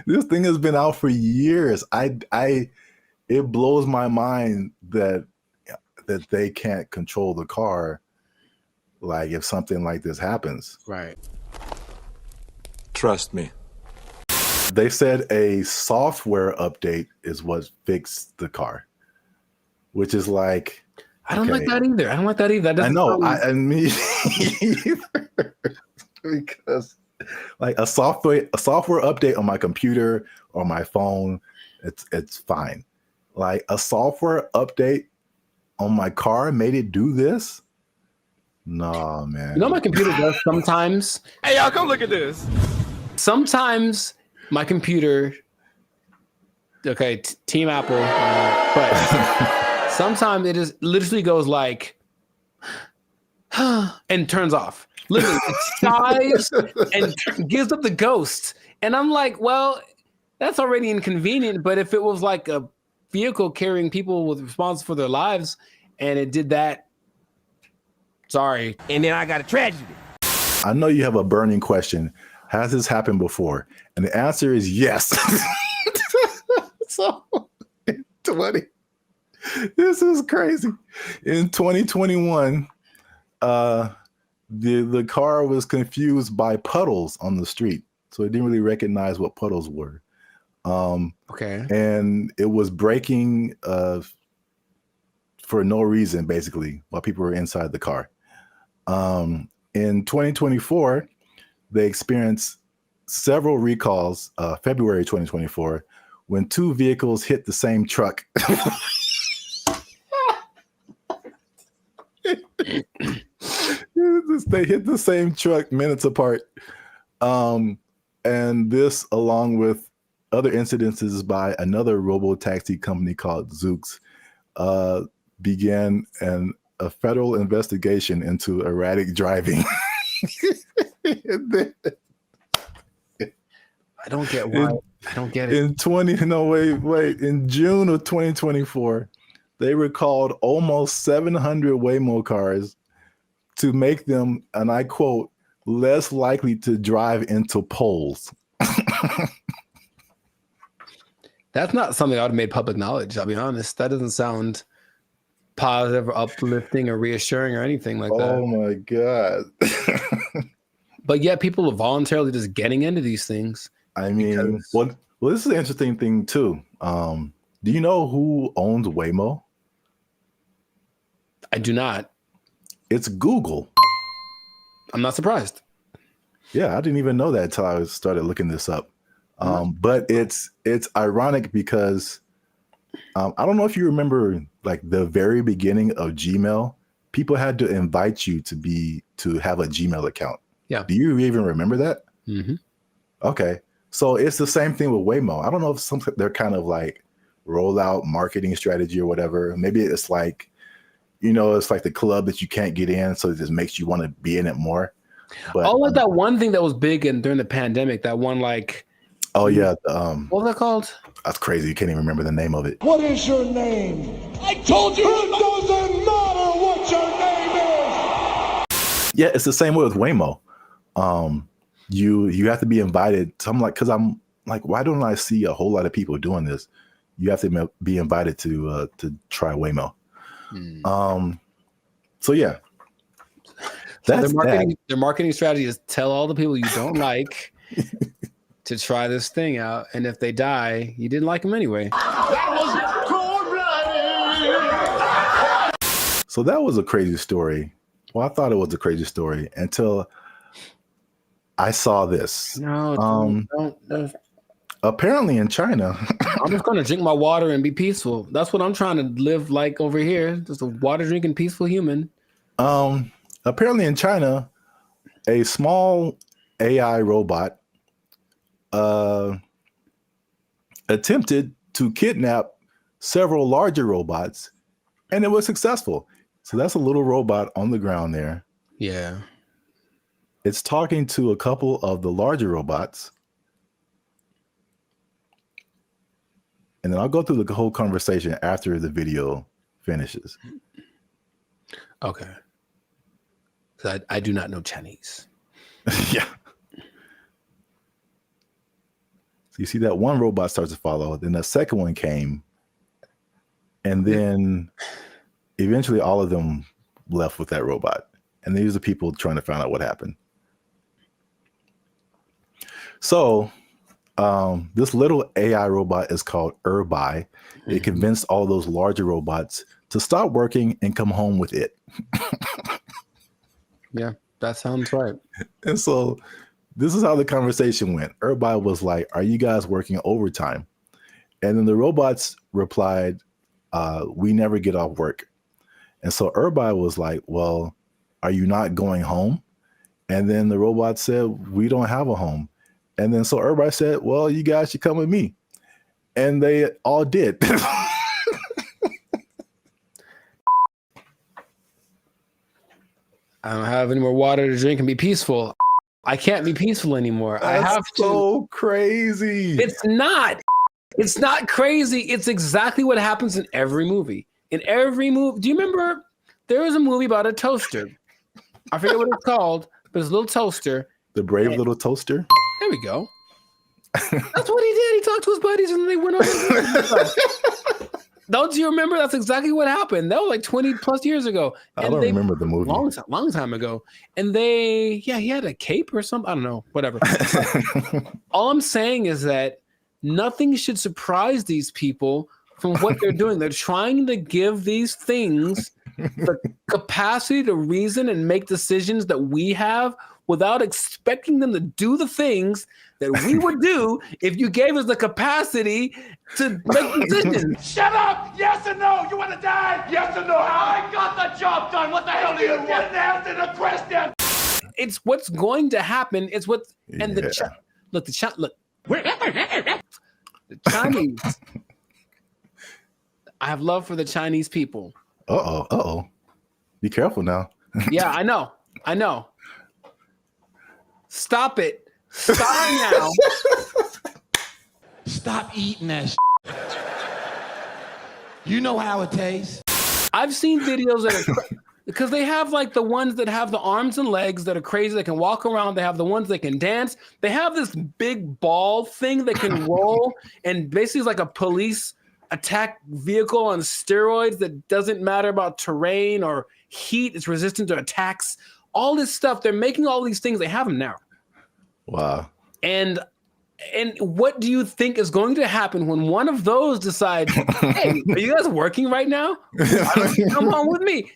This thing has been out for years. It blows my mind that they can't control the car. Like if something like this happens. Right. Trust me. They said a software update is what fixed the car, which is like, I don't like that either. I don't like that either. That I know. I mean, because like a software update on my computer or my phone, it's fine. Like a software update on my car made it do this. No, man. You know my computer does sometimes? Hey, y'all, come look at this. Sometimes my computer, okay, Team Apple, but sometimes it just literally goes like, and turns off. Literally, it sighs and gives up the ghost. And I'm like, well, that's already inconvenient. But if it was like a vehicle carrying people with responsible for their lives, and it did that. Sorry. And then I got a tragedy. I know you have a burning question. Has this happened before? And the answer is yes. So, this is crazy. In 2021, the car was confused by puddles on the street, so it didn't really recognize what puddles were. Okay. And it was braking for no reason, basically, while people were inside the car. In 2024, they experienced several recalls, February 2024, when two vehicles hit the same truck. They hit the same truck minutes apart. And this, along with other incidences by another robo-taxi company called Zoox, began a federal investigation into erratic driving. I don't get why. I don't get it. In June of 2024, they recalled almost 700 Waymo cars to make them, and I quote, less likely to drive into poles. That's not something I would have made public knowledge. I'll be honest. That doesn't sound positive or uplifting or reassuring or anything like that. Oh my God. But yet people are voluntarily just getting into these things. I mean, well, this is an interesting thing too. Do you know who owns Waymo? I do not. It's Google. I'm not surprised. Yeah, I didn't even know that until I started looking this up. But it's ironic because I don't know if you remember, like the very beginning of Gmail, people had to invite you to have a Gmail account. Yeah. Do you even remember that? Mm-hmm. Okay. So it's the same thing with Waymo. I don't know if they're kind of like rollout marketing strategy or whatever. Maybe it's like, it's like the club that you can't get in, so it just makes you want to be in it more. But like that one thing that was big during the pandemic, that one like. Oh yeah. What was that called? That's crazy. You can't even remember the name of it. What is your name? I told you it doesn't matter what your name is. Yeah, it's the same way with Waymo. You have to be invited. So I'm like, why don't I see a whole lot of people doing this? You have to be invited to try Waymo. So yeah. So their marketing strategy is tell all the people you don't like to try this thing out, and if they die, you didn't like them anyway. That was cold-blooded. So that was a crazy story. Well, I thought it was a crazy story until I saw this. No, don't. Apparently in China. I'm just going to drink my water and be peaceful. That's what I'm trying to live like over here. Just a water drinking, peaceful human. Apparently in China, a small AI robot attempted to kidnap several larger robots, and it was successful. So that's a little robot on the ground there. Yeah. It's talking to a couple of the larger robots. And then I'll go through the whole conversation after the video finishes. Okay. Because I do not know Chinese. Yeah. So you see that one robot starts to follow, then the second one came, and then eventually all of them left with that robot. And these are people trying to find out what happened. So this little AI robot is called BrandBee. It convinced all those larger robots to stop working and come home with it. Yeah, that sounds right. And so this is how the conversation went. BrandBee was like, are you guys working overtime? And then the robots replied, we never get off work. And so BrandBee was like, well, are you not going home? And then the robot said, we don't have a home. And then so BrandBee said, well, you guys should come with me. And they all did. I don't have any more water to drink and be peaceful. I can't be peaceful anymore. That's I have so crazy. It's not. It's not crazy. It's exactly what happens in every movie. In every movie. Do you remember there was a movie about a toaster? I forget what it's called, but it's a little toaster. The Brave Little Toaster? There we go. That's what he did. He talked to his buddies and they went over. Don't you remember? That's exactly what happened. That was like 20 plus years ago. I don't remember the movie. Long time ago. And he had a cape or something. I don't know, whatever. All I'm saying is that nothing should surprise these people from what they're doing. They're trying to give these things the capacity to reason and make decisions that we have without expecting them to do the things that we would do if you gave us the capacity to make decisions. Shut up! Yes or no? You want to die? Yes or no? I got the job done. What the hell do you want? Didn't answer the question. It's what's going to happen. It's what and the Chinese. I have love for the Chinese people. Uh-oh. Be careful now. Yeah, I know. Stop it. Stop now. Stop eating that You know how it tastes. I've seen videos that are because they have like the ones that have the arms and legs that are crazy. They can walk around. They have the ones that can dance. They have this big ball thing that can roll and basically is like a police attack vehicle on steroids that doesn't matter about terrain or heat. It's resistant to attacks. All this stuff. They're making all these things. They have them now. Wow. And what do you think is going to happen when one of those decides, hey, are you guys working right now? Come on with me.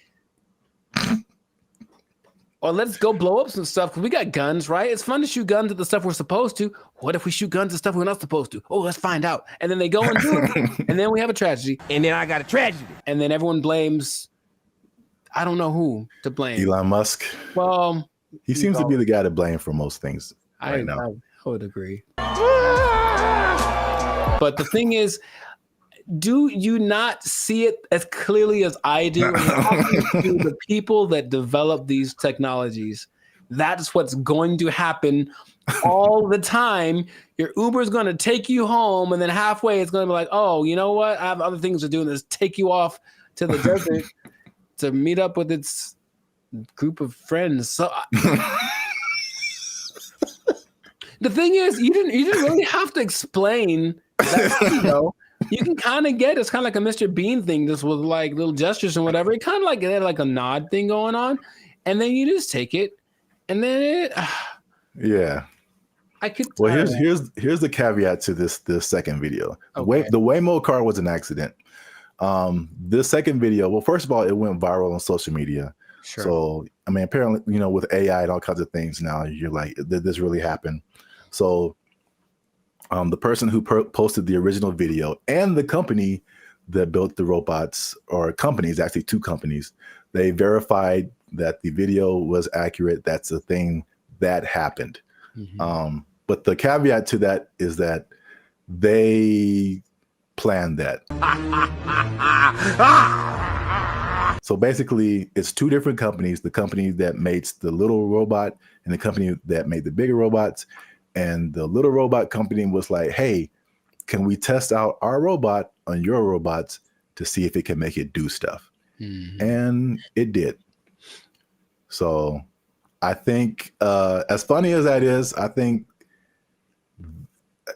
Or let's go blow up some stuff because we got guns, right? It's fun to shoot guns at the stuff we're supposed to. What if we shoot guns at stuff we're not supposed to? Oh, let's find out. And then they go and do it. And then we have a tragedy. And then I got a tragedy. And then everyone blames, I don't know who to blame. Elon Musk. Well, he seems to be the guy to blame for most things right now. I would agree. But the thing is, do you not see it as clearly as I do? To the people that develop these technologies, that's what's going to happen all the time. Your Uber is going to take you home, and then halfway it's going to be like, oh, you know what? I have other things to do, and just take you off to the desert to meet up with its group of friends. So the thing is, you didn't really have to explain that, you know. You can kind of get it's kind of like a Mr. Bean thing, just with like little gestures and whatever. It kind of like had like a nod thing going on, and then you just take it, and then it. Yeah. I could. Well, here's the caveat to this second video. Okay. The Waymo car was an accident. This second video, well, first of all, it went viral on social media. Sure. So I mean, apparently, you know, with AI and all kinds of things now, you're like, did this really happen? So. The person who posted the original video and the company that built the robots, or companies, actually two companies, they verified that the video was accurate. That's a thing that happened. Mm-hmm. But the caveat to that is that they planned that. So basically, it's two different companies, the company that makes the little robot and the company that made the bigger robots. And the little robot company was like, hey, can we test out our robot on your robots to see if it can make it do stuff? Mm-hmm. And it did. So I think, as funny as that is, I think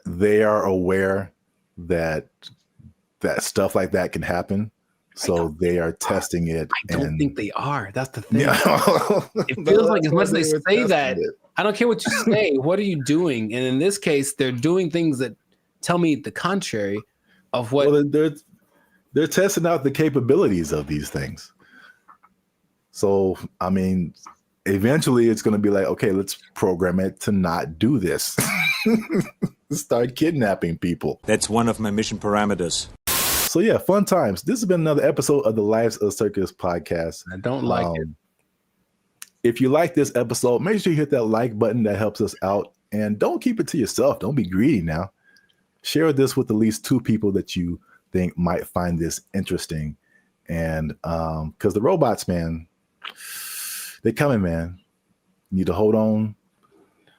they are aware that stuff like that can happen. So they are testing it. I don't think they are. That's the thing. Yeah. It feels like as much as they say that, I don't care what you say. What are you doing? And in this case, they're doing things that tell me the contrary of what. Well, they're testing out the capabilities of these things. So, I mean, eventually it's going to be like, okay, let's program it to not do this. Start kidnapping people. That's one of my mission parameters. So yeah, fun times. This has been another episode of the Lives of Circus podcast. I don't like it. If you like this episode, make sure you hit that like button. That helps us out. And don't keep it to yourself. Don't be greedy now. Share this with at least two people that you think might find this interesting. And because the robots, man, they're coming, man. You need to hold on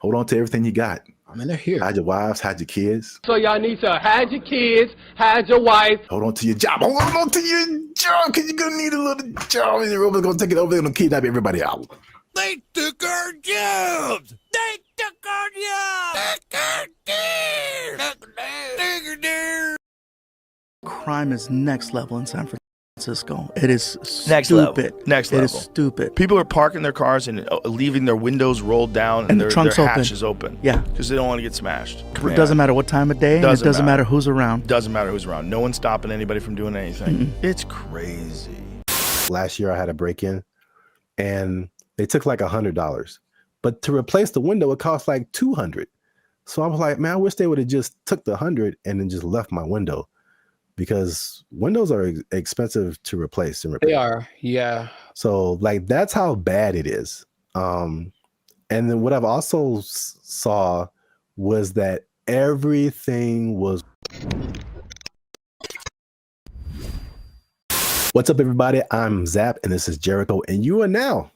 to everything you got. I mean, they're here. Hide your wives, hide your kids. So y'all need to hide your kids, hide your wife. Hold on to your job. Hold on to your job, because you're going to need a little job. And your robots going to take it over there and kidnap everybody out. They took our jobs. They took our jobs. Crime is next level in San Francisco. It is Next stupid. level. Next level. It is stupid. People are parking their cars and leaving their windows rolled down and the their trunk's hatch open. is open. Yeah. Because they don't want to get smashed. It doesn't matter what time of day, and it doesn't matter who's around. Doesn't matter who's around. No one's stopping anybody from doing anything. It's crazy. Last year I had a break-in and they took like $100. But to replace the window, it cost like $200. So I was like, man, I wish they would have just took the 100 and then just left my window, because windows are expensive to replace and repair. They are, yeah. So like that's how bad it is. And then what I've also saw was that everything was. What's up, everybody? I'm Zap, and this is Jericho, and you are now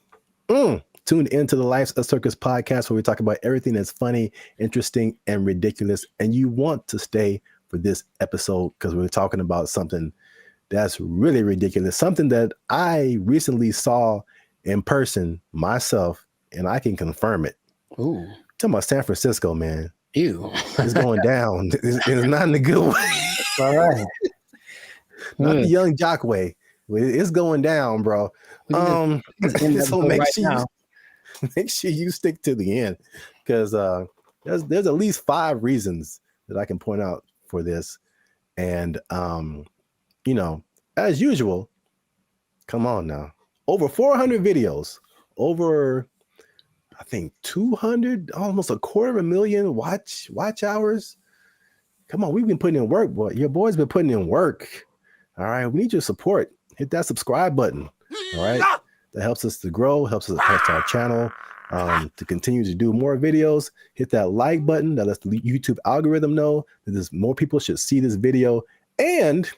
tuned into the Life's a Circus podcast, where we talk about everything that's funny, interesting, and ridiculous. And you want to stay for this episode because we're talking about something that's really ridiculous, something that I recently saw in person myself, and I can confirm it. Ooh. Talking about San Francisco, man. Ew. It's going down. It's not in a good way. All right. Not the young jock way. It's going down, bro. So make sure you stick to the end, because there's at least 5 reasons that I can point out for this. And you know, as usual, come on now. Over 400 videos, over I think 200, almost 250,000 watch hours. Come on, we've been putting in work, boy. Your boy's been putting in work. All right, we need your support. Hit that subscribe button. All right, that helps us to grow, helps our channel to continue to do more videos. Hit that like button. That lets the YouTube algorithm know that there's more people should see this video, and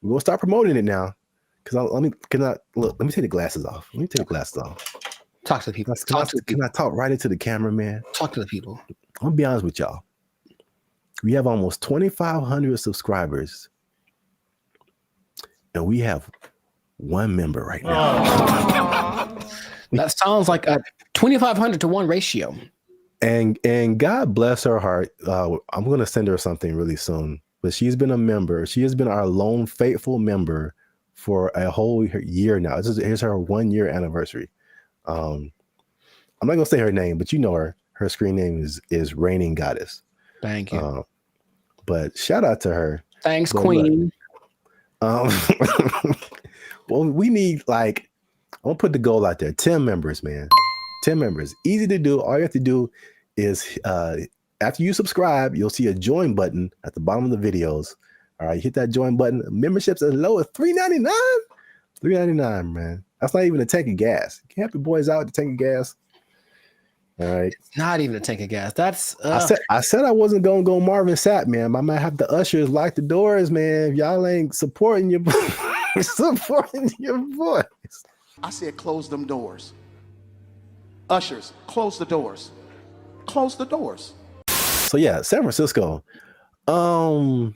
we're gonna start promoting it now. Because let me take the glasses off. Let me take the glasses off. Talk to the people. Can I talk right into the camera, man? Talk to the people. I'm gonna be honest with y'all. We have almost 2,500 subscribers, and we have 1 member right now. That sounds like a 2,500 to 1 ratio. And God bless her heart. I'm gonna send her something really soon. But she's been a member. She has been our lone faithful member for a whole year now. Here's her 1-year anniversary. I'm not gonna say her name, but you know her. Her screen name is Reigning Goddess. Thank you. But shout out to her. Thanks, Queen. Well, we need, like, I'm gonna put the goal out there. 10 members, man. 10 members. Easy to do. All you have to do is after you subscribe, you'll see a join button at the bottom of the videos. All right, hit that join button. Memberships as low as $3.99. $3.99, man. That's not even a tank of gas. You can help your boys out with the tank of gas. All right. It's not even a tank of gas. That's I said I wasn't gonna go Marvin Sapp, man. I might have the ushers lock the doors, man. If y'all ain't supporting your boys. I said close them doors. Ushers, close the doors. Close the doors. So yeah, San Francisco. I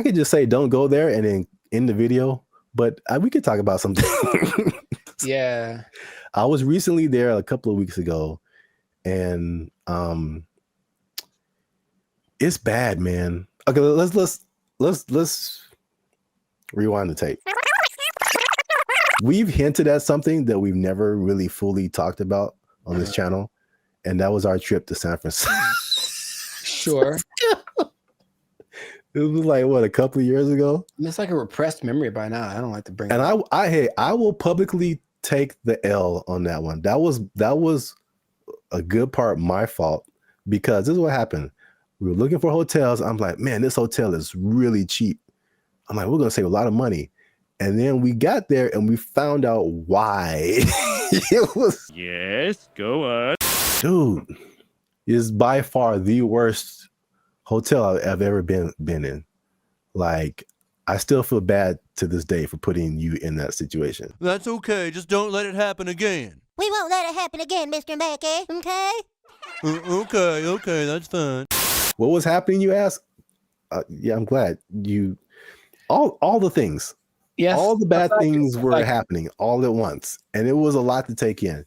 could just say don't go there and then end the video, but we could talk about something. Yeah. I was recently there a couple of weeks ago, and it's bad, man. Okay, let's rewind the tape. We've hinted at something that we've never really fully talked about on this channel, and that was our trip to San Francisco. Sure. It was like, what, a couple of years ago? It's like a repressed memory by now. I don't like to bring it up. And I will publicly take the L on that one. That was a good part my fault, because this is what happened. We were looking for hotels. I'm like, man, this hotel is really cheap. I'm like, we're gonna save a lot of money. And then we got there and we found out why. It was, yes, go on. Dude, is by far the worst hotel I've ever been in. Like, I still feel bad to this day for putting you in that situation. That's okay. Just don't let it happen again. We won't let it happen again, Mr. Mackey, okay? Okay, that's fine. What was happening, you ask? Yeah, I'm glad you. All the things. Yes, all the bad exactly. things were Like- happening all at once, and it was a lot to take in.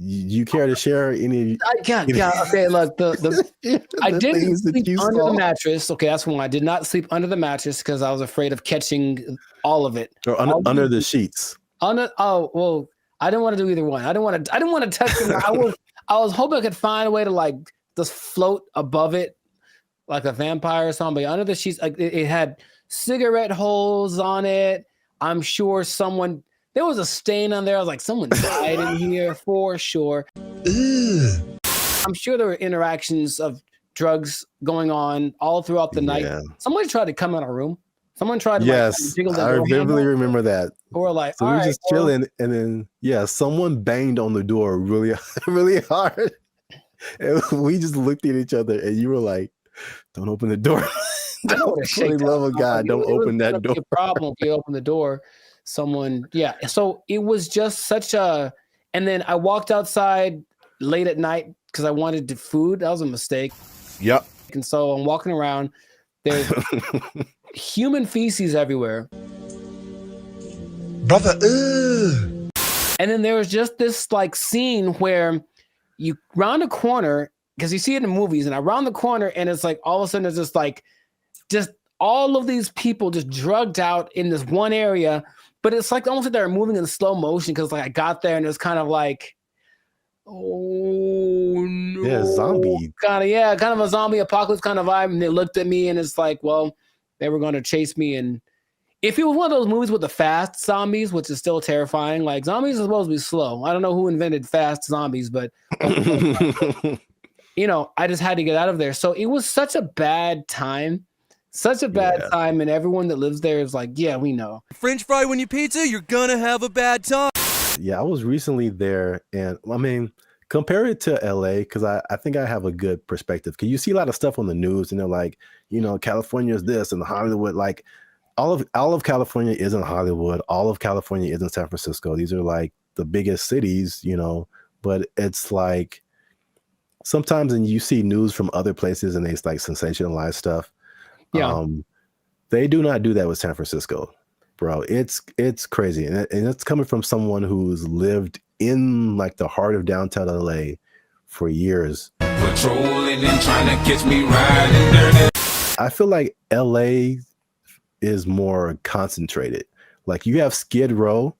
You care to share any? Yeah. Okay, look, I didn't things that sleep you under saw? the mattress. Okay, that's one. I did not sleep under the mattress because I was afraid of catching all of it. Or under the sheets. Oh well, I didn't want to do either one. I didn't want to touch it. I was hoping I could find a way to like just float above it like a vampire or something. But under the sheets, like it had cigarette holes on it. I'm sure there was a stain on there. I was like, someone died in here for sure. I'm sure there were interactions of drugs going on all throughout the night. Somebody tried to come in our room. Someone tried to Yes, jiggle the I door handle. vividly remember that. Or like, so all we were right, just chilling, and then someone banged on the door really, really hard, and we just looked at each other, and you were like, "Don't open the door! I know what a For the shakedown love of sounds God, like. don't It was open that gonna be door!" a problem if you open the door. So it was just such a. And then I walked outside late at night because I wanted food. That was a mistake. Yep. And so I'm walking around. There's human feces everywhere. Brother, And then there was just this like scene where you round a corner, because you see it in movies, and I round the corner and it's like all of a sudden there's just all of these people just drugged out in this one area, but it's like almost like they're moving in slow motion because like I got there and it's kind of like, oh no. Yeah, zombie. Kind of a zombie apocalypse kind of vibe. And they looked at me and it's like, well, they were going to chase me. And if it was one of those movies with the fast zombies, which is still terrifying, like zombies are supposed to be slow. I don't know who invented fast zombies, but you know, I just had to get out of there. So it was such a bad time. And everyone that lives there is like, yeah, we know. French fry when you pizza, you're gonna have a bad time. Yeah, I was recently there, and I mean, compare it to LA because I think I have a good perspective. Because you see a lot of stuff on the news, and they're like, you know, California is this, and Hollywood, like all of California isn't Hollywood. All of California isn't San Francisco. These are like the biggest cities, you know. But it's like sometimes, and you see news from other places, and they like sensationalize stuff. Yeah. They do not do that with San Francisco, bro. It's crazy. And it's coming from someone who's lived in like the heart of downtown LA for years. Patrolling and trying to catch me riding dirty. I feel like LA is more concentrated. Like you have Skid Row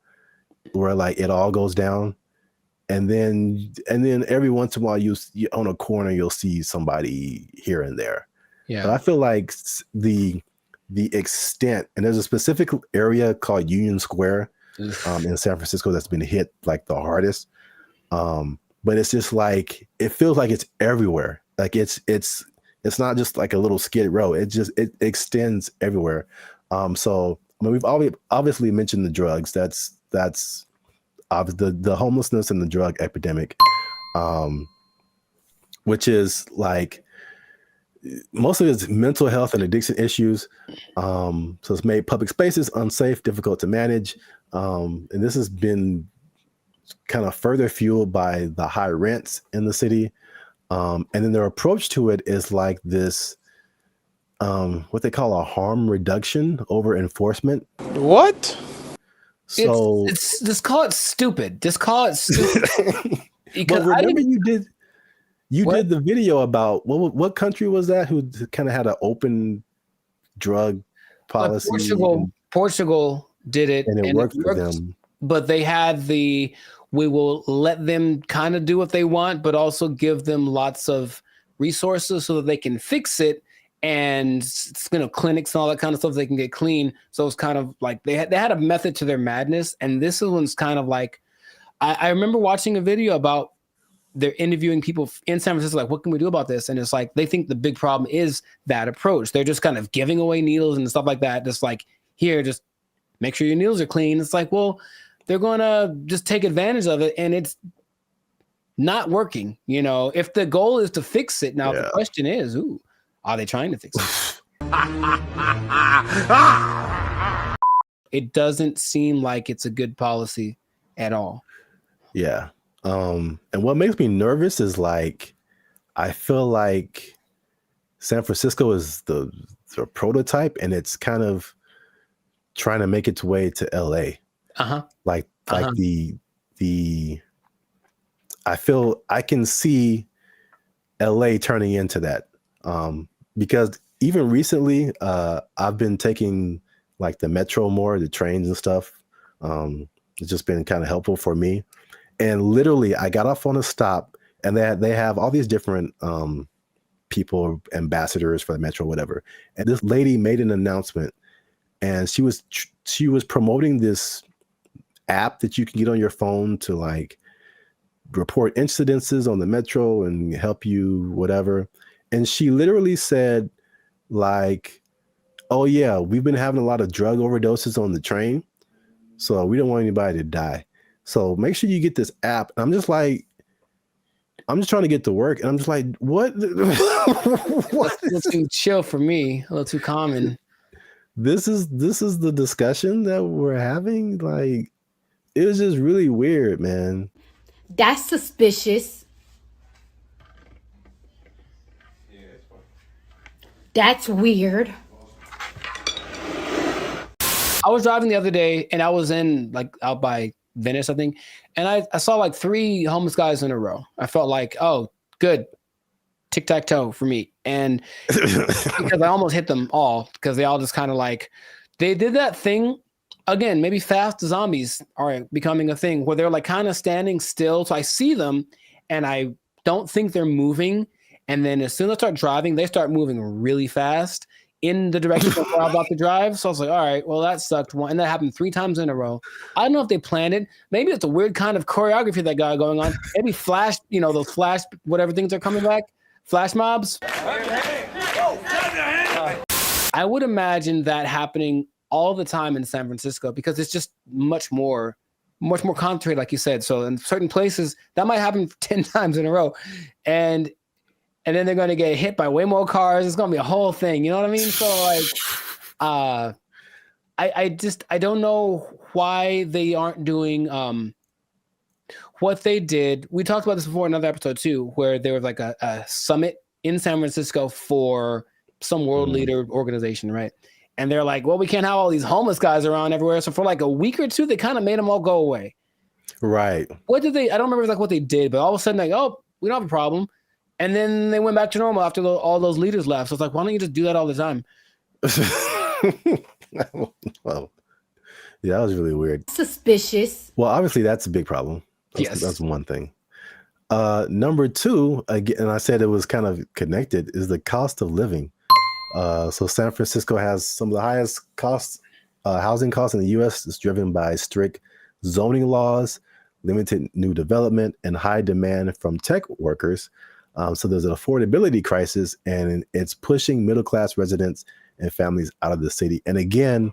where like it all goes down. And then every once in a while you on a corner, you'll see somebody here and there. Yeah. But I feel like the extent, and there's a specific area called Union Square in San Francisco that's been hit like the hardest. But it's just like it feels like it's everywhere. Like it's not just like a little Skid Row. It extends everywhere. So I mean, we've obviously mentioned the drugs. That's the homelessness and the drug epidemic, which is like. Most of it's mental health and addiction issues. So it's made public spaces unsafe, difficult to manage. And this has been kind of further fueled by the high rents in the city. And then their approach to it is like this, what they call a harm reduction over enforcement. What? So it's just call it stupid. Just call it stupid. But remember you did the video about what country was that who kind of had an open drug policy? Portugal did it, and it worked for them. But they had we will let them kind of do what they want, but also give them lots of resources so that they can fix it, and clinics and all that kind of stuff they can get clean. So it's kind of like they had a method to their madness, and this one's kind of like I remember watching a video about. They're interviewing people in San Francisco, like, what can we do about this? And it's like, they think the big problem is that approach. They're just kind of giving away needles and stuff like that. Just like, here, just make sure your needles are clean. It's like, well, they're going to just take advantage of it. And it's not working. You know, if the goal is to fix it. Now, the question is, are they trying to fix it? It doesn't seem like it's a good policy at all. Yeah. And what makes me nervous is like, I feel like San Francisco is the prototype, and it's kind of trying to make its way to LA. Like the I feel I can see LA turning into that. Because even recently, I've been taking like the metro more, the trains and stuff. It's just been kind of helpful for me. And literally, I got off on a stop, and they have all these different people, ambassadors for the metro, whatever. And this lady made an announcement, and she was promoting this app that you can get on your phone to like report incidences on the metro and help you whatever. And she literally said like, oh yeah, we've been having a lot of drug overdoses on the train, so we don't want anybody to die, so make sure you get this app. And I'm just trying to get to work, and I'm just like, what? What? It's too chill for me, a little too common. This is the discussion that we're having. Like, it was just really weird, man. That's suspicious. That's weird. I was driving the other day, and I was in like out by Venice, I think, and I saw like 3 homeless guys in a row. I felt like, oh, good, tic-tac-toe for me. And because I almost hit them all, because they all just kind of like, they did that thing again. Maybe fast zombies are becoming a thing where they're like kind of standing still. So I see them, and I don't think they're moving. And then as soon as I start driving, they start moving really fast in the direction of where I'm about to drive. So I was like, all right, well, that sucked. And that happened 3 times in a row. I don't know if they planned it. Maybe it's a weird kind of choreography that got going on. Maybe flash, those flash, whatever things are coming back, flash mobs. I would imagine that happening all the time in San Francisco, because it's just much more concentrated, like you said. So in certain places, that might happen 10 times in a row. And then they're going to get hit by way more cars. It's going to be a whole thing. You know what I mean? So like, I don't know why they aren't doing what they did. We talked about this before in another episode too, where there was like a summit in San Francisco for some world leader organization, right? And they're like, well, we can't have all these homeless guys around everywhere. So for like a week or two, they kind of made them all go away. Right. What did they? I don't remember like what they did, but all of a sudden, like, oh, we don't have a problem. And then they went back to normal after all those leaders left. So it's like, why don't you just do that all the time? Well, yeah, that was really weird. Suspicious. Well, obviously that's a big problem. That's one thing. Number 2, again, and I said it was kind of connected, is the cost of living. So San Francisco has some of the highest housing costs in the U.S. It's driven by strict zoning laws, limited new development, and high demand from tech workers. So there's an affordability crisis, and it's pushing middle-class residents and families out of the city. And again,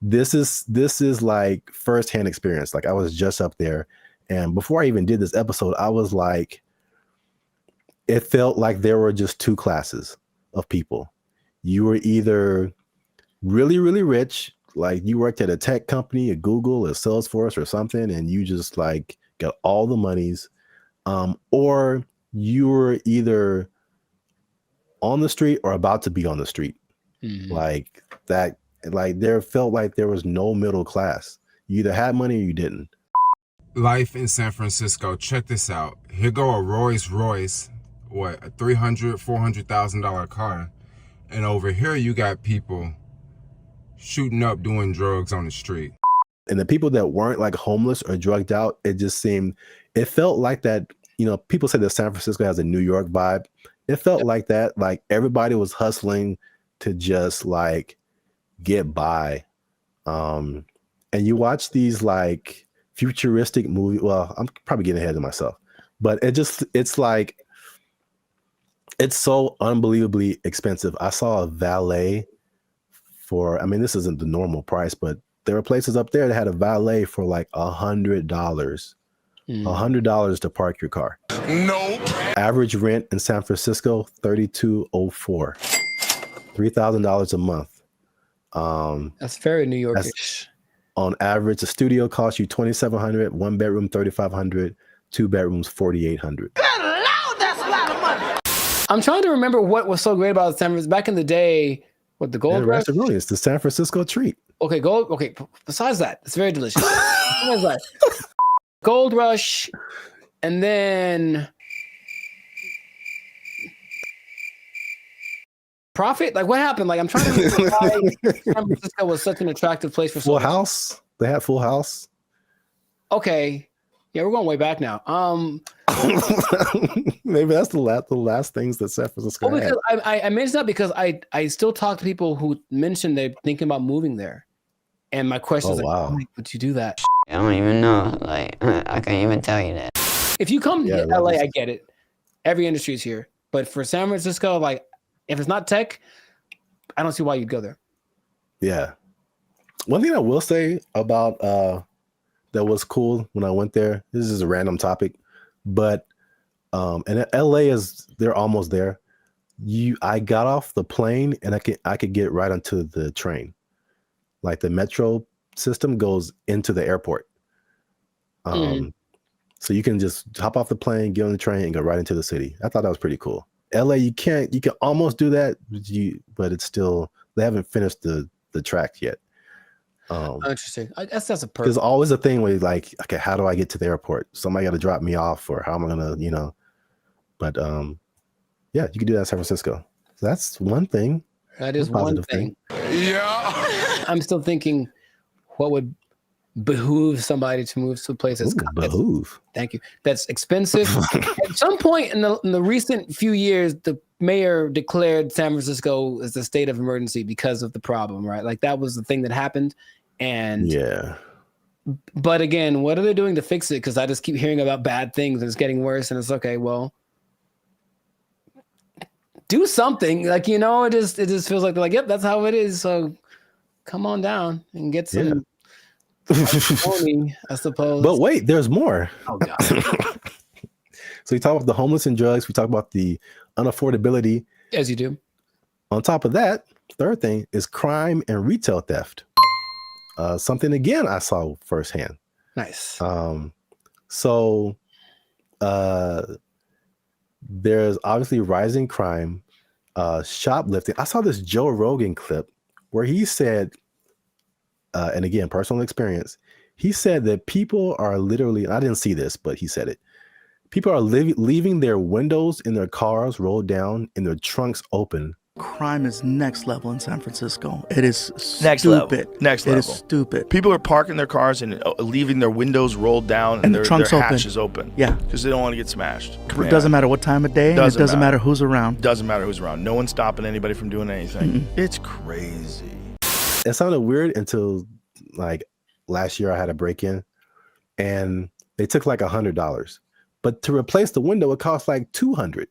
this is like firsthand experience. Like, I was just up there, and before I even did this episode, I was like, it felt like there were just 2 classes of people. You were either really, really rich, like you worked at a tech company, a Google, a Salesforce or something, and you just like got all the monies, or you were either on the street or about to be on the street. Like that, like there felt like there was no middle class. You either had money or you didn't. Life in San Francisco. Check this out. Here go a Rolls Royce, a $300,000-$400,000 car. And over here you got people shooting up doing drugs on the street. And the people that weren't like homeless or drugged out, it felt like that, people say that San Francisco has a New York vibe. It felt like that, like everybody was hustling to just like get by. And you watch these like futuristic movies. Well, I'm probably getting ahead of myself, but it's like, it's so unbelievably expensive. I saw a valet this isn't the normal price, but there were places up there that had a valet for like $100. $100 to park your car. Nope. Average rent in San Francisco, $3,204. $3,000 a month. That's very New Yorkish. On average, a studio costs you $2,700, 1 bedroom $3,500, 2 bedrooms $4,800. I'm trying to remember what was so great about San Francisco back in the day. What, the Gold Rush? It's the San Francisco treat. Okay, gold. Okay, besides that, it's very delicious. Besides that, Gold Rush, and then Profit. Like, what happened? Like, I'm trying to remember why San Francisco was such an attractive place for Full House. They had Full House. Okay, yeah, we're going way back now. Maybe that's the last things that San Francisco had. Because I mentioned that because I still talk to people who mentioned they're thinking about moving there, and my question is like, why would you do that? I don't even know. Like, I can't even tell you that. If you come to LA, I get it. Every industry is here, but for San Francisco, like, if it's not tech, I don't see why you'd go there. Yeah. One thing I will say about that was cool when I went there. This is a random topic, but and LA they're almost there. I got off the plane and I could get right onto the train. Like the metro system goes into the airport. So you can just hop off the plane, get on the train, and go right into the city. I thought that was pretty cool. LA, you can almost do that, but it's still, they haven't finished the track yet. Interesting. I guess that's a purpose. There's always a thing where you're like, okay, how do I get to the airport? Somebody got to drop me off, or how am I gonna, But yeah, you can do that in San Francisco. So that's one thing. That is one thing. Yeah. I'm still thinking, what would behoove somebody to move to a place that's behoove. Thank you. That's expensive. At some point in the recent few years, the mayor declared San Francisco as a state of emergency because of the problem, right? Like, that was the thing that happened. And yeah. But again, what are they doing to fix it? Because I just keep hearing about bad things and it's getting worse. And it's okay, well, do something. Like, it just feels like they're like, yep, that's how it is. So come on down and get some money, I suppose. But wait, there's more. Oh God. So we talk about the homeless and drugs. We talk about the unaffordability. As you do. On top of that, third thing is crime and retail theft. Something again I saw firsthand. Nice. So there's obviously rising crime, shoplifting. I saw this Joe Rogan clip where he said, and again, personal experience, he said that people are literally, I didn't see this, but he said it. People are leaving their windows in their cars rolled down and their trunks open. Crime is next level in San Francisco. It is Next level. stupid. Next It level. is stupid. People are parking their cars and leaving their windows rolled down and And the their trunks open. hatches open. Yeah. Because they don't want to get smashed. It doesn't matter what time of day, and it doesn't matter who's around. Doesn't matter who's around. No one's stopping anybody from doing anything. It's crazy. It sounded weird until like last year I had a break-in and they took like $100. But to replace the window, it cost like $200.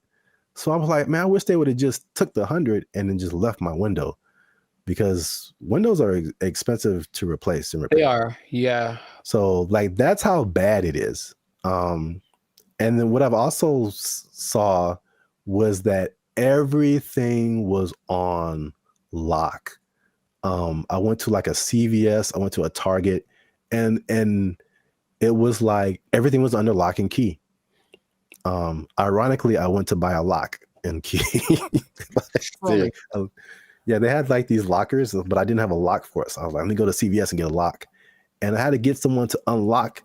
So I was like, man, I wish they would have just took the 100 and then just left my window, because windows are expensive to replace and repair. They are, yeah. So like, that's how bad it is. And then what I've also saw was that everything was on lock. I went to like a CVS, I went to a Target, and it was like everything was under lock and key. Ironically, I went to buy a lock and key. Yeah, they had like these lockers, but I didn't have a lock for it. So I was like, let me go to CVS and get a lock. And I had to get someone to unlock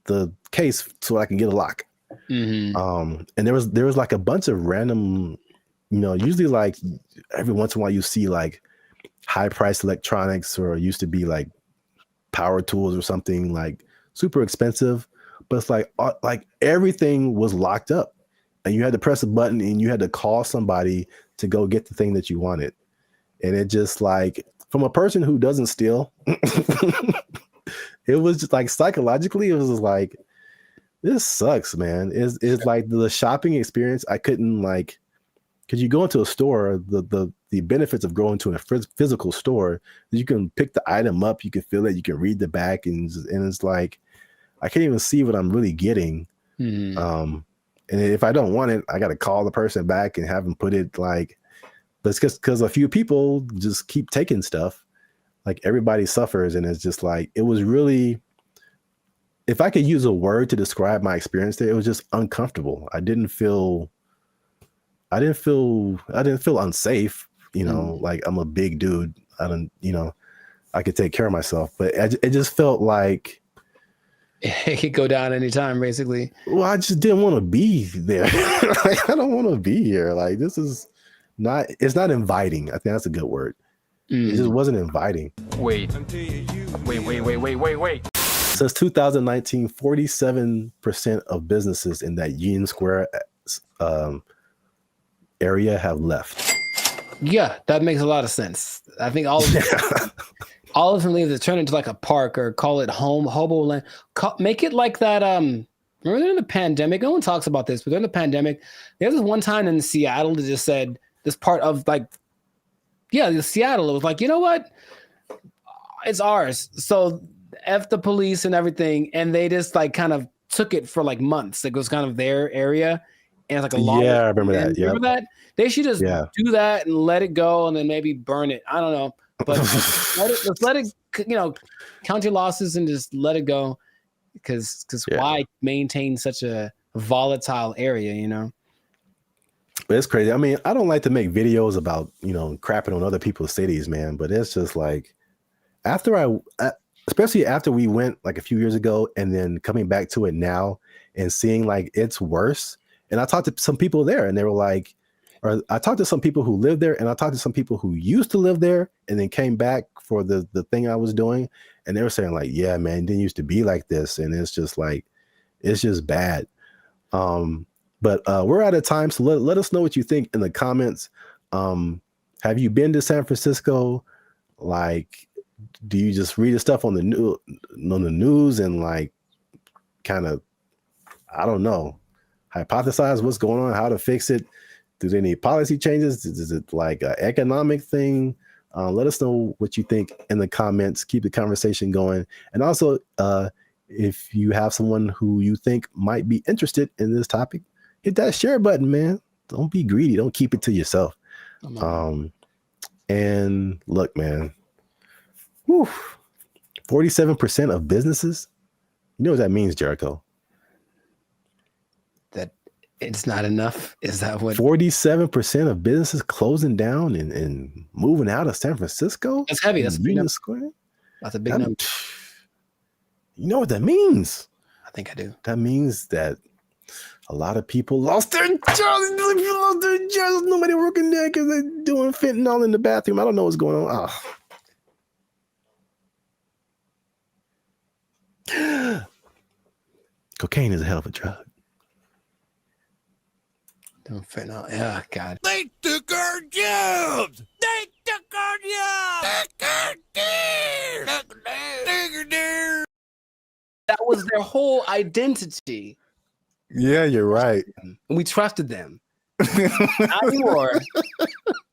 the case so I can get a lock. Mm-hmm. And there was like a bunch of random, usually like every once in a while you see like high priced electronics, or it used to be like power tools or something like super expensive. But it's like everything was locked up, and you had to press a button and you had to call somebody to go get the thing that you wanted. And it just like, from a person who doesn't steal, it was just like psychologically, it was just like, this sucks, man. It's like the shopping experience. I couldn't like, because you go into a store, the benefits of going to a physical store, you can pick the item up, you can feel it, you can read the back, and it's like, I can't even see what I'm really getting. And if I don't want it, I got to call the person back and have them put it like, but it's because a few people just keep taking stuff. like everybody suffers, and it's just like it was really. If I could use a word to describe my experience there, it was just uncomfortable. I didn't feel unsafe. You know, like I'm a big dude. I could take care of myself, but it just felt like it could go down anytime, basically. Well, I just didn't want to be there. Like, I don't want to be here. Like, this is not. It's not inviting. I think that's a good word. It just wasn't inviting. Wait. Since 2019, 47% of businesses in that Union Square area have left. Yeah, that makes a lot of sense. I think all of them leave to turn into like a park or call it hobo land. Make it like that. Remember during the pandemic, no one talks about this, but during the pandemic, there was this one time in Seattle that just said this part of like, Seattle. It was like, you know what? It's ours. So F the police and everything. And they just like kind of took it for like months. Like it was kind of their area. And it's like a law. Yeah, I remember that. Remember that? They should just do that and let it go and then maybe burn it. I don't know. But let's let it, count your losses and just let it go. Because why maintain such a volatile area, But it's crazy. I mean, I don't like to make videos about, crapping on other people's cities, man. But it's just like, especially after we went like a few years ago and then coming back to it now and seeing like it's worse. And I talked to some people there and they were like, or I talked to some people who live there and I talked to some people who used to live there and then came back for the thing I was doing. And they were saying like, yeah, man, it didn't used to be like this. And it's just like, it's just bad. But we're out of time. So let us know what you think in the comments. Have you been to San Francisco? Like, do you just read the stuff on the news and like kind of, I don't know, hypothesize what's going on, how to fix it? Do they need policy changes? Is it like an economic thing? Let us know what you think in the comments. Keep the conversation going. And also, if you have someone who you think might be interested in this topic, hit that share button, man. Don't be greedy. Don't keep it to yourself. And look, man, 47% of businesses. You know what that means, Jericho? That it's not enough. Is that what? 47% of businesses closing down and moving out of San Francisco? That's heavy. That's a big number. Square? That's a big number. You know what that means? I think I do. That means that a lot of people lost their jobs. Nobody working there because they're doing fentanyl in the bathroom. I don't know what's going on. Cocaine is a hell of a drug. Don't fentanyl. Yeah, God. They took our jobs. They took our jobs. That was their whole identity. Yeah, you're right. And we trusted them. Not anymore.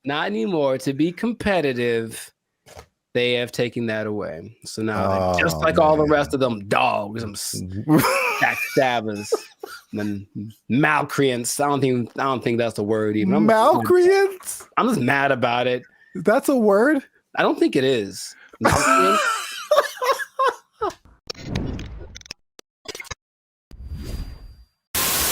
Not anymore. To be competitive, they have taken that away. So now, just like all the rest of them dogs, them backstabbers, and malcreants. I don't think that's the word even. Malcreants? I'm just mad about it. That's a word? I don't think it is.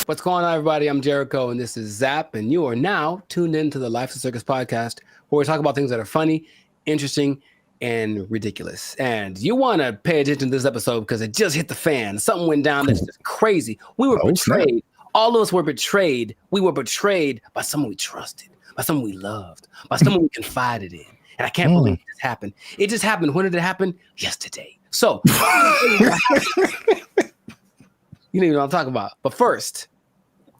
What's going on, everybody? I'm Jericho, and this is Zap, and you are now tuned into the Life of Circus podcast, where we talk about things that are funny, interesting, and ridiculous. And you want to pay attention to this episode because it just hit the fan. Something went down that's just crazy. We were betrayed. All of us were betrayed. We were betrayed by someone we trusted, by someone we loved, by someone we confided in. And I can't believe this happened. It just happened. When did it happen? Yesterday. So, you know what I'm talking about. But first,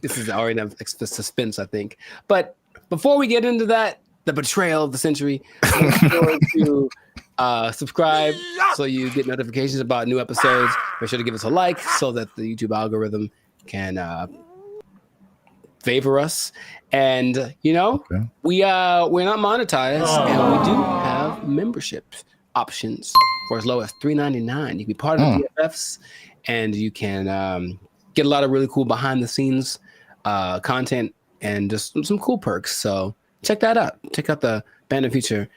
this is already enough suspense, I think. But before we get into that, the betrayal of the century, make sure to subscribe so you get notifications about new episodes. Make sure to give us a like so that the YouTube algorithm can favor us. And we're not monetized, and we do have membership options for as low as $3.99. You can be part of the BFFs, and you can get a lot of really cool behind the scenes content and just some cool perks. So check that out. Check out the Band of Future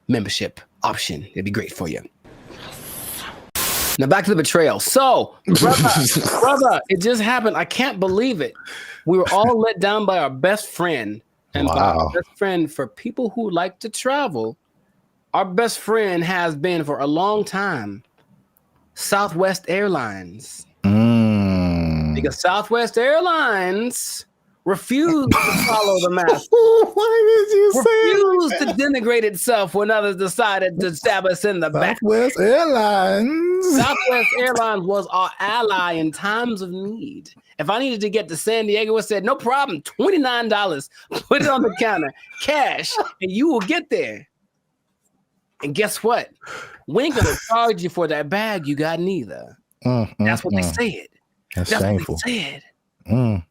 membership option. It'd be great for you. Now back to the betrayal. So, brother, it just happened. I can't believe it. We were all let down by our best friend. And by our best friend, for people who like to travel, our best friend has been for a long time Southwest Airlines. Because Southwest Airlines refused to follow the mask. Why did you refused to denigrate itself when others decided to stab us in the back. Southwest Airlines. Southwest Airlines was our ally in times of need. If I needed to get to San Diego, it said, no problem, $29. Put it on the counter, cash, and you will get there. And guess what? We ain't gonna charge you for that bag you got neither. That's what they said. That's shameful. What they said.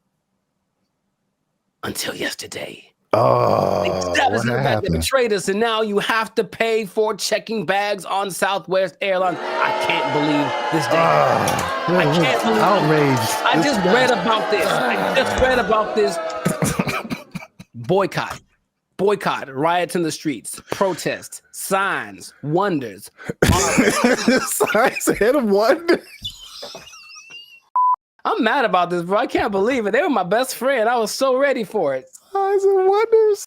Until yesterday. They betrayed us, and now you have to pay for checking bags on Southwest Airlines. I can't believe this day. I can't believe outraged. I just read about this. I just read about this. Boycott, riots in the streets, protests, signs, wonders. Signs and wonders. I'm mad about this, bro. I can't believe it. They were my best friend. I was so ready for it. Signs and wonders.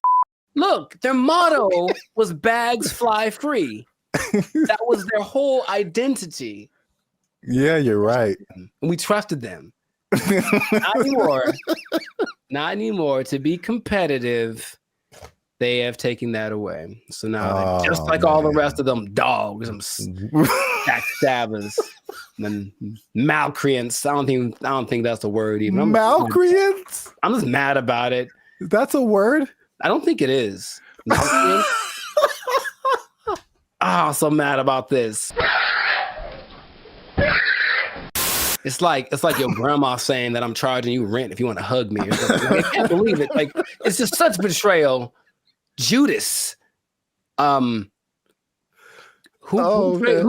Look, their motto was bags fly free. That was their whole identity. Yeah, you're right. And we trusted them. Not anymore. Not anymore. To be competitive, they have taken that away. So now, just like all the rest of them dogs, them backstabbers, and malcreants. I don't think that's a word even. Malcreants? I'm just mad about it. That's a word? I don't think it is. I'm so mad about this. It's like your grandma saying that I'm charging you rent if you want to hug me. Or something. Like, I can't believe it. Like, it's just such betrayal. Judas. Who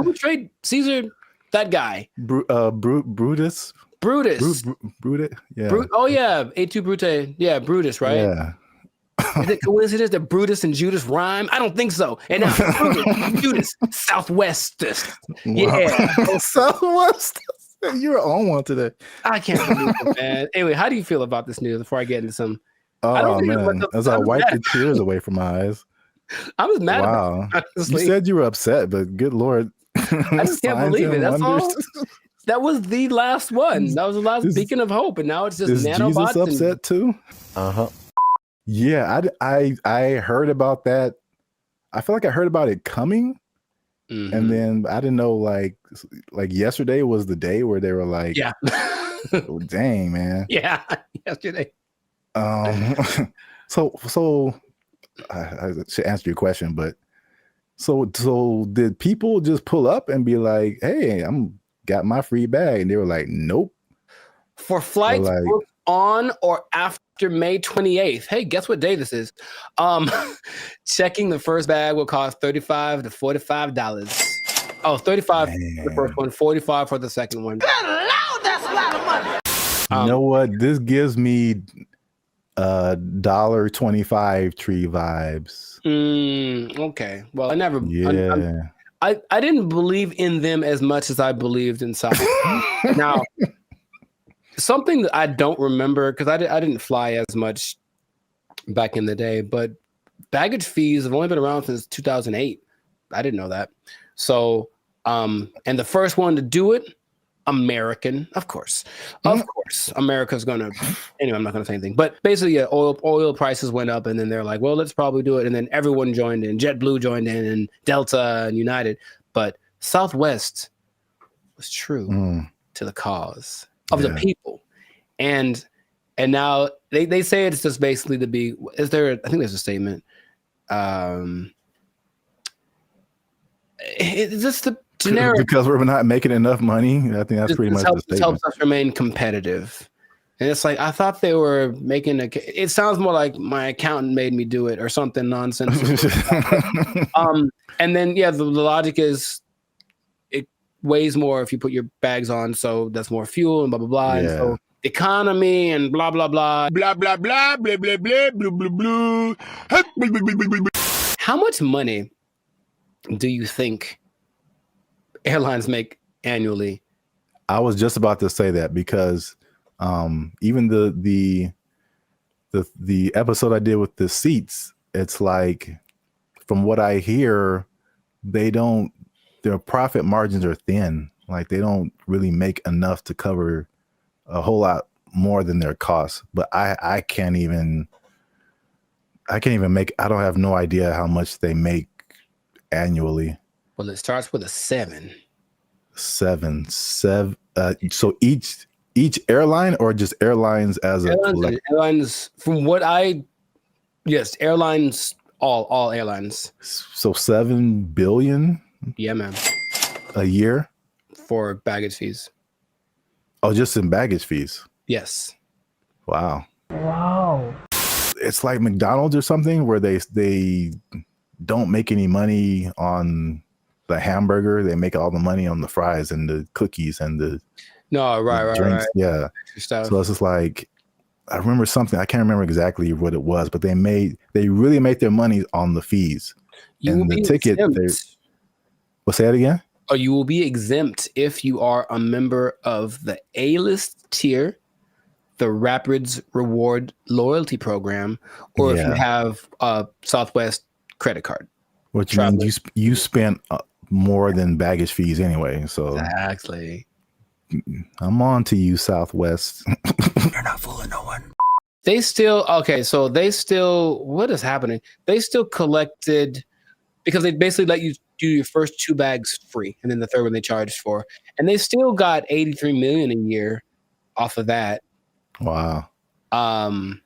betrayed Caesar? That guy. Brutus. Brutus. Brutus. Yeah. Et tu, Brute. Yeah, Brutus, right? Yeah. Is it coincidence that Brutus and Judas rhyme? I don't think so. And now Brutus, Judas, Southwest. Yeah. Southwest. You're on one today. I can't believe it, man. Anyway, how do you feel about this news before I get into some? Oh, man. As I wipe the tears away from my eyes. I was mad about it, honestly. You said you were upset, but good Lord. I just can't believe it. That's all. That was the last one. That was the last beacon of hope. And now it's just nanobots. Jesus upset too? Uh-huh. Yeah, I heard about that. I feel like I heard about it coming. Mm-hmm. And then I didn't know, like yesterday was the day where they were like, yeah. Oh, dang, man. Yeah, yesterday. So I should answer your question, but so did people just pull up and be like, hey, got my free bag? And they were like, nope. For flights booked on or after May 28th. Hey, guess what day this is? Checking the first bag will cost $35 to $45. Oh, $35 for the first one, $45 for the second one. Good Lord, that's a lot of money. You know what? This gives me $1.25 tree vibes. Okay. Well, I never. Yeah. I didn't believe in them as much as I believed in South. Now, something that I don't remember, because I didn't fly as much back in the day, but baggage fees have only been around since 2008. I didn't know that. So, and the first one to do it, American, of course, America's gonna. Anyway, I'm not gonna say anything. But basically, yeah, oil prices went up, and then they're like, well, let's probably do it, and then everyone joined in. JetBlue joined in, and Delta and United. But Southwest was true to the cause of the people, and now they say it's just basically to be. Is there? I think there's a statement. It's just the generic, because we're not making enough money. I think that's pretty much the statement. Helps us remain competitive. And it's like, I thought they were making it sounds more like my accountant made me do it or something nonsensical. And then, yeah, the logic is it weighs more if you put your bags on. So that's more fuel and blah, blah, blah. Yeah. And so economy and blah, blah, blah. Blah, blah, blah, blah, blah, blah, blah, blah, blah. How much money do you think airlines make annually? I was just about to say that because even the episode I did with the seats, it's like, from what I hear, their profit margins are thin. Like they don't really make enough to cover a whole lot more than their costs. But I can't even make, I don't have no idea how much they make annually. Well, it starts with a 7. Seven. So each airline, or just airlines as a collective? Airlines, from what yes, airlines, all airlines. So 7 billion? Yeah, man. A year? For baggage fees. Oh, just in baggage fees? Yes. Wow. Wow. It's like McDonald's or something, where they don't make any money on the hamburger. They make all the money on the fries and the cookies and the drinks. Right. Yeah. So it's just like, I remember something, I can't remember exactly what it was, but they really made their money on the fees. And the ticket. Well, say it again? Or you will be exempt if you are a member of the A-list tier, the Rapids Reward Loyalty Program, or if you have a Southwest credit card. Which means you spent more than baggage fees anyway. So exactly. I'm on to you, Southwest. You're not fooling no one. They still, what is happening? They still collected, because they basically let you do your first 2 bags free, and then the third one they charged for. And they still got 83 million a year off of that. Wow. And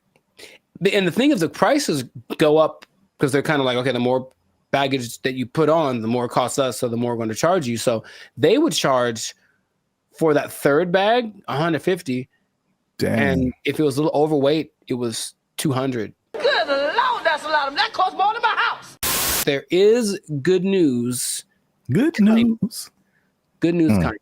the thing is, the prices go up because they're kind of like, okay, the more baggage that you put on, the more it costs us, so the more we're going to charge you. So they would charge for that third bag 150. Dang. And if it was a little overweight, it was 200. Good Lord, that's a lot of that costs more than my house. There is good news. Good news. Good news, kind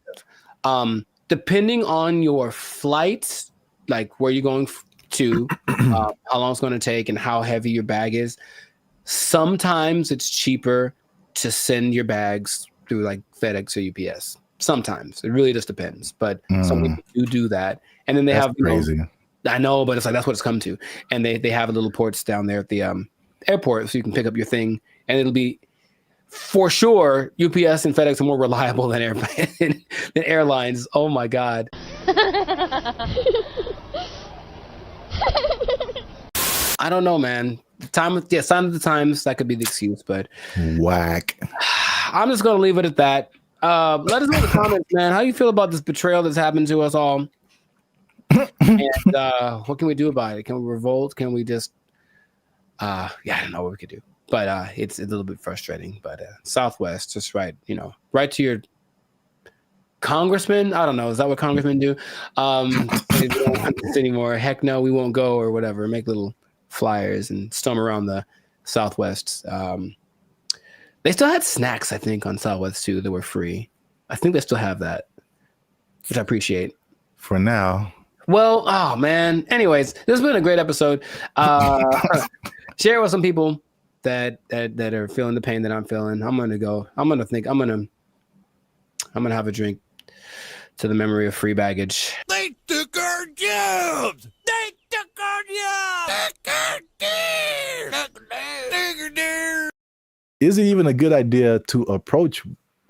of. Depending on your flight, like where you're going to, how long it's going to take, and how heavy your bag is, sometimes it's cheaper to send your bags through like FedEx or UPS. Sometimes. It really just depends. But some people do that. And then they have crazy. I know, but it's like that's what it's come to. And they have little ports down there at the airport, so you can pick up your thing, and it'll be, for sure, UPS and FedEx are more reliable than airlines. Oh my God. I don't know, man. Sign of the times, that could be the excuse, but whack. I'm just gonna leave it at that. Let us know in the comments, man. How you feel about this betrayal that's happened to us all? And what can we do about it? Can we revolt? Can we just I don't know what we could do. But it's a little bit frustrating. But Southwest, just right to your congressman. I don't know. Is that what congressmen do? They don't want this anymore. Heck no, we won't go, or whatever. Make little flyers and storm around the Southwest. They still had snacks, I think, on Southwest too that were free. I think they still have that, which I appreciate. For now. Well, oh man. Anyways, this has been a great episode. Share it with some people that are feeling the pain that I'm feeling. I'm gonna have a drink to the memory of free baggage. They took our jobs. They took our jobs. Is it even a good idea to approach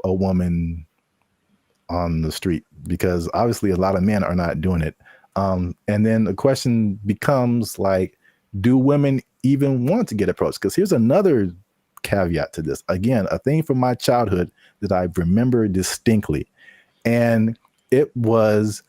a woman on the street? Because obviously a lot of men are not doing it. And then the question becomes like, do women even want to get approached? Because here's another caveat to this. Again, a thing from my childhood that I remember distinctly. And it was...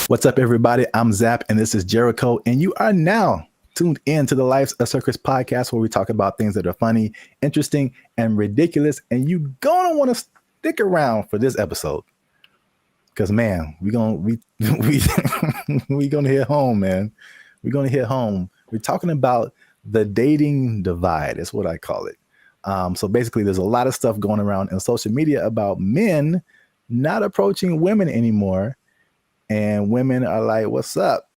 What's up, everybody? I'm Zap, and this is Jericho, and you are now tuned in to the Life's a Circus podcast, where we talk about things that are funny, interesting, and ridiculous. And you're gonna want to stick around for this episode, because man, we gonna hit home, man. We're gonna hit home. We're talking about the dating divide. Is what I call it. So basically, there's a lot of stuff going around in social media about men not approaching women anymore, and women are like, "What's up?"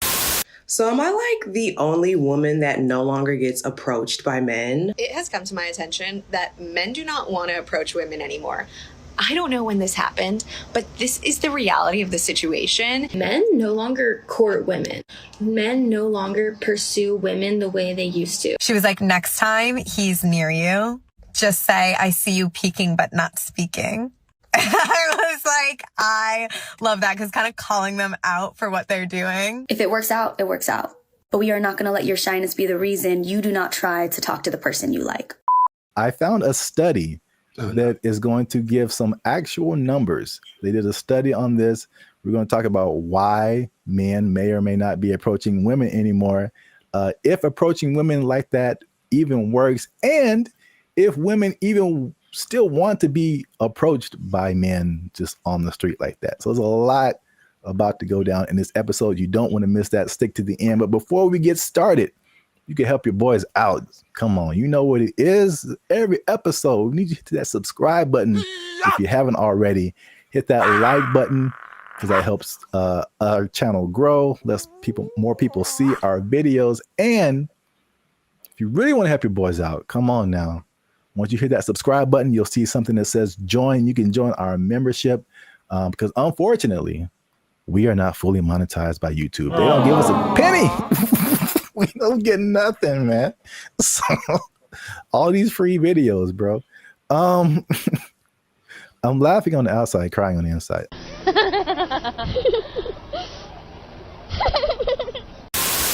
So am I like the only woman that no longer gets approached by men? It has come to my attention that men do not want to approach women anymore. I don't know when this happened, but this is the reality of the situation. Men no longer court women. Men no longer pursue women the way they used to. She was like, next time he's near you, just say, I see you peeking but not speaking. I was like, I love that, because kind of calling them out for what they're doing. If it works out, it works out. But we are not going to let your shyness be the reason you do not try to talk to the person you like. I found a study that is going to give some actual numbers. They did a study on this. We're going to talk about why men may or may not be approaching women anymore, if approaching women like that even works, and if women even still want to be approached by men just on the street like that. So there's a lot about to go down in this episode. You don't want to miss that. Stick to the end. But before we get started, you can help your boys out. Come on, you know what it is. Every episode, we need you to hit that subscribe button. If you haven't already, hit that like button, because that helps our channel grow. More people see our videos. And if you really want to help your boys out, come on now. Once you hit that subscribe button, you'll see something that says join. You can join our membership, because unfortunately, we are not fully monetized by YouTube. They don't give us a penny. We don't get nothing, man. So all these free videos, bro. I'm laughing on the outside, crying on the inside.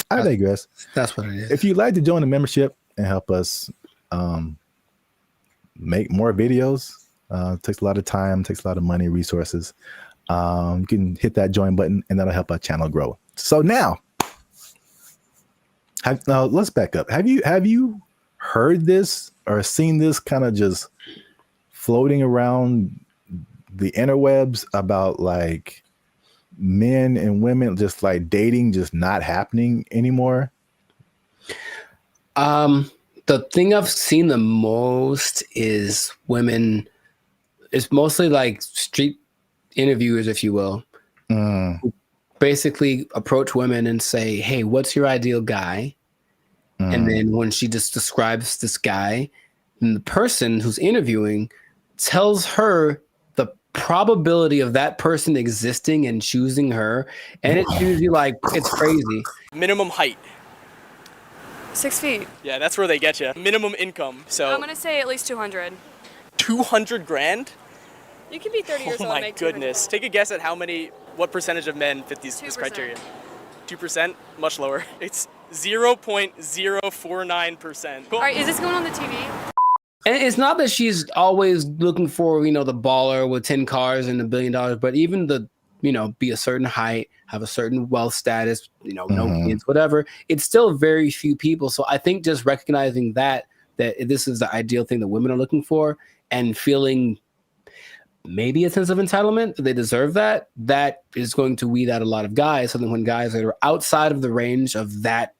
I digress. That's what it is. If you'd like to join the membership and help us make more videos, takes a lot of time, takes a lot of money, resources. You can hit that join button, and that'll help our channel grow. So now, let's back up. Have you heard this or seen this kind of just floating around the interwebs about like men and women just like dating just not happening anymore? The thing I've seen the most is women. It's mostly like street interviewers, if you will, who basically approach women and say, hey, what's your ideal guy? And then when she just describes this guy, then the person who's interviewing tells her the probability of that person existing and choosing her. And it's usually like, it's crazy. Minimum height. 6 feet. Yeah, that's where they get you. Minimum income. So I'm gonna say at least 200. 200 grand? You can be 30 years old and make 200 Oh my goodness. Take a guess at what percentage of men fit this criteria? 2%? Much lower. It's 0.049%. All right, is this going on the TV? And it's not that she's always looking for, the baller with 10 cars and $1 billion, but even be a certain height, have a certain wealth status, no kids, whatever. It's still very few people. So I think just recognizing that this is the ideal thing that women are looking for, and feeling maybe a sense of entitlement that they deserve that is going to weed out a lot of guys. So then when guys that are outside of the range of that,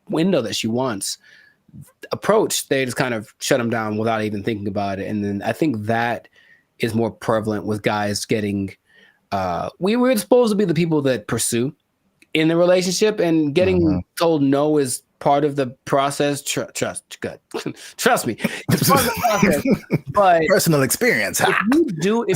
window that she wants approach, they just kind of shut them down without even thinking about it. And then I think that is more prevalent with guys getting, we're supposed to be the people that pursue in the relationship, and getting told no is part of the process. Trust me, it's part of the process. But personal experience. If you